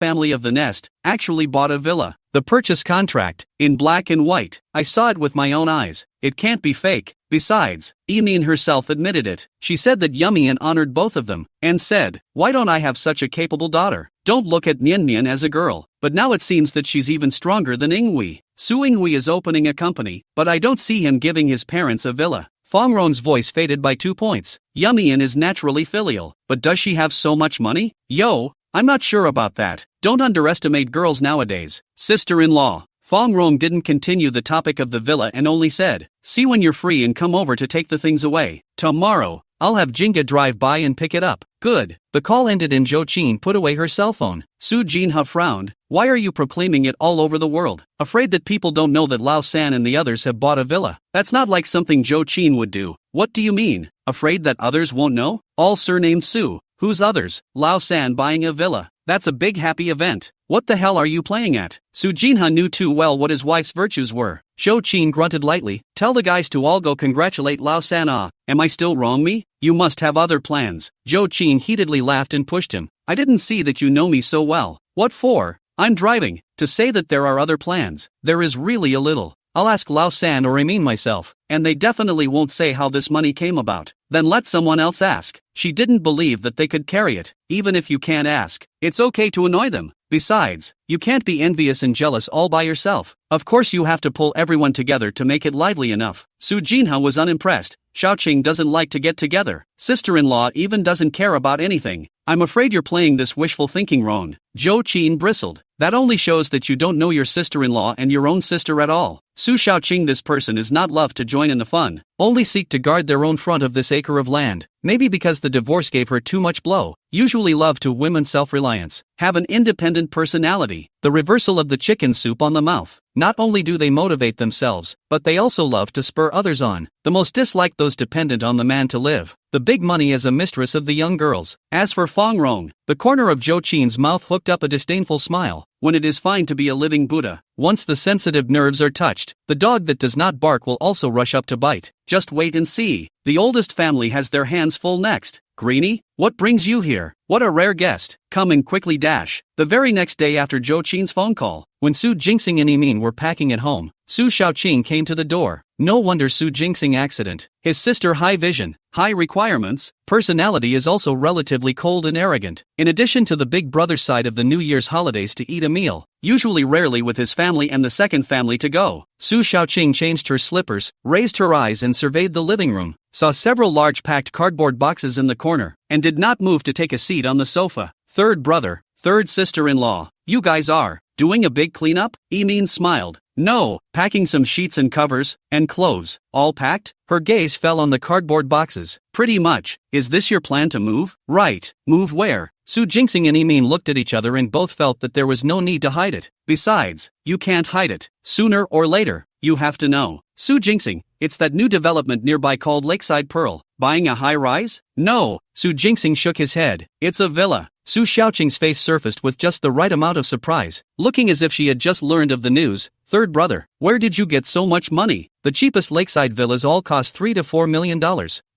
family of the nest, actually bought a villa. The purchase contract, in black and white. I saw it with my own eyes. It can't be fake. Besides, Emin herself admitted it. She said that Yumian honored both of them, and said, "Why don't I have such a capable daughter? Don't look at Nian as a girl." But now it seems that she's even stronger than Inghui. Su Inghui is opening a company, but I don't see him giving his parents a villa. Fangron's voice faded by 2 points. Yumian is naturally filial, but does she have so much money? Yo, I'm not sure about that. Don't underestimate girls nowadays. Sister-in-law. Fangrong didn't continue the topic of the villa and only said, "See when you're free and come over to take the things away. Tomorrow, I'll have Jinga drive by and pick it up." Good. The call ended and Zhou Qin put away her cell phone. Su Jinha frowned. "Why are you proclaiming it all over the world? Afraid that people don't know that Lao San and the others have bought a villa? That's not like something Zhou Qin would do." "What do you mean? Afraid that others won't know? All surnamed Su. Who's others? Lao San buying a villa. That's a big happy event. What the hell are you playing at?" Su Jinha knew too well what his wife's virtues were. Zhou Qin grunted lightly. "Tell the guys to all go congratulate Lao San. Ah, am I still wrong me? You must have other plans." Zhou Qin heatedly laughed and pushed him. "I didn't see that you know me so well." "What for? I'm driving." "To say that there are other plans. There is really a little. I'll ask Lao San or Emin myself, and they definitely won't say how this money came about." "Then let someone else ask." She didn't believe that they could carry it. Even if you can't ask, it's okay to annoy them. Besides, you can't be envious and jealous all by yourself. Of course you have to pull everyone together to make it lively enough. Su Jinha was unimpressed. Xiaoqing doesn't like to get together. Sister-in-law even doesn't care about anything. "I'm afraid you're playing this wishful thinking wrong." Zhou Qin bristled. "That only shows that you don't know your sister-in-law and your own sister at all. Su Xiaoqing, this person is not love to join in the fun, only seek to guard their own front of this acre of land. Maybe because the divorce gave her too much blow. Usually love to women's self-reliance. Have an independent personality. The reversal of the chicken soup on the mouth. Not only do they motivate themselves, but they also love to spur others on. The most disliked those dependent on the man to live. The big money as a mistress of the young girls." As for Fangrong, the corner of Zhou Qin's mouth hooked up a disdainful smile. "When it is fine to be a living Buddha, once the sensitive nerves are touched, the dog that does not bark will also rush up to bite. Just wait and see. The oldest family has their hands full next." "Greenie, what brings you here? What a rare guest. Come and quickly dash." The very next day after Zhou Qin's phone call, when Su Jinxing and Emin were packing at home, Su Xiaoqing came to the door. No wonder Su Jinxing accident. His sister high vision, high requirements, personality is also relatively cold and arrogant. In addition to the big brother side of the New Year's holidays to eat a meal, usually rarely with his family and the second family to go. Su Xiaoqing changed her slippers, raised her eyes and surveyed the living room, saw several large packed cardboard boxes in the corner, and did not move to take a seat on the sofa. "Third brother, third sister-in-law, you guys are doing a big cleanup?" Emin smiled. "No, packing some sheets and covers, and clothes." "All packed?" Her gaze fell on the cardboard boxes. "Pretty much. Is this your plan to move?" "Right. Move where?" Su Jinxing and Emin looked at each other and both felt that there was no need to hide it. Besides, you can't hide it. Sooner or later, you have to know. Su Jinxing, it's that new development nearby called Lakeside Pearl. Buying a high-rise? No. Su Jinxing shook his head. It's a villa. Su Xiaoqing's face surfaced with just the right amount of surprise, looking as if she had just learned of the news. "Third brother, where did you get so much money? The cheapest lakeside villas all cost $3 to $4 million.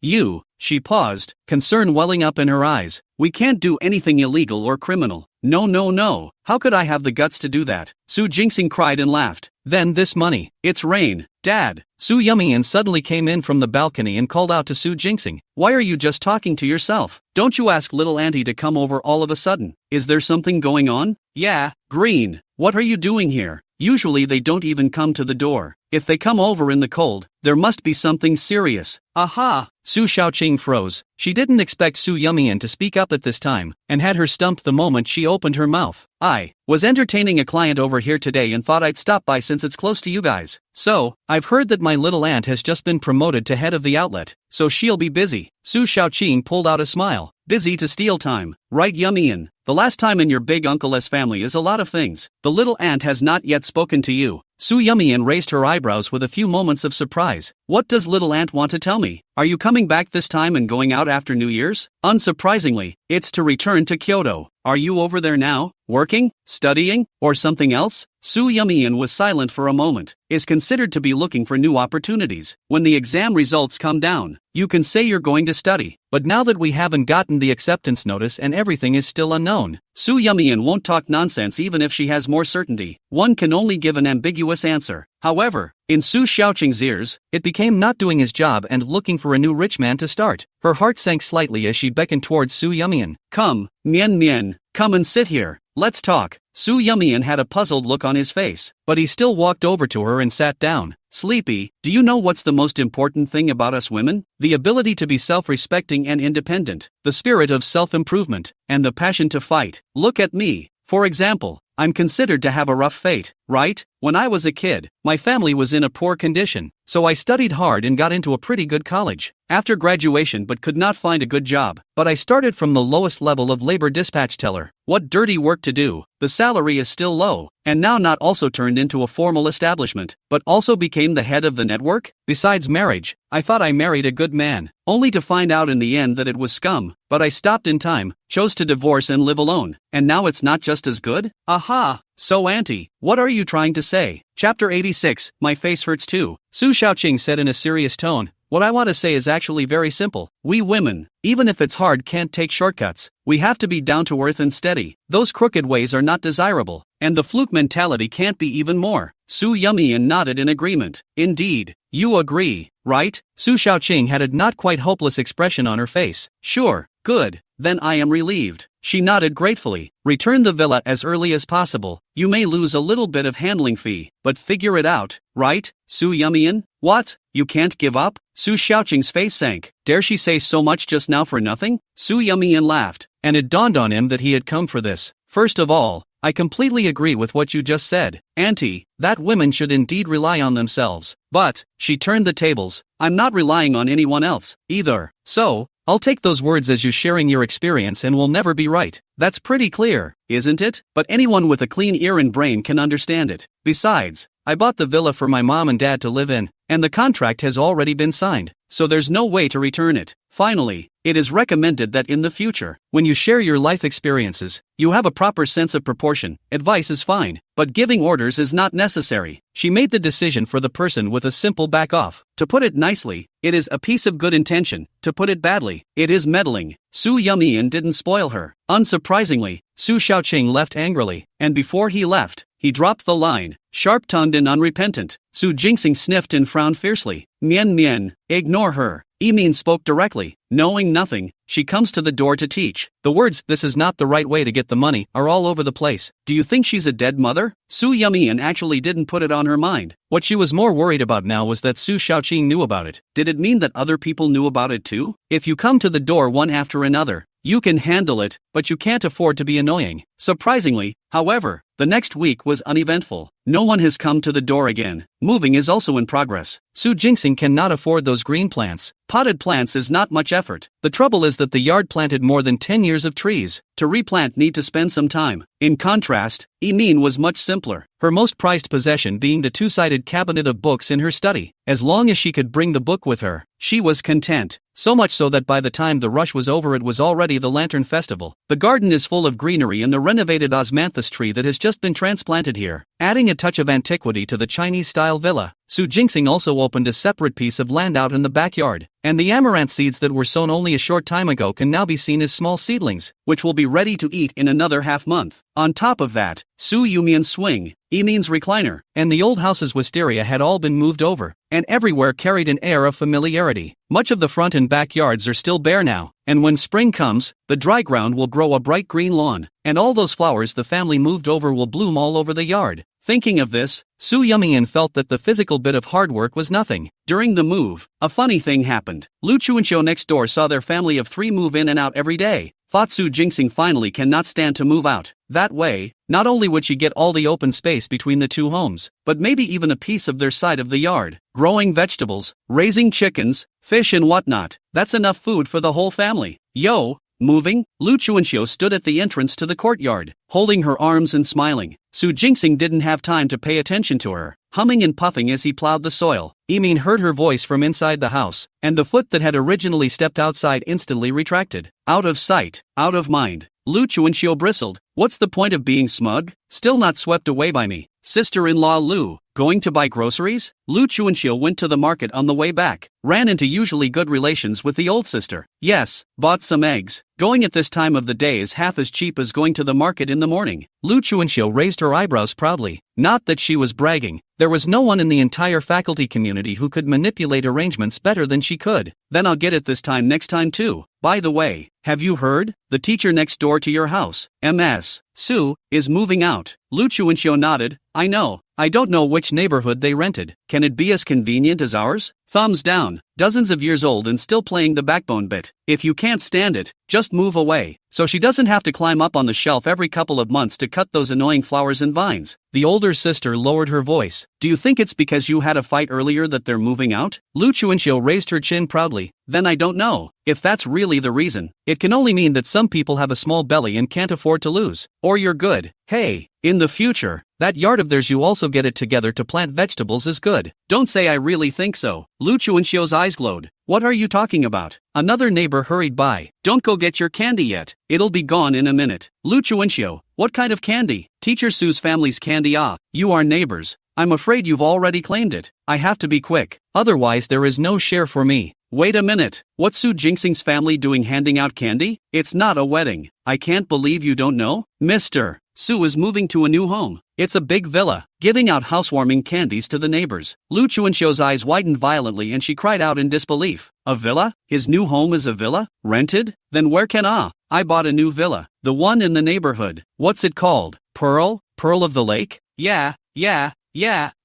You," she paused, concern welling up in her eyes. "We can't do anything illegal or criminal." No. How could I have the guts to do that?" Su Jinxing cried and laughed. "Then this money. It's rain, Dad." Su Yumian suddenly came in from the balcony and called out to Su Jinxing. "Why are you just talking to yourself? Don't you ask little auntie to come over all of a sudden? Is there something going on?" "Yeah, Green. What are you doing here? Usually they don't even come to the door. If they come over in the cold, there must be something serious." "Aha!" Su Xiaoqing froze. She didn't expect Su Yumian to speak up at this time, and had her stumped the moment she opened her mouth. "I was entertaining a client over here today and thought I'd stop by since it's close to you guys. So, I've heard that my little aunt has just been promoted to head of the outlet, so she'll be busy." Su Xiaoqing pulled out a smile. "Busy to steal time, right Yumian? The last time in your big uncle's family is a lot of things. The little aunt has not yet spoken to you." Su Yumian raised her eyebrows with a few moments of surprise. "What does little aunt want to tell me? Are you coming back this time and going out after New Year's?" "Unsurprisingly, it's to return to Kyoto." "Are you over there now?" Working? Studying? Or something else? Su Yumian was silent for a moment. Is considered to be looking for new opportunities. When the exam results come down, you can say you're going to study. But now that we haven't gotten the acceptance notice and everything is still unknown, Su Yumian won't talk nonsense even if she has more certainty. One can only give an ambiguous answer. However, in Su Xiaoqing's ears, it became not doing his job and looking for a new rich man to start. Her heart sank slightly as she beckoned towards Su Yumian. Come, Mian Mian, come and sit here. Let's talk. Su Yumian had a puzzled look on his face, but he still walked over to her and sat down. Sleepy, do you know what's the most important thing about us women? The ability to be self-respecting and independent, the spirit of self-improvement, and the passion to fight. Look at me. For example, I'm considered to have a rough fate, right? When I was a kid, my family was in a poor condition, so I studied hard and got into a pretty good college. After graduation but could not find a good job, but I started from the lowest level of labor dispatch teller. What dirty work to do, the salary is still low, and now not also turned into a formal establishment, but also became the head of the network? Besides marriage, I thought I married a good man, only to find out in the end that it was scum, but I stopped in time, chose to divorce and live alone, and now it's not just as good? Aha! So auntie, what are you trying to say? Chapter 86, My face hurts too. Su Xiaoqing said in a serious tone, what I want to say is actually very simple. We women, even if it's hard, can't take shortcuts. We have to be down to earth and steady. Those crooked ways are not desirable, and the fluke mentality can't be even more. Su Yumian nodded in agreement. Indeed, you agree, right? Su Xiaoqing had a not quite hopeless expression on her face. Sure, good, then I am relieved. She nodded gratefully. Return the villa as early as possible. You may lose a little bit of handling fee, but figure it out, right, Su Yumian? What? You can't give up? Su Xiaoqing's face sank. Dare she say so much just now for nothing? Su Yumian laughed, and it dawned on him that he had come for this. First of all, I completely agree with what you just said, Auntie, that women should indeed rely on themselves. But, she turned the tables, I'm not relying on anyone else, either. So, I'll take those words as you sharing your experience and will never be right. That's pretty clear, isn't it? But anyone with a clean ear and brain can understand it. Besides, I bought the villa for my mom and dad to live in, and the contract has already been signed, so there's no way to return it. Finally, it is recommended that in the future, when you share your life experiences, you have a proper sense of proportion. Advice is fine, but giving orders is not necessary. She made the decision for the person with a simple back off. To put it nicely, it is a piece of good intention. To put it badly, it is meddling. Su Yumian didn't spoil her. Unsurprisingly, Su Xiaoqing left angrily, and before he left, he dropped the line, sharp-tongued and unrepentant. Su Jingxing sniffed and frowned fiercely. Mian Mian, ignore her. Yimin spoke directly. Knowing nothing, she comes to the door to teach. The words, this is not the right way to get the money, are all over the place. Do you think she's a dead mother? Su Yumian actually didn't put it on her mind. What she was more worried about now was that Su Xiaoqing knew about it. Did it mean that other people knew about it too? If you come to the door one after another, you can handle it, but you can't afford to be annoying. Surprisingly, however, the next week was uneventful. No one has come to the door again. Moving is also in progress. Su Jingxing cannot afford those green plants. Potted plants is not much effort. The trouble is that the yard planted more than 10 years of trees. To replant need to spend some time. In contrast, Yimin was much simpler, her most prized possession being the two-sided cabinet of books in her study. As long as she could bring the book with her, she was content. So much so that by the time the rush was over it was already the Lantern Festival. The garden is full of greenery and the renovated osmanthus tree that has just been transplanted here, adding a touch of antiquity to the Chinese-style villa. Su Jingxing also opened a separate piece of land out in the backyard, and the amaranth seeds that were sown only a short time ago can now be seen as small seedlings, which will be ready to eat in another half-month. On top of that, Su Yumian's swing, Yimin's recliner, and the old house's wisteria had all been moved over, and everywhere carried an air of familiarity. Much of the front and backyards are still bare now, and when spring comes, the dry ground will grow a bright green lawn, and all those flowers the family moved over will bloom all over the yard. Thinking of this, Su Yumian felt that the physical bit of hard work was nothing. During the move, a funny thing happened. Lu Chuanxiu next door saw their family of 3 move in and out every day. Thought Su Jingxing finally cannot stand to move out. That way, not only would she get all the open space between the two homes, but maybe even a piece of their side of the yard. Growing vegetables, raising chickens, fish and whatnot. That's enough food for the whole family. Yo! Moving? Lu Chuanxiu stood at the entrance to the courtyard, holding her arms and smiling. Su Jingxing didn't have time to pay attention to her, humming and puffing as he plowed the soil. Emin heard her voice from inside the house, and the foot that had originally stepped outside instantly retracted. Out of sight, out of mind. Lu Chuanxiu bristled. What's the point of being smug? Still not swept away by me. Sister-in-law Lu, going to buy groceries? Lu Chuanxiu went to the market on the way back, ran into usually good relations with the old sister. Yes, bought some eggs. Going at this time of the day is half as cheap as going to the market in the morning. Lu Chuanxiu raised her eyebrows proudly. Not that she was bragging. There was no one in the entire faculty community who could manipulate arrangements better than she could. Then I'll get it this time next time too. By the way, have you heard? The teacher next door to your house, Ms. Su, is moving out. Lu Chuanxiu nodded. I know. I don't know which neighborhood they rented. Can it be as convenient as ours? Thumbs down. Dozens of years old and still playing the backbone bit. If you can't stand it, just move away, so she doesn't have to climb up on the shelf every couple of months to cut those annoying flowers and vines. The older sister lowered her voice. Do you think it's because you had a fight earlier that they're moving out? Lu Chuanxiu raised her chin proudly. Then I don't know. If that's really the reason, it can only mean that some people have a small belly and can't afford to lose. Or you're good. Hey, in the future, that yard of theirs you also get it together to plant vegetables is good. Don't say I really think so. Lu Chuanxiu's eyes glowed. What are you talking about? Another neighbor hurried by. Don't go get your candy yet. It'll be gone in a minute. Lu Chuanxiu, what kind of candy? Teacher Su's family's candy. Ah, you are neighbors. I'm afraid you've already claimed it. I have to be quick. Otherwise there is no share for me. Wait a minute. What's Su Jingxing's family doing handing out candy? It's not a wedding. I can't believe you don't know. Mr. Su is moving to a new home. It's a big villa, giving out housewarming candies to the neighbors. Lu Chuanxiu's eyes widened violently and she cried out in disbelief. A villa? His new home is a villa? Rented? Then where can I bought a new villa. The one in the neighborhood. What's it called? Pearl? Pearl of the Lake? Yeah,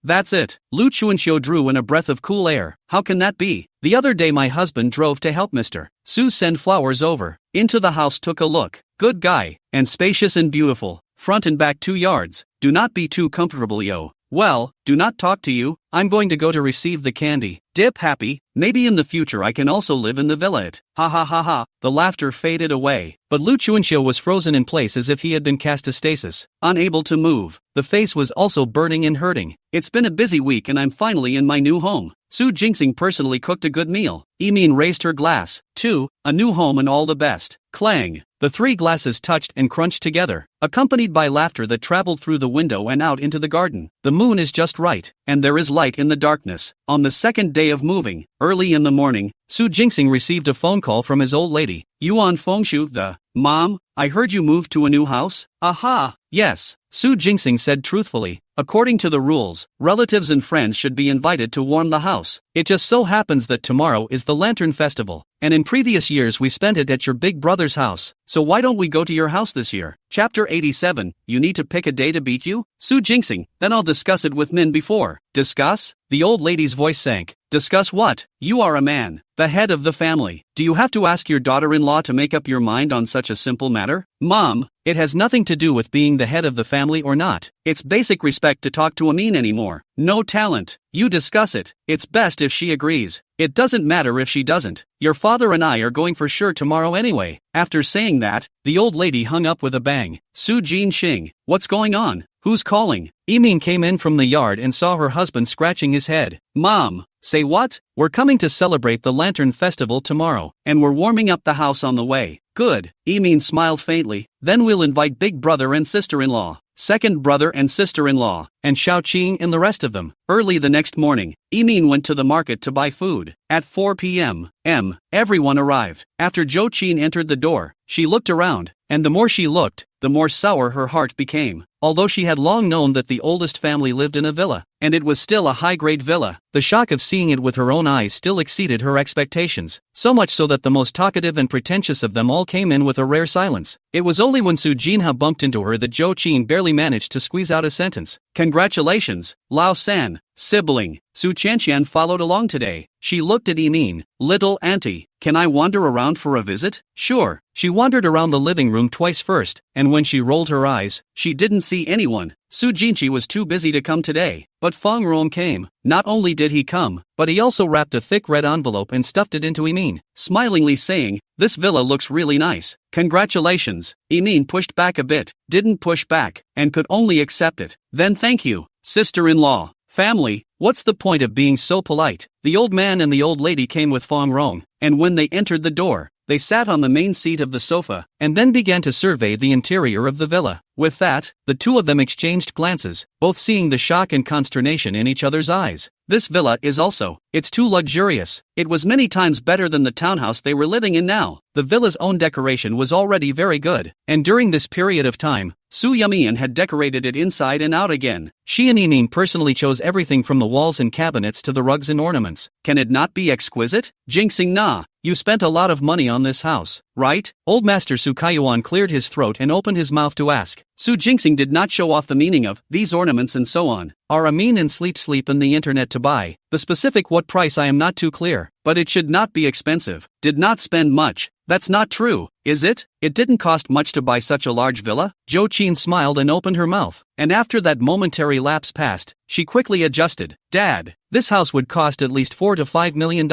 that's it. Lu Chuanxiu drew in a breath of cool air. How can that be? The other day my husband drove to help Mr. Su send flowers over. Into the house, took a look. Good guy, and spacious and beautiful. Front and back 2 yards. Do not be too comfortable, yo. Well, do not talk to you. I'm going to go to receive the candy. Dip happy. Maybe in the future I can also live in the villa. It. Ha ha ha ha. The laughter faded away, but Lu Chuanxiu was frozen in place as if he had been cast to stasis, unable to move. The face was also burning and hurting. It's been a busy week and I'm finally in my new home. Su Jingxing personally cooked a good meal. Emin raised her glass. 2, a new home and all the best. Clang. The 3 glasses touched and crunched together, accompanied by laughter that traveled through the window and out into the garden. The moon is just right, and there is light in the darkness. On the second day of moving, early in the morning, Su Jingxing received a phone call from his old lady. Yuan Fengshu, Mom, I heard you moved to a new house? Aha, yes, Su Jingxing said truthfully. According to the rules, relatives and friends should be invited to warm the house. It just so happens that tomorrow is the Lantern Festival, and in previous years we spent it at your big brother's house, so why don't we go to your house this year? Chapter 87, you need to pick a day to beat you? Su Jingxing, then I'll discuss it with Min before. Discuss? The old lady's voice sank. Discuss what? You are a man, the head of the family. Do you have to ask your daughter-in-law to make up your mind on such a simple matter? Mom, it has nothing to do with being the head of the family or not. It's basic respect to talk to Amin anymore. No talent. You discuss it. It's best if she agrees. It doesn't matter if she doesn't. Your father and I are going for sure tomorrow anyway. After saying that, the old lady hung up with a bang. Su Jingxing, what's going on? Who's calling? Emin came in from the yard and saw her husband scratching his head. Mom, say what? We're coming to celebrate the Lantern Festival tomorrow, and we're warming up the house on the way. Good. Emin smiled faintly. Then we'll invite big brother and sister-in-law, second brother and sister-in-law, and Xiaoqing and the rest of them. Early the next morning, Emin went to the market to buy food. At 4 p.m., everyone arrived. After Zhou Qin entered the door, she looked around, and the more she looked, the more sour her heart became. Although she had long known that the oldest family lived in a villa, and it was still a high-grade villa, the shock of seeing it with her own eyes still exceeded her expectations, so much so that the most talkative and pretentious of them all came in with a rare silence. It was only when Su Jinha bumped into her that Zhou Qin barely managed to squeeze out a sentence. Congratulations, Lao San, sibling. Su Qianqian followed along today. She looked at Emin. Little auntie, can I wander around for a visit? Sure. She wandered around the living room twice first, and when she rolled her eyes, she didn't see anyone. Su Jinqi was too busy to come today, but Feng Rong came. Not only did he come, but he also wrapped a thick red envelope and stuffed it into Emin, smilingly saying, "This villa looks really nice. Congratulations." Emin pushed back a bit, didn't push back, and could only accept it. Then thank you, sister-in-law. Family, What's the point of being so polite? The old man and the old lady came with Fong Rong, and when they entered the door, they sat on the main seat of the sofa, and then began to survey the interior of the villa. With that, the two of them exchanged glances, both seeing the shock and consternation in each other's eyes. This villa is it's too luxurious. It was many times better than the townhouse they were living in now. The villa's own decoration was already very good, and during this period of time, Su Yumian had decorated it inside and out again. She and Yimin personally chose everything from the walls and cabinets to the rugs and ornaments. Can it not be exquisite? Jinxing na. You spent a lot of money on this house, right? Old Master Su Kaiyuan cleared his throat and opened his mouth to ask. Su Jinxing did not show off the meaning of these ornaments and so on. Are Amin and Sleep in the internet to buy? The specific what price I am not too clear, but it should not be expensive. Did not spend much. That's not true, is it? It didn't cost much to buy such a large villa? Zhou Qin smiled and opened her mouth, and after that momentary lapse passed, she quickly adjusted. Dad, this house would cost at least $4 to $5 million.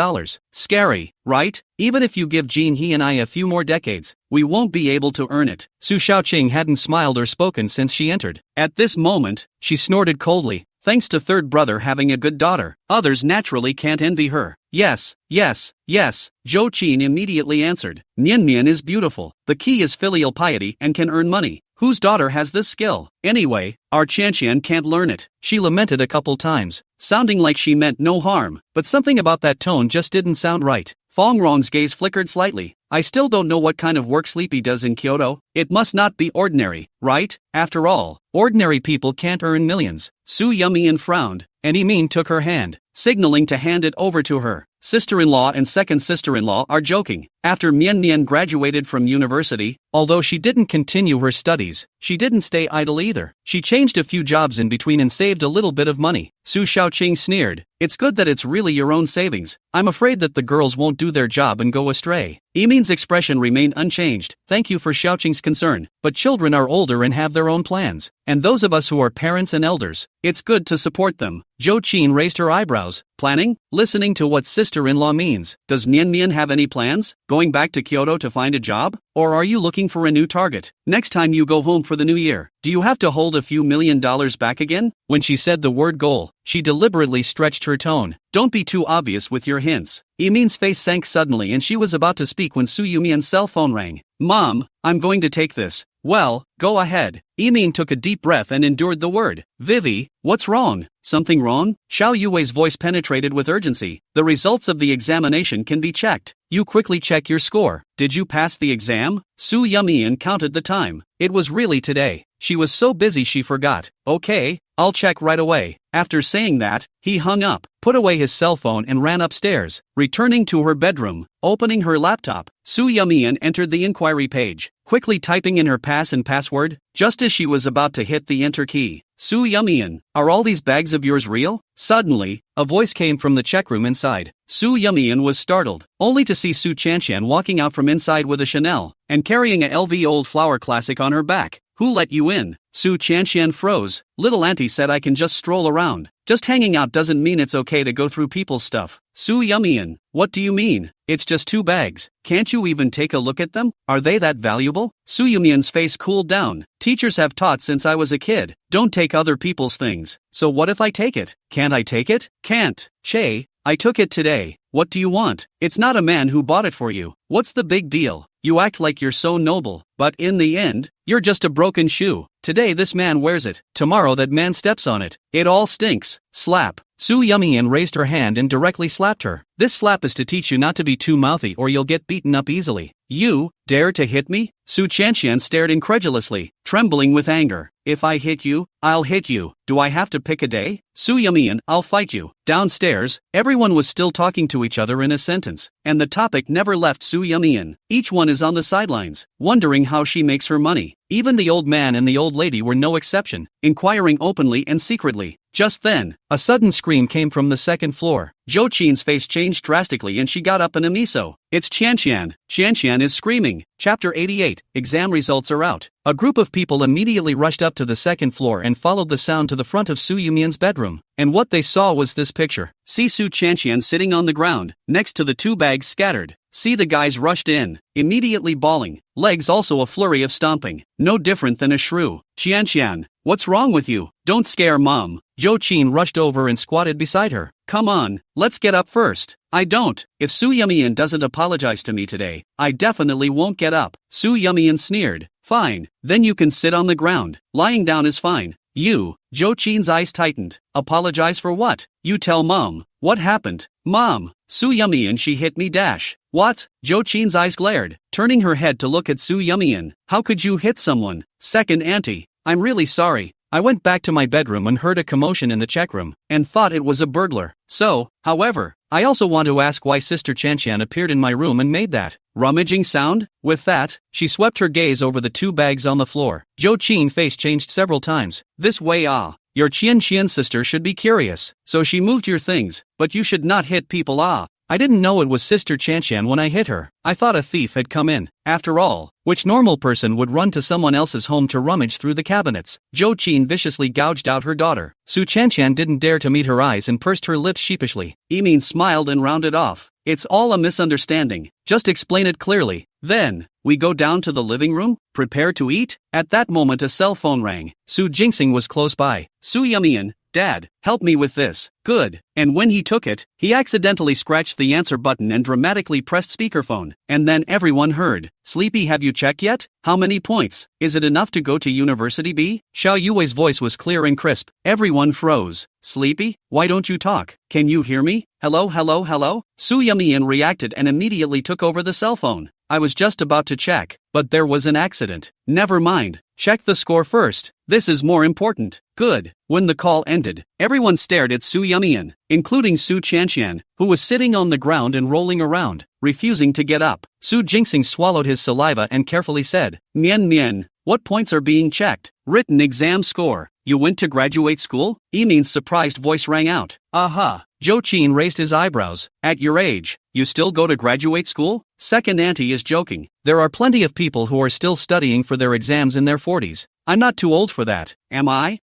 Scary, right? Even if you give Jean He and I a few more decades, we won't be able to earn it. Su Shaoqing hadn't smiled or spoken since she entered. At this moment, she snorted coldly. Thanks to third brother having a good daughter, others naturally can't envy her. Yes, yes, yes, Zhou Qin immediately answered. Nian is beautiful. The key is filial piety and can earn money. Whose daughter has this skill? Anyway, our Qianqian can't learn it. She lamented a couple times, sounding like she meant no harm, but something about that tone just didn't sound right. Fong Rong's gaze flickered slightly. I still don't know what kind of work Sleepy does in Kyoto. It must not be ordinary, right? After all, ordinary people can't earn millions. Su Yumian frowned, and Yimin took her hand, signaling to hand it over to her. Sister-in-law and second sister-in-law are joking. After Nian graduated from university, although she didn't continue her studies, she didn't stay idle either. She changed a few jobs in between and saved a little bit of money. Su Shaoqing sneered. It's good that it's really your own savings. I'm afraid that the girls won't do their job and go astray. Yimin's expression remained unchanged. Thank you for Shaoqing's concern, but children are older and have their own plans. And those of us who are parents and elders, it's good to support them. Zhou Qin raised her eyebrows. Planning? Listening to what sister-in-law means. Does Nian have any plans? Going back to Kyoto to find a job? Or are you looking for a new target? Next time you go home for the new year, do you have to hold a few $1 million back again? When she said the word goal, she deliberately stretched her tone. Don't be too obvious with your hints. Yimin's face sank suddenly and she was about to speak when Su Yumian's cell phone rang. Mom, I'm going to take this. Well, go ahead. Yimin took a deep breath and endured the word. Vivi, what's wrong? Something wrong? Xiao Yui's voice penetrated with urgency. The results of the examination can be checked. You quickly check your score. Did you pass the exam? Su Yumian counted the time. It was really today. She was so busy she forgot. Okay, I'll check right away. After saying that, he hung up, put away his cell phone and ran upstairs. Returning to her bedroom, opening her laptop, Su Yumian entered the inquiry page, quickly typing in her pass and password. Just as she was about to hit the enter key, Su Yumian, are all these bags of yours real? Suddenly, a voice came from the check room inside. Su Yumian was startled, only to see Su Qianqian walking out from inside with a Chanel, and carrying a LV Old Flower Classic on her back. Who let you in? Su Qianqian froze. Little auntie said I can just stroll around. Just hanging out doesn't mean it's okay to go through people's stuff. Su Yumian, what do you mean? It's just 2 bags. Can't you even take a look at them? Are they that valuable? Su Yumian's face cooled down. Teachers have taught since I was a kid. Don't take other people's things. So what if I take it? Can't I take it? Can't. Che, I took it today. What do you want? It's not a man who bought it for you. What's the big deal? You act like you're so noble, but in the end, you're just a broken shoe. Today this man wears it, tomorrow that man steps on it. It all stinks. Slap. Su Yumian raised her hand and directly slapped her. This slap is to teach you not to be too mouthy or you'll get beaten up easily. You dare to hit me? Su Qianqian stared incredulously, trembling with anger. If I hit you, I'll hit you. Do I have to pick a day? Su Yumian, I'll fight you. Downstairs, everyone was still talking to each other in a sentence, and the topic never left Su Yumian. Each one is on the sidelines, wondering how she makes her money. Even the old man and the old lady were no exception, inquiring openly and secretly. Just then, a sudden scream came from the second floor. Zhou Qin's face changed drastically and she got up in a miso. It's Qianqian. Qianqian is screaming. Chapter 88, Exam results are out. A group of people immediately rushed up to the second floor and followed the sound to the front of Su Yumian's bedroom. And what they saw was this picture. See Su Qianqian sitting on the ground, next to the 2 bags scattered. See the guys rushed in, immediately bawling, legs also a flurry of stomping, no different than a shrew. Qianqian, what's wrong with you? Don't scare mom. Zhou Qin rushed over and squatted beside her. Come on, let's get up first. I don't. If Su Yumian doesn't apologize to me today, I definitely won't get up. Su Yumian sneered. Fine, then you can sit on the ground. Lying down is fine. You, Zhou Qin's eyes tightened. Apologize for what? You tell Mom. What happened? Mom, Su Yumian, she hit me dash. What? Zhou Qin's eyes glared, turning her head to look at Su Yumian. How could you hit someone? Second auntie, I'm really sorry. I went back to my bedroom and heard a commotion in the check room, and thought it was a burglar. So, however, I also want to ask why Sister Chanshan appeared in my room and made that rummaging sound. With that, she swept her gaze over the 2 bags on the floor. Zhou Qin's face changed several times. This way your Qian sister should be curious, so she moved your things, but you should not hit people I didn't know it was Sister Chanshan when I hit her. I thought a thief had come in. After all, which normal person would run to someone else's home to rummage through the cabinets? Zhou Qin viciously gouged out her daughter. Su Chanshan didn't dare to meet her eyes and pursed her lips sheepishly. Yimin smiled and rounded off. It's all a misunderstanding. Just explain it clearly. Then, we go down to the living room, prepare to eat? At that moment a cell phone rang. Su Jingxing was close by. Su Yumian, Dad, help me with this. Good. And when he took it, he accidentally scratched the answer button and dramatically pressed speakerphone. And then everyone heard. Sleepy, have you checked yet? How many points? Is it enough to go to University B? Xiao Yui's voice was clear and crisp. Everyone froze. Sleepy? Why don't you talk? Can you hear me? Hello, hello, hello? Su Yumian reacted and immediately took over the cell phone. I was just about to check, but there was an accident. Never mind. Check the score first. This is more important. Good. When the call ended, everyone stared at Su Yumian, including Su Chanshan, who was sitting on the ground and rolling around, refusing to get up. Su Jingxing swallowed his saliva and carefully said, Mian, what points are being checked? Written exam score. You went to graduate school? Yimin's surprised voice rang out. Aha. Zhou Qin raised his eyebrows. At your age, you still go to graduate school? Second auntie is joking. There are plenty of people who are still studying for their exams in their 40s. I'm not too old for that, am I?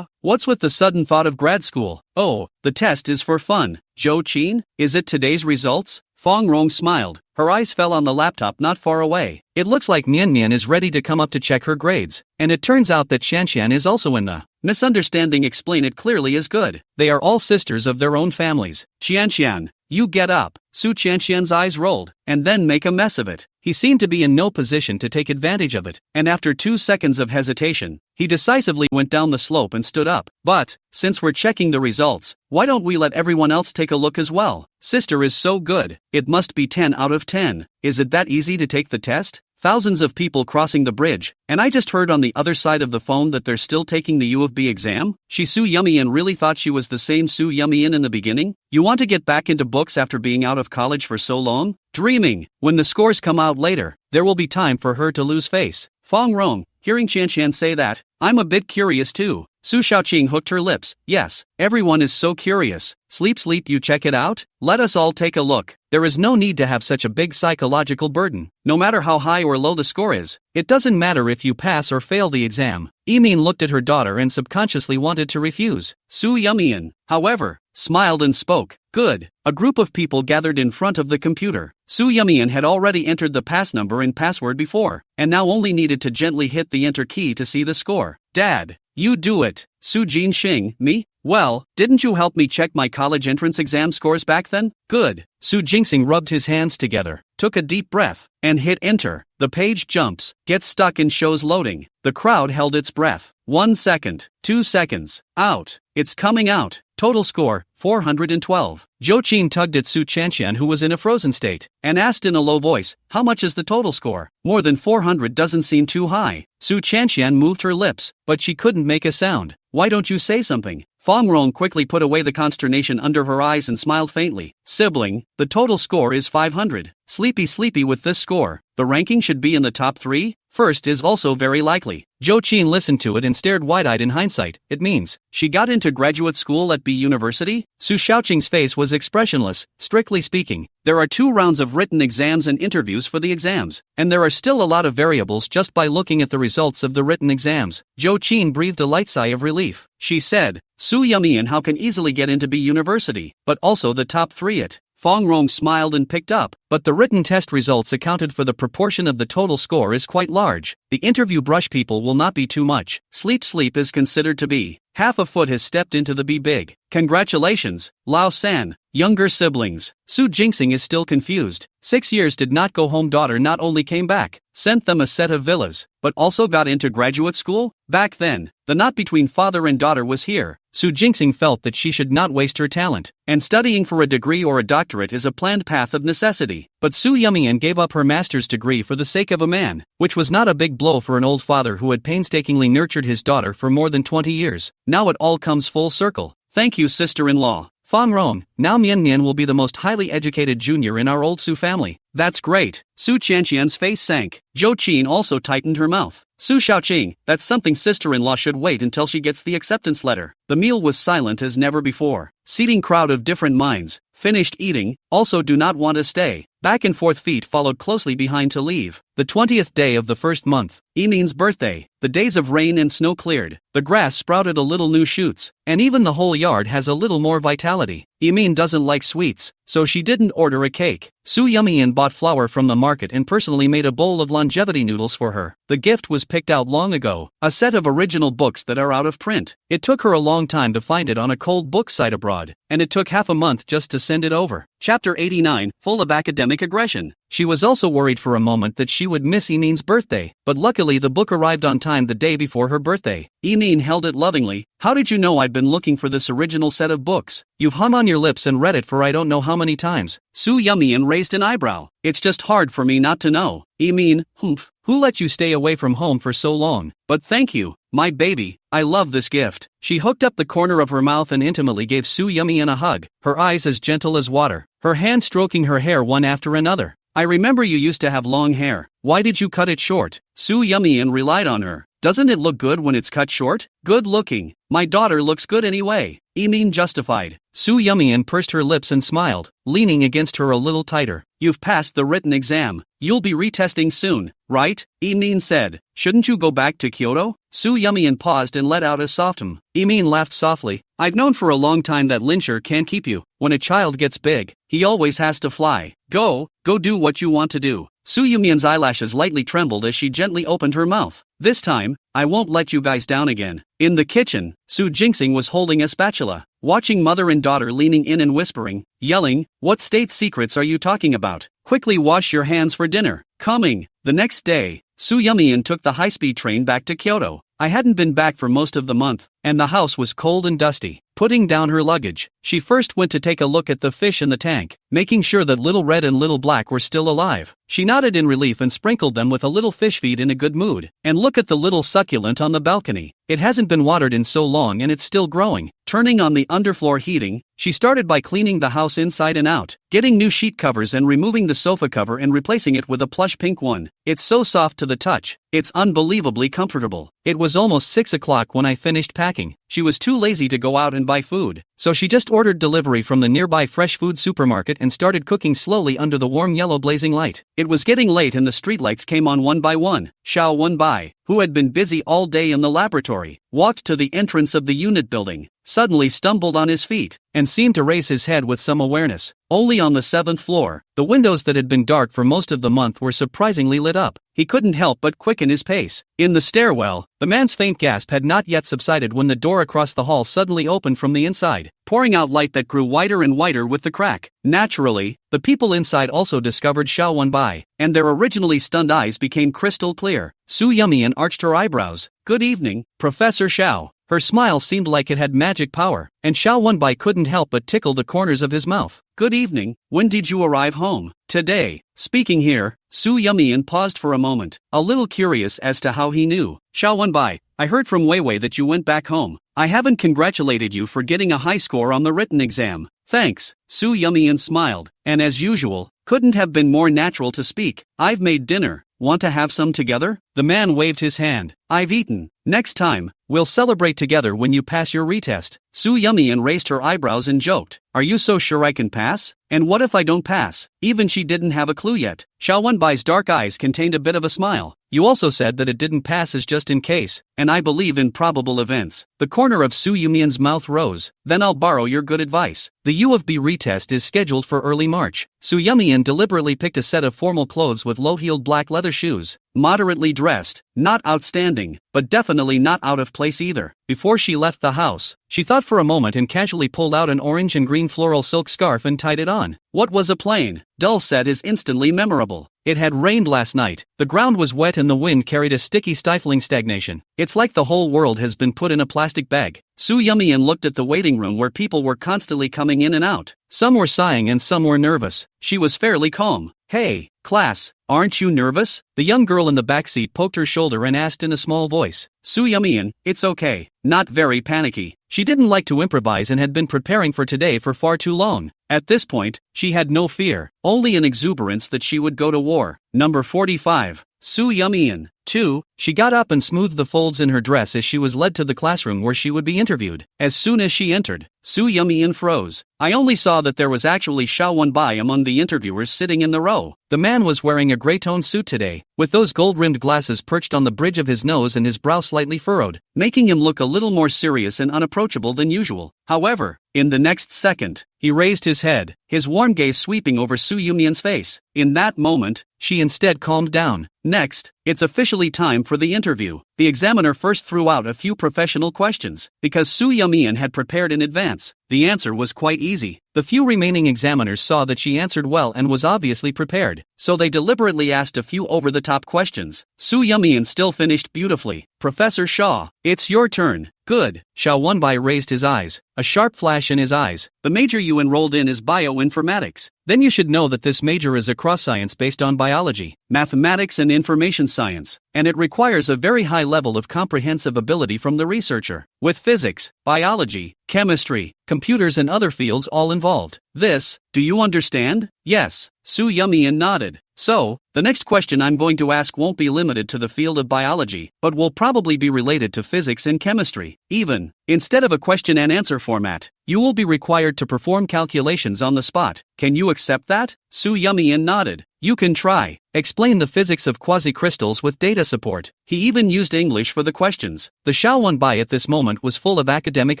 What's with the sudden thought of grad school? Oh, the test is for fun. Zhou Qin, is it today's results? Fong Rong smiled. Her eyes fell on the laptop not far away. It looks like Mian is ready to come up to check her grades. And it turns out that Shanshan is also in the misunderstanding. Explain it clearly is good. They are all sisters of their own families. Qianshan, you get up. Su Qianshan's eyes rolled, and then make a mess of it. He seemed to be in no position to take advantage of it, and after 2 seconds of hesitation, he decisively went down the slope and stood up. But, since we're checking the results, why don't we let everyone else take a look as well? Sister is so good, it must be 10 out of 10. Is it that easy to take the test? Thousands of people crossing the bridge, and I just heard on the other side of the phone that they're still taking the U of B exam? Su Yumian really thought she was the same Su Yumian in the beginning? You want to get back into books after being out of college for so long? Dreaming. When the scores come out later, there will be time for her to lose face. Fong Rong, hearing Chanshan say that, I'm a bit curious too. Su Shaoqing hooked her lips. Yes, everyone is so curious. Sleep, you check it out? Let us all take a look. There is no need to have such a big psychological burden. No matter how high or low the score is, it doesn't matter if you pass or fail the exam. Yimin looked at her daughter and subconsciously wanted to refuse. Su Yumian, however, smiled and spoke. Good. A group of people gathered in front of the computer. Su Yumian had already entered the pass number and password before, and now only needed to gently hit the enter key to see the score. Dad, you do it. Su Jinxing, me? Well, didn't you help me check my college entrance exam scores back then? Good. Su Jinxing rubbed his hands together, took a deep breath, and hit enter. The page jumps, gets stuck and shows loading. The crowd held its breath. 1 second, 2 seconds, out. It's coming out. Total score, 412. Zhou Qin tugged at Su Chanshan, who was in a frozen state, and asked in a low voice, how much is the total score? More than 400 doesn't seem too high. Su Chanshan moved her lips, but she couldn't make a sound. Why don't you say something? Fong Rong quickly put away the consternation under her eyes and smiled faintly. Sibling, the total score is 500. Sleepy with this score. The ranking should be in the top 3. First is also very likely. Zhou Qin listened to it and stared wide-eyed in hindsight. It means, she got into graduate school at B University? Su Shaoqing's face was expressionless. Strictly speaking, there are 2 rounds of written exams and interviews for the exams, and there are still a lot of variables just by looking at the results of the written exams. Zhou Qin breathed a light sigh of relief. She said, Su Yumian how can easily get into B University, but also the top 3 at Fong Rong smiled and picked up, but the written test results accounted for the proportion of the total score is quite large. The interview brush people will not be too much. Sleep is considered to be. Half a foot has stepped into the be big. Congratulations, Lao San. Younger siblings. Su Jingxing is still confused. 6 years did not go home. Daughter not only came back, sent them a set of villas, but also got into graduate school? Back then, the knot between father and daughter was here. Su Jingxing felt that she should not waste her talent, and studying for a degree or a doctorate is a planned path of necessity. But Su Yumian gave up her master's degree for the sake of a man, which was not a big blow for an old father who had painstakingly nurtured his daughter for more than 20 years. Now it all comes full circle. Thank you, sister-in-law. Fong Rong, now Mian Mian will be the most highly educated junior in our old Su family. That's great. Su Qianqian's face sank. Zhou Qin also tightened her mouth. Su Xiaoqing, that's something sister-in-law should wait until she gets the acceptance letter. The meal was silent as never before. Seating crowd of different minds. Finished eating, also do not want to stay. Back and forth feet followed closely behind to leave. The 20th day of the first month. Yimin's birthday. The days of rain and snow cleared. The grass sprouted a little new shoots, and even the whole yard has a little more vitality. Yimin doesn't like sweets, so she didn't order a cake. Su Yumian bought flour from the market and personally made a bowl of longevity noodles for her. The gift was picked out long ago, a set of original books that are out of print. It took her a long time to find it on a cold book site abroad, and it took half a month just to send it over. Chapter 89, full of academic aggression. She was also worried for a moment that she would miss Yimin's birthday, but luckily the book arrived on time the day before her birthday. Yimin held it lovingly. How did you know I'd been looking for this original set of books? You've hung on your lips and read it for I don't know how many times. Su Yumian raised an eyebrow. It's just hard for me not to know. Yimin, who let you stay away from home for so long? But thank you, my baby, I love this gift. She hooked up the corner of her mouth and intimately gave Su Yumian a hug, her eyes as gentle as water, her hand stroking her hair one after another. I remember you used to have long hair. Why did you cut it short? Su Yumian relied on her. Doesn't it look good when it's cut short? Good looking. My daughter looks good anyway. Yimin justified. Su Yumian pursed her lips and smiled, leaning against her a little tighter. You've passed the written exam. You'll be retesting soon, right? Yimin said. Shouldn't you go back to Kyoto? Su Yumian paused and let out a soft hum. Yimin laughed softly. I've known for a long time that Linsher can't keep you. When a child gets big, he always has to fly. Go do what you want to do. Su Yumian's eyelashes lightly trembled as she gently opened her mouth. This time, I won't let you guys down again. In the kitchen, Su Jingxing was holding a spatula, watching mother and daughter leaning in and whispering, yelling, what state secrets are you talking about? Quickly wash your hands for dinner. Coming. The next day, Su Yumian took the high-speed train back to Kyoto. I hadn't been back for most of the month, and the house was cold and dusty. Putting down her luggage, she first went to take a look at the fish in the tank, making sure that Little Red and Little Black were still alive. She nodded in relief and sprinkled them with a little fish feed in a good mood. And look at the little succulent on the balcony. It hasn't been watered in so long and it's still growing. Turning on the underfloor heating, she started by cleaning the house inside and out, getting new sheet covers and removing the sofa cover and replacing it with a plush pink one. It's so soft to the touch. It's unbelievably comfortable. It was almost 6 o'clock when I finished packing. She was too lazy to go out and buy food, so she just ordered delivery from the nearby fresh food supermarket and started cooking slowly under the warm yellow blazing light. It was getting late and the streetlights came on one by one. Xiao Wenbai, who had been busy all day in the laboratory, walked to the entrance of the unit building, suddenly stumbled on his feet, and seemed to raise his head with some awareness. Only on the 7th floor, the windows that had been dark for most of the month were surprisingly lit up. He couldn't help but quicken his pace. In the stairwell, the man's faint gasp had not yet subsided when the door across the hall suddenly opened from the inside, pouring out light that grew whiter and whiter with the crack. Naturally, the people inside also discovered Xiao Wenbai, and their originally stunned eyes became crystal clear. Su Yumian arched her eyebrows. Good evening, Professor Xiao. Her smile seemed like it had magic power, and Xiao Wenbai couldn't help but tickle the corners of his mouth. Good evening, when did you arrive home? Today. Speaking here, Su Yumian paused for a moment, a little curious as to how he knew. Xiao Wenbai, I heard from Weiwei that you went back home. I haven't congratulated you for getting a high score on the written exam. Thanks. Su Yumian smiled, and as usual, couldn't have been more natural to speak. I've made dinner. Want to have some together? The man waved his hand. I've eaten. Next time, we'll celebrate together when you pass your retest. Su Yumian raised her eyebrows and joked. Are you so sure I can pass? And what if I don't pass? Even she didn't have a clue yet. Xiao Wenbai's dark eyes contained a bit of a smile. You also said that it didn't pass as just in case, and I believe in probable events. The corner of Su Yumian's mouth rose. Then I'll borrow your good advice. The U of B retest is scheduled for early March. Su Yumian deliberately picked a set of formal clothes with low-heeled black leather shoes. Moderately dressed, not outstanding, but definitely not out of place either. Before she left the house, she thought for a moment and casually pulled out an orange and green floral silk scarf and tied it on. What was a plain, dull set is instantly memorable. It had rained last night, the ground was wet and the wind carried a sticky stifling stagnation. It's like the whole world has been put in a plastic bag. Su Yumian looked at the waiting room where people were constantly coming in and out. Some were sighing and some were nervous. She was fairly calm. Hey, class, aren't you nervous? The young girl in the backseat poked her shoulder and asked in a small voice. Su Yumian, it's okay. Not very panicky. She didn't like to improvise and had been preparing for today for far too long. At this point, she had no fear, only an exuberance that she would go to war. Number 45. Su Yumian. 2. She got up and smoothed the folds in her dress as she was led to the classroom where she would be interviewed. As soon as she entered, Su Yumian froze. I only saw that there was actually Xiao Wenbai among the interviewers sitting in the row. The man was wearing a gray-tone suit today, with those gold-rimmed glasses perched on the bridge of his nose and his brow slightly furrowed, making him look a little more serious and unapproachable than usual. However, in the next second, he raised his head, his warm gaze sweeping over Su Yumian's face. In that moment, she instead calmed down. Next, it's officially time for the interview. The examiner first threw out a few professional questions. Because Su Yumian had prepared in advance, the answer was quite easy. The few remaining examiners saw that she answered well and was obviously prepared, so they deliberately asked a few over-the-top questions. Su Yumian still finished beautifully. Professor Shaw, it's your turn. Good. Xiao Wenbai raised his eyes, a sharp flash in his eyes. The major you enrolled in is bioinformatics. Then you should know that this major is a cross-science based on biology, mathematics and information science, and it requires a very high level of comprehensive ability from the researcher, with physics, biology, chemistry, computers and other fields all involved. This, do you understand? Yes. Su Yumian nodded. So, the next question I'm going to ask won't be limited to the field of biology, but will probably be related to physics and chemistry. Even, instead of a question and answer format, you will be required to perform calculations on the spot. Can you accept that? Su Yumian nodded. You can try. Explain the physics of quasi-crystals with data support. He even used English for the questions. The Xiao Wenbai at this moment was full of academic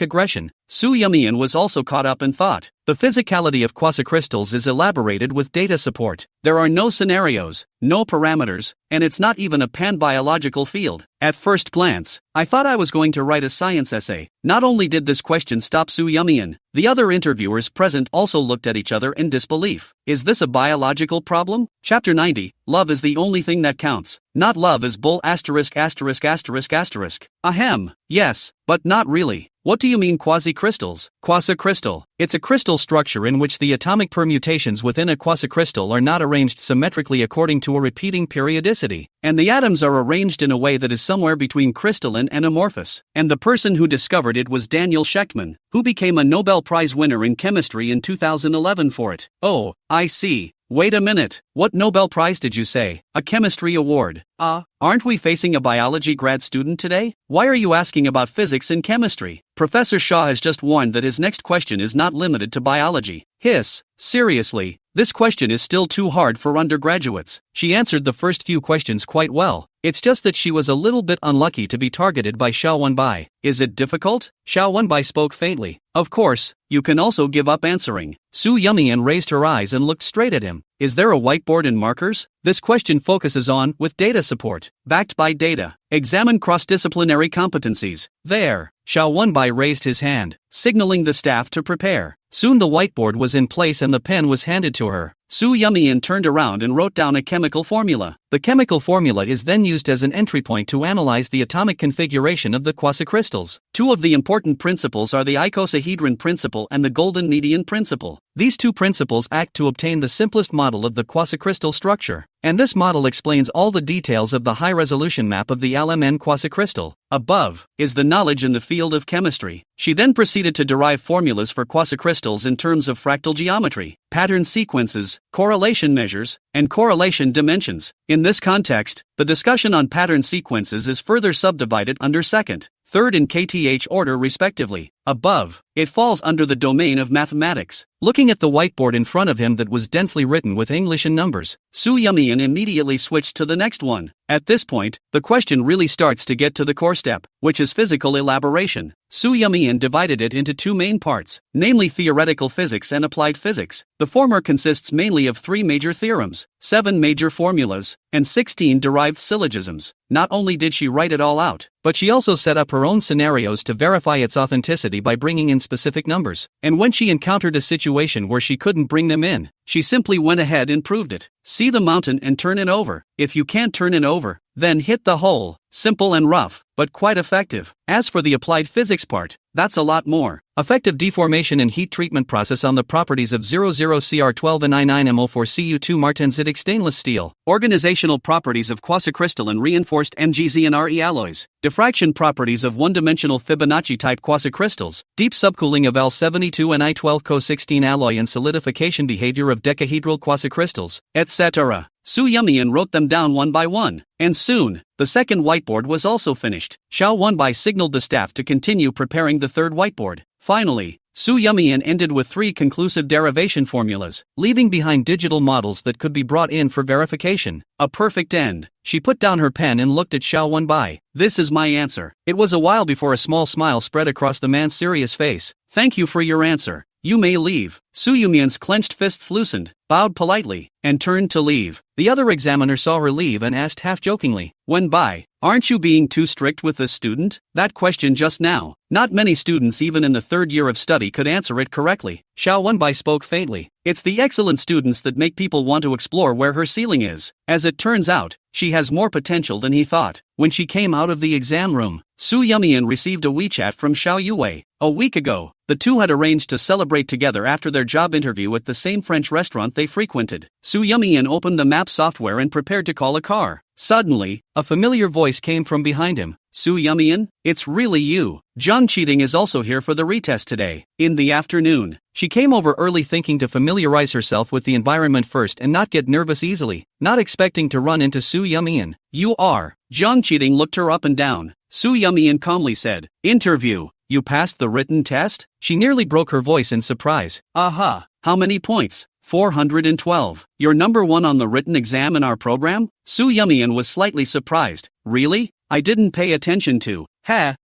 aggression. Su Yumian was also caught up in thought. The physicality of quasi-crystals is elaborated with data support. There are no scenarios, no parameters, and it's not even a pan-biological field. At first glance, I thought I was going to write a science essay. Not only did this question stop Su Yumian, the other interviewers present also looked at each other in disbelief. Is this a biological problem? Chapter 90, Love is the only thing that counts. Not love is bull asterisk asterisk asterisk asterisk. Ahem. Yes, but not really. What do you mean quasi-crystals? Quasi-crystal. It's a crystal structure in which the atomic permutations within a quasi-crystal are not arranged symmetrically according to a repeating periodicity, and the atoms are arranged in a way that is somewhere between crystalline and amorphous. And the person who discovered it was Daniel Shechtman, who became a Nobel Prize winner in chemistry in 2011 for it. Oh, I see. Wait a minute, what Nobel Prize did you say? A chemistry award. Aren't we facing a biology grad student today? Why are you asking about physics and chemistry? Professor Shaw has just warned that his next question is not limited to biology. Hiss, seriously, this question is still too hard for undergraduates. She answered the first few questions quite well. It's just that she was a little bit unlucky to be targeted by Xiao Wenbai. Is it difficult? Xiao Wenbai spoke faintly. Of course, you can also give up answering. Su Yumian raised her eyes and looked straight at him. Is there a whiteboard and markers? This question focuses on, with data support, backed by data. Examine cross-disciplinary competencies. There. Xiao Wenbai raised his hand, signaling the staff to prepare. Soon the whiteboard was in place and the pen was handed to her. Su Yumian turned around and wrote down a chemical formula. The chemical formula is then used as an entry point to analyze the atomic configuration of the quasicrystals. Two of the important principles are the icosahedron principle and the golden median principle. These two principles act to obtain the simplest model of the quasicrystal structure, and this model explains all the details of the high-resolution map of the LMN quasicrystal. Above is the knowledge in the field of chemistry. She then proceeded to derive formulas for quasicrystals in terms of fractal geometry, pattern sequences, correlation measures, and correlation dimensions. In this context, the discussion on pattern sequences is further subdivided under second, third and kth order respectively. above. It falls under the domain of mathematics. Looking at the whiteboard in front of him that was densely written with English and numbers, Soo Yumien immediately switched to the next one. At this point, the question really starts to get to the core step, which is physical elaboration. Soo Yumien divided it into two main parts, namely theoretical physics and applied physics. The former consists mainly of 3 major theorems, 7 major formulas, and 16 derived syllogisms. Not only did she write it all out, but she also set up her own scenarios to verify its authenticity by bringing in specific numbers. And when she encountered a situation where she couldn't bring them in, she simply went ahead and proved it. See the mountain and turn it over. If you can't turn it over, then hit the hole. Simple and rough, but quite effective. As for the applied physics part, that's a lot more. Effective deformation and heat treatment process on the properties of 00Cr12 and I9MO4Cu2 martensitic stainless steel. Organizational properties of quasicrystalline reinforced MgZ and Re alloys. Diffraction properties of one-dimensional Fibonacci-type quasicrystals. Deep subcooling of Al72 and I12Co16 alloy and solidification behavior of decahedral quasicrystals, etc. Soo Yumien wrote them down one by one, and soon, the second whiteboard was also finished. Xiao Wenbai signaled the staff to continue preparing the third whiteboard. Finally, Soo Yumien ended with 3 conclusive derivation formulas, leaving behind digital models that could be brought in for verification. A perfect end. She put down her pen and looked at Xiao Wenbai. This is my answer. It was a while before a small smile spread across the man's serious face. Thank you for your answer. You may leave. Soo Yumien's clenched fists loosened, bowed politely, and turned to leave. The other examiner saw her leave and asked half-jokingly, Wenbai, aren't you being too strict with this student? That question just now. Not many students even in the 3rd year of study could answer it correctly. Xiao Wenbai spoke faintly. It's the excellent students that make people want to explore where her ceiling is. As it turns out, she has more potential than he thought. When she came out of the exam room, Soo Yumien received a WeChat from Xiao Yue. A week ago, the two had arranged to celebrate together after their job interview at the same French restaurant they frequented. Soo Yumien opened the map software and prepared to call a car. Suddenly, a familiar voice came from behind him. Soo Yumien, it's really you. Zhang Cheating is also here for the retest today. In the afternoon, she came over early thinking to familiarize herself with the environment first and not get nervous easily, not expecting to run into Soo Yumien. You are. Zhang Cheating looked her up and down. Soo Yumien calmly said, Interview. You passed the written test? She nearly broke her voice in surprise. Aha. How many points? 412. You're number 1 on the written exam in our program? Soo Yumien was slightly surprised. Really? I didn't pay attention to.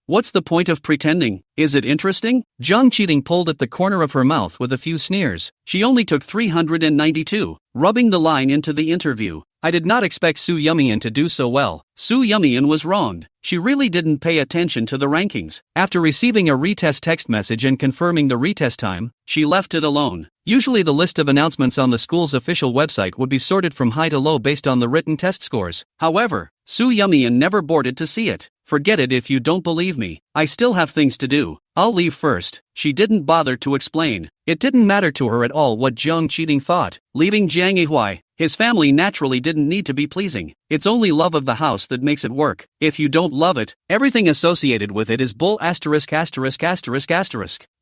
What's the point of pretending? Is it interesting? Zhang Cheating pulled at the corner of her mouth with a few sneers. She only took 392, rubbing the line into the interview. I did not expect Soo Yumien to do so well. Soo Yumien was wronged. She really didn't pay attention to the rankings. After receiving a retest text message and confirming the retest time, she left it alone. Usually the list of announcements on the school's official website would be sorted from high to low based on the written test scores. However, Soo Yumien never boarded to see it. Forget it if you don't believe me. I still have things to do. I'll leave first. She didn't bother to explain. It didn't matter to her at all what Zhang Cheating thought. Leaving Jiang Yihui, his family naturally didn't need to be pleasing. It's only love of the house that makes it work. If you don't love it, everything associated with it is bull *******.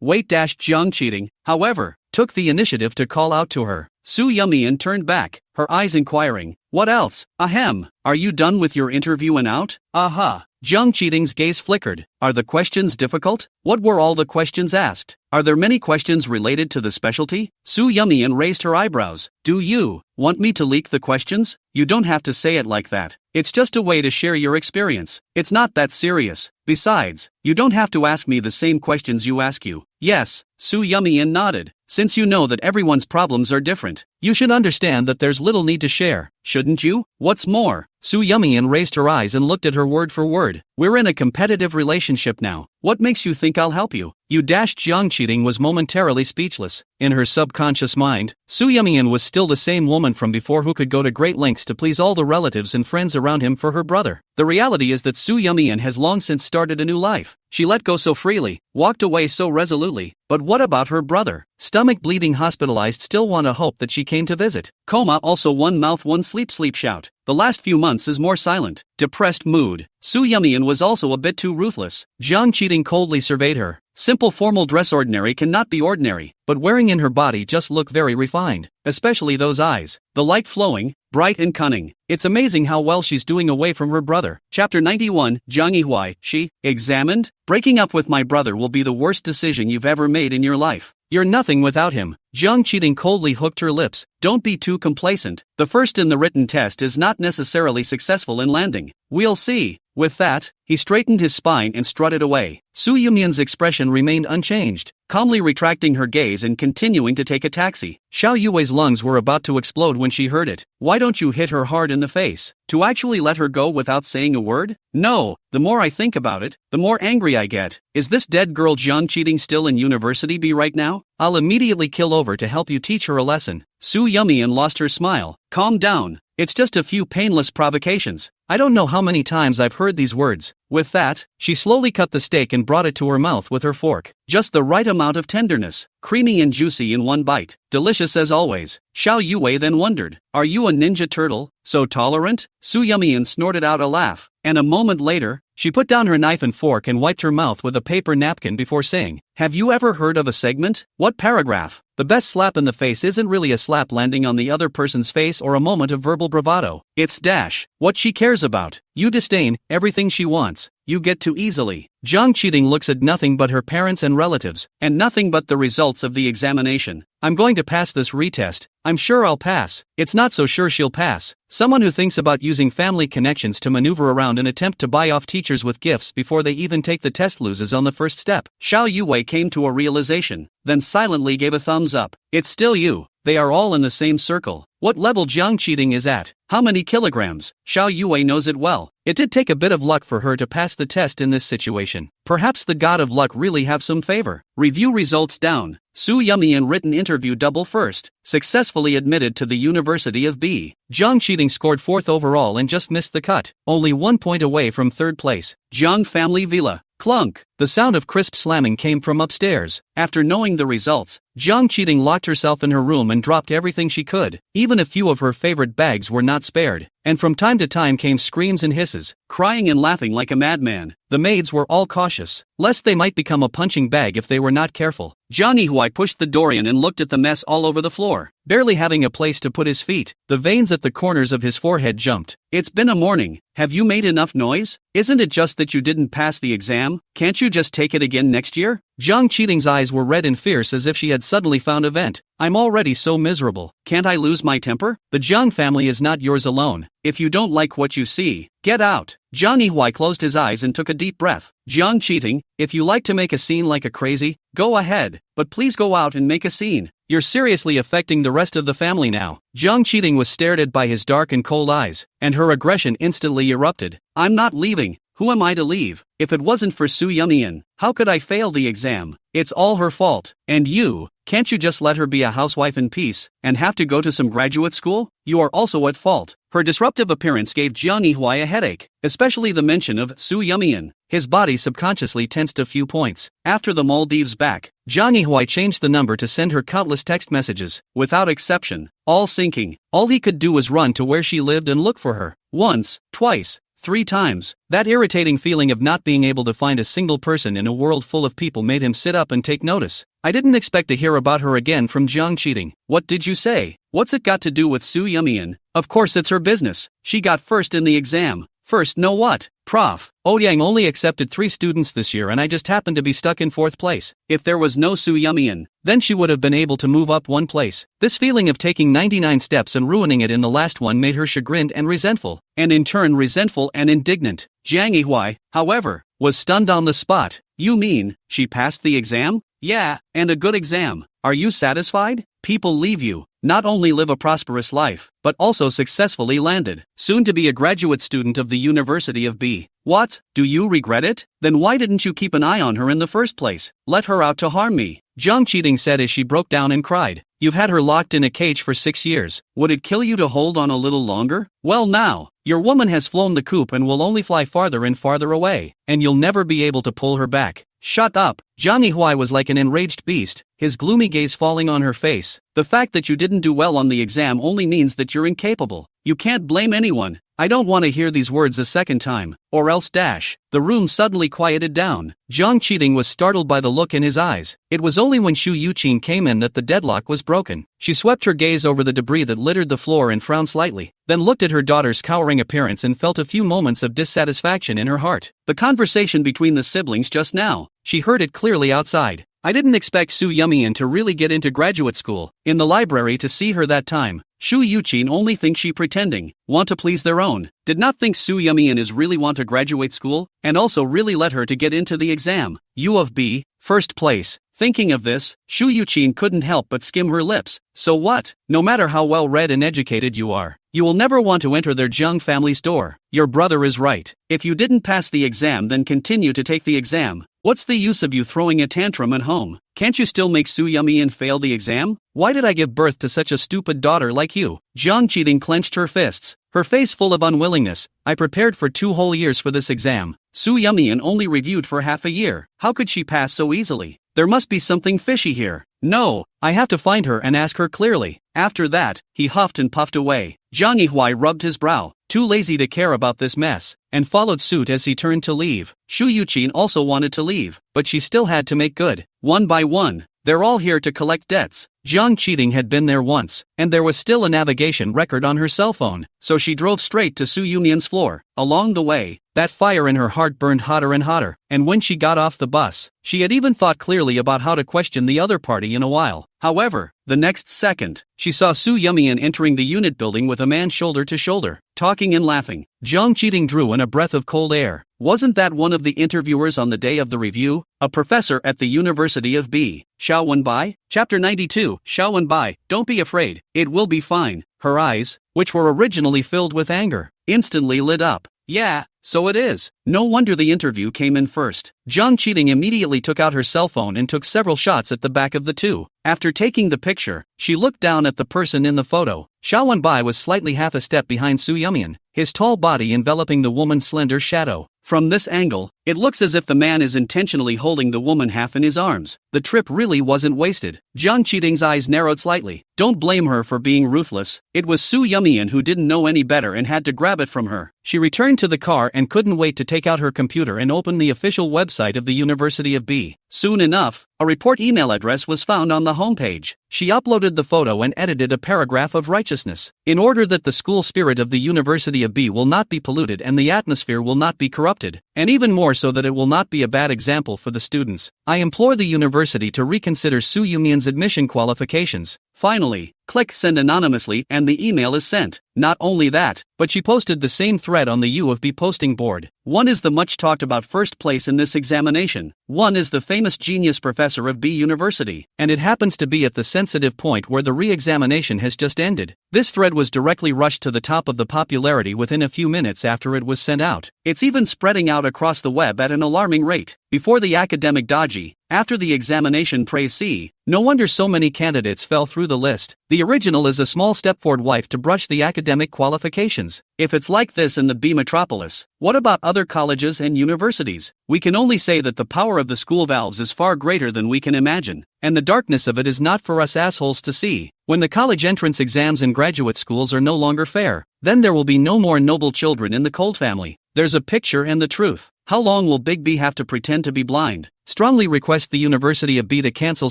Wait Zhang Cheating, however, took the initiative to call out to her. Soo Yumien turned back, her eyes inquiring. What else? Ahem. Are you done with your interview and out? Aha. Zhang Cheating's gaze flickered. Are the questions difficult? What were all the questions asked? Are there many questions related to the specialty? Soo Yumien raised her eyebrows. Do you want me to leak the questions? You don't have to say it like that. It's just a way to share your experience. It's not that serious. Besides, you don't have to ask me the same questions you ask you. Yes, Soo Yumien nodded. Since you know that everyone's problems are different, you should understand that there's little need to share, shouldn't you? What's more, Soo Yumien raised her eyes and looked at her word for word. We're in a competitive relationship now. What makes you think I'll help you? Zhang Cheating was momentarily speechless. In her subconscious mind, Soo Yumien was still the same woman from before who could go to great lengths to please all the relatives and friends around him for her brother. The reality is that Soo Yumien has long since started a new life. She let go so freely, walked away so resolutely. But what about her brother? Stomach bleeding, hospitalized, still want to hope that she came to visit. Coma also one mouth one sleep shout. The last few months is more silent. Depressed mood. Soo Yumian was also a bit too ruthless. Jiang Cheating coldly surveyed her. Simple formal dress ordinary cannot be ordinary, but wearing in her body just look very refined. Especially those eyes. The light flowing, bright and cunning. It's amazing how well she's doing away from her brother. Chapter 91, Jiang Yihuai, she, examined? Breaking up with my brother will be the worst decision you've ever made in your life. You're nothing without him. Jiang Cheating coldly hooked her lips. Don't be too complacent. The first in the written test is not necessarily successful in landing. We'll see. With that, he straightened his spine and strutted away. Soo Yumian's expression remained unchanged, calmly retracting her gaze and continuing to take a taxi. Xiao Yui's lungs were about to explode when she heard it. Why don't you hit her hard in the face? To actually let her go without saying a word? No, the more I think about it, the more angry I get. Is this dead girl Jiang Cheating still in University B right now? I'll immediately kill over to help you teach her a lesson. Soo Yumian lost her smile. Calm down. It's just a few painless provocations. I don't know how many times I've heard these words. With that, she slowly cut the steak and brought it to her mouth with her fork. Just the right amount of tenderness. Creamy and juicy in one bite. Delicious as always. Xiao Yue then wondered, are you a ninja turtle? So tolerant? Soo Yumian snorted out a laugh. And a moment later, she put down her knife and fork and wiped her mouth with a paper napkin before saying, have you ever heard of a segment? What paragraph? The best slap in the face isn't really a slap landing on the other person's face or a moment of verbal bravado. It's dash. What she cares about. You disdain everything she wants. You get too easily. Jiang Cheating looks at nothing but her parents and relatives, and nothing but the results of the examination. I'm going to pass this retest. I'm sure I'll pass. It's not so sure she'll pass. Someone who thinks about using family connections to maneuver around and attempt to buy off teachers with gifts before they even take the test loses on the first step. Xiao Yue came to a realization, then silently gave a thumbs up. It's still you. They are all in the same circle. What level Jiang Cheating is at? How many kilograms? Xiao Yue knows it well. It did take a bit of luck for her to pass the test in this situation. Perhaps the god of luck really have some favor. Review results down. Soo Yumian written interview double first. Successfully admitted to the University of B. Jiang Cheating scored 4th overall and just missed the cut. Only 1 point away from 3rd place. Jiang family villa. Clunk! The sound of crisp slamming came from upstairs. After knowing the results, Jiang Cheating locked herself in her room and dropped everything she could. Even a few of her favorite bags were not spared. And from time to time came screams and hisses, crying and laughing like a madman. The maids were all cautious, lest they might become a punching bag if they were not careful. Jiang Yihuai pushed the door in and looked at the mess all over the floor. Barely having a place to put his feet, the veins at the corners of his forehead jumped. It's been a morning. Have you made enough noise? Isn't it just that you didn't pass the exam? Can't you just take it again next year? Jiang Cheating's eyes were red and fierce as if she had suddenly found a vent. I'm already so miserable. Can't I lose my temper? The Jiang family is not yours alone. If you don't like what you see, get out. Jiang Yihuai closed his eyes and took a deep breath. Jiang Cheating, if you like to make a scene like a crazy, go ahead, but please go out and make a scene. You're seriously affecting the rest of the family now. Jiang Cheating was stared at by his dark and cold eyes, and her aggression instantly erupted. I'm not leaving. Who am I to leave? If it wasn't for Soo Yumian, how could I fail the exam? It's all her fault. And you, can't you just let her be a housewife in peace, and have to go to some graduate school? You are also at fault. Her disruptive appearance gave Jiang Yihuai a headache, especially the mention of Soo Yumian. His body subconsciously tensed a few points. After the Maldives back, Jiang Yihuai changed the number to send her countless text messages, without exception, all sinking. All he could do was run to where she lived and look for her. Once, twice, 3 times. That irritating feeling of not being able to find a single person in a world full of people made him sit up and take notice. I didn't expect to hear about her again from Jiang Cheating. What did you say? What's it got to do with Soo Yumian? Of course it's her business. She got first in the exam. First know what? Prof. Ouyang only accepted 3 students this year and I just happened to be stuck in 4th place. If there was no Soo Yumian, then she would have been able to move up 1 place. This feeling of taking 99 steps and ruining it in the last one made her chagrined and resentful, and in turn resentful and indignant. Jiang Yihuai, however, was stunned on the spot. You mean, she passed the exam? Yeah, and a good exam. Are you satisfied? People leave you, not only live a prosperous life, but also successfully landed, soon to be a graduate student of the University of B. What? Do you regret it? Then why didn't you keep an eye on her in the first place? Let her out to harm me. Jiang Cheating said as she broke down and cried. You've had her locked in a cage for 6 years. Would it kill you to hold on a little longer? Well now, your woman has flown the coop and will only fly farther and farther away, and you'll never be able to pull her back. Shut up. Zhang Yihui was like an enraged beast, his gloomy gaze falling on her face. The fact that you didn't do well on the exam only means that you're incapable. You can't blame anyone. I don't want to hear these words a second time, or else dash. The room suddenly quieted down. Zhang Qiting was startled by the look in his eyes. It was only when Xu Yuqin came in that the deadlock was broken. She swept her gaze over the debris that littered the floor and frowned slightly, then looked at her daughter's cowering appearance and felt a few moments of dissatisfaction in her heart. The conversation between the siblings just now, she heard it clearly outside. I didn't expect Su Yumian to really get into graduate school. In the library to see her that time. Xu Yuqin only thinks she pretending, want to please their own. Did not think Su Yumian is really want to graduate school, and also really let her to get into the exam. U of B, first place. Thinking of this, Xu Yuqin couldn't help but skim her lips. So what? No matter how well read and educated you are, you will never want to enter their Zhang family's door. Your brother is right. If you didn't pass the exam, then continue to take the exam. What's the use of you throwing a tantrum at home? Can't you still make Su Yumian fail the exam? Why did I give birth to such a stupid daughter like you? Zhang Qiting clenched her fists, her face full of unwillingness. I prepared for 2 whole years for this exam. Su Yumian only reviewed for half a year. How could she pass so easily? There must be something fishy here. No, I have to find her and ask her clearly. After that, he huffed and puffed away. Zhang Yihui rubbed his brow, too lazy to care about this mess, and followed suit as he turned to leave. Xu Yuqin also wanted to leave, but she still had to make good. One by one, they're all here to collect debts. Zhang Qiting had been there once, and there was still a navigation record on her cell phone, so she drove straight to Su Yumian's floor. Along the way, that fire in her heart burned hotter and hotter, and when she got off the bus, she had even thought clearly about how to question the other party in a while. However, the next second, she saw Su Yumian entering the unit building with a man shoulder to shoulder, talking and laughing. Zhang Qiting drew in a breath of cold air. Wasn't that one of the interviewers on the day of the review? A professor at the University of B. Xiao Wenbai? Chapter 92, Xiao Wenbai, don't be afraid, it will be fine. Her eyes, which were originally filled with anger, instantly lit up. Yeah, so it is. No wonder the interview came in first. Zhang Qiting immediately took out her cell phone and took several shots at the back of the two. After taking the picture, she looked down at the person in the photo. Xiao Wenbai was slightly half a step behind Su Yumian, his tall body enveloping the woman's slender shadow. From this angle, it looks as if the man is intentionally holding the woman half in his arms. The trip really wasn't wasted. Zhang Qiting's eyes narrowed slightly. Don't blame her for being ruthless. It was Su Yumian who didn't know any better and had to grab it from her. She returned to the car and couldn't wait to take out her computer and open the official website of the University of B. Soon enough, a report email address was found on the homepage. She uploaded the photo and edited a paragraph of righteousness. In order that the school spirit of the University of B will not be polluted and the atmosphere will not be corrupted, and even more so that it will not be a bad example for the students, I implore the university to reconsider Su Yumian's admission qualifications. Finally, click send anonymously and the email is sent. Not only that, but she posted the same thread on the U of B posting board. One is the much talked about first place in this examination. One is the famous genius professor of B University, and it happens to be at the sensitive point where the re-examination has just ended. This thread was directly rushed to the top of the popularity within a few minutes after it was sent out. It's even spreading out across the web at an alarming rate. Before the academic dodgy, after the examination praise see, no wonder so many candidates fell through the list. The original is a small step forward wife to brush the academic qualifications. If it's like this in the B metropolis, what about other colleges and universities? We can only say that the power of the school valves is far greater than we can imagine, and the darkness of it is not for us assholes to see. When the college entrance exams in graduate schools are no longer fair, then there will be no more noble children in the Cold family. There's a picture and the truth. How long will Big B have to pretend to be blind? Strongly request the University of B to cancel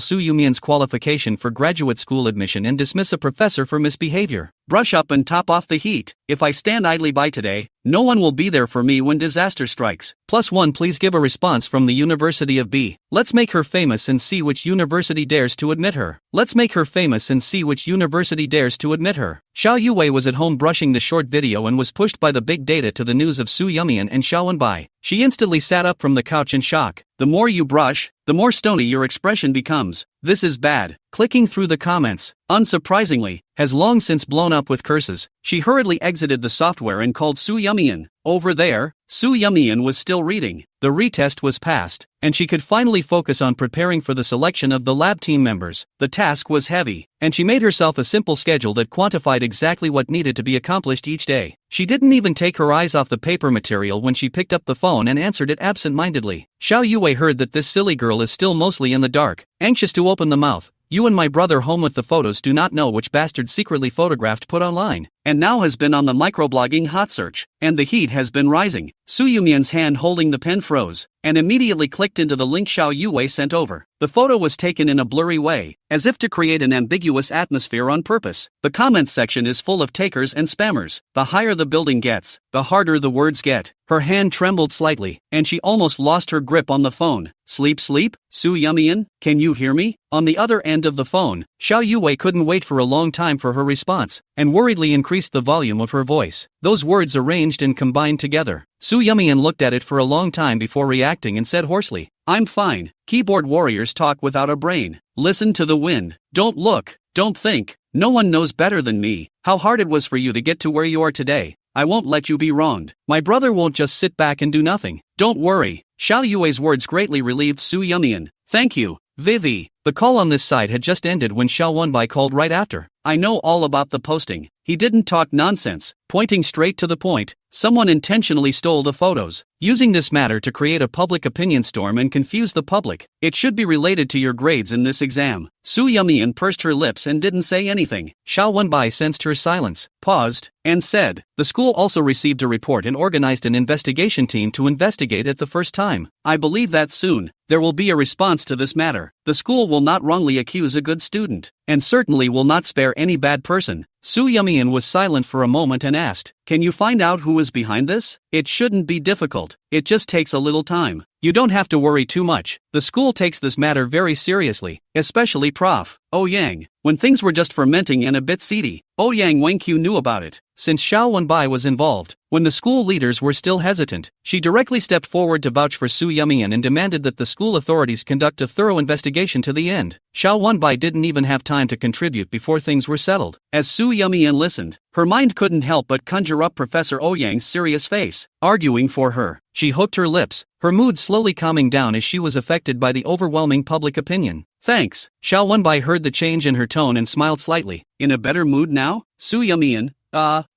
Su Yumian's qualification for graduate school admission and dismiss a professor for misbehavior. Brush up and top off the heat. If I stand idly by today, no one will be there for me when disaster strikes. +1 please give a response from the University of B. Let's make her famous and see which university dares to admit her. Let's make her famous and see which university dares to admit her. Xiao Yuwei was at home brushing the short video and was pushed by the big data to the news of Su Yumian and Xiao Wenbai. She instantly sat up from the couch in shock. The more you brush, the more stony your expression becomes. This is bad. Clicking through the comments, unsurprisingly, has long since blown up with curses. She hurriedly exited the software and called Su Yumian. Over there, Su Yumian was still reading. The retest was passed, and she could finally focus on preparing for the selection of the lab team members. The task was heavy, and she made herself a simple schedule that quantified exactly what needed to be accomplished each day. She didn't even take her eyes off the paper material when she picked up the phone and answered it absent-mindedly. Xiao Yue heard that this silly girl is still mostly in the dark, anxious to open the mouth. You and my brother home with the photos do not know which bastard secretly photographed put online, and now has been on the microblogging hot search, and the heat has been rising. Su Yumian's hand holding the pen froze, and immediately clicked into the link Xiao Yue sent over. The photo was taken in a blurry way, as if to create an ambiguous atmosphere on purpose. The comments section is full of takers and spammers. The higher the building gets, the harder the words get. Her hand trembled slightly, and she almost lost her grip on the phone. Sleep, Su Yumian, can you hear me? On the other end of the phone, Xiao Yue couldn't wait for a long time for her response, and worriedly increased the volume of her voice. Those words arranged and combined together. Su Yumian looked at it for a long time before reacting and said hoarsely, I'm fine. Keyboard warriors talk without a brain. Listen to the wind. Don't look. Don't think. No one knows better than me how hard it was for you to get to where you are today. I won't let you be wronged. My brother won't just sit back and do nothing. Don't worry. Xiao Yue's words greatly relieved Su Yumian. Thank you, Vivi. The call on this side had just ended when Xiao Wenbai called right after. I know all about the posting. He didn't talk nonsense, pointing straight to the point. Someone intentionally stole the photos, using this matter to create a public opinion storm and confuse the public. It should be related to your grades in this exam. Su Yumian pursed her lips and didn't say anything. Xiao Wenbai sensed her silence, paused, and said, the school also received a report and organized an investigation team to investigate it the first time. I believe that soon there will be a response to this matter. The school will not wrongly accuse a good student, and certainly will not spare any bad person. Su Yumian was silent for a moment and asked, can you find out who is behind this? It shouldn't be difficult. It just takes a little time. You don't have to worry too much. The school takes this matter very seriously, especially Prof. Ouyang. When things were just fermenting and a bit seedy, Ouyang Wenqiu knew about it. Since Xiao Wenbai was involved, when the school leaders were still hesitant, she directly stepped forward to vouch for Su Yumian and demanded that the school authorities conduct a thorough investigation to the end. Xiao Wenbai didn't even have time to contribute before things were settled. As Su Yumian listened, her mind couldn't help but conjure up Professor Ouyang's serious face, arguing for her. She hooked her lips, her mood slowly calming down as she was affected by the overwhelming public opinion. Thanks. Xiao Wenbai heard the change in her tone and smiled slightly. In a better mood now? Su Yumian,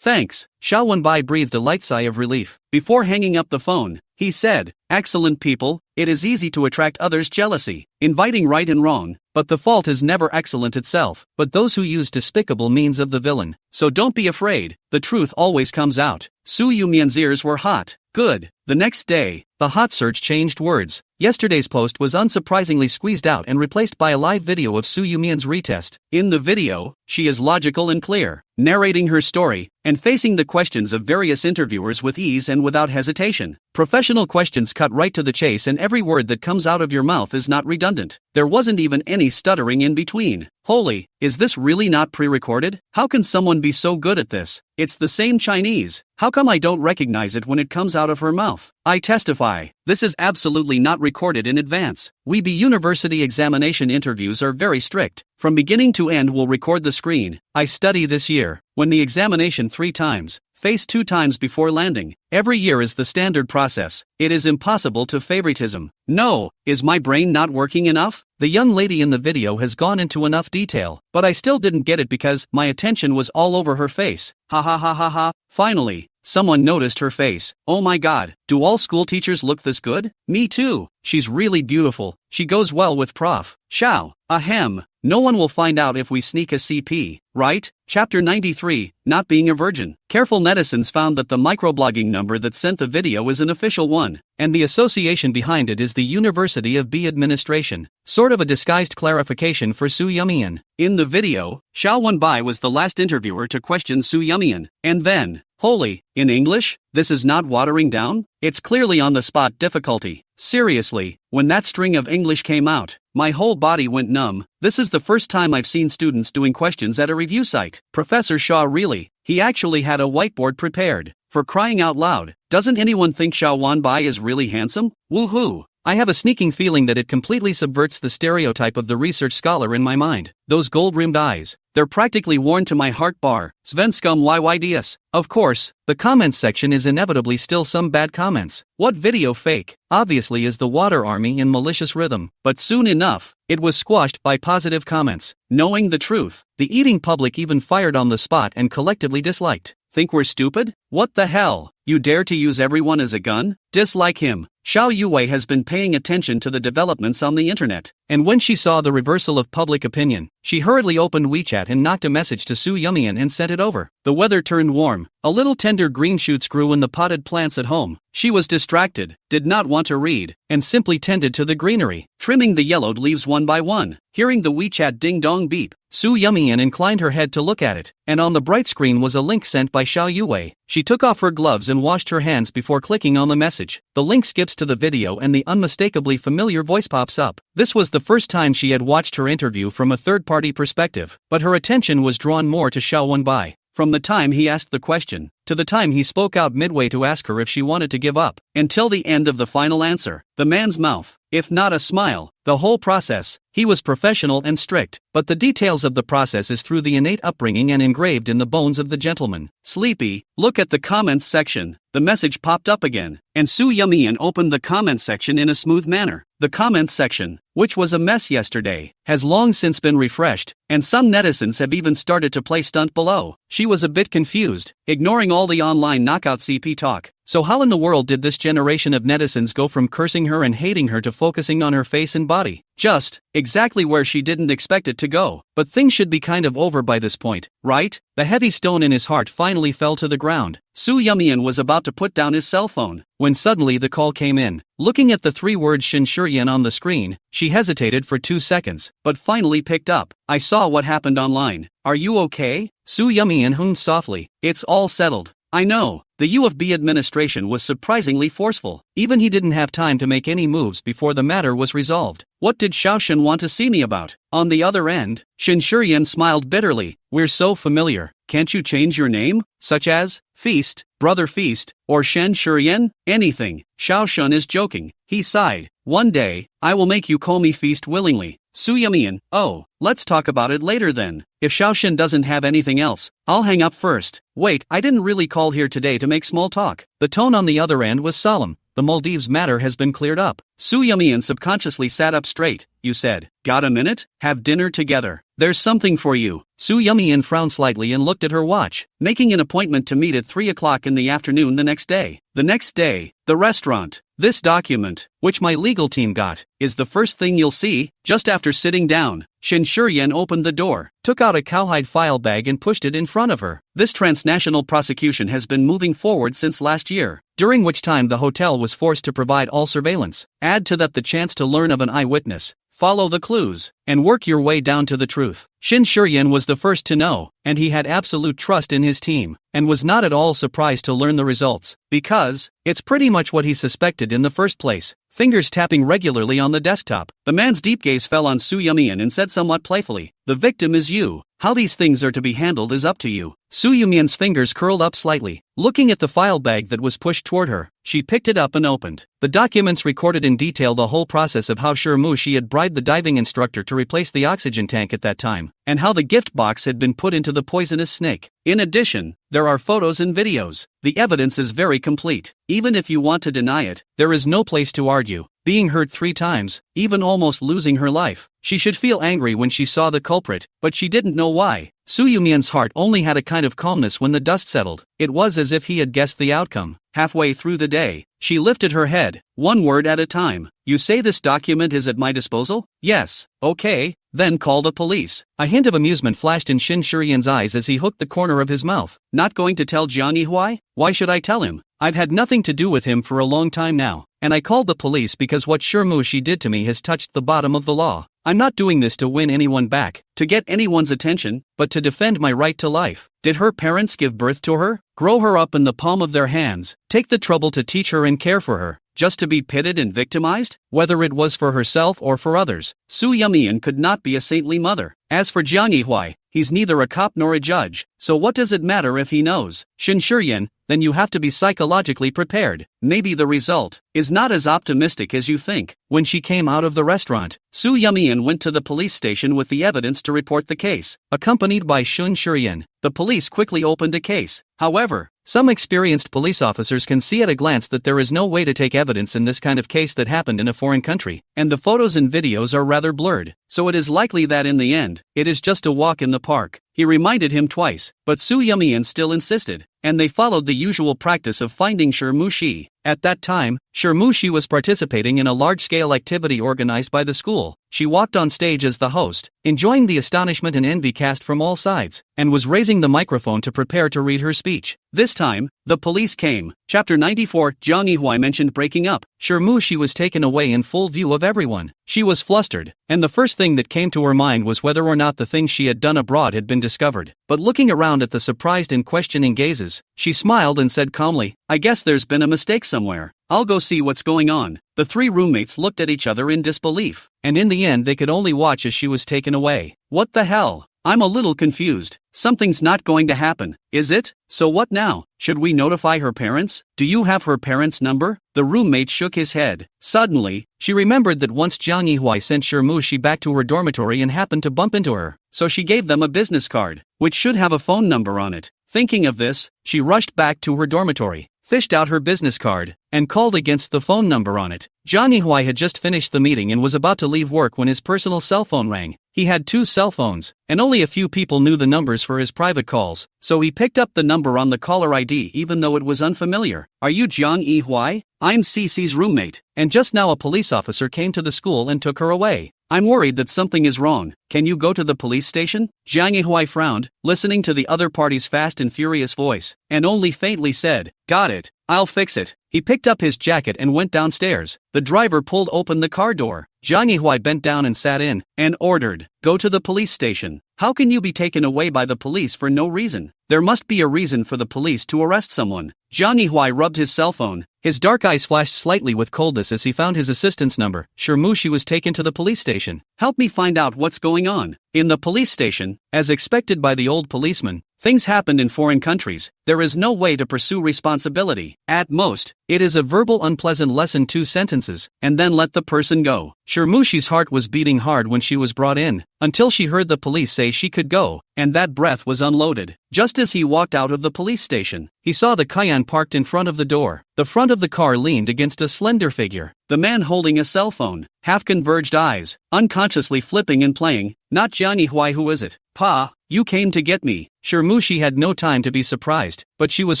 thanks. Xiao Wenbai breathed a light sigh of relief. Before hanging up the phone, he said, excellent people, it is easy to attract others' jealousy, inviting right and wrong, but the fault is never excellent itself, but those who use despicable means of the villain. So don't be afraid, the truth always comes out. Su Yumian's ears were hot. Good. The next day, the hot search changed words. Yesterday's post was unsurprisingly squeezed out and replaced by a live video of Su Yumian's retest. In the video, she is logical and clear, narrating her story, and facing the questions of various interviewers with ease and without hesitation. Professional questions cut right to the chase and every word that comes out of your mouth is not redundant. There wasn't even any stuttering in between. Holy, is this really not pre-recorded? How can someone be so good at this? It's the same Chinese. How come I don't recognize it when it comes out of her mouth? I testify, this is absolutely not recorded in advance. WeBe University examination interviews are very strict. From beginning to end we'll record the screen. I study this year. When the examination 3 times, face 2 times before landing. Every year is the standard process. It is impossible to favoritism. No, is my brain not working enough? The young lady in the video has gone into enough detail, but I still didn't get it because my attention was all over her face. Ha ha ha ha ha. Finally, someone noticed her face. Oh my god, do all school teachers look this good? Me too. She's really beautiful. She goes well with Prof. Xiao. Ahem. No one will find out if we sneak a CP, right? Chapter 93, Not Being a Virgin. Careful netizens found that the microblogging number that sent the video is an official one, and the association behind it is the University of B Administration. Sort of a disguised clarification for Su Yumian. In the video, Xiao Wenbai was the last interviewer to question Su Yumian, and then, holy, in English? This is not watering down? It's clearly on the spot difficulty. Seriously, when that string of English came out, my whole body went numb. This is the first time I've seen students doing questions at a review site. Professor Shaw really, he actually had a whiteboard prepared. For crying out loud, doesn't anyone think Xiao Wenbai is really handsome? Woohoo! I have a sneaking feeling that it completely subverts the stereotype of the research scholar in my mind. Those gold-rimmed eyes, they're practically worn to my heart bar. Svenskam yyds. Of course, the comments section is inevitably still some bad comments. What video fake? Obviously is the water army in malicious rhythm. But soon enough, it was squashed by positive comments. Knowing the truth, the eating public even fired on the spot and collectively disliked. Think we're stupid? What the hell? You dare to use everyone as a gun? Dislike him. Xiao Yuwei has been paying attention to the developments on the internet, and when she saw the reversal of public opinion, she hurriedly opened WeChat and knocked a message to Su Yumian and sent it over. The weather turned warm. A little tender green shoots grew in the potted plants at home. She was distracted, did not want to read, and simply tended to the greenery, trimming the yellowed leaves one by one. Hearing the WeChat ding-dong beep, Su Yumian inclined her head to look at it, and on the bright screen was a link sent by Xiao Yuwei. She took off her gloves and washed her hands before clicking on the message. The link skips to the video and the unmistakably familiar voice pops up. This was the first time she had watched her interview from a third-party perspective, but her attention was drawn more to Xiao Wenbai. From the time he asked the question, to the time he spoke out midway to ask her if she wanted to give up, until the end of the final answer, the man's mouth, if not a smile, the whole process, he was professional and strict, but the details of the process is through the innate upbringing and engraved in the bones of the gentleman. Sleepy, look at the comments section. The message popped up again, and Su Yumian opened the comments section in a smooth manner. The comments section, which was a mess yesterday, has long since been refreshed, and some netizens have even started to play stunt below. She was a bit confused, ignoring all the online knockout CP talk. So how in the world did this generation of netizens go from cursing her and hating her to focusing on her face and body? Just, exactly where she didn't expect it to go. But things should be kind of over by this point, right? The heavy stone in his heart finally fell to the ground. Su Yumian was about to put down his cell phone, when suddenly the call came in. Looking at the three words Shinshurian on the screen, she hesitated for 2 seconds, but finally picked up. I saw what happened online. Are you okay? Su Yumian hummed softly. It's all settled. I know. The U of B administration was surprisingly forceful. Even he didn't have time to make any moves before the matter was resolved. What did Xiaoshen want to see me about? On the other end, Shinshurian smiled bitterly. We're so familiar. Can't you change your name? Such as Feast, Brother Feast, or Shen Shurian? Anything. Xiaoshen is joking. He sighed. One day, I will make you call me Feast willingly. Su Yumian, oh, let's talk about it later then. If Xiaoshen doesn't have anything else, I'll hang up first. Wait, I didn't really call here today to make small talk. The tone on the other end was solemn. The Maldives matter has been cleared up. Su Yumian subconsciously sat up straight. You said, got a minute? Have dinner together. There's something for you. Su Yumian frowned slightly and looked at her watch, making an appointment to meet at 3 o'clock in the afternoon the next day. The next day, the restaurant. This document, which my legal team got, is the first thing you'll see. Just after sitting down, Shinshurian opened the door, took out a cowhide file bag and pushed it in front of her. This transnational prosecution has been moving forward since last year, during which time the hotel was forced to provide all surveillance. Add to that the chance to learn of an eyewitness, follow the clues, and work your way down to the truth. Shinshurian was the first to know, and he had absolute trust in his team, and was not at all surprised to learn the results, because it's pretty much what he suspected in the first place. Fingers tapping regularly on the desktop, the man's deep gaze fell on Su Yumian and said somewhat playfully, the victim is you. How these things are to be handled is up to you. Su Yumian's fingers curled up slightly. Looking at the file bag that was pushed toward her, she picked it up and opened. The documents recorded in detail the whole process of how Shirmushi had bribed the diving instructor to replace the oxygen tank at that time, and how the gift box had been put into the poisonous snake. In addition, there are photos and videos. The evidence is very complete. Even if you want to deny it, there is no place to argue. Being hurt 3 times, even almost losing her life. She should feel angry when she saw the culprit, but she didn't know why. Su Yumian's heart only had a kind of calmness when the dust settled. It was as if he had guessed the outcome. Halfway through the day, she lifted her head, one word at a time. You say this document is at my disposal? Yes. Okay, then call the police. A hint of amusement flashed in Shinshurian's eyes as he hooked the corner of his mouth. Not going to tell Jiang Yihui? Why should I tell him? I've had nothing to do with him for a long time now, and I called the police because what Shirmushi did to me has touched the bottom of the law. I'm not doing this to win anyone back, to get anyone's attention, but to defend my right to life. Did her parents give birth to her, grow her up in the palm of their hands, take the trouble to teach her and care for her, just to be pitted and victimized? Whether it was for herself or for others, Su Yumian could not be a saintly mother. As for Jiang Yihui, he's neither a cop nor a judge, so what does it matter if he knows? Shinshurian, then you have to be psychologically prepared. Maybe the result is not as optimistic as you think. When she came out of the restaurant, Soo Yumian went to the police station with the evidence to report the case. Accompanied by Shun Shurian, the police quickly opened a case. However, some experienced police officers can see at a glance that there is no way to take evidence in this kind of case that happened in a foreign country, and the photos and videos are rather blurred, so it is likely that in the end, it is just a walk in the park. He reminded him twice, but Soo Yumian still insisted, and they followed the usual practice of finding Shirmushi. At that time, Shirmushi was participating in a large-scale activity organized by the school. She walked on stage as the host, enjoying the astonishment and envy cast from all sides, and was raising the microphone to prepare to read her speech. This time, the police came. Chapter 94. Jiang Yihui mentioned breaking up. Shirmushi was taken away in full view of everyone. She was flustered, and the first thing that came to her mind was whether or not the things she had done abroad had been discovered. But looking around at the surprised and questioning gazes, she smiled and said calmly, "I guess there's been a mistake somewhere. I'll go see what's going on." The three roommates looked at each other in disbelief, and in the end they could only watch as she was taken away. What the hell? I'm a little confused. Something's not going to happen, is it? So what now? Should we notify her parents? Do you have her parents' number? The roommate shook his head. Suddenly, she remembered that once Jiang Yihui sent Shirmushi back to her dormitory and happened to bump into her, so she gave them a business card, which should have a phone number on it. Thinking of this, she rushed back to her dormitory, fished out her business card, and called against the phone number on it. Jiang Yihui had just finished the meeting and was about to leave work when his personal cell phone rang. He had 2 cell phones, and only a few people knew the numbers for his private calls, so he picked up the number on the caller ID even though it was unfamiliar. "Are you Jiang Yihui? I'm Cece's roommate, and just now a police officer came to the school and took her away. I'm worried that something is wrong. Can you go to the police station?" Jiang Yihui frowned, listening to the other party's fast and furious voice, and only faintly said, "Got it. I'll fix it." He picked up his jacket and went downstairs. The driver pulled open the car door. Jiang Yihui bent down and sat in, and ordered, "Go to the police station." How can you be taken away by the police for no reason? There must be a reason for the police to arrest someone. Jiang Yihui rubbed his cell phone. His dark eyes flashed slightly with coldness as he found his assistant's number. Shirmushi was taken to the police station. "Help me find out what's going on." In the police station, as expected by the old policeman, things happened in foreign countries. There is no way to pursue responsibility. At most, it is a verbal unpleasant lesson, 2 sentences, and then let the person go. Shirmushi's heart was beating hard when she was brought in, until she heard the police say she could go, and that breath was unloaded. Just as he walked out of the police station, he saw the Cayenne parked in front of the door. The front of the car leaned against a slender figure, the man holding a cell phone, half-converged eyes, unconsciously flipping and playing. "Not Jiang Yihui, who is it? Pa, you came to get me." Shirmushi had no time to be surprised, but she was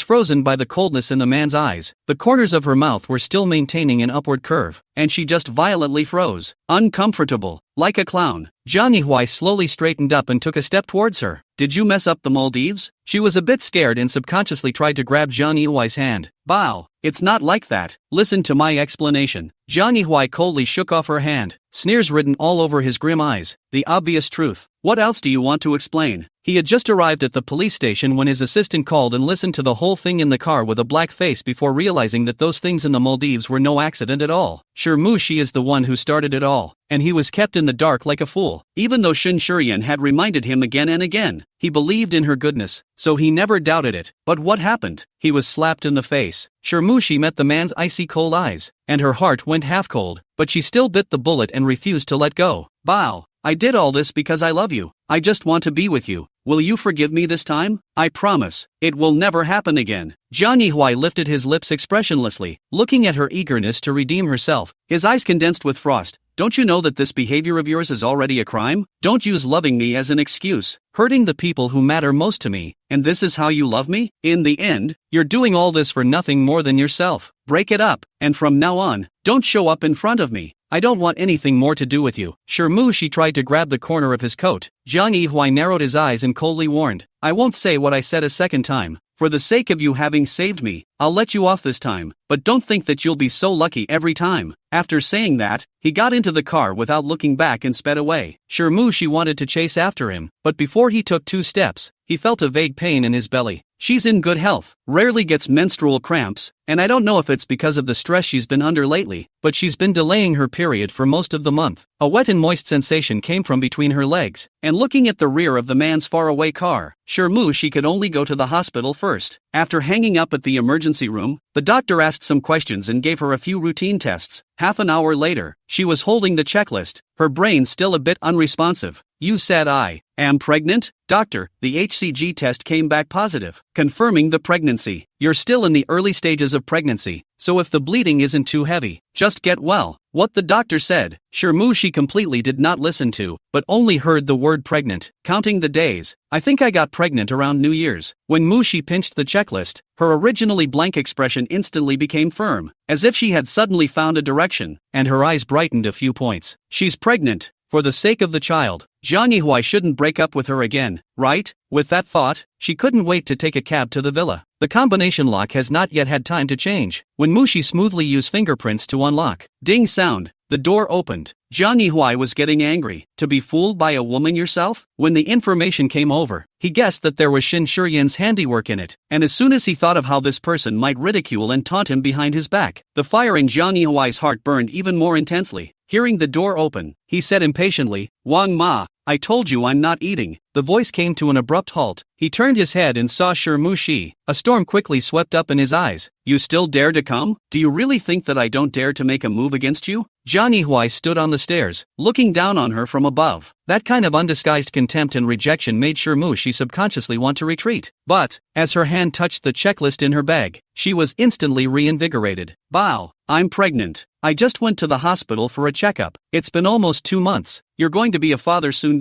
frozen by the coldness in the man's eyes. The corners of her mouth were still maintaining an upward curve, and she just violently froze. Uncomfortable, like a clown. Jiang Yihui slowly straightened up and took a step towards her. "Did you mess up the Maldives?" She was a bit scared and subconsciously tried to grab Jiang Yihui's hand. "Bao, it's not like that. Listen to my explanation." Jiang Yihui coldly shook off her hand, sneers written all over his grim eyes. "The obvious truth. What else do you want to explain?" He had just arrived at the police station when his assistant called and listened to the whole thing in the car with a black face before realizing that those things in the Maldives were no accident at all. Shirmushi is the one who started it all, and he was kept in the dark like a fool. Even though Shun Shurian had reminded him again and again, he believed in her goodness, so he never doubted it. But what happened? He was slapped in the face. Shirmushi met the man's icy cold eyes, and her heart went half cold, but she still bit the bullet and refused to let go. "Bao, I did all this because I love you. I just want to be with you. Will you forgive me this time? I promise, it will never happen again." Jiang Yihui lifted his lips expressionlessly, looking at her eagerness to redeem herself. His eyes condensed with frost. "Don't you know that this behavior of yours is already a crime? Don't use loving me as an excuse. Hurting the people who matter most to me, and this is how you love me? In the end, you're doing all this for nothing more than yourself. Break it up, and from now on, don't show up in front of me. I don't want anything more to do with you." Shirmushi tried to grab the corner of his coat. Jiang Yihui narrowed his eyes and coldly warned, "I won't say what I said a second time. For the sake of you having saved me, I'll let you off this time, but don't think that you'll be so lucky every time." After saying that, he got into the car without looking back and sped away. Shirmushi wanted to chase after him, but before he took 2 steps, he felt a vague pain in his belly. She's in good health, rarely gets menstrual cramps, and I don't know if it's because of the stress she's been under lately, but she's been delaying her period for most of the month. A wet and moist sensation came from between her legs, and looking at the rear of the man's faraway car, Sure she could only go to the hospital first. After hanging up at the emergency room, the doctor asked some questions and gave her a few routine tests. Half an hour later, she was holding the checklist, her brain still a bit unresponsive. "You said I am pregnant?" "Doctor, the HCG test came back positive, confirming the pregnancy. You're still in the early stages of pregnancy, so if the bleeding isn't too heavy, just get well." What the doctor said, she completely did not listen to, but only heard the word pregnant. Counting the days, "I think I got pregnant around New Year's." When Mushi pinched the checklist, her originally blank expression instantly became firm, as if she had suddenly found a direction, and her eyes brightened a few points. "She's pregnant. For the sake of the child, Zhang Yihua shouldn't break up with her again, right?" With that thought, she couldn't wait to take a cab to the villa. The combination lock has not yet had time to change. When Mushi smoothly used fingerprints to unlock, ding sound, the door opened. Zhang Yihua was getting angry. To be fooled by a woman yourself? When the information came over, he guessed that there was Shin Shiyan's handiwork in it, and as soon as he thought of how this person might ridicule and taunt him behind his back, the fire in Zhang Yihua's heart burned even more intensely. Hearing the door open, he said impatiently, "Wang Ma, I told you I'm not eating." The voice came to an abrupt halt. He turned his head and saw Mushi. A storm quickly swept up in his eyes. "You still dare to come? Do you really think that I don't dare to make a move against you?" Zhang Yihua stood on the stairs, looking down on her from above. That kind of undisguised contempt and rejection made Mushi subconsciously want to retreat. But, as her hand touched the checklist in her bag, she was instantly reinvigorated. "Bao, I'm pregnant. I just went to the hospital for a checkup. It's been almost 2 months. You're going to be a father soon.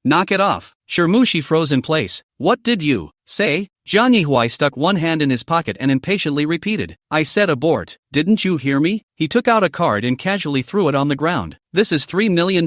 Knock it off." Mushi froze in place. "What did you say?" Zhang Yihua stuck one hand in his pocket and impatiently repeated, "I said abort. Didn't you hear me?" He took out a card and casually threw it on the ground. "This is $3 million.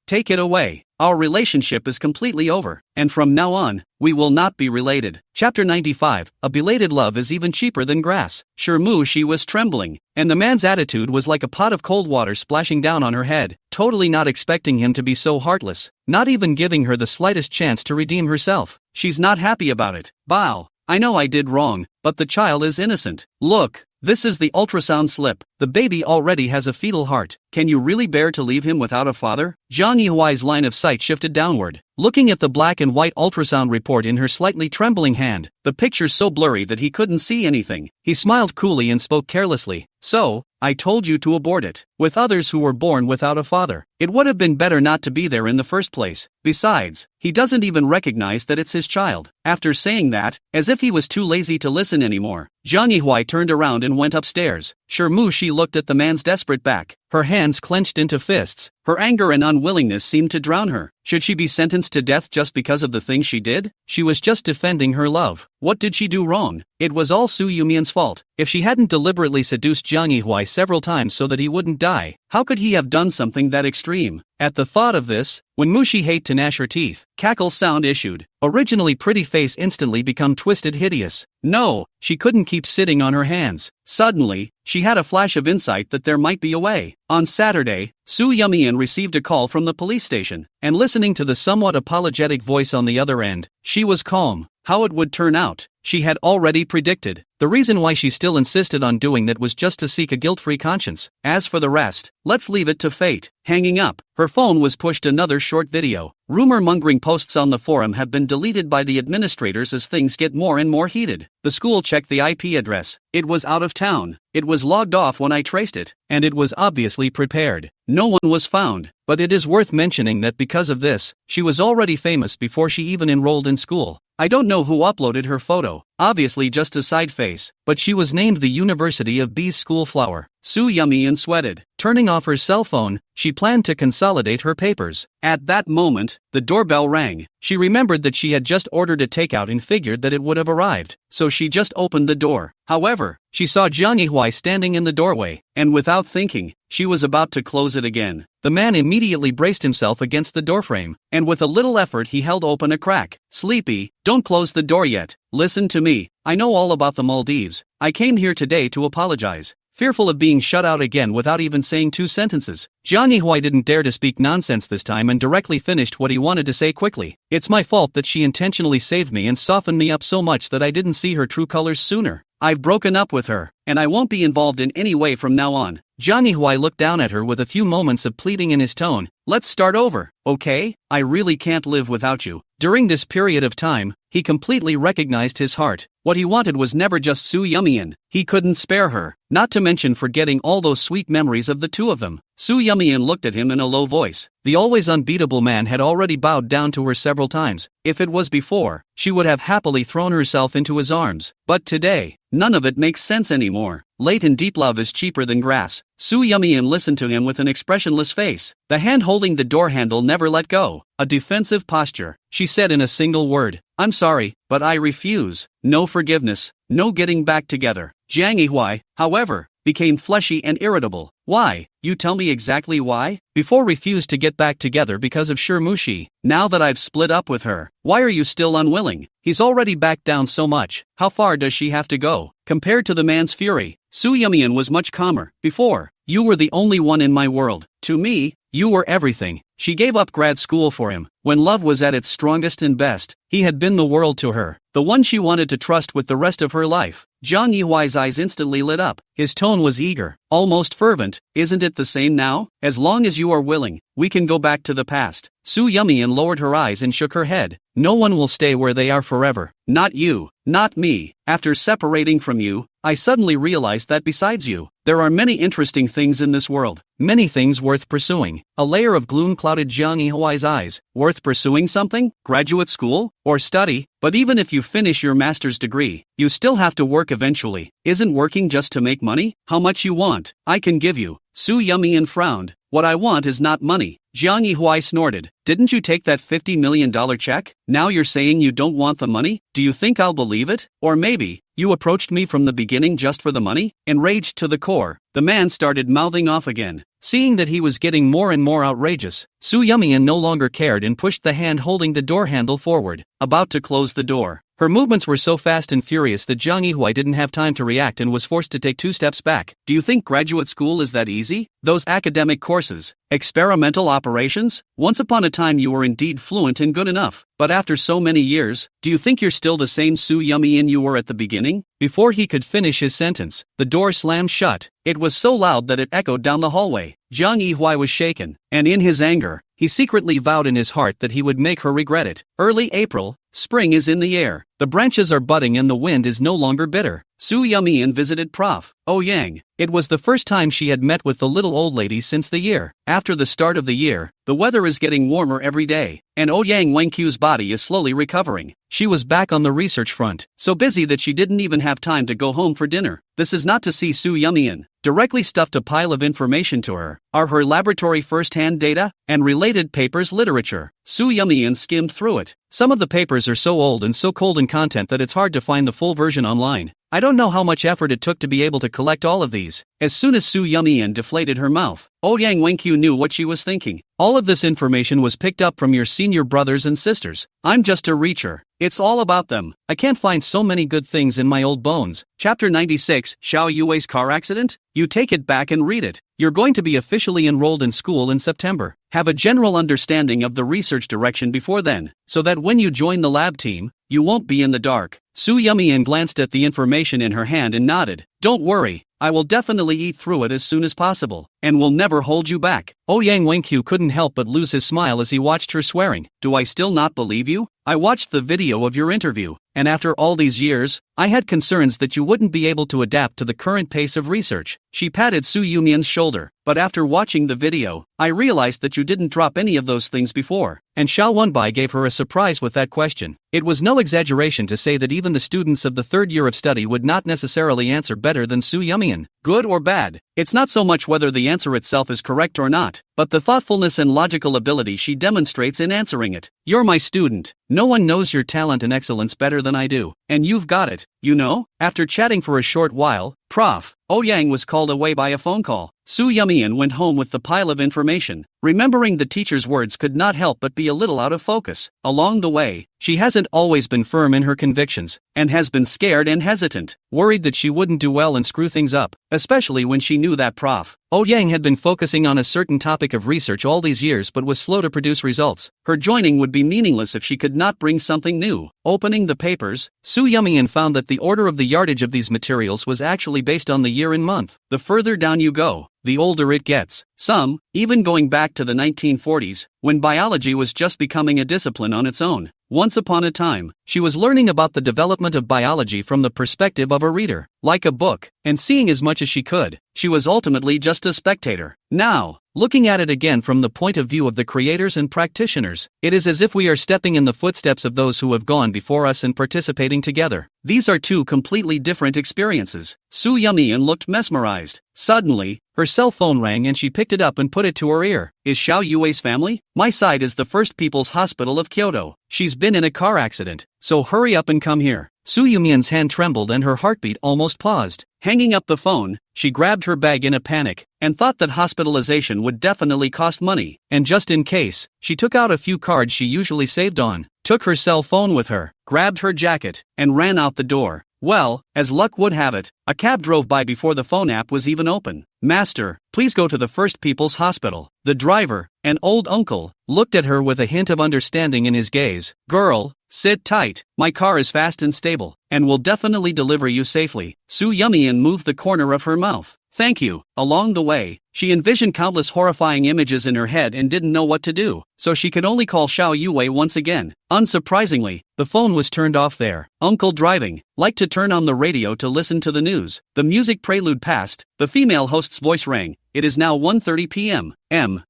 Take it away. Our relationship is completely over, and from now on, we will not be related." Chapter 95, A Belated Love is Even Cheaper Than Grass. Mushi was trembling, and the man's attitude was like a pot of cold water splashing down on her head, totally not expecting him to be so heartless, not even giving her the slightest chance to redeem herself. She's not happy about it. "Bao, I know I did wrong, but the child is innocent. Look, this is the ultrasound slip. The baby already has a fetal heart. Can you really bear to leave him without a father?" Zhang Yihua's line of sight shifted downward, looking at the black and white ultrasound report in her slightly trembling hand, the picture so blurry that he couldn't see anything. He smiled coolly and spoke carelessly, "So, I told you to abort it. With others who were born without a father, it would have been better not to be there in the first place. Besides, he doesn't even recognize that it's his child." After saying that, as if he was too lazy to listen anymore, Zhang Yihua turned around and went upstairs. Mushi looked at the man's desperate back, her hands clenched into fists. Her anger and unwillingness seemed to drown her. Should she be sentenced to death just because of the things she did? She was just defending her love. What did she do wrong? It was all Su Yumian's fault. If she hadn't deliberately seduced Zhang Yihua several times so that he wouldn't die, how could he have done something that extreme? At the thought of this, when Mushi hate to gnash her teeth, cackle sound issued. Originally pretty face instantly become twisted hideous. No, she couldn't keep sitting on her hands. Suddenly, she had a flash of insight that there might be a way. On Saturday, Su Yumian received a call from the police station, and listening to the somewhat apologetic voice on the other end, she was calm. How it would turn out, she had already predicted. The reason why she still insisted on doing that was just to seek a guilt-free conscience. As for the rest, let's leave it to fate. Hanging up, her phone was pushed another short video. Rumor-mongering posts on the forum have been deleted by the administrators as things get more and more heated. The school checked the IP address. It was out of town. It was logged off when I traced it, and it was obviously prepared. No one was found, but it is worth mentioning that because of this, she was already famous before she even enrolled in school. I don't know who uploaded her photo, obviously just a side face, but she was named the University of B's school flower. Su Yumian sweated. Turning off her cell phone, she planned to consolidate her papers. At that moment, the doorbell rang. She remembered that she had just ordered a takeout and figured that it would have arrived, so she just opened the door. However, she saw Zhang Yihua standing in the doorway, and without thinking, she was about to close it again. The man immediately braced himself against the doorframe, and with a little effort he held open a crack. "Sleepy, don't close the door yet. Listen to me. I know all about the Maldives. I came here today to apologize. fearful of being shut out again without even saying 2 sentences. Jiang Yihua didn't dare to speak nonsense this time and directly finished what he wanted to say quickly. It's my fault that she intentionally saved me and softened me up so much that I didn't see her true colors sooner. I've broken up with her, and I won't be involved in any way from now on. Jiang Yihua looked down at her with a few moments of pleading in his tone. Let's start over, okay? I really can't live without you. During this period of time, he completely recognized his heart. What he wanted was never just Su Yumian. He couldn't spare her, not to mention forgetting all those sweet memories of the two of them. Su Yumian looked at him in a low voice. The always unbeatable man had already bowed down to her several times. If it was before, she would have happily thrown herself into his arms. But today, none of it makes sense anymore. Latent deep love is cheaper than grass. Su Yumian listened to him with an expressionless face. The hand holding the door handle never let go. A defensive posture. She said in a single word, I'm sorry, but I refuse. No forgiveness, no getting back together. Jiang Yihua, however, became fleshy and irritable. Why? You tell me exactly why? Before refused to get back together because of Shirmushi. Now that I've split up with her, why are you still unwilling? He's already backed down so much. How far does she have to go? Compared to the man's fury, Su Yumian was much calmer. Before, you were the only one in my world. To me, you were everything. She gave up grad school for him. When love was at its strongest and best, he had been the world to her, the one she wanted to trust with the rest of her life. Jiang Yihuai's eyes instantly lit up. His tone was eager, almost fervent. Isn't it the same now? As long as you are willing, we can go back to the past. Su Yumian lowered her eyes and shook her head. No one will stay where they are forever. Not you, not me. After separating from you, I suddenly realized that besides you, there are many interesting things in this world. Many things worth pursuing. A layer of gloom clouded Jiang Yihuai's eyes. Worth pursuing something? Graduate school? Or study? But even if you finish your master's degree, you still have to work eventually. Isn't working just to make money? How much you want, I can give you. Su Yumian frowned. What I want is not money. Jiang Yihua snorted. Didn't you take that $50 million check? Now you're saying you don't want the money? Do you think I'll believe it? Or maybe, you approached me from the beginning just for the money? Enraged to the core, the man started mouthing off again. Seeing that he was getting more and more outrageous, Su Yumian no longer cared and pushed the hand holding the door handle forward, about to close the door. Her movements were so fast and furious that Jiang Yihua didn't have time to react and was forced to take 2 steps back. Do you think graduate school is that easy? Those academic courses, experimental operations? Once upon a time you were indeed fluent and good enough, but after so many years, do you think you're still the same Su Yumian you were at the beginning? Before he could finish his sentence, the door slammed shut. It was so loud that it echoed down the hallway. Jiang Yihua was shaken, and in his anger, he secretly vowed in his heart that he would make her regret it. Early April, spring is in the air. The branches are budding and the wind is no longer bitter. Su Yumian visited Prof. Yang. It was the first time she had met with the little old lady since the year. After the start of the year, the weather is getting warmer every day, and Yang Wenqiu's body is slowly recovering. She was back on the research front, so busy that she didn't even have time to go home for dinner. This is not to see Su Yumian directly stuffed a pile of information to her. Are her laboratory first-hand data and related papers literature? Su Yumian skimmed through it. Some of the papers are so old and so cold in content that it's hard to find the full version online. I don't know how much effort it took to be able to collect all of these. As soon as Su Yumian deflated her mouth, Yang Wenqiu knew what she was thinking. All of this information was picked up from your senior brothers and sisters. I'm just a reacher. It's all about them. I can't find so many good things in my old bones. Chapter 96, Xiao Yue's car accident? You take it back and read it. You're going to be officially enrolled in school in September. Have a general understanding of the research direction before then, so that when you join the lab team, you won't be in the dark. Su Yumian glanced at the information in her hand and nodded. Don't worry, I will definitely eat through it as soon as possible, and will never hold you back. Yang Wenqiu couldn't help but lose his smile as he watched her swearing. Do I still not believe you? I watched the video of your interview, and after all these years, I had concerns that you wouldn't be able to adapt to the current pace of research. She patted Su Yumian's shoulder. But after watching the video, I realized that you didn't drop any of those things before. And Xiao Wenbai gave her a surprise with that question. It was no exaggeration to say that even the students of the 3rd year of study would not necessarily answer better than Su Yumian. Good or bad, it's not so much whether the answer itself is correct or not, but the thoughtfulness and logical ability she demonstrates in answering it. You're my student. No one knows your talent and excellence better than I do. And you've got it, you know? After chatting for a short while, Prof. Yang was called away by a phone call. Su Yumian went home with the pile of information. Remembering the teacher's words could not help but be a little out of focus. Along the way, she hasn't always been firm in her convictions, and has been scared and hesitant, worried that she wouldn't do well and screw things up, especially when she knew that Prof. Yang had been focusing on a certain topic of research all these years but was slow to produce results. Her joining would be meaningless if she could not bring something new. Opening the papers, Su Yumian found that the order of the yardage of these materials was actually based on the year and month. The further down you go, the older it gets. Some, even going back to the 1940s, when biology was just becoming a discipline on its own. Once upon a time, she was learning about the development of biology from the perspective of a reader, like a book, and seeing as much as she could. She was ultimately just a spectator. Now, looking at it again from the point of view of the creators and practitioners, it is as if we are stepping in the footsteps of those who have gone before us and participating together. These are two completely different experiences. Su Yumian looked mesmerized. Suddenly, her cell phone rang and she picked it up and put it to her ear. Is Xiao Yue's family? My side is the First People's Hospital of Kyoto. She's been in a car accident, so hurry up and come here. Su Yumian's hand trembled and her heartbeat almost paused. Hanging up the phone, she grabbed her bag in a panic, and thought that hospitalization would definitely cost money, and just in case, she took out a few cards she usually saved on, took her cell phone with her, grabbed her jacket, and ran out the door. Well, as luck would have it, a cab drove by before the phone app was even open. Master, please go to the First People's Hospital. The driver, an old uncle, looked at her with a hint of understanding in his gaze. Girl, sit tight, my car is fast and stable, and will definitely deliver you safely. Su Yumian moved the corner of her mouth. Thank you. Along the way, she envisioned countless horrifying images in her head and didn't know what to do, so she could only call Xiao Yue once again. Unsurprisingly, the phone was turned off there. Uncle driving, liked to turn on the radio to listen to the news. The music prelude passed, the female host's voice rang. It is now 1:30 p.m.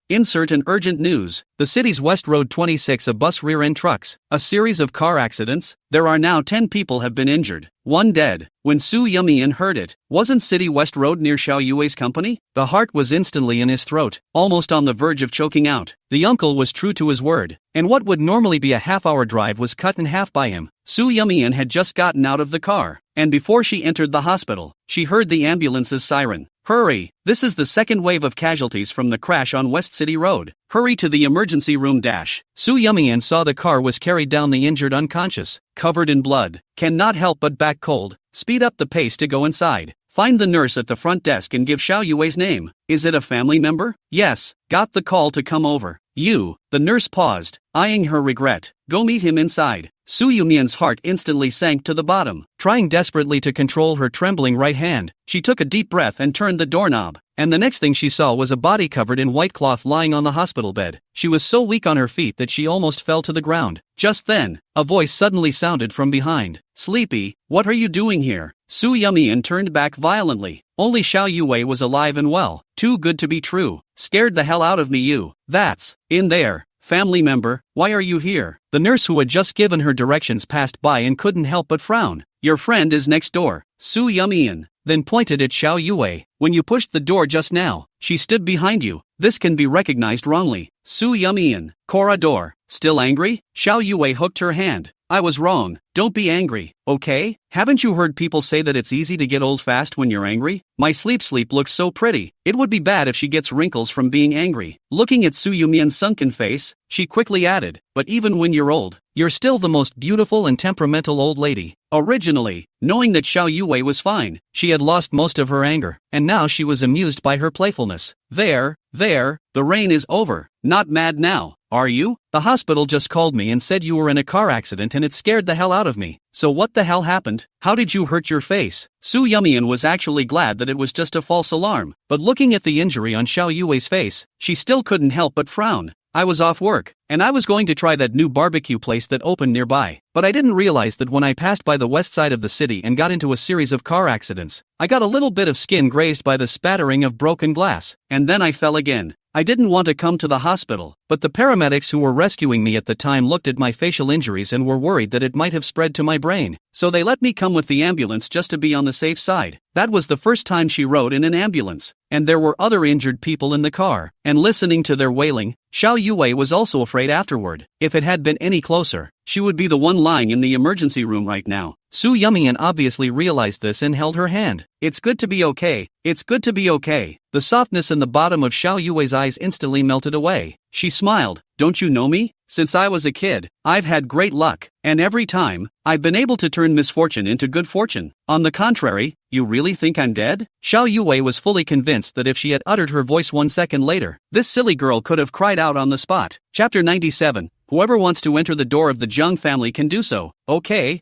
Insert an urgent news. The city's West Road 26 a bus rear-end trucks. A series of car accidents. There are now 10 people have been injured. 1 dead. When Su Yumian heard it, wasn't City West Road near Xiao Yue's company? The heart was instantly in his throat, almost on the verge of choking out. The uncle was true to his word, and what would normally be a half-hour drive was cut in half by him. Su Yumian had just gotten out of the car, and before she entered the hospital, she heard the ambulance's siren. Hurry! This is the second wave of casualties from the crash on West City Road. Hurry to the emergency room dash. Su Yumian saw the car was carried down the injured unconscious, covered in blood. Cannot help but back cold. Speed up the pace to go inside. Find the nurse at the front desk and give Xiao Yue's name. Is it a family member? Yes. Got the call to come over. You. The nurse paused, eyeing her regret. Go meet him inside. Su Yumian's heart instantly sank to the bottom. Trying desperately to control her trembling right hand, she took a deep breath and turned the doorknob. And the next thing she saw was a body covered in white cloth lying on the hospital bed. She was so weak on her feet that she almost fell to the ground. Just then, a voice suddenly sounded from behind. Sleepy, what are you doing here? Su Yumian turned back violently. Only Xiao Yue was alive and well. Too good to be true. Scared the hell out of me you. That's, in there. Family member, why are you here? The nurse who had just given her directions passed by and couldn't help but frown. Your friend is next door. Su Yumian then pointed at Xiao Yue. When you pushed the door just now, she stood behind you. This can be recognized wrongly. Su Yumian, corridor. Still angry? Xiao Yue hooked her hand. I was wrong. Don't be angry, okay? Haven't you heard people say that it's easy to get old fast when you're angry? My sleep looks so pretty. It would be bad if she gets wrinkles from being angry. Looking at Su Yumian's sunken face, she quickly added, but even when you're old, you're still the most beautiful and temperamental old lady. Originally, knowing that Xiao Yue was fine, she had lost most of her anger, and now she was amused by her playfulness. There, the rain is over. Not mad now, are you? The hospital just called me and said you were in a car accident and it scared the hell out of me. So what the hell happened? How did you hurt your face? Su Yumian was actually glad that it was just a false alarm, but looking at the injury on Xiao Yue's face, she still couldn't help but frown. I was off work, and I was going to try that new barbecue place that opened nearby, but I didn't realize that when I passed by the west side of the city and got into a series of car accidents, I got a little bit of skin grazed by the spattering of broken glass, and then I fell again. I didn't want to come to the hospital, but the paramedics who were rescuing me at the time looked at my facial injuries and were worried that it might have spread to my brain, so they let me come with the ambulance just to be on the safe side. That was the first time she rode in an ambulance, and there were other injured people in the car, and listening to their wailing, Xiao Yue was also afraid afterward. If it had been any closer, she would be the one lying in the emergency room right now. Su Yumian obviously realized this and held her hand. It's good to be okay. It's good to be okay. The softness in the bottom of Xiao Yue's eyes instantly melted away. She smiled. Don't you know me? Since I was a kid, I've had great luck, and every time, I've been able to turn misfortune into good fortune. On the contrary, you really think I'm dead? Xiao Yue was fully convinced that if she had uttered her voice 1 second later, this silly girl could have cried out on the spot. Chapter 97. Whoever wants to enter the door of the Zhang family can do so. Okay,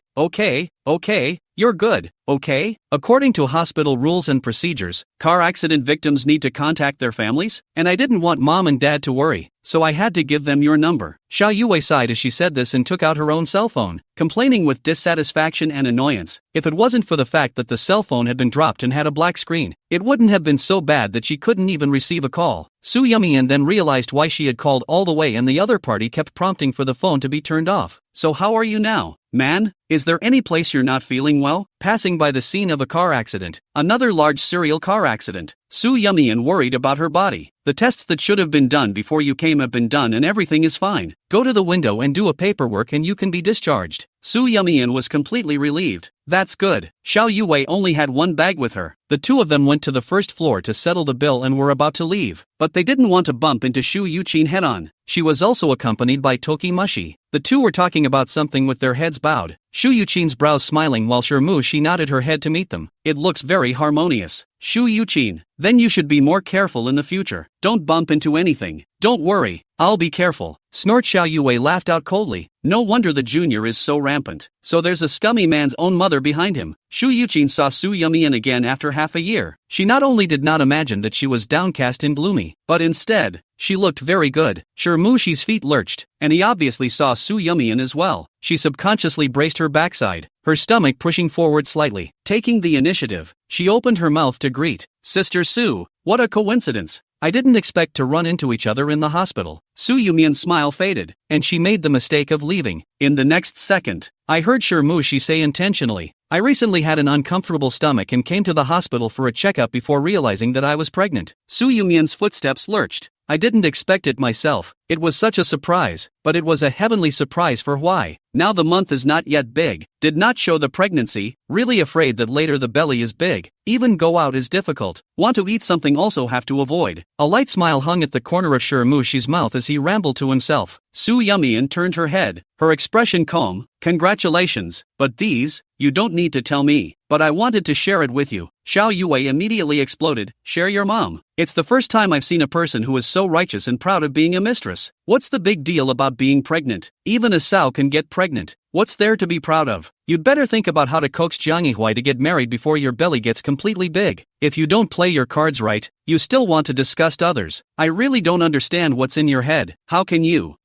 you're good, okay? According to hospital rules and procedures, car accident victims need to contact their families, and I didn't want mom and dad to worry, so I had to give them your number. Xiao Yue sighed as she said this and took out her own cell phone, complaining with dissatisfaction and annoyance. If it wasn't for the fact that the cell phone had been dropped and had a black screen, it wouldn't have been so bad that she couldn't even receive a call. Su Yumian then realized why she had called all the way and the other party kept prompting for the phone to be turned off. So how are you now, man? Is there any place you're not feeling well? Passing by the scene of a car accident, another large serial car accident. Su Yumian worried about her body. The tests that should have been done before you came have been done and everything is fine. Go to the window and do a paperwork and you can be discharged. Su Yumian was completely relieved. That's good. Xiao Yue only had one bag with her. The two of them went to the first floor to settle the bill and were about to leave, but they didn't want to bump into Shu Yuqin head-on. She was also accompanied by Toki Mushi. The two were talking about something with their heads bowed. Shu Yuqin's brows smiling while Shi nodded her head to meet them. It looks very harmonious. Shu Yuqin, then you should be more careful in the future. Don't bump into anything. Don't worry, I'll be careful. Snort. Xiao Yue laughed out coldly. No wonder the junior is so rampant. So there's a scummy man's own mother behind him. Shu Yuqin saw Su Yumian again after half a year. She not only did not imagine that she was downcast and gloomy, but instead, she looked very good. Mushi's feet lurched, and he obviously saw Su Yumian as well. She subconsciously braced her backside, her stomach pushing forward slightly. Taking the initiative, she opened her mouth to greet. Sister Su, what a coincidence. I didn't expect to run into each other in the hospital. Su Yumian's smile faded, and she made the mistake of leaving. In the next second, I heard Mushi say intentionally, I recently had an uncomfortable stomach and came to the hospital for a checkup before realizing that I was pregnant. Su Yumian's footsteps lurched. I didn't expect it myself. It was such a surprise, but it was a heavenly surprise for why. Now the month is not yet big, did not show the pregnancy, really afraid that later the belly is big, even go out is difficult, want to eat something also have to avoid. A light smile hung at the corner of Mushi's mouth as he rambled to himself. Su Yumian turned her head, her expression calm. Congratulations, but these, you don't need to tell me, but I wanted to share it with you. Xiao Yue immediately exploded, share your mom. It's the first time I've seen a person who is so righteous and proud of being a mistress. What's the big deal about being pregnant? Even a sow can get pregnant. What's there to be proud of? You'd better think about how to coax Jiang Yihui to get married before your belly gets completely big. If you don't play your cards right, you still want to disgust others. I really don't understand what's in your head. How can you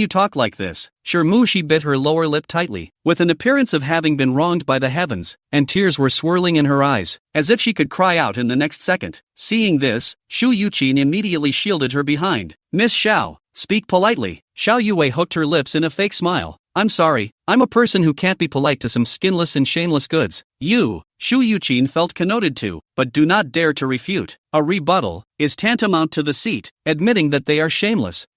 talk like this? Mushi bit her lower lip tightly, with an appearance of having been wronged by the heavens, and tears were swirling in her eyes, as if she could cry out in the next second. Seeing this, Shu Yuqin immediately shielded her behind. Miss Xiao, speak politely. Xiao Yue hooked her lips in a fake smile. I'm sorry, I'm a person who can't be polite to some skinless and shameless goods. You, Shu Yuqin felt connoted to, but do not dare to refute. A rebuttal is tantamount to the seat, admitting that they are shameless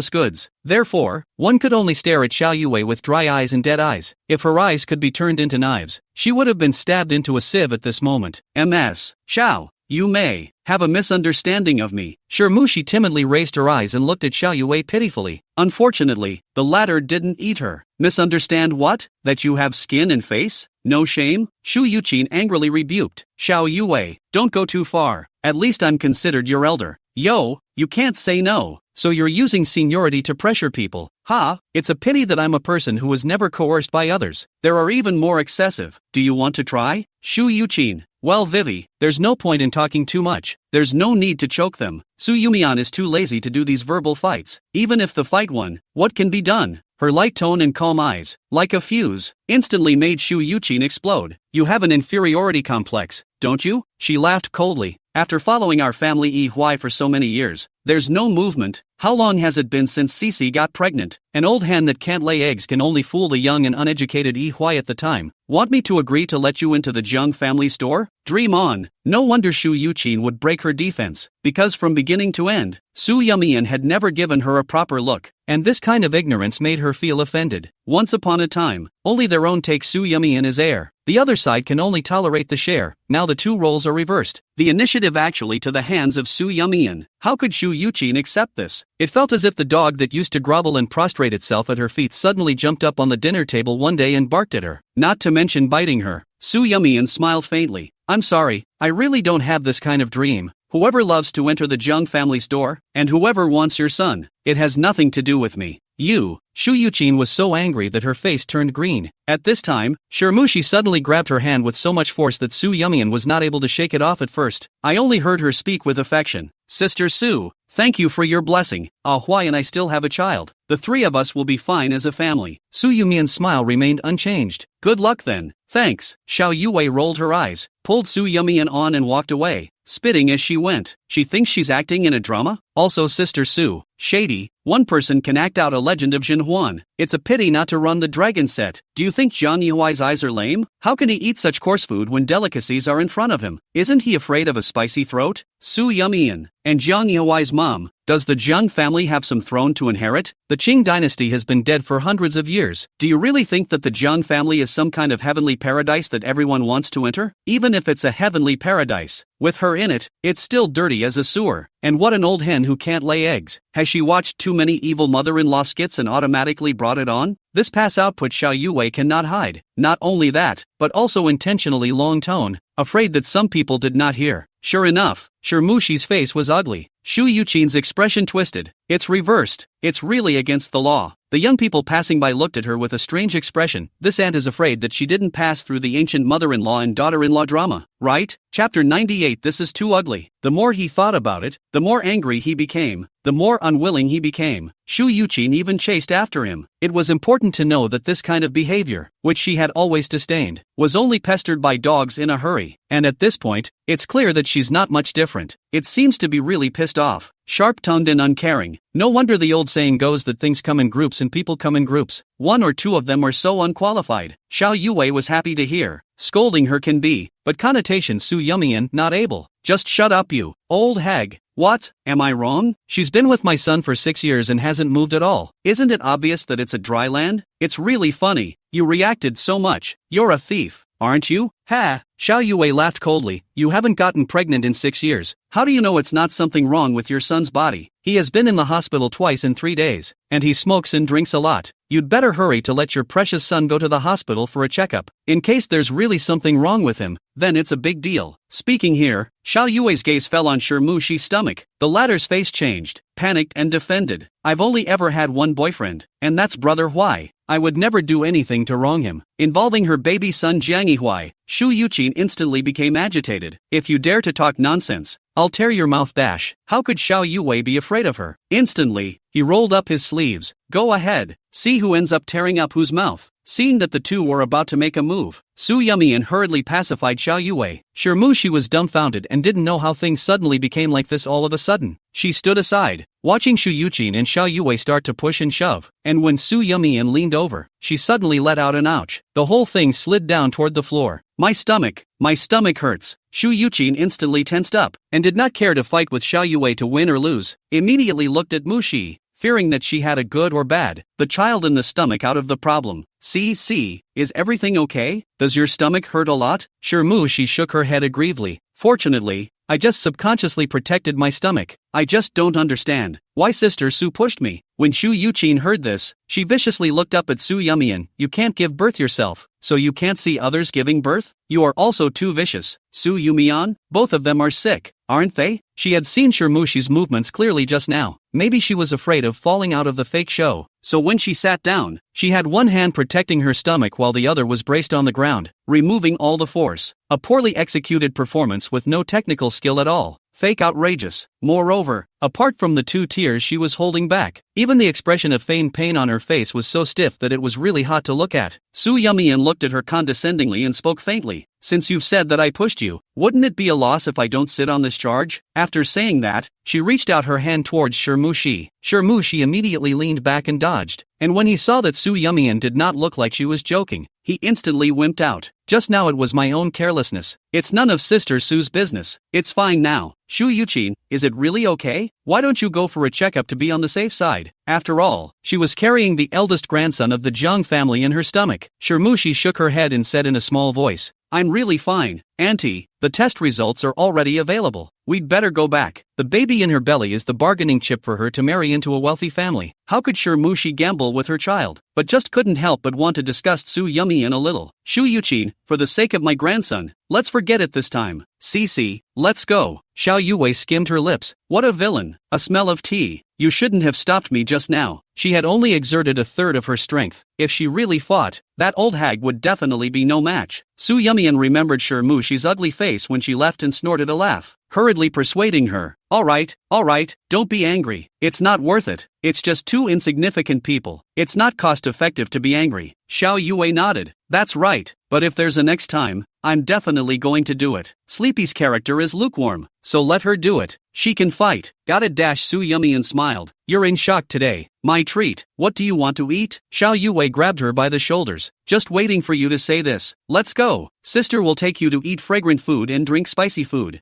goods. Therefore, one could only stare at Xiao Yue with dry eyes and dead eyes. If her eyes could be turned into knives, she would have been stabbed into a sieve at this moment. Ms. Xiao, you may have a misunderstanding of me. Mushi timidly raised her eyes and looked at Xiao Yue pitifully. Unfortunately, the latter didn't eat her. Misunderstand what? That you have skin and face? No shame? Shu Yuqin angrily rebuked. Xiao Yue, don't go too far. At least I'm considered your elder. Yo, you can't say no. So you're using seniority to pressure people. Ha, it's a pity that I'm a person who was never coerced by others. There are even more excessive. Do you want to try? Shu Yuqin. Well Vivi, there's no point in talking too much. There's no need to choke them. Su Yumian is too lazy to do these verbal fights. Even if the fight won, what can be done? Her light tone and calm eyes, like a fuse, instantly made Shu Yuqin explode. You have an inferiority complex, don't you? She laughed coldly. After following our family Yi Huai for so many years, There's no movement. How long has it been since Cece got pregnant? An old hen that can't lay eggs can only fool the young and uneducated Yi at the time. Want me to agree to let you into the Jung family store? Dream on. No wonder Shu Yuqin would break her defense, because from beginning to end, Su Yumian had never given her a proper look, and this kind of ignorance made her feel offended. Once upon a time, only their own take Su Yumian as heir. The other side can only tolerate the share. Now the two roles are reversed. The initiative actually to the hands of Su Yumian. How could Shu Yuqin accept this? It felt as if the dog that used to grovel and prostrate itself at her feet suddenly jumped up on the dinner table one day and barked at her, not to mention biting her. Su Yumian smiled faintly. I'm sorry, I really don't have this kind of dream. Whoever loves to enter the Jung family store, and whoever wants your son, it has nothing to do with me. You. Shu Yuqin was so angry that her face turned green. At this time, Shirmushi suddenly grabbed her hand with so much force that Su Yumian was not able to shake it off at first. I only heard her speak with affection. Sister Su, thank you for your blessing. Why and I still have a child. The three of us will be fine as a family. Su Yumian's smile remained unchanged. Good luck then. Thanks. Xiao Yue rolled her eyes, pulled Su Yumian on and walked away, spitting as she went. She thinks she's acting in a drama? Also Sister Su, shady. One person can act out a legend of Jinhuan. It's a pity not to run the dragon set. Do you think Jiang Yuai's eyes are lame? How can he eat such coarse food when delicacies are in front of him? Isn't he afraid of a spicy throat? Su Yumian. And Jiang Yuai's mom. Does the Jiang family have some throne to inherit? The Qing dynasty has been dead for hundreds of years. Do you really think that the Jiang family is some kind of heavenly paradise that everyone wants to enter? Even if it's a heavenly paradise, with her in it, it's still dirty as a sewer. And what an old hen who can't lay eggs. Has she watched too many evil mother-in-law skits and automatically brought it on? This pass output Xiao Yue cannot hide. Not only that, but also intentionally long tone, afraid that some people did not hear. Sure enough, Shirmushi's face was ugly. Shu Yuqin's expression twisted. It's reversed. It's really against the law. The young people passing by looked at her with a strange expression. This aunt is afraid that she didn't pass through the ancient mother-in-law and daughter-in-law drama, right? Chapter 98. This is too ugly. The more he thought about it, the more angry he became, the more unwilling he became. Shu Yuqin even chased after him. It was important to know that this kind of behavior, which she had always disdained, was only pestered by dogs in a hurry. And at this point, it's clear that she's not much different. It seems to be really pissed off, sharp-tongued and uncaring. No wonder the old saying goes that things come in groups and people come in groups. One or two of them are so unqualified. Xiao Yue was happy to hear. Scolding her can be, but connotation Su Yumian not able. Just shut up you, old hag. What? Am I wrong? She's been with my son for 6 years and hasn't moved at all. Isn't it obvious that it's a dry land? It's really funny. You reacted so much. You're a thief, aren't you? Ha! Xiao Yue laughed coldly. You haven't gotten pregnant in 6 years. How do you know it's not something wrong with your son's body? He has been in the hospital twice in 3 days, and he smokes and drinks a lot. You'd better hurry to let your precious son go to the hospital for a checkup. In case there's really something wrong with him, then it's a big deal. Speaking here, Xiao Yue's gaze fell on Shirmushi's stomach. The latter's face changed, panicked and defended. I've only ever had one boyfriend, and that's Brother Huai. I would never do anything to wrong him. Involving her baby son Jiang Huai, Shu Yuqin instantly became agitated. If you dare to talk nonsense, I'll tear your mouth dash. How could Xiao Yue be afraid of her? Instantly, he rolled up his sleeves. Go ahead, see who ends up tearing up whose mouth. Seeing that the two were about to make a move, Su Yumian hurriedly pacified Xiao Yue. Shirmushi was dumbfounded and didn't know how things suddenly became like this all of a sudden. She stood aside, watching Shu Yuqin and Xiao Yue start to push and shove, and when Su Yumian leaned over, she suddenly let out an ouch. The whole thing slid down toward the floor. My stomach hurts. Shu Yuqin instantly tensed up, and did not care to fight with Xiao Yue to win or lose. Immediately looked at Mushi, fearing that she had a good or bad, the child in the stomach out of the problem. See, is everything okay? Does your stomach hurt a lot? Shirmushi shook her head aggrievely. Fortunately, I just subconsciously protected my stomach. I just don't understand why Sister Su pushed me. When Shu Yuqin heard this, she viciously looked up at Su Yumian. You can't give birth yourself, so you can't see others giving birth? You are also too vicious. Su Yumian, both of them are sick, aren't they? She had seen Shirmushi's movements clearly just now. Maybe she was afraid of falling out of the fake show. So when she sat down, she had one hand protecting her stomach while the other was braced on the ground, removing all the force. A poorly executed performance with no technical skill at all. fake outrageous. Moreover, apart from the 2 tears she was holding back, even the expression of feigned pain on her face was so stiff that it was really hot to look at. Su Yumian looked at her condescendingly and spoke faintly. Since you've said that I pushed you, wouldn't it be a loss if I don't sit on this charge? After saying that, she reached out her hand towards Shirmushi. Shirmushi immediately leaned back and dodged, and when he saw that Su Yumian did not look like she was joking, he instantly wimped out. Just now it was my own carelessness. It's none of Sister Su's business. It's fine now. Shu Yuqin, is it really okay? Why don't you go for a checkup to be on the safe side? After all, she was carrying the eldest grandson of the Zhang family in her stomach. Shirmushi shook her head and said in a small voice, I'm really fine, Auntie. The test results are already available. We'd better go back. The baby in her belly is the bargaining chip for her to marry into a wealthy family. How could Shirmushi gamble with her child? But just couldn't help but want to disgust Su Yumian a little. Shu Yuqin, for the sake of my grandson, let's forget it this time. Cici, let's go. Xiao Yue skimmed her lips. What a villain. A smell of tea. You shouldn't have stopped me just now. She had only exerted a third of her strength. If she really fought, that old hag would definitely be no match. Su Yumian remembered Shirmushi's ugly face when she left and snorted a laugh, hurriedly persuading her. All right, don't be angry. It's not worth it. It's just 2 insignificant people. It's not cost-effective to be angry. Xiao Yue nodded. That's right, but if there's a next time, I'm definitely going to do it. Sleepy's character is lukewarm, so let her do it. She can fight. Got it. Su Yumian smiled. You're in shock today. My treat. What do you want to eat? Xiao Yue grabbed her by the shoulders. Just waiting for you to say this. Let's go. Sister will take you to eat fragrant food and drink spicy food.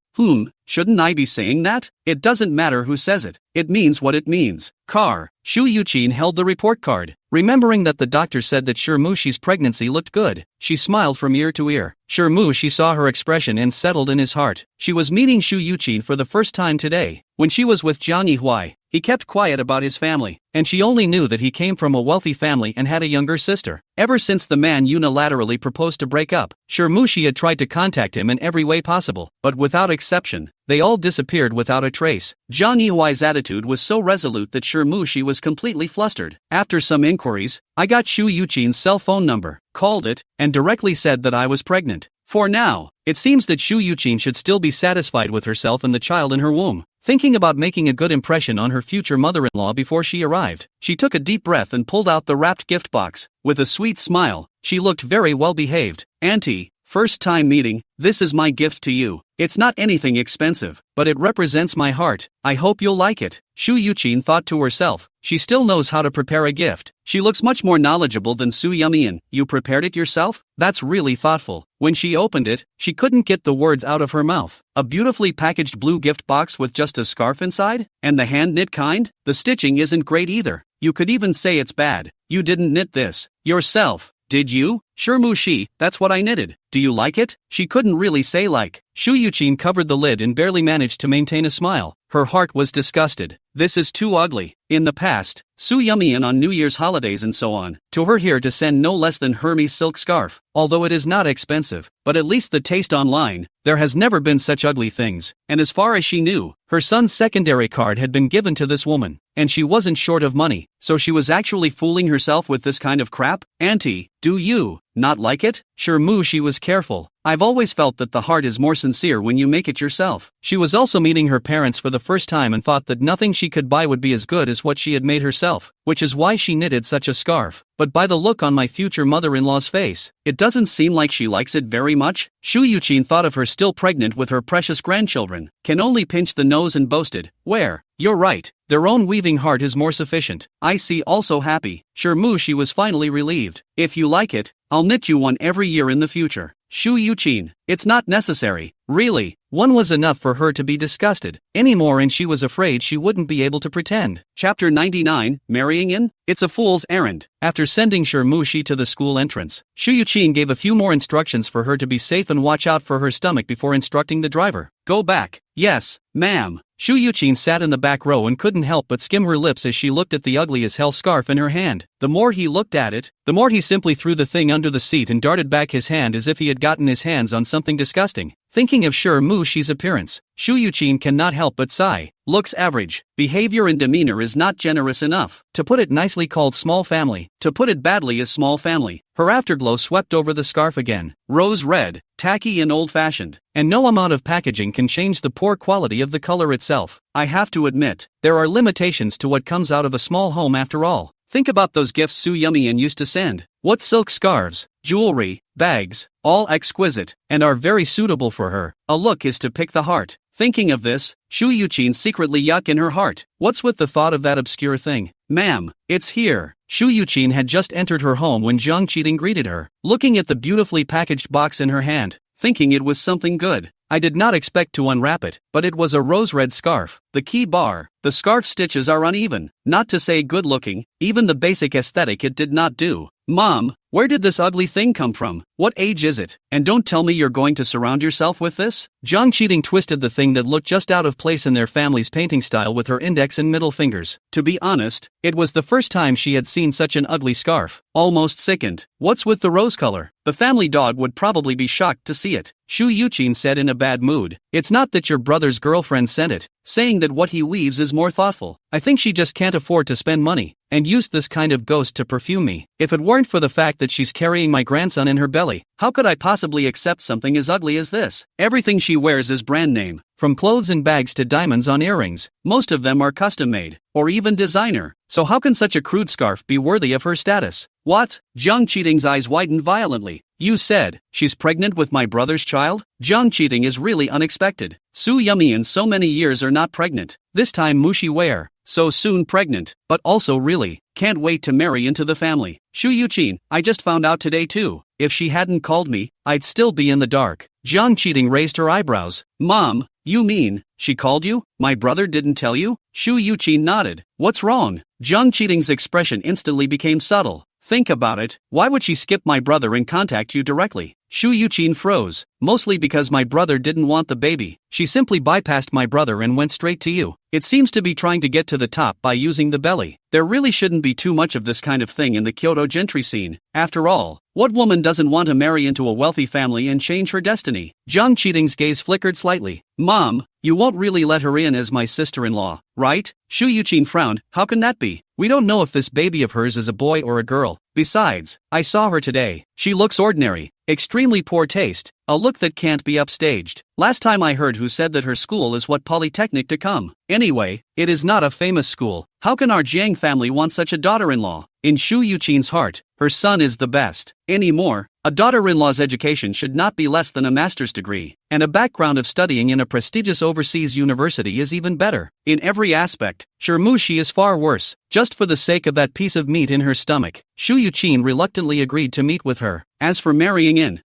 Shouldn't I be saying that? It doesn't matter who says it. It means what it means. Car. Shu Yuqin held the report card. Remembering that the doctor said that Shirmushi's pregnancy looked good, she smiled from ear to ear. Shirmushi saw her expression and settled in his heart. She was meeting Shu Yuqin for the first time today. When she was with Jiang Yihui, he kept quiet about his family, and she only knew that he came from a wealthy family and had a younger sister. Ever since the man unilaterally proposed to break up, Shirmushi had tried to contact him in every way possible, but without exception, they all disappeared without a trace. Jiang Yihui's attitude was so resolute that Shirmushi was completely flustered. After some inquiries, I got Shu Yuqin's cell phone number, called it, and directly said that I was pregnant. For now, it seems that Shu Yuqin should still be satisfied with herself and the child in her womb. Thinking about making a good impression on her future mother-in-law before she arrived, she took a deep breath and pulled out the wrapped gift box. With a sweet smile, she looked very well behaved. Auntie, first time meeting, this is my gift to you. It's not anything expensive, but it represents my heart. I hope you'll like it. Shu Yuqin thought to herself. She still knows how to prepare a gift. She looks much more knowledgeable than Su Yumian. You prepared it yourself? That's really thoughtful. When she opened it, she couldn't get the words out of her mouth. A beautifully packaged blue gift box with just a scarf inside? And the hand-knit kind? The stitching isn't great either. You could even say it's bad. You didn't knit this yourself, did you? Shirmushi, that's what I knitted. Do you like it? She couldn't really say like. Shu Yuqin covered the lid and barely managed to maintain a smile. Her heart was disgusted. This is too ugly. In the past, Su Yumian on New Year's holidays and so on, to her here to send no less than Hermes silk scarf. Although it is not expensive, but at least the taste online, there has never been such ugly things. And as far as she knew, her son's secondary card had been given to this woman, and she wasn't short of money, so she was actually fooling herself with this kind of crap? Auntie, do you not like it? Shirmushi was careful. I've always felt that the heart is more sincere when you make it yourself. She was also meeting her parents for the first time and thought that nothing she could buy would be as good as what she had made herself, which is why she knitted such a scarf. But by the look on my future mother-in-law's face, it doesn't seem like she likes it very much. Shu Yuqin thought of her still pregnant with her precious grandchildren, can only pinch the nose and boasted, "Where? You're right, their own weaving heart is more sufficient." I see. Also happy. Shirmushi was finally relieved. If you like it, I'll knit you one every year in the future. Shu Yuqin, it's not necessary, really. One was enough for her to be disgusted anymore, and she was afraid she wouldn't be able to pretend. Chapter 99, Marrying in? It's a fool's errand. After sending Shirmushi to the school entrance, Shu Yuqin gave a few more instructions for her to be safe and watch out for her stomach before instructing the driver. Go back. Yes, ma'am. Shu Yuqin sat in the back row and couldn't help but skim her lips as she looked at the ugly as hell scarf in her hand. The more he looked at it, the more he simply threw the thing under the seat and darted back his hand as if he had gotten his hands on something disgusting. Thinking of Shi's appearance, Shu Yuqin cannot help but sigh. Looks average, behavior and demeanor is not generous enough. To put it nicely, called small family. To put it badly, is small family. Her afterglow swept over the scarf again. Rose red, tacky and old-fashioned. And no amount of packaging can change the poor quality of the color itself. I have to admit, there are limitations to what comes out of a small home after all. Think about those gifts Su Yumian used to send. What silk scarves, jewelry, bags, all exquisite, and are very suitable for her. A look is to pick the heart. Thinking of this, Shu Yuqin secretly yuck in her heart. What's with the thought of that obscure thing? Ma'am, it's here. Shu Yuqin had just entered her home when Zhang Qiting greeted her, looking at the beautifully packaged box in her hand, thinking it was something good. I did not expect to unwrap it, but it was a rose-red scarf. The key bar, the scarf stitches are uneven, not to say good-looking, even the basic aesthetic it did not do. Mom, where did this ugly thing come from? What age is it? And don't tell me you're going to surround yourself with this? Zhang Qiting twisted the thing that looked just out of place in their family's painting style with her index and middle fingers. To be honest, it was the first time she had seen such an ugly scarf. Almost sickened. What's with the rose color? The family dog would probably be shocked to see it. Shu Yuqin said in a bad mood. It's not that your brother's girlfriend sent it, saying that what he weaves is more thoughtful. I think she just can't afford to spend money, and used this kind of ghost to perfume me. If it weren't for the fact that she's carrying my grandson in her belly, how could I possibly accept something as ugly as this? Everything she wears is brand name, from clothes and bags to diamonds on earrings. Most of them are custom made, or even designer. So how can such a crude scarf be worthy of her status? What? Zhang Qiting's eyes widened violently. You said, she's pregnant with my brother's child? Zhang Qiting is really unexpected. Su Yumian so many years are not pregnant. This time Mushi Ware, so soon pregnant, but also really, can't wait to marry into the family. Shu Yuqin, I just found out today too. If she hadn't called me, I'd still be in the dark. Zhang Qiting raised her eyebrows. Mom, you mean, she called you? My brother didn't tell you? Shu Yuqin nodded. What's wrong? Zhang Qiting's expression instantly became subtle. Think about it, why would she skip my brother and contact you directly? Shu Yuqin froze, mostly because my brother didn't want the baby. She simply bypassed my brother and went straight to you. It seems to be trying to get to the top by using the belly. There really shouldn't be too much of this kind of thing in the Kyoto gentry scene. After all, what woman doesn't want to marry into a wealthy family and change her destiny? Zhang Qiting's gaze flickered slightly. Mom, you won't really let her in as my sister-in-law, right? Shu Yuqin frowned. How can that be? We don't know if this baby of hers is a boy or a girl. Besides, I saw her today. She looks ordinary. Extremely poor taste, a look that can't be upstaged. Last time I heard who said that her school is what polytechnic to come. Anyway, it is not a famous school. How can our Jiang family want such a daughter-in-law? In Shu Yuqin's heart, her son is the best. Anymore, a daughter-in-law's education should not be less than a master's degree, and a background of studying in a prestigious overseas university is even better. In every aspect, Mushi is far worse. Just for the sake of that piece of meat in her stomach, Shu Yuqin reluctantly agreed to meet with her. As for marrying in,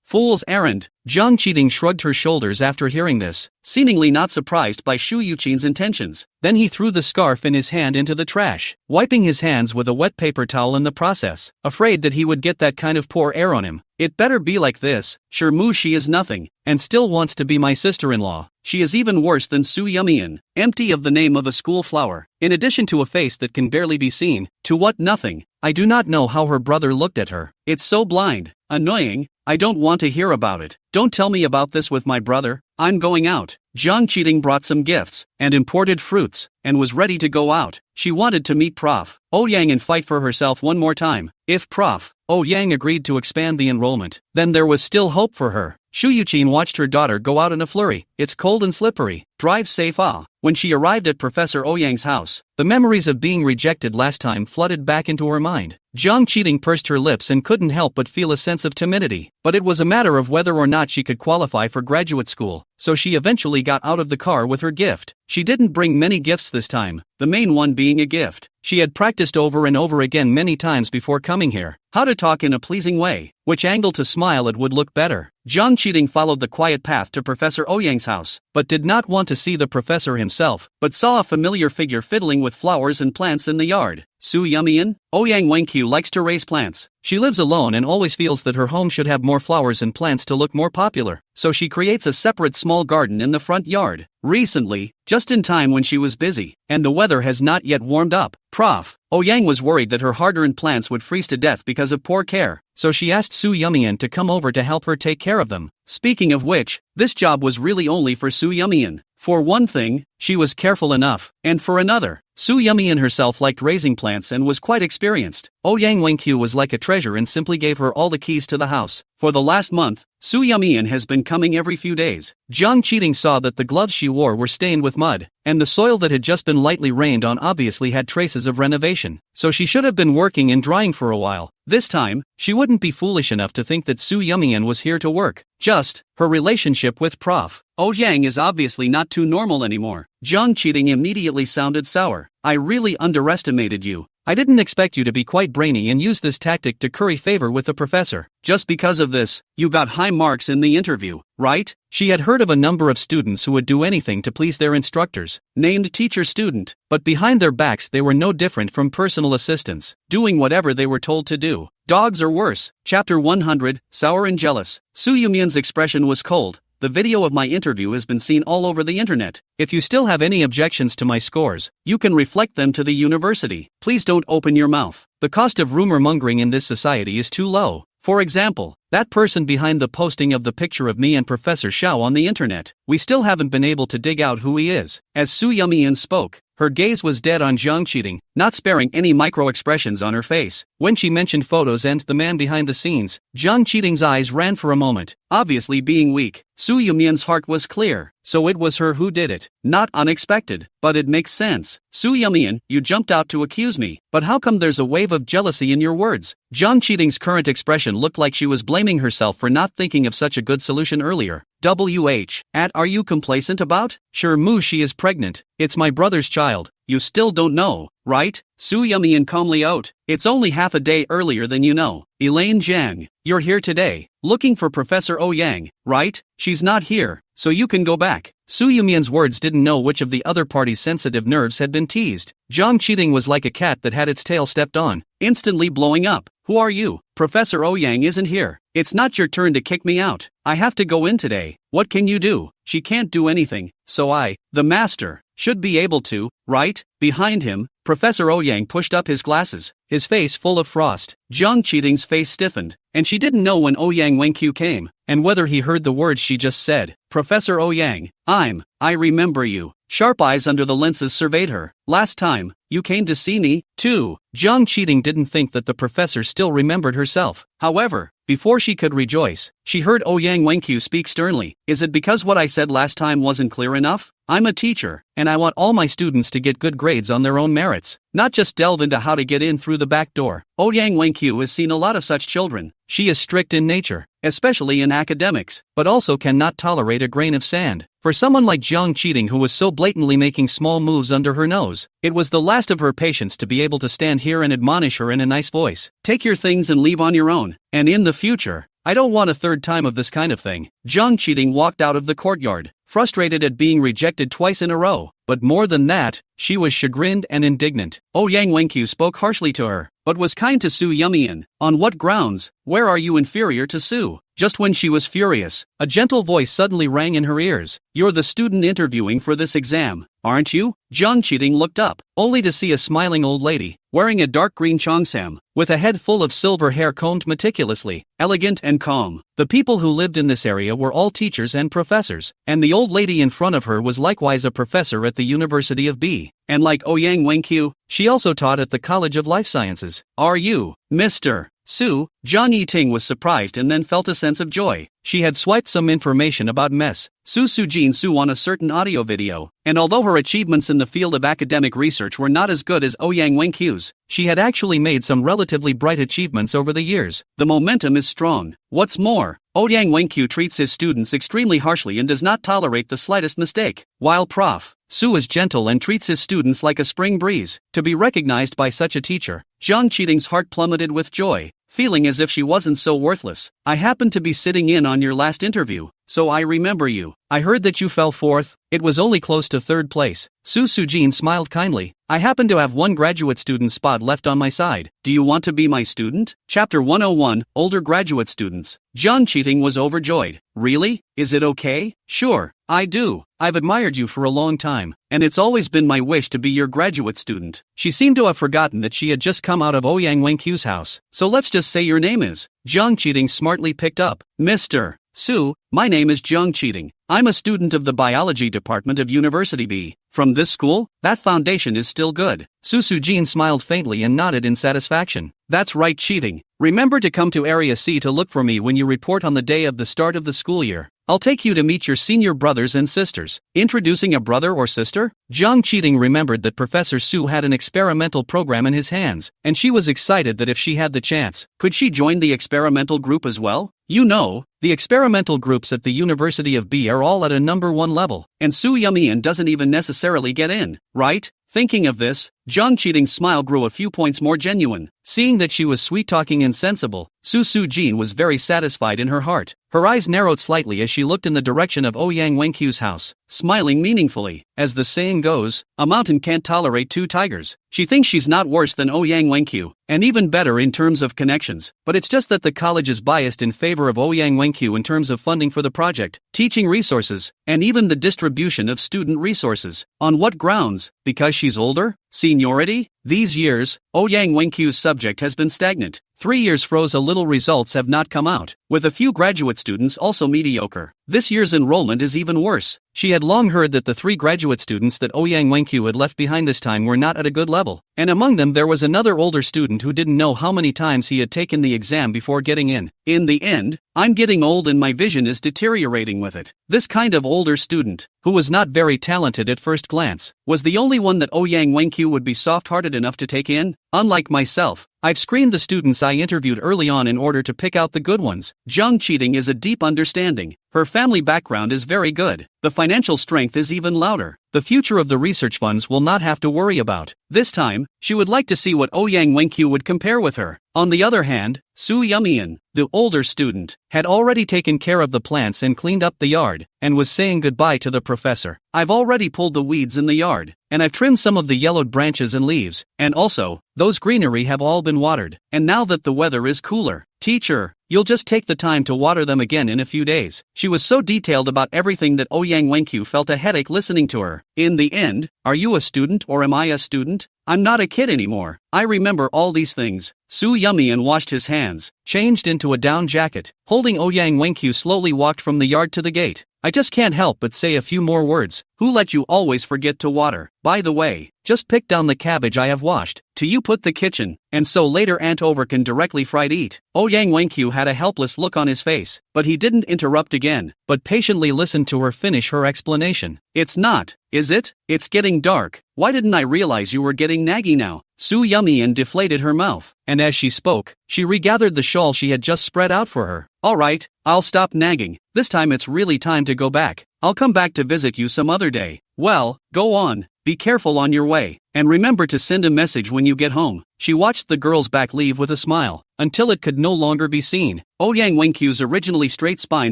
fool's errand. Zhang Qiting shrugged her shoulders after hearing this, seemingly not surprised by Shu Yuqin's intentions. Then he threw the scarf in his hand into the trash, wiping his hands with a wet paper towel in the process, afraid that he would get that kind of poor air on him. It better be like this. Mushi is nothing, and still wants to be my sister-in-law. She is even worse than Su Yumian, empty of the name of a school flower, in addition to a face that can barely be seen. To what nothing? I do not know how her brother looked at her. It's so blind, annoying. I don't want to hear about it. Don't tell me about this with my brother. I'm going out. Zhang Qiting brought some gifts, and imported fruits, and was ready to go out. She wanted to meet Prof. Ouyang and fight for herself one more time. If Prof. Ouyang agreed to expand the enrollment, then there was still hope for her. Shu Yuqin watched her daughter go out in a flurry. It's cold and slippery. Drive safe. When she arrived at Professor Ouyang's house, the memories of being rejected last time flooded back into her mind. Zhang Qiting pursed her lips and couldn't help but feel a sense of timidity. But it was a matter of whether or not she could qualify for graduate school, so she eventually got out of the car with her gift. She didn't bring many gifts this time, the main one being a gift she had practiced over and over again many times before coming here. How to talk in a pleasing way, which angle to smile it would look better. Zhang Qiting followed the quiet path to Professor Ouyang's house, but did not want to see the professor himself, but saw a familiar figure fiddling with flowers and plants in the yard. Su Yumian? Ouyang Wenkyu likes to raise plants. She lives alone and always feels that her home should have more flowers and plants to look more popular, so she creates a separate small garden in the front yard. Recently, just in time when she was busy, and the weather has not yet warmed up, Prof. Ouyang was worried that her hard-earned plants would freeze to death because of poor care, so she asked Su Yumian to come over to help her take care of them. Speaking of which, this job was really only for Su Yumian. For one thing, she was careful enough, and for another, Su Yumian herself liked raising plants and was quite experienced. Ouyang Wenkyu was like a treasure and simply gave her all the keys to the house. For the last month, Su Yumian has been coming every few days. Jiang Cheating saw that the gloves she wore were stained with mud, and the soil that had just been lightly rained on obviously had traces of renovation, so she should have been working and drying for a while. This time, she wouldn't be foolish enough to think that Su Yumian was here to work. Just, her relationship with Prof. Ouyang is obviously not too normal anymore. Jiang Cheating immediately sounded sour. I really underestimated you. I didn't expect you to be quite brainy and use this tactic to curry favor with the professor. Just because of this, you got high marks in the interview, right? She had heard of a number of students who would do anything to please their instructors, named teacher-student, but behind their backs they were no different from personal assistants, doing whatever they were told to do. Dogs are worse. Chapter 100, Sour and Jealous. Su Yumian's expression was cold. The video of my interview has been seen all over the internet. If you still have any objections to my scores, you can reflect them to the university. Please don't open your mouth. The cost of rumor mongering in this society is too low. For example, that person behind the posting of the picture of me and Professor Xiao on the internet. We still haven't been able to dig out who he is. As Su Yumian spoke, her gaze was dead on Jiang Cheating, not sparing any micro-expressions on her face. When she mentioned photos and the man behind the scenes, Jiang Cheating's eyes ran for a moment, obviously being weak. Su Yumian's heart was clear, so it was her who did it. Not unexpected, but it makes sense. Su Yumian, you jumped out to accuse me, but how come there's a wave of jealousy in your words? Jiang Cheating's current expression looked like she was blaming herself for not thinking of such a good solution earlier. Are you complacent about? Sure, Moo, she is pregnant. It's my brother's child. You still don't know, right? Su Yumian calmly out. It's only half a day earlier than you know. Elaine Jiang, you're here today, looking for Professor Ouyang, right? She's not here, so you can go back. Su Yumian's words didn't know which of the other party's sensitive nerves had been teased. Jiang Cheating was like a cat that had its tail stepped on, instantly blowing up. Who are you? Professor Ouyang isn't here. It's not your turn to kick me out. I have to go in today. What can you do? She can't do anything, so I, the master, should be able to, right? Behind him, Professor Ouyang pushed up his glasses, his face full of frost. Jiang Cheating's face stiffened, and she didn't know when Ouyang Wenkyu came, and whether he heard the words she just said. Professor Ouyang, I remember you. Sharp eyes under the lenses surveyed her. Last time, you came to see me, too. Jiang Cheating didn't think that the professor still remembered herself. However, before she could rejoice, she heard Ouyang Wenkyu speak sternly. Is it because what I said last time wasn't clear enough? I'm a teacher, and I want all my students to get good grades on their own merits, not just delve into how to get in through the back door. Ouyang Wenkyu has seen a lot of such children. She is strict in nature, especially in academics, but also cannot tolerate a grain of sand. For someone like Jiang Cheating, who was so blatantly making small moves under her nose, it was the last of her patience to be able to stand here and admonish her in a nice voice. Take your things and leave on your own, and in the future, I don't want a third time of this kind of thing. Jiang Cheating walked out of the courtyard, frustrated at being rejected twice in a row, but more than that, she was chagrined and indignant. Ouyang Wenkyu spoke harshly to her, but was kind to Su Yumian. On what grounds? Where are you inferior to Su? Just when she was furious, a gentle voice suddenly rang in her ears. You're the student interviewing for this exam, aren't you? Jiang Cheating looked up, only to see a smiling old lady, wearing a dark green cheongsam, with a head full of silver hair combed meticulously, elegant and calm. The people who lived in this area were all teachers and professors, and the old lady in front of her was likewise a professor at the University of B. And like Ouyang Wenkyu, she also taught at the College of Life Sciences. Are you, Mr. Su? Jiang Yiting was surprised and then felt a sense of joy. She had swiped some information about Ms. Su Sujin Su on a certain audio video, and although her achievements in the field of academic research were not as good as Ouyang Wenkyu's, she had actually made some relatively bright achievements over the years. The momentum is strong. What's more, Ouyang Wenkyu treats his students extremely harshly and does not tolerate the slightest mistake, while Prof. Su is gentle and treats his students like a spring breeze. To be recognized by such a teacher, Jiang Cheating's heart plummeted with joy. feeling as if she wasn't so worthless. I happened to be sitting in on your last interview, so I remember you. I heard that you fell fourth. It was only close to third place. Su Sujin smiled kindly. I happen to have one graduate student spot left on my side. Do you want to be my student? Chapter 101, Older Graduate Students. Jiang Cheating was overjoyed. Really? Is it okay? Sure, I do. I've admired you for a long time, and it's always been my wish to be your graduate student. She seemed to have forgotten that she had just come out of Ouyang Wenqiu's house. So let's just say your name is. Jiang Cheating smartly picked up. Mr. Su, my name is Jiang Cheating. I'm a student of the biology department of University B. From this school, that foundation is still good. Su Sujin smiled faintly and nodded in satisfaction. That's right, Cheating. Remember to come to Area C to look for me when you report on the day of the start of the school year. I'll take you to meet your senior brothers and sisters. Introducing a brother or sister? Jiang Cheating remembered that Professor Su had an experimental program in his hands, and she was excited that if she had the chance, could she join the experimental group as well? You know, the experimental groups at the University of B are all at a number 1 level, and Su Yumian doesn't even necessarily get in, right? Thinking of this, Jiang Cheating's smile grew a few points more genuine. Seeing that she was sweet-talking and sensible, Su Sujin was very satisfied in her heart. Her eyes narrowed slightly as she looked in the direction of Ouyang Wenqiu's house, smiling meaningfully. As the saying goes, a mountain can't tolerate 2 tigers. She thinks she's not worse than Ouyang Wenqiu, and even better in terms of connections, but it's just that the college is biased in favor of Ouyang Wenqiu in terms of funding for the project, teaching resources, and even the distribution of student resources. On what grounds? Because she's older? Seniority? These years, Ouyang Wenqiu's subject has been stagnant. 3 years froze, a little, results have not come out, with a few graduate students also mediocre. This year's enrollment is even worse. She had long heard that the 3 graduate students that Ouyang Wenqiu had left behind this time were not at a good level, and among them there was another older student who didn't know how many times he had taken the exam before getting in. In the end, I'm getting old and my vision is deteriorating with it. This kind of older student, who was not very talented at first glance, was the only one that Ouyang Wenqiu would be soft-hearted enough to take in. Unlike myself, I've screened the students I interviewed early on in order to pick out the good ones. Jiang Cheating is a deep understanding. Her family background is very good. The financial strength is even louder. The future of the research funds will not have to worry about. This time, she would like to see what Ouyang Wenqiu would compare with her. On the other hand, Su Yumian, the older student, had already taken care of the plants and cleaned up the yard, and was saying goodbye to the professor. I've already pulled the weeds in the yard, and I've trimmed some of the yellowed branches and leaves, and also, those greenery have all been watered, and now that the weather is cooler, teacher, you'll just take the time to water them again in a few days. She was so detailed about everything that Ouyang Wenqiu felt a headache listening to her. In the end, are you a student or am I a student? I'm not a kid anymore. I remember all these things. Su Yumian washed his hands, changed into a down jacket. Holding Ouyang Wenqiu slowly walked from the yard to the gate. I just can't help but say a few more words. Who let you always forget to water? By the way, just pick down the cabbage I have washed. To you put the kitchen, and so later Aunt Over can directly fried eat. Ouyang Wenqiu had a helpless look on his face, but he didn't interrupt again, but patiently listened to her finish her explanation. It's not, is it? It's getting dark. Why didn't I realize you were getting naggy now? Su Yumian deflated her mouth, and as she spoke, she regathered the shawl she had just spread out for her. Alright, I'll stop nagging. This time it's really time to go back. I'll come back to visit you some other day. Well, go on. Be careful on your way, and remember to send a message when you get home. She watched the girl's back leave with a smile, until it could no longer be seen. Ouyang Wenqiu's originally straight spine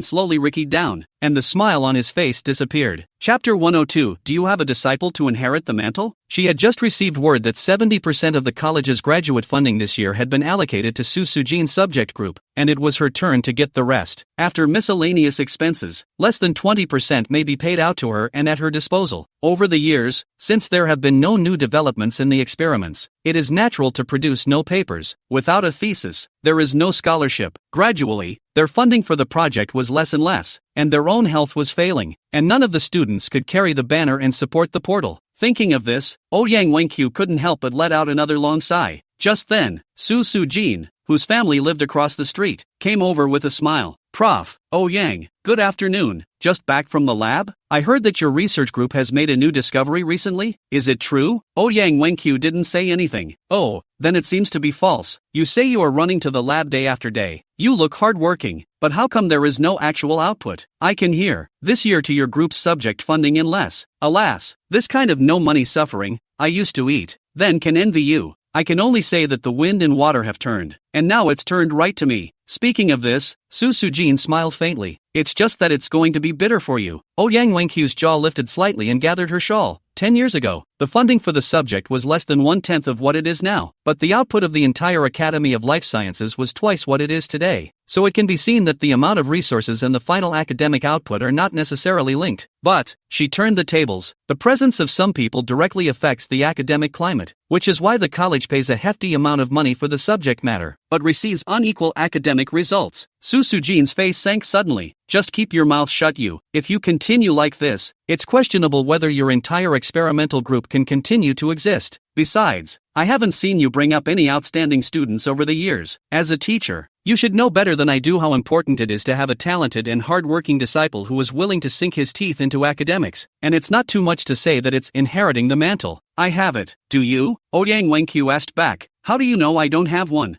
slowly rickied down, and the smile on his face disappeared. Chapter 102. Do you have a disciple to inherit the mantle? She had just received word that 70% of the college's graduate funding this year had been allocated to Su Sujin's subject group, and it was her turn to get the rest. After miscellaneous expenses, less than 20% may be paid out to her and at her disposal. Over the years, since there have been no new developments in the experiments, it is natural to produce no papers. Without a thesis, there is no scholarship. Gradually, their funding for the project was less and less, and their own health was failing, and none of the students could carry the banner and support the portal. Thinking of this, Ouyang Wenqiu couldn't help but let out another long sigh. Just then, Su Sujin, whose family lived across the street, came over with a smile. Prof. Ouyang, good afternoon. Just back from the lab? I heard that your research group has made a new discovery recently. Is it true? Ouyang Wenqiu didn't say anything. Oh, then it seems to be false. You say you are running to the lab day after day. You look hardworking, but how come there is no actual output? I can hear, this year to your group's subject funding in less. Alas, this kind of no money suffering, I used to eat, then can envy you. I can only say that the wind and water have turned, and now it's turned right to me. Speaking of this, Su Sujin smiled faintly. It's just that it's going to be bitter for you. Yang Wenqiu's jaw lifted slightly and gathered her shawl. 10 years ago, the funding for the subject was less than 1/10 of what it is now, but the output of the entire Academy of Life Sciences was twice what it is today. So it can be seen that the amount of resources and the final academic output are not necessarily linked. But, she turned the tables, the presence of some people directly affects the academic climate, which is why the college pays a hefty amount of money for the subject matter, but receives unequal academic results. Su Sujin's face sank suddenly. Just keep your mouth shut, you. If you continue like this, it's questionable whether your entire experimental group can continue to exist. Besides, I haven't seen you bring up any outstanding students over the years. As a teacher, you should know better than I do how important it is to have a talented and hard-working disciple who is willing to sink his teeth into academics, and it's not too much to say that it's inheriting the mantle. I have it. Do you? Yang Wenqiu asked back. How do you know I don't have one?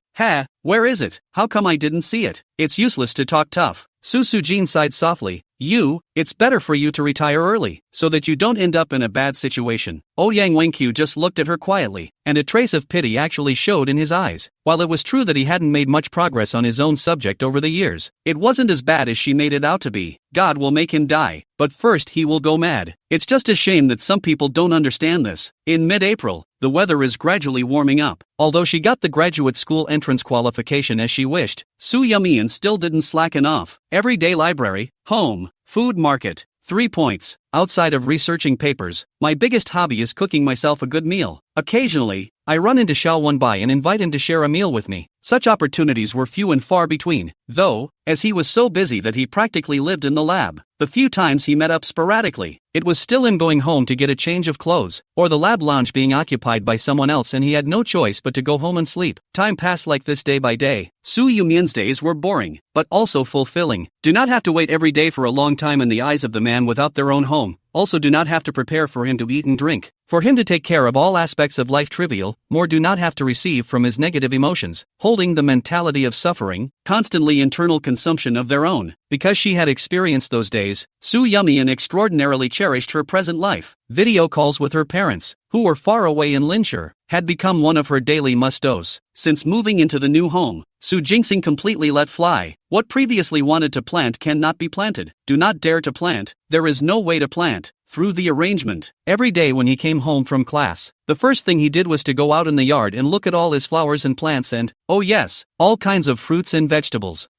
Where is it? How come I didn't see it? It's useless to talk tough. Su Sujin sighed softly. It's better for you to retire early, so that you don't end up in a bad situation. Yang Wenqiu just looked at her quietly, and a trace of pity actually showed in his eyes. While it was true that he hadn't made much progress on his own subject over the years, it wasn't as bad as she made it out to be. God will make him die, but first he will go mad. It's just a shame that some people don't understand this. In mid-April, the weather is gradually warming up. Although she got the graduate school entrance qualification as she wished, Su Yumian still didn't slacken off. Everyday library, home, food market. 3 points. Outside of researching papers, my biggest hobby is cooking myself a good meal. Occasionally, I run into Xiao Wenbai and invite him to share a meal with me. Such opportunities were few and far between, though, as he was so busy that he practically lived in the lab. The few times he met up sporadically, it was still him going home to get a change of clothes, or the lab lounge being occupied by someone else and he had no choice but to go home and sleep. Time passed like this day by day. Su Yumian's days were boring, but also fulfilling. Do not have to wait every day for a long time in the eyes of the man without their own home. Also do not have to prepare for him to eat and drink. For him to take care of all aspects of life trivial, more do not have to receive from his negative emotions, holding the mentality of suffering, constantly internal consumption of their own. Because she had experienced those days, Su Yumian extraordinarily cherished her present life. Video calls with her parents, who were far away in Linshire, had become one of her daily must-dos. Since moving into the new home, Su Jingxing completely let fly. What previously wanted to plant cannot be planted. Do not dare to plant. There is no way to plant. Through the arrangement. Every day when he came home from class, the first thing he did was to go out in the yard and look at all his flowers and plants and, oh yes, all kinds of fruits and vegetables.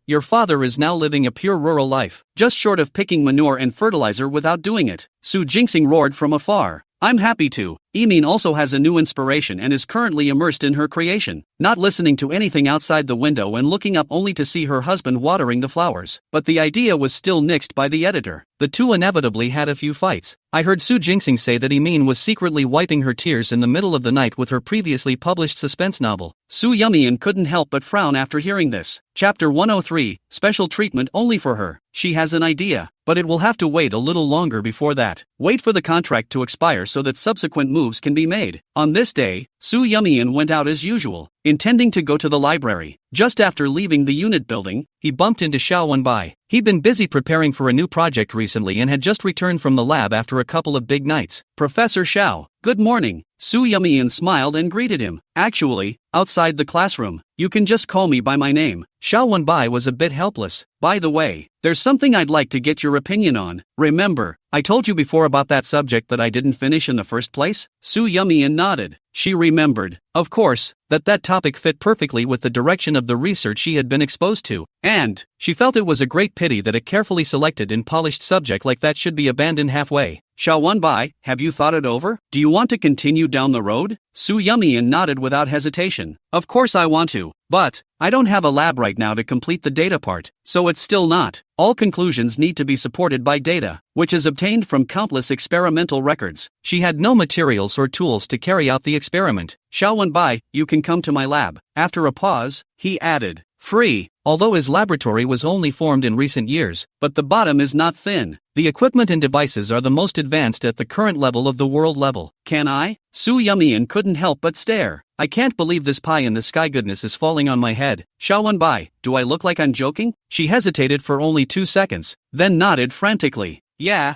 Your father is now living a pure rural life, just short of picking manure and fertilizer without doing it. Su Jingxing roared from afar. I'm happy to. Also has a new inspiration and is currently immersed in her creation, not listening to anything outside the window and looking up only to see her husband watering the flowers. But the idea was still nixed by the editor. The two inevitably had a few fights. I heard Su Jingxing say that was secretly wiping her tears in the middle of the night with her previously published suspense novel. Su Yumian couldn't help but frown after hearing this. Chapter 103, Special Treatment Only for Her. She has an idea, but it will have to wait a little longer before that. Wait for the contract to expire so that subsequent moves can be made. On this day, Su Yumian went out as usual, intending to go to the library. Just after leaving the unit building, he bumped into Xiao Wenbai. He'd been busy preparing for a new project recently and had just returned from the lab after a couple of big nights. Professor Xiao, good morning. Su Yumian smiled and greeted him. Actually, outside the classroom, you can just call me by my name. Xiao Wenbai was a bit helpless. By the way, there's something I'd like to get your opinion on. Remember, I told you before about that subject that I didn't finish in the first place? Su Yumian nodded. She remembered, of course, that topic fit perfectly with the direction of the research she had been exposed to, and she felt it was a great pity that a carefully selected and polished subject like that should be abandoned halfway. Xiao Wenbai, have you thought it over? Do you want to continue down the road? Su Yumian nodded without hesitation. Of course I want to, but I don't have a lab right now to complete the data part, so it's still not. All conclusions need to be supported by data, which is obtained from countless experimental records. She had no materials or tools to carry out the experiment. Xiao Wenbai, you can come to my lab. After a pause, he added, free. Although his laboratory was only formed in recent years, but the bottom is not thin. The equipment and devices are the most advanced at the current level of the world level. Can I? Su Yumian couldn't help but stare. I can't believe this pie in the sky goodness is falling on my head. Xiao Wenbai, do I look like I'm joking? She hesitated for only 2 seconds, then nodded frantically. Yeah,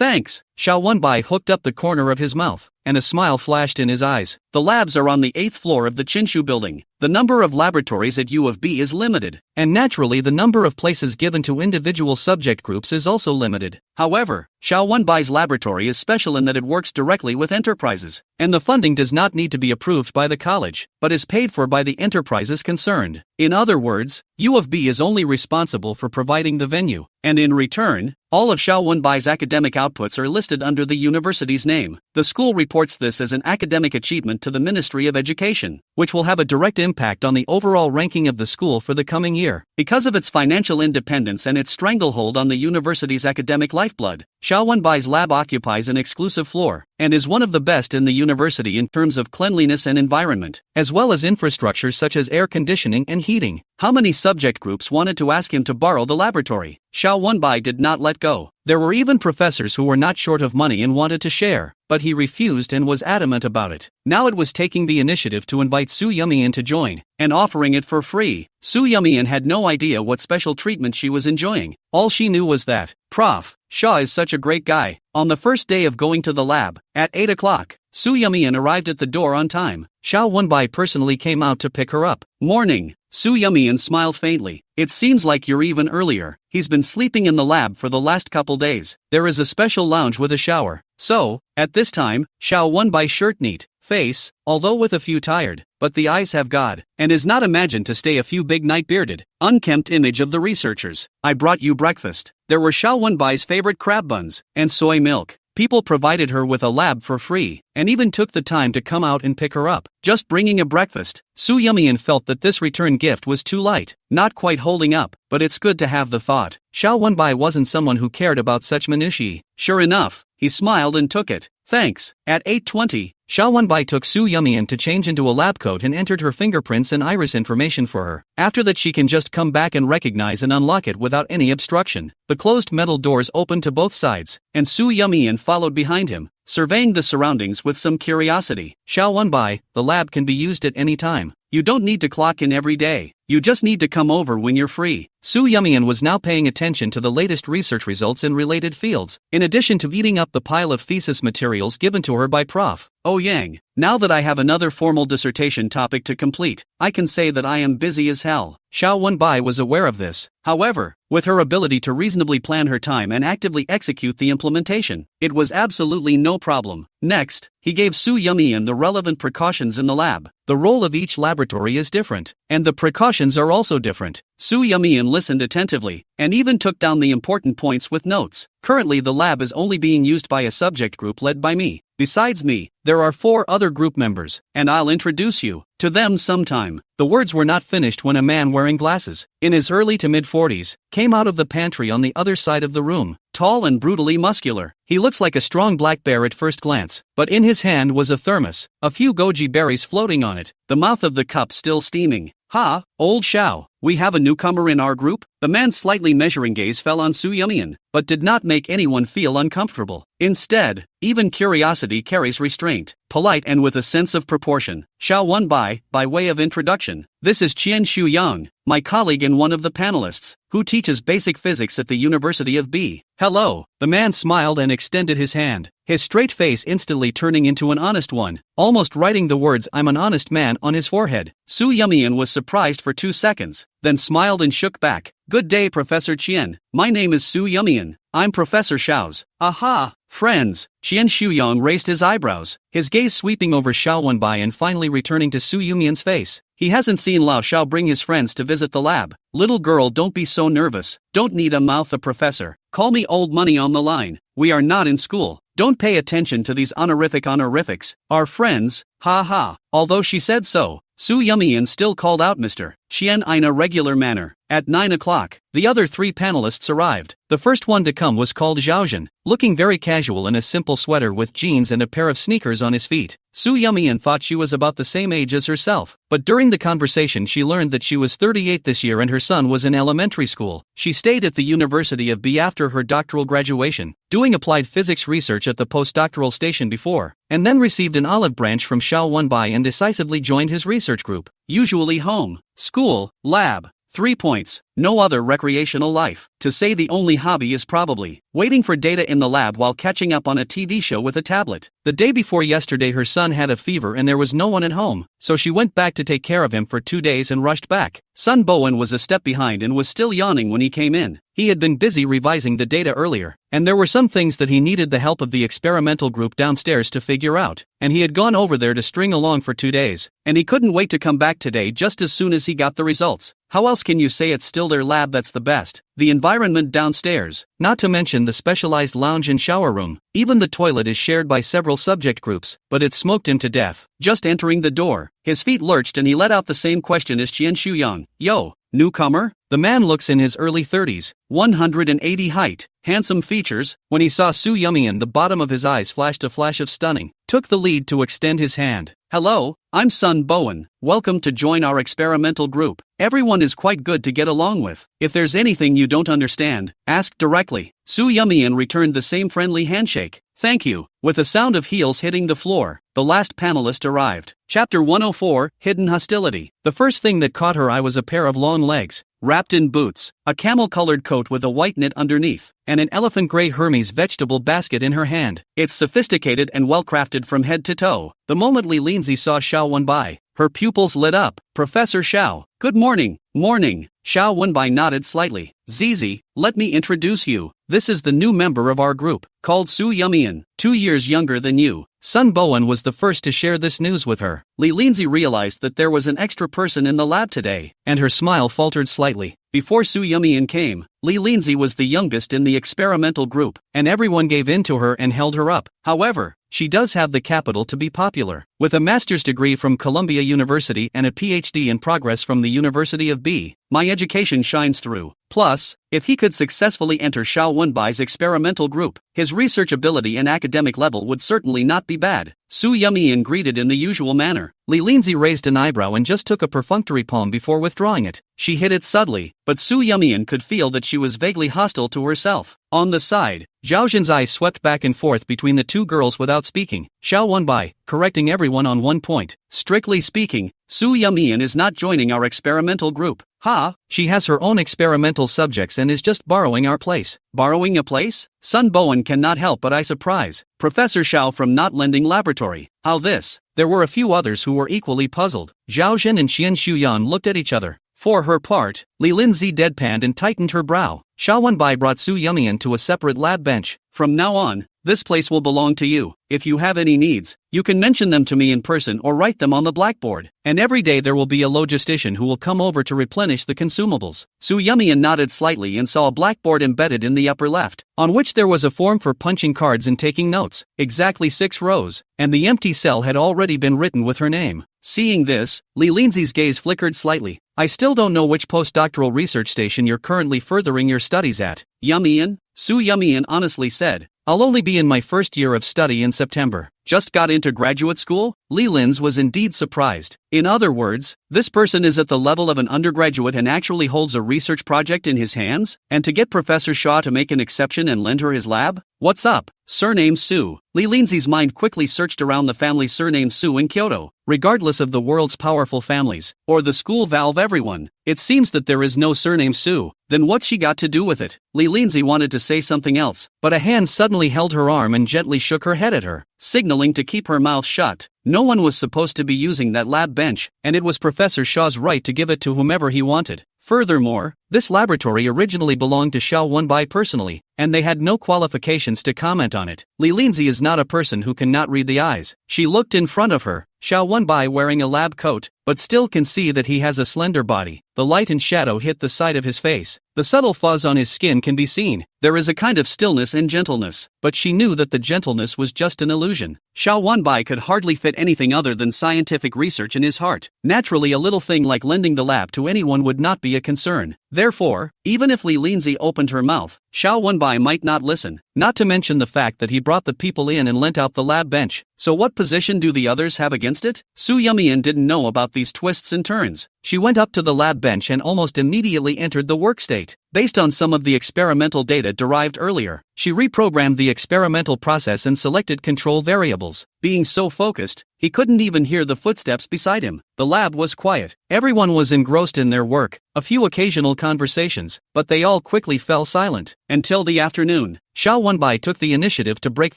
Thanks. Xiao Wenbai hooked up the corner of his mouth, and a smile flashed in his eyes. The labs are on the 8th floor of the Qinshu building. The number of laboratories at U of B is limited, and naturally the number of places given to individual subject groups is also limited. However, Xiao Wenbai's laboratory is special in that it works directly with enterprises, and the funding does not need to be approved by the college, but is paid for by the enterprises concerned. In other words, U of B is only responsible for providing the venue, and in return, all of Xiao Wenbai's academic outputs are listed under the university's name. The school reports this as an academic achievement to the Ministry of Education, which will have a direct impact on the overall ranking of the school for the coming year. Because of its financial independence and its stranglehold on the university's academic lifeblood, Xiao Wenbai's lab occupies an exclusive floor, and is one of the best in the university in terms of cleanliness and environment, as well as infrastructure such as air conditioning and heating. How many subject groups wanted to ask him to borrow the laboratory? Xiao Wenbai did not let go. There were even professors who were not short of money and wanted to share, but he refused and was adamant about it. Now it was taking the initiative to invite Su Yumian to join, and offering it for free. Su Yumian had no idea what special treatment she was enjoying. All she knew was that, Prof. Shaw is such a great guy. On the first day of going to the lab, at 8 o'clock, Su Yumian arrived at the door on time. Xiao Wenbai personally came out to pick her up. Morning. Su Yumian smiled faintly. It seems like you're even earlier. He's been sleeping in the lab for the last couple days. There is a special lounge with a shower. So, at this time, Xiao Wenbai's shirt neat face, although with a few tired, but the eyes have God, and is not imagined to stay a few big night bearded, unkempt image of the researchers. I brought you breakfast. There were Xiao Wenbai's favorite crab buns, and soy milk. People provided her with a lab for free, and even took the time to come out and pick her up. Just bringing a breakfast. Su Yumian felt that this return gift was too light, not quite holding up, but it's good to have the thought. Xiao Wenbai wasn't someone who cared about such minutiae. Sure enough, he smiled and took it. Thanks. At 8:20, Xiao Wenbai took Su Yumian to change into a lab coat and entered her fingerprints and iris information for her. After that she can just come back and recognize and unlock it without any obstruction. The closed metal doors opened to both sides, and Su Yumian followed behind him, surveying the surroundings with some curiosity. Xiao Wenbai, the lab can be used at any time. You don't need to clock in every day. You just need to come over when you're free. Su Yumian was now paying attention to the latest research results in related fields, in addition to eating up the pile of thesis materials given to her by Prof. Yang. Now that I have another formal dissertation topic to complete, I can say that I am busy as hell. Xiao Wenbai was aware of this. However, with her ability to reasonably plan her time and actively execute the implementation, it was absolutely no problem. Next, he gave Su Yumian the relevant precautions in the lab. The role of each laboratory is different, and the precautions are also different. Su Yumian listened attentively, and even took down the important points with notes. Currently the lab is only being used by a subject group led by me. Besides me, there are 4 other group members, and I'll introduce you to them sometime. The words were not finished when a man wearing glasses, in his early to mid-40s, came out of the pantry on the other side of the room. Tall and brutally muscular, he looks like a strong black bear at first glance, but in his hand was a thermos, a few goji berries floating on it, the mouth of the cup still steaming. Ha, old Xiao, we have a newcomer in our group? The man's slightly measuring gaze fell on Su Yumian, but did not make anyone feel uncomfortable. Instead, even curiosity carries restraint, polite and with a sense of proportion. Xiao Wenbai, by way of introduction, this is Qian Shuyang, my colleague and one of the panelists, who teaches basic physics at the University of B. Hello. The man smiled and extended his hand, his straight face instantly turning into an honest one, almost writing the words "I'm an honest man" on his forehead. Su Yumian was surprised for 2 seconds, then smiled and shook back. Good day, Professor Qian. My name is Su Yumian. I'm Professor Xiao's. Aha, friends. Qian Shuyang raised his eyebrows, his gaze sweeping over Xiao Wenbai and finally returning to Su Yumian's face. He hasn't seen Lao Xiao bring his friends to visit the lab. Little girl, don't be so nervous. Don't need a mouth a professor. Call me old money on the line. We are not in school. Don't pay attention to these honorifics. Our friends, ha ha. Although she said so, Su Yumian still called out Mr. Qian in a regular manner. At 9 o'clock, the other 3 panelists arrived. The first one to come was called Zhaozhen, looking very casual in a simple sweater with jeans and a pair of sneakers on his feet. Su Yumian thought she was about the same age as herself, but during the conversation she learned that she was 38 this year and her son was in elementary school. She stayed at the University of B after her doctoral graduation, doing applied physics research at the postdoctoral station before, and then received an olive branch from Xiao Wenbai and decisively joined his research group. Usually home, school, lab, 3 points. No other recreational life. To say the only hobby is probably waiting for data in the lab while catching up on a TV show with a tablet. The day before yesterday her son had a fever and there was no one at home, so she went back to take care of him for 2 days and rushed back. Son Bowen was a step behind and was still yawning when he came in. He had been busy revising the data earlier, and there were some things that he needed the help of the experimental group downstairs to figure out, and he had gone over there to string along for 2 days, and he couldn't wait to come back today just as soon as he got the results. How else can you say it's still their lab that's the best? The environment downstairs, not to mention the specialized lounge and shower room. Even the toilet is shared by several subject groups, but it smoked him to death. Just entering the door, his feet lurched and he let out the same question as Qian Shuyang. Yo, newcomer? The man looks in his early 30s, 180 height, handsome features. When he saw Su Yumian, the bottom of his eyes flashed a flash of stunning. Took the lead to extend his hand. Hello, I'm Son Bowen. Welcome to join our experimental group. Everyone is quite good to get along with. If there's anything you don't understand, ask directly. Su Yumian returned the same friendly handshake. Thank you. With a sound of heels hitting the floor, the last panelist arrived. Chapter 104, Hidden Hostility. The first thing that caught her eye was a pair of long legs, wrapped in boots, a camel-colored coat with a white knit underneath, and an elephant-gray Hermes vegetable basket in her hand. It's sophisticated and well-crafted from head to toe. The moment Li Linzi saw Xiao Wenbai, her pupils lit up. Professor Xiao, good morning. Morning. Xiao Wenbai nodded slightly. Zizi, let me introduce you. This is the new member of our group, called Su Yumian, 2 years younger than you. Son Bowen was the first to share this news with her. Li Linzi realized that there was an extra person in the lab today, and her smile faltered slightly. Before Su Yumian came, Li Linzi was the youngest in the experimental group, and everyone gave in to her and held her up. However, she does have the capital to be popular. With a master's degree from Columbia University and a PhD in progress from the University of B, my education shines through. Plus, if he could successfully enter Xiao Wenbai's experimental group, his research ability and academic level would certainly not be bad. Su Yumian greeted in the usual manner. Li Linzi raised an eyebrow and just took a perfunctory palm before withdrawing it. She hid it subtly, but Su Yumian could feel that she was vaguely hostile to herself. On the side, Zhao Zhen's eyes swept back and forth between the two girls without speaking. Xiao Wenbai, correcting everyone on one point. Strictly speaking, Su Yumian is not joining our experimental group. Ha! She has her own experimental subjects and is just borrowing our place. Borrowing a place? Son Bowen cannot help but surprise Professor Xiao from not lending laboratory. How this? There were a few others who were equally puzzled. Zhao Zhen and Qian Shuyan looked at each other. For her part, Li Linzi deadpanned and tightened her brow. Xiao Wenbai brought Su Yumian to a separate lab bench. From now on, this place will belong to you. If you have any needs, you can mention them to me in person or write them on the blackboard. And every day there will be a logistician who will come over to replenish the consumables. Su Yumian nodded slightly and saw a blackboard embedded in the upper left, on which there was a form for punching cards and taking notes. Exactly 6 rows, and the empty cell had already been written with her name. Seeing this, Li Linzi's gaze flickered slightly. I still don't know which postdoctoral research station you're currently furthering your studies at. Yumian? Su Yumian honestly said. I'll only be in my first year of study in September. Just got into graduate school? Li Linz was indeed surprised. In other words, this person is at the level of an undergraduate and actually holds a research project in his hands? And to get Professor Shaw to make an exception and lend her his lab? What's up? Surname Su. Li Linzi's mind quickly searched around the family surname Su in Kyoto. Regardless of the world's powerful families, or the school valve everyone, it seems that there is no surname Su. Then what's she got to do with it? Li Linzi wanted to say something else, but a hand suddenly held her arm and gently shook her head at her, signaling to keep her mouth shut. No one was supposed to be using that lab bench, and it was Professor Shaw's right to give it to whomever he wanted. Furthermore, this laboratory originally belonged to Xiao Wenbai personally, and they had no qualifications to comment on it. Li Linzi is not a person who cannot read the eyes. She looked in front of her, Xiao Wenbai wearing a lab coat, but still can see that he has a slender body. The light and shadow hit the side of his face. The subtle fuzz on his skin can be seen. There is a kind of stillness and gentleness, but she knew that the gentleness was just an illusion. Xiao Wenbai could hardly fit anything other than scientific research in his heart. Naturally, a little thing like lending the lab to anyone would not be a concern. Therefore, Even if Li Linzi opened her mouth, Xiao Wenbai might not listen, not to mention the fact that he brought the people in and lent out the lab bench. So what position do the others have against it? Su Yumian didn't know about these twists and turns. She went up to the lab bench and almost immediately entered the work state. Based on some of the experimental data derived earlier, she reprogrammed the experimental process and selected control variables. Being so focused, he couldn't even hear the footsteps beside him. The lab was quiet. Everyone was engrossed in their work, a few occasional conversations, but they all quickly fell silent. Until the afternoon, Xiao Wenbai took the initiative to break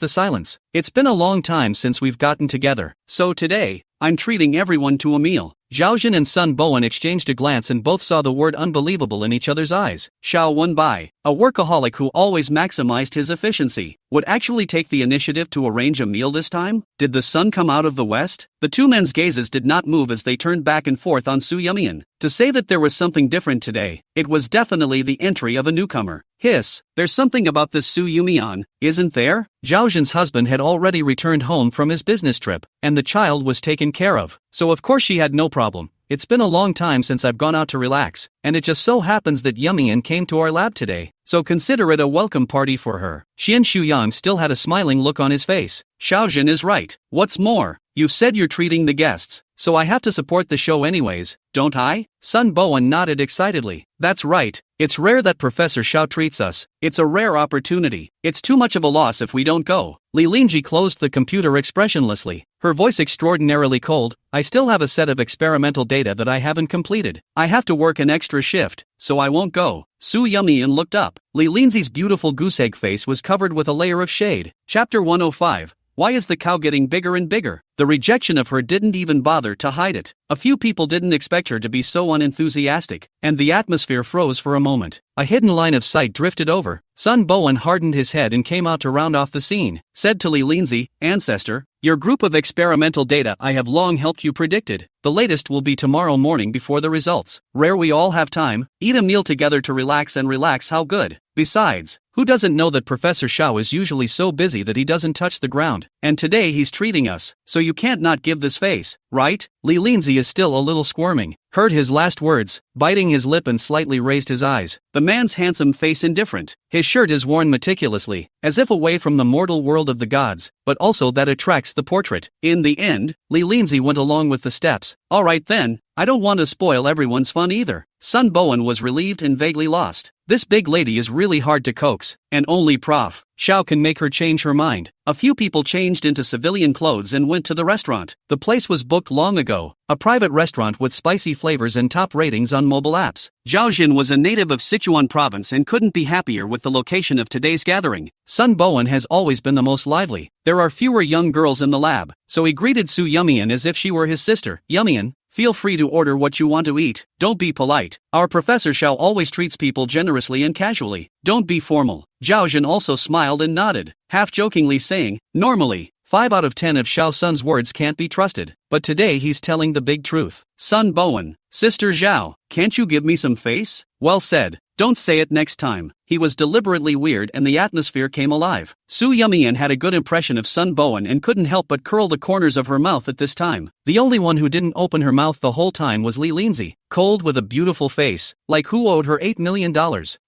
the silence. It's been a long time since we've gotten together, so today, I'm treating everyone to a meal. Zhaojin and Sun Bowen exchanged a glance and both saw the word unbelievable in each other's eyes. Xiao Wenbai, a workaholic who always maximized his efficiency, would actually take the initiative to arrange a meal this time? Did the sun come out of the west? The two men's gazes did not move as they turned back and forth on Su Yumian. To say that there was something different today, it was definitely the entry of a newcomer. Hiss, there's something about this Su Yumian, isn't there? Zhaojin's husband had already returned home from his business trip, and the child was taken care of, so of course she had no problem. It's been a long time since I've gone out to relax, and it just so happens that Yumian came to our lab today, so consider it a welcome party for her. Xian Shuyang still had a smiling look on his face. Zhaojin is right. What's more, you said you're treating the guests, so I have to support the show anyways, don't I? Sun Bowen nodded excitedly. That's right, it's rare that Professor Xiao treats us. It's a rare opportunity. It's too much of a loss if we don't go. Li Linji closed the computer expressionlessly, her voice extraordinarily cold. I still have a set of experimental data that I haven't completed. I have to work an extra shift, so I won't go. Su Yumian looked up. Li Linzi's beautiful goose-egg face was covered with a layer of shade. Chapter 105. Why is the cow getting bigger and bigger? The rejection of her didn't even bother to hide it. A few people didn't expect her to be so unenthusiastic, and the atmosphere froze for a moment. A hidden line of sight drifted over. Sun Bowen hardened his head and came out to round off the scene, said to Li Linzi, Ancestor, your group of experimental data I have long helped you predicted. The latest will be tomorrow morning before the results. Rare we all have time, eat a meal together to relax how good. Besides, who doesn't know that Professor Xiao is usually so busy that he doesn't touch the ground, and today he's treating us, so you can't not give this face, right? Li Linzi is still a little squirming, heard his last words, biting his lip and slightly raised his eyes. The man's handsome face indifferent. His shirt is worn meticulously, as if away from the mortal world of the gods, but also that attracts the portrait. In the end, Li Linzi went along with the steps. Alright then, I don't want to spoil everyone's fun either. Sun Bowen was relieved and vaguely lost. This big lady is really hard to coax, and only Prof. Xiao can make her change her mind. A few people changed into civilian clothes and went to the restaurant. The place was booked long ago, a private restaurant with spicy flavors and top ratings on mobile apps. Zhaojin was a native of Sichuan province and couldn't be happier with the location of today's gathering. Sun Bowen has always been the most lively. There are fewer young girls in the lab, so he greeted Su Yumian as if she were his sister. Yumian, feel free to order what you want to eat. Don't be polite. Our Professor Xiao always treats people generously and casually. Don't be formal. Zhaojin also smiled and nodded, half-jokingly saying, normally, 5 out of 10 of Xiao Sun's words can't be trusted, but today he's telling the big truth. Sun Bowen, Sister Zhao, can't you give me some face? Well said. Don't say it next time. He was deliberately weird and the atmosphere came alive. Su Yumian had a good impression of Sun Bowen and couldn't help but curl the corners of her mouth at this time. The only one who didn't open her mouth the whole time was Li Linzi, cold with a beautiful face, like who owed her $8 million.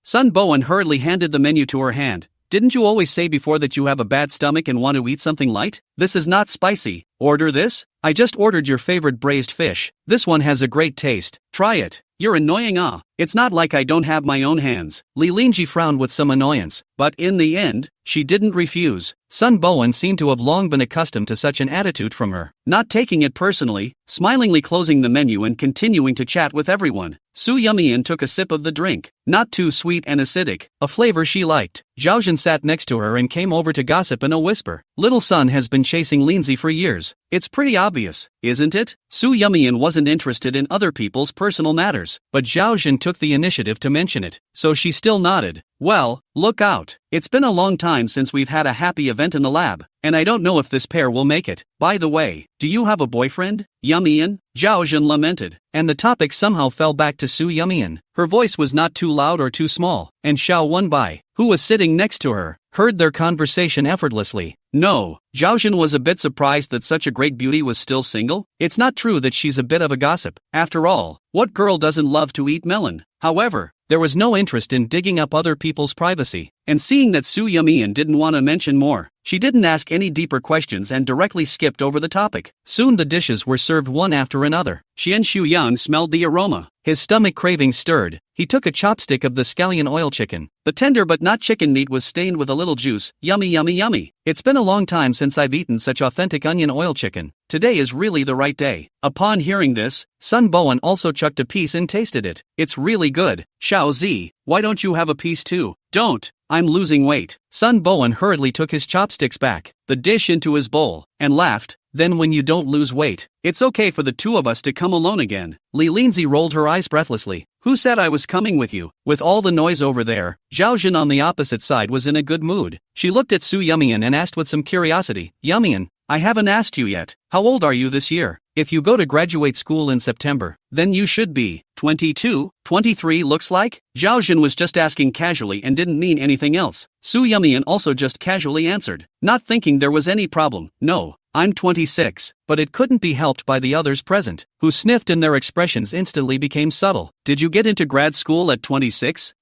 Sun Bowen hurriedly handed the menu to her hand. Didn't you always say before that you have a bad stomach and want to eat something light? This is not spicy. Order this? I just ordered your favorite braised fish. This one has a great taste. Try it. You're annoying. It's not like I don't have my own hands. Li Linji frowned with some annoyance, but in the end, she didn't refuse. Sun Bowen seemed to have long been accustomed to such an attitude from her, not taking it personally, smilingly closing the menu and continuing to chat with everyone. Su Yumian took a sip of the drink, not too sweet and acidic, a flavor she liked. Zhaojin sat next to her and came over to gossip in a whisper. Little Sun has been chasing Linzi for years. It's pretty obvious, isn't it? Su Yumian wasn't interested in other people's personal matters, but Zhaojin took the initiative to mention it, so she still nodded. Well, look out. It's been a long time since we've had a happy event in the lab, and I don't know if this pair will make it. By the way, do you have a boyfriend? Yumian? Zhaojin lamented, and the topic somehow fell back to Su Yumian. Her voice was not too loud or too small, and Xiao Wenbai, who was sitting next to her, heard their conversation effortlessly. No, Zhaojin was a bit surprised that such a great beauty was still single. It's not true that she's a bit of a gossip. After all, what girl doesn't love to eat melon? However, There was no interest in digging up other people's privacy. And seeing that Soo Yum-eun didn't want to mention more, she didn't ask any deeper questions and directly skipped over the topic. Soon the dishes were served one after another. Chien Shu-young smelled the aroma. His stomach cravings stirred. He took a chopstick of the scallion oil chicken. The tender but not chicken meat was stained with a little juice. Yummy, yummy, yummy. It's been a long time since I've eaten such authentic onion oil chicken. Today is really the right day. Upon hearing this, Sun Bowen also chucked a piece and tasted it. It's really good. Xiao Zi, why don't you have a piece too? Don't. I'm losing weight. Sun Bowen hurriedly took his chopsticks back, the dish into his bowl, and laughed. Then when you don't lose weight, it's okay for the two of us to come alone again. Li Lindsay rolled her eyes breathlessly. Who said I was coming with you? With all the noise over there, Zhao Jin on the opposite side was in a good mood. She looked at Soo Yum-eun and asked with some curiosity, Yum-eun, I haven't asked you yet. How old are you this year? If you go to graduate school in September, then you should be 22, 23 looks like? Zhao Jin was just asking casually and didn't mean anything else. Soo Yum-eun also just casually answered, not thinking there was any problem. No, I'm 26, but it couldn't be helped by the others present, who sniffed and their expressions instantly became subtle. Did you get into grad school at 26?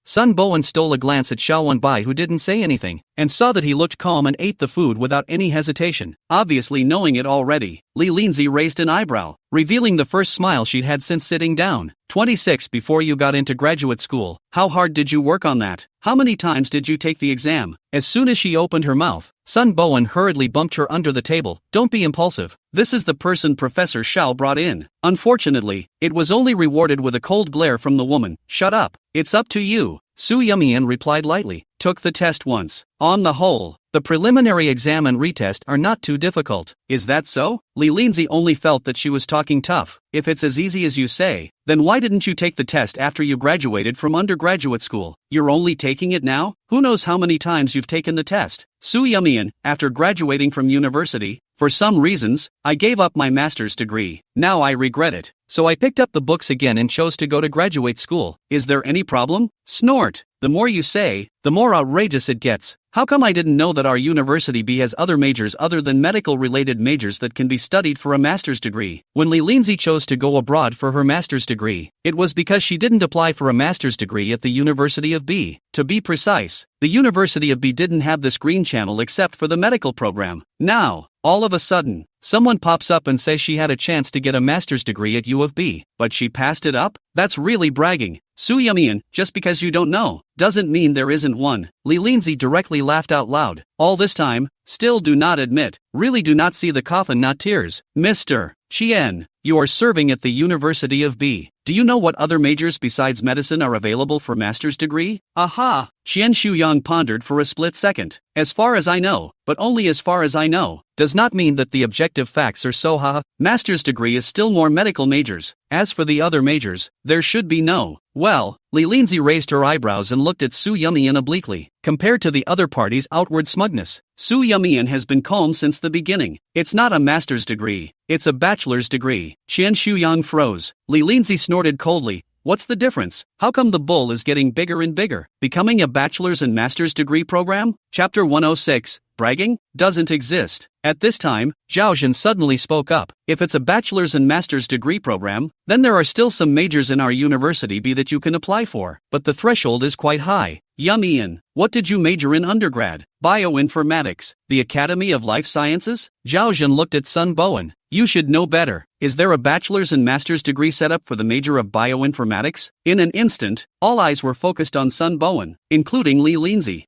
Sun Bowen stole a glance at Xiao Wenbai, who didn't say anything, and saw that he looked calm and ate the food without any hesitation. Obviously knowing it already, Li Lindsay raised an eyebrow, revealing the first smile she'd had since sitting down. 26 before you got into graduate school. How hard did you work on that? How many times did you take the exam? As soon as she opened her mouth, Sun Bowen hurriedly bumped her under the table. Don't be impulsive. This is the person Professor Xiao brought in. Unfortunately, it was only rewarded with a cold glare from the woman. Shut up. It's up to you. Soo Yum-eun replied lightly. Took the test once. On the whole, the preliminary exam and retest are not too difficult. Is that so? Li Lindsay only felt that she was talking tough. If it's as easy as you say, then why didn't you take the test after you graduated from undergraduate school? You're only taking it now? Who knows how many times you've taken the test? Soo Yum-eun, after graduating from university, for some reasons, I gave up my master's degree. Now I regret it. So I picked up the books again and chose to go to graduate school. Is there any problem? Snort. The more you say, the more outrageous it gets. How come I didn't know that our university B has other majors other than medical-related majors that can be studied for a master's degree? When Li Lindsay chose to go abroad for her master's degree, it was because she didn't apply for a master's degree at the University of B. To be precise, the University of B didn't have this green channel except for the medical program. Now, all of a sudden, someone pops up and says she had a chance to get a master's degree at U of B, but she passed it up? That's really bragging. Soo Yum-eun, just because you don't know, doesn't mean there isn't one. Li Lindsay directly laughed out loud. All this time, still do not admit, really do not see the coffin, not tears. Mr. Chien, you are serving at the University of B. Do you know what other majors besides medicine are available for master's degree? Aha! Chien Shu-young pondered for a split second. As far as I know, but only as far as I know, does not mean that the objective facts are so master's degree is still more medical majors. As for the other majors, there should be no. Well, Li Lindsay raised her eyebrows and looked at Soo Yum-eun obliquely. Compared to the other party's outward smugness, Soo Yum-eun has been calm since the beginning. It's not a master's degree, it's a bachelor's degree. Chien Shu-young froze. Li Lindsay snorted coldly. What's the difference? How come the bull is getting bigger and bigger? Becoming a bachelor's and master's degree program? Chapter 106, Bragging, doesn't exist. At this time, Zhao Jin suddenly spoke up. If it's a bachelor's and master's degree program, then there are still some majors in our university B that you can apply for, but the threshold is quite high. Yum-eun, what did you major in undergrad? Bioinformatics, the Academy of Life Sciences? Zhao Jin looked at Sun Bowen. You should know better. Is there a bachelor's and master's degree set up for the major of bioinformatics? In an instant, all eyes were focused on Sun Bowen, including Li Lindsay.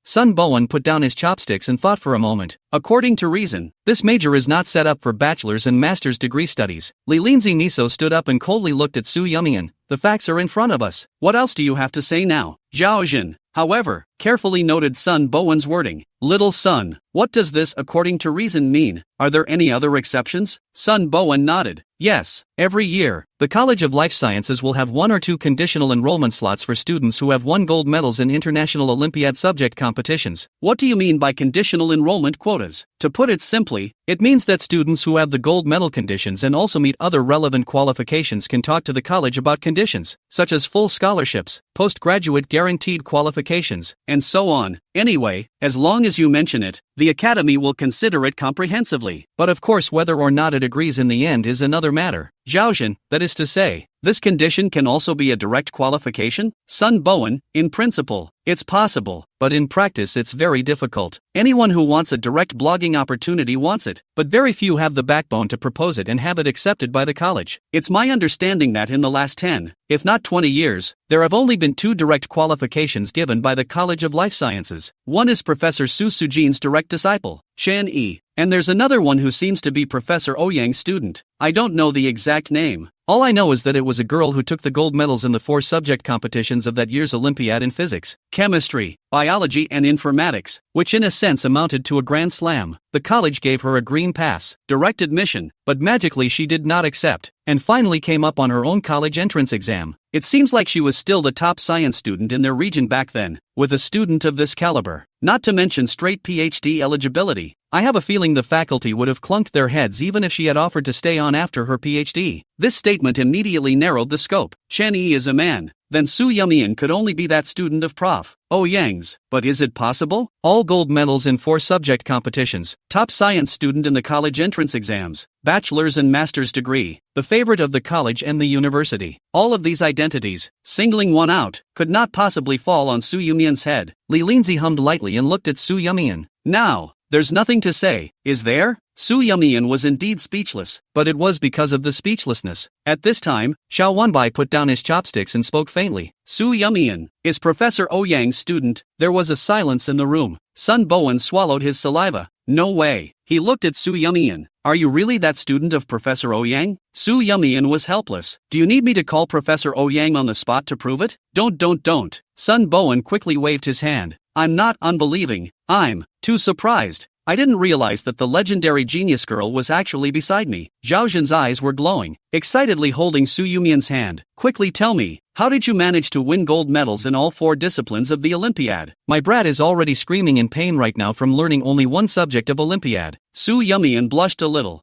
Sun Bowen put down his chopsticks and thought for a moment. According to reason, this major is not set up for bachelor's and master's degree studies. Li Lindsay Miso stood up and coldly looked at Soo Yum-eun. The facts are in front of us. What else do you have to say now? Zhao Jin, however, carefully noted Sun Bowen's wording. Little son, what does this according to reason mean? Are there any other exceptions? Sun Bowen nodded. Yes, every year, the College of Life Sciences will have 1 or 2 conditional enrollment slots for students who have won gold medals in international Olympiad subject competitions. What do you mean by conditional enrollment quotas? To put it simply, it means that students who have the gold medal conditions and also meet other relevant qualifications can talk to the college about conditions, such as full scholarships, postgraduate guaranteed qualifications, and so on. Anyway, as long as you mention it, the academy will consider it comprehensively. But of course whether or not it agrees in the end is another matter. Zhaozhen, that is to say, this condition can also be a direct qualification? Sun Bowen, in principle, it's possible, but in practice it's very difficult. Anyone who wants a direct blogging opportunity wants it, but very few have the backbone to propose it and have it accepted by the college. It's my understanding that in the last 10, if not 20 years, there have only been 2 direct qualifications given by the College of Life Sciences. One is Professor Su Sujin's direct disciple, Shan Yi, and there's another one who seems to be Professor Ouyang's student. I don't know the exact name. All I know is that it was a girl who took the gold medals in the 4 subject competitions of that year's Olympiad in physics, chemistry, biology and informatics, which in a sense amounted to a grand slam. The college gave her a green pass, direct admission, but magically she did not accept, and finally came up on her own college entrance exam. It seems like she was still the top science student in their region back then, with a student of this caliber, not to mention straight PhD eligibility. I have a feeling the faculty would have clunked their heads even if she had offered to stay on after her PhD. This statement immediately narrowed the scope. Shan Yi is a man. Then Su Yumian could only be that student of Prof. Ouyang's. But is it possible? All gold medals in 4 subject competitions, top science student in the college entrance exams, bachelor's and master's degree, the favorite of the college and the university. All of these identities, singling one out, could not possibly fall on Su Yumian's head. Li Linzi hummed lightly and looked at Su Yumian. Now, there's nothing to say, is there? Su Yumian was indeed speechless, but it was because of the speechlessness. At this time, Xiao Wanbai put down his chopsticks and spoke faintly. Su Yumian is Professor Ouyang's student. There was a silence in the room. Sun Bowen swallowed his saliva. No way. He looked at Su Yumian. Are you really that student of Professor Ouyang? Su Yumian was helpless. Do you need me to call Professor Ouyang on the spot to prove it? Don't. Sun Bowen quickly waved his hand. I'm not unbelieving. I'm too surprised. I didn't realize that the legendary genius girl was actually beside me. Zhaozhen's eyes were glowing, excitedly holding Su Yumian's hand. Quickly tell me, how did you manage to win gold medals in all 4 disciplines of the Olympiad? My brat is already screaming in pain right now from learning only one subject of Olympiad. Su Yumian blushed a little.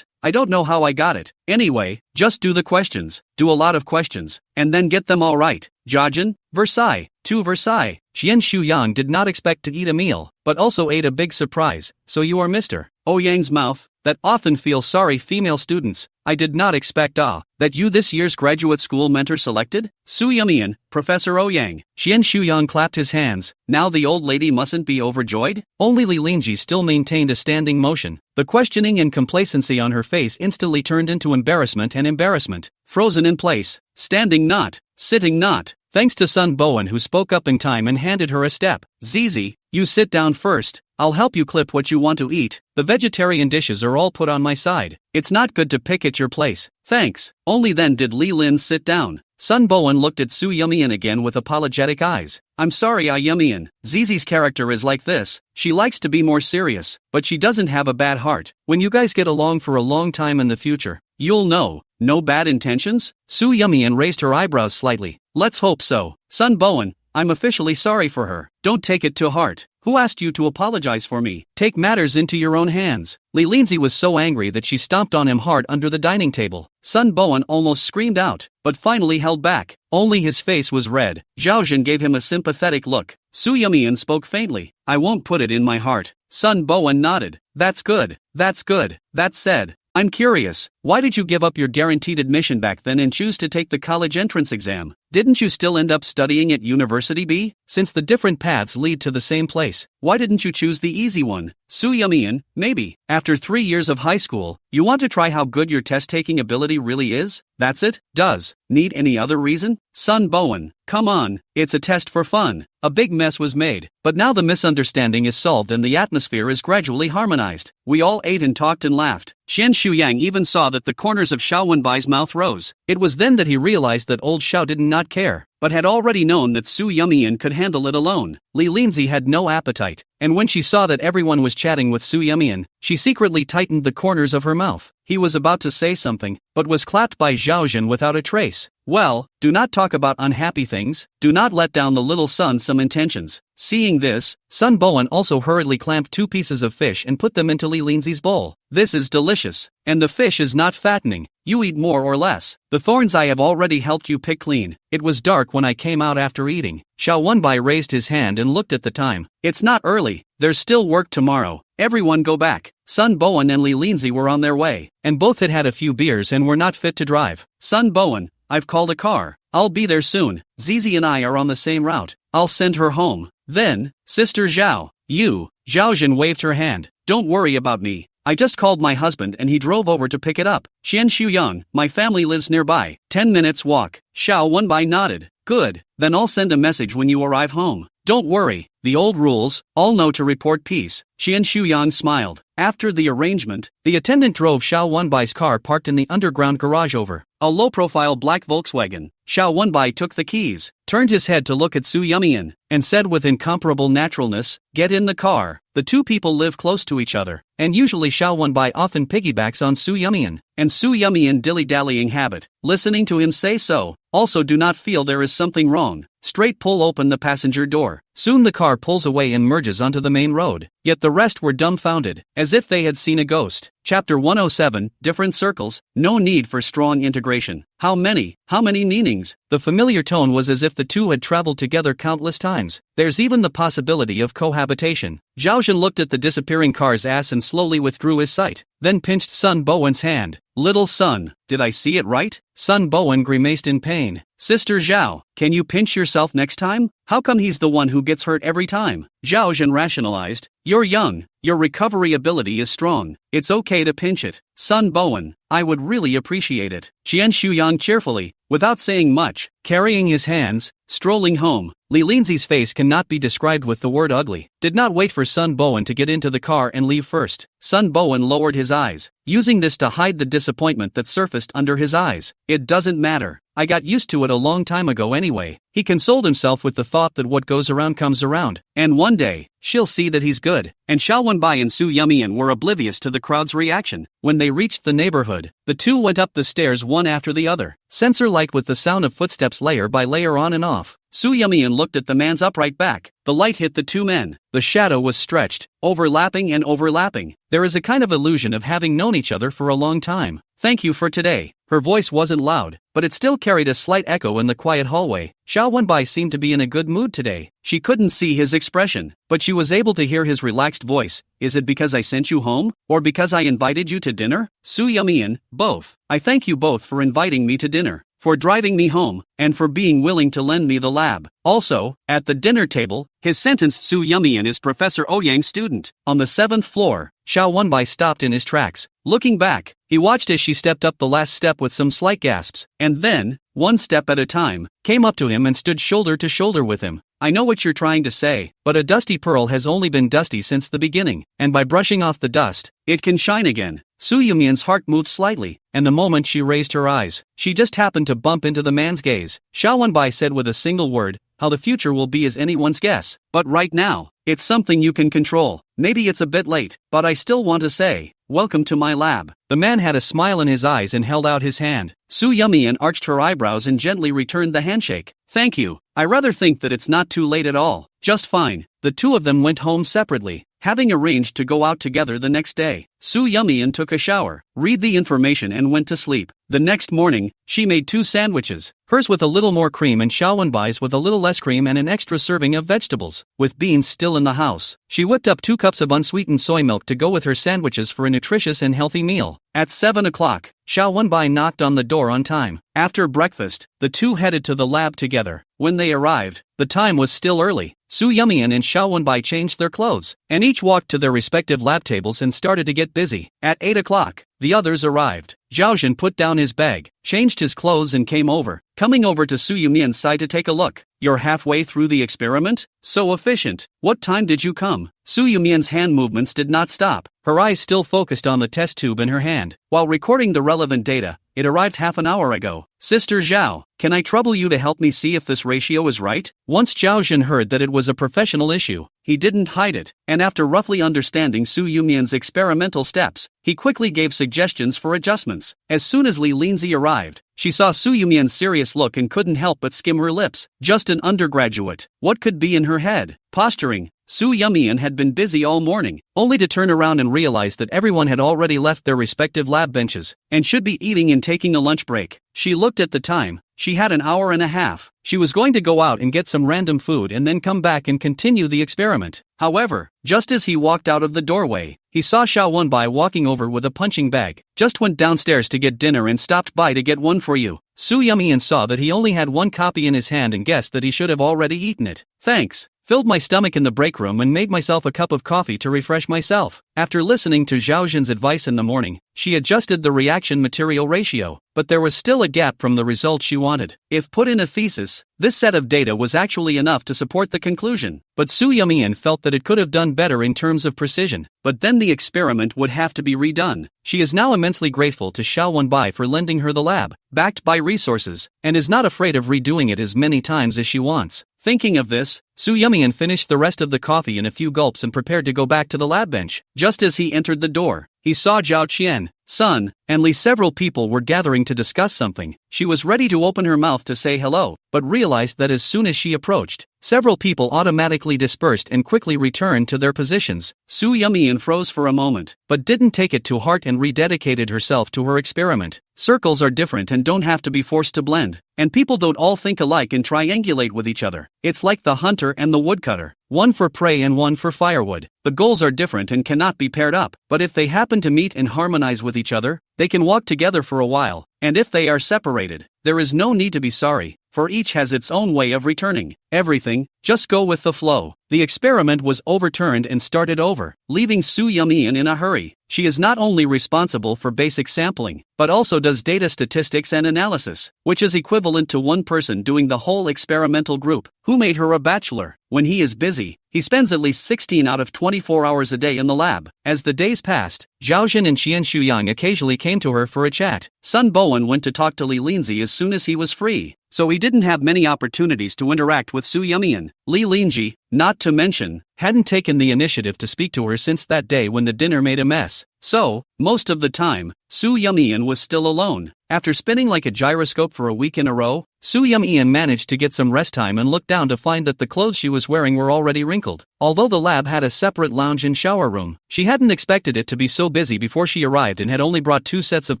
I don't know how I got it. Anyway, just do the questions. Do a lot of questions, and then get them all right. Zhaozhen, Versailles, to Versailles. Xian Shuyang did not expect to eat a meal, but also ate a big surprise. So you are Mr. Ouyang's mouth, that often feels sorry female students. I did not expect that you this year's graduate school mentor selected? Su Yumian, Professor Ouyang. Xian Shuyang clapped his hands. Now the old lady mustn't be overjoyed? Only Li Lingji still maintained a standing motion. The questioning and complacency on her face instantly turned into embarrassment and embarrassment. Frozen in place, standing not, sitting not. Thanks to Sun Bowen who spoke up in time and handed her a step. Zizi, you sit down first. I'll help you clip what you want to eat. The vegetarian dishes are all put on my side. It's not good to pick at your place. Thanks. Only then did Li Lin sit down. Sun Bowen looked at Su Yumian again with apologetic eyes. I'm sorry Yumian. Zizi's character is like this. She likes to be more serious, but she doesn't have a bad heart. When you guys get along for a long time in the future, you'll know. No bad intentions? Su Yumian raised her eyebrows slightly. Let's hope so. Sun Bowen, I'm officially sorry for her. Don't take it to heart. Who asked you to apologize for me? Take matters into your own hands. Li Linzi was so angry that she stomped on him hard under the dining table. Sun Bowen almost screamed out, but finally held back. Only his face was red. Zhaozhen gave him a sympathetic look. Su Yumian spoke faintly. I won't put it in my heart. Sun Bowen nodded. That's good. That said, I'm curious, why did you give up your guaranteed admission back then and choose to take the college entrance exam? Didn't you still end up studying at University B? Since the different paths lead to the same place, why didn't you choose the easy one? Su Yumian, maybe, after 3 years of high school, you want to try how good your test-taking ability really is? That's it? Does need any other reason? Sun Bowen, come on, it's a test for fun. A big mess was made, but now the misunderstanding is solved and the atmosphere is gradually harmonized. We all ate and talked and laughed. Xian Shuyang even saw that the corners of Xiao Wenbai's mouth rose. It was then that he realized that old Xiao did not care, but had already known that Su Yumian could handle it alone. Li Linzi had no appetite, and when she saw that everyone was chatting with Su Yumian, she secretly tightened the corners of her mouth. He was about to say something, but was clapped by Zhaozhen without a trace. Well, do not talk about unhappy things. Do not let down the little son some intentions. Seeing this, Sun Bowen also hurriedly clamped 2 pieces of fish and put them into Li Linzi's bowl. This is delicious. And the fish is not fattening. You eat more or less. The thorns I have already helped you pick clean. It was dark when I came out after eating. Xiao Wenbai raised his hand and looked at the time. It's not early. There's still work tomorrow. Everyone go back. Sun Bowen and Li Linzi were on their way, and both had had a few beers and were not fit to drive. Sun Bowen, I've called a car. I'll be there soon. Zizi and I are on the same route. I'll send her home. Then, Sister Zhao, you. Zhaojin waved her hand. Don't worry about me. I just called my husband and he drove over to pick it up. Xian Shuyang, my family lives nearby. 10 minutes walk. Xiao Wenbai nodded. Good, then I'll send a message when you arrive home. Don't worry, the old rules, all know to report peace. Xian Shuyang smiled. After the arrangement, the attendant drove Xiao Wenbai's car parked in the underground garage over. A low-profile black Volkswagen. Xiao Wenbai took the keys, turned his head to look at Su Yumian, and said with incomparable naturalness, "Get in the car." The two people live close to each other, and usually Xiao Wenbai often piggybacks on Su Yumian, and Su Yumian dilly-dallying habit. Listening to him say so, also do not feel there is something wrong. Straight pull open the passenger door. Soon the car pulls away and merges onto the main road. Yet the rest were dumbfounded, as if they had seen a ghost. Chapter 107, Different Circles, No Need for Strong Integration. How many meanings? The familiar tone was as if the two had traveled together countless times. There's even the possibility of cohabitation. Zhaojin looked at the disappearing car's ass and slowly withdrew his sight, then pinched Sun Bowen's hand. Little son, did I see it right? Sun Bowen grimaced in pain. Sister Zhao, can you pinch yourself next time? How come he's the one who gets hurt every time? Zhaojin rationalized. You're young, your recovery ability is strong, it's okay to pinch it. Sun Bowen, I would really appreciate it. Qian Shuyang cheerfully, without saying much, carrying his hands, strolling home. Li Linzi's face cannot be described with the word ugly. Did not wait for Sun Bowen to get into the car and leave first. Sun Bowen lowered his eyes, using this to hide the disappointment that surfaced under his eyes. It doesn't matter. I got used to it a long time ago anyway. He consoled himself with the thought that what goes around comes around, and one day, she'll see that he's good. And Xiao Wenbai and Su Yumian were oblivious to the crowd's reaction. When they reached the neighborhood, the two went up the stairs one after the other, sensor-like with the sound of footsteps layer by layer on and off. Su Yumian looked at the man's upright back. The light hit the two men. The shadow was stretched, overlapping and overlapping. There is a kind of illusion of having known each other for a long time. Thank you for today. Her voice wasn't loud, but it still carried a slight echo in the quiet hallway. Xiao Wenbai seemed to be in a good mood today. She couldn't see his expression, but she was able to hear his relaxed voice. Is it because I sent you home, or because I invited you to dinner? Su Yumian, both. I thank you both for inviting me to dinner, for driving me home, and for being willing to lend me the lab. Also, at the dinner table, his sentenced Su Yumian is Professor Ouyang's student. On the 7th floor, Xiao Wenbai stopped in his tracks. Looking back, he watched as she stepped up the last step with some slight gasps, and then, one step at a time, came up to him and stood shoulder to shoulder with him. I know what you're trying to say, but a dusty pearl has only been dusty since the beginning, and by brushing off the dust, it can shine again. Su Yumian's heart moved slightly, and the moment she raised her eyes, she just happened to bump into the man's gaze. Xiao Wenbai said with a single word, how the future will be is anyone's guess. But right now, it's something you can control. Maybe it's a bit late, but I still want to say, welcome to my lab. The man had a smile in his eyes and held out his hand. Su Yumian arched her eyebrows and gently returned the handshake. Thank you. I rather think that it's not too late at all. Just fine. The two of them went home separately, having arranged to go out together the next day. Su Yumian took a shower, read the information and went to sleep. The next morning, she made 2 sandwiches, hers with a little more cream and Xiao Wenbai's with a little less cream and an extra serving of vegetables. With beans still in the house, she whipped up 2 cups of unsweetened soy milk to go with her sandwiches for a nutritious and healthy meal. At 7 o'clock, Xiao Wenbai knocked on the door on time. After breakfast, the two headed to the lab together. When they arrived, the time was still early. Su Yumian and Xiao Wenbai changed their clothes, and each walked to their respective lab tables and started to get busy. At 8 o'clock, the others arrived. Zhaojin put down his bag, changed his clothes and came over, coming over to Su Yumian's side to take a look. You're halfway through the experiment? So efficient. What time did you come? Su Yumian's hand movements did not stop, her eyes still focused on the test tube in her hand. While recording the relevant data, it arrived half an hour ago. Sister Zhao, can I trouble you to help me see if this ratio is right? Once Zhao Jin heard that it was a professional issue, he didn't hide it, and after roughly understanding Su Yumian's experimental steps, he quickly gave suggestions for adjustments. As soon as Li Linzi arrived, she saw Su Yumian's serious look and couldn't help but skim her lips. Just an undergraduate. What could be in her head? Posturing. Su Yumian had been busy all morning, only to turn around and realize that everyone had already left their respective lab benches, and should be eating and taking a lunch break. She looked at the time. She had an hour and a half. She was going to go out and get some random food and then come back and continue the experiment. However, just as he walked out of the doorway, he saw Xiao Wenbai walking over with a punching bag. Just went downstairs to get dinner and stopped by to get one for you. Su Yumian saw that he only had one copy in his hand and guessed that he should have already eaten it. Thanks. Filled my stomach in the break room and made myself a cup of coffee to refresh myself. After listening to Zhao Jin's advice in the morning, she adjusted the reaction material ratio, but there was still a gap from the result she wanted. If put in a thesis, this set of data was actually enough to support the conclusion, but Su Yumian felt that it could have done better in terms of precision, but then the experiment would have to be redone. She is now immensely grateful to Xiao Wenbai for lending her the lab, backed by resources, and is not afraid of redoing it as many times as she wants. Thinking of this, Su Yumian finished the rest of the coffee in a few gulps and prepared to go back to the lab bench. Just as he entered the door, he saw Zhao Qian, Sun, and Li. Several people were gathering to discuss something. She was ready to open her mouth to say hello, but realized that as soon as she approached, several people automatically dispersed and quickly returned to their positions. Su Yumian froze for a moment, but didn't take it to heart and rededicated herself to her experiment. Circles are different and don't have to be forced to blend, and people don't all think alike and triangulate with each other. It's like the hunter and the woodcutter, one for prey and one for firewood. The goals are different and cannot be paired up, but if they happen to meet and harmonize with each other, they can walk together for a while, and if they are separated, there is no need to be sorry, for each has its own way of returning. Everything, just go with the flow. The experiment was overturned and started over, leaving Su Yumian in a hurry. She is not only responsible for basic sampling, but also does data statistics and analysis, which is equivalent to one person doing the whole experimental group. Who made her a bachelor? When he is busy, he spends at least 16 out of 24 hours a day in the lab. As the days passed, Zhao Jin and Qian Shuyang occasionally came to her for a chat. Sun Bowen went to talk to Li Linzi as soon as he was free, so he didn't have many opportunities to interact with Su Yumian. Li Linji, not to mention, hadn't taken the initiative to speak to her since that day when the dinner made a mess. So, most of the time, Su Yumian was still alone. After spinning like a gyroscope for a week in a row, Su Yumian managed to get some rest time and looked down to find that the clothes she was wearing were already wrinkled. Although the lab had a separate lounge and shower room, she hadn't expected it to be so busy before she arrived and had only brought 2 sets of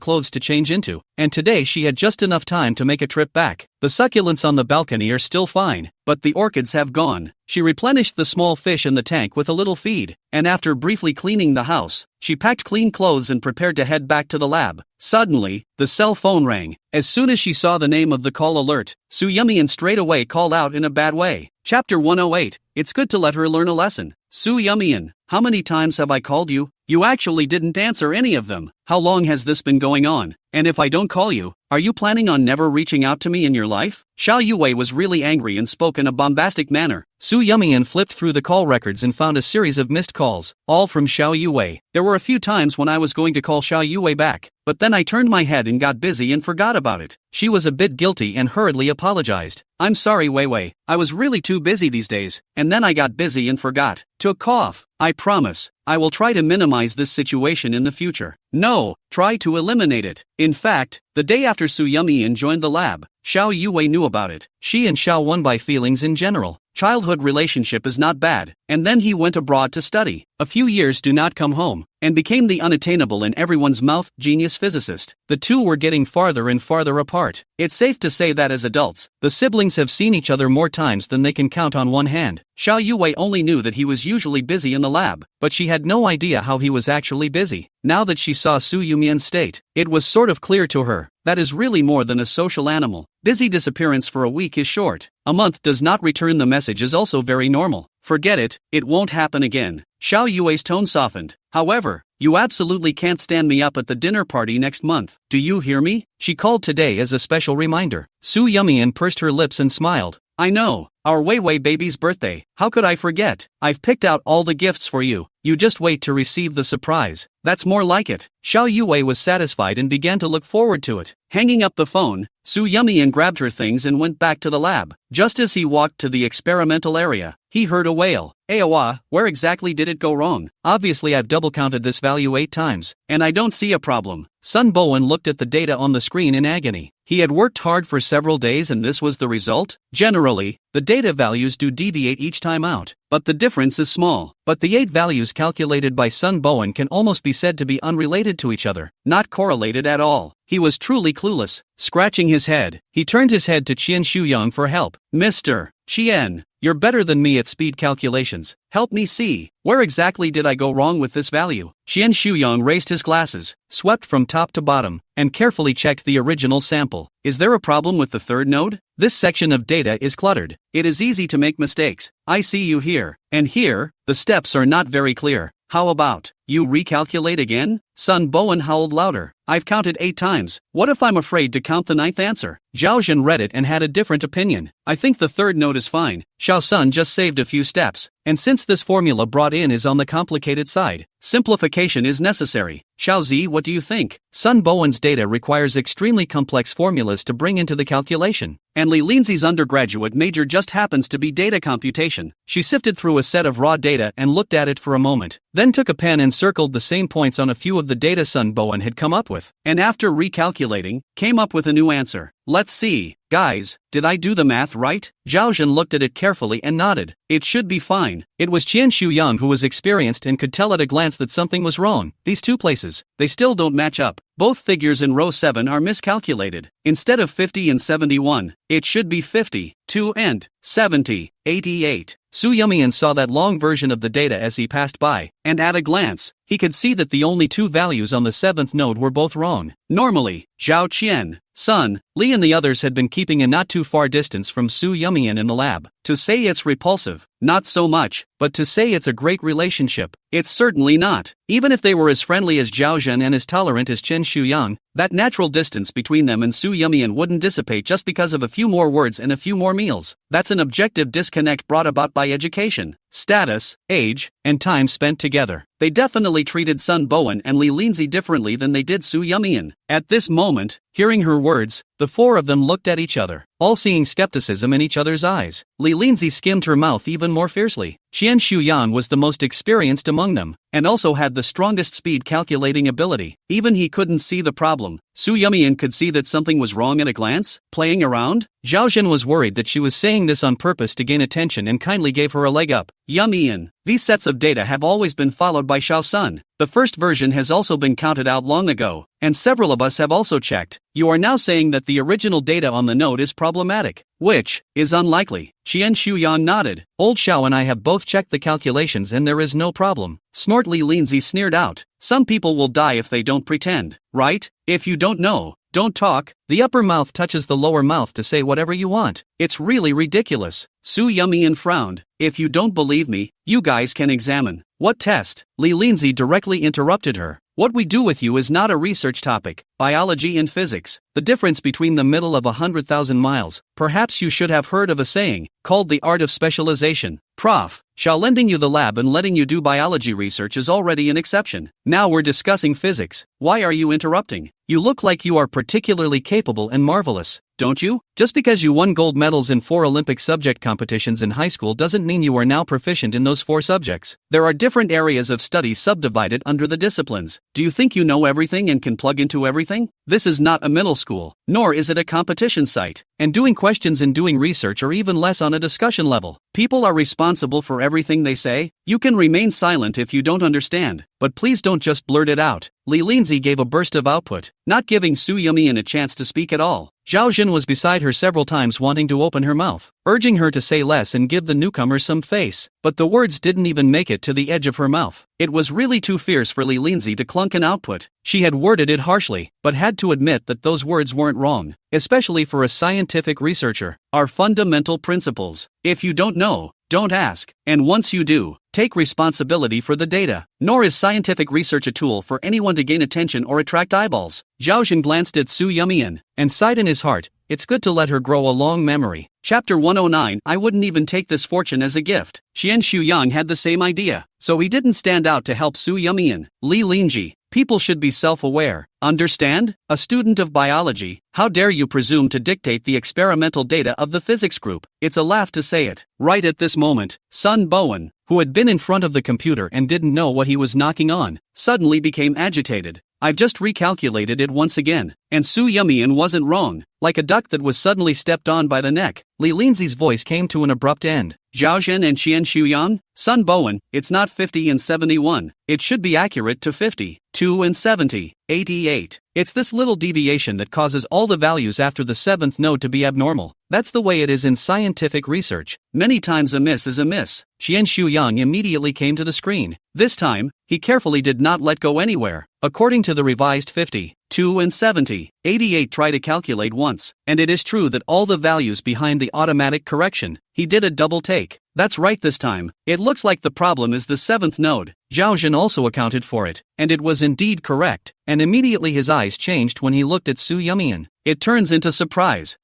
clothes to change into, and today she had just enough time to make a trip back. The succulents on the balcony are still fine, but the orchids have gone. She replenished the small fish in the tank with a little feed, and after briefly cleaning the house, she packed clean clothes and prepared to head back to the lab. Suddenly, the cell phone rang. As soon as she saw the name of the call alert, Su Yumian straight away called out in a bad way. Chapter 108, It's good to let her learn a lesson. Su Yumian, how many times have I called you? You actually didn't answer any of them. How long has this been going on? And if I don't call you, are you planning on never reaching out to me in your life? Xiao Yue was really angry and spoke in a bombastic manner. Su Yumian flipped through the call records and found a series of missed calls, all from Xiao Yue. There were a few times when I was going to call Xiao Yue back, but then I turned my head and got busy and forgot about it. She was a bit guilty and hurriedly apologized. I'm sorry Wei. I was really too busy these days, and then I got busy and forgot. To cough. I promise, I will try to minimize this situation in the future. No, try to eliminate it. In fact, the day after Su Yumian joined the lab, Xiao Yue knew about it. She and Xiao Wenbai feelings in general. Childhood relationship is not bad, and then he went abroad to study. A few years do not come home, and became the unattainable in everyone's mouth genius physicist. The two were getting farther and farther apart. It's safe to say that as adults, the siblings have seen each other more times than they can count on one hand. Xiao Yue only knew that he was usually busy in the lab, but she had no idea how he was actually busy. Now that she saw Su Yumian's state, it was sort of clear to her that is really more than a social animal. Busy disappearance for a week is short. A month does not return the message is also very normal. Forget it, it won't happen again. Xiao Yue's tone softened. However, you absolutely can't stand me up at the dinner party next month. Do you hear me? She called today as a special reminder. Su Yumian pursed her lips and smiled. I know, our Weiwei baby's birthday. How could I forget? I've picked out all the gifts for you. You just wait to receive the surprise. That's more like it. Xiao Yue was satisfied and began to look forward to it. Hanging up the phone, Su Yumian grabbed her things and went back to the lab. Just as he walked to the experimental area, he heard a wail. Aowa, where exactly did it go wrong? Obviously I've double counted this value 8 times, and I don't see a problem. Sun Bowen looked at the data on the screen in agony. He had worked hard for several days and this was the result? Generally, the data values do deviate each time out, but the difference is small. But the 8 values calculated by Sun Bowen can almost be said to be unrelated to each other, not correlated at all. He was truly clueless. Scratching his head, he turned his head to Qian Shuyang for help. Mr. Qian, you're better than me at speed calculations. Help me see. Where exactly did I go wrong with this value? Qian Shuyang raised his glasses, swept from top to bottom, and carefully checked the original sample. Is there a problem with the third node? This section of data is cluttered. It is easy to make mistakes. I see you here. And here, the steps are not very clear. How about, you recalculate again? Sun Bowen howled louder. I've counted 8 times. What if I'm afraid to count the 9th answer? Zhao Zhen read it and had a different opinion. I think the third node is fine. Xiao Sun just saved a few steps. And since this formula brought in is on the complicated side, simplification is necessary. Xiao Zi, what do you think? Sun Bowen's data requires extremely complex formulas to bring into the calculation. And Li Linzi's undergraduate major just happens to be data computation. She sifted through a set of raw data and looked at it for a moment, then took a pen and circled the same points on a few of the data Sun Bowen had come up with, and after recalculating, came up with a new answer. Let's see. Guys, did I do the math right? Zhao Zhen looked at it carefully and nodded. It should be fine. It was Qian Shuyang who was experienced and could tell at a glance that something was wrong. These two places, they still don't match up. Both figures in row 7 are miscalculated. Instead of 50 and 71, it should be 50, 2 and 70, 88. Su Yumian saw that long version of the data as he passed by, and at a glance, he could see that the only 2 values on the 7th node were both wrong. Normally, Zhao Qian, Sun, Li and the others had been keeping a not too far distance from Su Yumian in the lab. To say it's repulsive, not so much, but to say it's a great relationship, it's certainly not. Even if they were as friendly as Zhao Zhen and as tolerant as Chen Shuyang, that natural distance between them and Su Yumian wouldn't dissipate just because of a few more words and a few more meals. That's an objective disconnect brought about by education, status, age, and time spent together. They definitely treated Sun Bowen and Li Linzi differently than they did Su Yumian. At this moment, hearing her words, the 4 of them looked at each other, all seeing skepticism in each other's eyes. Li Linzi skimmed her mouth even more fiercely. Qian Shuyang was the most experienced among them, and also had the strongest speed calculating ability. Even he couldn't see the problem. Su Yumian could see that something was wrong at a glance. Playing around? Zhao Zhen was worried that she was saying this on purpose to gain attention and kindly gave her a leg up. Yumian, these sets of data have always been followed by Xiao Sun. The first version has also been counted out long ago, and several of us have also checked. You are now saying that the original data on the node is problematic, which is unlikely. Qian Shuyang nodded. Old Xiao and I have both checked the calculations and there is no problem. Snort Li Linzi sneered out. Some people will die if they don't pretend, right? If you don't know, don't talk. The upper mouth touches the lower mouth to say whatever you want. It's really ridiculous. Su Yumian frowned. If you don't believe me, you guys can examine. What test? Li Linzi directly interrupted her. What we do with you is not a research topic, biology and physics. The difference between the middle of 100,000 miles. Perhaps you should have heard of a saying, called the art of specialization. Prof. Shall lending you the lab and letting you do biology research is already an exception. Now we're discussing physics. Why are you interrupting? You look like you are particularly capable and marvelous, don't you? Just because you won gold medals in 4 Olympic subject competitions in high school doesn't mean you are now proficient in those 4 subjects. There are different areas of study subdivided under the disciplines. Do you think you know everything and can plug into everything? This is not a middle school, nor is it a competition site. And doing questions and doing research are even less on a discussion level. People are responsible for everything they say. You can remain silent if you don't understand, but please don't just blurt it out. Li Linzi gave a burst of output, not giving Su Yumian a chance to speak at all. Zhao Zhen was beside her several times wanting to open her mouth, urging her to say less and give the newcomer some face, but the words didn't even make it to the edge of her mouth. It was really too fierce for Li Linzi to clunk an output. She had worded it harshly, but had to admit that those words weren't wrong, especially for a scientific researcher. Our fundamental principles. If you don't know, don't ask, and once you do, take responsibility for the data. Nor is scientific research a tool for anyone to gain attention or attract eyeballs. Zhao Jun glanced at Su Yumian and sighed in his heart. It's good to let her grow a long memory. Chapter 109. I wouldn't even take this fortune as a gift. Xian Shuyang had the same idea, so he didn't stand out to help Su Yumian. Li Linji. People should be self-aware. Understand? A student of biology, how dare you presume to dictate the experimental data of the physics group? It's a laugh to say it. Right at this moment, Sun Bowen, who had been in front of the computer and didn't know what he was knocking on, suddenly became agitated. I've just recalculated it once again, and Su Yumian wasn't wrong. Like a duck that was suddenly stepped on by the neck, Li Linzi's voice came to an abrupt end. Zhao Zhen and Xian Shuyang? Sun Bowen, it's not 50 and 71. It should be accurate to 50, 2 and 70, 88. It's this little deviation that causes all the values after the 7th node to be abnormal. That's the way it is in scientific research. Many times a miss is a miss. Xian Shuyang immediately came to the screen. This time, he carefully did not let go anywhere. According to the revised 50, 2 and 70, 88 try to calculate once, and it is true that all the values behind the automatic correction, he did a double take. That's right this time. It looks like the problem is the 7th node. Zhao Jun also accounted for it, and it was indeed correct, and immediately his eyes changed when he looked at Su Yumian. It turns into surprise,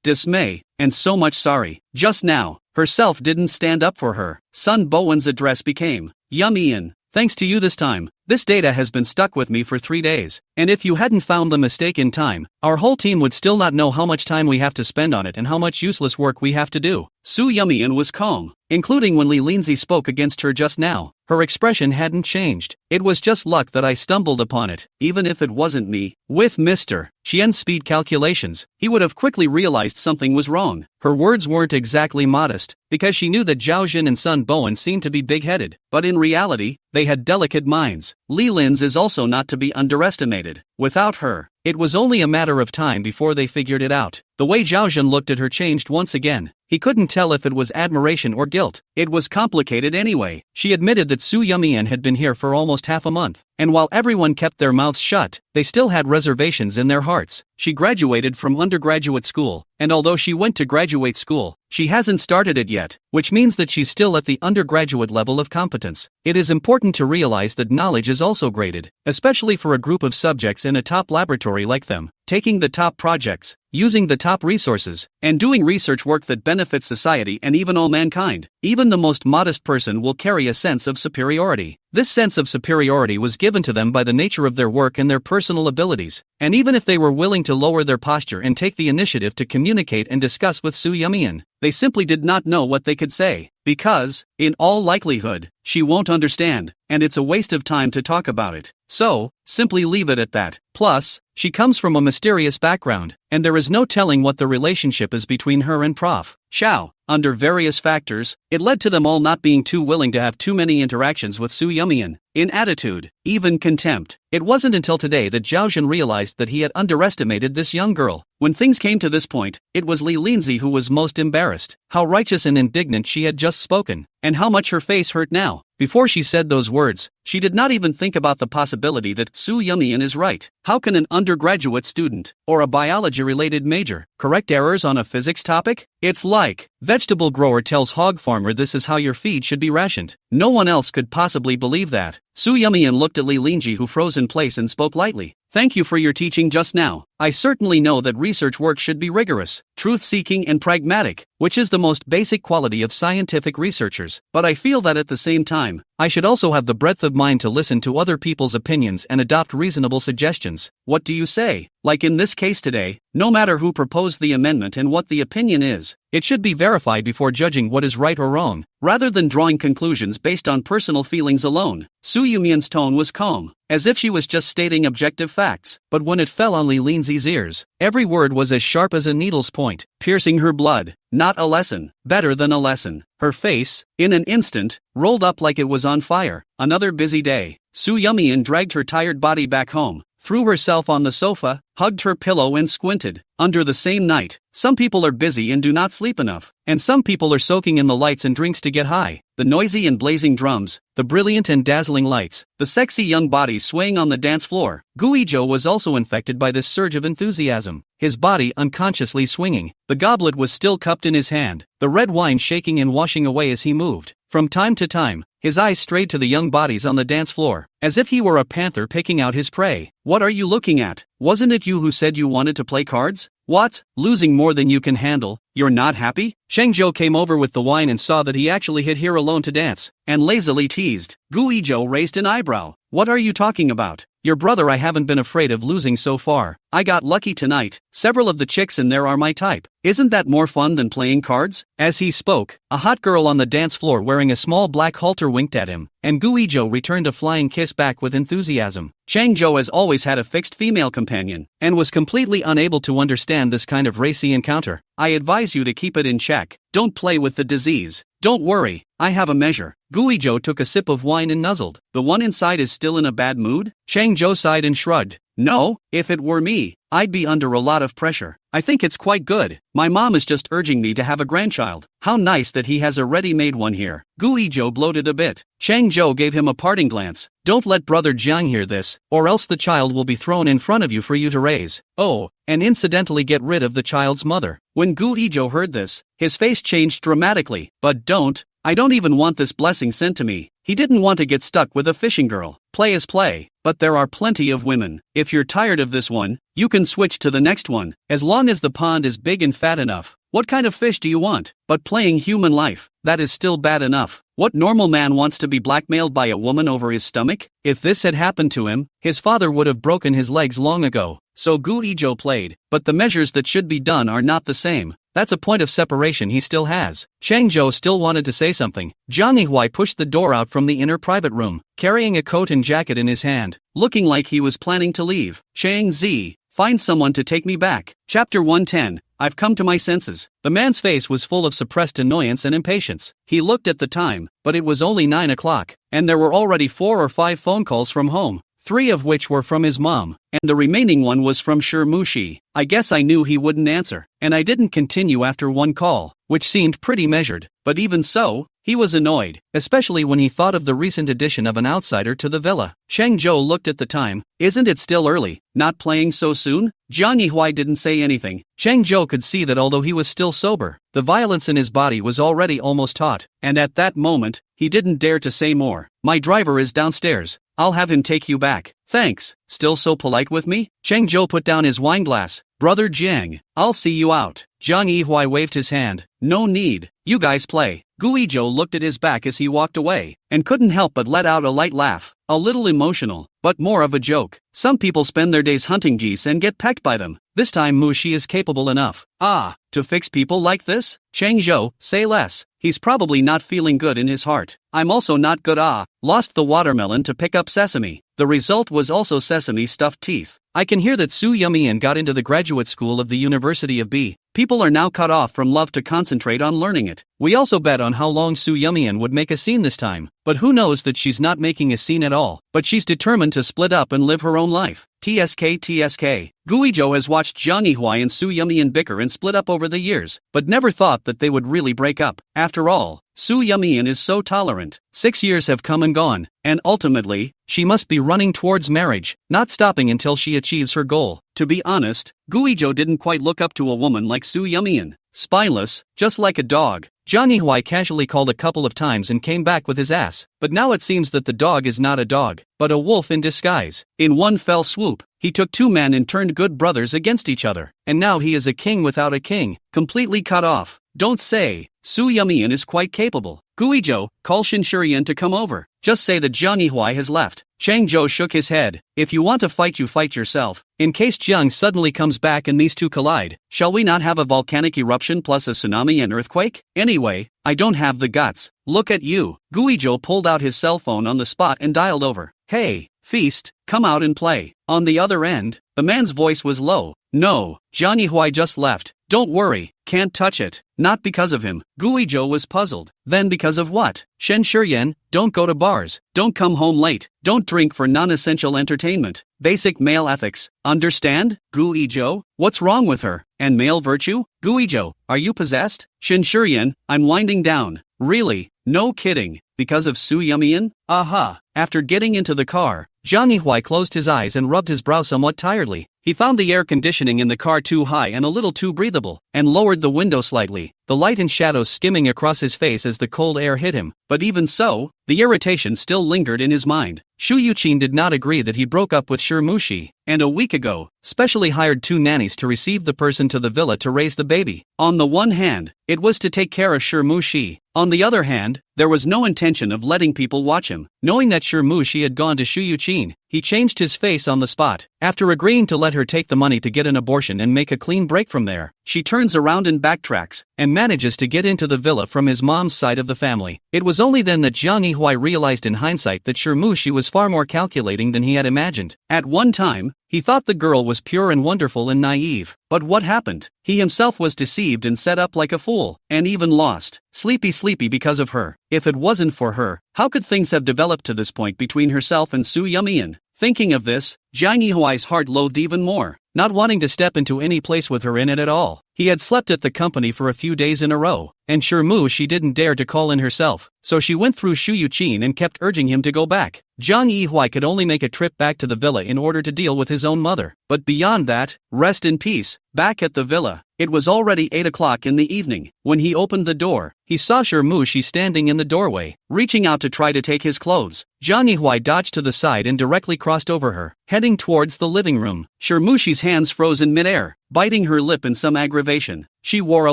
dismay, and so much sorry. Just now, herself didn't stand up for her. Sun Bowen's address became, Yumian, thanks to you this time. This data has been stuck with me for 3 days, and if you hadn't found the mistake in time, our whole team would still not know how much time we have to spend on it and how much useless work we have to do. Su Yumian was calm, including when Li Linzi spoke against her just now. Her expression hadn't changed. It was just luck that I stumbled upon it, even if it wasn't me. With Mr. Xian's speed calculations, he would have quickly realized something was wrong. Her words weren't exactly modest, because she knew that Zhao Jun and Sun Bowen seemed to be big-headed, but in reality, they had delicate minds. Li Lin's is also not to be underestimated. Without her, it was only a matter of time before they figured it out. The way Zhao Jun looked at her changed once again. He couldn't tell if it was admiration or guilt. It was complicated anyway. She admitted that Su Yumian had been here for almost half a month, and while everyone kept their mouths shut, they still had reservations in their hearts. She graduated from undergraduate school, and although she went to graduate school, she hasn't started it yet, which means that she's still at the undergraduate level of competence. It is important to realize that knowledge is also graded, especially for a group of subjects in a top laboratory like them. Taking the top projects, using the top resources, and doing research work that benefits society and even all mankind. Even the most modest person will carry a sense of superiority. This sense of superiority was given to them by the nature of their work and their personal abilities, and even if they were willing to lower their posture and take the initiative to communicate and discuss with Su Yumian, they simply did not know what they could say, because, in all likelihood, she won't understand, and it's a waste of time to talk about it. So, simply leave it at that. Plus, she comes from a mysterious background, and there is no telling what the relationship is between her and Prof. Xiao. Under various factors, it led to them all not being too willing to have too many interactions with Su Yumian. In attitude, even contempt. It wasn't until today that Zhao Jun realized that he had underestimated this young girl. When things came to this point, it was Li Linzi who was most embarrassed. How righteous and indignant she had just spoken, and how much her face hurt now. Before she said those words, she did not even think about the possibility that Su Yumian is right. How can an undergraduate student, or a biology-related major, correct errors on a physics topic? It's like, vegetable grower tells hog farmer this is how your feed should be rationed. No one else could possibly believe that. Su Yumian looked at Li Linji, who froze in place and spoke lightly. Thank you for your teaching just now. I certainly know that research work should be rigorous, truth-seeking and pragmatic, which is the most basic quality of scientific researchers, but I feel that at the same time, I should also have the breadth of mind to listen to other people's opinions and adopt reasonable suggestions. What do you say? Like in this case today, no matter who proposed the amendment and what the opinion is, it should be verified before judging what is right or wrong, rather than drawing conclusions based on personal feelings alone. Su Yumian's tone was calm, as if she was just stating objective facts, but when it fell on Li Linzi's ears, every word was as sharp as a needle's point, piercing her blood. Not a lesson, better than a lesson. Her face, in an instant, rolled up like it was on fire. Another busy day. Su Yumian dragged her tired body back home, threw herself on the sofa, hugged her pillow and squinted. Under the same night, some people are busy and do not sleep enough, and some people are soaking in the lights and drinks to get high. The noisy and blazing drums, the brilliant and dazzling lights, the sexy young bodies swaying on the dance floor. Guijo was also infected by this surge of enthusiasm, his body unconsciously swinging. The goblet was still cupped in his hand, the red wine shaking and washing away as he moved. From time to time, his eyes strayed to the young bodies on the dance floor, as if he were a panther picking out his prey. What are you looking at? Wasn't it you who said you wanted to play cards? What? Losing more than you can handle? You're not happy? Shengzhou came over with the wine and saw that he actually hid here alone to dance, and lazily teased. Guijo raised an eyebrow. What are you talking about? Your brother. I haven't been afraid of losing so far. I got lucky tonight. Several of the chicks in there are my type. Isn't that more fun than playing cards? As he spoke, a hot girl on the dance floor wearing a small black halter winked at him, and Guijo returned a flying kiss back with enthusiasm. Changzhou has always had a fixed female companion, and was completely unable to understand this kind of racy encounter. I advise you to keep it in check. Don't play with the disease. Don't worry, I have a measure. Guijo took a sip of wine and nuzzled. The one inside is still in a bad mood? Changzhou sighed and shrugged. No, if it were me, I'd be under a lot of pressure. I think it's quite good. My mom is just urging me to have a grandchild. How nice that he has a ready-made one here. Guijo bloated a bit. Changzhou gave him a parting glance. Don't let brother Jiang hear this, or else the child will be thrown in front of you for you to raise. Oh, and incidentally get rid of the child's mother. When Guijo heard this, his face changed dramatically. But don't. I don't even want this blessing sent to me. He didn't want to get stuck with a fishing girl. Play is play, but there are plenty of women. If you're tired of this one, you can switch to the next one, as long as the pond is big and fat enough. What kind of fish do you want? But playing human life, that is still bad enough. What normal man wants to be blackmailed by a woman over his stomach? If this had happened to him, his father would have broken his legs long ago. So Guijo played, but the measures that should be done are not the same. That's a point of separation he still has. Changzhou still wanted to say something. Jiang Yihui pushed the door out from the inner private room, carrying a coat and jacket in his hand, looking like he was planning to leave. Chang Zi, find someone to take me back. Chapter 110. I've come to my senses. The man's face was full of suppressed annoyance and impatience. He looked at the time, but it was only 9 o'clock, and there were already 4 or 5 phone calls from home. 3 of which were from his mom, and the remaining one was from Shirmushi. I guess I knew he wouldn't answer, and I didn't continue after one call, which seemed pretty measured. But even so, he was annoyed, especially when he thought of the recent addition of an outsider to the villa. Shengzhou looked at the time. Isn't it still early? Not playing so soon? Jiang Yihui didn't say anything. Shengzhou could see that although he was still sober, the violence in his body was already almost hot, and at that moment, he didn't dare to say more. My driver is downstairs. I'll have him take you back. Thanks. Still so polite with me? Changzhou put down his wine glass. Brother Jiang, I'll see you out. Jiang Yihui waved his hand. No need. You guys play. Guijo looked at his back as he walked away, and couldn't help but let out a light laugh. A little emotional, but more of a joke. Some people spend their days hunting geese and get pecked by them. This time Mushi is capable enough. To fix people like this? Changzhou, say less. He's probably not feeling good in his heart. I'm also not good. Lost the watermelon to pick up sesame. The result was also sesame stuffed teeth. I can hear that Su Yumian got into the graduate school of the University of B. People are now cut off from love to concentrate on learning it. We also bet on how long Su Yumian would make a scene this time. But who knows that she's not making a scene at all. But she's determined to split up and live her own life. TSK. Guijo has watched Jiang Yihui and Su Yumian bicker and split up over the years, but never thought that they would really break up. After all, Su Yumian is so tolerant. 6 years have come and gone, and ultimately, she must be running towards marriage, not stopping until she achieves her goal. To be honest, Guijo didn't quite look up to a woman like Su Yumian. Spineless, just like a dog. Jiang Yihui casually called a couple of times and came back with his ass, but now it seems that the dog is not a dog, but a wolf in disguise. In one fell swoop, he took 2 men and turned good brothers against each other, and now he is a king without a king, completely cut off. Don't say. Su Yumian is quite capable. Guijo, call Shinshurian to come over. Just say that Jiang Yihui has left. Changzhou shook his head. If you want to fight, you fight yourself. In case Jiang suddenly comes back and these two collide, shall we not have a volcanic eruption plus a tsunami and earthquake? Anyway, I don't have the guts. Look at you. Guijo pulled out his cell phone on the spot and dialed over. Hey, Feast, come out and play. On the other end, the man's voice was low. No, Jiang Yihui just left. Don't worry, can't touch it. Not because of him. Guizhou was puzzled. Then because of what? Shen Shiyan, don't go to bars, don't come home late, don't drink for non-essential entertainment. Basic male ethics, understand? Guizhou, what's wrong with her? And male virtue? Guizhou, are you possessed? Shen Shiyan, I'm winding down. Really? No kidding. Because of Su Yumian? Aha. After getting into the car, Zhang Yihui closed his eyes and rubbed his brow somewhat tiredly. He found the air conditioning in the car too high and a little too breathable, and lowered the window slightly, the light and shadows skimming across his face as the cold air hit him. But even so, the irritation still lingered in his mind. Shu Yuqin did not agree that he broke up with Shirmushi, and a week ago, specially hired 2 nannies to receive the person to the villa to raise the baby. On the one hand, it was to take care of Shirmushi. On the other hand, there was no intention of letting people watch him. Knowing that Shirmushi had gone to Shu Yuqin, he changed his face on the spot. After agreeing to let her take the money to get an abortion and make a clean break from there, she turns around and backtracks, and manages to get into the villa from his mom's side of the family. It was only then that Zhang Yihui realized in hindsight that Shirmushi was far more calculating than he had imagined. At one time, he thought the girl was pure and wonderful and naive. But what happened? He himself was deceived and set up like a fool, and even lost. Sleepy because of her. If it wasn't for her, how could things have developed to this point between herself and Su Yumian? Thinking of this, Zhang Yihui's heart loathed even more, not wanting to step into any place with her in it at all. He had slept at the company for a few days in a row, and she didn't dare to call in herself, so she went through Shu Yuqin and kept urging him to go back. Zhang Yihui could only make a trip back to the villa in order to deal with his own mother. But beyond that, rest in peace. Back at the villa, it was already 8 o'clock in the evening. When he opened the door, he saw Shirmushi standing in the doorway, reaching out to try to take his clothes. Zhang Yihui dodged to the side and directly crossed over her, heading towards the living room. Shirmushi's hands froze in midair, biting her lip in some aggravation. She wore a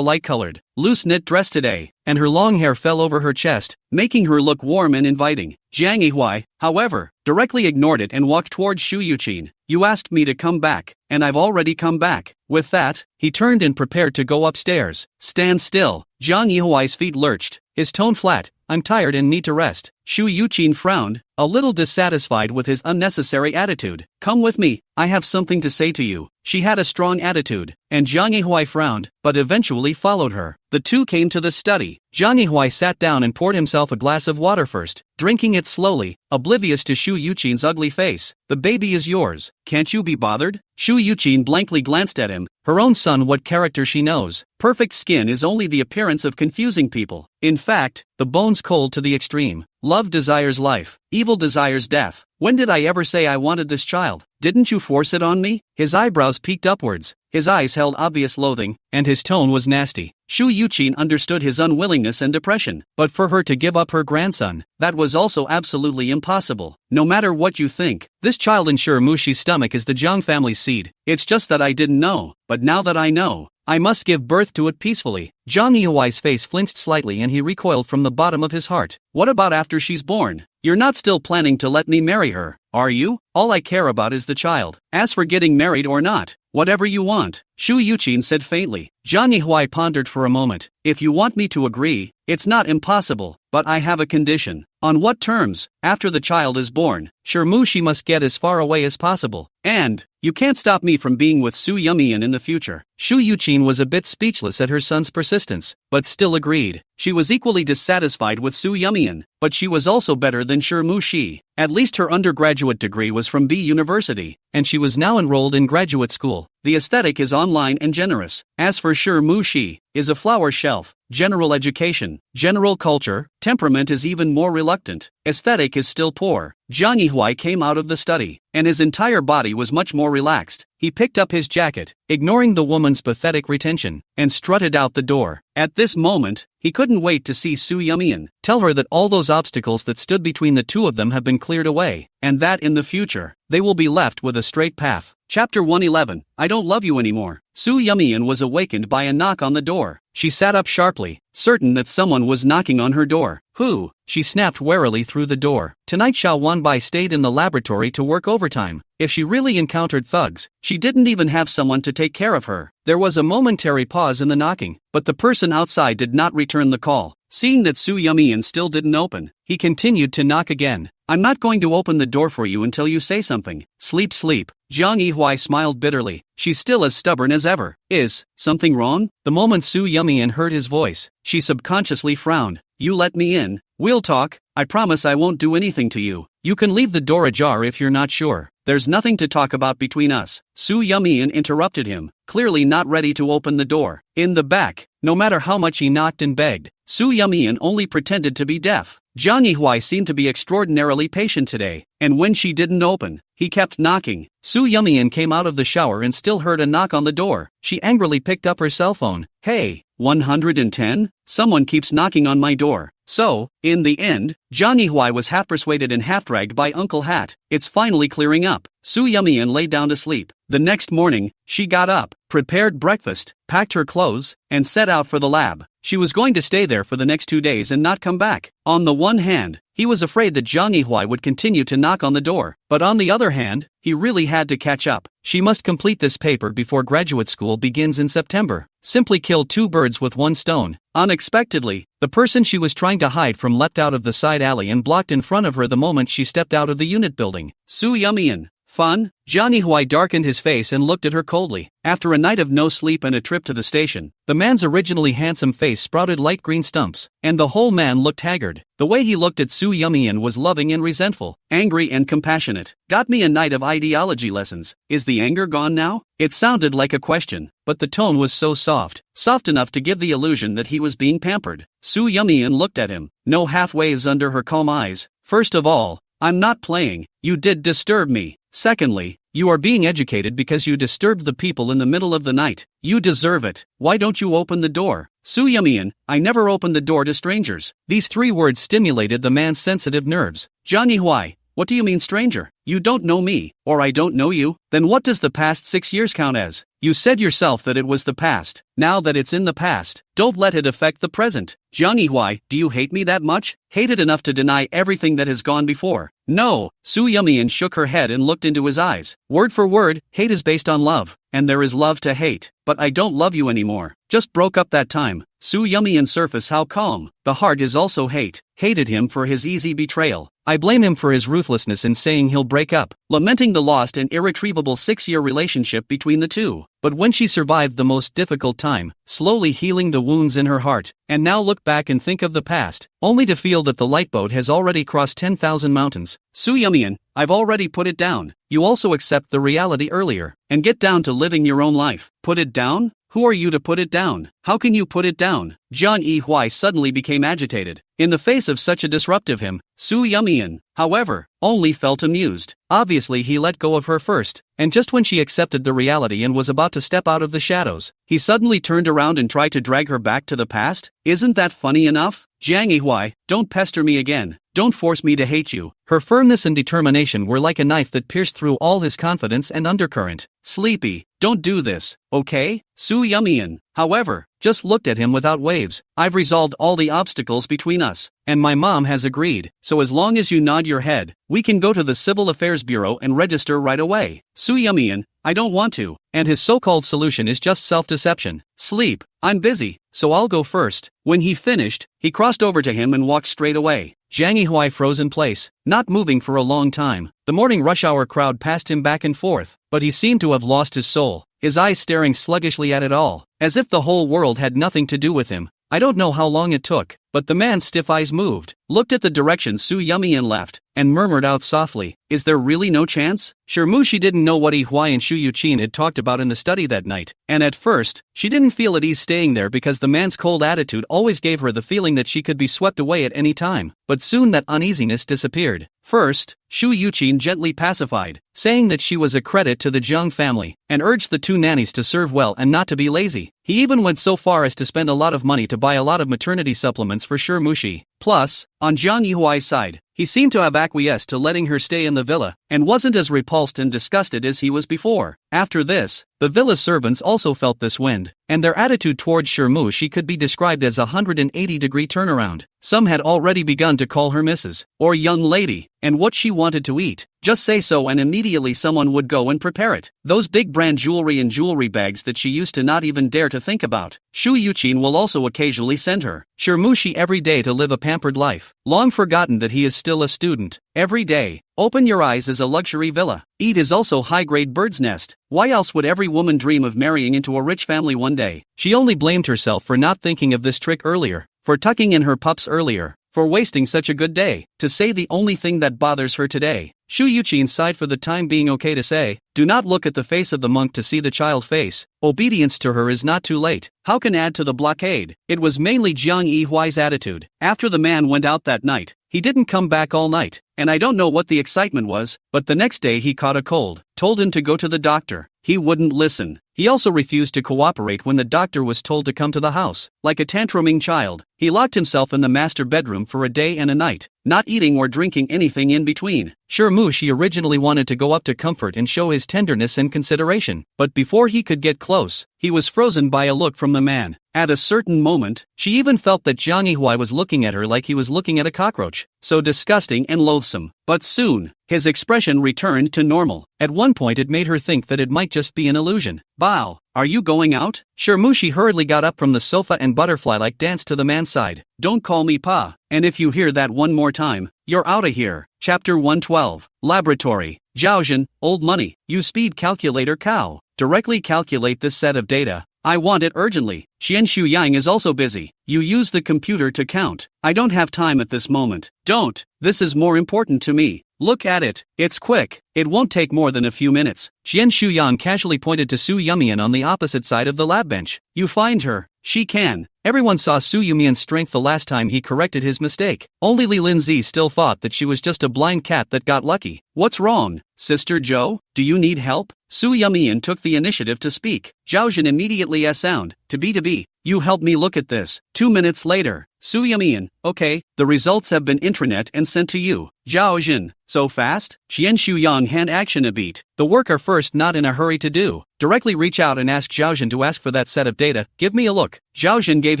light-colored, loose-knit dress today, and her long hair fell over her chest, making her look warm and inviting. Zhang Yihui, however, directly ignored it and walked towards Shu Yuqin. You asked me to come back, and I've already come back. With that, he turned and prepared to go upstairs. Stand still. Zhang Yihui's feet lurched, his tone flat. I'm tired and need to rest. Shu Yuqin frowned, a little dissatisfied with his unnecessary attitude. Come with me, I have something to say to you. She had a strong attitude, and Zhang Yihui frowned, but eventually followed her. The two came to the study. Zhang Yihui sat down and poured himself a glass of water first, drinking it slowly, oblivious to Shu Yuqin's ugly face. The baby is yours. Can't you be bothered? Shu Yuqin blankly glanced at him. Her own son, what character she knows. Perfect skin is only the appearance of confusing people. In fact, the bone's cold to the extreme. Love desires life, evil desires death. When did I ever say I wanted this child? Didn't you force it on me? His eyebrows peaked upwards, his eyes held obvious loathing, and his tone was nasty. Shu Yuqin understood his unwillingness and depression, but for her to give up her grandson, that was also absolutely impossible. No matter what you think, this child in Shirmushi's stomach is the Zhang family's seed. It's just that I didn't know, but now that I know, I must give birth to it peacefully. Zhang Yihui's face flinched slightly and he recoiled from the bottom of his heart. What about after she's born? You're not still planning to let me marry her, are you? All I care about is the child. As for getting married or not, whatever you want, Shu Yuqin said faintly. Zhang Yihui pondered for a moment. If you want me to agree, it's not impossible, but I have a condition. On what terms? After the child is born, Shirmushi must get as far away as possible. And, you can't stop me from being with Su Yumian in the future. Shu Yuqin was a bit speechless at her son's persistence, but still agreed. She was equally dissatisfied with Su Yumian, but she was also better than Shirmushi. At least her undergraduate degree was from B University, and she was now enrolled in graduate school. The aesthetic is online and generous. As for Shirmushi, is a flower shelf. General education, general culture, temperament is even more reluctant. Aesthetic is still poor. Zhang Yihui came out of the study, and his entire body was much more relaxed. He picked up his jacket, ignoring the woman's pathetic retention, and strutted out the door. At this moment, he couldn't wait to see Su Yumian, tell her that all those obstacles that stood between the two of them have been cleared away, and that in the future, they will be left with a straight path. Chapter 111, I Don't Love You Anymore. Su Yumian was awakened by a knock on the door. She sat up sharply, certain that someone was knocking on her door. Who? She snapped warily through the door. Tonight Xiao Wanbai stayed in the laboratory to work overtime. If she really encountered thugs, she didn't even have someone to take care of her. There was a momentary pause in the knocking, but the person outside did not return the call. Seeing that Su Yumian still didn't open, he continued to knock again. I'm not going to open the door for you until you say something. Sleep, sleep. Jiang Yihui smiled bitterly. She's still as stubborn as ever. Is something wrong? The moment Su Yumian heard his voice, she subconsciously frowned. You let me in. We'll talk. I promise I won't do anything to you. You can leave the door ajar if you're not sure. There's nothing to talk about between us. Su Yumian interrupted him, clearly not ready to open the door. In the back, no matter how much he knocked and begged, Su Yumian only pretended to be deaf. Jiang Yihui seemed to be extraordinarily patient today, and when she didn't open, he kept knocking. Su Yumian came out of the shower and still heard a knock on the door. She angrily picked up her cell phone. Hey, 110? Someone keeps knocking on my door. So, in the end, Jiang Yihui was half persuaded and half dragged by Uncle Hat. It's finally clearing up. Su Yumian lay down to sleep. The next morning, she got up, prepared breakfast, packed her clothes, and set out for the lab. She was going to stay there for the next 2 days and not come back. On the one hand, he was afraid that Jiang Yihui would continue to knock on the door, but on the other hand, he really had to catch up. She must complete this paper before graduate school begins in September. Simply kill 2 birds with 1 stone. Unexpectedly, the person she was trying to hide from leapt out of the side alley and blocked in front of her the moment she stepped out of the unit building. Su Yumian. Fun? Jiang Yihui darkened his face and looked at her coldly. After a night of no sleep and a trip to the station, the man's originally handsome face sprouted light green stumps, and the whole man looked haggard. The way he looked at Su Yumian was loving and resentful, angry and compassionate. Got me a night of ideology lessons. Is the anger gone now? It sounded like a question, but the tone was so soft enough to give the illusion that he was being pampered. Su Yumian looked at him, no half waves under her calm eyes. First of all, I'm not playing. You did disturb me. Secondly, you are being educated because you disturbed the people in the middle of the night. You deserve it. Why don't you open the door? Su Yumian, I never opened the door to strangers. These 3 words stimulated the man's sensitive nerves. Jiang Yihui, what do you mean stranger? You don't know me, or I don't know you? Then what does the past 6 years count as? You said yourself that it was the past. Now that it's in the past, don't let it affect the present. Jiang Yihui, do you hate me that much? Hate it enough to deny everything that has gone before? No. Su Yumian shook her head and looked into his eyes. Word for word, hate is based on love, and there is love to hate. But I don't love you anymore. Just broke up that time. Su Yumian's surface how calm. The heart is also hate. Hated him for his easy betrayal. I blame him for his ruthlessness in saying he'll break up, lamenting the lost and irretrievable 6-year relationship between the two. But when she survived the most difficult time, slowly healing the wounds in her heart, and now look back and think of the past, only to feel that the lightboat has already crossed 10,000 mountains. Su Yumian, I've already put it down. You also accept the reality earlier, and get down to living your own life. Put it down? Who are you to put it down? How can you put it down? Jiang Yihui suddenly became agitated. In the face of such a disruptive him, Su Yumian, however, only felt amused. Obviously he let go of her first, and just when she accepted the reality and was about to step out of the shadows, he suddenly turned around and tried to drag her back to the past? Isn't that funny enough? Jiang Yihui, don't pester me again. Don't force me to hate you. Her firmness and determination were like a knife that pierced through all his confidence and undercurrent. Sleepy, don't do this, okay? Su Yumian, however, just looked at him without waves. I've resolved all the obstacles between us, and my mom has agreed, so as long as you nod your head, we can go to the Civil Affairs Bureau and register right away. Su Yumian, I don't want to, and his so-called solution is just self-deception. Sleep, I'm busy, so I'll go first. When he finished, he crossed over to him and walked straight away. Jiang Yihui froze in place, not moving for a long time. The morning rush hour crowd passed him back and forth, but he seemed to have lost his soul, his eyes staring sluggishly at it all, as if the whole world had nothing to do with him. I don't know how long it took, but the man's stiff eyes moved, looked at the direction Su Yumian left, and murmured out softly, is there really no chance? Sure, Mushi didn't know what Yihui and Shu Yuqin had talked about in the study that night, and at first, she didn't feel at ease staying there because the man's cold attitude always gave her the feeling that she could be swept away at any time, but soon that uneasiness disappeared. First, Shu Yuqin gently pacified, saying that she was a credit to the Jiang family, and urged the 2 nannies to serve well and not to be lazy. He even went so far as to spend a lot of money to buy a lot of maternity supplements for Sure Mushi. Plus, On Jiang Yihuai's side, he seemed to have acquiesced to letting her stay in the villa, and wasn't as repulsed and disgusted as he was before. After this, the villa's servants also felt this wind, and their attitude towards Shermushi could be described as a 180-degree turnaround. Some had already begun to call her Mrs. or young lady, and what she wanted to eat, just say so and immediately someone would go and prepare it. Those big brand jewelry and jewelry bags that she used to not even dare to think about. Shu Yuqin will also occasionally send her Shermushi every day to live a pampered life. Long forgotten that he is still a student. Every day, Open Your Eyes is a luxury villa. Eat is also high-grade bird's nest. Why else would every woman dream of marrying into a rich family one day? She only blamed herself for not thinking of this trick earlier, for tucking in her pups earlier, for wasting such a good day. To say the only thing that bothers her today. Shu Yuqin sighed for the time being. Okay to say, do not look at the face of the monk to see the child face. Obedience to her is not too late. How can add to the blockade? It was mainly Jiang Yihuai's attitude. After the man went out that night, he didn't come back all night, and I don't know what the excitement was, but the next day he caught a cold. Told him to go to the doctor. He wouldn't listen. He also refused to cooperate when the doctor was told to come to the house. Like a tantruming child, he locked himself in the master bedroom for a day and a night, not eating or drinking anything in between. Shermushi originally wanted to go up to comfort and show his tenderness and consideration, but before he could get close, he was frozen by a look from the man. At a certain moment, she even felt that Jiang Yihuai was looking at her like he was looking at a cockroach. So disgusting and loathsome. But soon, his expression returned to normal. At one point it made her think that it might just be an illusion. Bao, are you going out? Shermushi hurriedly got up from the sofa and butterfly-like danced to the man's side. Don't call me Pa, and if you hear that one more time, you're outta here. Chapter 112. Laboratory. Zhaozhen, old money. Use speed calculator cow. Directly calculate this set of data. I want it urgently. Xian Shuyang is also busy. You use the computer to count. I don't have time at this moment. Don't. This is more important to me. Look at it. It's quick. It won't take more than a few minutes. Xian Shuyang casually pointed to Su Yumian on the opposite side of the lab bench. You find her. She can. Everyone saw Su Yumian's strength the last time he corrected his mistake. Only Li Linzi still thought that she was just a blind cat that got lucky. What's wrong, Sister Zhou? Do you need help? Su Yumian took the initiative to speak. Zhaozhen immediately sound. To be. You help me look at this. 2 minutes later. Su Yumian, okay, the results have been intranet and sent to you. Zhaozhen, so fast? Xian Shuyang hand action a beat. The work are first not in a hurry to do. Directly reach out and ask Zhaozhen to ask for that set of data. Give me a look. Zhaozhen gave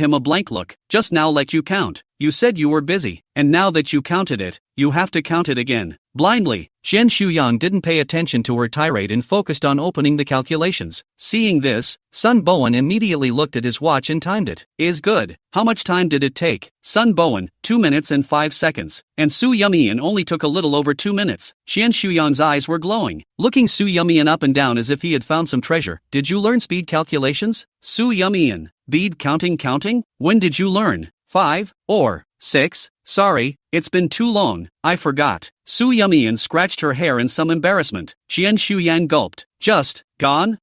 him a blank look. Just now let you count. You said you were busy, and now that you counted it, you have to count it again. Blindly, Xian Shuyang didn't pay attention to her tirade and focused on opening the calculations. Seeing this, Sun Bowen immediately looked at his watch and timed it. Is good. How much time did it take? Sun Bowen, 2 minutes and 5 seconds. And Su Yumian only took a little over 2 minutes. Xian Shuyang's eyes were glowing, looking Su Yumian up and down as if he had found some treasure. Did you learn speed calculations? Su Yumian, bead counting? When did you learn? 5 or 6? Sorry, it's been too long, I forgot. Su Yumian scratched her hair in some embarrassment. Xian Shuyang gulped. Just, gone?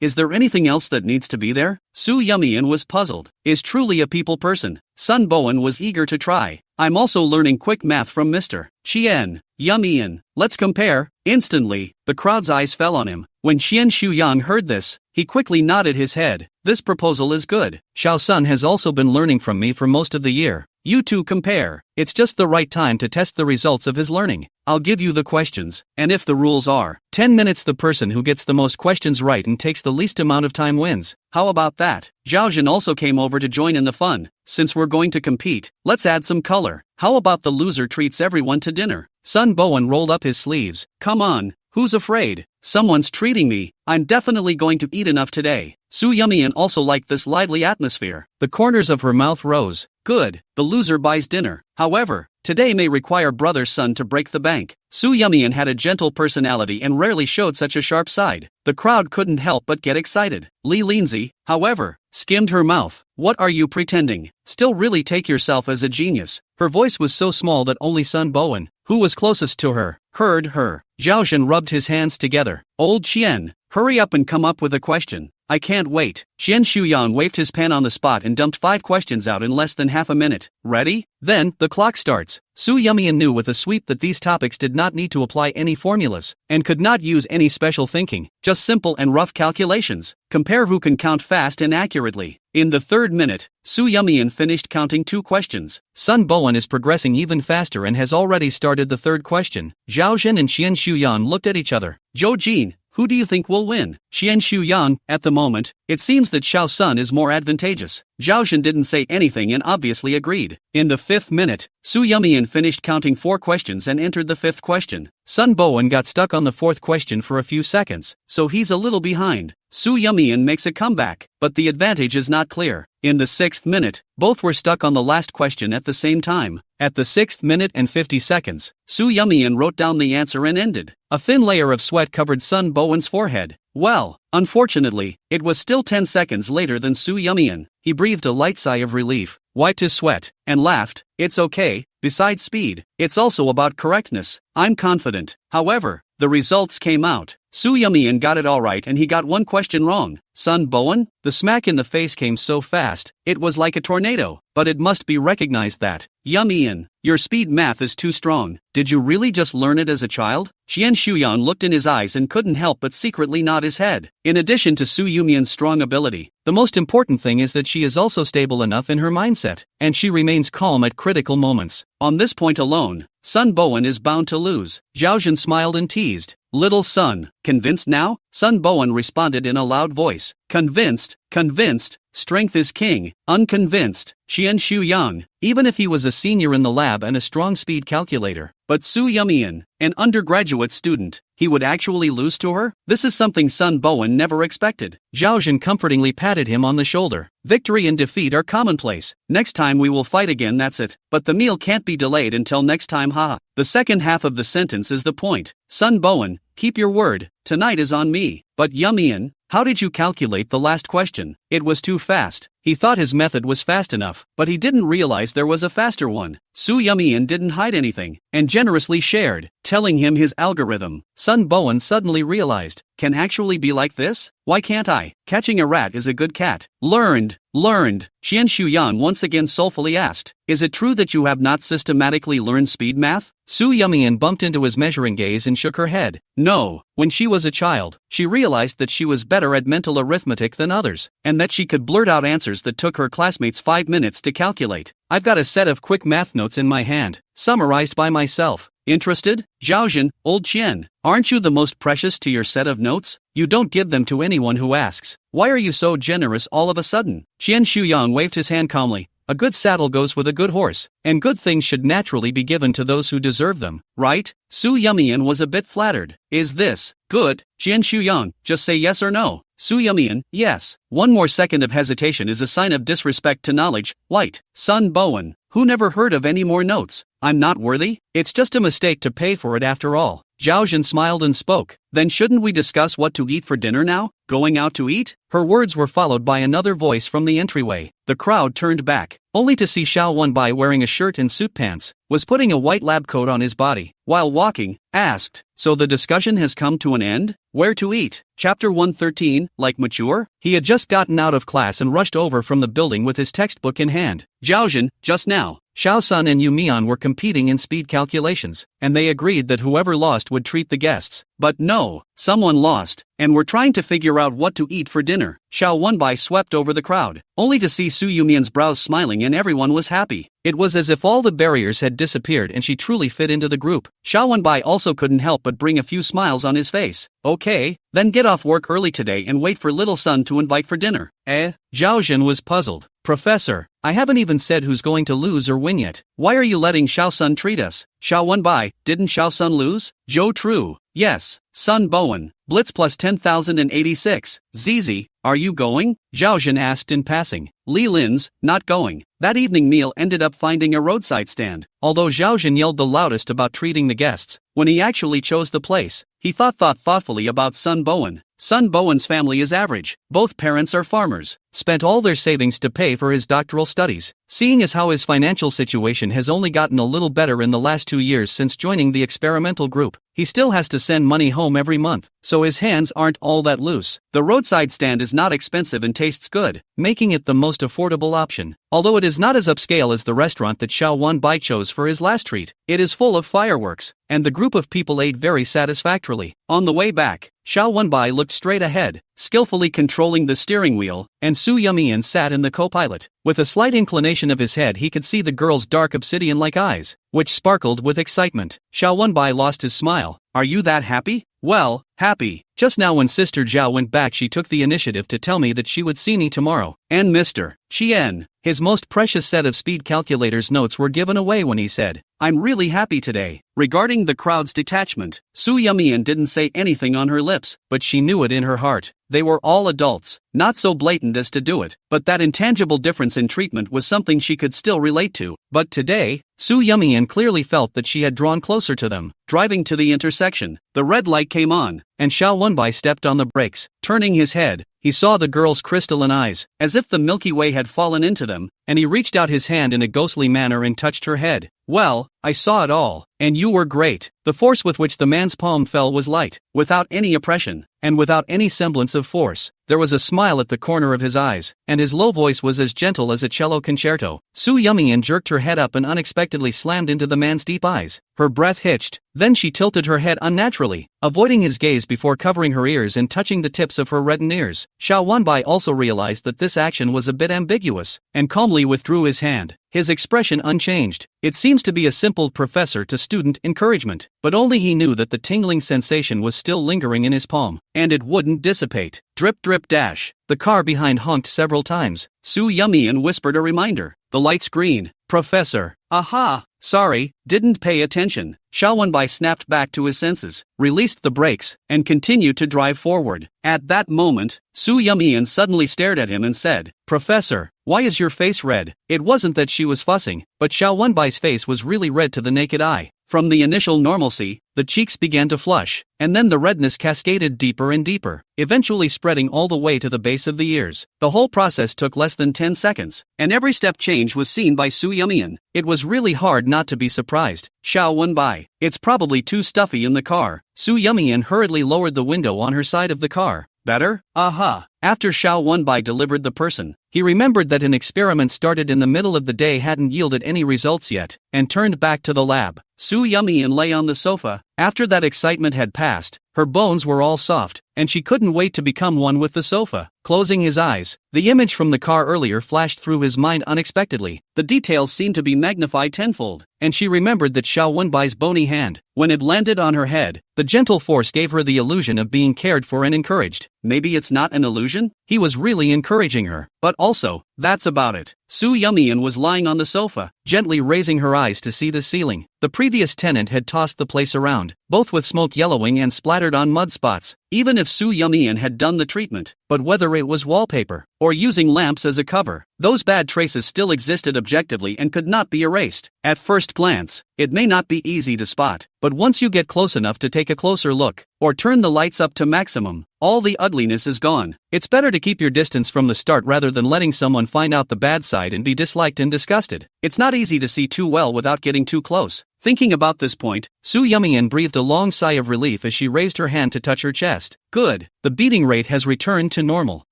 Is there anything else that needs to be there? Su Yumian was puzzled. Is truly a people person. Sun Bowen was eager to try. I'm also learning quick math from Mr. Xian Yumian. Let's compare. Instantly, the crowd's eyes fell on him. When Xian Shuyang heard this, he quickly nodded his head. This proposal is good. Xiao Sun has also been learning from me for most of the year. You two compare. It's just the right time to test the results of his learning. I'll give you the questions, and if the rules are 10 minutes, the person who gets the most questions right and takes the least amount of time wins. How about that? Zhaozhen also came over to join in the fun. Since we're going to compete, let's add some color. How about the loser treats everyone to dinner? Sun Bowen rolled up his sleeves. Come on, who's afraid? Someone's treating me. I'm definitely going to eat enough today. Su Yumian also liked this lively atmosphere. The corners of her mouth rose. Good, the loser buys dinner. However, today may require brother Sun to break the bank. Su Yumian had a gentle personality and rarely showed such a sharp side. The crowd couldn't help but get excited. Li Linzi, however, skimmed her mouth. What are you pretending? Still really take yourself as a genius. Her voice was so small that only Sun Bowen, who was closest to her, heard her. Zhaozhen rubbed his hands together. Old Qian, hurry up and come up with a question. I can't wait. Xian Shuyan waved his pen on the spot and dumped 5 questions out in less than half a minute. Ready? Then, the clock starts. Su Yumian knew with a sweep that these topics did not need to apply any formulas, and could not use any special thinking, just simple and rough calculations. Compare who can count fast and accurately. In the 3rd minute, Su Yumian finished counting 2 questions. Sun Bowen is progressing even faster and has already started the 3rd question. Zhao Zhen and Xian Shuyan looked at each other. Zhou Jin, who do you think will win? Xian Shuyan, at the moment, it seems that Xiao Sun is more advantageous. Zhao Zhen didn't say anything and obviously agreed. In the 5th minute, Su Yumian finished counting 4 questions and entered the 5th question. Sun Bowen got stuck on the 4th question for a few seconds, so he's a little behind. Su Yumian makes a comeback, but the advantage is not clear. In the 6th minute, both were stuck on the last question at the same time. At the 6th minute and 50 seconds, Su Yumian wrote down the answer and ended. A thin layer of sweat covered Sun Bowen's forehead. Well, unfortunately, it was still 10 seconds later than Su Yumian. He breathed a light sigh of relief, wiped his sweat, and laughed. It's okay, besides speed, it's also about correctness. I'm confident. However, the results came out. Su Yumian got it alright and he got 1 question wrong. Sun Bowen? The smack in the face came so fast, it was like a tornado. But it must be recognized that, Yumian, your speed math is too strong. Did you really just learn it as a child? Xian Shuyan looked in his eyes and couldn't help but secretly nod his head. In addition to Su Yumian's strong ability, the most important thing is that she is also stable enough in her mindset, and she remains calm at critical moments. On this point alone, Sun Bowen is bound to lose. Zhao Zhen smiled and teased. Little son, convinced now? Sun Bowen responded in a loud voice. Convinced, convinced, strength is king. Unconvinced, Xian Shuyan, even if he was a senior in the lab and a strong speed calculator. But Su Yumian, an undergraduate student, he would actually lose to her? This is something Sun Bowen never expected. Zhao Zhen comfortingly patted him on the shoulder. Victory and defeat are commonplace. Next time we will fight again, that's it. But the meal can't be delayed until next time, ha. The second half of the sentence is the point. Sun Bowen, keep your word, tonight is on me. But Yumian, how did you calculate the last question? It was too fast. He thought his method was fast enough, but he didn't realize there was a faster one. Su Yumian didn't hide anything, and generously shared, telling him his algorithm. Sun Bowen suddenly realized, can actually be like this? Why can't I? Catching a rat is a good cat. Learned. Xian Shuyan once again soulfully asked, is it true that you have not systematically learned speed math? Su Yumian bumped into his measuring gaze and shook her head. No, when she was a child, she realized that she was better at mental arithmetic than others, and that she could blurt out answers that took her classmates 5 minutes to calculate. I've got a set of quick math notes in my hand, summarized by myself. Interested? Zhao Zhen, old Qian, aren't you the most precious to your set of notes? You don't give them to anyone who asks. Why are you so generous all of a sudden? Xian Shuyan waved his hand calmly. A good saddle goes with a good horse, and good things should naturally be given to those who deserve them, right? Su Yumian was a bit flattered. Is this good? Xian Shuyan, just say yes or no. Su Yumian, yes. 1 more second of hesitation is a sign of disrespect to knowledge. White. Sun Bowen, who never heard of any more notes? I'm not worthy? It's just a mistake to pay for it after all. Zhao Zhen smiled and spoke. Then shouldn't we discuss what to eat for dinner now? Going out to eat? Her words were followed by another voice from the entryway. The crowd turned back, only to see Xiao Wenbai wearing a shirt and suit pants, was putting a white lab coat on his body, while walking, asked, so the discussion has come to an end? Where to eat? Chapter 113, like mature? He had just gotten out of class and rushed over from the building with his textbook in hand. Zhao Zhen, just now, Xiao Sun and Yumian were competing in speed calculations, and they agreed that whoever lost would treat the guests. But no, someone lost, and were trying to figure out what to eat for dinner. Xiao Wenbai swept over the crowd, only to see Su Yumian's brows smiling and everyone was happy. It was as if all the barriers had disappeared and she truly fit into the group. Xiao Wenbai also couldn't help but bring a few smiles on his face. Okay, then get off work early today and wait for little son to invite for dinner. Zhao Zhen was puzzled. Professor, I haven't even said who's going to lose or win yet. Why are you letting Xiao Sun treat us? Xiao Wenbai, didn't Xiao Sun lose? Zhou True, yes. Sun Bowen, Blitz plus 10,086. Zizi, are you going? Zhao Zhen asked in passing. Li Lin's, not going. That evening meal ended up finding a roadside stand. Although Zhao Zhen yelled the loudest about treating the guests, when he actually chose the place, he thought thoughtfully about Sun Bowen. Sun Bowen's family is average. Both parents are farmers. Spent all their savings to pay for his doctoral studies. Seeing as how his financial situation has only gotten a little better in the last 2 years since joining the experimental group, he still has to send money home every month. so his hands aren't all that loose. The roadside stand is not expensive and tastes good, making it the most affordable option. Although it is not as upscale as the restaurant that Xiao Wenbai chose for his last treat, it is full of fireworks, and the group of people ate very satisfactorily. On the way back, Xiao Wenbai looked straight ahead, skillfully controlling the steering wheel, and Su Yumian sat in the co-pilot. With a slight inclination of his head he could see the girl's dark obsidian-like eyes, which sparkled with excitement. Xiao Wenbai lost his smile. "Are you that happy?" "Well, happy. Just now when Sister Zhao went back she took the initiative to tell me that she would see me tomorrow. And Mr. Chien, his most precious set of speed calculator's notes were given away when he said, 'I'm really happy today.'" Regarding the crowd's detachment, Su Yumian didn't say anything on her lips, but she knew it in her heart. They were all adults, not so blatant as to do it, but that intangible difference in treatment was something she could still relate to. But today, Su Yumian clearly felt that she had drawn closer to them. Driving to the intersection, the red light came on, and Xiao Wenbai stepped on the brakes. Turning his head, he saw the girl's crystalline eyes, as if the Milky Way had fallen into them, and he reached out his hand in a ghostly manner and touched her head. "Well, I saw it all, and you were great." The force with which the man's palm fell was light, without any oppression, and without any semblance of force. There was a smile at the corner of his eyes, and his low voice was as gentle as a cello concerto. Su Yumian jerked her head up and unexpectedly slammed into the man's deep eyes. Her breath hitched, then she tilted her head unnaturally, avoiding his gaze before covering her ears and touching the tips of her reddened ears. Xiao Wenbai also realized that this action was a bit ambiguous, and calmly withdrew his hand, his expression unchanged. It seems to be a simple professor to student encouragement, but only he knew that the tingling sensation was still lingering in his palm, and it wouldn't dissipate. Drip drip dash. The car behind honked several times. Su Yumian whispered a reminder. The light's green. "Professor." "Aha, sorry, didn't pay attention." Xiao Wenbai snapped back to his senses, released the brakes, and continued to drive forward. At that moment, Su Yumian suddenly stared at him and said, "Professor, why is your face red?" It wasn't that she was fussing, but Xiao Wenbai's face was really red to the naked eye. From the initial normalcy, the cheeks began to flush, and then the redness cascaded deeper and deeper, eventually spreading all the way to the base of the ears. The whole process took less than 10 seconds, and every step change was seen by Su Yumian. It was really hard not to be surprised. Xiao Wenbai, "It's probably too stuffy in the car." Su Yumian hurriedly lowered the window on her side of the car. "Better?" "Aha." After Xiao Wenbai delivered the person, he remembered that an experiment started in the middle of the day hadn't yielded any results yet, and turned back to the lab. Su Yumian lay on the sofa. After that excitement had passed, her bones were all soft, and she couldn't wait to become one with the sofa. Closing his eyes, the image from the car earlier flashed through his mind unexpectedly. The details seemed to be magnified tenfold, and she remembered that Xiao Wenbai's bony hand, when it landed on her head, the gentle force gave her the illusion of being cared for and encouraged. Maybe it's not an illusion? He was really encouraging her. But also, that's about it. Su Yumian was lying on the sofa, gently raising her eyes to see the ceiling. The previous tenant had tossed the place around, both with smoke yellowing and splattered on mud spots, even if Su Yumian had done the treatment. But whether it was wallpaper, or using lamps as a cover, those bad traces still existed objectively and could not be erased. At first glance, it may not be easy to spot, but once you get close enough to take a closer look, or turn the lights up to maximum, all the ugliness is gone. It's better to keep your distance from the start rather than letting someone find out the bad side and be disliked and disgusted. It's not easy to see too well without getting too close. Thinking about this point, Su Yumian breathed a long sigh of relief as she raised her hand to touch her chest. Good, the beating rate has returned to normal.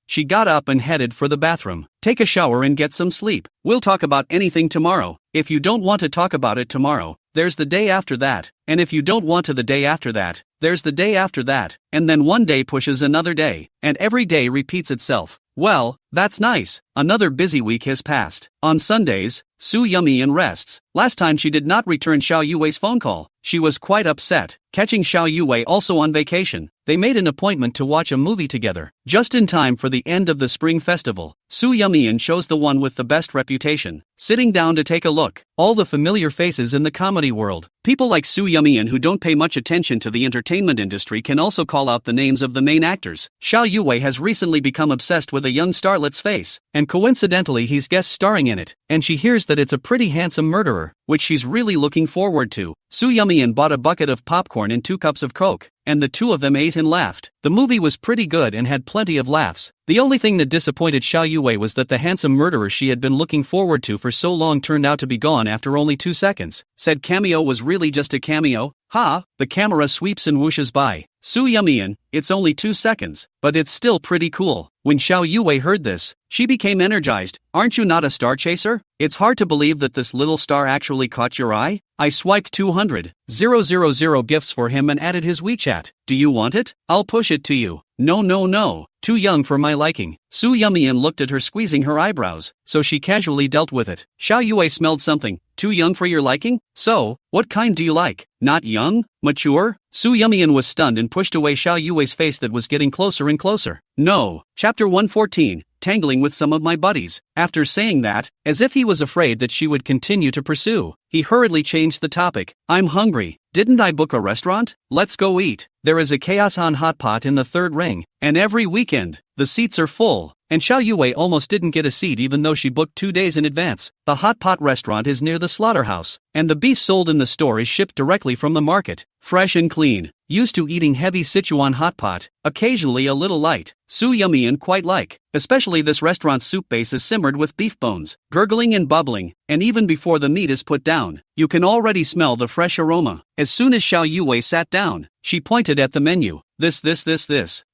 She got up and headed for the bathroom. Take a shower and get some sleep. We'll talk about anything tomorrow. If you don't want to talk about it tomorrow, there's the day after that. And if you don't want to the day after that, there's the day after that. And then one day pushes another day, and every day repeats itself. Well, that's nice. Another busy week has passed. On Sundays, Su Yumian rests. Last time she did not return Xiao Yui's phone call. She was quite upset. Catching Xiao Yui also on vacation, they made an appointment to watch a movie together. Just in time for the end of the spring festival, Su Yumian chose the one with the best reputation. Sitting down to take a look, all the familiar faces in the comedy world. People like Su Yumian who don't pay much attention to the entertainment industry can also call out the names of the main actors. Xiao Yui has recently become obsessed with a young starlet's face, and coincidentally he's guest starring in it, and she hears that it's a pretty handsome murderer, which she's really looking forward to. Su Yumian bought a bucket of popcorn and 2 cups of Coke, and the two of them ate and laughed. The movie was pretty good and had plenty of laughs. The only thing that disappointed Xiao Yui was that the handsome murderer she had been looking forward to for so long turned out to be gone after only 2 seconds. Said cameo was really just a cameo. Ha! The camera sweeps and whooshes by, Su Yumian, it's only 2 seconds, but it's still pretty cool. When Xiao Yue heard this, she became energized. Aren't you not a star chaser? It's hard to believe that this little star actually caught your eye. I swiped 200,000 gifts for him and added his WeChat. Do you want it? I'll push it to you. No. Too young for my liking. Su Yumian looked at her, squeezing her eyebrows, so she casually dealt with it. Xiao Yue smelled something. Too young for your liking? So, what kind do you like? Not young? Mature? Su Yumian was stunned and pushed away Xiao Yue's face that was getting closer and closer. No. Chapter 114. Tangling with some of my buddies. After saying that, as if he was afraid that she would continue to pursue, he hurriedly changed the topic. I'm hungry. Didn't I book a restaurant? Let's go eat. There is a Chaos-Han hot pot in the 3rd ring, and every weekend, the seats are full. And Xiao Yue almost didn't get a seat even though she booked 2 days in advance. The hot pot restaurant is near the slaughterhouse, and the beef sold in the store is shipped directly from the market. Fresh and clean. Used to eating heavy Sichuan hot pot, occasionally a little light. Su Yumian quite like. Especially this restaurant's soup base is simmered with beef bones, gurgling and bubbling, and even before the meat is put down, you can already smell the fresh aroma. As soon as Xiao Yue sat down, she pointed at the menu. This,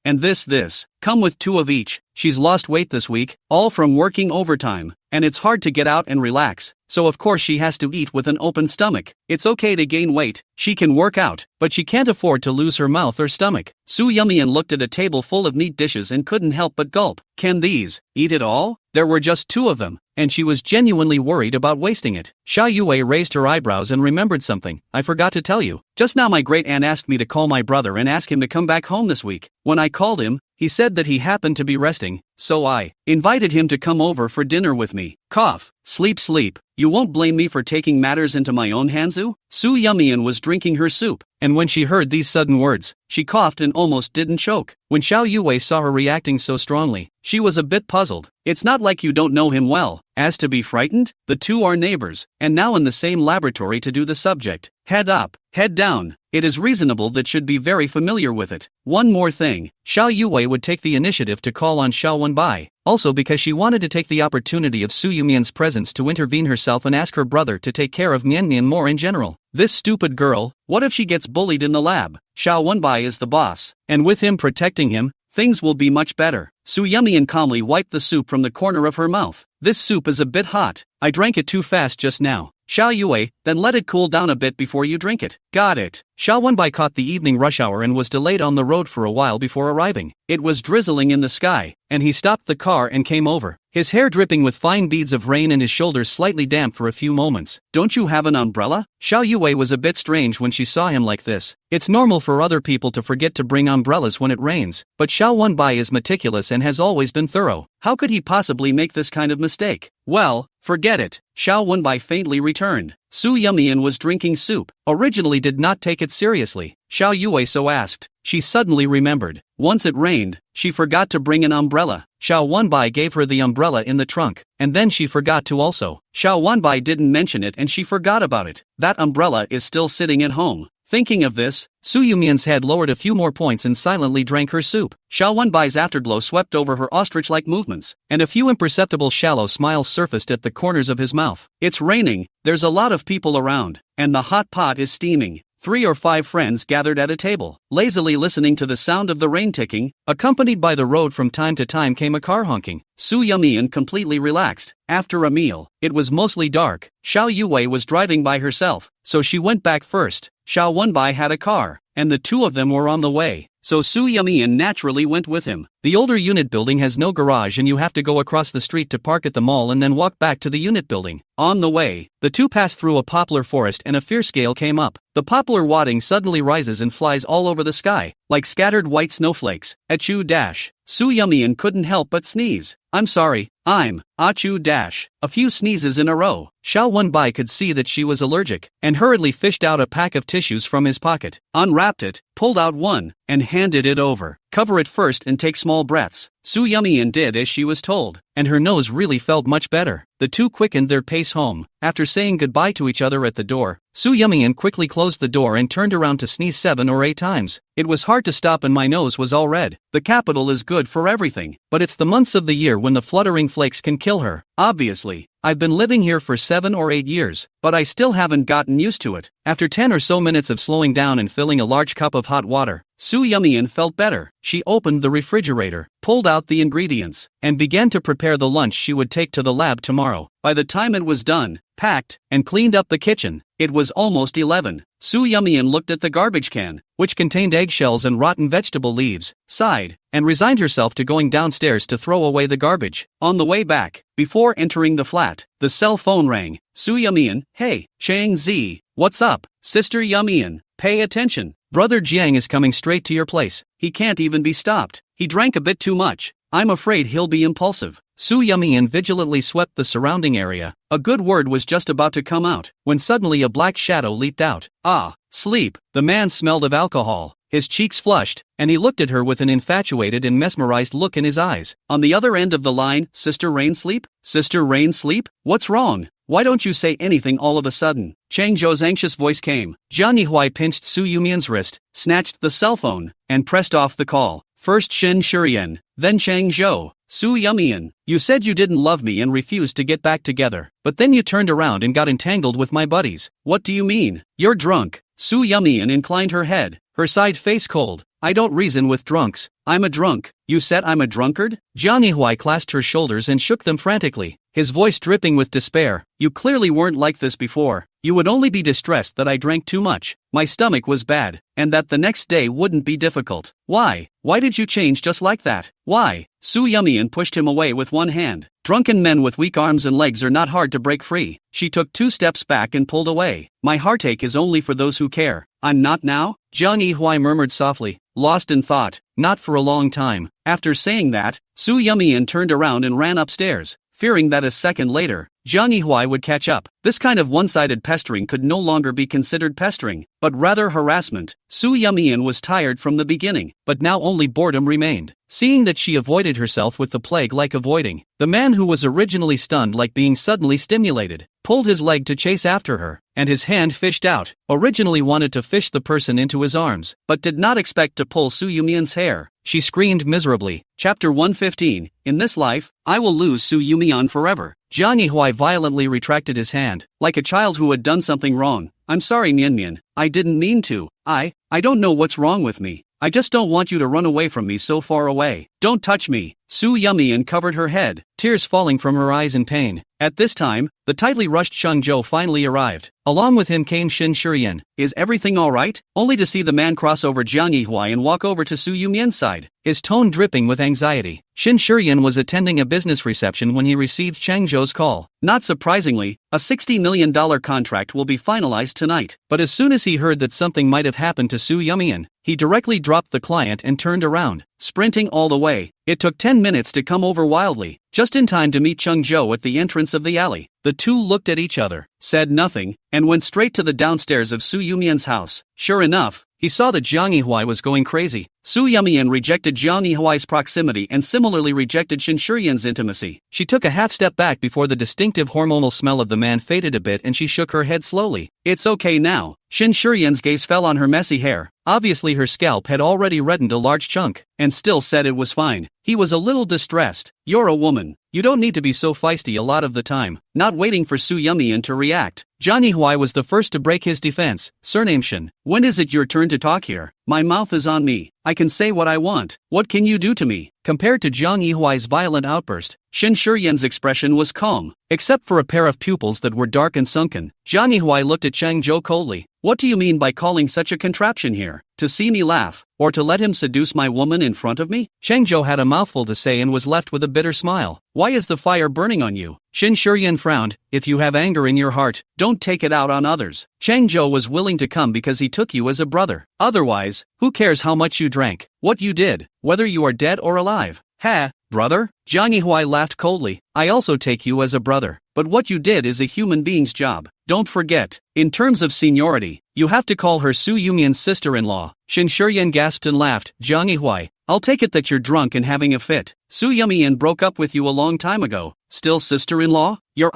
and this. Come with 2 of each. She's lost weight this week, all from working overtime, and it's hard to get out and relax, so of course she has to eat with an open stomach. It's okay to gain weight, she can work out, but she can't afford to lose her mouth or stomach. Su Yumian looked at a table full of meat dishes and couldn't help but gulp. Can these eat it all? There were just 2 of them, and she was genuinely worried about wasting it. Xiao Yue raised her eyebrows and remembered something. I forgot to tell you. Just now my great aunt asked me to call my brother and ask him to come back home this week. When I called him, he said that he happened to be resting, so I invited him to come over for dinner with me. Cough. Sleep. You won't blame me for taking matters into my own hands? Su Yumian was drinking her soup, and when she heard these sudden words, she coughed and almost didn't choke. When Xiao Yue saw her reacting so strongly, she was a bit puzzled. It's not like you don't know him well, as to be frightened. The 2 are neighbors, and now in the same laboratory to do the subject. Head up, head down. It is reasonable that should be very familiar with it. One more thing, Xiao Yue would take the initiative to call on Xiao Wenbai, also because she wanted to take the opportunity of Su Yumian's presence to intervene herself and ask her brother to take care of Mian more in general. This stupid girl, what if she gets bullied in the lab? Xiao Wenbai is the boss, and with him protecting him, things will be much better. Su Yumian calmly wiped the soup from the corner of her mouth. This soup is a bit hot. I drank it too fast just now. Xiao Yue, then let it cool down a bit before you drink it. Got it. Xiao Wenbai caught the evening rush hour and was delayed on the road for a while before arriving. It was drizzling in the sky, and he stopped the car and came over, his hair dripping with fine beads of rain and his shoulders slightly damp for a few moments. Don't you have an umbrella? Xiao Yue was a bit strange when she saw him like this. It's normal for other people to forget to bring umbrellas when it rains, but Xiao Wenbai is meticulous and has always been thorough. How could he possibly make this kind of mistake? Well, forget it. Xiao Wenbai faintly returned. Su Yumian was drinking soup, originally did not take it seriously. Xiao Yue so asked. She suddenly remembered. Once it rained, she forgot to bring an umbrella. Xiao Wenbai gave her the umbrella in the trunk, and then she forgot to also. Xiao Wenbai didn't mention it and she forgot about it. That umbrella is still sitting at home. Thinking of this, Su Yumian's head lowered a few more points and silently drank her soup. Xiao Wenbai's afterglow swept over her ostrich-like movements, and a few imperceptible shallow smiles surfaced at the corners of his mouth. It's raining, there's a lot of people around, and the hot pot is steaming. 3 or 5 friends gathered at a table, lazily listening to the sound of the rain ticking. Accompanied by the road from time to time came a car honking. Su Yumian completely relaxed. After a meal, it was mostly dark. Xiao Yue was driving by herself, so she went back first. Xiao Wenbai had a car, and the 2 of them were on the way, so Su Yumian naturally went with him. The older unit building has no garage and you have to go across the street to park at the mall and then walk back to the unit building. On the way, the 2 passed through a poplar forest and a fierce gale came up. The poplar wadding suddenly rises and flies all over the sky, like scattered white snowflakes. Achoo dash. Su Yumian couldn't help but sneeze. I'm sorry, achoo dash. A few sneezes in a row. Xiao Wenbai could see that she was allergic, and hurriedly fished out a pack of tissues from his pocket, unwrapped it, pulled out one, and handed it over. Cover it first and take small breaths. Su Yumian did as she was told, and her nose really felt much better. The 2 quickened their pace home. After saying goodbye to each other at the door, Su Yumian quickly closed the door and turned around to sneeze 7 or 8 times. It was hard to stop and my nose was all red. The capital is good for everything, but it's the months of the year when the fluttering flakes can kill her. Obviously, I've been living here for 7 or 8 years, but I still haven't gotten used to it. After 10 or so minutes of slowing down and filling a large cup of hot water, Su Yumian felt better. She opened the refrigerator, pulled out the ingredients, and began to prepare the lunch she would take to the lab tomorrow. By the time it was done, packed, and cleaned up the kitchen, it was almost 11. Su Yumian looked at the garbage can, which contained eggshells and rotten vegetable leaves, sighed, and resigned herself to going downstairs to throw away the garbage. On the way back, before entering the flat, the cell phone rang. Su Yumian, hey, Chang Z, what's up? Sister Yumian, pay attention. Brother Jiang is coming straight to your place. He can't even be stopped. He drank a bit too much. I'm afraid he'll be impulsive. Su Yumian vigilantly swept the surrounding area. A good word was just about to come out, when suddenly a black shadow leaped out. Ah, sleep. The man smelled of alcohol. His cheeks flushed, and he looked at her with an infatuated and mesmerized look in his eyes. On the other end of the line, Sister Rain sleep? Sister Rain sleep? What's wrong? Why don't you say anything all of a sudden? Chang Zhou's anxious voice came. Jiang Yihui pinched Su Yumian's wrist, snatched the cell phone, and pressed off the call. First Shen Shurian, then Chang Zhou. Su Yumian, you said you didn't love me and refused to get back together, but then you turned around and got entangled with my buddies. What do you mean? You're drunk. Su Yumian inclined her head, her side face cold. I don't reason with drunks. I'm a drunk. You said I'm a drunkard? Jiang Yihui clasped her shoulders and shook them frantically, his voice dripping with despair. You clearly weren't like this before. You would only be distressed that I drank too much, my stomach was bad, and that the next day wouldn't be difficult. Why? Why did you change just like that? Why? Su Yumian pushed him away with one hand. Drunken men with weak arms and legs are not hard to break free. She took 2 steps back and pulled away. My heartache is only for those who care. I'm not now? Jiang Yihui murmured softly, lost in thought. Not for a long time. After saying that, Su Yumian turned around and ran upstairs, fearing that a second later, Jiang Yihui would catch up. This kind of one-sided pestering could no longer be considered pestering, but rather harassment. Su Yumian was tired from the beginning, but now only boredom remained. Seeing that she avoided herself with the plague like avoiding, the man who was originally stunned like being suddenly stimulated, pulled his leg to chase after her, and his hand fished out, originally wanted to fish the person into his arms, but did not expect to pull Su Yumian's hair. She screamed miserably. Chapter 115, In this life, I will lose Su Yumian forever. Jiang Yihui violently retracted his hand, like a child who had done something wrong. I'm sorry Mian. I didn't mean to. I don't know what's wrong with me. I just don't want you to run away from me so far away. Don't touch me. Su Yumian covered her head, tears falling from her eyes in pain. At this time, the tightly rushed Sheng Zhou finally arrived. Along with him came Shen Shurian. Is everything alright? Only to see the man cross over Jiang Yihui and walk over to Su Yumian's side, his tone dripping with anxiety. Shen Shurian was attending a business reception when he received Chang Zhou's call. Not surprisingly, a $60 million contract will be finalized tonight. But as soon as he heard that something might have happened to Su Yumian, he directly dropped the client and turned around, sprinting all the way. It took 10 minutes to come over wildly, just in time to meet Cheng Zhou at the entrance of the alley. The two looked at each other, said nothing, and went straight to the downstairs of Su Yumian's house. Sure enough, he saw that Jiang Yihui was going crazy. Su Yumian rejected Jiang Yihui's proximity and similarly rejected Shen Shurian's intimacy. She took a half step back before the distinctive hormonal smell of the man faded a bit and she shook her head slowly. It's okay now. Shen Shurian's gaze fell on her messy hair. Obviously her scalp had already reddened a large chunk, and still said it was fine. He was a little distressed. You're a woman. You don't need to be so feisty a lot of the time. Not waiting for Su Yumian to react, Jiang Yihui was the first to break his defense. Surname Shen, when is it your turn to talk here? My mouth is on me. I can say what I want. What can you do to me? Compared to Jiang Yihui's violent outburst, Shen Shurian's expression was calm, except for a pair of pupils that were dark and sunken. Jiang Yihui looked at Chang Zhou coldly. What do you mean by calling such a contraption here? To see me laugh, or to let him seduce my woman in front of me? Chang Zhou had a mouthful to say and was left with a bitter smile. Why is the fire burning on you? Shen Shurian frowned. If you have anger in your heart, don't take it out on others. Chang Zhou was willing to come because he took you as a brother. Otherwise, who cares how much you drank, what you did, whether you are dead or alive? Ha, brother? Jiang Yihui laughed coldly. I also take you as a brother, but what you did is a human being's job. Don't forget, in terms of seniority, you have to call her Su Yumian's sister-in-law. Shen Shurian gasped and laughed. Jiang Yihui, I'll take it that you're drunk and having a fit. Su Yumian broke up with you a long time ago. Still sister-in-law? You're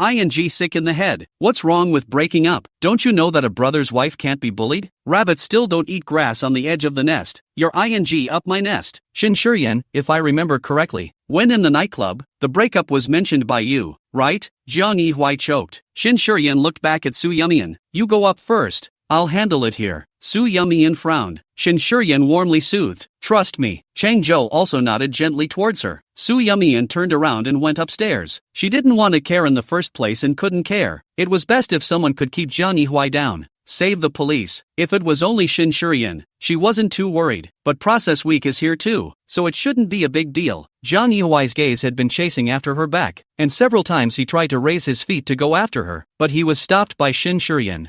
sick in the head. What's wrong with breaking up? Don't you know that a brother's wife can't be bullied? Rabbits still don't eat grass on the edge of the nest. You're up my nest. Shen Shurian, if I remember correctly, when in the nightclub, the breakup was mentioned by you, right? Jiang Yihui choked. Shen Shurian looked back at Su Yumian. You go up first. I'll handle it here. Su Yumian frowned. Shin Shuryan warmly soothed. Trust me. Chang Zhou also nodded gently towards her. Su Yumian turned around and went upstairs. She didn't want to care in the first place and couldn't care. It was best if someone could keep Jiang Yihuai down. Save the police. If it was only Shin Shuryan, she wasn't too worried. But Process Week is here too, so it shouldn't be a big deal. Jiang Yihuai's gaze had been chasing after her back, and several times he tried to raise his feet to go after her, but he was stopped by Shin Shuryan.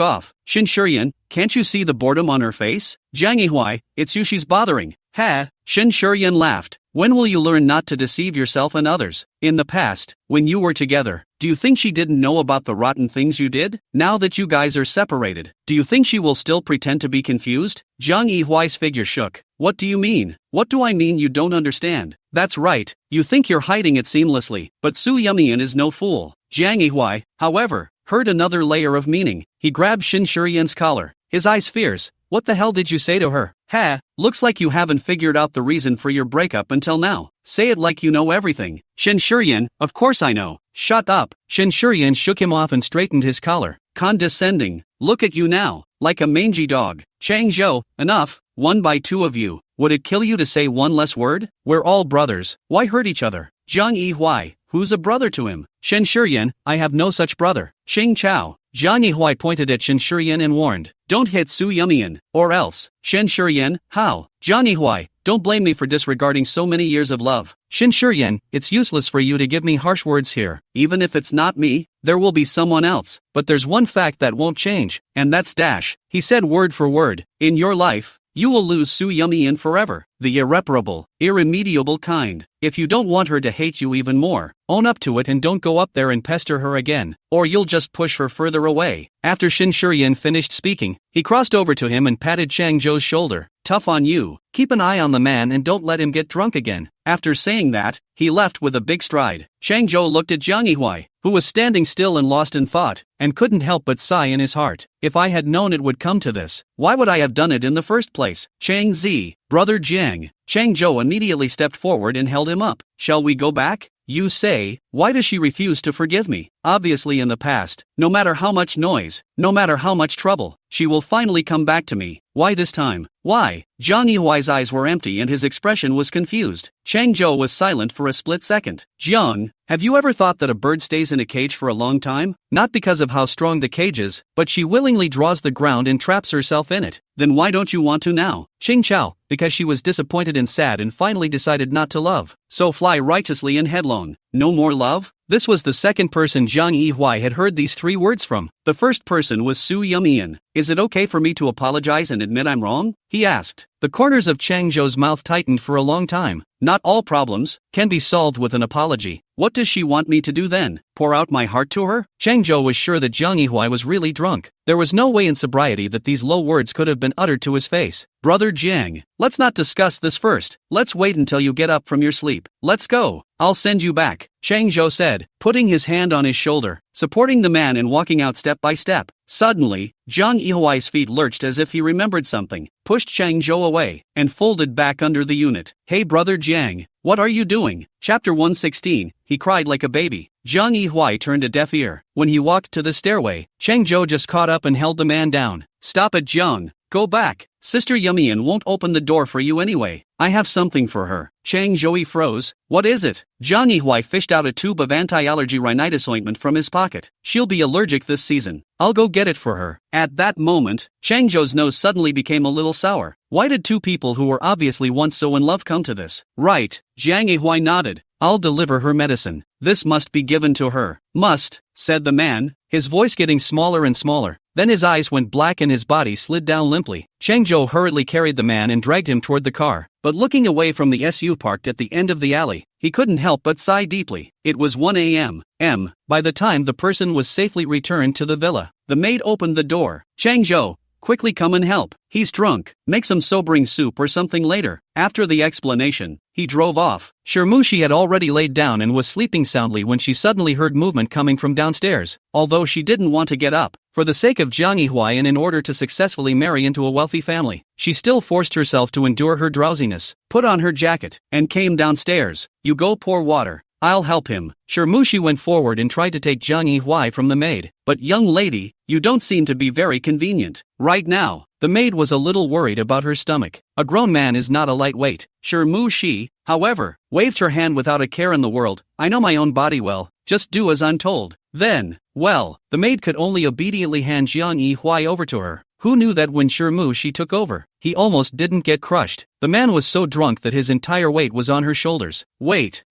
Off. Shin Shuryan, can't you see the boredom on her face? Jiang Yihuai, it's you she's bothering. Ha! Shin Shuryan laughed. When will you learn not to deceive yourself and others? In the past, when you were together, do you think she didn't know about the rotten things you did? Now that you guys are separated, do you think she will still pretend to be confused? Jiang Yihuai's figure shook. What do you mean? What do I mean you don't understand? That's right, you think you're hiding it seamlessly, but Su Yumian is no fool. Jiang Yihuai, however, heard another layer of meaning. He grabbed Shin Shuryan's collar, his eyes fierce. What the hell did you say to her? Ha, looks like you haven't figured out the reason for your breakup until now. Say it like you know everything. Shin Shuryan, of course I know. Shut up. Shin Shuryan shook him off and straightened his collar. Condescending. Look at you now, like a mangy dog. Chang Zhou, enough. One by two of you. Would it kill you to say one less word? We're all brothers. Why hurt each other? Jiang Yihuai, who's a brother to him? Shin Shuryan, I have no such brother. Xing Chao. Jiang Yihuai pointed at Shin Shuryan and warned, don't hit Su Yumian, or else. Shin Shuryan, how? Jiang Yihuai, don't blame me for disregarding so many years of love. Shin Shuryan, it's useless for you to give me harsh words here. Even if it's not me, there will be someone else. But there's one fact that won't change, and that's dash. He said word for word, in your life, you will lose Su Yumian forever. The irreparable, irremediable kind. If you don't want her to hate you even more, own up to it and don't go up there and pester her again, or you'll just push her further away. After Shin Shuryan finished speaking, he crossed over to him and patted Chang Zhou's shoulder. Tough on you. Keep an eye on the man and don't let him get drunk again. After saying that, he left with a big stride. Chang Zhou looked at Jiang Yihuai, who was standing still and lost in thought, and couldn't help but sigh in his heart. If I had known it would come to this, why would I have done it in the first place? Chang Zi, brother Jiang. Chang Zhou immediately stepped forward and held him up. Shall we go back? You say, why does she refuse to forgive me? Obviously in the past, no matter how much noise, no matter how much trouble, she will finally come back to me. Why this time? Why? Jiang Yihuai's eyes were empty and his expression was confused. Chang Zhou was silent for a split second. Jiang, have you ever thought that a bird stays in a cage for a long time? Not because of how strong the cage is, but she willingly draws the ground and traps herself in it. Then why don't you want to now? Xing Chao, because she was disappointed and sad and finally decided not to love. So fly righteously and headlong. No more love? This was the second person Jiang Yihuai had heard these three words from. The first person was Su Yumian. Is it okay for me to apologize and admit I'm wrong? He asked. The corners of Chang Zhou's mouth tightened for a long time. Not all problems can be solved with an apology. What does she want me to do then? Pour out my heart to her? Chang Zhou was sure that Jiang Yihuai was really drunk. There was no way in sobriety that these low words could have been uttered to his face. Brother Jiang, let's not discuss this first. Let's wait until you get up from your sleep. Let's go. I'll send you back, Chang Zhou said, putting his hand on his shoulder, supporting the man and walking out step by step. Suddenly, Jiang Yihuai's feet lurched as if he remembered something, pushed Chang Zhou away, and folded back under the unit. Hey brother Jiang, what are you doing? Chapter 116, he cried like a baby. Jiang Yihuai turned a deaf ear. When he walked to the stairway, Chang Zhou just caught up and held the man down. Stop it Jiang, go back. Sister Yumian won't open the door for you anyway. I have something for her. Chang Zhou froze. What is it? Jiang Yihuai fished out a tube of anti-allergy rhinitis ointment from his pocket. She'll be allergic this season. I'll go get it for her. At that moment, Chang Zhou's nose suddenly became a little sour. Why did two people who were obviously once so in love come to this? Right, Jiang Yihuai nodded. I'll deliver her medicine. This must be given to her. Must, said the man, his voice getting smaller and smaller. Then his eyes went black and his body slid down limply. Chang Zhou hurriedly carried the man and dragged him toward the car. But looking away from the SU parked at the end of the alley, he couldn't help but sigh deeply. It was 1 a.m. By the time the person was safely returned to the villa, the maid opened the door. Chang Zhou, quickly come and help. He's drunk. Make some sobering soup or something later. After the explanation, he drove off. Shermushi had already laid down and was sleeping soundly when she suddenly heard movement coming from downstairs. Although she didn't want to get up, for the sake of Jiang Yihuai and in order to successfully marry into a wealthy family, she still forced herself to endure her drowsiness, put on her jacket, and came downstairs. You go pour water. I'll help him. Shirmushi went forward and tried to take Zhang Yihui from the maid. But young lady, you don't seem to be very convenient right now. The maid was a little worried about her stomach. A grown man is not a lightweight. Shirmushi, however, waved her hand without a care in the world. I know my own body well, just do as I'm told. Then, well, the maid could only obediently hand Zhang Yihui over to her. Who knew that when Shirmushi took over, he almost didn't get crushed. The man was so drunk that his entire weight was on her shoulders. Wait.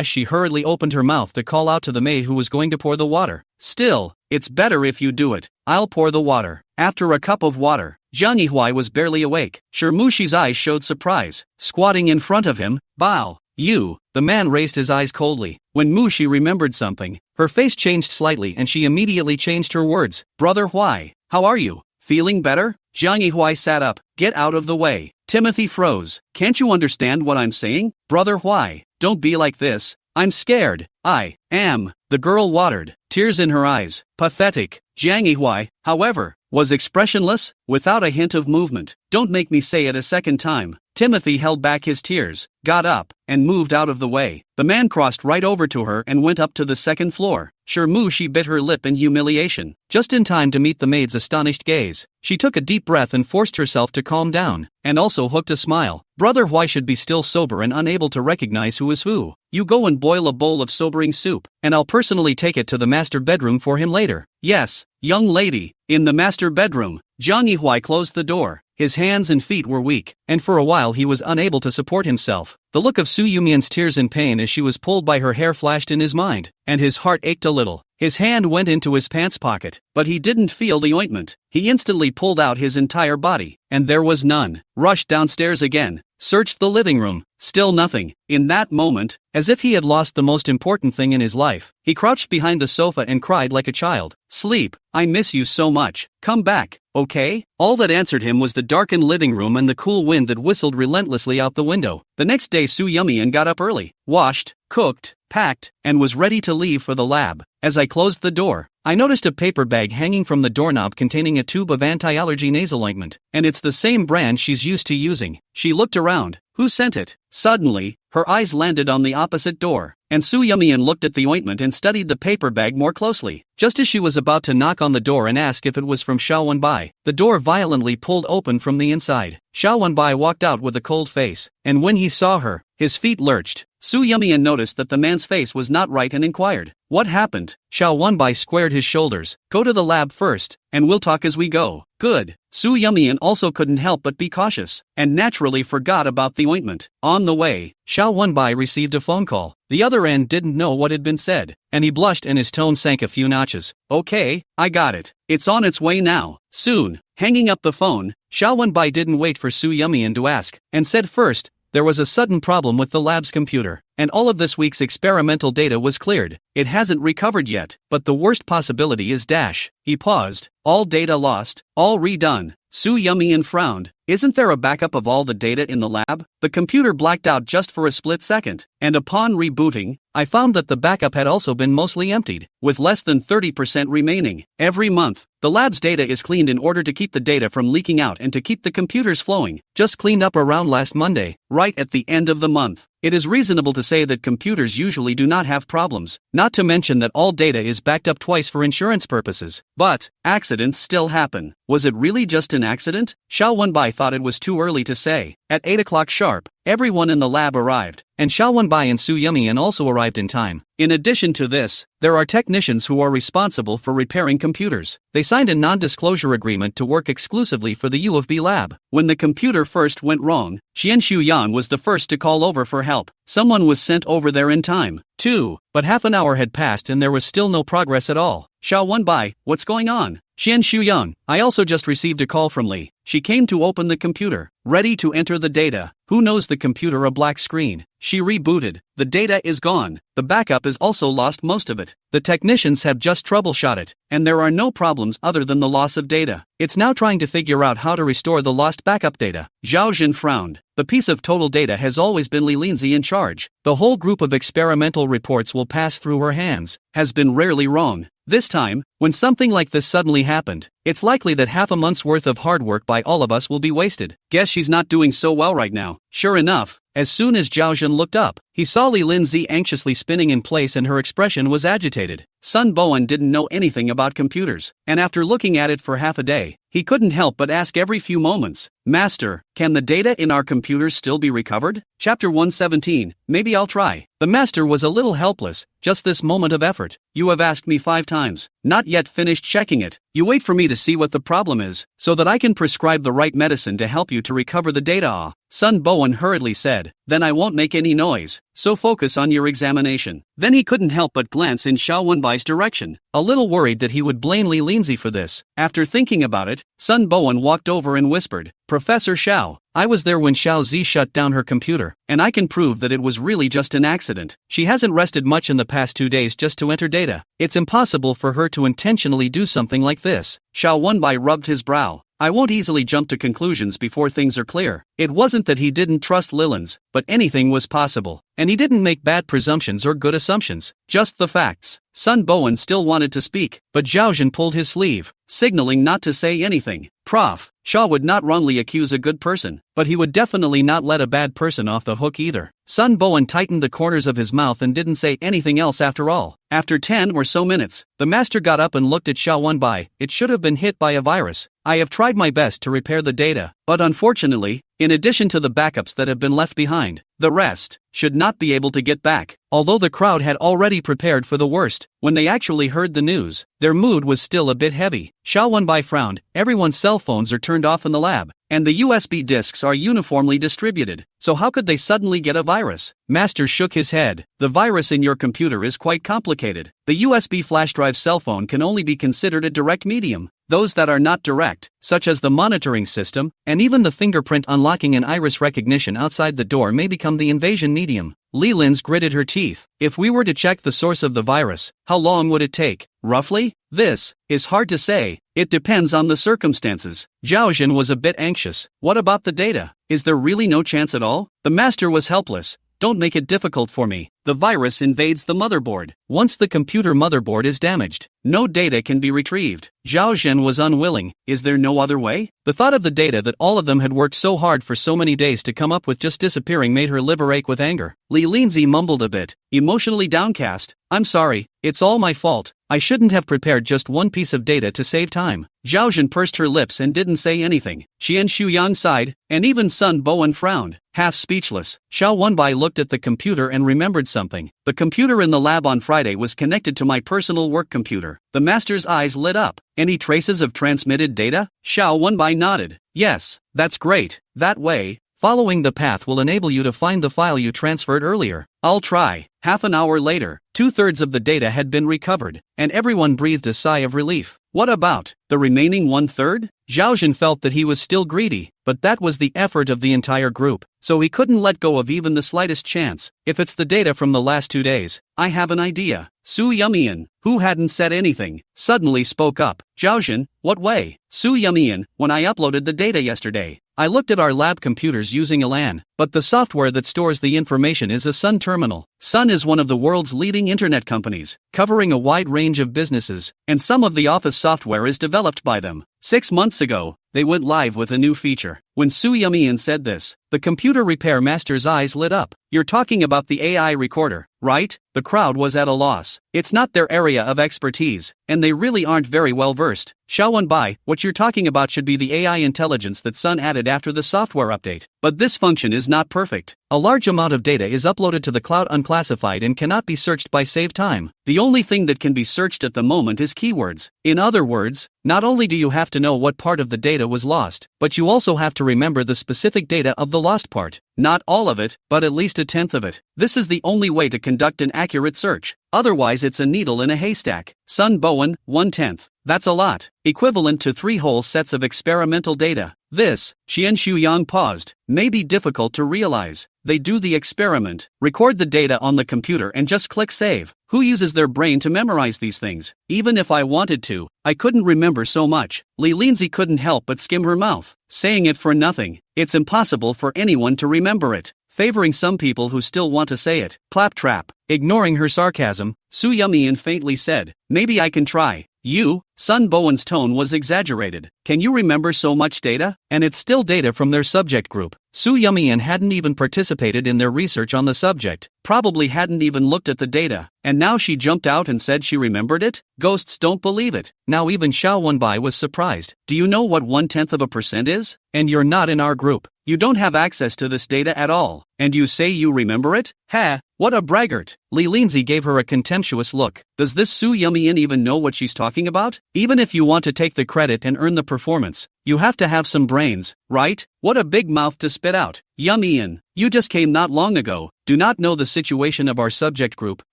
She hurriedly opened her mouth to call out to the maid who was going to pour the water. Still, it's better if you do it. I'll pour the water. After a cup of water, Zhang Yihui was barely awake. Shirmushi's eyes showed surprise. Squatting in front of him, bow. You. The man raised his eyes coldly. When Mushi remembered something, her face changed slightly and she immediately changed her words. Brother Hui, how are you? Feeling better? Zhang Yihui sat up. Get out of the way. Timothy froze. Can't you understand what I'm saying? Brother Hui, don't be like this. I'm scared. I am. The girl watered, tears in her eyes. Pathetic. Zhang Yihui, however, was expressionless, without a hint of movement. Don't make me say it a second time. Timothy held back his tears, got up, and moved out of the way. The man crossed right over to her and went up to the second floor. Shirmushi bit her lip in humiliation, just in time to meet the maid's astonished gaze. She took a deep breath and forced herself to calm down, and also hooked a smile. Brother Hui should be still sober and unable to recognize who is who. You go and boil a bowl of sobering soup, and I'll personally take it to the master bedroom for him later. Yes, young lady. In the master bedroom, Zhang Yihui closed the door. His hands and feet were weak, and for a while he was unable to support himself. The look of Su Yumian's tears in pain as she was pulled by her hair flashed in his mind, and his heart ached a little. His hand went into his pants pocket, but he didn't feel the ointment. He instantly pulled out his entire body, and there was none. Rushed downstairs again, searched the living room, still nothing. In that moment, as if he had lost the most important thing in his life, he crouched behind the sofa and cried like a child. Sleep, I miss you so much. Come back, okay? All that answered him was the darkened living room and the cool wind that whistled relentlessly out the window. The next day Su Yumian got up early, washed, cooked, packed, and was ready to leave for the lab. As I closed the door, I noticed a paper bag hanging from the doorknob containing a tube of anti-allergy nasal ointment, and it's the same brand she's used to using. She looked around. Who sent it? Suddenly, her eyes landed on the opposite door, and Su Yumian looked at the ointment and studied the paper bag more closely. Just as she was about to knock on the door and ask if it was from Xiao Wenbai, the door violently pulled open from the inside. Xiao Wenbai walked out with a cold face, and when he saw her, his feet lurched. Su Yumian noticed that the man's face was not right and inquired, "What happened?" Xiao Wenbai squared his shoulders. "Go to the lab first, and we'll talk as we go." Good. Su Yumian also couldn't help but be cautious, and naturally forgot about the ointment. On the way, Xiao Wenbai received a phone call. The other end didn't know what had been said, and he blushed and his tone sank a few notches. "Okay, I got it. It's on its way now. Soon." Hanging up the phone, Xiao Wenbai didn't wait for Su Yumian to ask, and said first, there was a sudden problem with the lab's computer, and all of this week's experimental data was cleared. It hasn't recovered yet, but the worst possibility is dash. He paused. All data lost, all redone. Su Yumian frowned. Isn't there a backup of all the data in the lab? The computer blacked out just for a split second, and upon rebooting, I found that the backup had also been mostly emptied, with less than 30% remaining. Every month, the lab's data is cleaned in order to keep the data from leaking out and to keep the computers flowing. Just cleaned up around last Monday, right at the end of the month. It is reasonable to say that computers usually do not have problems, not to mention that all data is backed up twice for insurance purposes. But accidents still happen. Was it really just an accident? Xiao Wenbai thought it was too early to say. At 8 o'clock sharp, everyone in the lab arrived, and Xiao Wenbai and Su Yumian also arrived in time. In addition to this, there are technicians who are responsible for repairing computers. They signed a non-disclosure agreement to work exclusively for the U of B lab. When the computer first went wrong, Xian Shuyan was the first to call over for help. Someone was sent over there in time, too, but half an hour had passed and there was still no progress at all. Xiao Wenbai, what's going on? Xian Shuyan, I also just received a call from Li. She came to open the computer, ready to enter the data. Who knows the computer a black screen? She rebooted. The data is gone. The backup is also lost most of it. The technicians have just troubleshot it, and there are no problems other than the loss of data. It's now trying to figure out how to restore the lost backup data. Zhao Jin frowned. The piece of total data has always been Li Linzi in charge. The whole group of experimental reports will pass through her hands. Has been rarely wrong. This time, when something like this suddenly happened, it's likely that half a month's worth of hard work by all of us will be wasted. Guess she's not doing so well right now. Sure enough, as soon as Zhao Jin looked up, He saw Li Lindsay anxiously spinning in place and her expression was agitated. Sun Bowen didn't know anything about computers, and after looking at it for half a day, he couldn't help but ask every few moments, "Master, can the data in our computers still be recovered?" Chapter 117, Maybe I'll try. The master was a little helpless, just this moment of effort. "You have asked me 5 times, not yet finished checking it. You wait for me to see what the problem is, so that I can prescribe the right medicine to help you to recover the data." Sun Bowen hurriedly said, "Then I won't make any noise, so focus on your examination." Then he couldn't help but glance in Xiao Wenbai's direction, a little worried that he would blame Li Lindsay for this. After thinking about it, Sun Bowen walked over and whispered, "Professor Xiao, I was there when Xiao Z shut down her computer, and I can prove that it was really just an accident. She hasn't rested much in the past 2 days just to enter data. It's impossible for her to intentionally do something like this." Xiao Wenbai rubbed his brow. "I won't easily jump to conclusions before things are clear." It wasn't that he didn't trust Lilins, but anything was possible, and he didn't make bad presumptions or good assumptions, just the facts. Sun Bowen still wanted to speak, but Zhaozhen pulled his sleeve, signaling not to say anything. "Prof, Shaw would not wrongly accuse a good person, but he would definitely not let a bad person off the hook either." Sun Bowen tightened the corners of his mouth and didn't say anything else after all. After 10 or so minutes, the master got up and looked at Xiao Wenbai. "It should have been hit by a virus. I have tried my best to repair the data, but unfortunately, in addition to the backups that have been left behind, the rest should not be able to get back." Although the crowd had already prepared for the worst, when they actually heard the news, their mood was still a bit heavy. Xiao Wenbai frowned. "Everyone's cell phones are turned off in the lab, and the USB disks are uniformly distributed, so how could they suddenly get a virus?" Master shook his head. "The virus in your computer is quite complicated. The USB flash drive cell phone can only be considered a direct medium. Those that are not direct, such as the monitoring system, and even the fingerprint unlocking and iris recognition outside the door, may become the invasion medium." Li Linz gritted her teeth. "If we were to check the source of the virus, how long would it take, roughly?" "This is hard to say. It depends on the circumstances." Zhaozhen was a bit anxious. "What about the data? Is there really no chance at all?" The master was helpless. "Don't make it difficult for me. The virus invades the motherboard. Once the computer motherboard is damaged, no data can be retrieved." Zhao Zhen was unwilling. "Is there no other way?" The thought of the data that all of them had worked so hard for so many days to come up with just disappearing made her liver ache with anger. Li Linzi mumbled a bit, emotionally downcast. "I'm sorry, it's all my fault. I shouldn't have prepared just one piece of data to save time." Zhao Zhen pursed her lips and didn't say anything. Xian Shuyang sighed, and even Sun Bowen frowned, half speechless. Xiao Wenbai looked at the computer and remembered something. "The computer in the lab on Friday was connected to my personal work computer." The master's eyes lit up. "Any traces of transmitted data?" Xiao Wenbai nodded. "Yes, that's great. That way, following the path will enable you to find the file you transferred earlier." "I'll try." Half an hour later, 2/3 of the data had been recovered, and everyone breathed a sigh of relief. What about the remaining 1/3? Zhao Zhen felt that he was still greedy, but that was the effort of the entire group, so he couldn't let go of even the slightest chance. "If it's the data from the last 2 days, I have an idea." Su Yumian, who hadn't said anything, suddenly spoke up. "Zhao Zhen, what way?" "Su Yumian, when I uploaded the data yesterday, I looked at our lab computers using Elan, but the software that stores the information is a Sun terminal. Sun is one of the world's leading internet companies, covering a wide range of businesses, and some of the office software is developed by them. 6 months ago, they went live with a new feature." When Su Yumian said this, the computer repair master's eyes lit up. "You're talking about the AI recorder, right?" The crowd was at a loss. It's not their area of expertise, and they really aren't very well versed. "Xiao Wenbai, what you're talking about should be the AI intelligence that Sun added after the software update. But this function is not perfect. A large amount of data is uploaded to the cloud unclassified and cannot be searched by save time. The only thing that can be searched at the moment is keywords. In other words, not only do you have to know what part of the data was lost, but you also have to remember the specific data of the lost part. Not all of it, but at least 1/10 of it. This is the only way to conduct an accurate search. Otherwise it's a needle in a haystack." Sun Bowen, 1/10. "That's a lot. Equivalent to 3 whole sets of experimental data." This, Xian Shuyang paused, "may be difficult to realize. They do the experiment, record the data on the computer and just click save. Who uses their brain to memorize these things? Even if I wanted to, I couldn't remember so much." Li Linzi couldn't help but skim her mouth, saying it for nothing. "It's impossible for anyone to remember it," favoring some people who still want to say it. Claptrap. Ignoring her sarcasm, Su Yumian faintly said, "Maybe I can try." "You?" Sun Bowen's tone was exaggerated. Can you remember so much data? And it's still data from their subject group. Soo Yumien hadn't even participated in their research on the subject, probably hadn't even looked at the data, and now she jumped out and said she remembered it? Ghosts don't believe it. Now even Xiao Wenbai was surprised. Do you know what 0.1% is? And you're not in our group. You don't have access to this data at all, and you say you remember it? Ha! What a braggart! Li Linzi gave her a contemptuous look. Does this Soo Yumien even know what she's talking about? Even if you want to take the credit and earn the performance, you have to have some brains, right? What a big mouth to spit out. Yumien, you just came not long ago, do not know the situation of our subject group.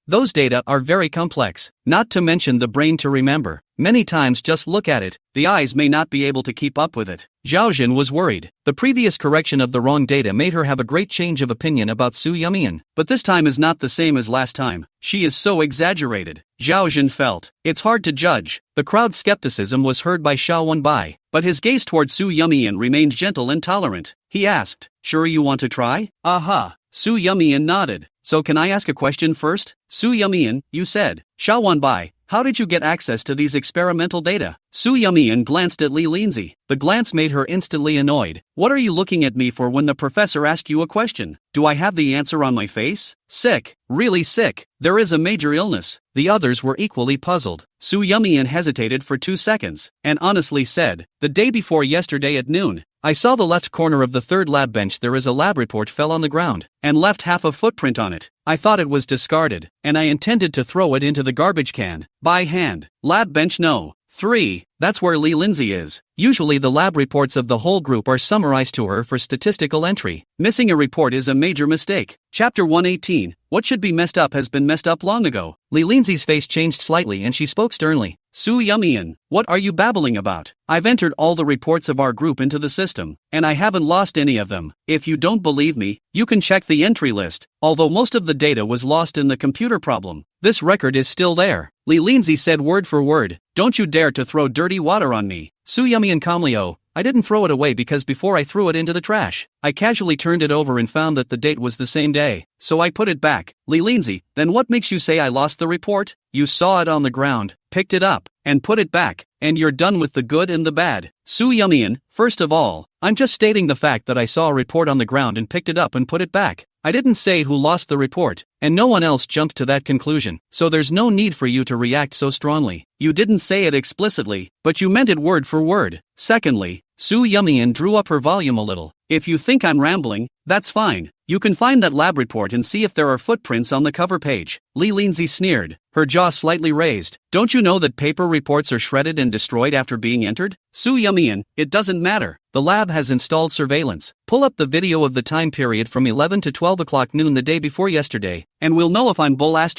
Those data are very complex, not to mention the brain to remember. Many times just look at it, the eyes may not be able to keep up with it. Zhaojin was worried. The previous correction of the wrong data made her have a great change of opinion about Soo Yumien, but this time is not the same as last time. She is so exaggerated. Zhaojin felt. It's hard to judge. The crowd's skepticism was heard by Xiao Wenbai, but his gaze toward Soo Yumien remained gentle and tolerant. He asked, "Sure you want to try?" "Aha." Soo Yumien nodded. "So can I ask a question first?" "Soo Yumien, you said." "Xiao Wenbai, how did you get access to these experimental data?" Soo Yumien glanced at Li Linzi. The glance made her instantly annoyed. "What are you looking at me for when the professor asked you a question? Do I have the answer on my face?" "Sick, really sick. There is a major illness." The others were equally puzzled. Soo Yumien hesitated for 2 seconds, and honestly said, "The day before yesterday at noon, I saw the left corner of the third lab bench there is a lab report fell on the ground, and left half a footprint on it. I thought it was discarded, and I intended to throw it into the garbage can. By hand. Lab bench no. 3. That's where Li Linzi is. Usually the lab reports of the whole group are summarized to her for statistical entry. Missing a report is a major mistake. Chapter 118, what should be messed up has been messed up long ago. Li Linzi's face changed slightly and she spoke sternly. Soo Yumien, what are you babbling about? I've entered all the reports of our group into the system, and I haven't lost any of them. If you don't believe me, you can check the entry list. Although most of the data was lost in the computer problem, this record is still there. Li Linzi said word for word, don't you dare to throw dirty water on me. Soo Yumien calmly, oh, I didn't throw it away because before I threw it into the trash, I casually turned it over and found that the date was the same day, so I put it back. Li Linzi, then what makes you say I lost the report? You saw it on the ground, picked it up, and put it back, and you're done with the good and the bad. Soo Yumien, first of all, I'm just stating the fact that I saw a report on the ground and picked it up and put it back. I didn't say who lost the report, and no one else jumped to that conclusion, so there's no need for you to react so strongly. You didn't say it explicitly, but you meant it word for word. Secondly, Soo Yumien drew up her volume a little. If you think I'm rambling, that's fine. You can find that lab report and see if there are footprints on the cover page. Li Linzi sneered, her jaw slightly raised. Don't you know that paper reports are shredded and destroyed after being entered? Soo Yumien, it doesn't matter. The lab has installed surveillance. Pull up the video of the time period from 11 to 12 o'clock noon the day before yesterday, and we'll know if I'm bull *****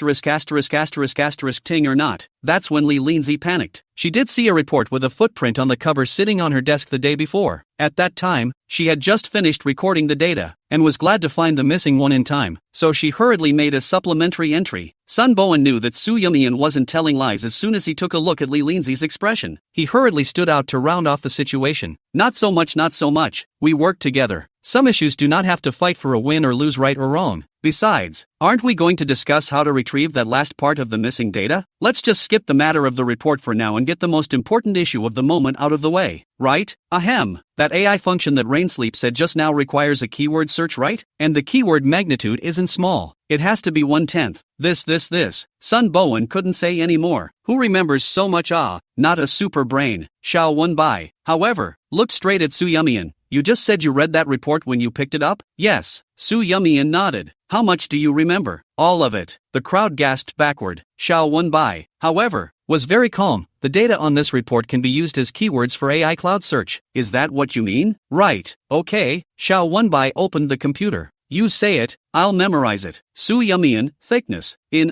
ting or not. That's when Li Linzi panicked. She did see a report with a footprint on the cover sitting on her desk the day before. At that time, she had just finished recording the data, and was glad to find the missing one in time, so she hurriedly made a supplementary entry. Sun Bowen knew that Soo Yumien wasn't telling lies as soon as he took a look at Li Linzi's expression. He hurriedly stood out to round off the situation. Not so much. We work together. Some issues do not have to fight for a win or lose, right or wrong. Besides, aren't we going to discuss how to retrieve that last part of the missing data? Let's just skip the matter of the report for now and get the most important issue of the moment out of the way, right? Ahem. That AI function that Rainsleep said just now requires a keyword search, right? And the keyword magnitude isn't small. It has to be 1/10. This. Sun Bowen couldn't say any more. Who remembers so much? Not a super brain. Xiao Wenbai, however, looked straight at Soo Yumien. You just said you read that report when you picked it up? Yes. Soo Yumien nodded. How much do you remember? All of it. The crowd gasped backward. Xiao Wenbai, however, was very calm. The data on this report can be used as keywords for AI cloud search. Is that what you mean? Right. Okay. Xiao Wenbai opened the computer. You say it, I'll memorize it. Soo Yumien, thickness, in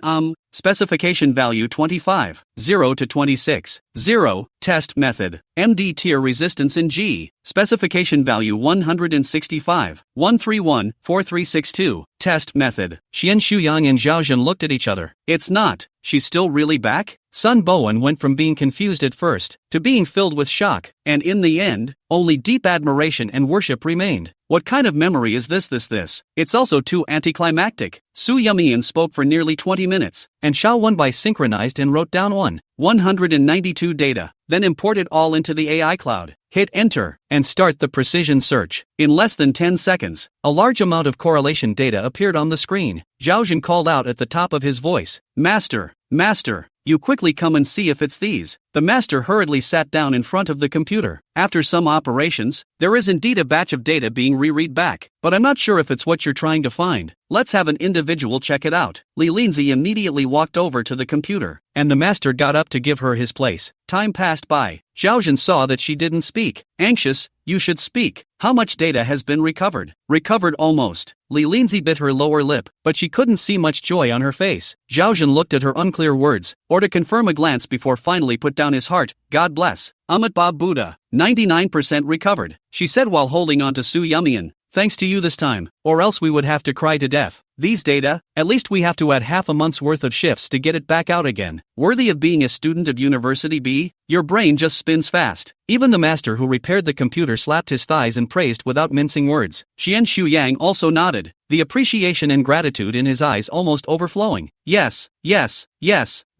specification value 25, 0 to 26, 0, test method, MD tier resistance in G, specification value 165, 131, 4362, test method. Xian Shuyang and Zhaojin looked at each other. It's not, she's still really back? Sun Bowen went from being confused at first, to being filled with shock, and in the end, only deep admiration and worship remained. What kind of memory is this? It's also too anticlimactic. Su Yumian spoke for nearly 20 minutes, and Xiao Wenbai synchronized and wrote down 192 data, then import it all into the AI cloud. Hit enter, and start the precision search. In less than 10 seconds, a large amount of correlation data appeared on the screen. Zhao Jun called out at the top of his voice, Master, you quickly come and see if it's these. The master hurriedly sat down in front of the computer. After some operations, there is indeed a batch of data being reread back, but I'm not sure if it's what you're trying to find. Let's have an individual check it out. Li Linzi immediately walked over to the computer, and the master got up to give her his place. Time passed by. Zhao Jun saw that she didn't speak. Anxious, you should speak. How much data has been recovered? Recovered almost. Li Linzi bit her lower lip, but she couldn't see much joy on her face. Zhao Jun looked at her unclear words, or to confirm a glance before finally put down his heart. God bless. Amat Ba Buddha. 99% recovered, she said while holding on to Su Yumian. Thanks to you this time, or else we would have to cry to death. These data, at least we have to add half a month's worth of shifts to get it back out again. Worthy of being a student of University B? Your brain just spins fast. Even the master who repaired the computer slapped his thighs and praised without mincing words. Xian Shuyang also nodded, the appreciation and gratitude in his eyes almost overflowing. Yes.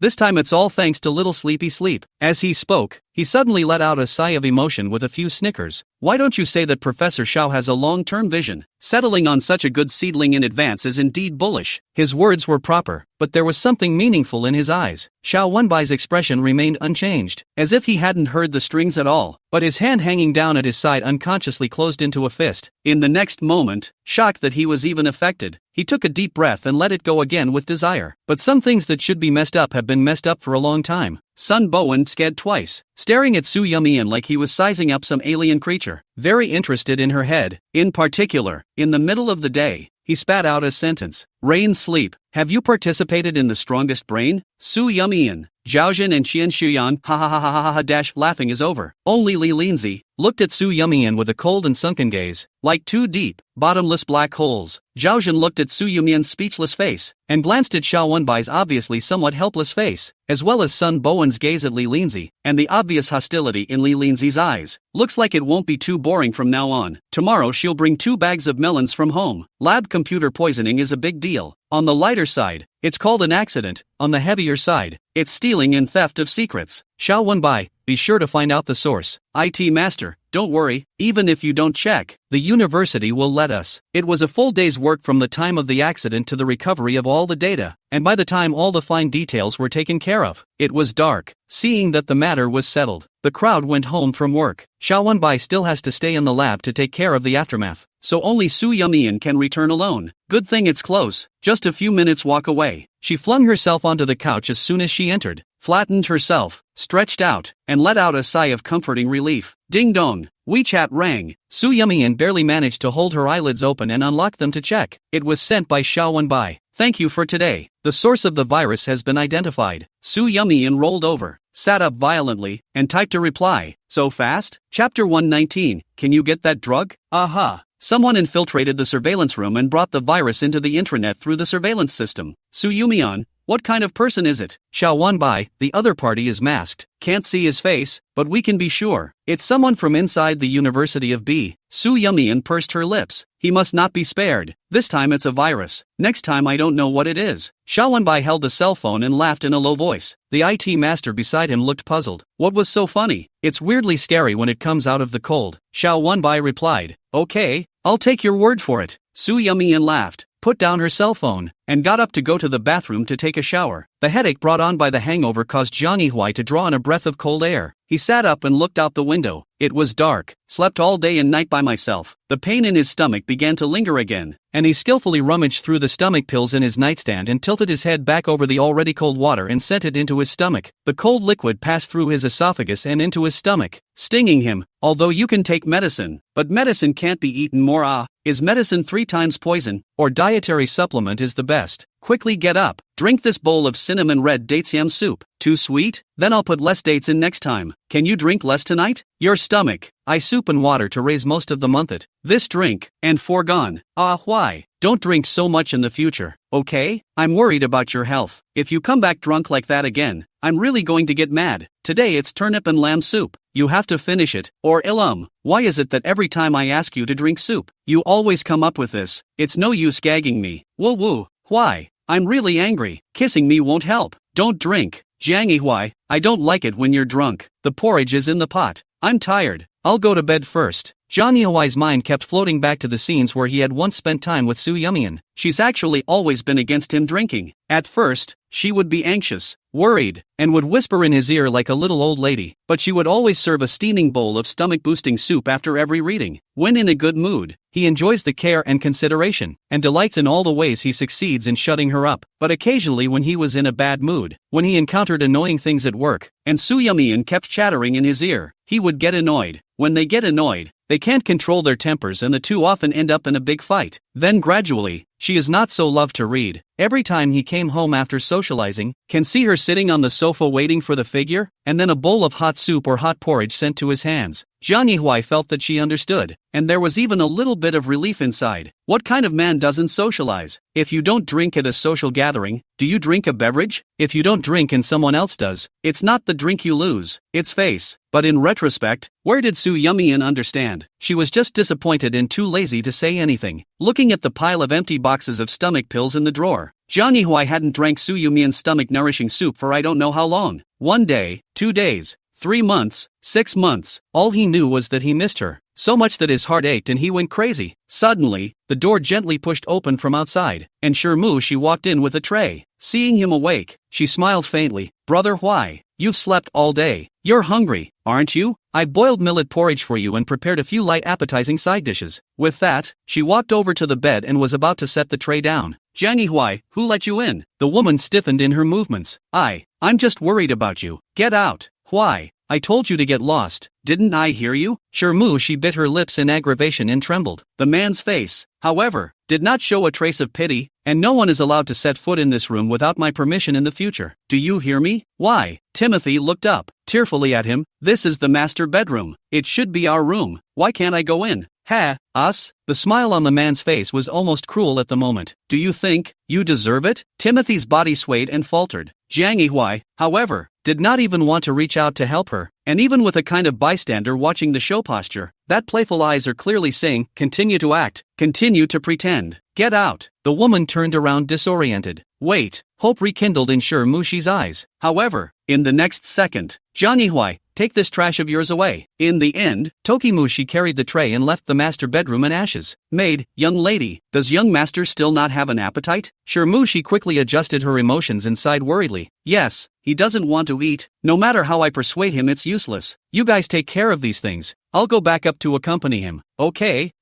This time it's all thanks to little Sleepy Sleep. As he spoke, he suddenly let out a sigh of emotion with a few snickers. Why don't you say that Professor Xiao has a long-term vision? Settling on such a good seedling in advance is indeed bullish. His words were proper, but there was something meaningful in his eyes. Xiao Wenbai's expression remained unchanged, as if he hadn't heard the strings at all, but his hand hanging down at his side unconsciously closed into a fist. In the next moment, shocked that he was even affected, he took a deep breath and let it go again with desire. But some things that should be messed up have been messed up for a long time. Sun Bowen scared twice, staring at Su Yumian like he was sizing up some alien creature, very interested in her head. In particular, in the middle of the day, he spat out a sentence. Rain sleep. Have you participated in the strongest brain? Su Yumian, Zhaojin and Xian Shuyan dash laughing is over. Only Li Linzi looked at Su Yumian with a cold and sunken gaze, like two deep, bottomless black holes. Zhaojin looked at Su Yumian's speechless face, and glanced at Xiao Wenbai's obviously somewhat helpless face, as well as Sun Bowen's gaze at Li Linzi, and the obvious hostility in Li Linzi's eyes. Looks like it won't be too boring from now on. Tomorrow she'll bring 2 bags of melons from home. Lab computer poisoning is a big deal. On the lighter side, it's called an accident. On the heavier side, it's stealing and theft of secrets. Xiao Wenbai, be sure to find out the source. IT master, don't worry, even if you don't check, the university will let us. It was a full day's work from the time of the accident to the recovery of all the data, and by the time all the fine details were taken care of, it was dark. Seeing that the matter was settled, the crowd went home from work. Xiao Wenbai still has to stay in the lab to take care of the aftermath, so only Su Yumian can return alone. Good thing it's close, just a few minutes walk away. She flung herself onto the couch as soon as she entered, flattened herself, stretched out, and let out a sigh of comforting relief. Ding dong, WeChat rang. Su Yumian barely managed to hold her eyelids open and unlock them to check. It was sent by Xiao Wenbai. Thank you for today. The source of the virus has been identified. Su Yumian rolled over, sat up violently, and typed a reply. So fast? Chapter 119, can you get that drug? Aha. Someone infiltrated the surveillance room and brought the virus into the intranet through the surveillance system. Su Yumian, what kind of person is it? Xiao Wenbai, the other party is masked. Can't see his face, but we can be sure. It's someone from inside the University of B. Su Yumian pursed her lips. He must not be spared. This time it's a virus. Next time I don't know what it is. Xiao Wenbai held the cell phone and laughed in a low voice. The IT master beside him looked puzzled. What was so funny? It's weirdly scary when it comes out of the cold. Xiao Wenbai replied. Okay, I'll take your word for it. Su Yumian laughed, put down her cell phone, and got up to go to the bathroom to take a shower. The headache brought on by the hangover caused Zhang Yihui to draw in a breath of cold air. He sat up and looked out the window. It was dark. Slept all day and night by myself. The pain in his stomach began to linger again, and he skillfully rummaged through the stomach pills in his nightstand and tilted his head back over the already cold water and sent it into his stomach. The cold liquid passed through his esophagus and into his stomach, stinging him. Although you can take medicine, but medicine can't be eaten more. Is medicine 3 times poison, or dietary supplement is the best? Quickly get up, drink this bowl of cinnamon red dates yam soup. Too sweet? Then I'll put less dates in next time. Can you drink less tonight? Your stomach. I soup and water to raise most of the month it. This drink, and foregone. Why? Don't drink so much in the future, okay? I'm worried about your health. If you come back drunk like that again, I'm really going to get mad. Today it's turnip and lamb soup. You have to finish it, or why is it that every time I ask you to drink soup, you always come up with this? It's no use gagging me. Woo, why? I'm really angry. Kissing me won't help. Don't drink. Jiang Why? I don't like it when you're drunk. The porridge is in the pot. I'm tired. I'll go to bed first. Jiang Yihuai's mind kept floating back to the scenes where he had once spent time with Su Yumian. She's actually always been against him drinking. At first, she would be anxious, worried, and would whisper in his ear like a little old lady, but she would always serve a steaming bowl of stomach-boosting soup after every reading. When in a good mood, he enjoys the care and consideration, and delights in all the ways he succeeds in shutting her up. But occasionally when he was in a bad mood, when he encountered annoying things at work, and Su Yumian kept chattering in his ear, he would get annoyed. When they get annoyed, they can't control their tempers and the two often end up in a big fight. Then gradually, she is not so loved to read. Every time he came home after socializing, can see her sitting on the sofa waiting for the figure, and then a bowl of hot soup or hot porridge sent to his hands. Jiang Yihuai felt that she understood, and there was even a little bit of relief inside. What kind of man doesn't socialize? If you don't drink at a social gathering, do you drink a beverage? If you don't drink and someone else does, it's not the drink you lose, it's face. But in retrospect, where did Su Yumian understand? She was just disappointed and too lazy to say anything. Looking at the pile of empty boxes of stomach pills in the drawer, Jiang Yihuai hadn't drank Su Yumian's stomach-nourishing soup for I don't know how long. 1 day, 2 days, 3 months, 6 months. All he knew was that he missed her. So much that his heart ached and he went crazy. Suddenly, the door gently pushed open from outside, and she walked in with a tray. Seeing him awake, she smiled faintly. Brother Huai, you've slept all day. You're hungry, aren't you? I boiled millet porridge for you and prepared a few light appetizing side dishes. With that, she walked over to the bed and was about to set the tray down. Jiang Yihuai, who let you in? The woman stiffened in her movements. I'm just worried about you. Get out. Why? I told you to get lost. Didn't I hear you? She bit her lips in aggravation and trembled. The man's face, however, did not show a trace of pity, and no one is allowed to set foot in this room without my permission in the future. Do you hear me? Why? Timothy looked up, tearfully at him. This is the master bedroom. It should be our room. Why can't I go in? Us? The smile on the man's face was almost cruel at the moment. Do you think you deserve it? Timothy's body swayed and faltered. Jiang Yihuai, however, did not even want to reach out to help her, and even with a kind of bystander watching the show posture, that playful eyes are clearly saying, continue to act, continue to pretend. Get out. The woman turned around disoriented. Wait, hope rekindled in Mushi's eyes. However, in the next second, Jiang Yihuai, take this trash of yours away. In the end, Tokimushi carried the tray and left the master bedroom in ashes. Maid, young lady, does young master still not have an appetite? Mushi quickly adjusted her emotions and sighed worriedly. Yes, he doesn't want to eat. No matter how I persuade him, it's useless. You guys take care of these things. I'll go back up to accompany him. Okay,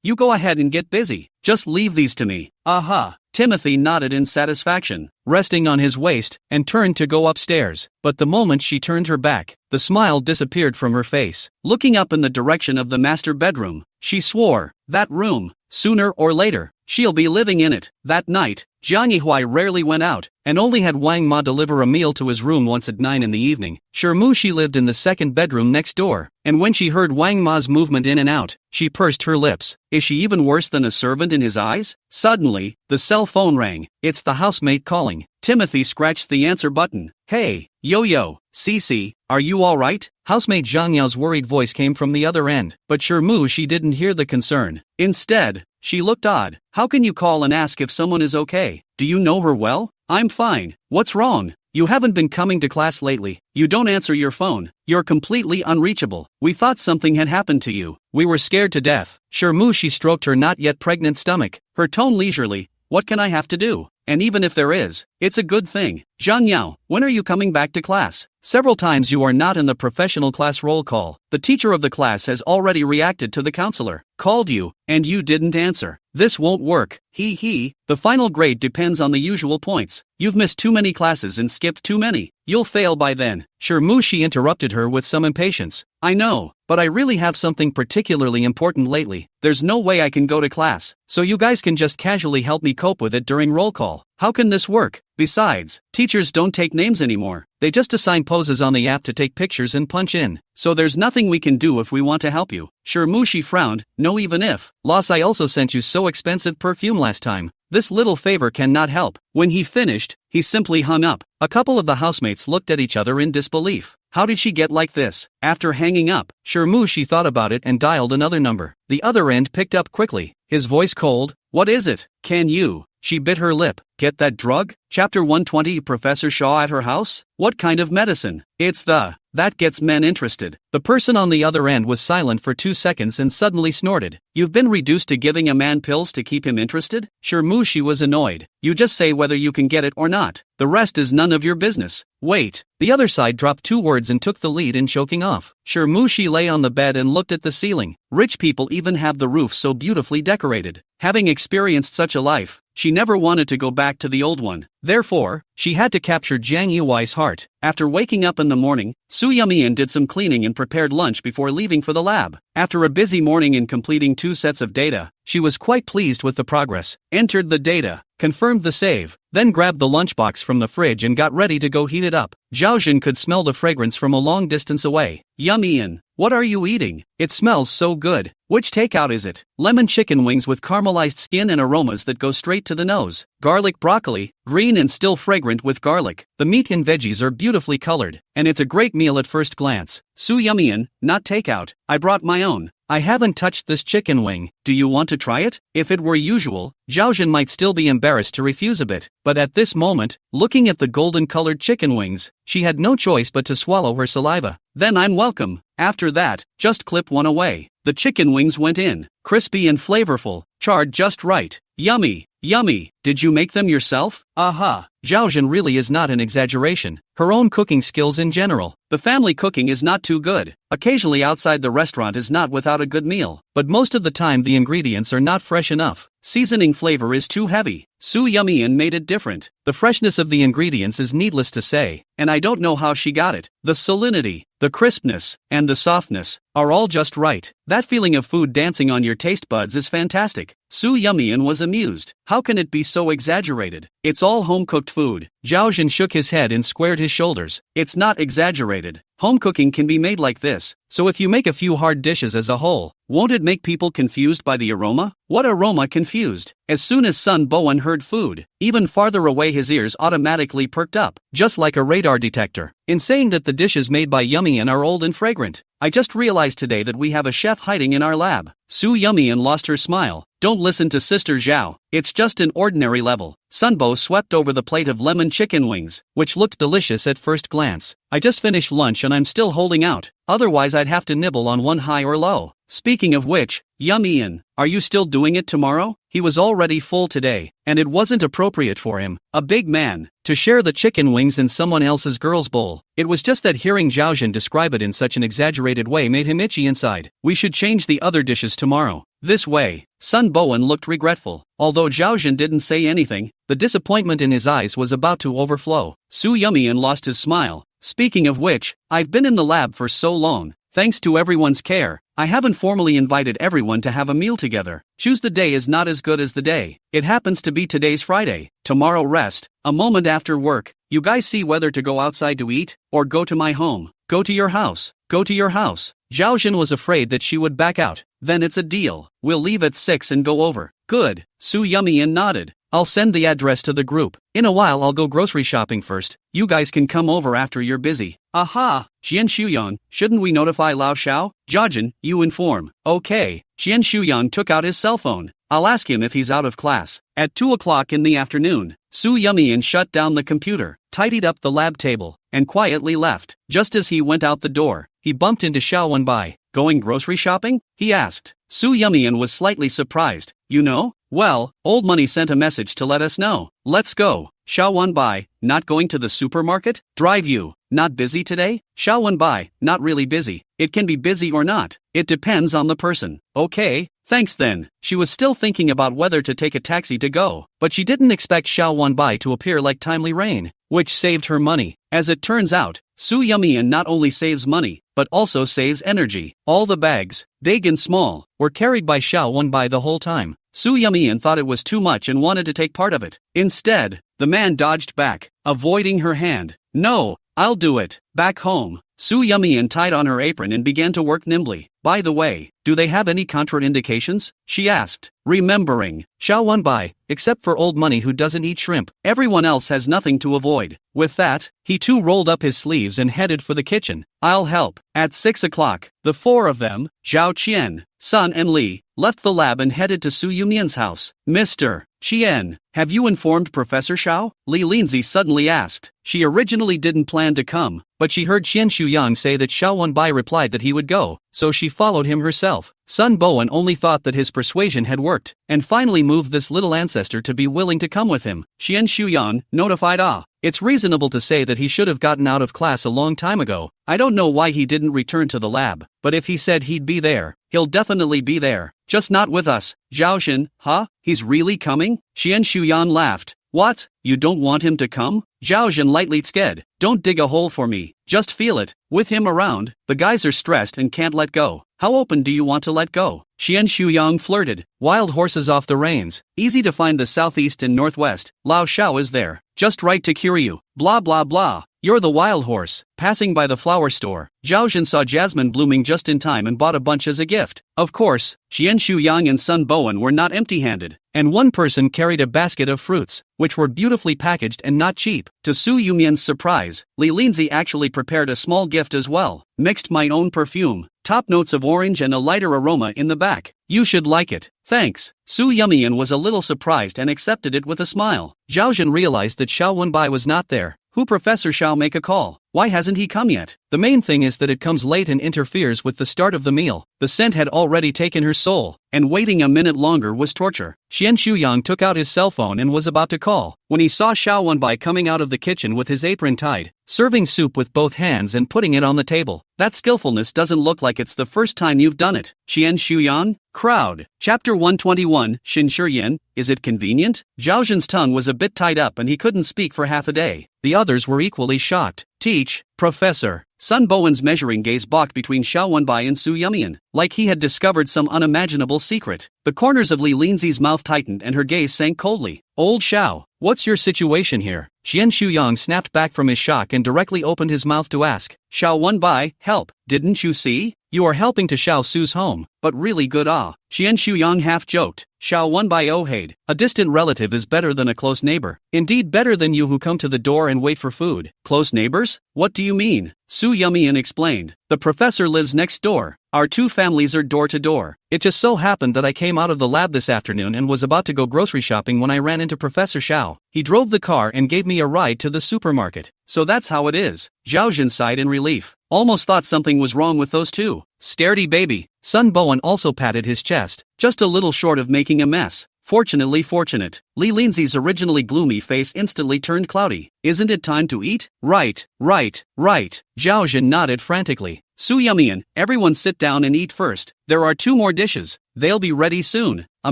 you go ahead and get busy. Just leave these to me. Aha. Timothy nodded in satisfaction, resting on his waist, and turned to go upstairs. But the moment she turned her back, the smile disappeared from her face. Looking up in the direction of the master bedroom, she swore, that room, sooner or later, she'll be living in it. That night, Jiang Yihuai rarely went out, and only had Wang Ma deliver a meal to his room once at 9 in the evening. Mushi lived in the second bedroom next door, and when she heard Wang Ma's movement in and out, she pursed her lips. Is she even worse than a servant in his eyes? Suddenly, the cell phone rang. It's the housemate calling. Timothy scratched the answer button. Hey, Yo-Yo, Cece, are you alright? Housemate Zhang Yao's worried voice came from the other end, but Mushi didn't hear the concern. Instead, she looked odd. How can you call and ask if someone is okay? Do you know her well? I'm fine. What's wrong? You haven't been coming to class lately. You don't answer your phone. You're completely unreachable. We thought something had happened to you. We were scared to death. Mushi stroked her not yet pregnant stomach, her tone leisurely. What can I have to do? And even if there is, it's a good thing. Zhang Yao, when are you coming back to class? Several times you are not in the professional class roll call. The teacher of the class has already reacted to the counselor. Called you, and you didn't answer. This won't work. The final grade depends on the usual points. You've missed too many classes and skipped too many. You'll fail by then. Mushi interrupted her with some impatience. I know, but I really have something particularly important lately. There's no way I can go to class, so you guys can just casually help me cope with it during roll call. How can this work? Besides, teachers don't take names anymore. They just assign poses on the app to take pictures and punch in. So there's nothing we can do if we want to help you. Sure, Mushi frowned. No, even if. Loss, I also sent you so expensive perfume last time. This little favor cannot help. When he finished, he simply hung up. A couple of the housemates looked at each other in disbelief. How did she get like this? After hanging up, Mushi thought about it and dialed another number. The other end picked up quickly, his voice cold. What is it? Can you? She bit her lip. Get that drug? Chapter 120. Professor Shaw at her house? What kind of medicine? It's that gets men interested. The person on the other end was silent for 2 seconds and suddenly snorted. You've been reduced to giving a man pills to keep him interested? Mushi was annoyed. You just say whether you can get it or not. The rest is none of your business. Wait. The other side dropped 2 words and took the lead in choking off. Mushi lay on the bed and looked at the ceiling. Rich people even have the roof so beautifully decorated. Having experienced such a life, she never wanted to go back to the old one. Therefore, she had to capture Jiang Yuai's heart. After waking up in the morning, Su Yumian did some cleaning and prepared lunch before leaving for the lab. After a busy morning in completing 2 sets of data, she was quite pleased with the progress. Entered the data, confirmed the save, then grabbed the lunchbox from the fridge and got ready to go heat it up. Zhaojin could smell the fragrance from a long distance away. Yumian, what are you eating? It smells so good. Which takeout is it? Lemon chicken wings with caramelized skin and aromas that go straight to the nose. Garlic broccoli, green and still fragrant with garlic. The meat and veggies are beautifully colored, and it's a great meal at first glance. Su Yumian, not takeout. I brought my own. I haven't touched this chicken wing. Do you want to try it? If it were usual, Zhaojin might still be embarrassed to refuse a bit, but at this moment, looking at the golden-colored chicken wings, she had no choice but to swallow her saliva. Then I'm welcome. After that, just clip one away. The chicken wings went in, crispy and flavorful, charred just right. Yummy, yummy. Did you make them yourself? Aha. Zhaojin really is not an exaggeration. Her own cooking skills in general. The family cooking is not too good. Occasionally outside the restaurant is not without a good meal, but most of the time the ingredients are not fresh enough. Seasoning flavor is too heavy. Su Yumian made it different. The freshness of the ingredients is needless to say, and I don't know how she got it. The salinity, the crispness, and the softness are all just right. That feeling of food dancing on your taste buds is fantastic. Su Yumian was amused. How can it be so exaggerated? It's all home-cooked food. Zhaojin shook his head and squared his shoulders. It's not exaggerated. Home cooking can be made like this, so if you make a few hard dishes as a whole, won't it make people confused by the aroma? What aroma confused? As soon as Sun Bowen heard food, even farther away his ears automatically perked up, just like a radar detector. In saying that the dishes made by Yumian are old and fragrant, I just realized today that we have a chef hiding in our lab. Su Yumian lost her smile. Don't listen to Sister Zhao, it's just an ordinary level. Sunbo swept over the plate of lemon chicken wings, which looked delicious at first glance. I just finished lunch and I'm still holding out, otherwise I'd have to nibble on one high or low. Speaking of which, Yumian, are you still doing it tomorrow? He was already full today, and it wasn't appropriate for him, a big man, to share the chicken wings in someone else's girl's bowl. It was just that hearing Zhaojin describe it in such an exaggerated way made him itchy inside. We should change the other dishes tomorrow. This way. Sun Bowen looked regretful. Although Zhaojin didn't say anything, the disappointment in his eyes was about to overflow. Su Yumian lost his smile. Speaking of which, I've been in the lab for so long. Thanks to everyone's care, I haven't formally invited everyone to have a meal together. Choose the day is not as good as the day. It happens to be today's Friday. Tomorrow rest. A moment after work, you guys see whether to go outside to eat, or go to my home. Go to your house. Go to your house. Zhaojin was afraid that she would back out. Then it's a deal. We'll leave at 6 and go over. Good. Su Yumian nodded. I'll send the address to the group. In a while I'll go grocery shopping first. You guys can come over after you're busy. Aha! Xian Shuyan, shouldn't we notify Lao Xiao? Zhaojin, you inform. Okay. Xian Shuyan took out his cell phone. I'll ask him if he's out of class. At 2 o'clock in the afternoon, Su Yumian shut down the computer, tidied up the lab table, and quietly left. Just as he went out the door, he bumped into Xiao Wenbai. Going grocery shopping? He asked. Su Yumian was slightly surprised. You know? Well, Old Money sent a message to let us know. Let's go. Xiao Wenbai, not going to the supermarket? Drive you. Not busy today? Xiao Wenbai, not really busy. It can be busy or not. It depends on the person. Okay, thanks then. She was still thinking about whether to take a taxi to go, but she didn't expect Xiao Wenbai to appear like timely rain, which saved her money. As it turns out, Su Yumian not only saves money, but also saves energy. All the bags, big and small, were carried by Xiao Wenbai the whole time. Su Yumian thought it was too much and wanted to take part of it. Instead, the man dodged back, avoiding her hand. No, I'll do it. Back home, Su Yumian tied on her apron and began to work nimbly. By the way, do they have any contraindications? She asked, remembering. Xiao Wenbai, except for old money who doesn't eat shrimp. Everyone else has nothing to avoid. With that, he too rolled up his sleeves and headed for the kitchen. I'll help. At 6 o'clock, the four of them, Zhao Qian, Sun and Li, left the lab and headed to Su Yumian's house. Mr. Qian, have you informed Professor Xiao? Li Linzi suddenly asked. She originally didn't plan to come, but she heard Qian Shuyang say that Xiao Wenbai replied that he would go, so she followed him herself. Sun Bowen only thought that his persuasion had worked, and finally moved this little ancestor to be willing to come with him. Qian Shuyang notified it's reasonable to say that he should have gotten out of class a long time ago. I don't know why he didn't return to the lab, but if he said he'd be there, he'll definitely be there. Just not with us. Zhaoshan, huh? He's really coming? Qian Shuyang laughed. What? You don't want him to come? Zhaoshan lightly sked. Don't dig a hole for me. Just feel it. With him around, the guys are stressed and can't let go. How open do you want to let go? Qian Shuyang flirted. Wild horses off the reins. Easy to find the southeast and northwest. Lao Shao is there. Just right to cure you. Blah blah blah. You're the wild horse. Passing by the flower store, Zhaoshan saw jasmine blooming just in time and bought a bunch as a gift. Of course, Qian Shuyang and Sun Bowen were not empty-handed, and one person carried a basket of fruits, which were beautifully packaged and not cheap. To Su Yumian's surprise, Li Linzi actually prepared a small gift as well. Mixed my own perfume. Top notes of orange and a lighter aroma in the back. You should like it. Thanks. Su Yumian was a little surprised and accepted it with a smile. Zhaoshan realized that Xiao Wenbai was not there. Who Professor Xiao make a call? Why hasn't he come yet? The main thing is that it comes late and interferes with the start of the meal. The scent had already taken her soul, and waiting a minute longer was torture. Qian Shuyang took out his cell phone and was about to call, when he saw Xiao Wenbai coming out of the kitchen with his apron tied, serving soup with both hands and putting it on the table. That skillfulness doesn't look like it's the first time you've done it. Qian Shuyang? Crowd. Chapter 121, Xin Shiyin, is it convenient? Zhaoshan's tongue was a bit tied up and he couldn't speak for half a day. The others were equally shocked. Teach, Professor. Sun Bowen's measuring gaze balked between Xiao Wenbai and Su Yumian, like he had discovered some unimaginable secret. The corners of Li Linzi's mouth tightened and her gaze sank coldly. Old Xiao, what's your situation here? Qian Shuyang snapped back from his shock and directly opened his mouth to ask. Xiao Wenbai, help, didn't you see? You are helping to Xiao Su's home, but really good Qian Shuyang half-joked. Xiao Wenbai ohayed. A distant relative is better than a close neighbor. Indeed better than you who come to the door and wait for food. Close neighbors? What do you mean? Su Yumian explained. The professor lives next door. Our two families are door to door. It just so happened that I came out of the lab this afternoon and was about to go grocery shopping when I ran into Professor Xiao. He drove the car and gave me a ride to the supermarket. So that's how it is. Zhaoshan sighed in relief. Almost thought something was wrong with those two. Scaredy baby. Sun Bowen also patted his chest, just a little short of making a mess. Fortunately fortunate. Li Linzi's originally gloomy face instantly turned cloudy. Isn't it time to eat? Right. Zhaoshan nodded frantically. Su Yumian, everyone sit down and eat first. There are 2 more dishes. They'll be ready soon. A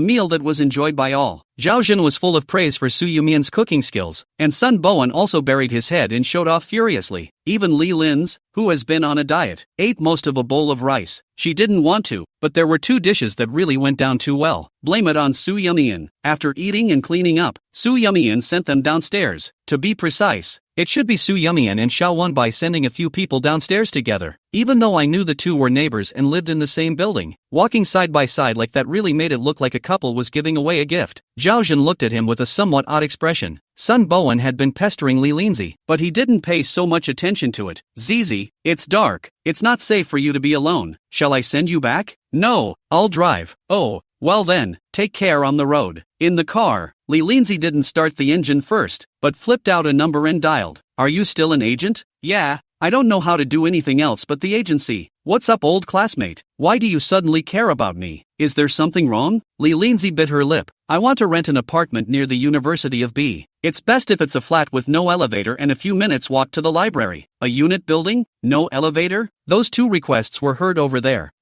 meal that was enjoyed by all. Zhaoshan was full of praise for Su Yumian's cooking skills, and Sun Bowen also buried his head and showed off furiously. Even Li Linz, who has been on a diet, ate most of a bowl of rice. She didn't want to, but there were 2 dishes that really went down too well. Blame it on Su Yumian. After eating and cleaning up, Su Yumian sent them downstairs. To be precise, it should be Su Yumian and Xiao Wenbai sending a few people downstairs together. Even though I knew the 2 were neighbors and lived in the same building, walking side by side like that really made it look like a couple was giving away a gift. Zhaoshan looked at him with a somewhat odd expression. Sun Bowen had been pestering Li Linzi, but he didn't pay so much attention to it. Zizi, it's dark. It's not safe for you to be alone. Shall I send you back? No, I'll drive. Oh, well then, take care on the road. In the car, Li Linzi didn't start the engine first, but flipped out a number and dialed. Are you still an agent? Yeah, I don't know how to do anything else but the agency. What's up, old classmate? Why do you suddenly care about me? Is there something wrong? Li Lindsay bit her lip. I want to rent an apartment near the University of B. It's best if it's a flat with no elevator and a few minutes walk to the library. A unit building? No elevator? Those two requests were heard over there.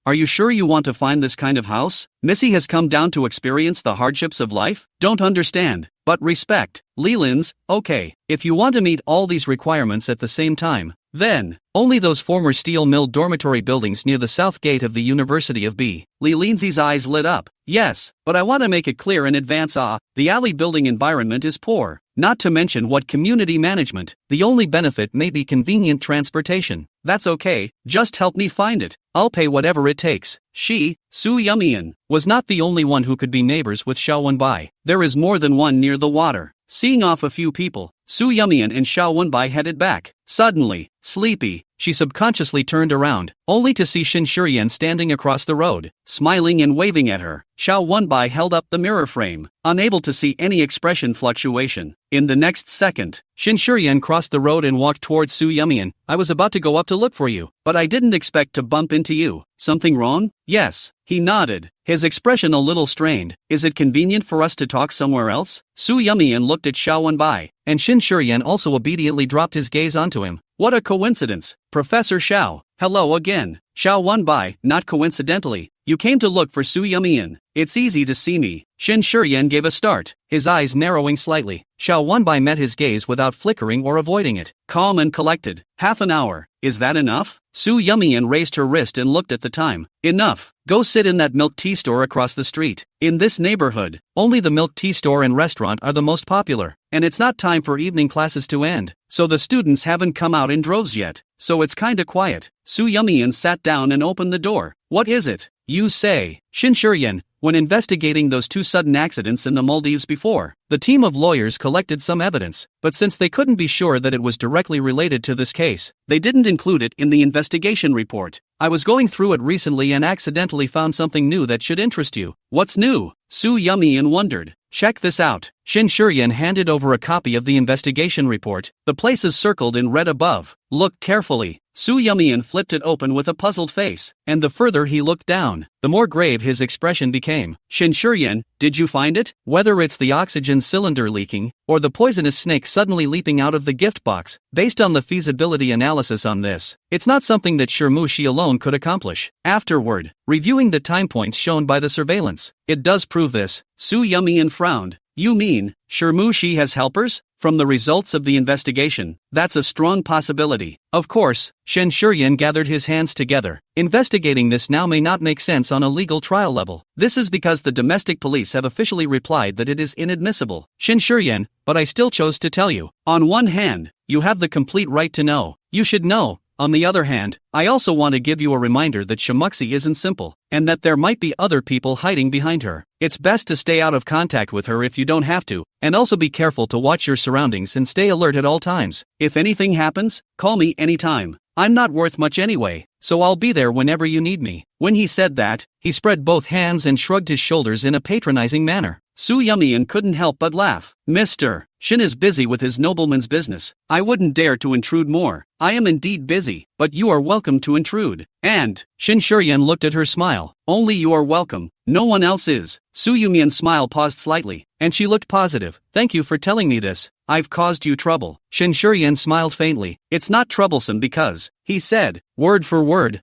Are you sure you want to find this kind of house? Missy has come down to experience the hardships of life? Don't understand, but respect. Leland's, okay, if you want to meet all these requirements at the same time, then only those former steel mill dormitory buildings near the south gate of the University of B. Li Lindsay's eyes lit up. Yes, but I want to make it clear in advance, the alley building environment is poor. Not to mention what community management. The only benefit may be convenient transportation. That's okay, just help me find it. I'll pay whatever it takes. She, Su Yumian, was not the only one who could be neighbors with Xiao Wenbai. There is more than one near the water. Seeing off a few people, Su Yumian and Xiao Wenbai headed back. Suddenly, sleepy, she subconsciously turned around, only to see Shin Shurian standing across the road, smiling and waving at her. Xiao Wenbai held up the mirror frame, unable to see any expression fluctuation. In the next second, Shin Shurian crossed the road and walked towards Su Yumian. I was about to go up to look for you, but I didn't expect to bump into you. Something wrong? Yes. He nodded, his expression a little strained. Is it convenient for us to talk somewhere else? Su Yumian looked at Xiao Wenbai, and Shin Shurian also obediently dropped his gaze onto him. What a coincidence. Professor Xiao, hello again. Xiao Wenbai, not coincidentally, you came to look for Su Yumian. It's easy to see me. Shin Shurian gave a start, his eyes narrowing slightly. Xiao Wenbai met his gaze without flickering or avoiding it. Calm and collected. Half an hour. Is that enough? Su Yumian raised her wrist and looked at the time. Enough. Go sit in that milk tea store across the street. In this neighborhood, only the milk tea store and restaurant are the most popular, and it's not time for evening classes to end, so the students haven't come out in droves yet, so it's kinda quiet. Su Yumian sat down and opened the door. What is it? You say. Shin Shurian, when investigating those two sudden accidents in the Maldives before, the team of lawyers collected some evidence, but since they couldn't be sure that it was directly related to this case, they didn't include it in the investigation report. I was going through it recently and accidentally found something new that should interest you. What's new? Su Yumian wondered. Check this out. Shin Shurian handed over a copy of the investigation report, the places circled in red above. Look carefully. Su Yumian flipped it open with a puzzled face, and the further he looked down, the more grave his expression became. Shin Shurian, did you find it? Whether it's the oxygen cylinder leaking, or the poisonous snake suddenly leaping out of the gift box, based on the feasibility analysis on this, it's not something that Shirmushi alone could accomplish. Afterward, reviewing the time points shown by the surveillance, it does prove this. Su Yumian frowned. You mean, Shirmushi has helpers? From the results of the investigation, that's a strong possibility. Of course, Shin Shurian gathered his hands together. Investigating this now may not make sense on a legal trial level. This is because the domestic police have officially replied that it is inadmissible. Shin Shurian, but I still chose to tell you. On one hand, you have the complete right to know. You should know. On the other hand, I also want to give you a reminder that Shimuxi isn't simple, and that there might be other people hiding behind her. It's best to stay out of contact with her if you don't have to, and also be careful to watch your surroundings and stay alert at all times. If anything happens, call me anytime. I'm not worth much anyway, so I'll be there whenever you need me. When he said that, he spread both hands and shrugged his shoulders in a patronizing manner. Su Yumian couldn't help but laugh. Mr. Shin is busy with his nobleman's business. I wouldn't dare to intrude more. I am indeed busy, but you are welcome to intrude. And, Shin Shurian looked at her smile. Only you are welcome. No one else is. Su Yumian's smile paused slightly, and she looked positive. Thank you for telling me this. I've caused you trouble. Shin Shurian smiled faintly. It's not troublesome because, he said, word for word,